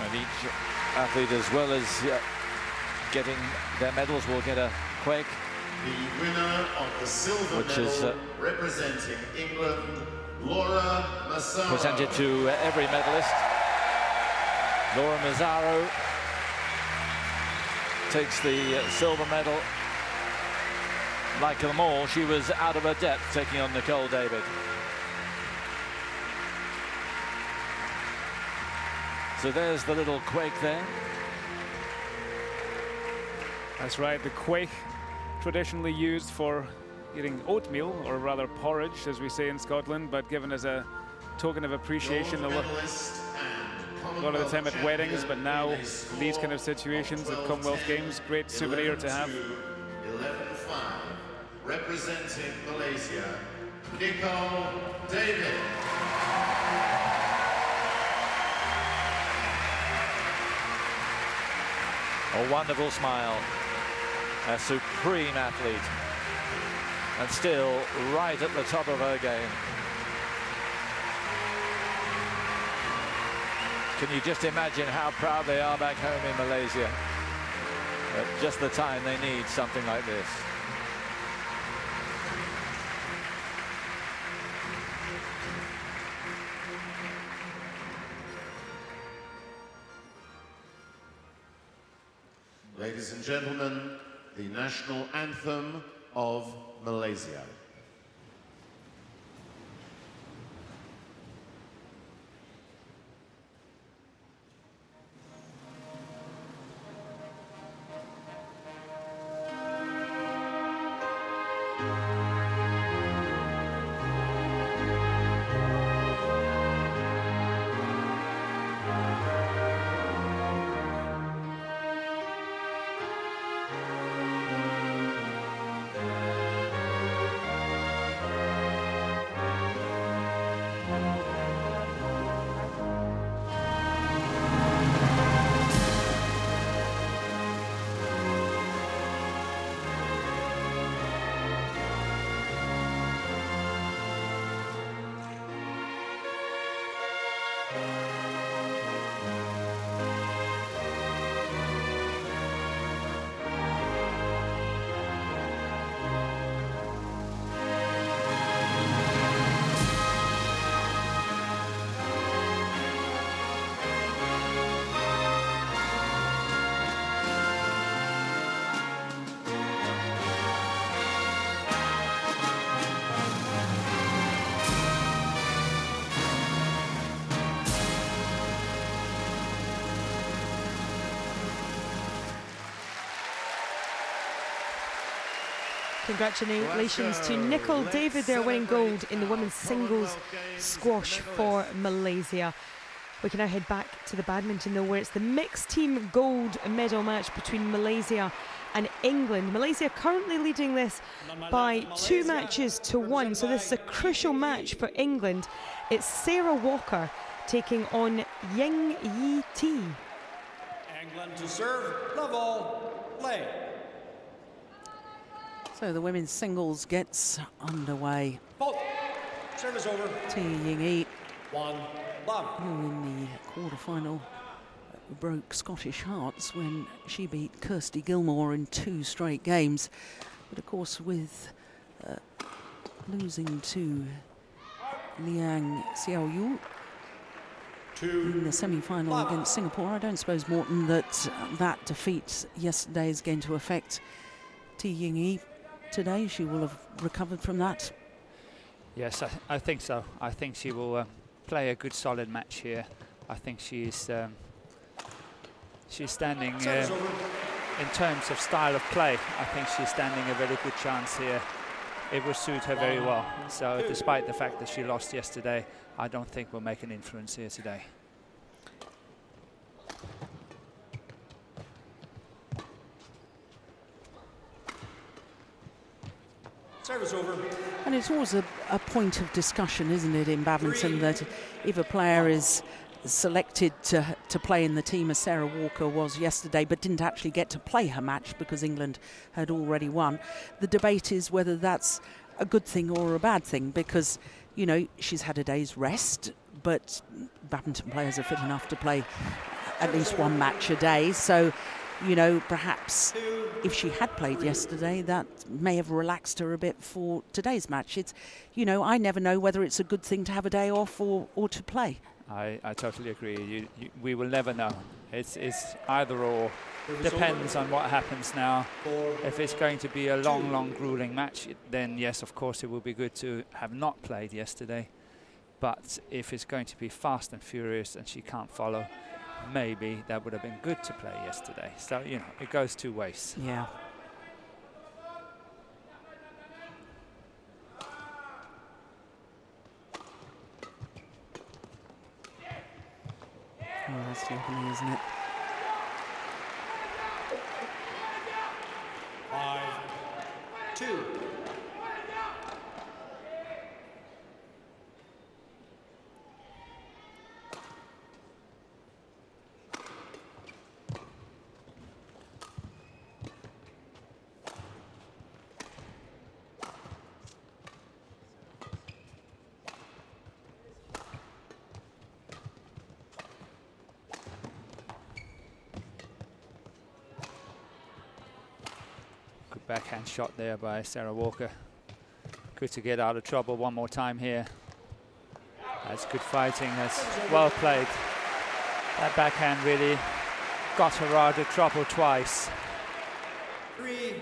And each athlete, as well as getting their medals, will get a quake. The winner of the silver medal, representing England, Laura Massaro. Presented to every medalist. Laura Massaro takes the silver medal. Like them all, she was out of her depth taking on Nicol David. So there's the little quake there. That's right, the quaich, traditionally used for eating oatmeal, or rather porridge, as we say in Scotland, but given as a token of appreciation a lot of the time at weddings, but now these kind of situations at Commonwealth Games, great souvenir to have. 11-5, representing Malaysia, Nicole David. A wonderful smile, a supreme athlete, and still right at the top of her game. Can you just imagine how proud they are back home in Malaysia at just the time they need something like this? Ladies and gentlemen, the national anthem of Malaysia. Congratulations to Nicole David, there winning gold in the women's singles squash for Malaysia. We can now head back to the badminton though, where it's the mixed team gold medal match between Malaysia and England. Malaysia currently leading this by 2 matches to 1, so this is a crucial match for England. It's Sarah Walker taking on Ying Yi Ti. England to serve, level, play. So the women's singles gets underway. Both. Service over. Ti Ying-yi, 1 love. who in the quarterfinal broke Scottish hearts when she beat Kirsty Gilmore in 2 straight games. But of course, with losing to Liang Xiaoyu in the semi-final against Singapore, I don't suppose, Morton, that that defeat yesterday is going to affect Ti Ying-yi today. She will have recovered from that. Yes, I think so. I think she will play a good, solid match here. I think she's standing, in terms of style of play, I think she's standing a very good chance here. It will suit her very well. So despite the fact that she lost yesterday, I don't think we'll make an influence here today. Service over. And it's always a point of discussion, isn't it, in badminton, that if a player is selected to play in the team, as Sarah Walker was yesterday, but didn't actually get to play her match because England had already won, the debate is whether that's a good thing or a bad thing, because, you know, she's had a day's rest, but badminton players are fit enough to play at least 1 match a day. So, you know, perhaps if she had played yesterday, that may have relaxed her a bit for today's match. It's, you know, I never know whether it's a good thing to have a day off or to play. I totally agree. We will never know. It's either or. Depends on what happens now. If it's going to be a long, grueling match, then yes, of course, it will be good to have not played yesterday. But if it's going to be fast and furious and she can't follow, maybe that would have been good to play yesterday. So, you know, it goes two ways. Yeah. Oh, that's lovely, isn't it? 5-2. Good backhand shot there by Sarah Walker. Good to get out of trouble one more time here. That's good fighting, that's well played. That backhand really got her out of trouble twice. 3-5.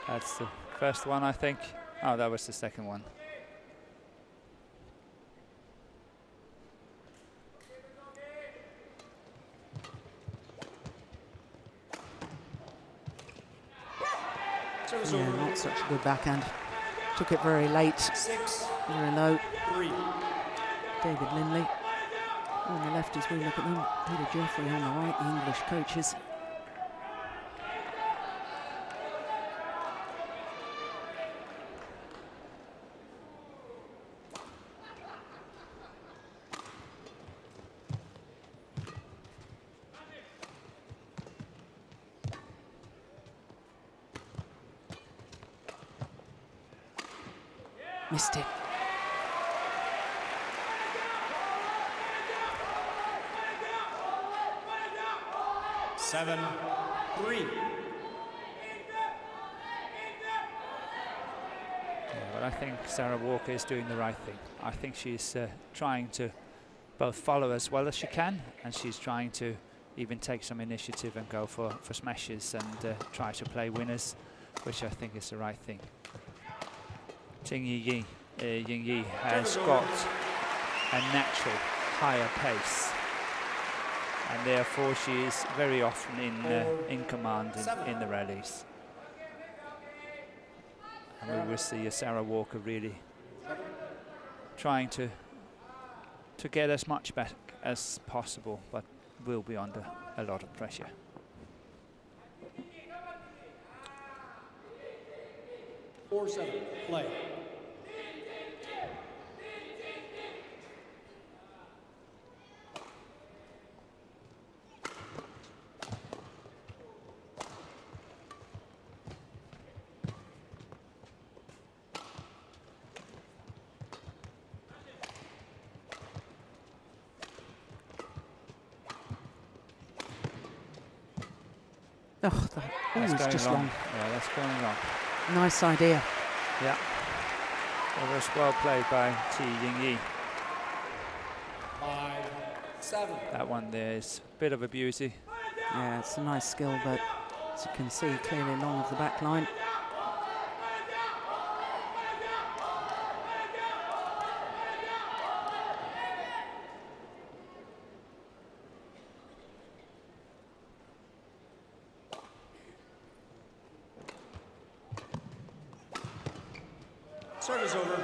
That's the first one, I think. Oh, that was the second one. Yeah, not such a good backhand. Took it very late, very low. 3. David Lindley on the left as we look at them. Peter Jeffrey on the right, the English coaches. Missed it. Seven, 3. Yeah, but I think Sarah Walker is doing the right thing. I think she's trying to both follow as well as she can, and she's trying to even take some initiative and go for smashes and try to play winners, which I think is the right thing. Ying Yi has got a natural higher pace, and therefore she is very often in command in the rallies. And we will see Sarah Walker really trying to get as much back as possible, but will be under a lot of pressure. Four, 7. Play. Oh, it's just long. Yeah, that's going wrong. Nice idea. Yeah. It was well played by Ying Yi. 5-7. That one there is a bit of a beauty. Yeah, it's a nice skill, but as you can see, clearly long of the back line. Service over.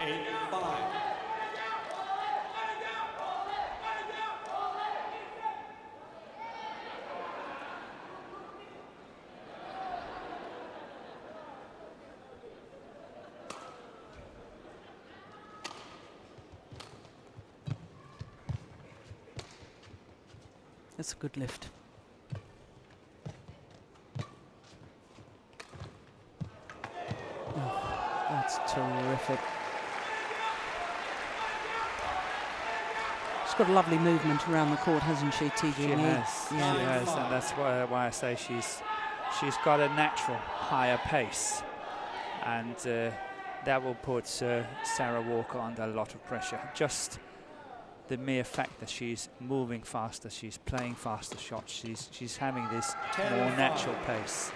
Eight, 5. That's a good lift. Oh, that's terrific. She's got a lovely movement around the court, hasn't she, TG? She has, yeah. She has, and that's why I say she's got a natural higher pace, and that will put Sarah Walker under a lot of pressure. Just the mere fact that she's moving faster, she's playing faster shots, she's having this more natural pace.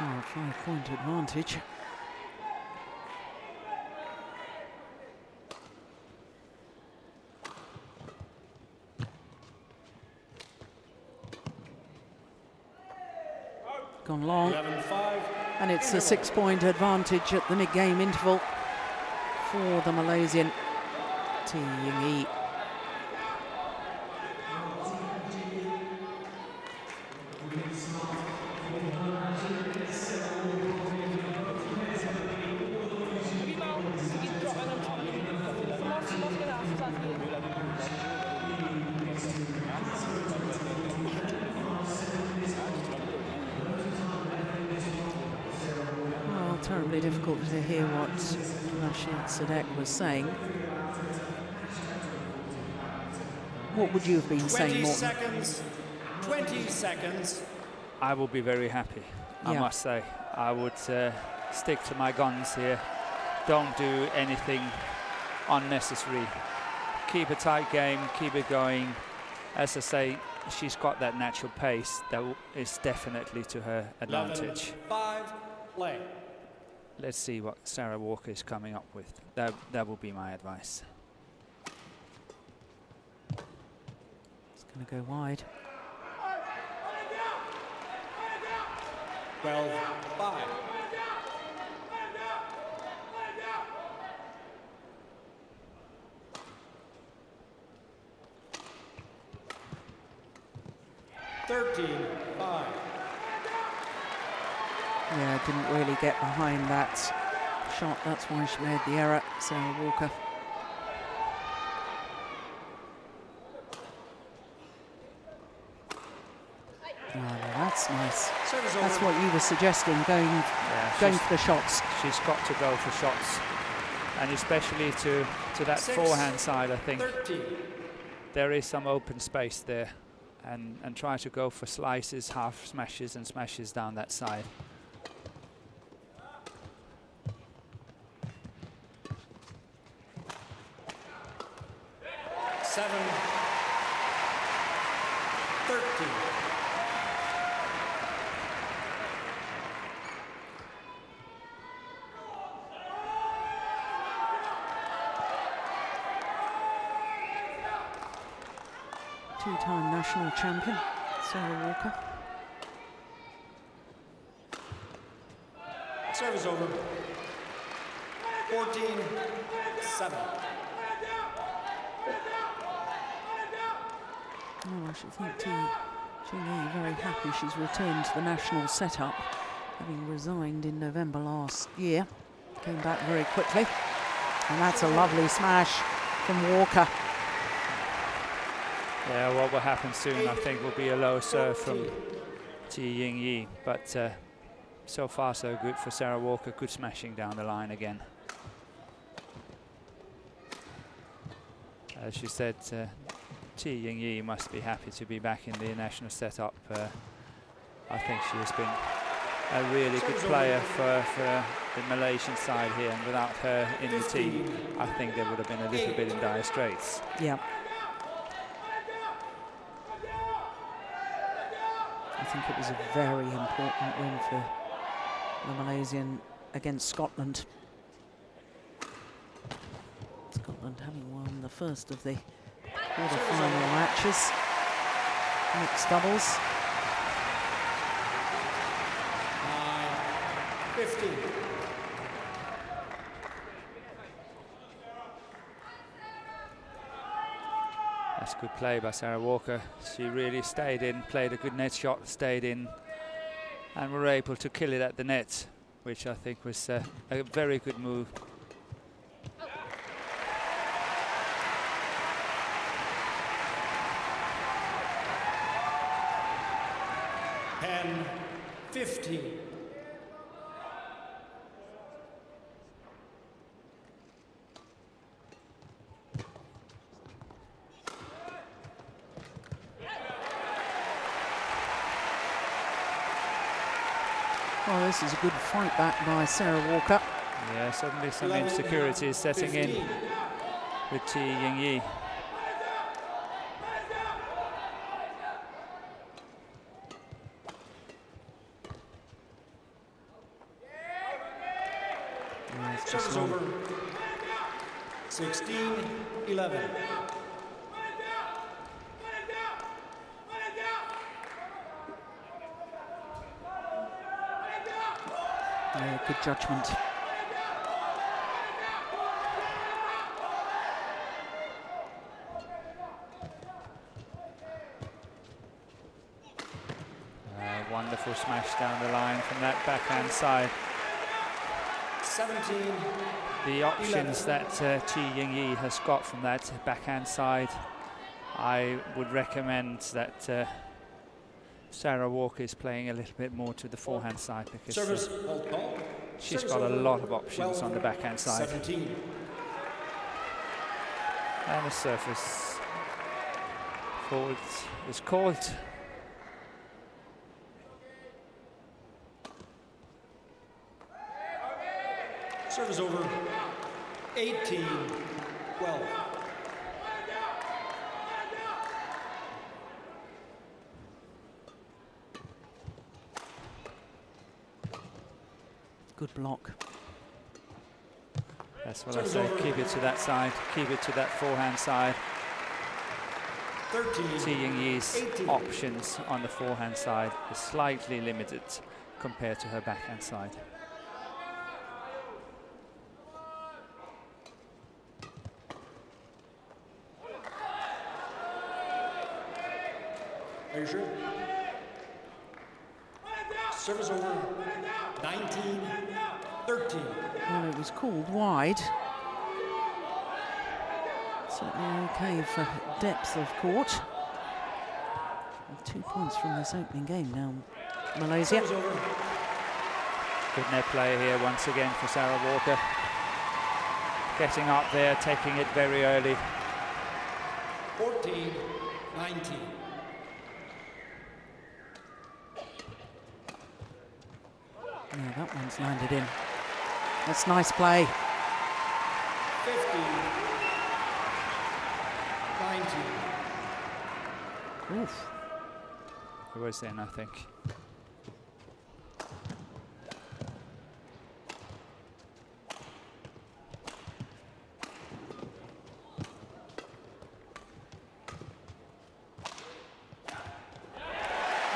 Oh, 5-point advantage. Gone long. 11-5. And it's a 6-point advantage at the mid-game interval for the Malaysian T Ying-yi. Terribly difficult to hear what Rashid Sadek was saying. What would you have been saying, Morten? 20 seconds. 20 seconds. I will be very happy, I must say. I would stick to my guns here. Don't do anything unnecessary. Keep a tight game, keep it going. As I say, she's got that natural pace that is definitely to her advantage. 11-5, play. Let's see what Sarah Walker is coming up with. That will be my advice. It's going to go wide. 12-5. Yeah, didn't really get behind that shot. That's why she made the error, Sarah Walker. Oh, that's nice. That's what you were suggesting, going for the shots. She's got to go for shots, and especially to that forehand side. I think there is some open space there, and try to go for slices, half smashes, and smashes down that side. Two-time national champion, Sarah Walker. Service over. 14-7. Oh, I should think Jing-yi very happy she's returned to the national setup, having resigned in November last year. Came back very quickly, and that's a lovely smash from Walker. Yeah, what will happen soon, I think, will be a low serve from T Ying-yi, but so far so good for Sarah Walker. Good smashing down the line again. As she said, T Ying-yi must be happy to be back in the national setup. I think she has been a really good player for the Malaysian side here, and without her in the team, I think they would have been a little bit in dire straits. Yeah. I think it was a very important win for the Malaysian against Scotland. Scotland having won the first of the quarter-final matches. Mixed doubles. 9-15. That's good play by Sarah Walker. She really stayed in, played a good net shot, stayed in, and were able to kill it at the net, which I think was a very good move. And 15. Well, this is a good fight back by Sarah Walker. Yeah, suddenly some insecurity is setting in with T Ying-yi. Service over. 16-11. Yeah, good judgment. Wonderful smash down the line from that backhand side. 17. The options that Chi Ying-yi has got from that backhand side, I would recommend that Sarah Walker is playing a little bit more to the forehand side, because she's got a lot of options on the backhand side. 17. And the surface forward is called. Service over. 18-12. Good block. That's what I say. Keep it to that side. Keep it to that forehand side. 13. Chi Ying-yi's options on the forehand side is slightly limited compared to her backhand side. Are you sure? Service over. 19-13. Well, it was called wide. Certainly okay for depth of court. With 2 points from this opening game now, Malaysia. Good net play here once again for Sarah Walker. Getting up there, taking it very early. 14-19. Yeah, that one's landed in. That's nice play. 50-19. Oof. It was then, I think.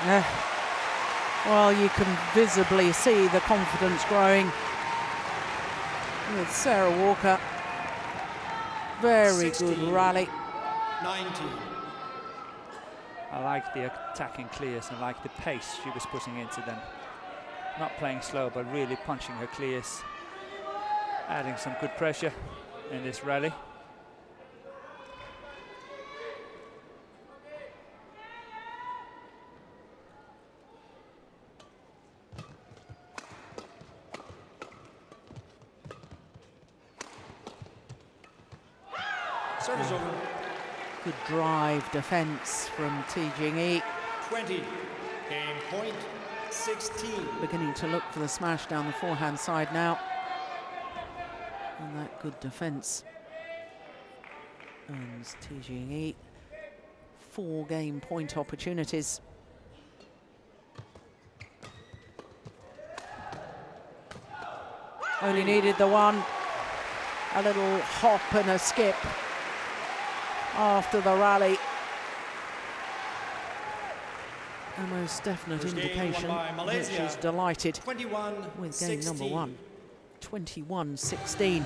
Yeah. Well, you can visibly see the confidence growing with Sarah Walker. Very 16, good rally. 19. I like the attacking clears. I like the pace she was putting into them. Not playing slow, but really punching her clears. Adding some good pressure in this rally. Service over. Good drive defence from Ti Jing-yi. 20. Game point. 16. Beginning to look for the smash down the forehand side now. And that good defence. And Ti Jing-yi. 4 game point opportunities. Only needed the one. A little hop and a skip after the rally. A most definite indication that she's delighted with game number 1. 21-16 in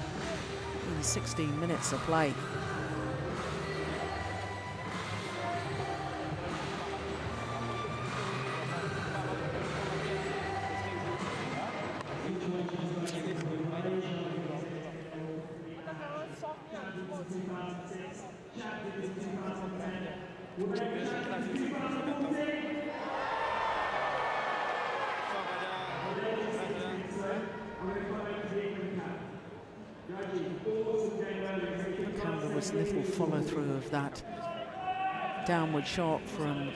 16 minutes of play. Little follow through of that downward shot from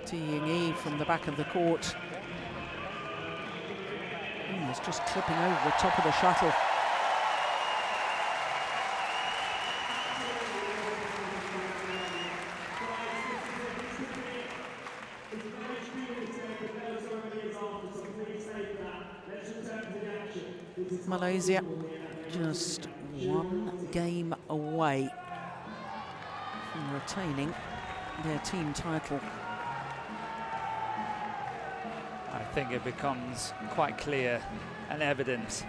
Ti Ying-yi from the back of the court. It's just clipping over the top of the shuttle. Malaysia just one game away from retaining their team title. I think it becomes quite clear and evident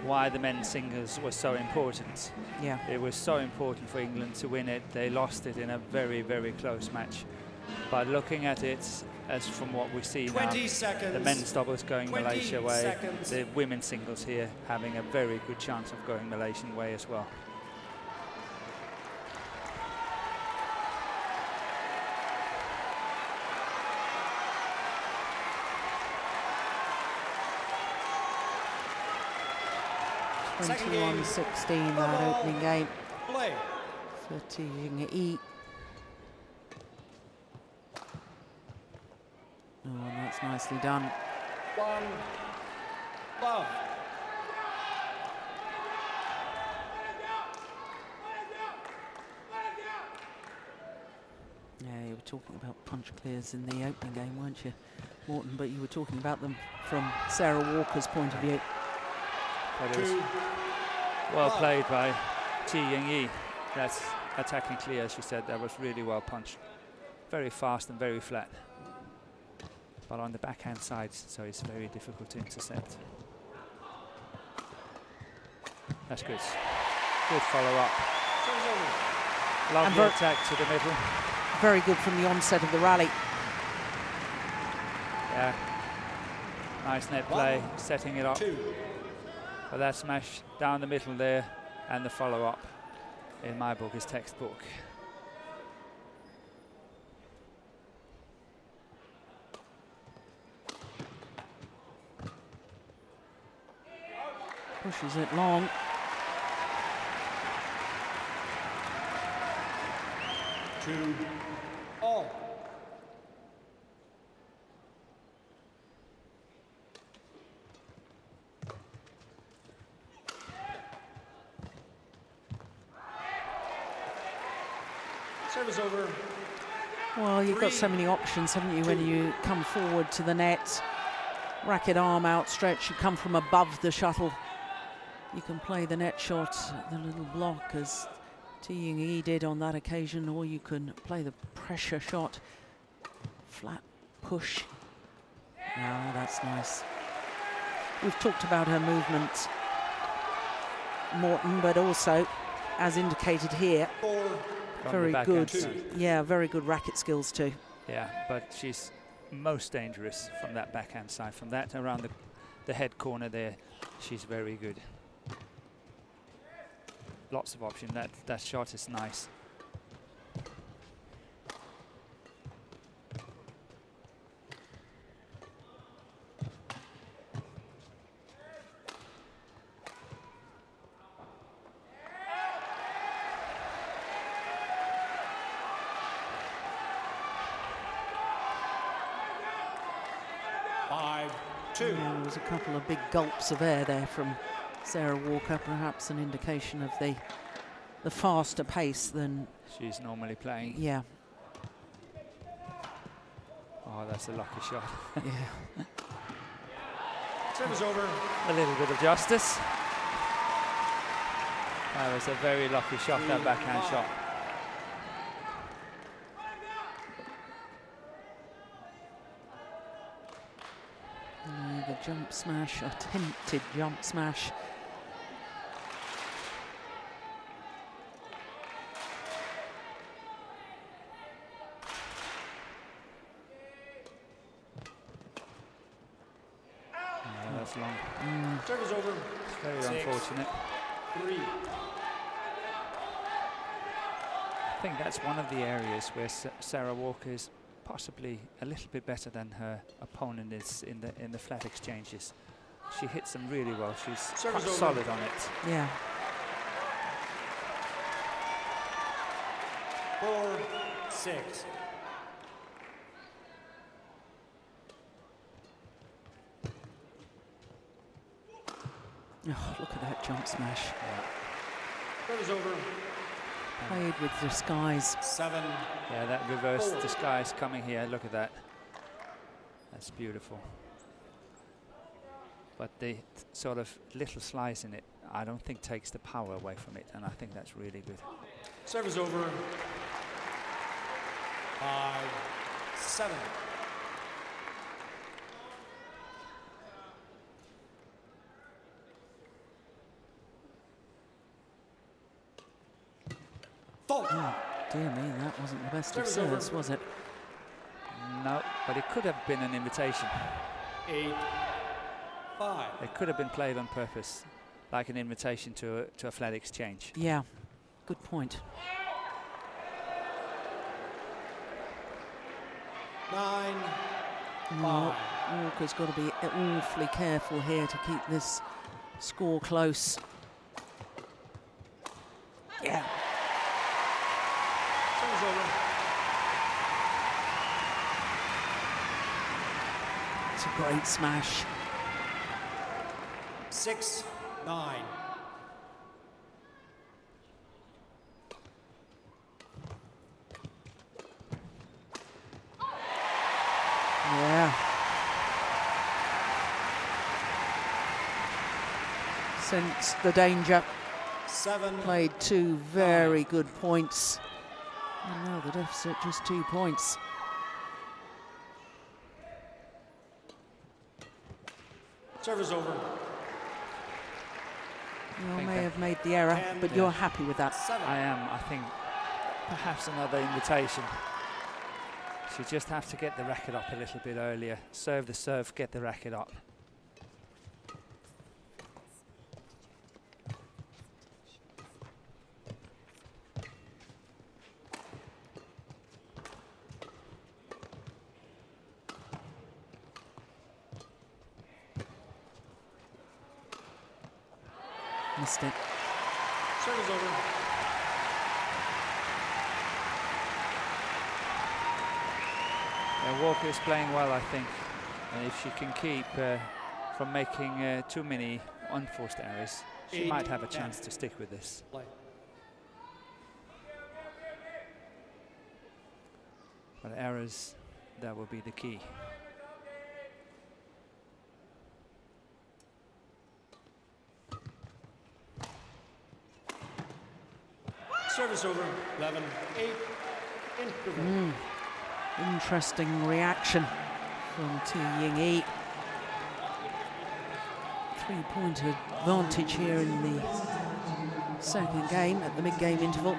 why the men's singles were so important. Yeah. It was so important for England to win it. They lost it in a very, very close match. But looking at it, as from what we see now, the men's doubles going Malaysia way, the women's singles here having a very good chance of going Malaysian way as well. Second 21-16 that opening game Play. for T-Ying-E. Oh, and that's nicely done. 1 love. Yeah, you were talking about punch clears in the opening game, weren't you, Morton? But you were talking about them from Sarah Walker's point of view. That is well played by T-Ying-E. That's attacking clear, as you said. That was really well punched. Very fast and very flat. But on the backhand side, so it's very difficult to intercept. That's good. Good follow-up. Lovely attack to the middle. Very good from the onset of the rally. Yeah. Nice net play, setting it up. But that smash down the middle there, and the follow-up, in my book, is textbook. Pushes it long. Two all. Service over. Well, you've got so many options, haven't you, when you come forward to the net. Racket arm outstretched, you come from above the shuttle. You can play the net shot, the little block, as T-Ying-E did on that occasion, or you can play the pressure shot, flat push. Ah, that's nice. We've talked about her movement, Morton, but also, as indicated here, very good. Yeah, very good racket skills too. Yeah, but she's most dangerous from that backhand side. From that around the head corner there, she's very good. Lots of options. That shot is nice. Yeah, there was a couple of big gulps of air there from Sarah Walker, perhaps an indication of the faster pace than she's normally playing. Yeah. Oh, that's a lucky shot. Yeah. Service over. A little bit of justice. That was a very lucky shot, that backhand shot. The jump smash, attempted jump smash. Yeah, that's long. Service over. It's very unfortunate. 3. I think that's one of the areas where Sarah Walker is possibly a little bit better than her opponent is in the flat exchanges. She hits them really well. She's quite solid on it. Yeah. 4-6. Oh, look at that jump smash. Service over. Played with disguise. 7. Yeah, that reverse disguise coming here. Look at that. That's beautiful. But the sort of little slice in it, I don't think takes the power away from it, and I think that's really good. Service over. 5-7. Oh, dear me, that wasn't the best of serves, was it? No, but it could have been an invitation. 8-5. It could have been played on purpose, like an invitation to a flat exchange. Yeah, good point. 9-5. Walker's got to be awfully careful here to keep this score close. Yeah. Service over. It's a great smash. 6-9. Yeah. Sensed the danger. 7. Played 2 very good points. And now the deficit just 2 points. Service over. You may have made the error, but you're happy with that. I am. I think perhaps another invitation. She just have to get the racket up a little bit earlier. Serve the serve, get the racket up. Missed it. Service over. Walker is playing well, I think. And if she can keep from making too many unforced errors, she might have a chance to stick with this. Play. But errors, that will be the key. Service over. 11-8. Interesting reaction from T Ying-yi. 3-point advantage here in the second game at the mid-game interval.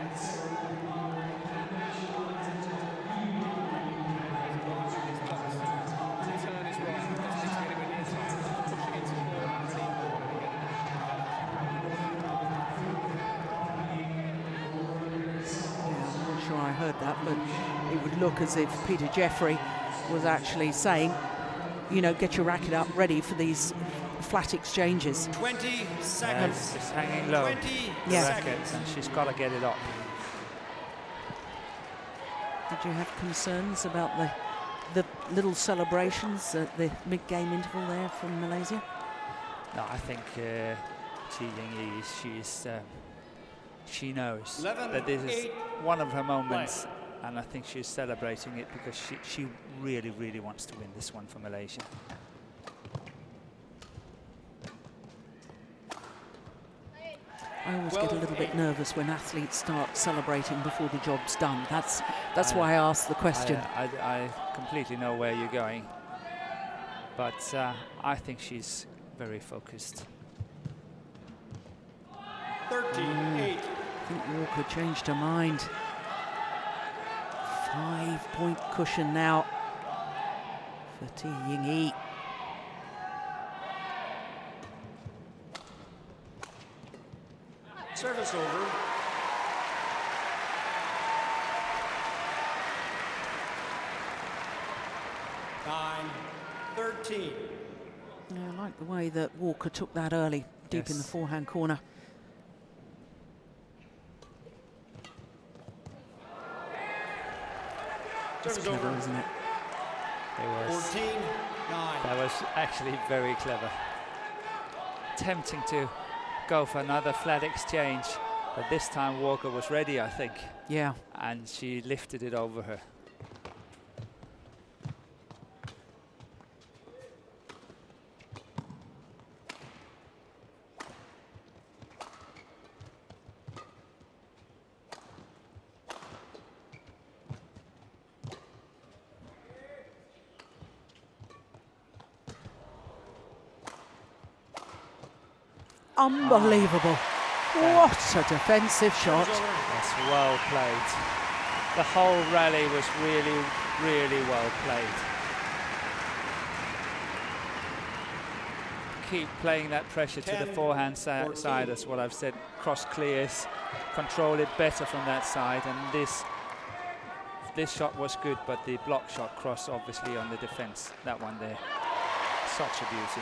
I heard that, but it would look as if Peter Jeffrey was actually saying, you know, get your racket up ready for these flat exchanges. 20 seconds. Just hanging low. 20 seconds, and she's got to get it up. Did you have concerns about the little celebrations at the mid-game interval there from Malaysia? No, I think Chi Ying-yi, she knows that this is one of her moments, and I think she's celebrating it because she really, really wants to win this one for Malaysia. I always get a little bit nervous when athletes start celebrating before the job's done. That's why I asked the question. I completely know where you're going, but I think she's very focused. 13-8. I think Walker changed her mind. 5-point cushion now for T Ying-yi. Service over. Nine, 13. Yeah, I like the way that Walker took that early, deep in the forehand corner. That's clever, isn't it? It was. 14-9. That was actually very clever. Tempting to go for another flat exchange, but this time Walker was ready, I think. Yeah. And she lifted it over her. Unbelievable. What a defensive shot. That's well played. The whole rally was really, really well played. Keep playing that pressure to the forehand side, that's what I've said. Cross clears, control it better from that side, and this shot was good, but the block shot cross obviously on the defense, that one there. Such a beauty.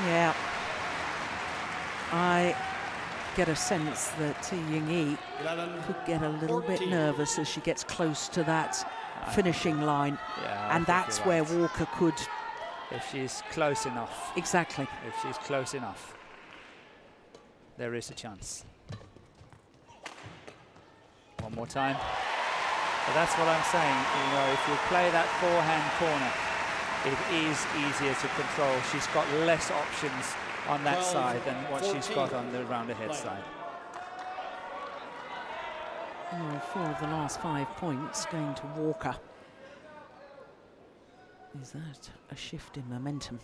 Yeah, I get a sense that Ying-yi could get a little bit nervous as she gets close to that finishing line, and that's where Walker could... If she's close enough. Exactly. If she's close enough, there is a chance. One more time. But that's what I'm saying, you know, if you play that forehand corner, it is easier to control. She's got less options on that side than what she's got on the round-ahead side. Well, 4 of the last 5 points going to Walker. Is that a shift in momentum?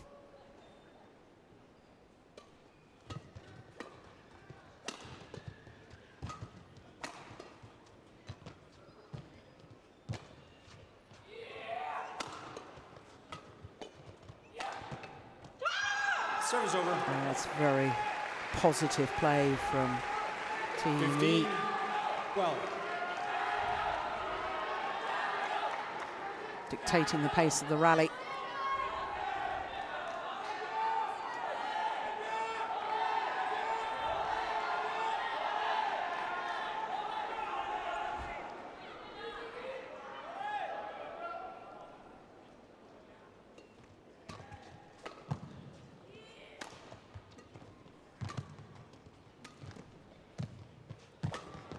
Service over. That's very positive play from Team 15, 12. Dictating the pace of the rally.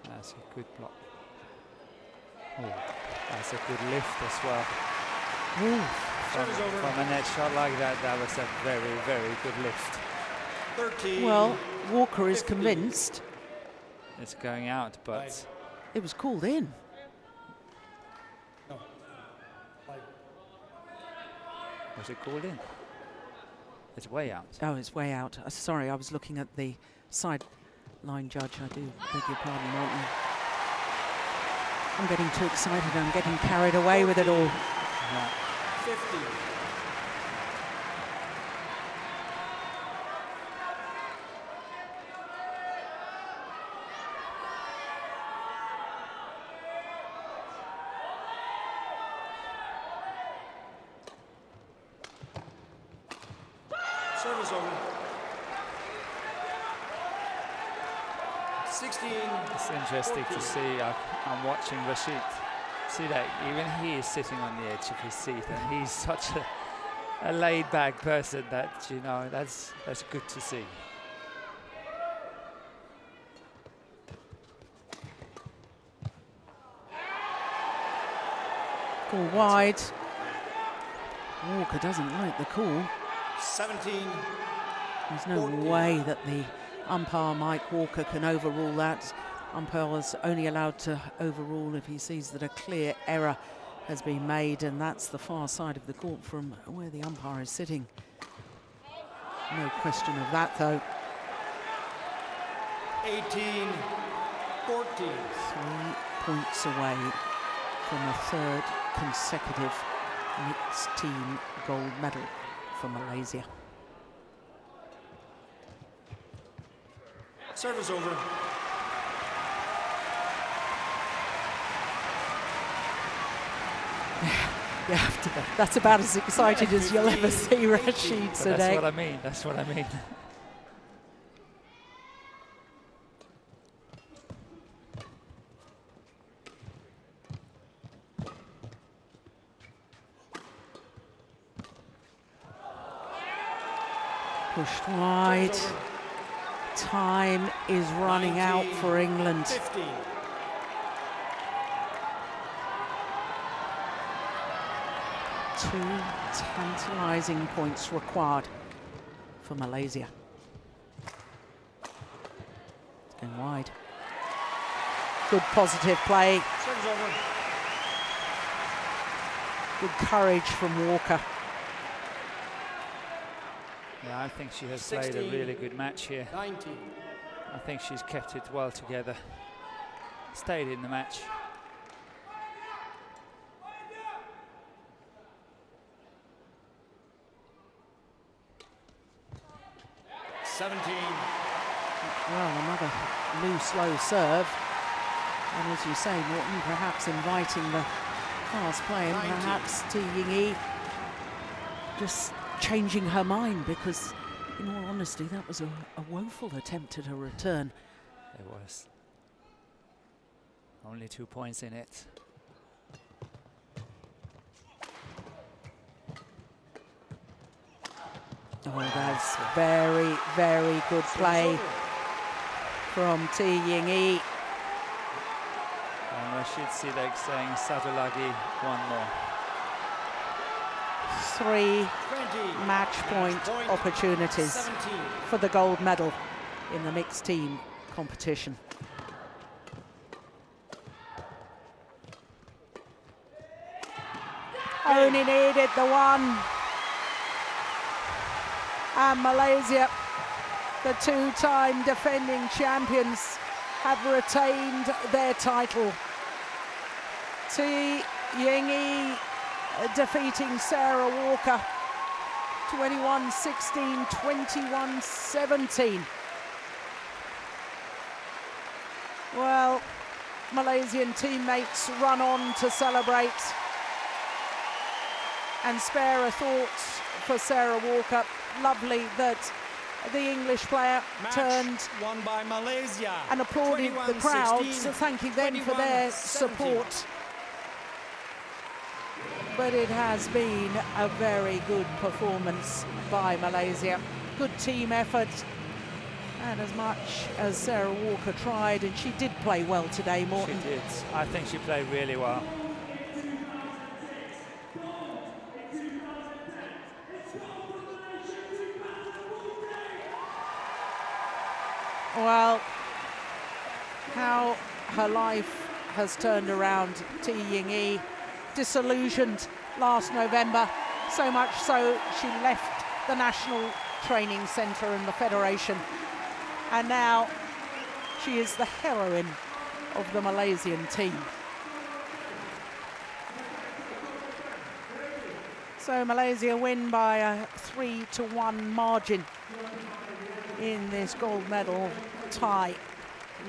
That's a good block. Oh, that's a good lift as well. From a net shot like that, that was a very, very good lift. 13. Well, Walker is convinced. It's going out, but... It was called in. No. Was it called in? It's way out. Oh, it's way out. Sorry, I was looking at the sideline judge. I do beg your pardon, Martin. I'm getting too excited. I'm getting carried away with it all. Yeah. 50. Service over. 16. It's interesting 14. to see. I'm watching Rashid. See that even he is sitting on the edge of his seat, and he's such a laid-back person that, you know, that's good to see. Call wide. Walker doesn't like the call. 17. There's no way that the umpire, Mike Walker, can overrule that. Umpire is only allowed to overrule if he sees that a clear error has been made, and that's the far side of the court from where the umpire is sitting. No question of that, though. 18. 14. 3 points away from a third consecutive mixed team gold medal for Malaysia. Service over. That's about as excited as you'll ever see Rashid today. That's what I mean. That's what I mean. Pushed wide. Time is running out for England. 15. Two tantalising points required for Malaysia. Going wide. Good positive play. Good courage from Walker. Yeah, I think she has played a really good match here. 90. I think she's kept it well together. Stayed in the match. Well, another loose, low serve. And as you say, Morton perhaps inviting the fast play, and perhaps T Ying-yi just changing her mind, because in all honesty, that was a woeful attempt at a return. It was. Only 2 points in it. Oh, that's very, very good play from T Ying-yi. And Rashid Sidek saying Sadulagi one more. 3 match point opportunities for the gold medal in the mixed team competition. Only needed the one. And Malaysia, the two-time defending champions, have retained their title. T Ying-yi defeating Sarah Walker 21-16, 21-17. Well, Malaysian teammates run on to celebrate and spare a thought for Sarah Walker. Lovely that the English player turned won by Malaysia and applauded the crowds, thanking them for their 21-17. support. But it has been a very good performance by Malaysia. Good team effort. And as much as Sarah Walker tried, and she did play well today, Morton. She did. I think she played really well. Well, how her life has turned around. T Ying-yi, disillusioned last November, so much so she left the National Training Centre and the Federation, and now she is the heroine of the Malaysian team. So Malaysia win by a 3-1 margin in this gold medal tie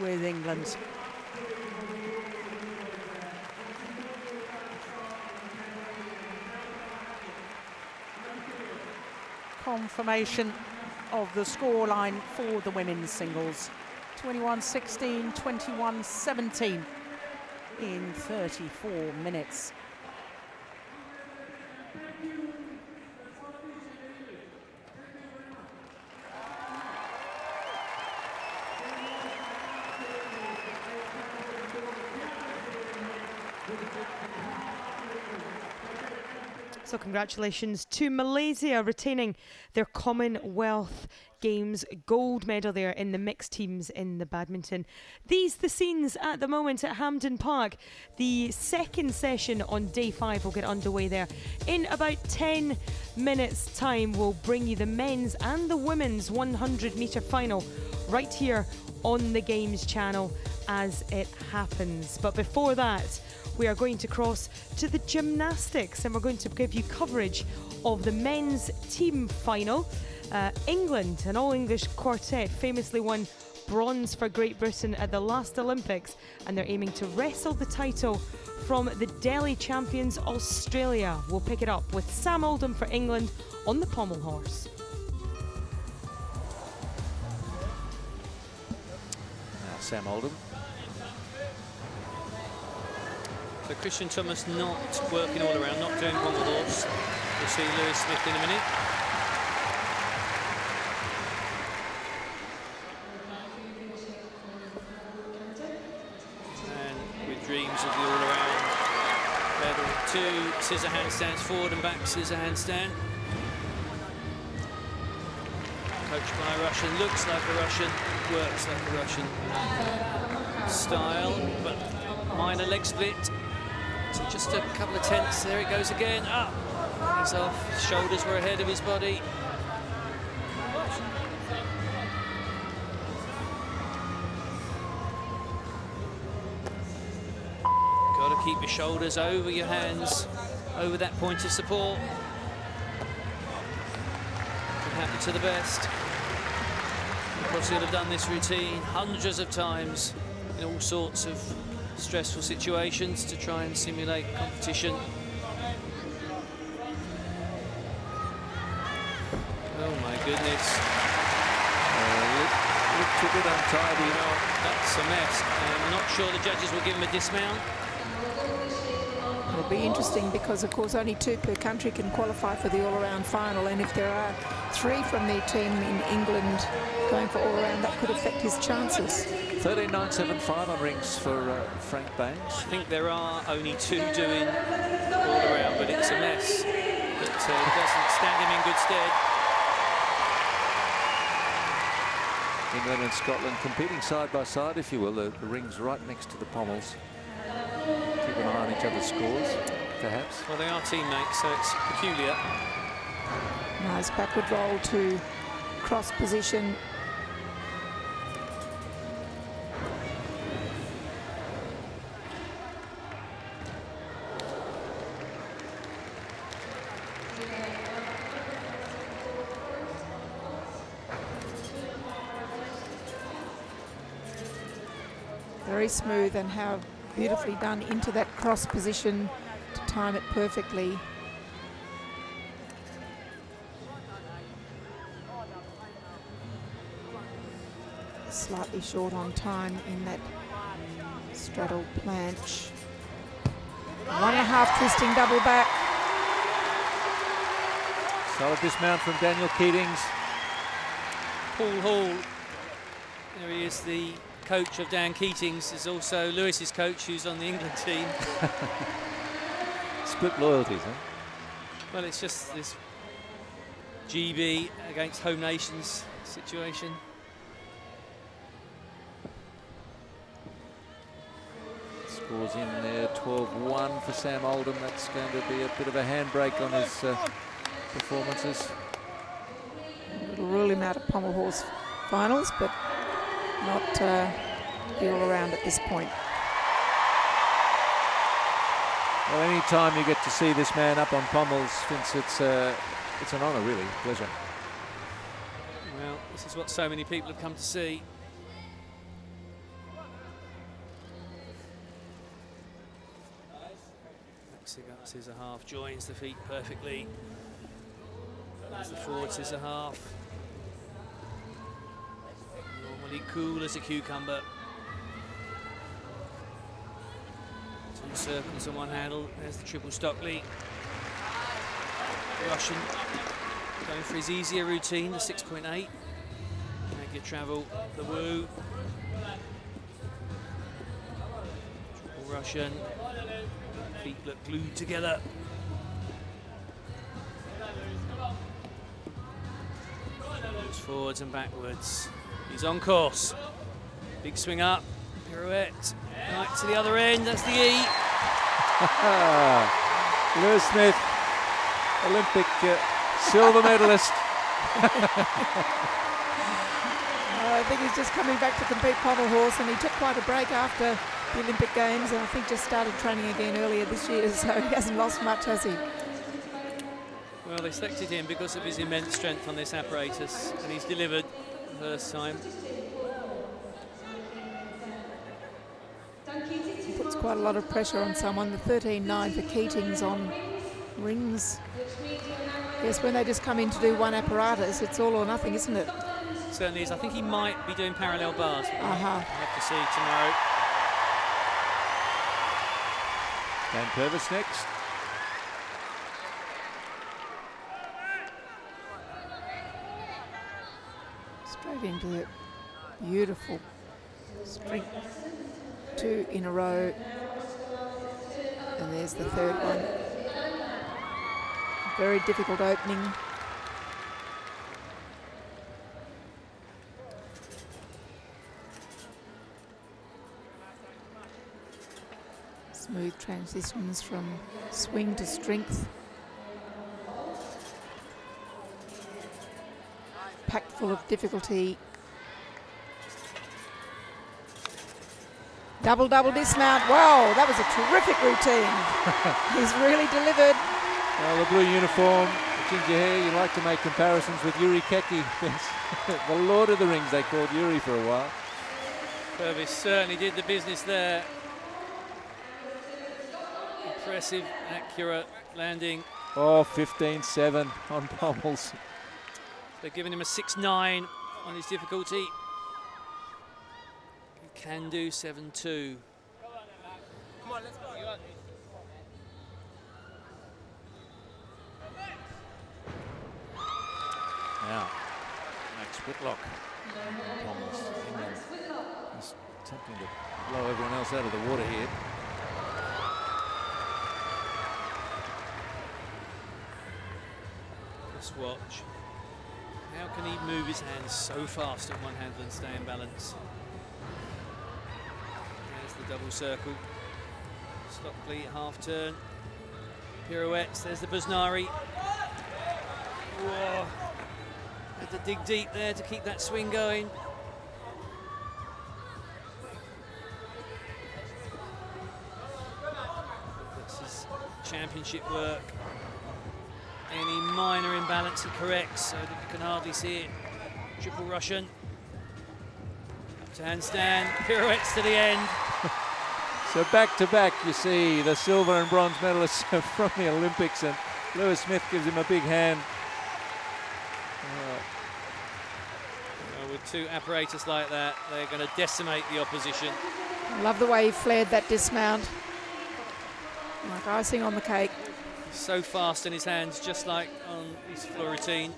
with England. Confirmation of the scoreline for the women's singles. 21-16, 21-17 in 34 minutes. So congratulations to Malaysia retaining their Commonwealth Games gold medal there in the mixed teams in the badminton. These the scenes at the moment at Hampden Park. The second session on day 5 will get underway there. In about 10 minutes time, we'll bring you the men's and the women's 100-metre final right here on the Games channel as it happens. But before that, we are going to cross to the gymnastics, and we're going to give you coverage of the men's team final. England, an all-English quartet, famously won bronze for Great Britain at the last Olympics, and they're aiming to wrestle the title from the Delhi champions Australia. We'll pick it up with Sam Oldham for England on the pommel horse. Sam Oldham. So Christian Thomas not working all around, not doing pommel horse. We'll see Lewis Smith in a minute. And with dreams of the all around. Level 2 scissor handstands, forward and back scissor handstand. Coached by a Russian, looks like a Russian, works like a Russian style, but minor leg split. So just a couple of tenths, there it goes again. Up, he's off, his shoulders were ahead of his body. Got to keep your shoulders over your hands, over that point of support. Can happen to the best. Of course, he'll have done this routine hundreds of times in all sorts of stressful situations to try and simulate competition. Oh my goodness. Looked a bit untidy. That's a mess. I'm not sure the judges will give him a dismount. It'll be interesting because, of course, only 2 per country can qualify for the all-around final, and if there are 3 from their team in England going for all-around, that could affect his chances. 13.975 on rings for Frank Banks. I think there are only 2 doing all-around, but it's a mess. It doesn't stand him in good stead. England and Scotland competing side by side, if you will. The rings right next to the pommels. Keep an eye on each other's scores, perhaps. Well, they are teammates, so it's peculiar. Nice backward roll to cross position. Very smooth, and how beautifully done into that cross position to time it perfectly. Slightly short on time in that straddle planche. 1.5 twisting double back. Solid dismount from Daniel Keatings. Paul Hall, there he is, the coach of Dan Keatings, is also Lewis's coach, who's on the England team. Split loyalties, huh? Well, it's just this GB against home nations situation. Scores in there, 12-1 for Sam Oldham. That's going to be a bit of a handbrake on his performances. It'll rule him out of pommel horse finals, but not be all around at this point. Well, any time you get to see this man up on pommels, Vince, it's an honour, really, pleasure. Well, this is what so many people have come to see. Scissor half joins the feet perfectly. There's the forward scissor half. Normally cool as a cucumber. 2 circles on one handle. There's the triple Stockley. Russian going for his easier routine, the 6.8. Make your travel, the woo. Triple Russian. Feet look glued together. Moves forwards and backwards. He's on course. Big swing up, pirouette. Right to the other end, that's the E. Lewis Smith, Olympic silver medalist. I think he's just coming back to compete pommel horse, and he took quite a break after the Olympic Games, and I think just started training again earlier this year, so he hasn't lost much, has he? Well, they selected him because of his immense strength on this apparatus, and he's delivered the first time. Puts quite a lot of pressure on someone. The 13.9 for Keatings on rings. Yes, when they just come in to do one apparatus, it's all or nothing, isn't it? Certainly is. I think he might be doing parallel bars. We'll have to see tomorrow. Dan Purvis next. Straight into the beautiful string. 2 in a row. And there's the third one. Very difficult opening. Smooth transitions from swing to strength. Packed full of difficulty. Double dismount. Wow, that was a terrific routine. He's really delivered. Well, the blue uniform, the ginger hair, you like to make comparisons with Yuri Keki. The Lord of the Rings, they called Yuri for a while. Purvis certainly did the business there. Impressive, accurate landing. Oh, 15-7 on Pommels. They're giving him a 6-9 on his difficulty. He can do 7-2. Come on, let's go. Now, Max Whitlock. Pommels, England. He's attempting to blow everyone else out of the water here. Just watch. How can he move his hands so fast on one hand and stay in balance? There's the double circle. Stockley, half turn. Pirouettes, there's the Busnari. Whoa. Had to dig deep there to keep that swing going. That's his championship work. Any minor imbalance he corrects so that you can hardly see it. Triple Russian. Up to handstand, pirouettes to the end. So back to back, you see the silver and bronze medalists from the Olympics, and Lewis Smith gives him a big hand. Well, with two apparatus like that, they're going to decimate the opposition. Love the way he flared that dismount. Like icing on the cake. So fast in his hands, just like on his floor routine.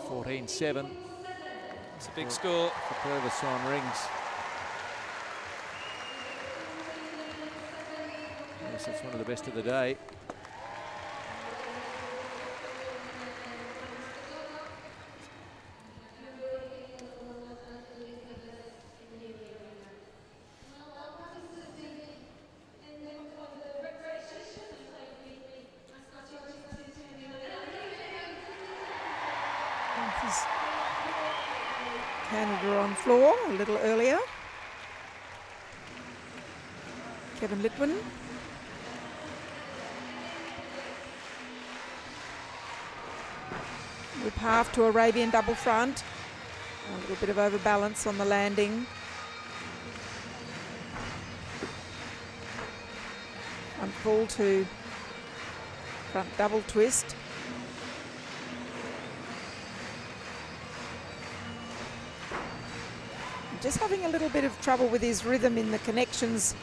14-7. It's a big score. For Purvis on rings. Yes, it's one of the best of the day. Canada on floor a little earlier. Kevin Litwin. Whip half to Arabian double front. A little bit of overbalance on the landing. Front full to front double twist. Just having a little bit of trouble with his rhythm in the connections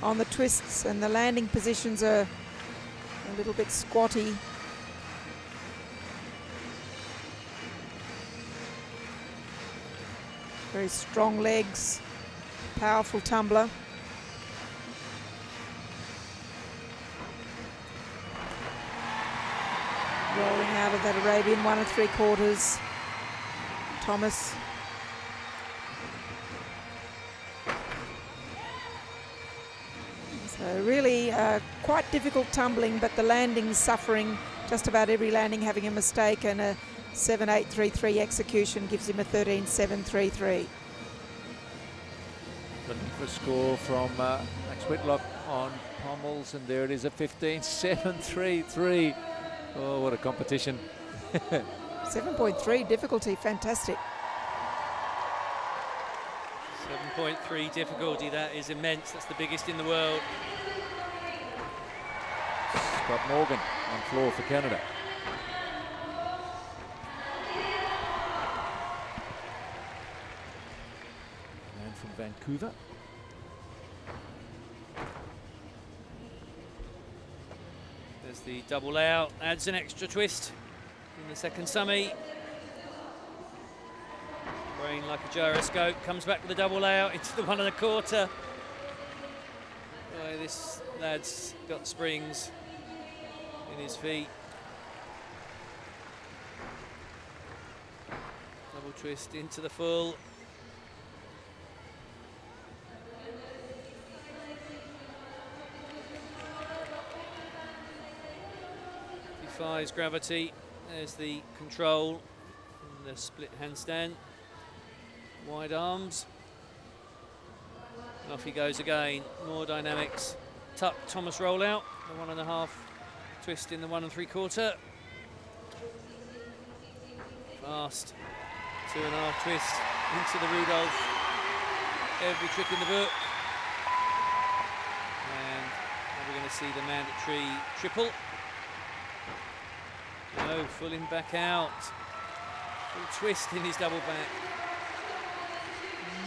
on the twists, and the landing positions are a little bit squatty. Very strong legs, powerful tumbler. Rolling out of that Arabian 1 3/4. Thomas. So really quite difficult tumbling, but the landing's suffering. Just about every landing having a mistake, and a 7-8-3-3 execution gives him a 13-7-3-3. Looking for a score from Max Whitlock on Pommels, and there it is, a 15-7-3-3. Oh, what a competition. 7.3 difficulty, fantastic. 7.3 difficulty, that is immense. That's the biggest in the world. Scott Morgan on floor for Canada. Man from Vancouver. There's the double out, adds an extra twist in the second summy. Brain like a gyroscope, comes back with a double out into the 1 1/4. Boy, this lad's got springs in his feet. Double twist into the full. Defies gravity. There's the control and the split handstand. Wide arms. And off he goes again. More dynamics. Tuck Thomas rollout. The 1.5 twist in the 1 3/4. Fast. 2.5 twist into the Rudolph. Every trick in the book. And now we're going to see the mandatory triple. No, pulling back out. Full twist in his double back.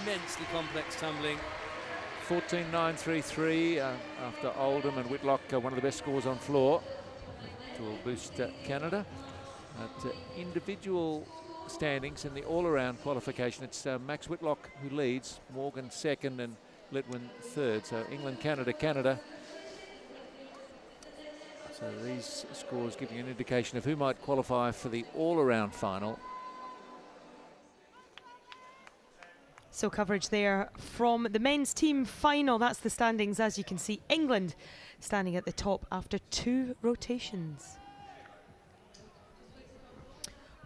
Immensely complex tumbling. 14.933 after Oldham and Whitlock, one of the best scores on floor. It will boost Canada. At individual standings in the all-around qualification, it's Max Whitlock who leads, Morgan second and Litwin third. So England, Canada, Canada. So these scores give you an indication of who might qualify for the all-around final. So coverage there from the men's team final. That's the standings. As you can see, England standing at the top after 2 rotations.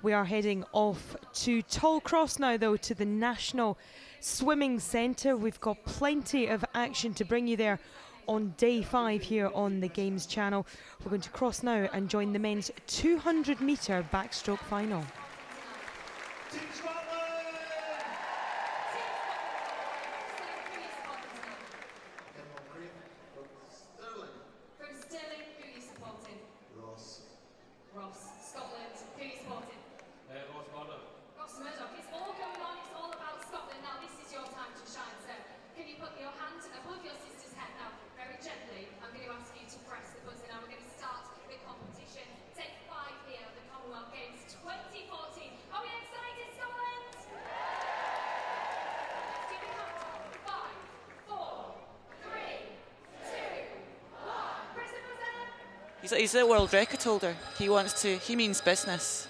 We are heading off to Tollcross now, though, to the National Swimming Centre. We've got plenty of action to bring you there on day 5 here on the Games channel. We're going to cross now and join the men's 200-metre backstroke final. He's a world record holder. He means business.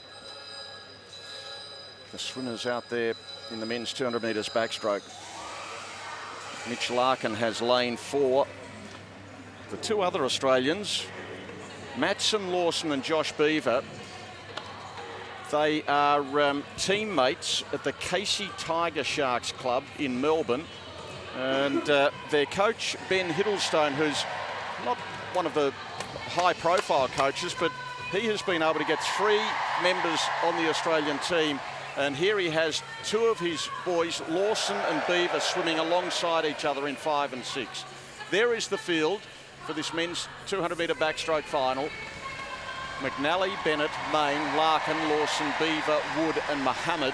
The swimmers out there in the men's 200 metres backstroke. Mitch Larkin has lane 4. The 2 other Australians, Matson Lawson and Josh Beaver, they are teammates at the Casey Tiger Sharks Club in Melbourne. And their coach, Ben Hiddlestone, who's not one of the high-profile coaches, but he has been able to get 3 members on the Australian team, and here he has 2 of his boys, Lawson and Beaver, swimming alongside each other in 5 and 6. There is the field for this men's 200-metre backstroke final. McNally, Bennett, Main, Larkin, Lawson, Beaver, Wood and Mohammed.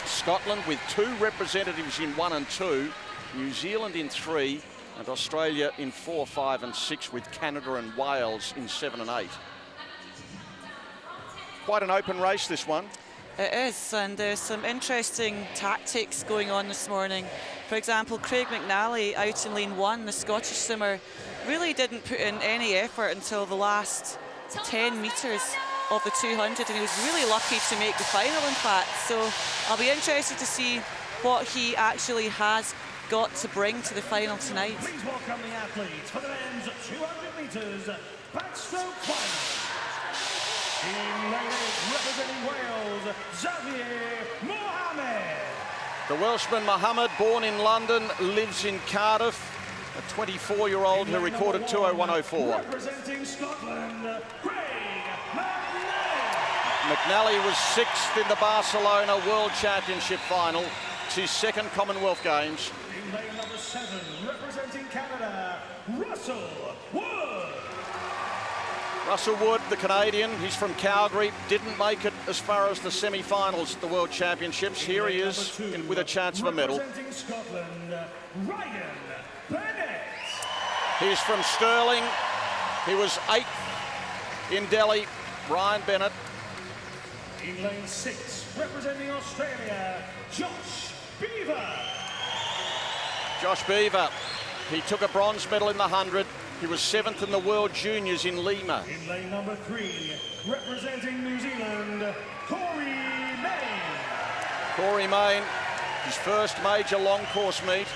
Scotland with 2 representatives in 1 and 2, New Zealand in 3, and Australia in 4, 5 and 6, with Canada and Wales in 7 and 8. Quite an open race, this one. It is, and there's some interesting tactics going on this morning. For example, Craig McNally out in lane 1, the Scottish swimmer, really didn't put in any effort until the last 10 metres of the 200, and he was really lucky to make the final, in fact. So I'll be interested to see what he actually has got to bring to the final tonight. Please welcome the athletes for the men's 200 metres backstroke final. In lane 8, representing Wales, Xavier Mohammed. The Welshman Mohammed, born in London, lives in Cardiff. A 24-year-old who recorded 2:01.04. Representing Scotland, Craig McNally was 6th in the Barcelona World Championship final. It's his 2nd Commonwealth Games. In lane number 7, representing Canada, Russell Wood. Russell Wood, the Canadian, he's from Calgary, didn't make it as far as the semi-finals at the World Championships. Here he is with a chance of a medal. Representing Scotland, Ryan Bennett. He's from Stirling. He was 8th in Delhi. Ryan Bennett. In lane 6, representing Australia, Josh Beaver. Josh Beaver, he took a bronze medal in the 100. He was 7th in the World Juniors in Lima. In lane number 3, representing New Zealand, Corey Main. Corey Main, his first major long course meet.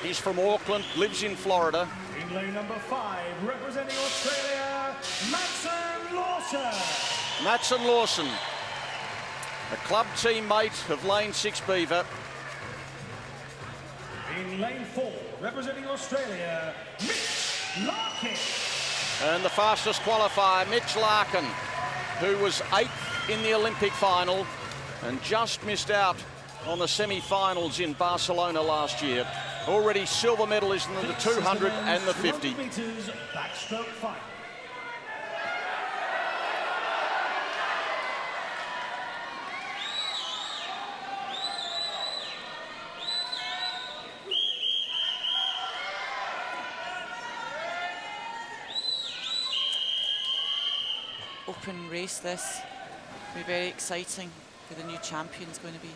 He's from Auckland, lives in Florida. In lane number 5, representing Australia, Matson Lawson. Matson Lawson, a club teammate of lane 6 Beaver. In lane 4, representing Australia, Mitch Larkin. And the fastest qualifier, Mitch Larkin, who was 8th in the Olympic final and just missed out on the semi-finals in Barcelona last year. Already silver medalist in the 200 and the 50. Meters backstroke final. Open race this. Be very exciting for the new champion's going to be.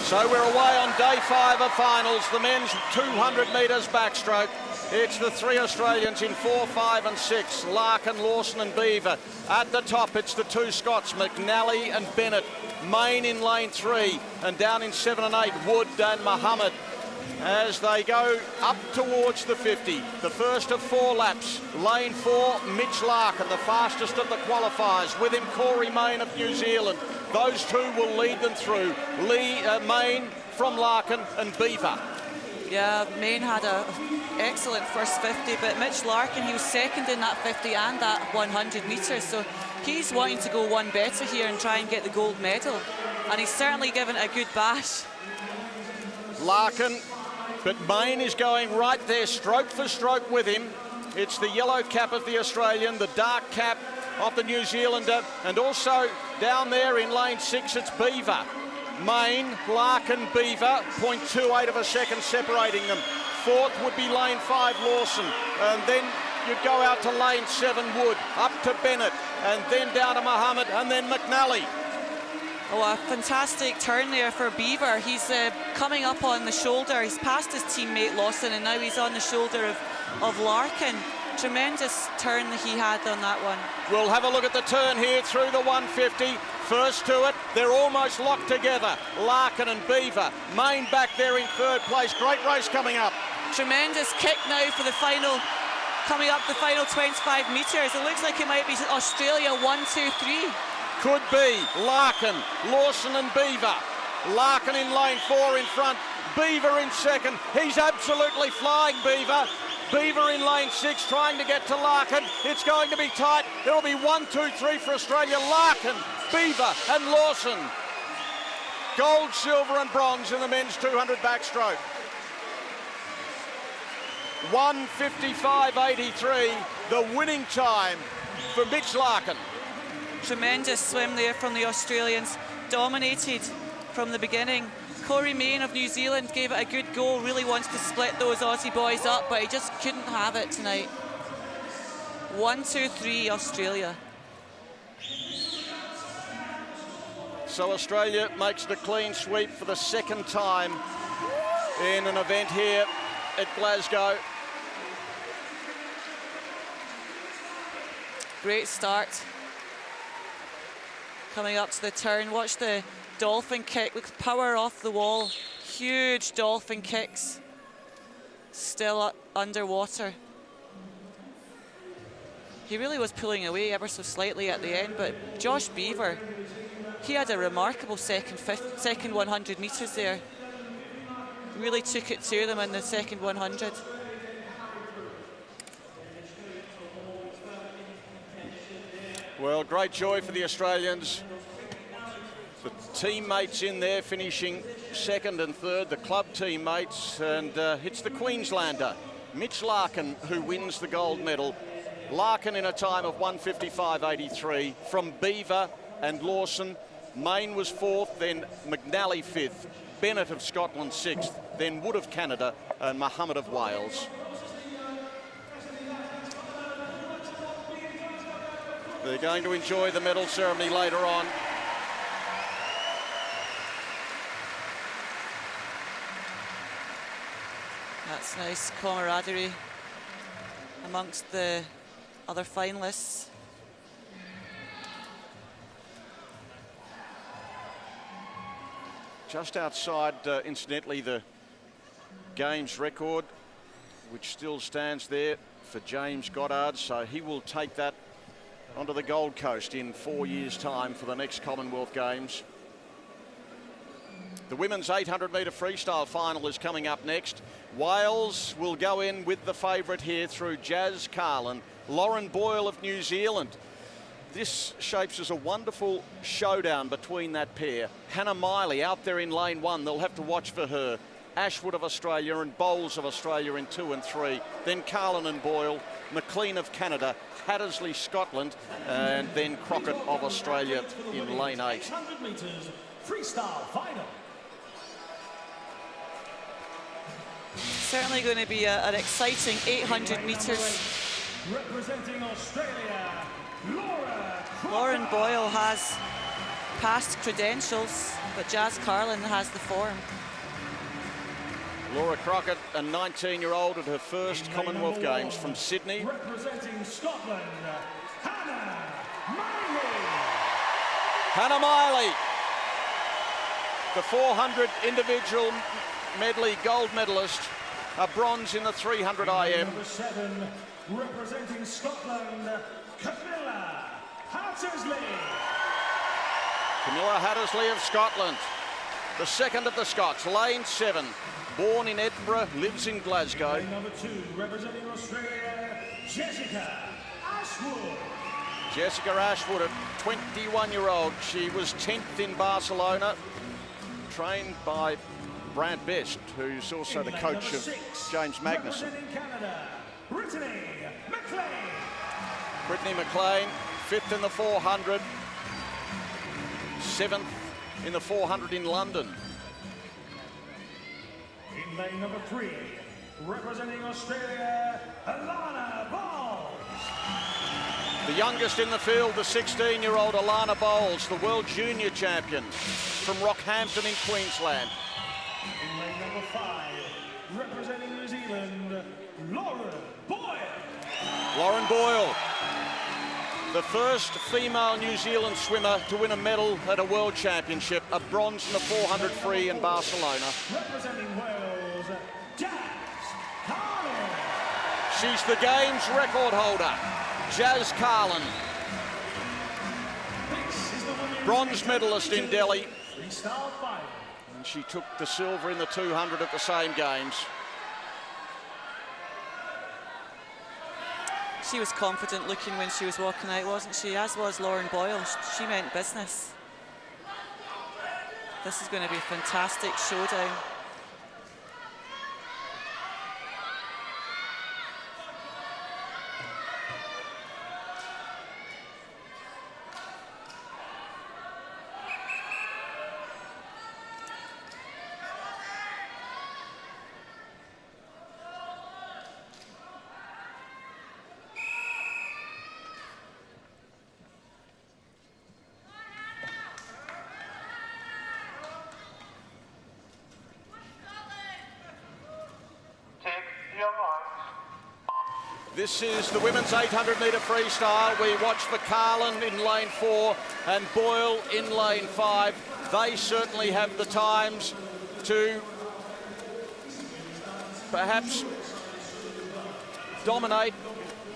So we're away on day 5 of finals, the men's 200 metres backstroke. It's the 3 Australians in 4, 5 and 6, Larkin, Lawson and Beaver. At the top, it's the 2 Scots, McNally and Bennett. Main in lane 3, and down in 7 and 8, Wood and Muhammad. As they go up towards the 50, the first of 4 laps. Lane 4, Mitch Larkin, the fastest of the qualifiers. With him, Corey Mayne of New Zealand. Those 2 will lead them through. Mayne from Larkin and Beaver. Yeah, Mayne had an excellent first 50, but Mitch Larkin, he was second in that 50 and that 100 metres, so he's wanting to go one better here and try and get the gold medal, and he's certainly given it a good bash. Larkin, but Mayne is going right there, stroke for stroke with him. It's the yellow cap of the Australian, the dark cap of the New Zealander, and also down there in lane 6, it's Beaver. Mayne, Larkin, Beaver, 0.28 of a second separating them. 4th would be lane 5, Lawson, and then you'd go out to lane 7, Wood, up to Bennett, and then down to Muhammad, and then McNally. Oh, a fantastic turn there for Beaver. He's coming up on the shoulder. He's passed his teammate Lawson, and now he's on the shoulder of Larkin. Tremendous turn that he had on that one. We'll have a look at the turn here through the 150. First to it, they're almost locked together. Larkin and Beaver. Mayne back there in 3rd place. Great race coming up. Tremendous kick now for the final, coming up the final 25 metres. It looks like it might be Australia 1, 2, 3. Could be Larkin, Lawson and Beaver. Larkin in lane 4 in front. Beaver in 2nd. He's absolutely flying, Beaver. Beaver in lane 6 trying to get to Larkin. It's going to be tight. It'll be 1, 2, 3 for Australia. Larkin, Beaver and Lawson. Gold, silver and bronze in the men's 200 backstroke. 1:55.83, the winning time for Mitch Larkin. Tremendous swim there from the Australians. Dominated from the beginning. Corey Mayne of New Zealand gave it a good go, really wants to split those Aussie boys up, but he just couldn't have it tonight. 1, 2, 3, Australia. So Australia makes the clean sweep for the 2nd time in an event here at Glasgow. Great start. Coming up to the turn, watch the dolphin kick with power off the wall. Huge dolphin kicks. Still underwater. He really was pulling away ever so slightly at the end, but Josh Beaver, he had a remarkable second 100 metres there. Really took it to them in the second 100. Well, great joy for the Australians. The teammates in there finishing 2nd and 3rd, the club teammates, and it's the Queenslander, Mitch Larkin, who wins the gold medal. Larkin in a time of 1:55.83 from Beaver and Lawson. Mayne was 4th, then McNally 5th, Bennett of Scotland 6th, then Wood of Canada and Muhammad of Wales. They're going to enjoy the medal ceremony later on. That's nice camaraderie amongst the other finalists. just outside, incidentally, the Games record, which still stands there for James Goddard. So he will take that onto the Gold Coast in 4 years' time for the next Commonwealth Games. The women's 800-metre freestyle final is coming up next. Wales will go in with the favourite here through Jazz Carlin, Lauren Boyle of New Zealand. This shapes as a wonderful showdown between that pair. Hannah Miley out there in lane 1. They'll have to watch for her. Ashwood of Australia and Bowles of Australia in 2 and 3. Then Carlin and Boyle, McLean of Canada, Hattersley, Scotland, and then Crockett of Australia in lane 8. 800 metres freestyle final. Certainly going to be an exciting 800 metres. Representing Australia, Lauren Boyle has past credentials, but Jazz Carlin has the form. Laura Crockett, a 19-year-old at her first Commonwealth Games from Sydney. Representing Scotland, Hannah Miley. Hannah Miley, the 400 individual medley gold medalist, a bronze in the 300 IM. Number 7, representing Scotland, Camilla Hattersley. Camilla Hattersley of Scotland, the second of the Scots, lane 7. Born in Edinburgh, lives in Glasgow. Number 2, representing Australia, Jessica Ashwood. Jessica Ashwood, a 21-year-old. She was 10th in Barcelona, trained by Brant Best, who's also the coach of James Magnuson. Canada, Brittany McLean. Brittany McLean, 5th in the 400, 7th in the 400 in London. In lane number 3, representing Australia, Alana Bowles. The youngest in the field, the 16-year-old Alana Bowles, the world junior champion from Rockhampton in Queensland. In lane number 5, representing New Zealand, Lauren Boyle. Lauren Boyle, the first female New Zealand swimmer to win a medal at a world championship, a bronze in the 400 free in Barcelona. Representing Wales, Jazz Carlin. She's the Games record holder, Jazz Carlin. Bronze medalist in Delhi. Freestyle final. And she took the silver in the 200 at the same Games. She was confident looking when she was walking out, wasn't she? As was Lauren Boyle. She meant business. This is going to be a fantastic showdown. This is the women's 800-metre freestyle. We watch for Carlin in lane 4 and Boyle in lane 5. They certainly have the times to perhaps dominate,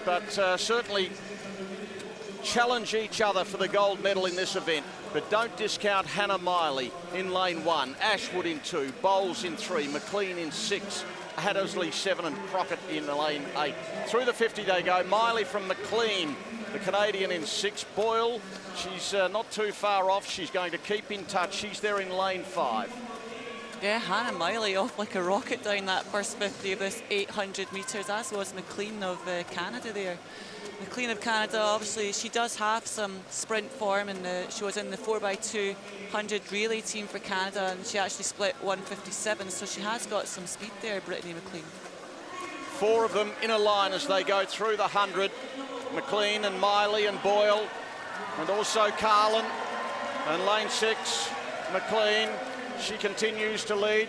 but certainly challenge each other for the gold medal in this event. But don't discount Hannah Miley in lane 1, Ashwood in 2, Bowles in 3, McLean in 6, Hattersley 7 and Crockett in lane 8. Through the 50 they go. Miley from McLean, the Canadian in 6. Boyle, she's not too far off. She's going to keep in touch. She's there in lane 5. Yeah, Hannah Miley off like a rocket down that first 50 of this 800 metres, as was McLean of Canada there. McLean of Canada, obviously, she does have some sprint form, and she was in the 4x200 relay team for Canada, and she actually split 1:57, so she has got some speed there, Brittany McLean. 4 of them in a line as they go through the 100. McLean and Miley and Boyle, and also Carlin. And lane 6, McLean, she continues to lead.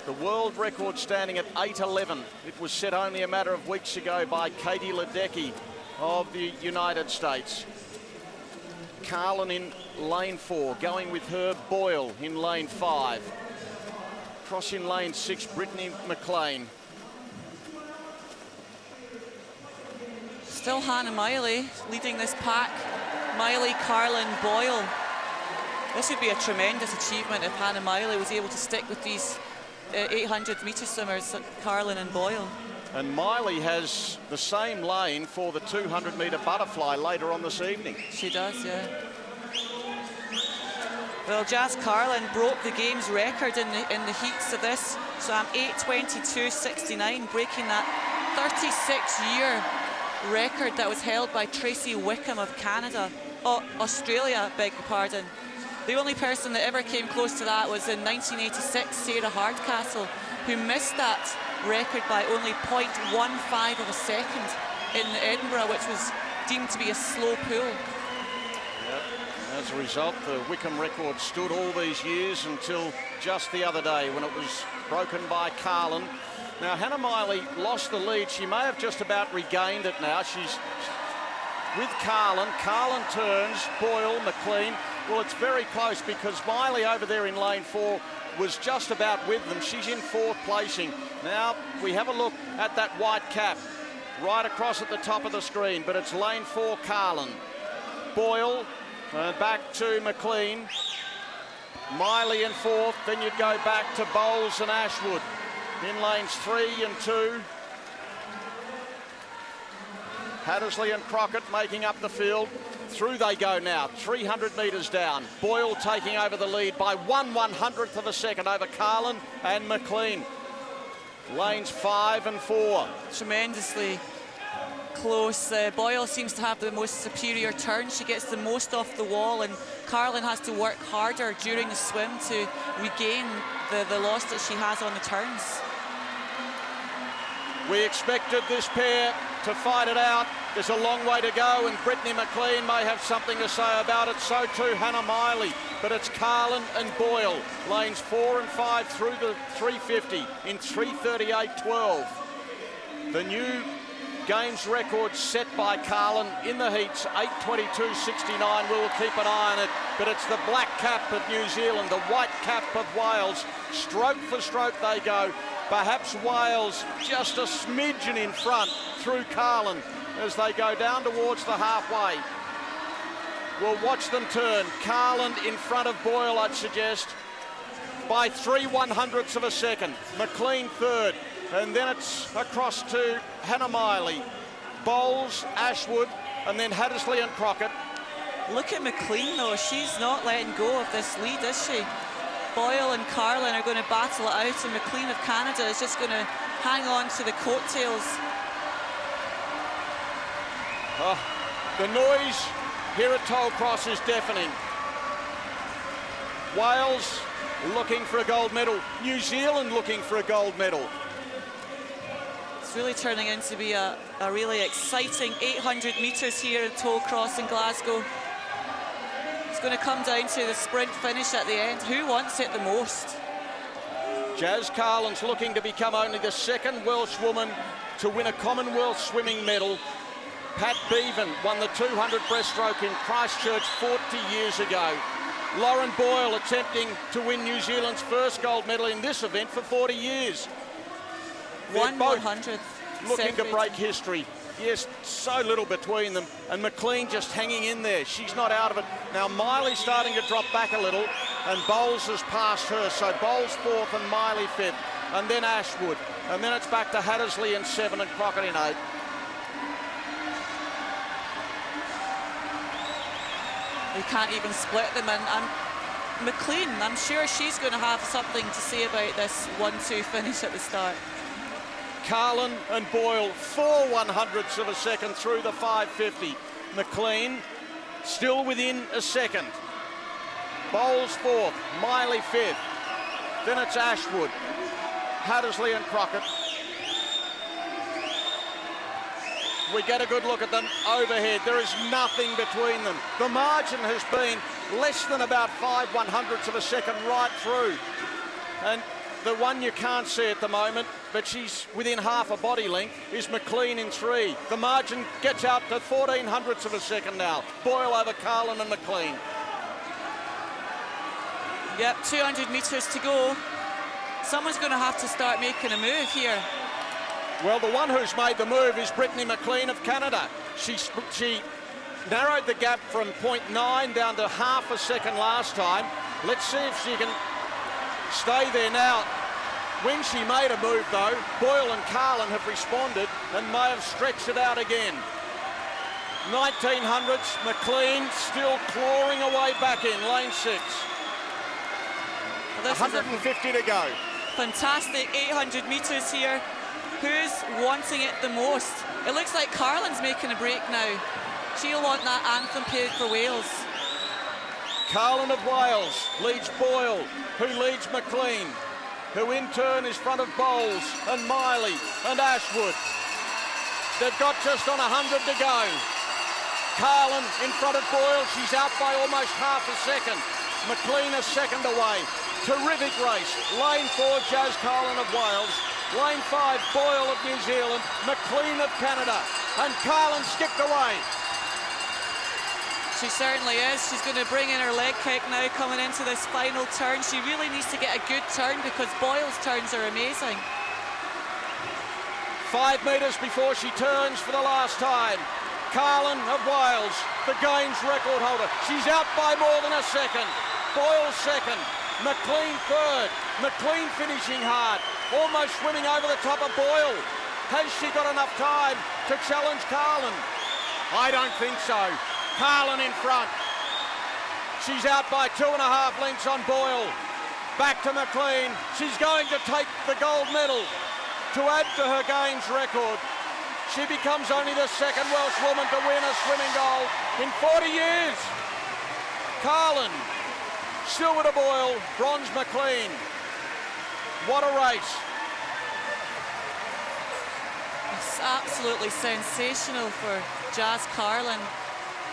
The world record standing at 8:11. It was set only a matter of weeks ago by Katie Ledecky of the United States. Carlin in lane 4, going with her Boyle in lane 5. Cross in lane 6, Brittany McLean. Still Hannah Miley leading this pack. Miley, Carlin, Boyle. This would be a tremendous achievement if Hannah Miley was able to stick with these 800-metre swimmers, Carlin and Boyle. And Miley has the same lane for the 200-metre butterfly later on this evening. She does, yeah. Well, Jazz Carlin broke the game's record in the heats of this, so I'm 8:22.69, breaking that 36-year record that was held by Tracy Wickham of Canada. Oh, Australia, beg your pardon. The only person that ever came close to that was in 1986, Sarah Hardcastle, who missed that record by only 0.15 of a second in Edinburgh, which was deemed to be a slow pool. As a result, the Wickham record stood all these years until just the other day when it was broken by Carlin. Now, Hannah Miley lost the lead. She may have just about regained it now. She's with Carlin. Carlin turns, Boyle, McLean. Well, it's very close because Miley over there in lane 4 was just about with them. She's in 4th placing. Now, we have a look at that white cap right across at the top of the screen, but it's lane 4, Carlin. Boyle, back to McLean. Miley in 4th, then you'd go back to Bowles and Ashwood in lanes 3 and 2. Hattersley and Crockett making up the field. Through they go now, 300 metres down. Boyle taking over the lead by 1/100th of a second over Carlin and McLean. Lanes 5 and 4. Tremendously close. Boyle seems to have the most superior turn. She gets the most off the wall, and Carlin has to work harder during the swim to regain the loss that she has on the turns. We expected this pair to fight it out. There's a long way to go, and Brittany McLean may have something to say about it. So too Hannah Miley. But it's Carlin and Boyle. Lanes 4 and 5 through the 350 in 3:38.12. The new Games record set by Carlin in the heats, 8:22.69. We will keep an eye on it. But it's the black cap of New Zealand, the white cap of Wales. Stroke for stroke they go. Perhaps Wales just a smidgen in front through Carlin as they go down towards the halfway. We'll watch them turn. Carlin in front of Boyle, I'd suggest, by 3/100ths of a second. McLean 3rd, and then it's across to Hannah Miley. Bowles, Ashwood, and then Hattersley and Crockett. Look at McLean though, she's not letting go of this lead, is she? Boyle and Carlin are going to battle it out, and McLean of Canada is just going to hang on to the coattails. Oh, the noise here at Tollcross is deafening. Wales looking for a gold medal. New Zealand looking for a gold medal. It's really turning into to be a really exciting 800 metres here at Tollcross in Glasgow. It's going to come down to the sprint finish at the end. Who wants it the most? Jazz Carlin's looking to become only the 2nd Welsh woman to win a Commonwealth swimming medal. Pat Bevan won the 200 breaststroke in Christchurch 40 years ago. Lauren Boyle attempting to win New Zealand's first gold medal in this event for 40 years. 1/100th. Looking to break history. Yes, so little between them. And McLean just hanging in there. She's not out of it. Now Miley's starting to drop back a little, and Bowles has passed her. So Bowles 4th and Miley 5th. And then Ashwood. And then it's back to Hattersley in 7 and Crockett in 8. They can't even split them, and McLean, I'm sure she's going to have something to say about this 1-2 finish at the start. Carlin and Boyle 4/100ths of a second through the 550. McLean still within a second. Bowles 4th, Miley 5th. Then it's Ashwood, Hattersley and Crockett. We get a good look at them overhead. There is nothing between them. The margin has been less than about 5/100ths of a second right through. And the one you can't see at the moment, but she's within half a body length, is McLean in 3. The margin gets out to 1400ths of a second now. Boyle over Carlin and McLean. Yep, 200 metres to go. Someone's going to have to start making a move here. Well, the one who's made the move is Brittany McLean of Canada. She narrowed the gap from 0.9 down to half a second last time. Let's see if she can stay there now. When she made a move, though, Boyle and Carlin have responded and may have stretched it out again. 1900s, McLean still clawing away back in, lane 6. 150 to go. Fantastic 800 metres here. Who's wanting it the most? It looks like Carlin's making a break now. She'll want that anthem played for Wales. Carlin of Wales leads Boyle, who leads McLean, who in turn is front of Bowles and Miley and Ashwood. They've got just on 100 to go. Carlin in front of Boyle. She's out by almost half a second. McLean a second away. Terrific race. Lane 4, Jazz Carlin of Wales. Lane 5, Boyle of New Zealand. McLean of Canada. And Carlin skipped away. She certainly is. She's going to bring in her leg kick now coming into this final turn. She really needs to get a good turn because Boyle's turns are amazing. 5 metres before she turns for the last time. Carlin of Wales, the games record holder. She's out by more than a second. Boyle second. McLean third. McLean finishing hard. Almost swimming over the top of Boyle. Has she got enough time to challenge Carlin? I don't think so. Carlin in front. She's out by 2.5 lengths on Boyle. Back to McLean. She's going to take the gold medal to add to her games record. She becomes only the second Welsh woman to win a swimming gold in 40 years. Carlin, silver to Boyle, bronze McLean. What a race. It's absolutely sensational for Jazz Carlin.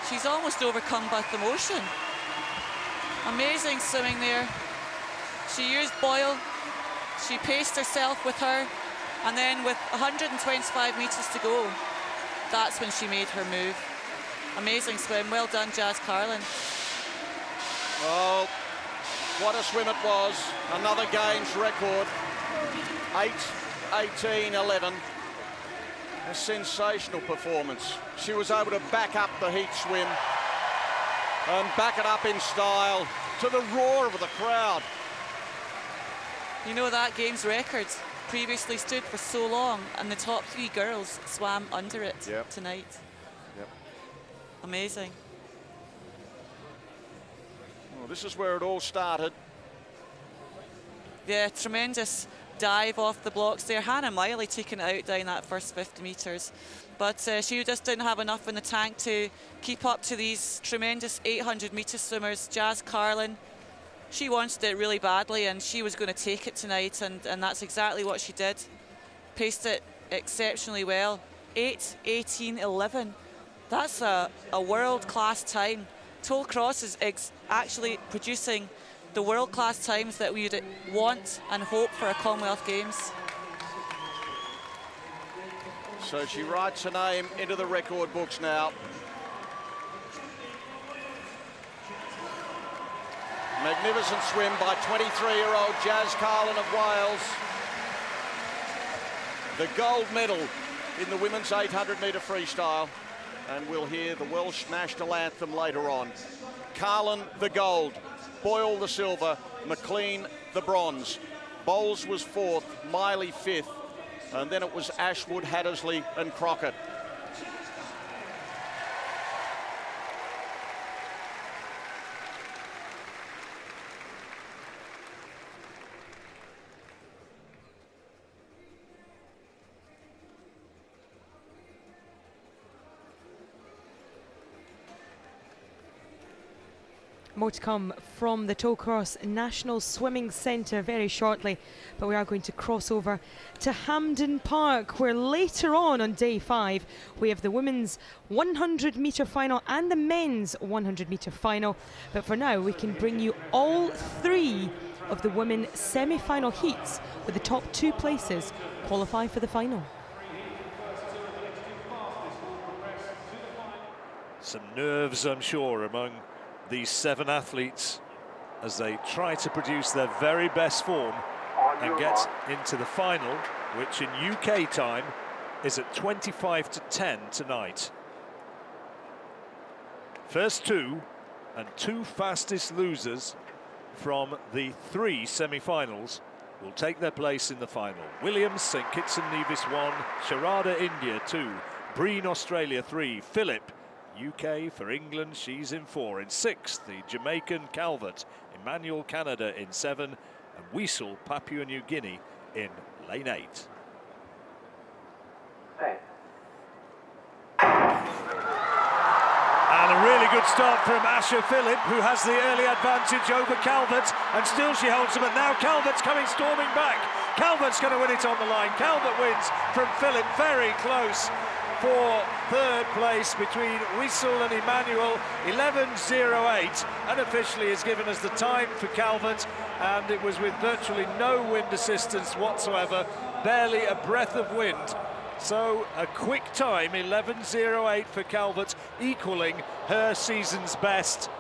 She's almost overcome by the motion. Amazing swimming there. She used Boyle. She paced herself with her. And then with 125 metres to go, that's when she made her move. Amazing swim. Well done, Jazz Carlin. Oh, what a swim it was. Another games record. 8:18.11. A sensational performance. She was able to back up the heat swim and back it up in style to the roar of the crowd. You know that games record previously stood for so long, and the top 3 girls swam under it tonight. Yep. Amazing. Well, this is where it all started. Yeah, tremendous dive off the blocks there. Hannah Miley taking it out down that first 50 metres. But she just didn't have enough in the tank to keep up to these tremendous 800 metre swimmers. Jazz Carlin, she wanted it really badly and she was going to take it tonight, and that's exactly what she did. Paced it exceptionally well. 8:18.11. That's a world-class time. Tollcross is actually producing the world-class times that we would want and hope for a Commonwealth Games. So she writes her name into the record books now. Magnificent swim by 23-year-old Jazz Carlin of Wales. The gold medal in the women's 800-metre freestyle. And we'll hear the Welsh national anthem later on. Carlin the gold, Boyle the silver, McLean the bronze. Bowles was 4th, Miley 5th, and then it was Ashwood, Hattersley and Crockett. More to come from the Tollcross National Swimming Centre very shortly, but we are going to cross over to Hampden Park, where later on day 5 we have the women's 100 metre final and the men's 100 metre final. But for now we can bring you all 3 of the women semi-final heats, with the top 2 places qualify for the final. Some nerves, I'm sure, among these 7 athletes as they try to produce their very best form and get into the final, which in UK time is at 25 to 10 tonight. First 2 and 2 fastest losers from the 3 semi-finals will take their place in the final. Williams, St Kitts and Nevis 1, Sharada India 2, Breen Australia 3, Phillip UK for England, she's in 4. In 6, the Jamaican Calvert, Emmanuel Canada in 7, and Wiesel Papua New Guinea in lane 8. And a really good start from Asher Phillip, who has the early advantage over Calvert, and still she holds him, and now Calvert's coming storming back. Calvert's going to win it on the line. Calvert wins from Phillip, very close for 3rd place between Wiesel and Emmanuel, 11.08, unofficially has given us the time for Calvert, and it was with virtually no wind assistance whatsoever, barely a breath of wind. So a quick time, 11.08 for Calvert, equaling her season's best.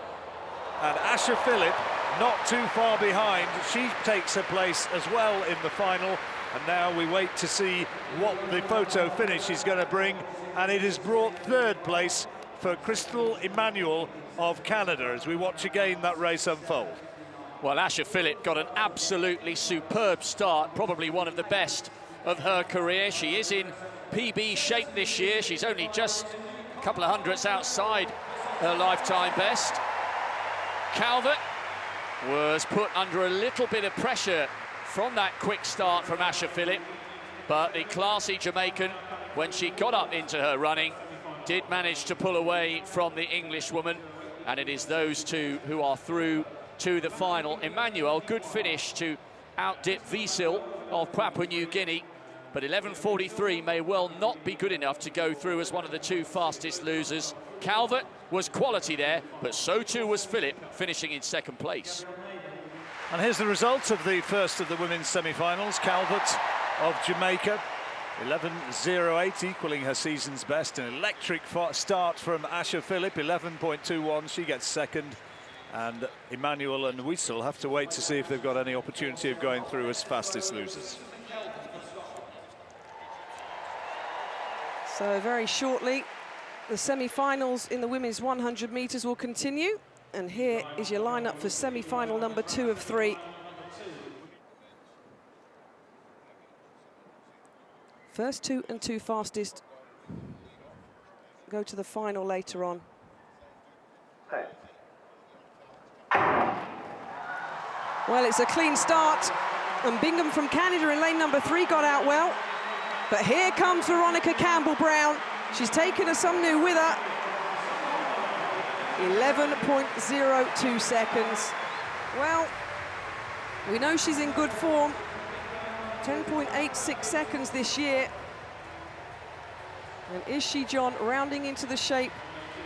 And Asher Phillip not too far behind. She takes her place as well in the final. And now we wait to see what the photo finish is going to bring. And it has brought 3rd place for Crystal Emmanuel of Canada as we watch again that race unfold. Well, Asher Phillip got an absolutely superb start, probably one of the best of her career. She is in PB shape this year. She's only just a couple of hundredths outside her lifetime best. Calvert was put under a little bit of pressure from that quick start from Asher Phillip, but the classy Jamaican, when she got up into her running, did manage to pull away from the Englishwoman, and it is those 2 who are through to the final. Emmanuel, good finish to outdip Wiesel of Papua New Guinea, but 11.43 may well not be good enough to go through as one of the 2 fastest losers. Calvert was quality there, but so too was Phillip, finishing in 2nd place. And here's the result of the first of the women's semi-finals. Calvert of Jamaica, 11.08, equaling her season's best. An electric start from Asher Phillip, 11.21. She gets 2nd. And Emmanuel and Wiesel have to wait to see if they've got any opportunity of going through as fastest losers. So very shortly, the semi-finals in the women's 100 metres will continue. And here is your lineup for semi-final number 2 of 3. First 2 and 2 fastest go to the final later on. Well, it's a clean start, and Bingham from Canada in lane number 3 got out well. But here comes Veronica Campbell-Brown. She's taken a Sumnu with her. 11.02 seconds. Well, we know she's in good form. 10.86 seconds this year. And is she, John, rounding into the shape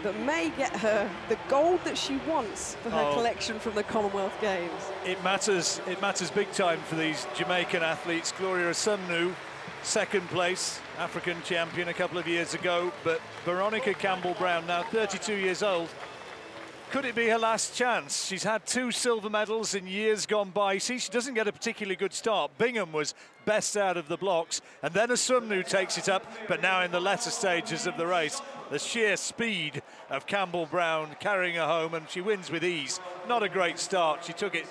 that may get her the gold that she wants for her collection from the Commonwealth Games? It matters big time for these Jamaican athletes. Gloria Sumnu, 2nd place, African champion a couple of years ago, but Veronica Campbell-Brown, now 32 years old. Could it be her last chance? She's had 2 silver medals in years gone by. See, she doesn't get a particularly good start. Bingham was best out of the blocks, and then Asumnu takes it up, but now in the latter stages of the race, the sheer speed of Campbell-Brown carrying her home, and she wins with ease. Not a great start. She took it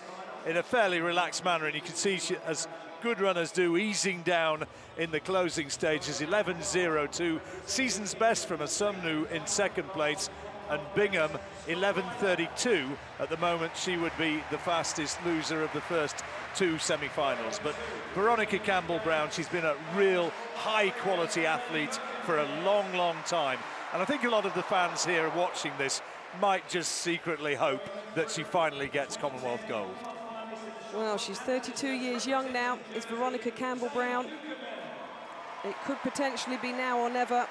in a fairly relaxed manner, and you can see she, as good runners do, easing down in the closing stages. 11.02, season's best from Asumnu in 2nd place, and Bingham 11.32. At the moment, she would be the fastest loser of the first 2 semi-finals. But Veronica Campbell-Brown, she's been a real high-quality athlete for a long, long time. And I think a lot of the fans here watching this might just secretly hope that she finally gets Commonwealth gold. Well, she's 32 years young now. It's Veronica Campbell-Brown. It could potentially be now or never.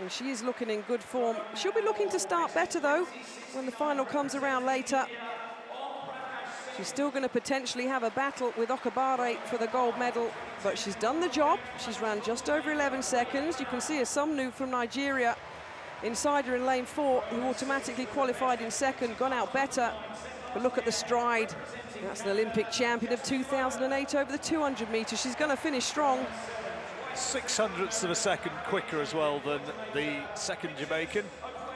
And she is looking in good form. She'll be looking to start better, though, when the final comes around later. She's still going to potentially have a battle with Okabare for the gold medal, but she's done the job. She's ran just over 11 seconds. You can see a Somnu from Nigeria inside her in lane 4, who automatically qualified in second, gone out better. But look at the stride. That's an Olympic champion of 2008 over the 200 metres. She's going to finish strong. 0.06 of a second quicker as well than the second Jamaican,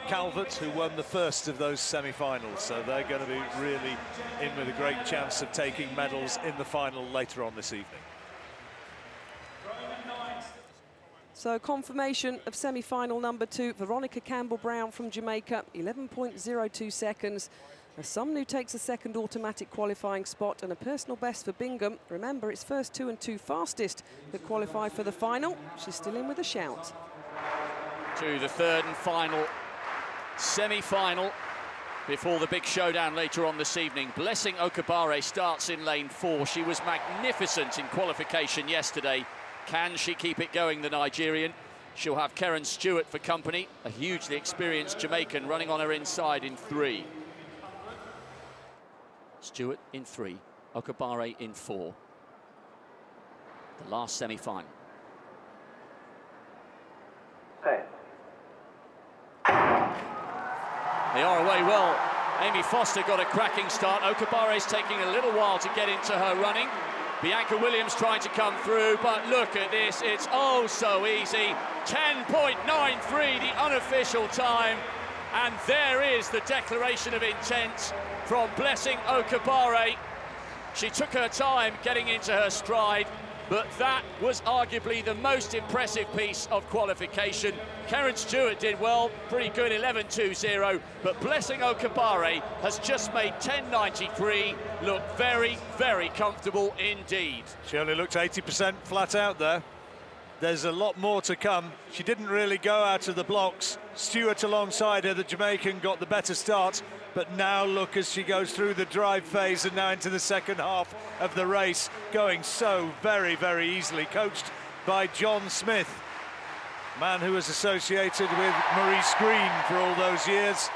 Calvert, who won the first of those semi-finals. So they're going to be really in with a great chance of taking medals in the final later on this evening. So confirmation of semi-final number 2, Veronica Campbell-Brown from Jamaica, 11.02 seconds. Somnu takes a second automatic qualifying spot and a personal best for Bingham. Remember, it's first 2 and 2 fastest that qualify for the final. She's still in with a shout. To the third and final semi-final before the big showdown later on this evening. Blessing Okabare starts in lane 4. She was magnificent in qualification yesterday. Can she keep it going, the Nigerian? She'll have Karen Stewart for company, a hugely experienced Jamaican running on her inside in 3. Stewart in 3, Okabare in 4. The last semi-final. They are away well. Amy Foster got a cracking start. Okabare's taking a little while to get into her running. Bianca Williams trying to come through, but look at this, it's oh so easy. 10.93, the unofficial time. And there is the declaration of intent from Blessing Okabare. She took her time getting into her stride, but that was arguably the most impressive piece of qualification. Karen Stewart did well, pretty good, 11.20, but Blessing Okabare has just made 10.93 look very, very comfortable indeed. She only looked 80% flat out there. There's a lot more to come. She didn't really go out of the blocks. Stewart alongside her, the Jamaican, got the better start, but now look as she goes through the drive phase and now into the second half of the race, going so very, very easily, coached by John Smith, man who was associated with Maurice Green for all those years.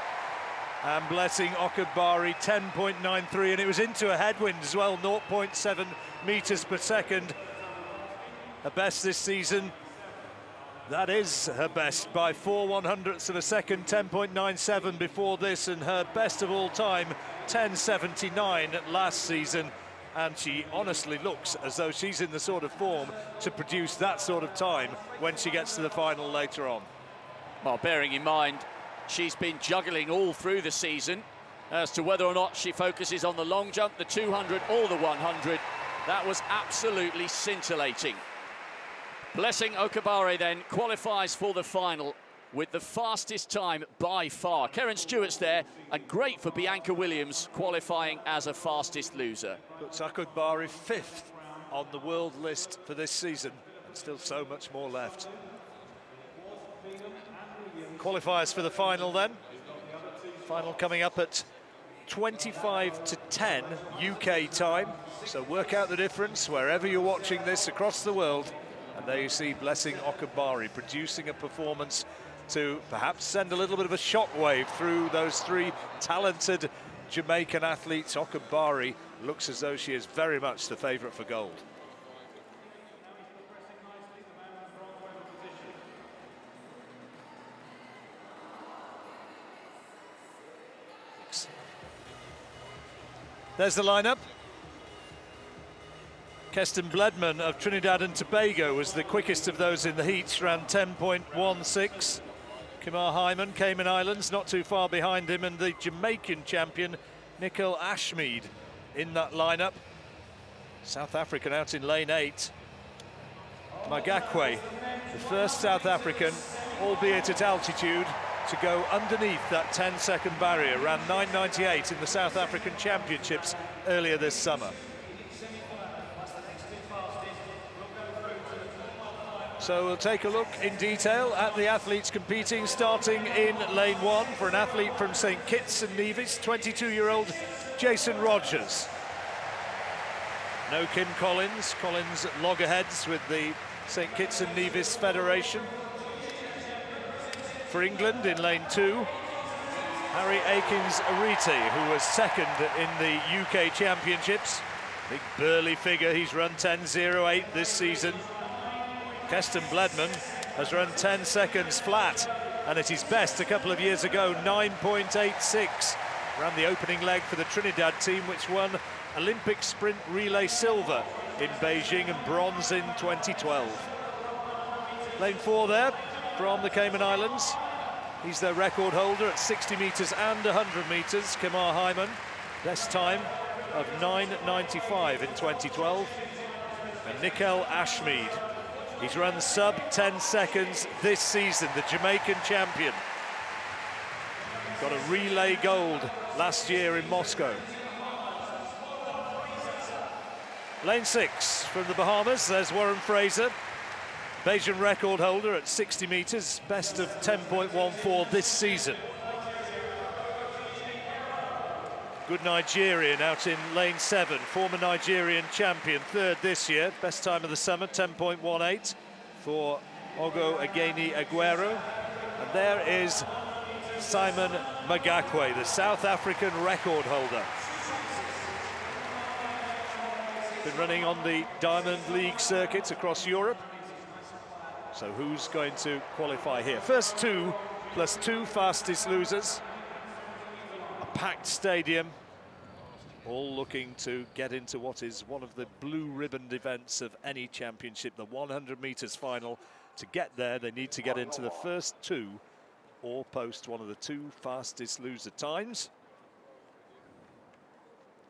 And Blessing Okabare, 10.93, and it was into a headwind as well, 0.7 meters per second. Her best this season. That is her best by 4/100ths of a second, 10.97 before this, and her best of all time, 10.79 last season. And she honestly looks as though she's in the sort of form to produce that sort of time when she gets to the final later on. Well, bearing in mind, she's been juggling all through the season as to whether or not she focuses on the long jump, the 200 or the 100. That was absolutely scintillating. Blessing Okabare then qualifies for the final with the fastest time by far. Karen Stewart's there, and great for Bianca Williams qualifying as a fastest loser. Puts Okabare 5th on the world list for this season, and still so much more left. Qualifiers for the final then. Final coming up at 25 to 10 UK time. So work out the difference wherever you're watching this across the world. And there you see Blessing Okabare producing a performance to perhaps send a little bit of a shockwave through those 3 talented Jamaican athletes. Okabare looks as though she is very much the favourite for gold. There's the lineup. Keston Bledman of Trinidad and Tobago was the quickest of those in the heats, ran 10.16. Kamar Hyman, Cayman Islands, not too far behind him, and the Jamaican champion, Nicole Ashmead, in that lineup. South African out in lane 8. Magakwe, the first South African, albeit at altitude, to go underneath that 10-second barrier, ran 9.98 in the South African Championships earlier this summer. So we'll take a look in detail at the athletes competing, starting in lane 1 for an athlete from St Kitts and Nevis, 22-year-old Jason Rogers. No Kim Collins. Collins at loggerheads with the St Kitts and Nevis Federation. For England in lane 2, Harry Akins-Ariti, who was second in the UK Championships. Big burly figure, he's run 10.08 this season. Keston Bledman has run 10 seconds flat, and at his best a couple of years ago, 9.86. Ran the opening leg for the Trinidad team, which won Olympic sprint relay silver in Beijing and bronze in 2012. Lane 4 there from the Cayman Islands. He's their record holder at 60 metres and 100 metres, Kamar Hyman. Best time of 9.95 in 2012. And Nickel Ashmead, he's run sub 10 seconds this season, the Jamaican champion. Got a relay gold last year in Moscow. Lane 6 from the Bahamas, there's Warren Fraser. Bayesian record holder at 60 metres, best of 10.14 this season. Good Nigerian out in lane 7, former Nigerian champion, third this year, best time of the summer, 10.18 for Ogo Ageni Aguero. And there is Simon Magakwe, the South African record holder. Been running on the Diamond League circuits across Europe. So who's going to qualify here? First 2 plus 2 fastest losers. A packed stadium, all looking to get into what is one of the blue ribboned events of any championship, the 100 metres final. To get there, they need to get into the first 2 or post one of the 2 fastest loser times.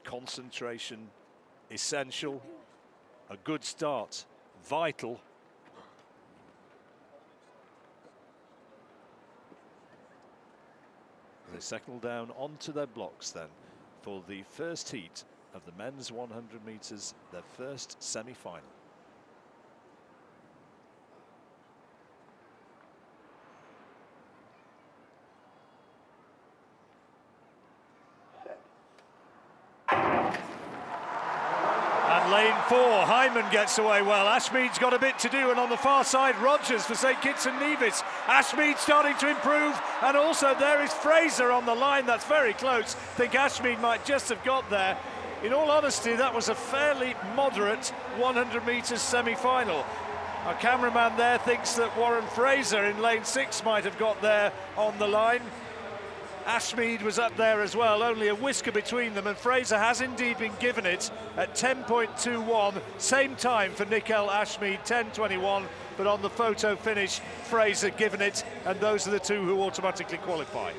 Concentration essential, a good start vital. They settle down onto their blocks then for the first heat of the men's 100 metres, their first semi-final. And lane 4, Hyman gets away well. Ashmead's got a bit to do, and on the far side, Rogers for St Kitts and Nevis. Ashmead starting to improve, and also there is Fraser on the line. That's very close. I think Ashmead might just have got there. In all honesty, that was a fairly moderate 100 metres semi-final. Our cameraman there thinks that Warren Fraser in lane 6 might have got there on the line. Ashmead was up there as well, only a whisker between them, and Fraser has indeed been given it at 10.21, same time for Nickel Ashmead, 10.21, but on the photo finish, Fraser given it, and those are the 2 who automatically qualify.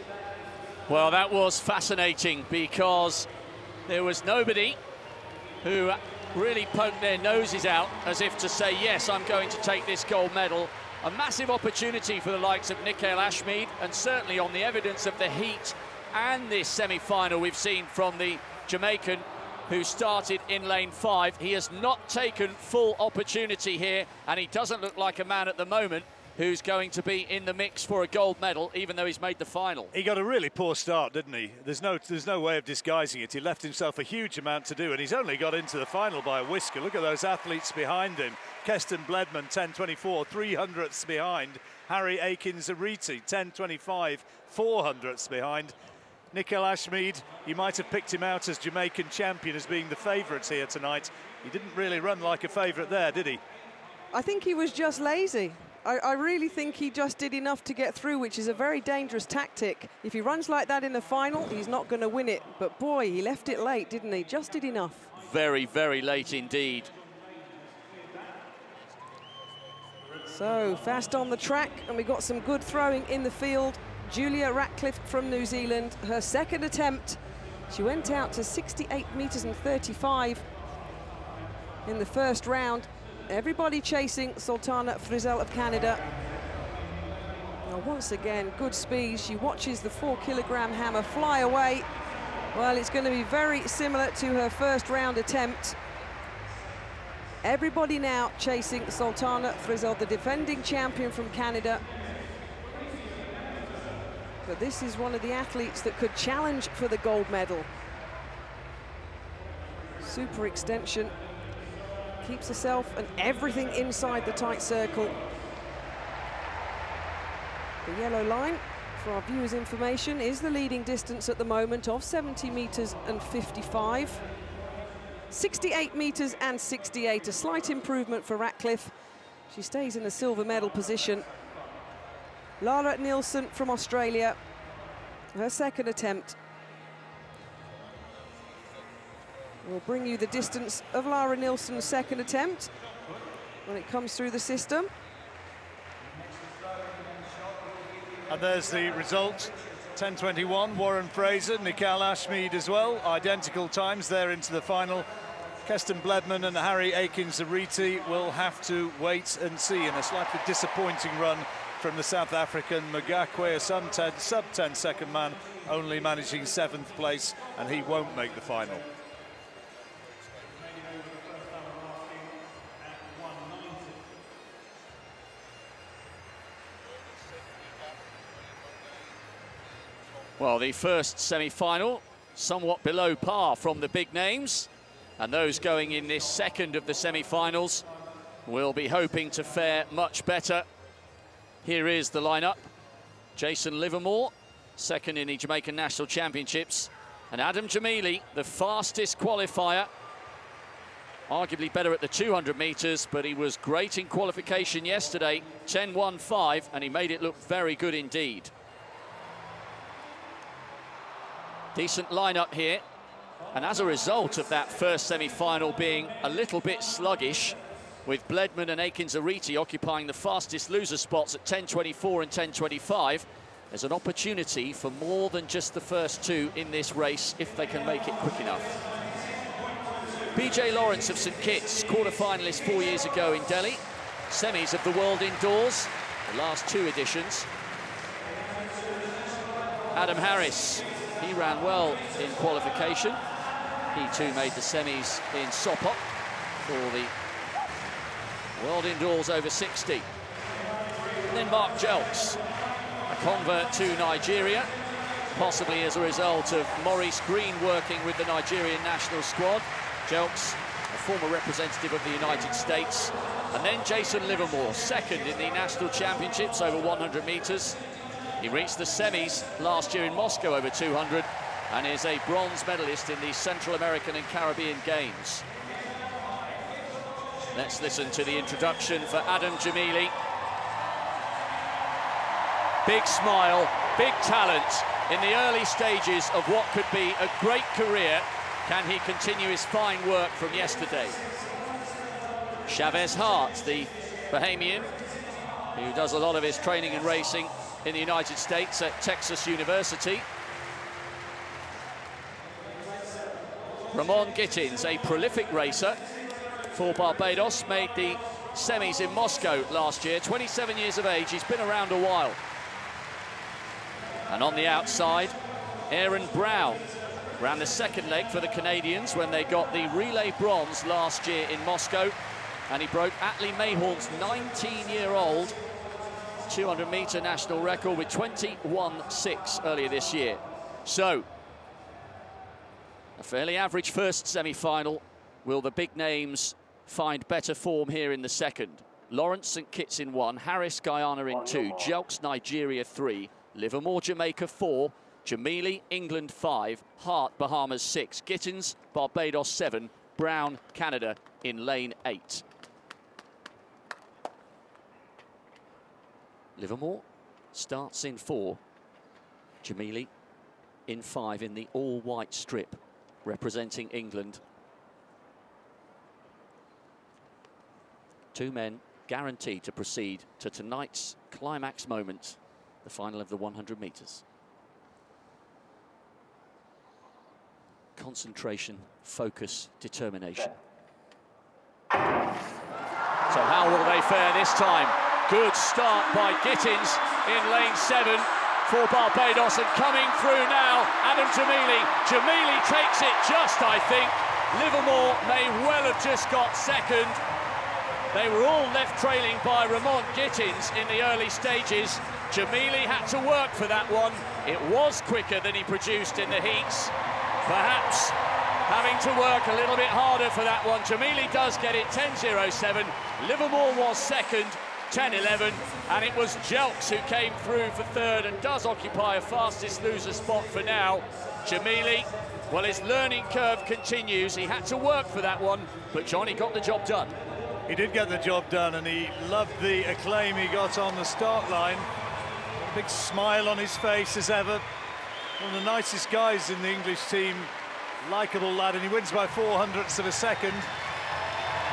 Well, that was fascinating because there was nobody who really poked their noses out as if to say, yes, I'm going to take this gold medal. A massive opportunity for the likes of Nickel Ashmead, and certainly on the evidence of the heat and this semi-final we've seen from the Jamaican who started in lane 5. He has not taken full opportunity here, and he doesn't look like a man at the moment who's going to be in the mix for a gold medal, even though he's made the final. He got a really poor start, didn't he? There's no way of disguising it. He left himself a huge amount to do, and he's only got into the final by a whisker. Look at those athletes behind him. Keston Bledman, 10.24, 300ths behind. Harry Akins-Ariti, 10.25, 400ths behind. Nickel Ashmead, you might have picked him out as Jamaican champion as being the favourites here tonight. He didn't really run like a favourite there, did he? I think he was just lazy. I really think he just did enough to get through, which is a very dangerous tactic. If he runs like that in the final, he's not going to win it. But boy, he left it late, didn't he? Just did enough. Very, very late indeed. So, fast on the track, and we got some good throwing in the field. Julia Ratcliffe from New Zealand, her second attempt. She went out to 68 metres and 35 in the first round. Everybody chasing Sultana Frizzell of Canada. Now, once again, good speed. She watches the 4-kilogram hammer fly away. Well, it's going to be very similar to her first round attempt. Everybody now chasing Sultana Frizzell, the defending champion from Canada. But this is one of the athletes that could challenge for the gold medal. Super extension. Keeps herself and everything inside the tight circle. The yellow line for our viewers' information, is the leading distance at the moment of 70 metres and 55. 68 metres and 68, a slight improvement for Ratcliffe. She stays in the silver medal position. Lara Nielsen from Australia, her second attempt. We'll bring you the distance of Lara Nielsen's second attempt when it comes through the system. And there's the result. 10:21, Warren Fraser, Nikal Ashmead as well. Identical times there into the final. Keston Bledman and Harry Akins-Ariti will have to wait and see in a slightly disappointing run from the South African Magakwe, a sub-10 second man, only managing 7th place, and he won't make the final. Well, the first semi-final, somewhat below par from the big names, and those going in this second of the semi-finals will be hoping to fare much better. Here is the lineup. Jason Livermore, second in the Jamaican National Championships, and Adam Jamili, the fastest qualifier, arguably better at the 200 metres, but he was great in qualification yesterday, 10.15, and he made it look very good indeed. Decent lineup here, and as a result of that first semi-final being a little bit sluggish, with Bledman and Akins-Ariti occupying the fastest loser spots at 10.24 and 10.25, there's an opportunity for more than just the first two in this race if they can make it quick enough. BJ Lawrence of St Kitts, quarter-finalist 4 years ago in Delhi, semis of the World Indoors, the last two editions. Adam Harris, he ran well in qualification. He too made the semis in Sopot for the World Indoors over 60. And then Mark Jelks, a convert to Nigeria, possibly as a result of Maurice Green working with the Nigerian national squad. Jelks, a former representative of the United States. And then Jason Livermore, second in the national championships over 100 metres. He reached the semis last year in Moscow over 200 and is a bronze medalist in the Central American and Caribbean Games. Let's listen to the introduction for Adam Jamili. Big smile, big talent in the early stages of what could be a great career. Can he continue his fine work from yesterday? Chavez Hart, the Bahamian, who does a lot of his training and racing in the United States at Texas University. Ramon Gittins, a prolific racer for Barbados, made the semis in Moscow last year. 27 years of age, he's been around a while. And on the outside, Aaron Brown ran the second leg for the Canadians when they got the relay bronze last year in Moscow, and he broke Atlee Mayhorn's 19-year-old 200-metre national record with 21.6 earlier this year. So, a fairly average first semi-final. Will the big names find better form here in the second? Lawrence St Kitts in 1, Harris Guyana in 2, Jelks Nigeria 3, Livermore Jamaica 4, Jamili England 5, Hart Bahamas 6, Gittins Barbados 7, Brown Canada in lane 8. Livermore starts in 4, Jamili in 5 in the all-white strip representing England. Two men guaranteed to proceed to tonight's climax moment, the final of the 100 metres. Concentration, focus, determination. So how will they fare this time? Good start by Gittins in lane 7 for Barbados, and coming through now, Adam Jamili. Jamili takes it just, I think. Livermore may well have just got second. They were all left trailing by Ramon Gittins in the early stages. Jamili had to work for that one. It was quicker than he produced in the heats. Perhaps having to work a little bit harder for that one. Jamili does get it 10.07. Livermore was second. 10-11, and it was Jelks who came through for third and does occupy a fastest loser spot for now. Jamili, well, his learning curve continues. He had to work for that one, but Johnny got the job done. He did get the job done, and he loved the acclaim he got on the start line. A big smile on his face as ever. One of the nicest guys in the English team, likeable lad, and he wins by 0.04 of a second.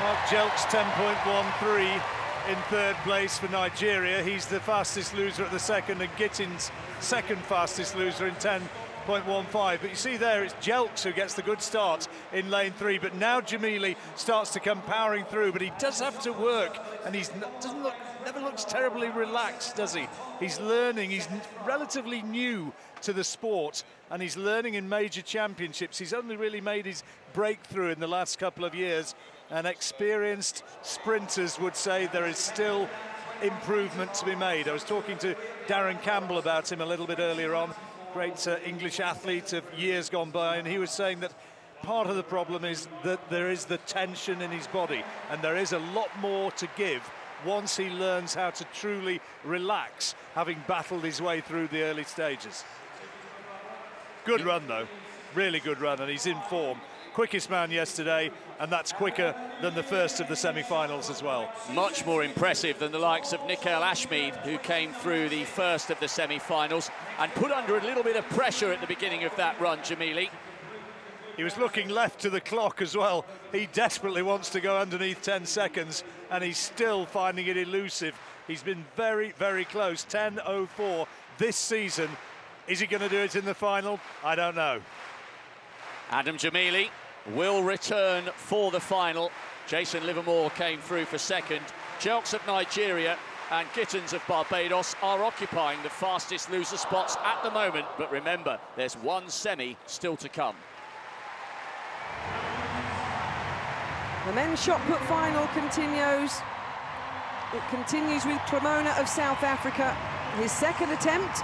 Mark Jelks, 10.13 in third place for Nigeria. He's the fastest loser at the second, and Gittins second fastest loser in 10.15. But you see there, it's Jelks who gets the good start in lane 3, but now Jamili starts to come powering through, but he does have to work, and he's never looks terribly relaxed, does he? He's learning, he's relatively new to the sport, and he's learning in major championships. He's only really made his breakthrough in the last couple of years, and experienced sprinters would say there is still improvement to be made. I was talking to Darren Campbell about him a little bit earlier on, great English athlete of years gone by, and he was saying that part of the problem is that there is the tension in his body, and there is a lot more to give once he learns how to truly relax, having battled his way through the early stages. Good run, though. Really good run, and he's in form. Quickest man yesterday, and that's quicker than the first of the semi-finals as well. Much more impressive than the likes of Nickel Ashmead, who came through the first of the semi-finals and put under a little bit of pressure at the beginning of that run, Jamili. He was looking left to the clock as well. He desperately wants to go underneath 10 seconds, and he's still finding it elusive. He's been very, very close. 10.04 this season. Is he going to do it in the final? I don't know. Adam Jamili will return for the final. Jason Livermore came through for second. Jelks of Nigeria and Gittins of Barbados are occupying the fastest loser spots at the moment, but remember, there's one semi still to come. The men's shot put final continues. It continues with Cremona of South Africa. His second attempt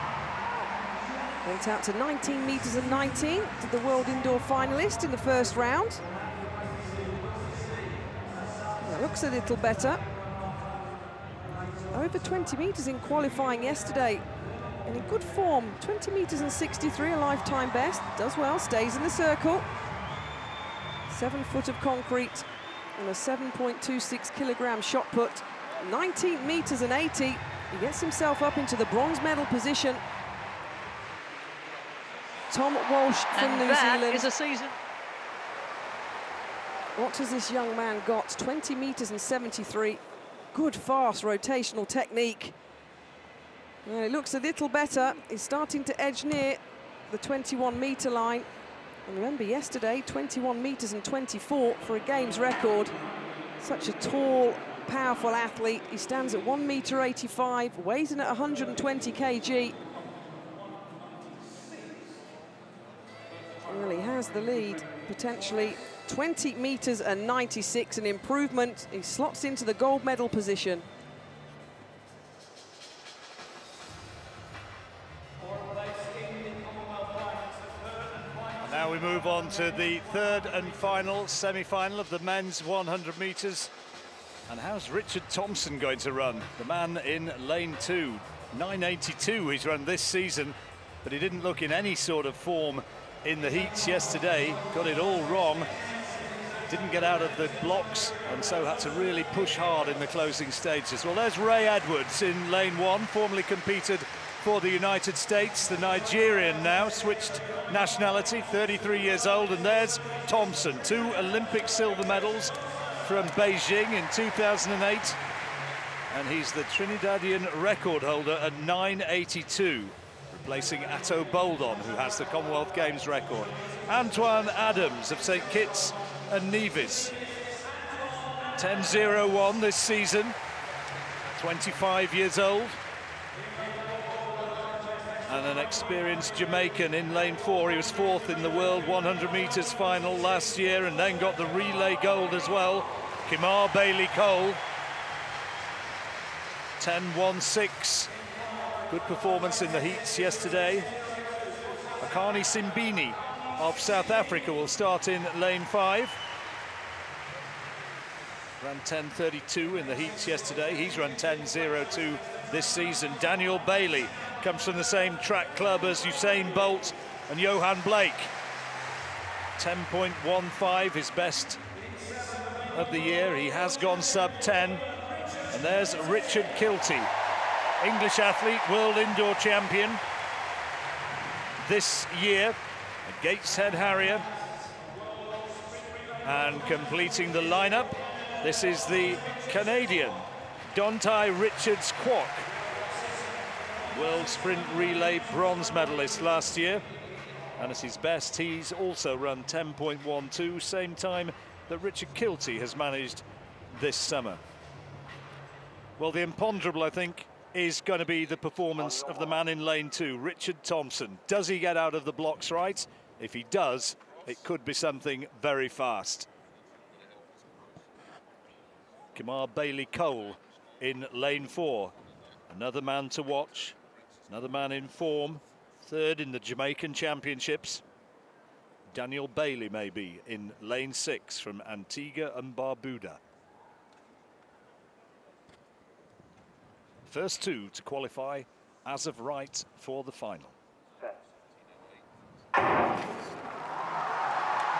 went out to 19 metres and 19 to the world indoor finalist in the first round. That looks a little better. Over 20 metres in qualifying yesterday. And in good form, 20 metres and 63, a lifetime best. Does well, stays in the circle. 7 foot of concrete and a 7.26 kilogram shot put. 19 metres and 80. He gets himself up into the bronze medal position. Tom Walsh from New Zealand. That is a season. What has this young man got? 20 metres and 73. Good, fast rotational technique. Well, it looks a little better. He's starting to edge near the 21-metre line. And remember, yesterday, 21 metres and 24 for a games record. Such a tall, powerful athlete. He stands at 1 metre 85, weighs in at 120 kg. Well, he has the lead, potentially 20 metres and 96, an improvement. He slots into the gold medal position. And now we move on to the third and final semi-final of the men's 100 metres. And how's Richard Thompson going to run? The man in lane 2, 9.82 he's run this season, but he didn't look in any sort of form in the heats yesterday. Got it all wrong. Didn't get out of the blocks, and so had to really push hard in the closing stages. Well, there's Ray Edwards in lane 1, formerly competed for the United States, the Nigerian now, switched nationality, 33 years old, and there's Thompson, 2 Olympic silver medals from Beijing in 2008, and he's the Trinidadian record holder at 9.82, replacing Atto Boldon, who has the Commonwealth Games record. Antoine Adams of St Kitts and Nevis, 10.01 this season, 25 years old. And an experienced Jamaican in lane 4. He was 4th in the World 100 metres final last year and then got the relay gold as well. Kimar Bailey-Cole, 10.16. Good performance in the heats yesterday. Akani Simbini of South Africa will start in lane 5. Ran 10.32 in the heats yesterday. He's run 10.02 this season. Daniel Bailey comes from the same track club as Usain Bolt and Johan Blake. 10.15, his best of the year. He has gone sub-10. And there's Richard Kilty, English athlete, world indoor champion this year, a Gateshead Harrier. And completing the lineup, this is the Canadian, Dontai Richards-Kwok, World Sprint Relay bronze medalist last year. And at his best, he's also run 10.12, same time that Richard Kilty has managed this summer. Well, the imponderable, I think, is going to be the performance of the man in lane 2, Richard Thompson. Does he get out of the blocks right? If he does, it could be something very fast. Kamar Bailey-Cole in lane 4. Another man to watch, another man in form. Third in the Jamaican Championships. Daniel Bailey maybe in lane 6 from Antigua and Barbuda. First two to qualify as of right for the final.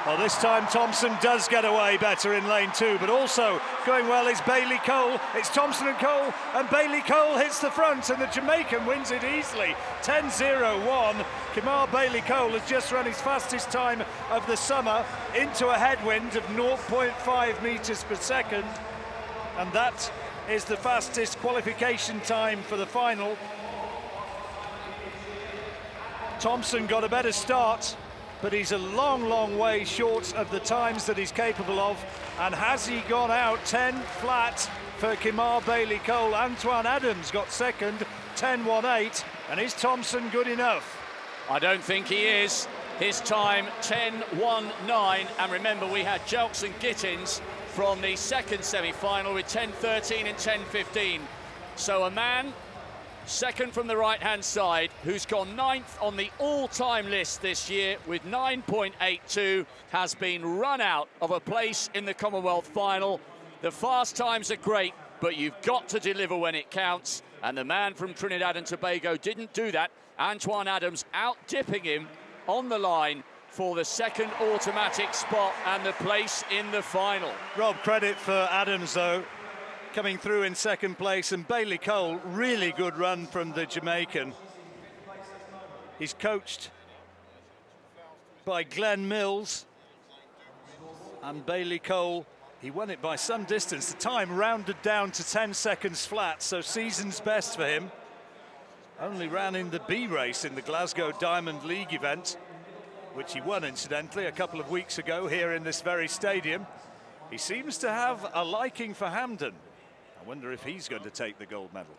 Well, this time Thompson does get away better in lane 2, but also going well is Bailey-Cole. It's Thompson and Cole, and Bailey-Cole hits the front, and the Jamaican wins it easily. 10.01. Kamar Bailey-Cole has just run his fastest time of the summer into a headwind of 0.5 meters per second, and that is the fastest qualification time for the final. Thompson got a better start, but he's a long, long way short of the times that he's capable of. And has he gone out 10 flat for Kamar Bailey-Cole? Antoine Adams got second, 10.18, and is Thompson good enough? I don't think he is. His time, 10.19, and remember we had Jelks and Gittins from the second semi-final with 10.13 and 10.15. So a man second from the right-hand side who's gone 9th on the all-time list this year with 9.82 has been run out of a place in the Commonwealth final. The fast times are great, but you've got to deliver when it counts, and the man from Trinidad and Tobago didn't do that. Antoine Adams out-dipping him on the line for the second automatic spot and the place in the final. Rob, credit for Adams, though, coming through in second place, and Bailey-Cole, really good run from the Jamaican. He's coached by Glenn Mills, and Bailey-Cole, he won it by some distance. The time rounded down to 10 seconds flat, so season's best for him. Only ran in the B race in the Glasgow Diamond League event, which he won, incidentally, a couple of weeks ago here in this very stadium. He seems to have a liking for Hampden. I wonder if he's going to take the gold medal.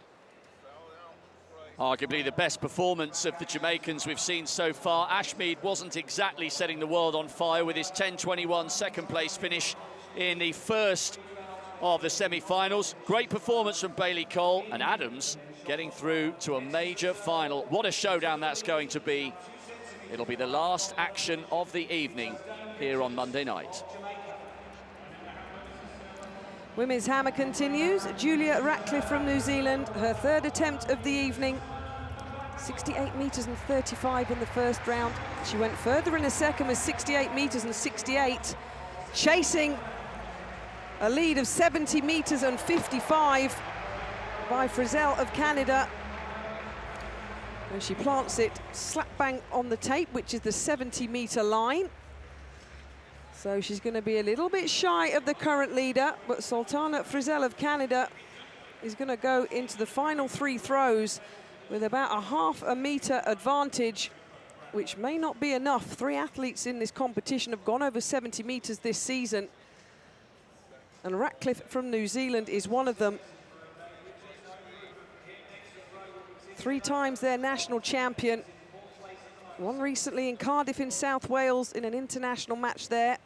Arguably the best performance of the Jamaicans we've seen so far. Ashmead wasn't exactly setting the world on fire with his 10.21 second place finish in the first of the semi-finals. Great performance from Bailey-Cole, and Adams getting through to a major final. What a showdown that's going to be. It'll be the last action of the evening here on Monday night. Women's hammer continues. Julia Ratcliffe from New Zealand, her third attempt of the evening. 68 meters and 35 in the first round. She went further in the second with 68 meters and 68, chasing a lead of 70 meters and 55 by Frizzell of Canada. And she plants it slap bang on the tape, which is the 70-meter line. So she's going to be a little bit shy of the current leader, but Sultana Frizzell of Canada is going to go into the final 3 throws with about a ½ meter advantage, which may not be enough. 3 athletes in this competition have gone over 70 meters this season, and Ratcliffe from New Zealand is one of them. 3 times their national champion. Won recently in Cardiff in South Wales in an international match there.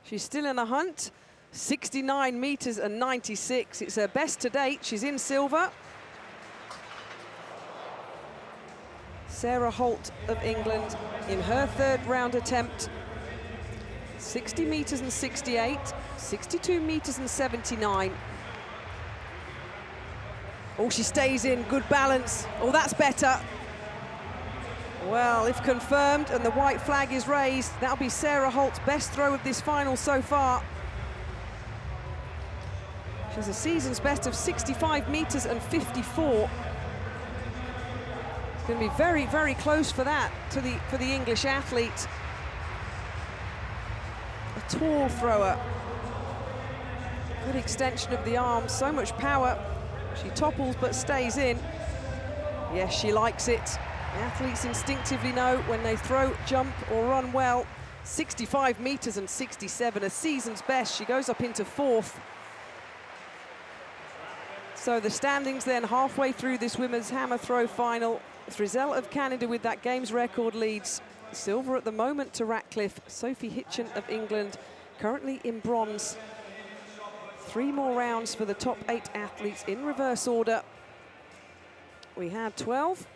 She's still in a hunt. 69 meters and 96. It's her best to date. She's in silver. Sarah Holt of England in her 3rd round attempt. 60 metres and 68, 62 metres and 79. Oh, she stays in, good balance. Oh, that's better. Well, if confirmed and the white flag is raised, that'll be Sarah Holt's best throw of this final so far. She has a season's best of 65 metres and 54. It's going to be very, very close for that for the English athlete. A tall thrower. Good extension of the arm, so much power. She topples but stays in. Yes, she likes it. The athletes instinctively know when they throw, jump or run well. 65 metres and 67, a season's best. She goes up into 4th. So the standings then halfway through this women's hammer throw final. Frizzell of Canada with that games record leads. Silver at the moment to Ratcliffe. Sophie Hitchen of England currently in bronze. 3 more rounds for the top 8 athletes in reverse order. We had 12.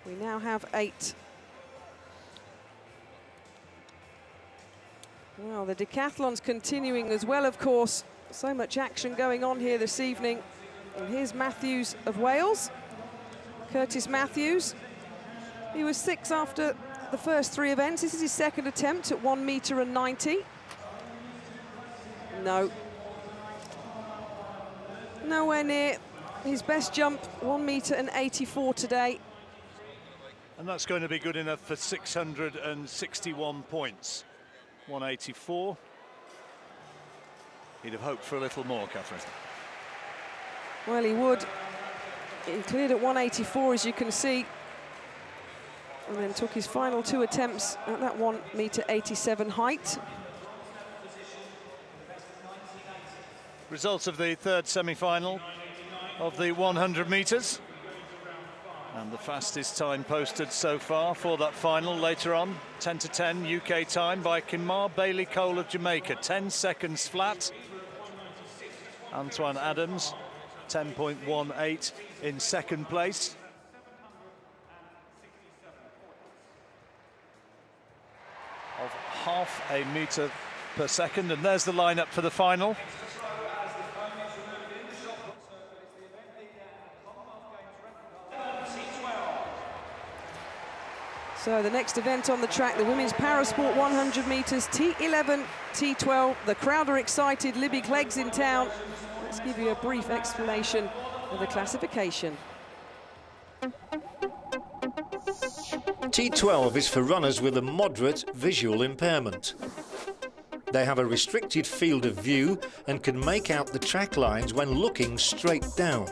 We now have 8. Well, the decathlon's continuing as well, of course. So much action going on here this evening. And here's Matthews of Wales. Curtis Matthews. He was 6th after the first 3 events. This is his 2nd attempt at 1 metre and 90. No. Nowhere near his best jump, 1 metre and 84 today. And that's going to be good enough for 661 points. 184. He'd have hoped for a little more, Catherine. Well, he would. He cleared at 184, as you can see, and then took his final 2 attempts at that 1 metre 87 height. Results of the 3rd semi-final of the 100 metres. And the fastest time posted so far for that final later on, 10 to 10 UK time by Kinmar Bailey Cole of Jamaica, 10 seconds flat. Antoine Adams, 10.18 in 2nd place. Of half a metre per second, and there's the lineup for the final. So the next event on the track, the women's parasport 100 metres, T11, T12. The crowd are excited. Libby Clegg's in town. Let's give you a brief explanation of the classification. T12 is for runners with a moderate visual impairment. They have a restricted field of view and can make out the track lines when looking straight down.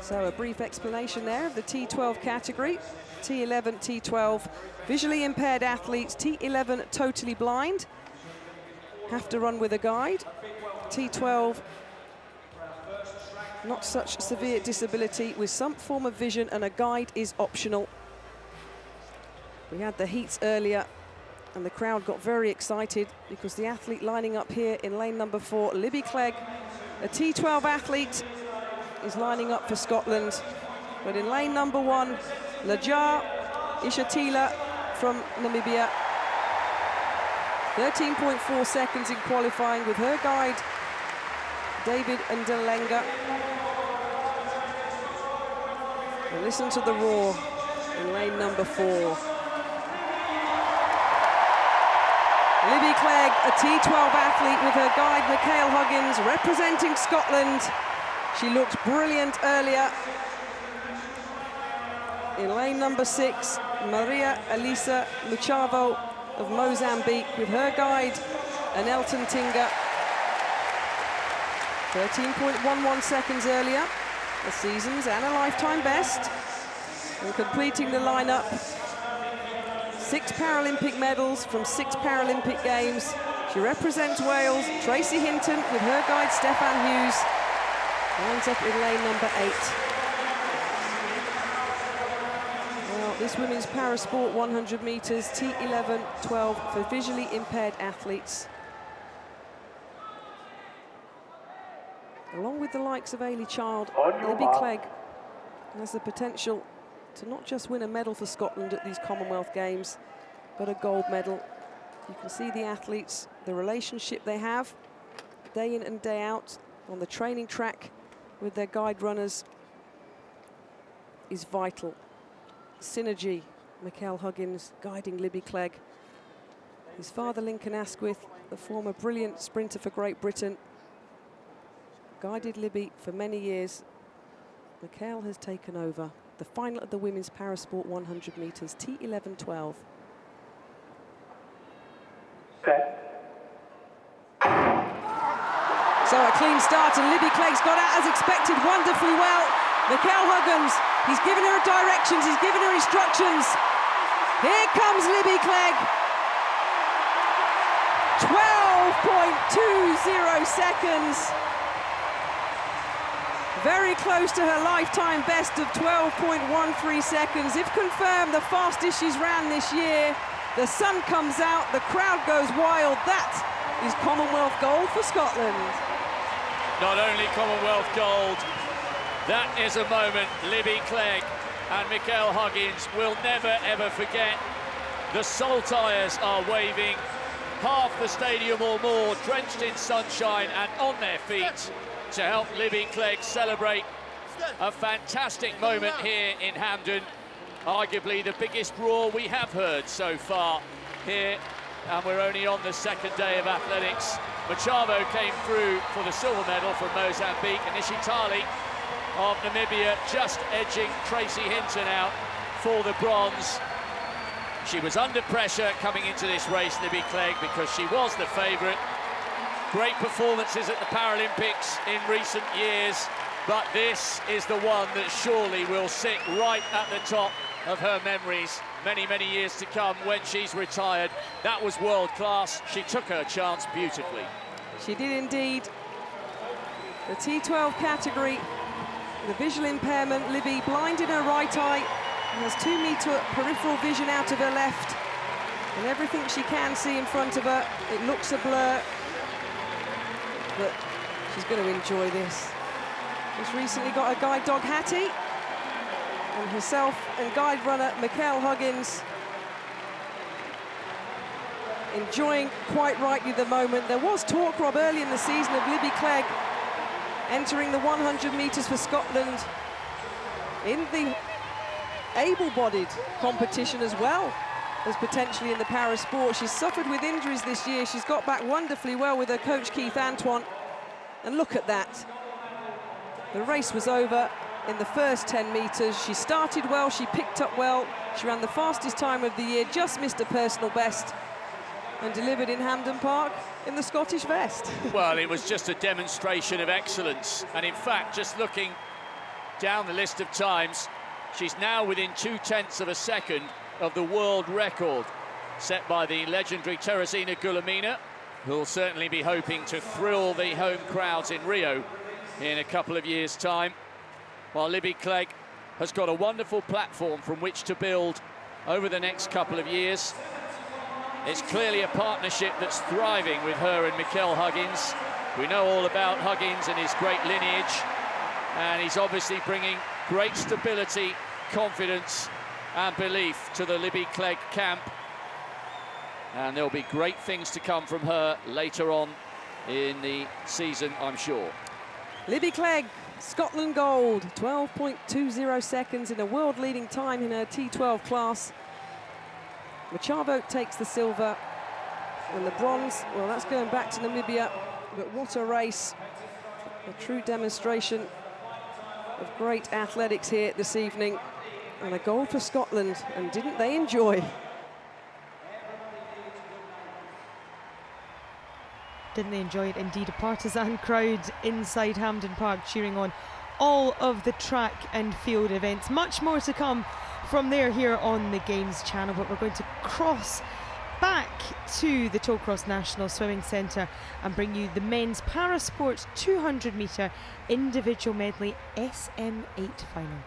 So a brief explanation there of the T12 category. T11, T12, visually impaired athletes. T11, totally blind, have to run with a guide. T12, not such severe disability with some form of vision, and a guide is optional. We had the heats earlier and the crowd got very excited because the athlete lining up here in lane number 4, Libby Clegg, a T12 athlete, is lining up for Scotland. But in lane number 1, Lajar Ishatila from Namibia. 13.4 seconds in qualifying with her guide, David Ndelenga. And listen to the roar in lane number 4. Libby Clegg, a T12 athlete with her guide, Michael Huggins, representing Scotland. She looked brilliant earlier. In lane number 6, Maria Elisa Muchavo of Mozambique with her guide, Anelton Tinga. 13.11 seconds earlier, a season's and a lifetime best. And completing the lineup, 6 Paralympic medals from 6 Paralympic Games. She represents Wales. Tracy Hinton with her guide, Stefan Hughes, lines up in lane number 8. Well, this women's parasport 100 metres, T11, 12 for visually impaired athletes. Along with the likes of Ailey Child, Libby Clegg has the potential to not just win a medal for Scotland at these Commonwealth Games, but a gold medal. You can see the athletes, the relationship they have day in and day out on the training track with their guide runners is vital. Synergy, Michael Huggins guiding Libby Clegg. His father, Lincoln Asquith, the former brilliant sprinter for Great Britain, guided Libby for many years. Michael has taken over. The final of the women's parasport 100 metres, T11.12. So a clean start, and Libby Clegg's got out as expected wonderfully well. Michael Huggins, he's given her directions, he's given her instructions. Here comes Libby Clegg. 12.20 seconds. Very close to her lifetime best of 12.13 seconds. If confirmed, the fastest she's ran this year. The sun comes out, the crowd goes wild. That is Commonwealth gold for Scotland. Not only Commonwealth gold, that is a moment Libby Clegg and Michael Huggins will never ever forget. The saltires are waving, half the stadium or more drenched in sunshine and on their feet to help Libby Clegg celebrate a fantastic moment here in Hampden. Arguably the biggest roar we have heard so far here, and we're only on the second day of athletics. Machavo came through for the silver medal from Mozambique, and Ishitali of Namibia just edging Tracy Hinton out for the bronze. She was under pressure coming into this race, Libby Clegg, because she was the favourite. Great performances at the Paralympics in recent years, but this is the one that surely will sit right at the top of her memories many, many years to come when she's retired. That was world class. She took her chance beautifully. She did indeed. The T12 category, the visual impairment, Libby blind in her right eye, has 2 metre peripheral vision out of her left, and everything she can see in front of her, it looks a blur, but she's going to enjoy this. Just recently got a guide dog, Hattie, and herself and guide runner Michael Huggins enjoying quite rightly the moment. There was talk, Rob, early in the season of Libby Clegg entering the 100 metres for Scotland in the able-bodied competition as well as potentially in the parasport. She's suffered with injuries this year. She's got back wonderfully well with her coach Keith Antoine, and look at that. The race was over in the first 10 metres. She started well, she picked up well, she ran the fastest time of the year, just missed a personal best, and delivered in Hampden Park in the Scottish vest. Well, it was just a demonstration of excellence, and in fact, just looking down the list of times, she's now within 0.2 of a second of the world record set by the legendary Teresina Gulamina, who'll certainly be hoping to thrill the home crowds in Rio in a couple of years' time. While Libby Clegg has got a wonderful platform from which to build over the next couple of years. It's clearly a partnership that's thriving with her and Michael Huggins. We know all about Huggins and his great lineage, and he's obviously bringing great stability, confidence and belief to the Libby Clegg camp. And there'll be great things to come from her later on in the season, I'm sure. Libby Clegg, Scotland gold, 12.20 seconds in a world-leading time in her T12 class. Machavo takes the silver, and the bronze, well, that's going back to Namibia, but what a race. A true demonstration of great athletics here this evening, and a gold for Scotland, and didn't they enjoy? Didn't they enjoy it? Indeed, a partisan crowd inside Hampden Park cheering on all of the track and field events. Much more to come from there here on the Games channel, but we're going to cross back to the Tollcross National Swimming Centre and bring you the men's parasport 200 metre individual medley SM8 final.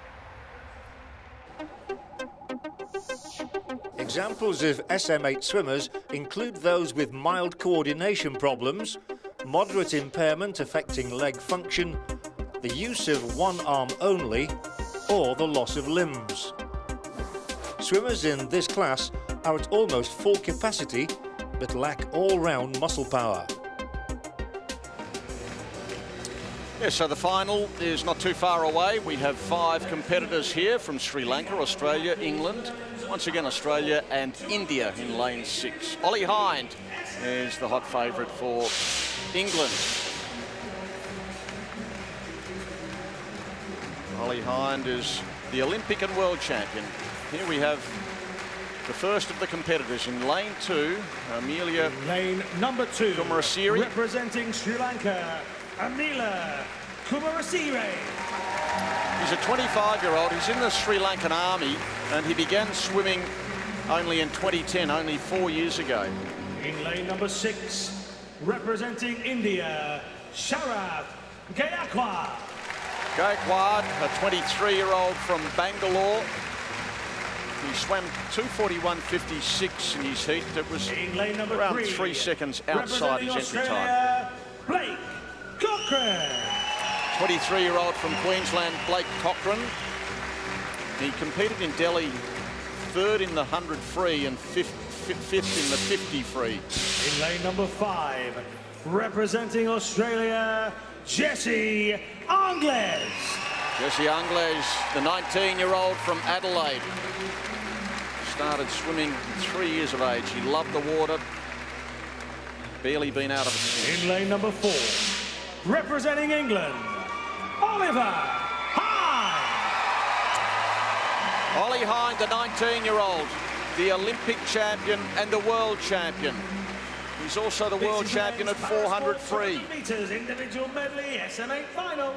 Examples of SM8 swimmers include those with mild coordination problems, moderate impairment affecting leg function, the use of one arm only, or the loss of limbs. Swimmers in this class are at almost full capacity but lack all-round muscle power. Yeah, so the final is not too far away. We have 5 competitors here from Sri Lanka, Australia, England, once again Australia and India in lane 6. Ollie Hind is the hot favourite for England. Ollie Hind is the Olympic and world champion. Here we have the first of the competitors in lane 2, Amelia. Lane number 2, Kumarasiri. representing Sri Lanka, Amelia Kumarasiri. He's a 25-year-old. He's in the Sri Lankan army, and he began swimming only in 2010, only 4 years ago. In lane number 6, representing India, Sharath Gaikwad. Gaikwad, a 23-year-old from Bangalore. He swam 2:41.56 in his heat. It was around 3 seconds outside his entry time. Blake Cochrane. 23-year-old from Queensland, Blake Cochrane. He competed in Delhi 3rd in the 100 free and 5th in the 50 free. In lane number 5, representing Australia, Jessie Angles. Jessie Angles, the 19-year-old from Adelaide. Started swimming at 3 years of age. He loved the water. Barely been out of it since. In lane number 4, representing England, Oliver Hind. Ollie Hind, the 19-year-old, the Olympic champion and the world champion. He's also the world champion at 400 free. Meters individual medley SM8 final.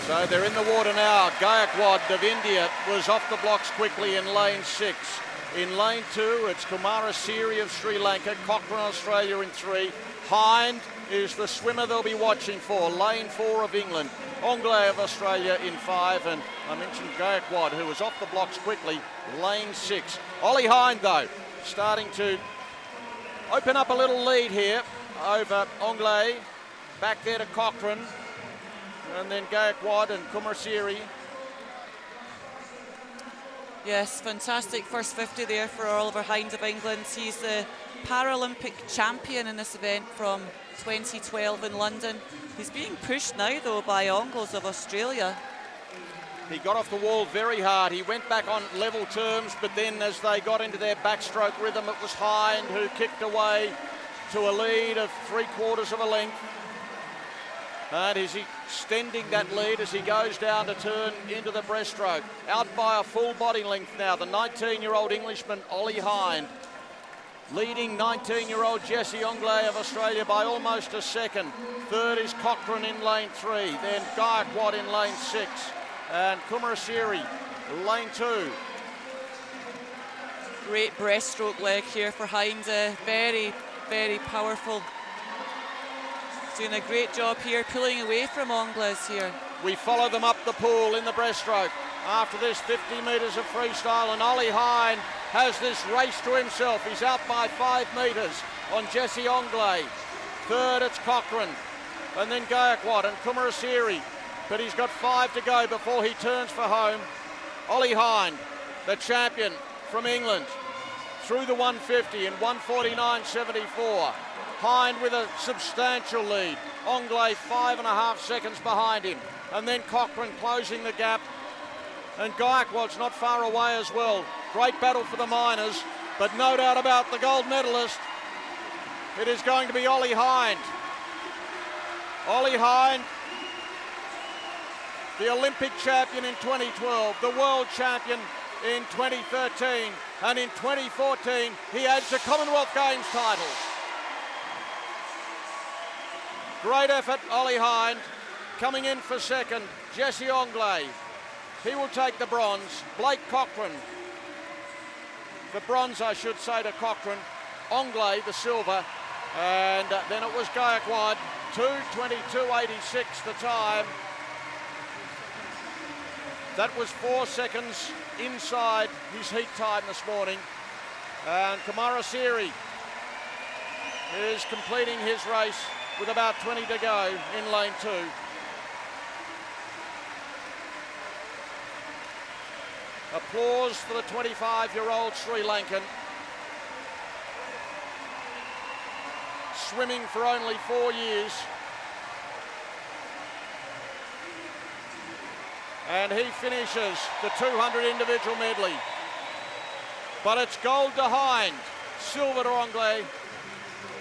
So they're in the water now. Gaikwad of India was off the blocks quickly in lane 6. In lane 2, it's Kumarasiri of Sri Lanka, Cochrane, Australia in 3. Hind is the swimmer they'll be watching for. Lane 4 of England. Onglay of Australia in 5. And I mentioned Gaikwad, who was off the blocks quickly, lane 6. Ollie Hind, though, starting to open up a little lead here over Onglay. Back there to Cochrane. And then Gaikwad and Kumarasiri. Yes, fantastic first 50 there for Oliver Hind of England. He's the Paralympic champion in this event from 2012 in London. He's being pushed now, though, by Ongles of Australia. He got off the wall very hard. He went back on level terms, but then as they got into their backstroke rhythm, it was Hind who kicked away to a lead of 3/4 of a length. And is he extending that lead as he goes down to turn into the breaststroke. Out by a full body length now, the 19-year-old Englishman, Ollie Hind. Leading 19-year-old Jessie Onglay of Australia by almost a second. Third is Cochrane in lane 3, then Gaikwad in lane 6, and Kumarasiri lane 2. Great breaststroke leg here for Hind. Very, very powerful. Doing a great job here, pulling away from Ongles here. We follow them up the pool in the breaststroke. After this 50 metres of freestyle, and Ollie Hind has this race to himself. He's out by 5 metres on Jessie Onglay. Third, it's Cochrane, and then Gaikwad and Kumarasiri. But he's got 5 to go before he turns for home. Ollie Hind, the champion from England, through the 150 in 1:49.74. Hind with a substantial lead. Onglay 5.5 seconds behind him. And then Cochrane closing the gap. And Gaikwad's not far away as well. Great battle for the minors, but no doubt about the gold medalist. It is going to be Ollie Hind. Ollie Hind, the Olympic champion in 2012, the world champion in 2013, and in 2014 he adds a Commonwealth Games title. Great effort, Ollie Hind. Coming in for second, Jessie Onglay. He will take the bronze. Blake Cochrane. The bronze, I should say, to Cochrane. Ongley, the silver. And then it was Gaikwad. 2:22.86 the time. That was 4 seconds inside his heat time this morning. And Kamara Siri is completing his race with about 20 to go in lane 2. Applause for the 25-year-old Sri Lankan. Swimming for only 4 years. And he finishes the 200 individual medley. But it's gold to Hind, silver to Ongley,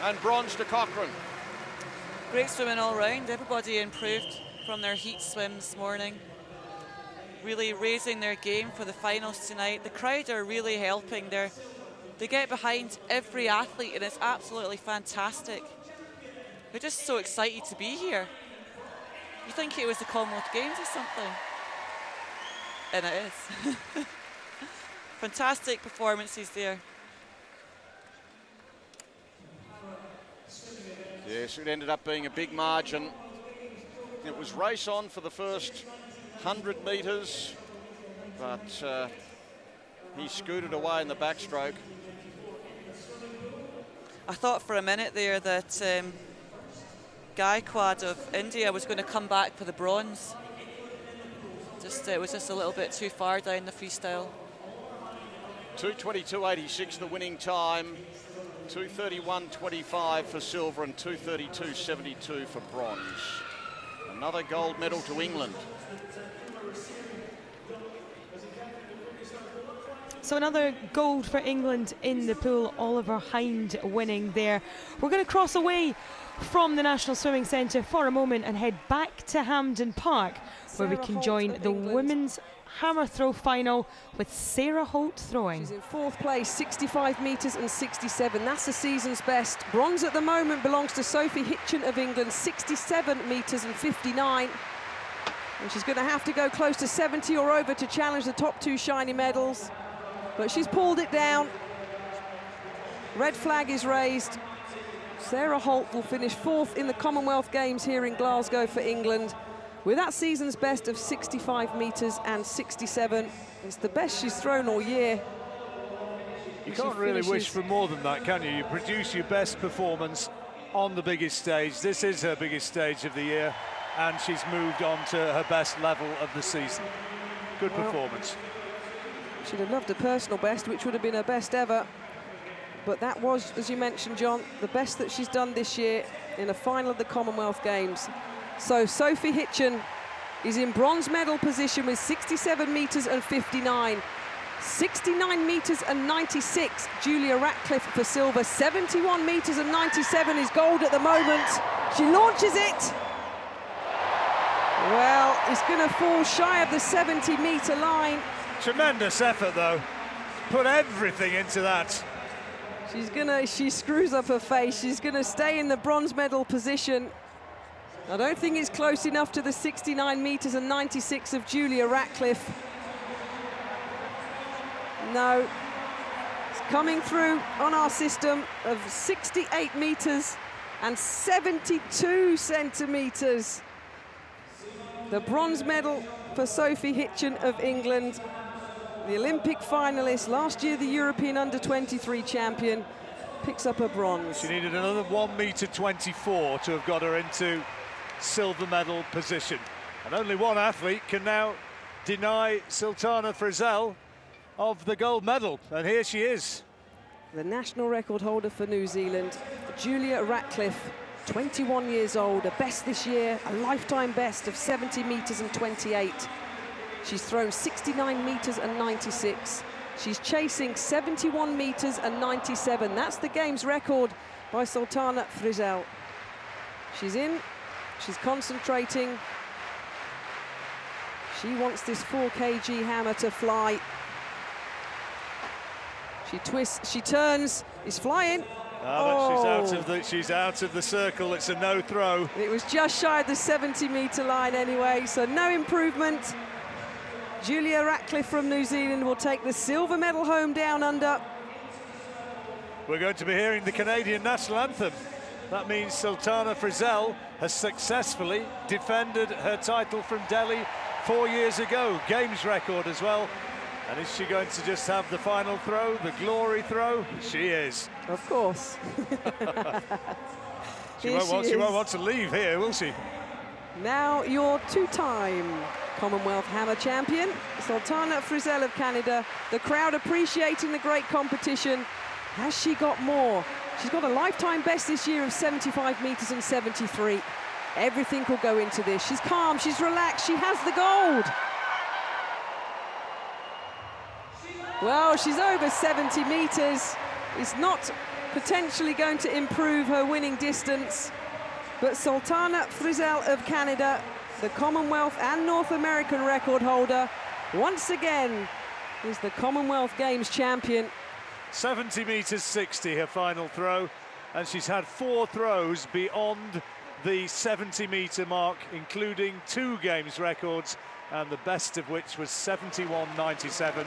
and bronze to Cochrane. Great swimming all round. Everybody improved from their heat swim this morning. Really raising their game for the finals tonight. The crowd are really helping. They get behind every athlete, and it's absolutely fantastic. They're just so excited to be here. You think it was the Commonwealth Games or something? And it is. Fantastic performances there. Yes, it ended up being a big margin. It was race on for the first 100 metres, but he scooted away in the backstroke. I thought for a minute there that Gaikwad of India was going to come back for the bronze. It was just a little bit too far down the freestyle. 2:22.86 the winning time, 2:31.25 for silver and 2:32.72 for bronze. Another gold medal to England. So another gold for England in the pool. Oliver Hind winning there. We're going to cross away from the National Swimming Centre for a moment and head back to Hampden Park, where we can join the women's hammer throw final with Sarah Holt throwing. She's in 4th place, 65 metres and 67. That's the season's best. Bronze at the moment belongs to Sophie Hitchen of England, 67 metres and 59. And she's going to have to go close to 70 or over to challenge the top 2 shiny medals. But she's pulled it down. Red flag is raised. Sarah Holt will finish 4th in the Commonwealth Games here in Glasgow for England, with that season's best of 65 metres and 67. It's the best she's thrown all year. You can't really wish for more than that, can you? You produce your best performance on the biggest stage. This is her biggest stage of the year, and she's moved on to her best level of the season. Good performance. She'd have loved a personal best, which would have been her best ever. But that was, as you mentioned, John, the best that she's done this year in a final of the Commonwealth Games. So Sophie Hitchen is in bronze medal position with 67 metres and 59. 69 metres and 96, Julia Ratcliffe for silver. 71 metres and 97 is gold at the moment. She launches it. Well, it's going to fall shy of the 70-metre line. Tremendous effort, though. Put everything into that. She screws up her face. She's gonna stay in the bronze medal position. I don't think it's close enough to the 69 metres and 96 of Julia Ratcliffe. No, it's coming through on our system of 68 metres and 72 centimetres. The bronze medal for Sophie Hitchen of England, the Olympic finalist, last year the European under-23 champion, picks up a bronze. She needed another 1:24 to have got her into silver medal position. And only one athlete can now deny Sultana Frizzell of the gold medal. And here she is. The national record holder for New Zealand, Julia Ratcliffe, 21 years old, a best this year, a lifetime best of 70 metres and 28. She's thrown 69 metres and 96. She's chasing 71 metres and 97. That's the game's record by Sultana Frizzell. She's in, she's concentrating. She wants this 4 kg hammer to fly. She twists, she turns, is flying. She's out of the circle. It's a no throw. It was just shy of the 70-metre line anyway, so no improvement. Julia Ratcliffe from New Zealand will take the silver medal home down under. We're going to be hearing the Canadian national anthem. That means Sultana Frizzell has successfully defended her title from Delhi 4 years ago. Games record as well. And is she going to just have the final throw, the glory throw? She is. Of course. She won't want to leave here, will she? Now your two-time Commonwealth Hammer champion, Sultana Frizzell of Canada. The crowd appreciating the great competition. Has she got more? She's got a lifetime best this year of 75 metres and 73. Everything will go into this. She's calm, she's relaxed, she has the gold. Well, she's over 70 metres. It's not potentially going to improve her winning distance. But Sultana Frizzell of Canada, the Commonwealth and North American record holder, once again is the Commonwealth Games champion. 70 metres 60, her final throw. And she's had 4 throws beyond the 70-metre mark, including 2 games records, and the best of which was 71.97.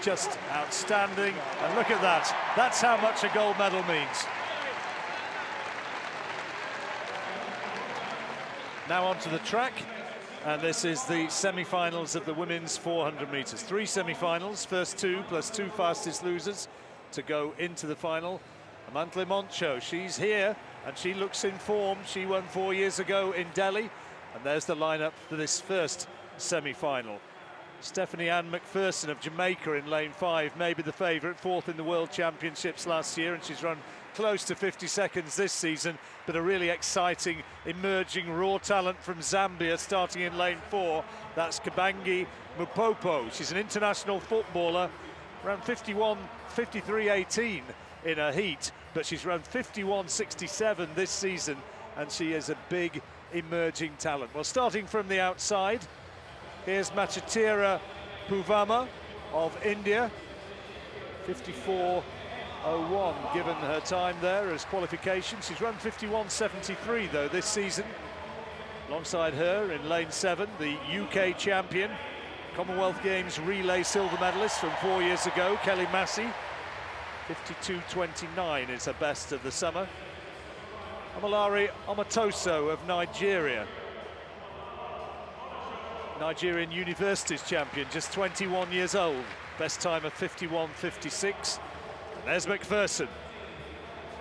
Just outstanding. And look at that. That's how much a gold medal means. Now onto the track. And this is the semi-finals of the women's 400 metres. 3 semi-finals, first 2 plus 2 fastest losers to go into the final. Amantle Moncho, she's here and she looks in form. She won 4 years ago in Delhi. And there's the lineup for this first semi-final. Stephanie Ann McPherson of Jamaica in lane 5, maybe the favourite, 4th in the World Championships last year, and she's run close to 50 seconds this season, but a really exciting emerging raw talent from Zambia starting in lane 4. That's Kabangi Mupopo. She's an international footballer, ran 53.18 in her heat, but she's run 51.67 this season, and she is a big emerging talent. Well, starting from the outside, here's Machatira Puvama of India. 54.01 given her time there as qualification. She's run 51.73 though this season. Alongside her in lane 7, the UK champion, Commonwealth Games relay silver medalist from 4 years ago, Kelly Massey. 52.29 is her best of the summer. Amalari Omatoso of Nigeria. Nigerian Universities champion, just 21 years old. Best time of 51.56. And there's McPherson.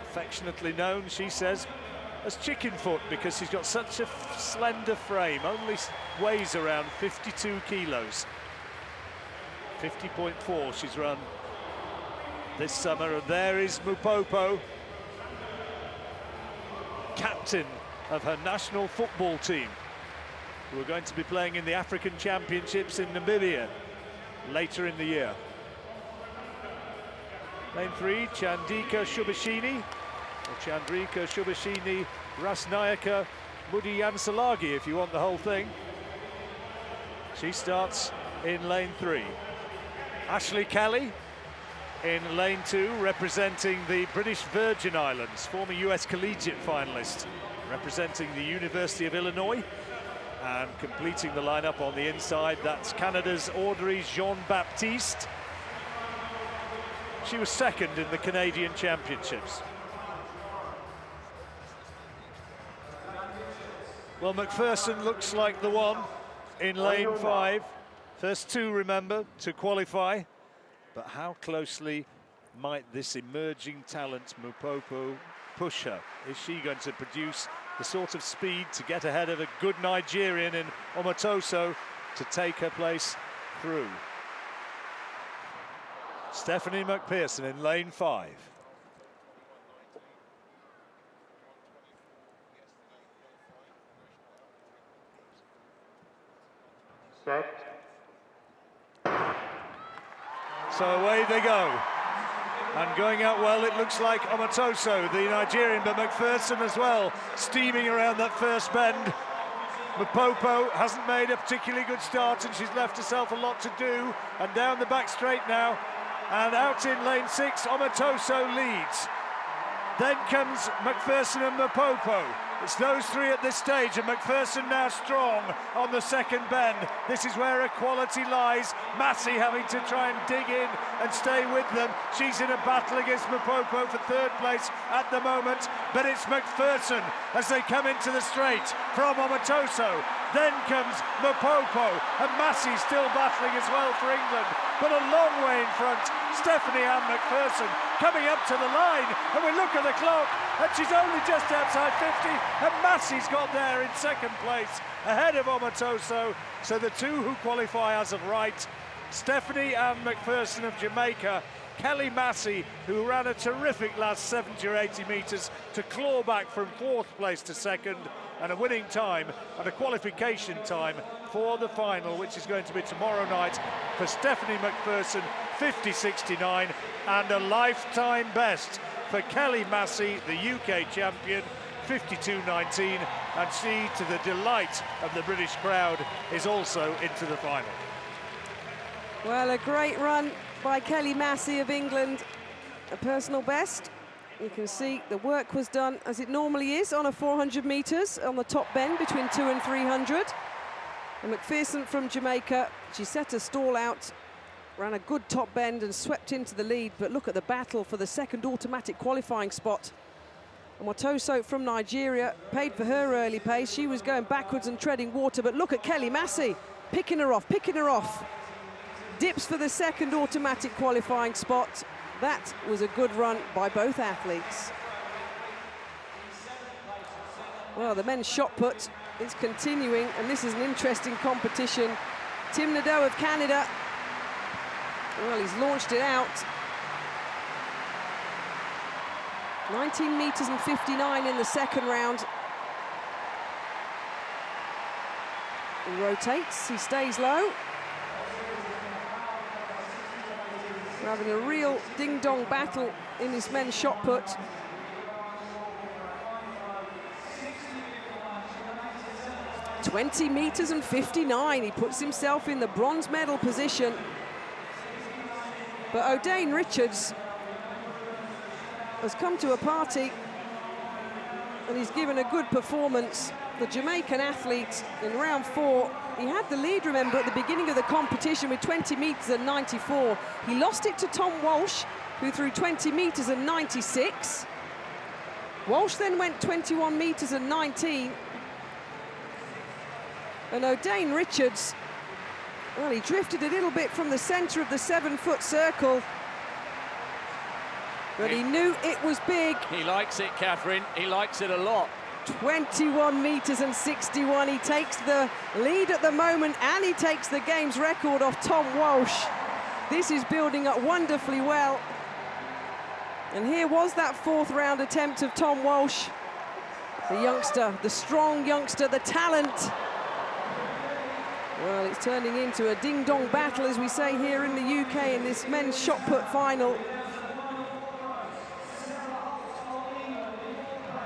Affectionately known, she says, as Chicken Foot because she's got such a slender frame, only weighs around 52 kilos. 50.4 she's run this summer. And there is Mupopo, captain of her national football team, who are going to be playing in the African Championships in Namibia later in the year. Lane 3, Chandika Shubashini, or Chandrika Shubashini Rasnayaka Mudiyansalagi, if you want the whole thing. She starts in lane 3. Ashley Kelly in lane 2, representing the British Virgin Islands, former US collegiate finalist, representing the University of Illinois. And completing the lineup on the inside, that's Canada's Audrey Jean-Baptiste. She was 2nd in the Canadian Championships. Well, McPherson looks like the one in lane 5. First 2, remember, to qualify. But how closely might this emerging talent, Mupopo, push her? Is she going to produce the sort of speed to get ahead of a good Nigerian in Omatoso to take her place through? Stephanie McPherson in lane 5. Set. So away they go. And going out well, it looks like Omatoso, the Nigerian, but McPherson as well, steaming around that first bend. Mupopo hasn't made a particularly good start, and she's left herself a lot to do. And down the back straight now, and out in lane 6, Omatoso leads. Then comes McPherson and Mupopo. It's those three at this stage, and McPherson now strong on the second bend. This is where equality lies. Massey having to try and dig in and stay with them. She's in a battle against Mapopo for third place at the moment, but it's McPherson as they come into the straight from Omatoso. Then comes Mapopo, and Massey still battling as well for England, but a long way in front. Stephanie Ann McPherson coming up to the line, and we look at the clock, and she's only just outside 50, and Massey's got there in second place, ahead of Omatoso. So the two who qualify as of right, Stephanie Ann McPherson of Jamaica, Kelly Massey, who ran a terrific last 70 or 80 metres to claw back from fourth place to second, and a winning time and a qualification time for the final, which is going to be tomorrow night for Stephanie McPherson, 50.69, and a lifetime best for Kelly Massey, the UK champion, 52.19, and she, to the delight of the British crowd, is also into the final. Well, a great run by Kelly Massey of England, a personal best. You can see the work was done as it normally is on a 400 metres on the top bend between 200 and 300. And McPherson from Jamaica, she set a stall out, ran a good top bend and swept into the lead, but look at the battle for the second automatic qualifying spot. Omatoso from Nigeria paid for her early pace. She was going backwards and treading water, but look at Kelly Massey, picking her off. Dips for the second automatic qualifying spot. That was a good run by both athletes. Well, the men's shot put is continuing, and this is an interesting competition. Tim Nadeau of Canada, well, he's launched it out. 19 metres and 59 in the second round. He rotates, he stays low. We're having a real ding-dong battle in this men's shot put. .20 metres and 59. He puts himself in the bronze medal position. But O'Dane Richards has come to a party and he's given a good performance. The Jamaican athlete in round 4, he had the lead, remember, at the beginning of the competition with 20 metres and 94. He lost it to Tom Walsh, who threw 20 metres and 96. Walsh then went 21 metres and 19. And O'Dane Richards, well, he drifted a little bit from the centre of the 7-foot circle, but he knew it was big. He likes it, Catherine. He likes it a lot. 21 metres and 61. He takes the lead at the moment, and he takes the game's record off Tom Walsh. This is building up wonderfully well. And here was that fourth round attempt of Tom Walsh. The youngster, the strong youngster, the talent. Well, it's turning into a ding-dong battle, as we say here in the UK, in this men's shot put final.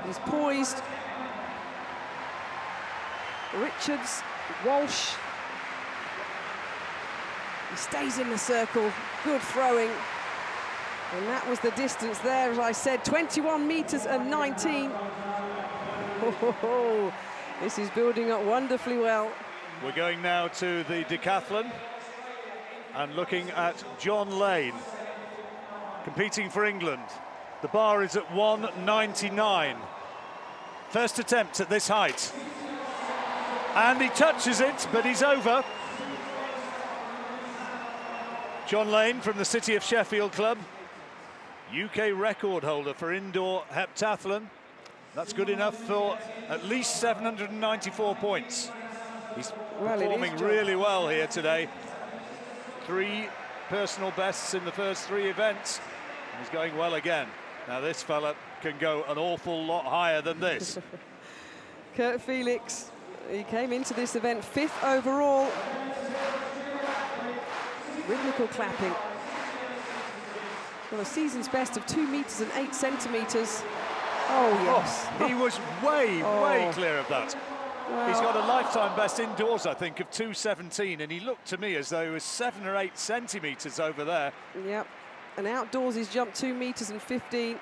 He's poised. Richards, Walsh. He stays in the circle, good throwing. And that was the distance there, as I said, 21 metres and 19. Oh, this is building up wonderfully well. We're going now to the decathlon and looking at John Lane, competing for England. The bar is at 199. First attempt at this height. And he touches it, but he's over. John Lane from the City of Sheffield Club, UK record holder for indoor heptathlon. That's good enough for at least 794 points. He's performing really well here today. 3 personal bests in the first 3 events. And he's going well again. Now this fella can go an awful lot higher than this. Kurt Felix, he came into this event 5th overall. Rhythmical clapping. Got a season's best of 2 metres and 8 centimetres. Oh, yes. Oh, he was way clear of that. Well, he's got a lifetime best indoors, I think, of 2:17, and he looked to me as though he was 7 or 8 centimetres over there. Yep, and outdoors he's jumped 2 metres and 15.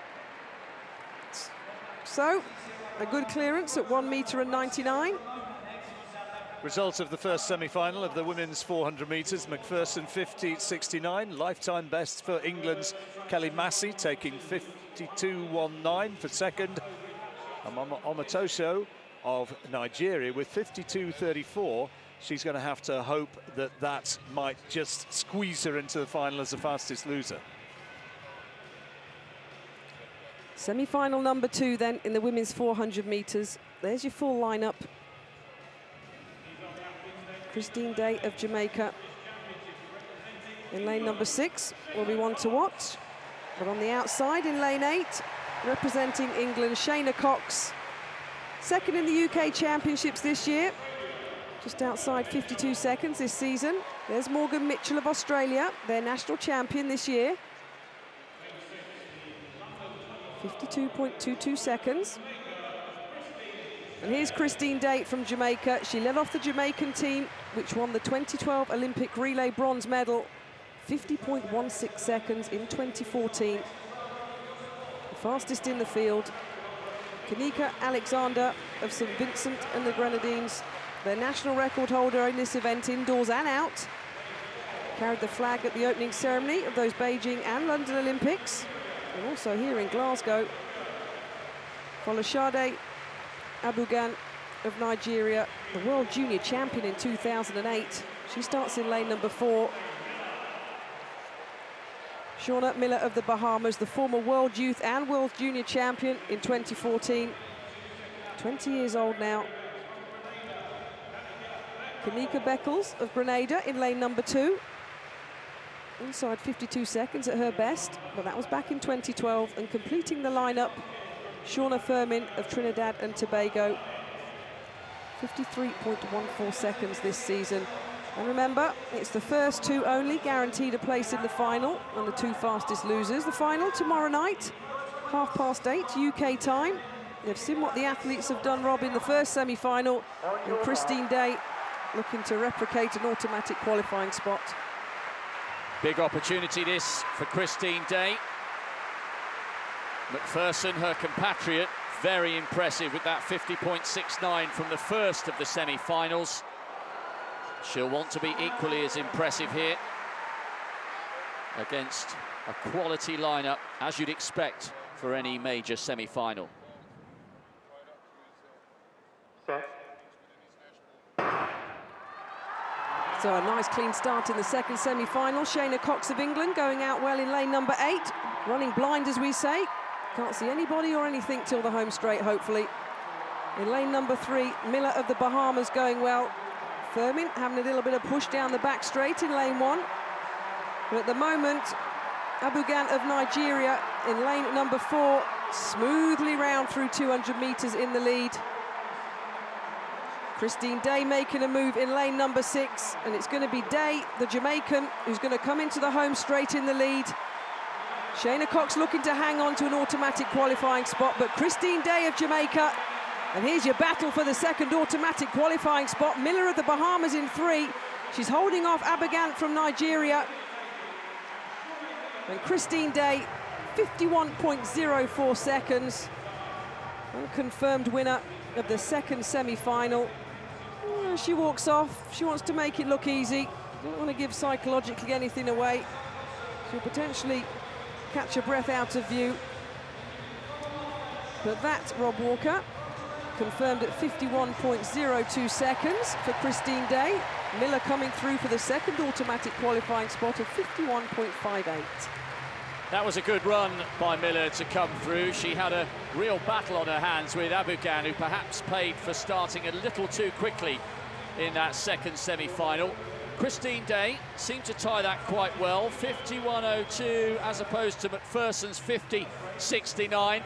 So, A good clearance at 1.99 meters. Results of the first semi-final of the women's 400 metres. McPherson 50.69, lifetime best for England's Kelly Massey, taking 52.19 for second. Omotoso of Nigeria with 52.34. She's going to have to hope that that might just squeeze her into the final as the fastest loser. Semi-final number 2 then in the women's 400 metres. There's your full lineup. Christine Day of Jamaica in lane number 6 will be one to watch. But on the outside in lane 8, representing England, Shayna Cox. Second in the UK Championships this year, just outside 52 seconds this season. There's Morgan Mitchell of Australia, their national champion this year. 52.22 seconds. And here's Christine Day from Jamaica. She led off the Jamaican team, which won the 2012 Olympic relay bronze medal, 50.16 seconds in 2014. The fastest in the field. Kanika Alexander of St. Vincent and the Grenadines, their national record holder in this event, indoors and out. Carried the flag at the opening ceremony of those Beijing and London Olympics, and also here in Glasgow. Folashade Abugan of Nigeria, the world junior champion in 2008. She starts in lane number 4. Shauna Miller of the Bahamas, the former world youth and world junior champion in 2014. 20 years old now. Kanika Beckles of Grenada in lane number 2. Inside 52 seconds at her best, but that was back in 2012. And completing the lineup, Shauna Furman of Trinidad and Tobago. 53.14 seconds this season. And remember, it's the first 2 only guaranteed a place in the final, and the 2 fastest losers. The final tomorrow night, 8:30 UK time. You've seen what the athletes have done, Rob, in the first semi-final, and Christine Day looking to replicate an automatic qualifying spot. Big opportunity this for Christine Day. McPherson, her compatriot, very impressive with that 50.69 from the first of the semi-finals. She'll want to be equally as impressive here against a quality lineup, as you'd expect for any major semi-final. So a nice clean start in the second semi-final. Shayna Cox of England going out well in lane number 8, running blind as we say. Can't see anybody or anything till the home straight, hopefully. In lane number 3, Miller of the Bahamas going well. Furman having a little bit of push down the back straight in lane 1. But at the moment, Abugan of Nigeria in lane number 4, smoothly round through 200 meters in the lead. Christine Day making a move in lane number 6, and it's going to be Day, the Jamaican, who's going to come into the home straight in the lead. Shayna Cox looking to hang on to an automatic qualifying spot, but Christine Day of Jamaica, and here's your battle for the second automatic qualifying spot. Miller of the Bahamas in 3. She's holding off Abugan from Nigeria. And Christine Day, 51.04 seconds. Unconfirmed winner of the second semi-final. She walks off. She wants to make it look easy. Don't want to give psychologically anything away. She'll potentially catch a breath out of view. But that, Rob Walker, confirmed at 51.02 seconds for Christine Day. Miller coming through for the second automatic qualifying spot of 51.58. That was a good run by Miller to come through. She had a real battle on her hands with Abugan, who perhaps paid for starting a little too quickly in that second semi-final. Christine Day seemed to tie that quite well. 51.02 as opposed to McPherson's 50.69.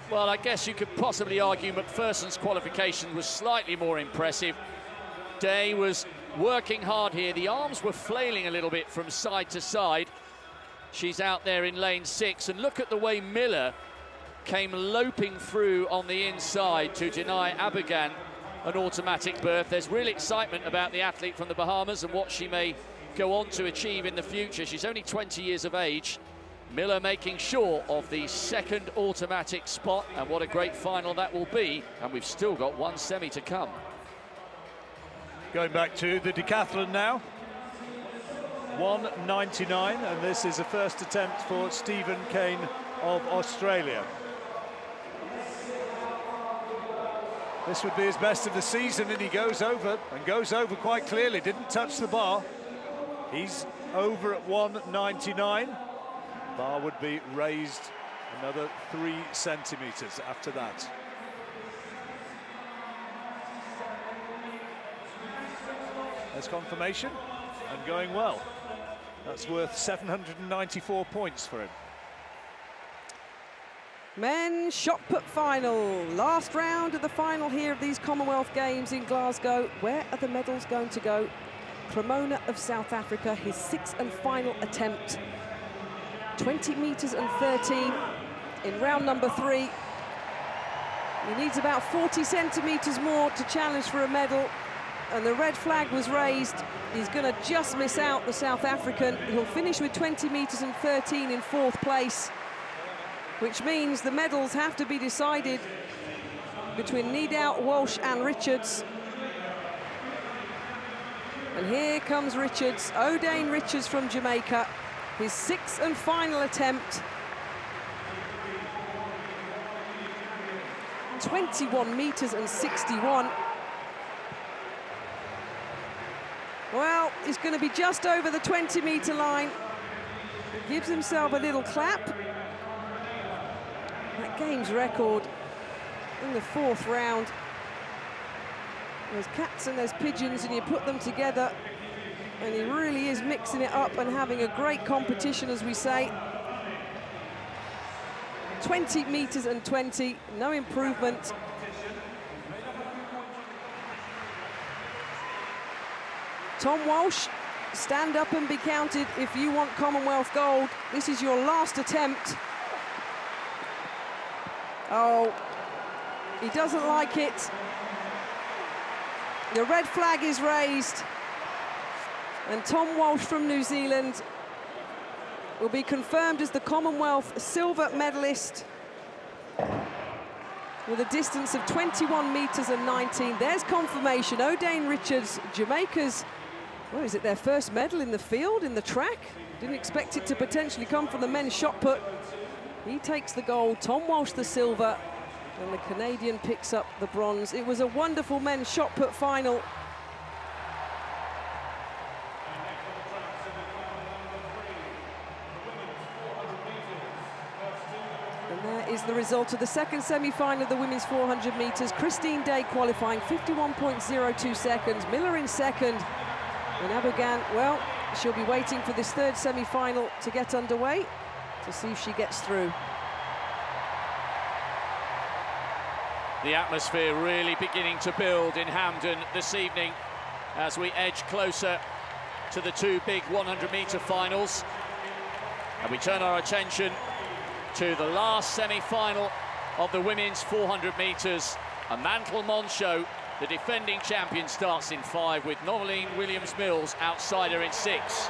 Well, I guess you could possibly argue McPherson's qualification was slightly more impressive. Day was working hard here. The arms were flailing a little bit from side to side. She's out there in lane 6, and look at the way Miller came loping through on the inside to deny Abugan an automatic berth. There's real excitement about the athlete from the Bahamas and what she may go on to achieve in the future. She's only 20 years of age, Miller making sure of the second automatic spot, and what a great final that will be. And we've still got one semi to come. Going back to the decathlon now. 1:99, and this is a first attempt for Stephen Kane of Australia. This would be his best of the season, and he goes over, and goes over quite clearly. Didn't touch the bar. He's over at 1:99. Bar would be raised another 3 centimetres after that. There's confirmation, and going well. That's worth 794 points for him. Men's shot put final. Last round of the final here of these Commonwealth Games in Glasgow. Where are the medals going to go? Cremona of South Africa, his 6th and final attempt. 20 metres and 13 in round number 3. He needs about 40 centimetres more to challenge for a medal, and the red flag was raised. He's going to just miss out, the South African. He'll finish with 20 metres and 13 in 4th place, which means the medals have to be decided between Needout, Walsh and Richards. And here comes Richards, O'Dane Richards from Jamaica, his 6th and final attempt. 21 metres and 61. Well, he's going to be just over the 20-metre line. Gives himself a little clap. That game's record in the 4th round. There's cats and there's pigeons, and you put them together, and he really is mixing it up and having a great competition, as we say. 20 metres and 20, no improvement. Tom Walsh, stand up and be counted if you want Commonwealth gold. This is your last attempt. Oh, he doesn't like it. The red flag is raised, and Tom Walsh from New Zealand will be confirmed as the Commonwealth silver medalist with a distance of 21 metres and 19. There's confirmation. O'Dane Richards, Jamaica's, what is it, their first medal in the field, in the track? Didn't expect it to potentially come from the men's shot put. He takes the gold, Tom Walsh the silver, and the Canadian picks up the bronze. It was a wonderful men's shot put final. And there is the result of the second semi-final of the women's 400 metres. Christine Day qualifying, 51.02 seconds. Miller in second. And Abogan, well, she'll be waiting for this 3rd semi-final to get underway to see if she gets through. The atmosphere really beginning to build in Hampden this evening as we edge closer to the 2 big 100-metre finals. And we turn our attention to the last semi-final of the women's 400 metres. A Mantle-Mons show. The defending champion starts in 5 with Noveline Williams-Mills outsider in 6.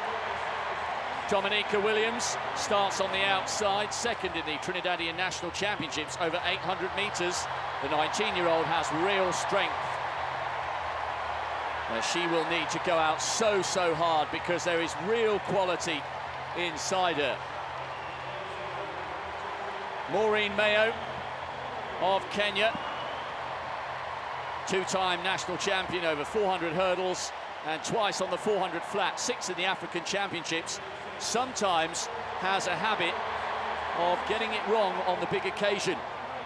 Dominica Williams starts on the outside, 2nd in the Trinidadian National Championships over 800 metres. The 19-year-old has real strength. She will need to go out so hard because there is real quality inside her. Maureen Mayo of Kenya, 2-time national champion over 400 hurdles and twice on the 400 flat, 6th in the African Championships, sometimes has a habit of getting it wrong on the big occasion.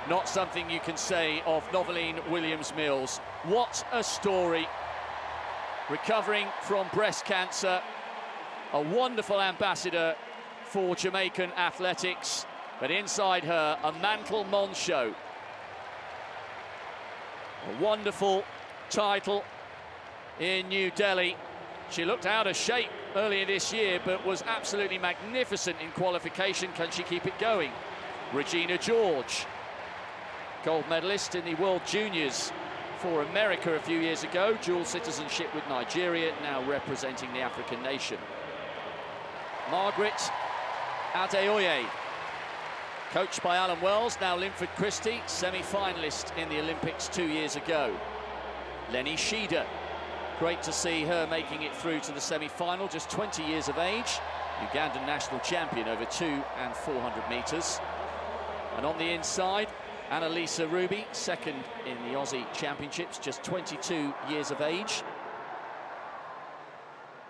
Not something you can say of Noveline Williams-Mills. What a story. Recovering from breast cancer, a wonderful ambassador for Jamaican athletics, but inside her, a Mantle-Mons show. A wonderful title in New Delhi. She looked out of shape earlier this year, but was absolutely magnificent in qualification. Can she keep it going? Regina George, gold medalist in the World Juniors for America a few years ago, dual citizenship with Nigeria, now representing the African nation. Margaret Adeoye. Coached by Alan Wells, now Linford Christie, semi-finalist in the Olympics 2 years ago. Lenny Sheeder. Great to see her making it through to the semi-final, just 20 years of age. Ugandan national champion over 200 and 400 metres. And on the inside, Annalisa Ruby, second in the Aussie Championships, just 22 years of age.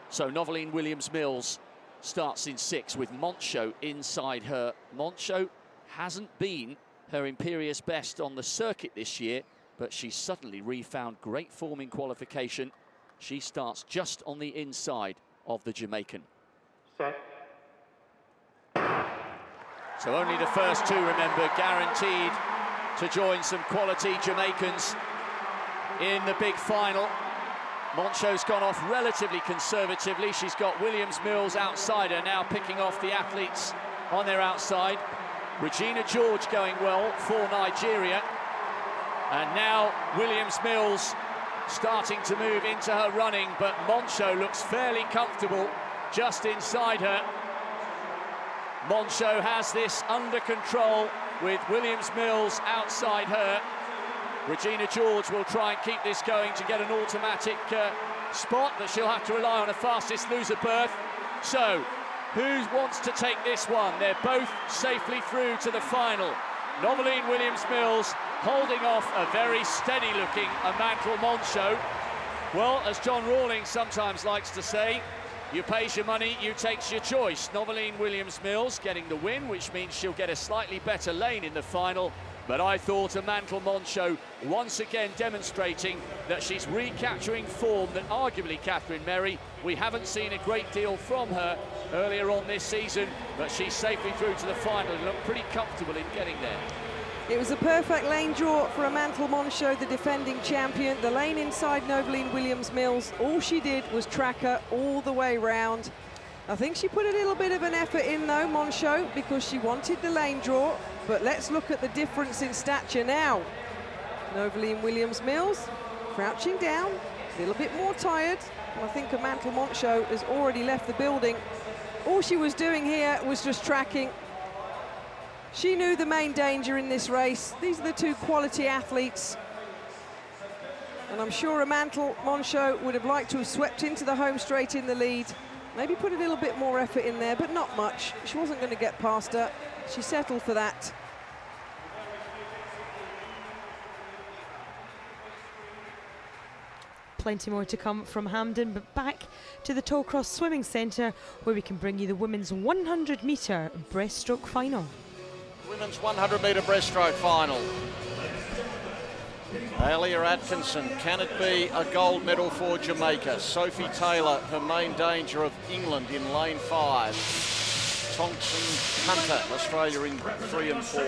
So Noveline Williams-Mills starts in 6 with Moncho inside her. Moncho hasn't been her imperious best on the circuit this year, but she's suddenly refound great form in qualification. She starts just on the inside of the Jamaican. Set. So only the first two, remember, guaranteed to join some quality Jamaicans in the big final. Moncho's gone off relatively conservatively. She's got Williams-Mills outside her now, picking off the athletes on their outside. Regina George going well for Nigeria. And now Williams-Mills starting to move into her running, but Moncho looks fairly comfortable just inside her. Moncho has this under control with Williams-Mills outside her. Regina George will try and keep this going to get an automatic spot, but she'll have to rely on a fastest loser berth. So, who wants to take this one? They're both safely through to the final. Noveline Williams-Mills holding off a very steady-looking Amantle Moncho. Well, as John Rawlings sometimes likes to say, you pays your money, you takes your choice. Noveline Williams-Mills getting the win, which means she'll get a slightly better lane in the final. But I thought Amantle Moncho once again demonstrating that she's recapturing form that arguably Catherine Merry, we haven't seen a great deal from her earlier on this season, but she's safely through to the final and looked pretty comfortable in getting there. It was a perfect lane draw for Amantle Moncho, the defending champion. The lane inside Noveline Williams-Mills, all she did was track her all the way round. I think she put a little bit of an effort in though, Moncho, because she wanted the lane draw. But let's look at the difference in stature now. Noveline Williams-Mills crouching down, a little bit more tired. And I think Amantle Moncho has already left the building. All she was doing here was just tracking. She knew the main danger in this race. These are the two quality athletes. And I'm sure Amantle Moncho would have liked to have swept into the home straight in the lead. Maybe put a little bit more effort in there, but not much. She wasn't going to get past her. She settled for that. Plenty more to come from Hampden, but back to the Tollcross Swimming Centre, where we can bring you the women's 100-metre breaststroke final. Women's 100-metre breaststroke final. Alia Atkinson, can it be a gold medal for Jamaica? Sophie Taylor, her main danger of England in lane 5. Thompson Hunter, Australia in 3 and 4.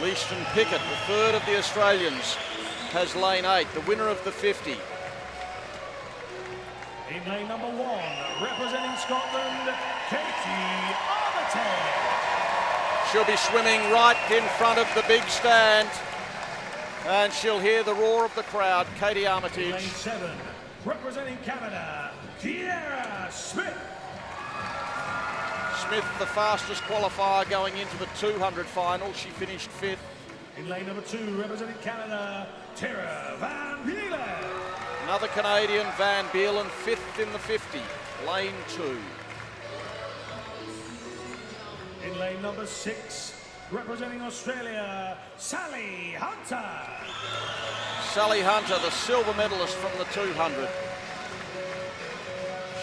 Leishton Pickett, the third of the Australians, has lane 8, the winner of the 50. In lane number 1, representing Scotland, Katie Armitage. She'll be swimming right in front of the big stand, and she'll hear the roar of the crowd. Katie Armitage. Lane 7, representing Canada, Kiera Smith. Smith, the fastest qualifier going into the 200 final. She finished 5th. In lane number 2, representing Canada, Tara Van Beelen. Another Canadian, Van Beelen, 5th in the 50. Lane 2. In lane number 6, representing Australia, Sally Hunter. Sally Hunter, the silver medalist from the 200.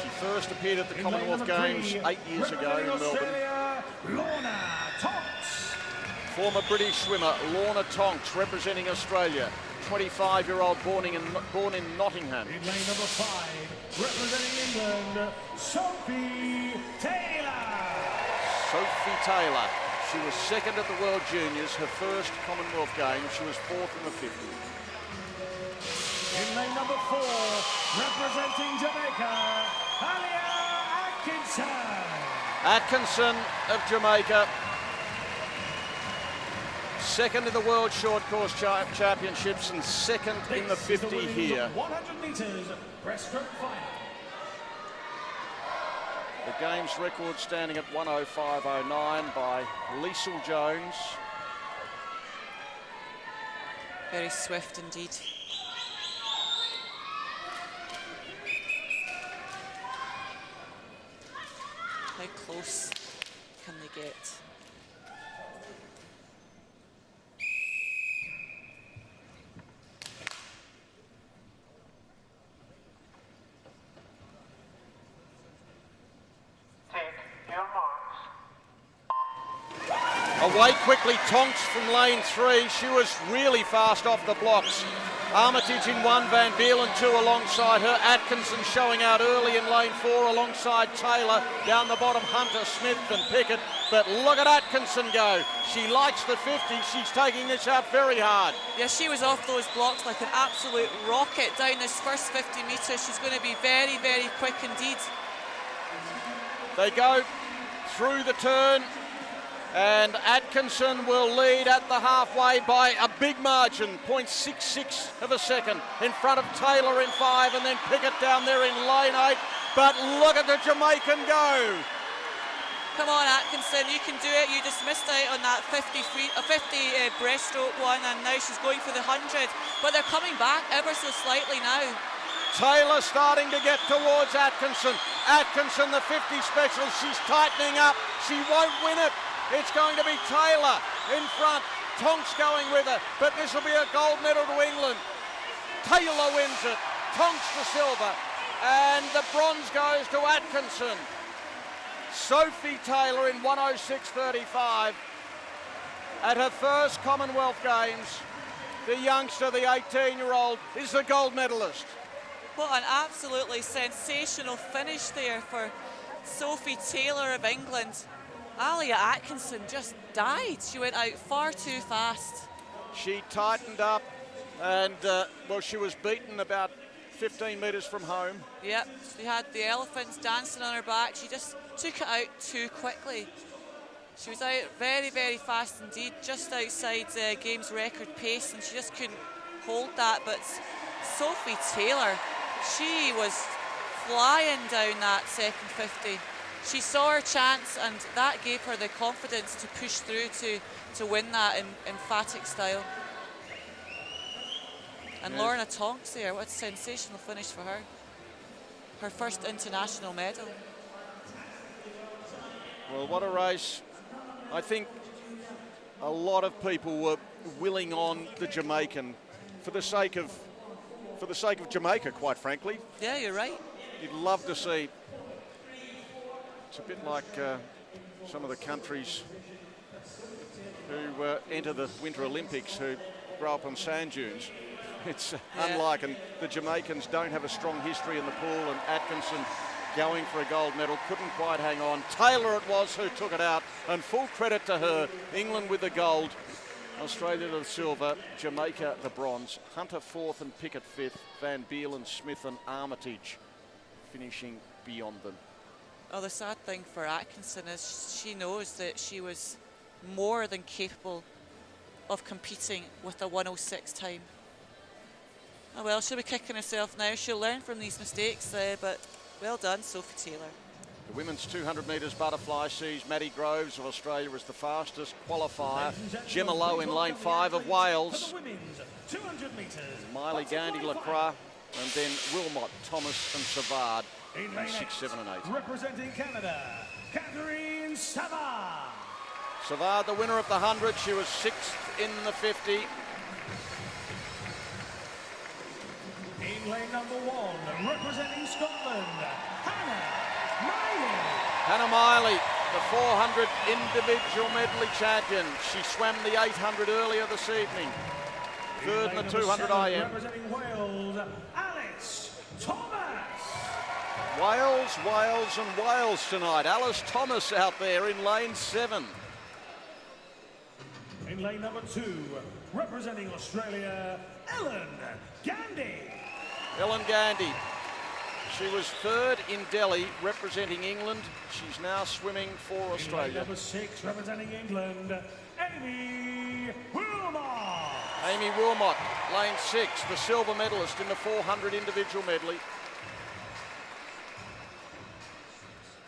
She first appeared at the Commonwealth Games 8 years ago in Melbourne. Lorna Tonks. Former British swimmer Lorna Tonks representing Australia. 25-year-old born in Nottingham. In lane number 5, representing England, Sophie Taylor. Sophie Taylor. She was 2nd at the World Juniors, her first Commonwealth Games. She was 4th in the 50. In lane number 4, representing Jamaica, Alia Atkinson. Atkinson of Jamaica. 2nd in the World Short Course Championships and 2nd in the 50 here. 100 metres breaststroke final. The game's record standing at 105.09 by Liesl Jones. Very swift indeed. How close can they get? Away quickly, Tonks from lane 3. She was really fast off the blocks. Armitage in 1, Van Beelen 2 alongside her. Atkinson showing out early in lane 4 alongside Taylor. Down the bottom, Hunter, Smith and Pickett. But look at Atkinson go. She likes the 50. She's taking this out very hard. Yeah, she was off those blocks like an absolute rocket down this first 50 metres. She's going to be very, very quick indeed. They go through the turn. And Atkinson will lead at the halfway by a big margin, 0.66 of a second, in front of Taylor in 5, and then Pickett down there in lane 8. But look at the Jamaican go. Come on, Atkinson, you can do it. You just missed out on that 50 breaststroke one, and now she's going for the 100. But they're coming back ever so slightly now. Taylor starting to get towards Atkinson. Atkinson, the 50 special, she's tightening up. She won't win it. It's going to be Taylor in front. Tonks going with her, but this will be a gold medal to England. Taylor wins it. Tonks the silver, and the bronze goes to Atkinson. Sophie Taylor in 106.35 at her first Commonwealth Games. The youngster, the 18-year-old, is the gold medalist. What an absolutely sensational finish there for Sophie Taylor of England. Alia Atkinson just died. She went out far too fast. She tightened up and, well, she was beaten about 15 metres from home. Yep, she had the elephants dancing on her back. She just took it out too quickly. She was out very, very fast indeed, just outside Games record pace, and she just couldn't hold that. But Sophie Taylor, she was flying down that second 50. She saw her chance, and that gave her the confidence to push through to win that in emphatic style. And Yes. Lorna Tonks there, what a sensational finish for her. Her first international medal. Well, what a race. I think a lot of people were willing on the Jamaican for the sake of Jamaica, quite frankly. Yeah, you're right. You'd love to see. It's a bit like some of the countries who enter the Winter Olympics who grow up on sand dunes. It's unlike, and the Jamaicans don't have a strong history in the pool, and Atkinson going for a gold medal, couldn't quite hang on. Taylor it was who took it out, and full credit to her. England with the gold, Australia the silver, Jamaica the bronze. Hunter 4th and Pickett 5th, Van Beelen, Smith and Armitage finishing beyond them. Oh, the sad thing for Atkinson is she knows that she was more than capable of competing with a 106 time. Oh well, she'll be kicking herself now. She'll learn from these mistakes, but well done, Sophie Taylor. The women's 200 metres butterfly sees Maddie Groves of Australia as the fastest qualifier. Gemma Lowe in lane 5 of Wales. 200 metres. Miley Gandy Lacroix, and then Wilmot, Thomas and Savard. 6, 7 and 8. Representing Canada, Catherine Savard. Savard, the winner of the 100. She was 6th in the 50. In lane number 1, representing Scotland, Hannah Miley. Hannah Miley, the 400 individual medley champion. She swam the 800 earlier this evening. Third in the 200 IM. Representing Wales, Alice Thomas. Wales, Wales and Wales tonight. Alice Thomas out there in lane 7. In lane number 2, representing Australia, Ellen Gandy. Ellen Gandy. She was 3rd in Delhi representing England. She's now swimming for In lane Australia. number 6, representing England, Amy Wilmot. Amy Wilmot, lane 6, the silver medalist in the 400 individual medley.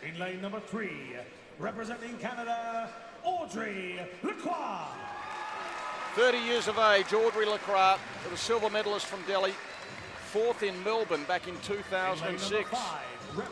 In lane number 3, representing Canada, Audrey Lacroix. 30 years of age, Audrey Lacroix, the silver medalist from Delhi, 4th in Melbourne back in 2006. In lane number 5,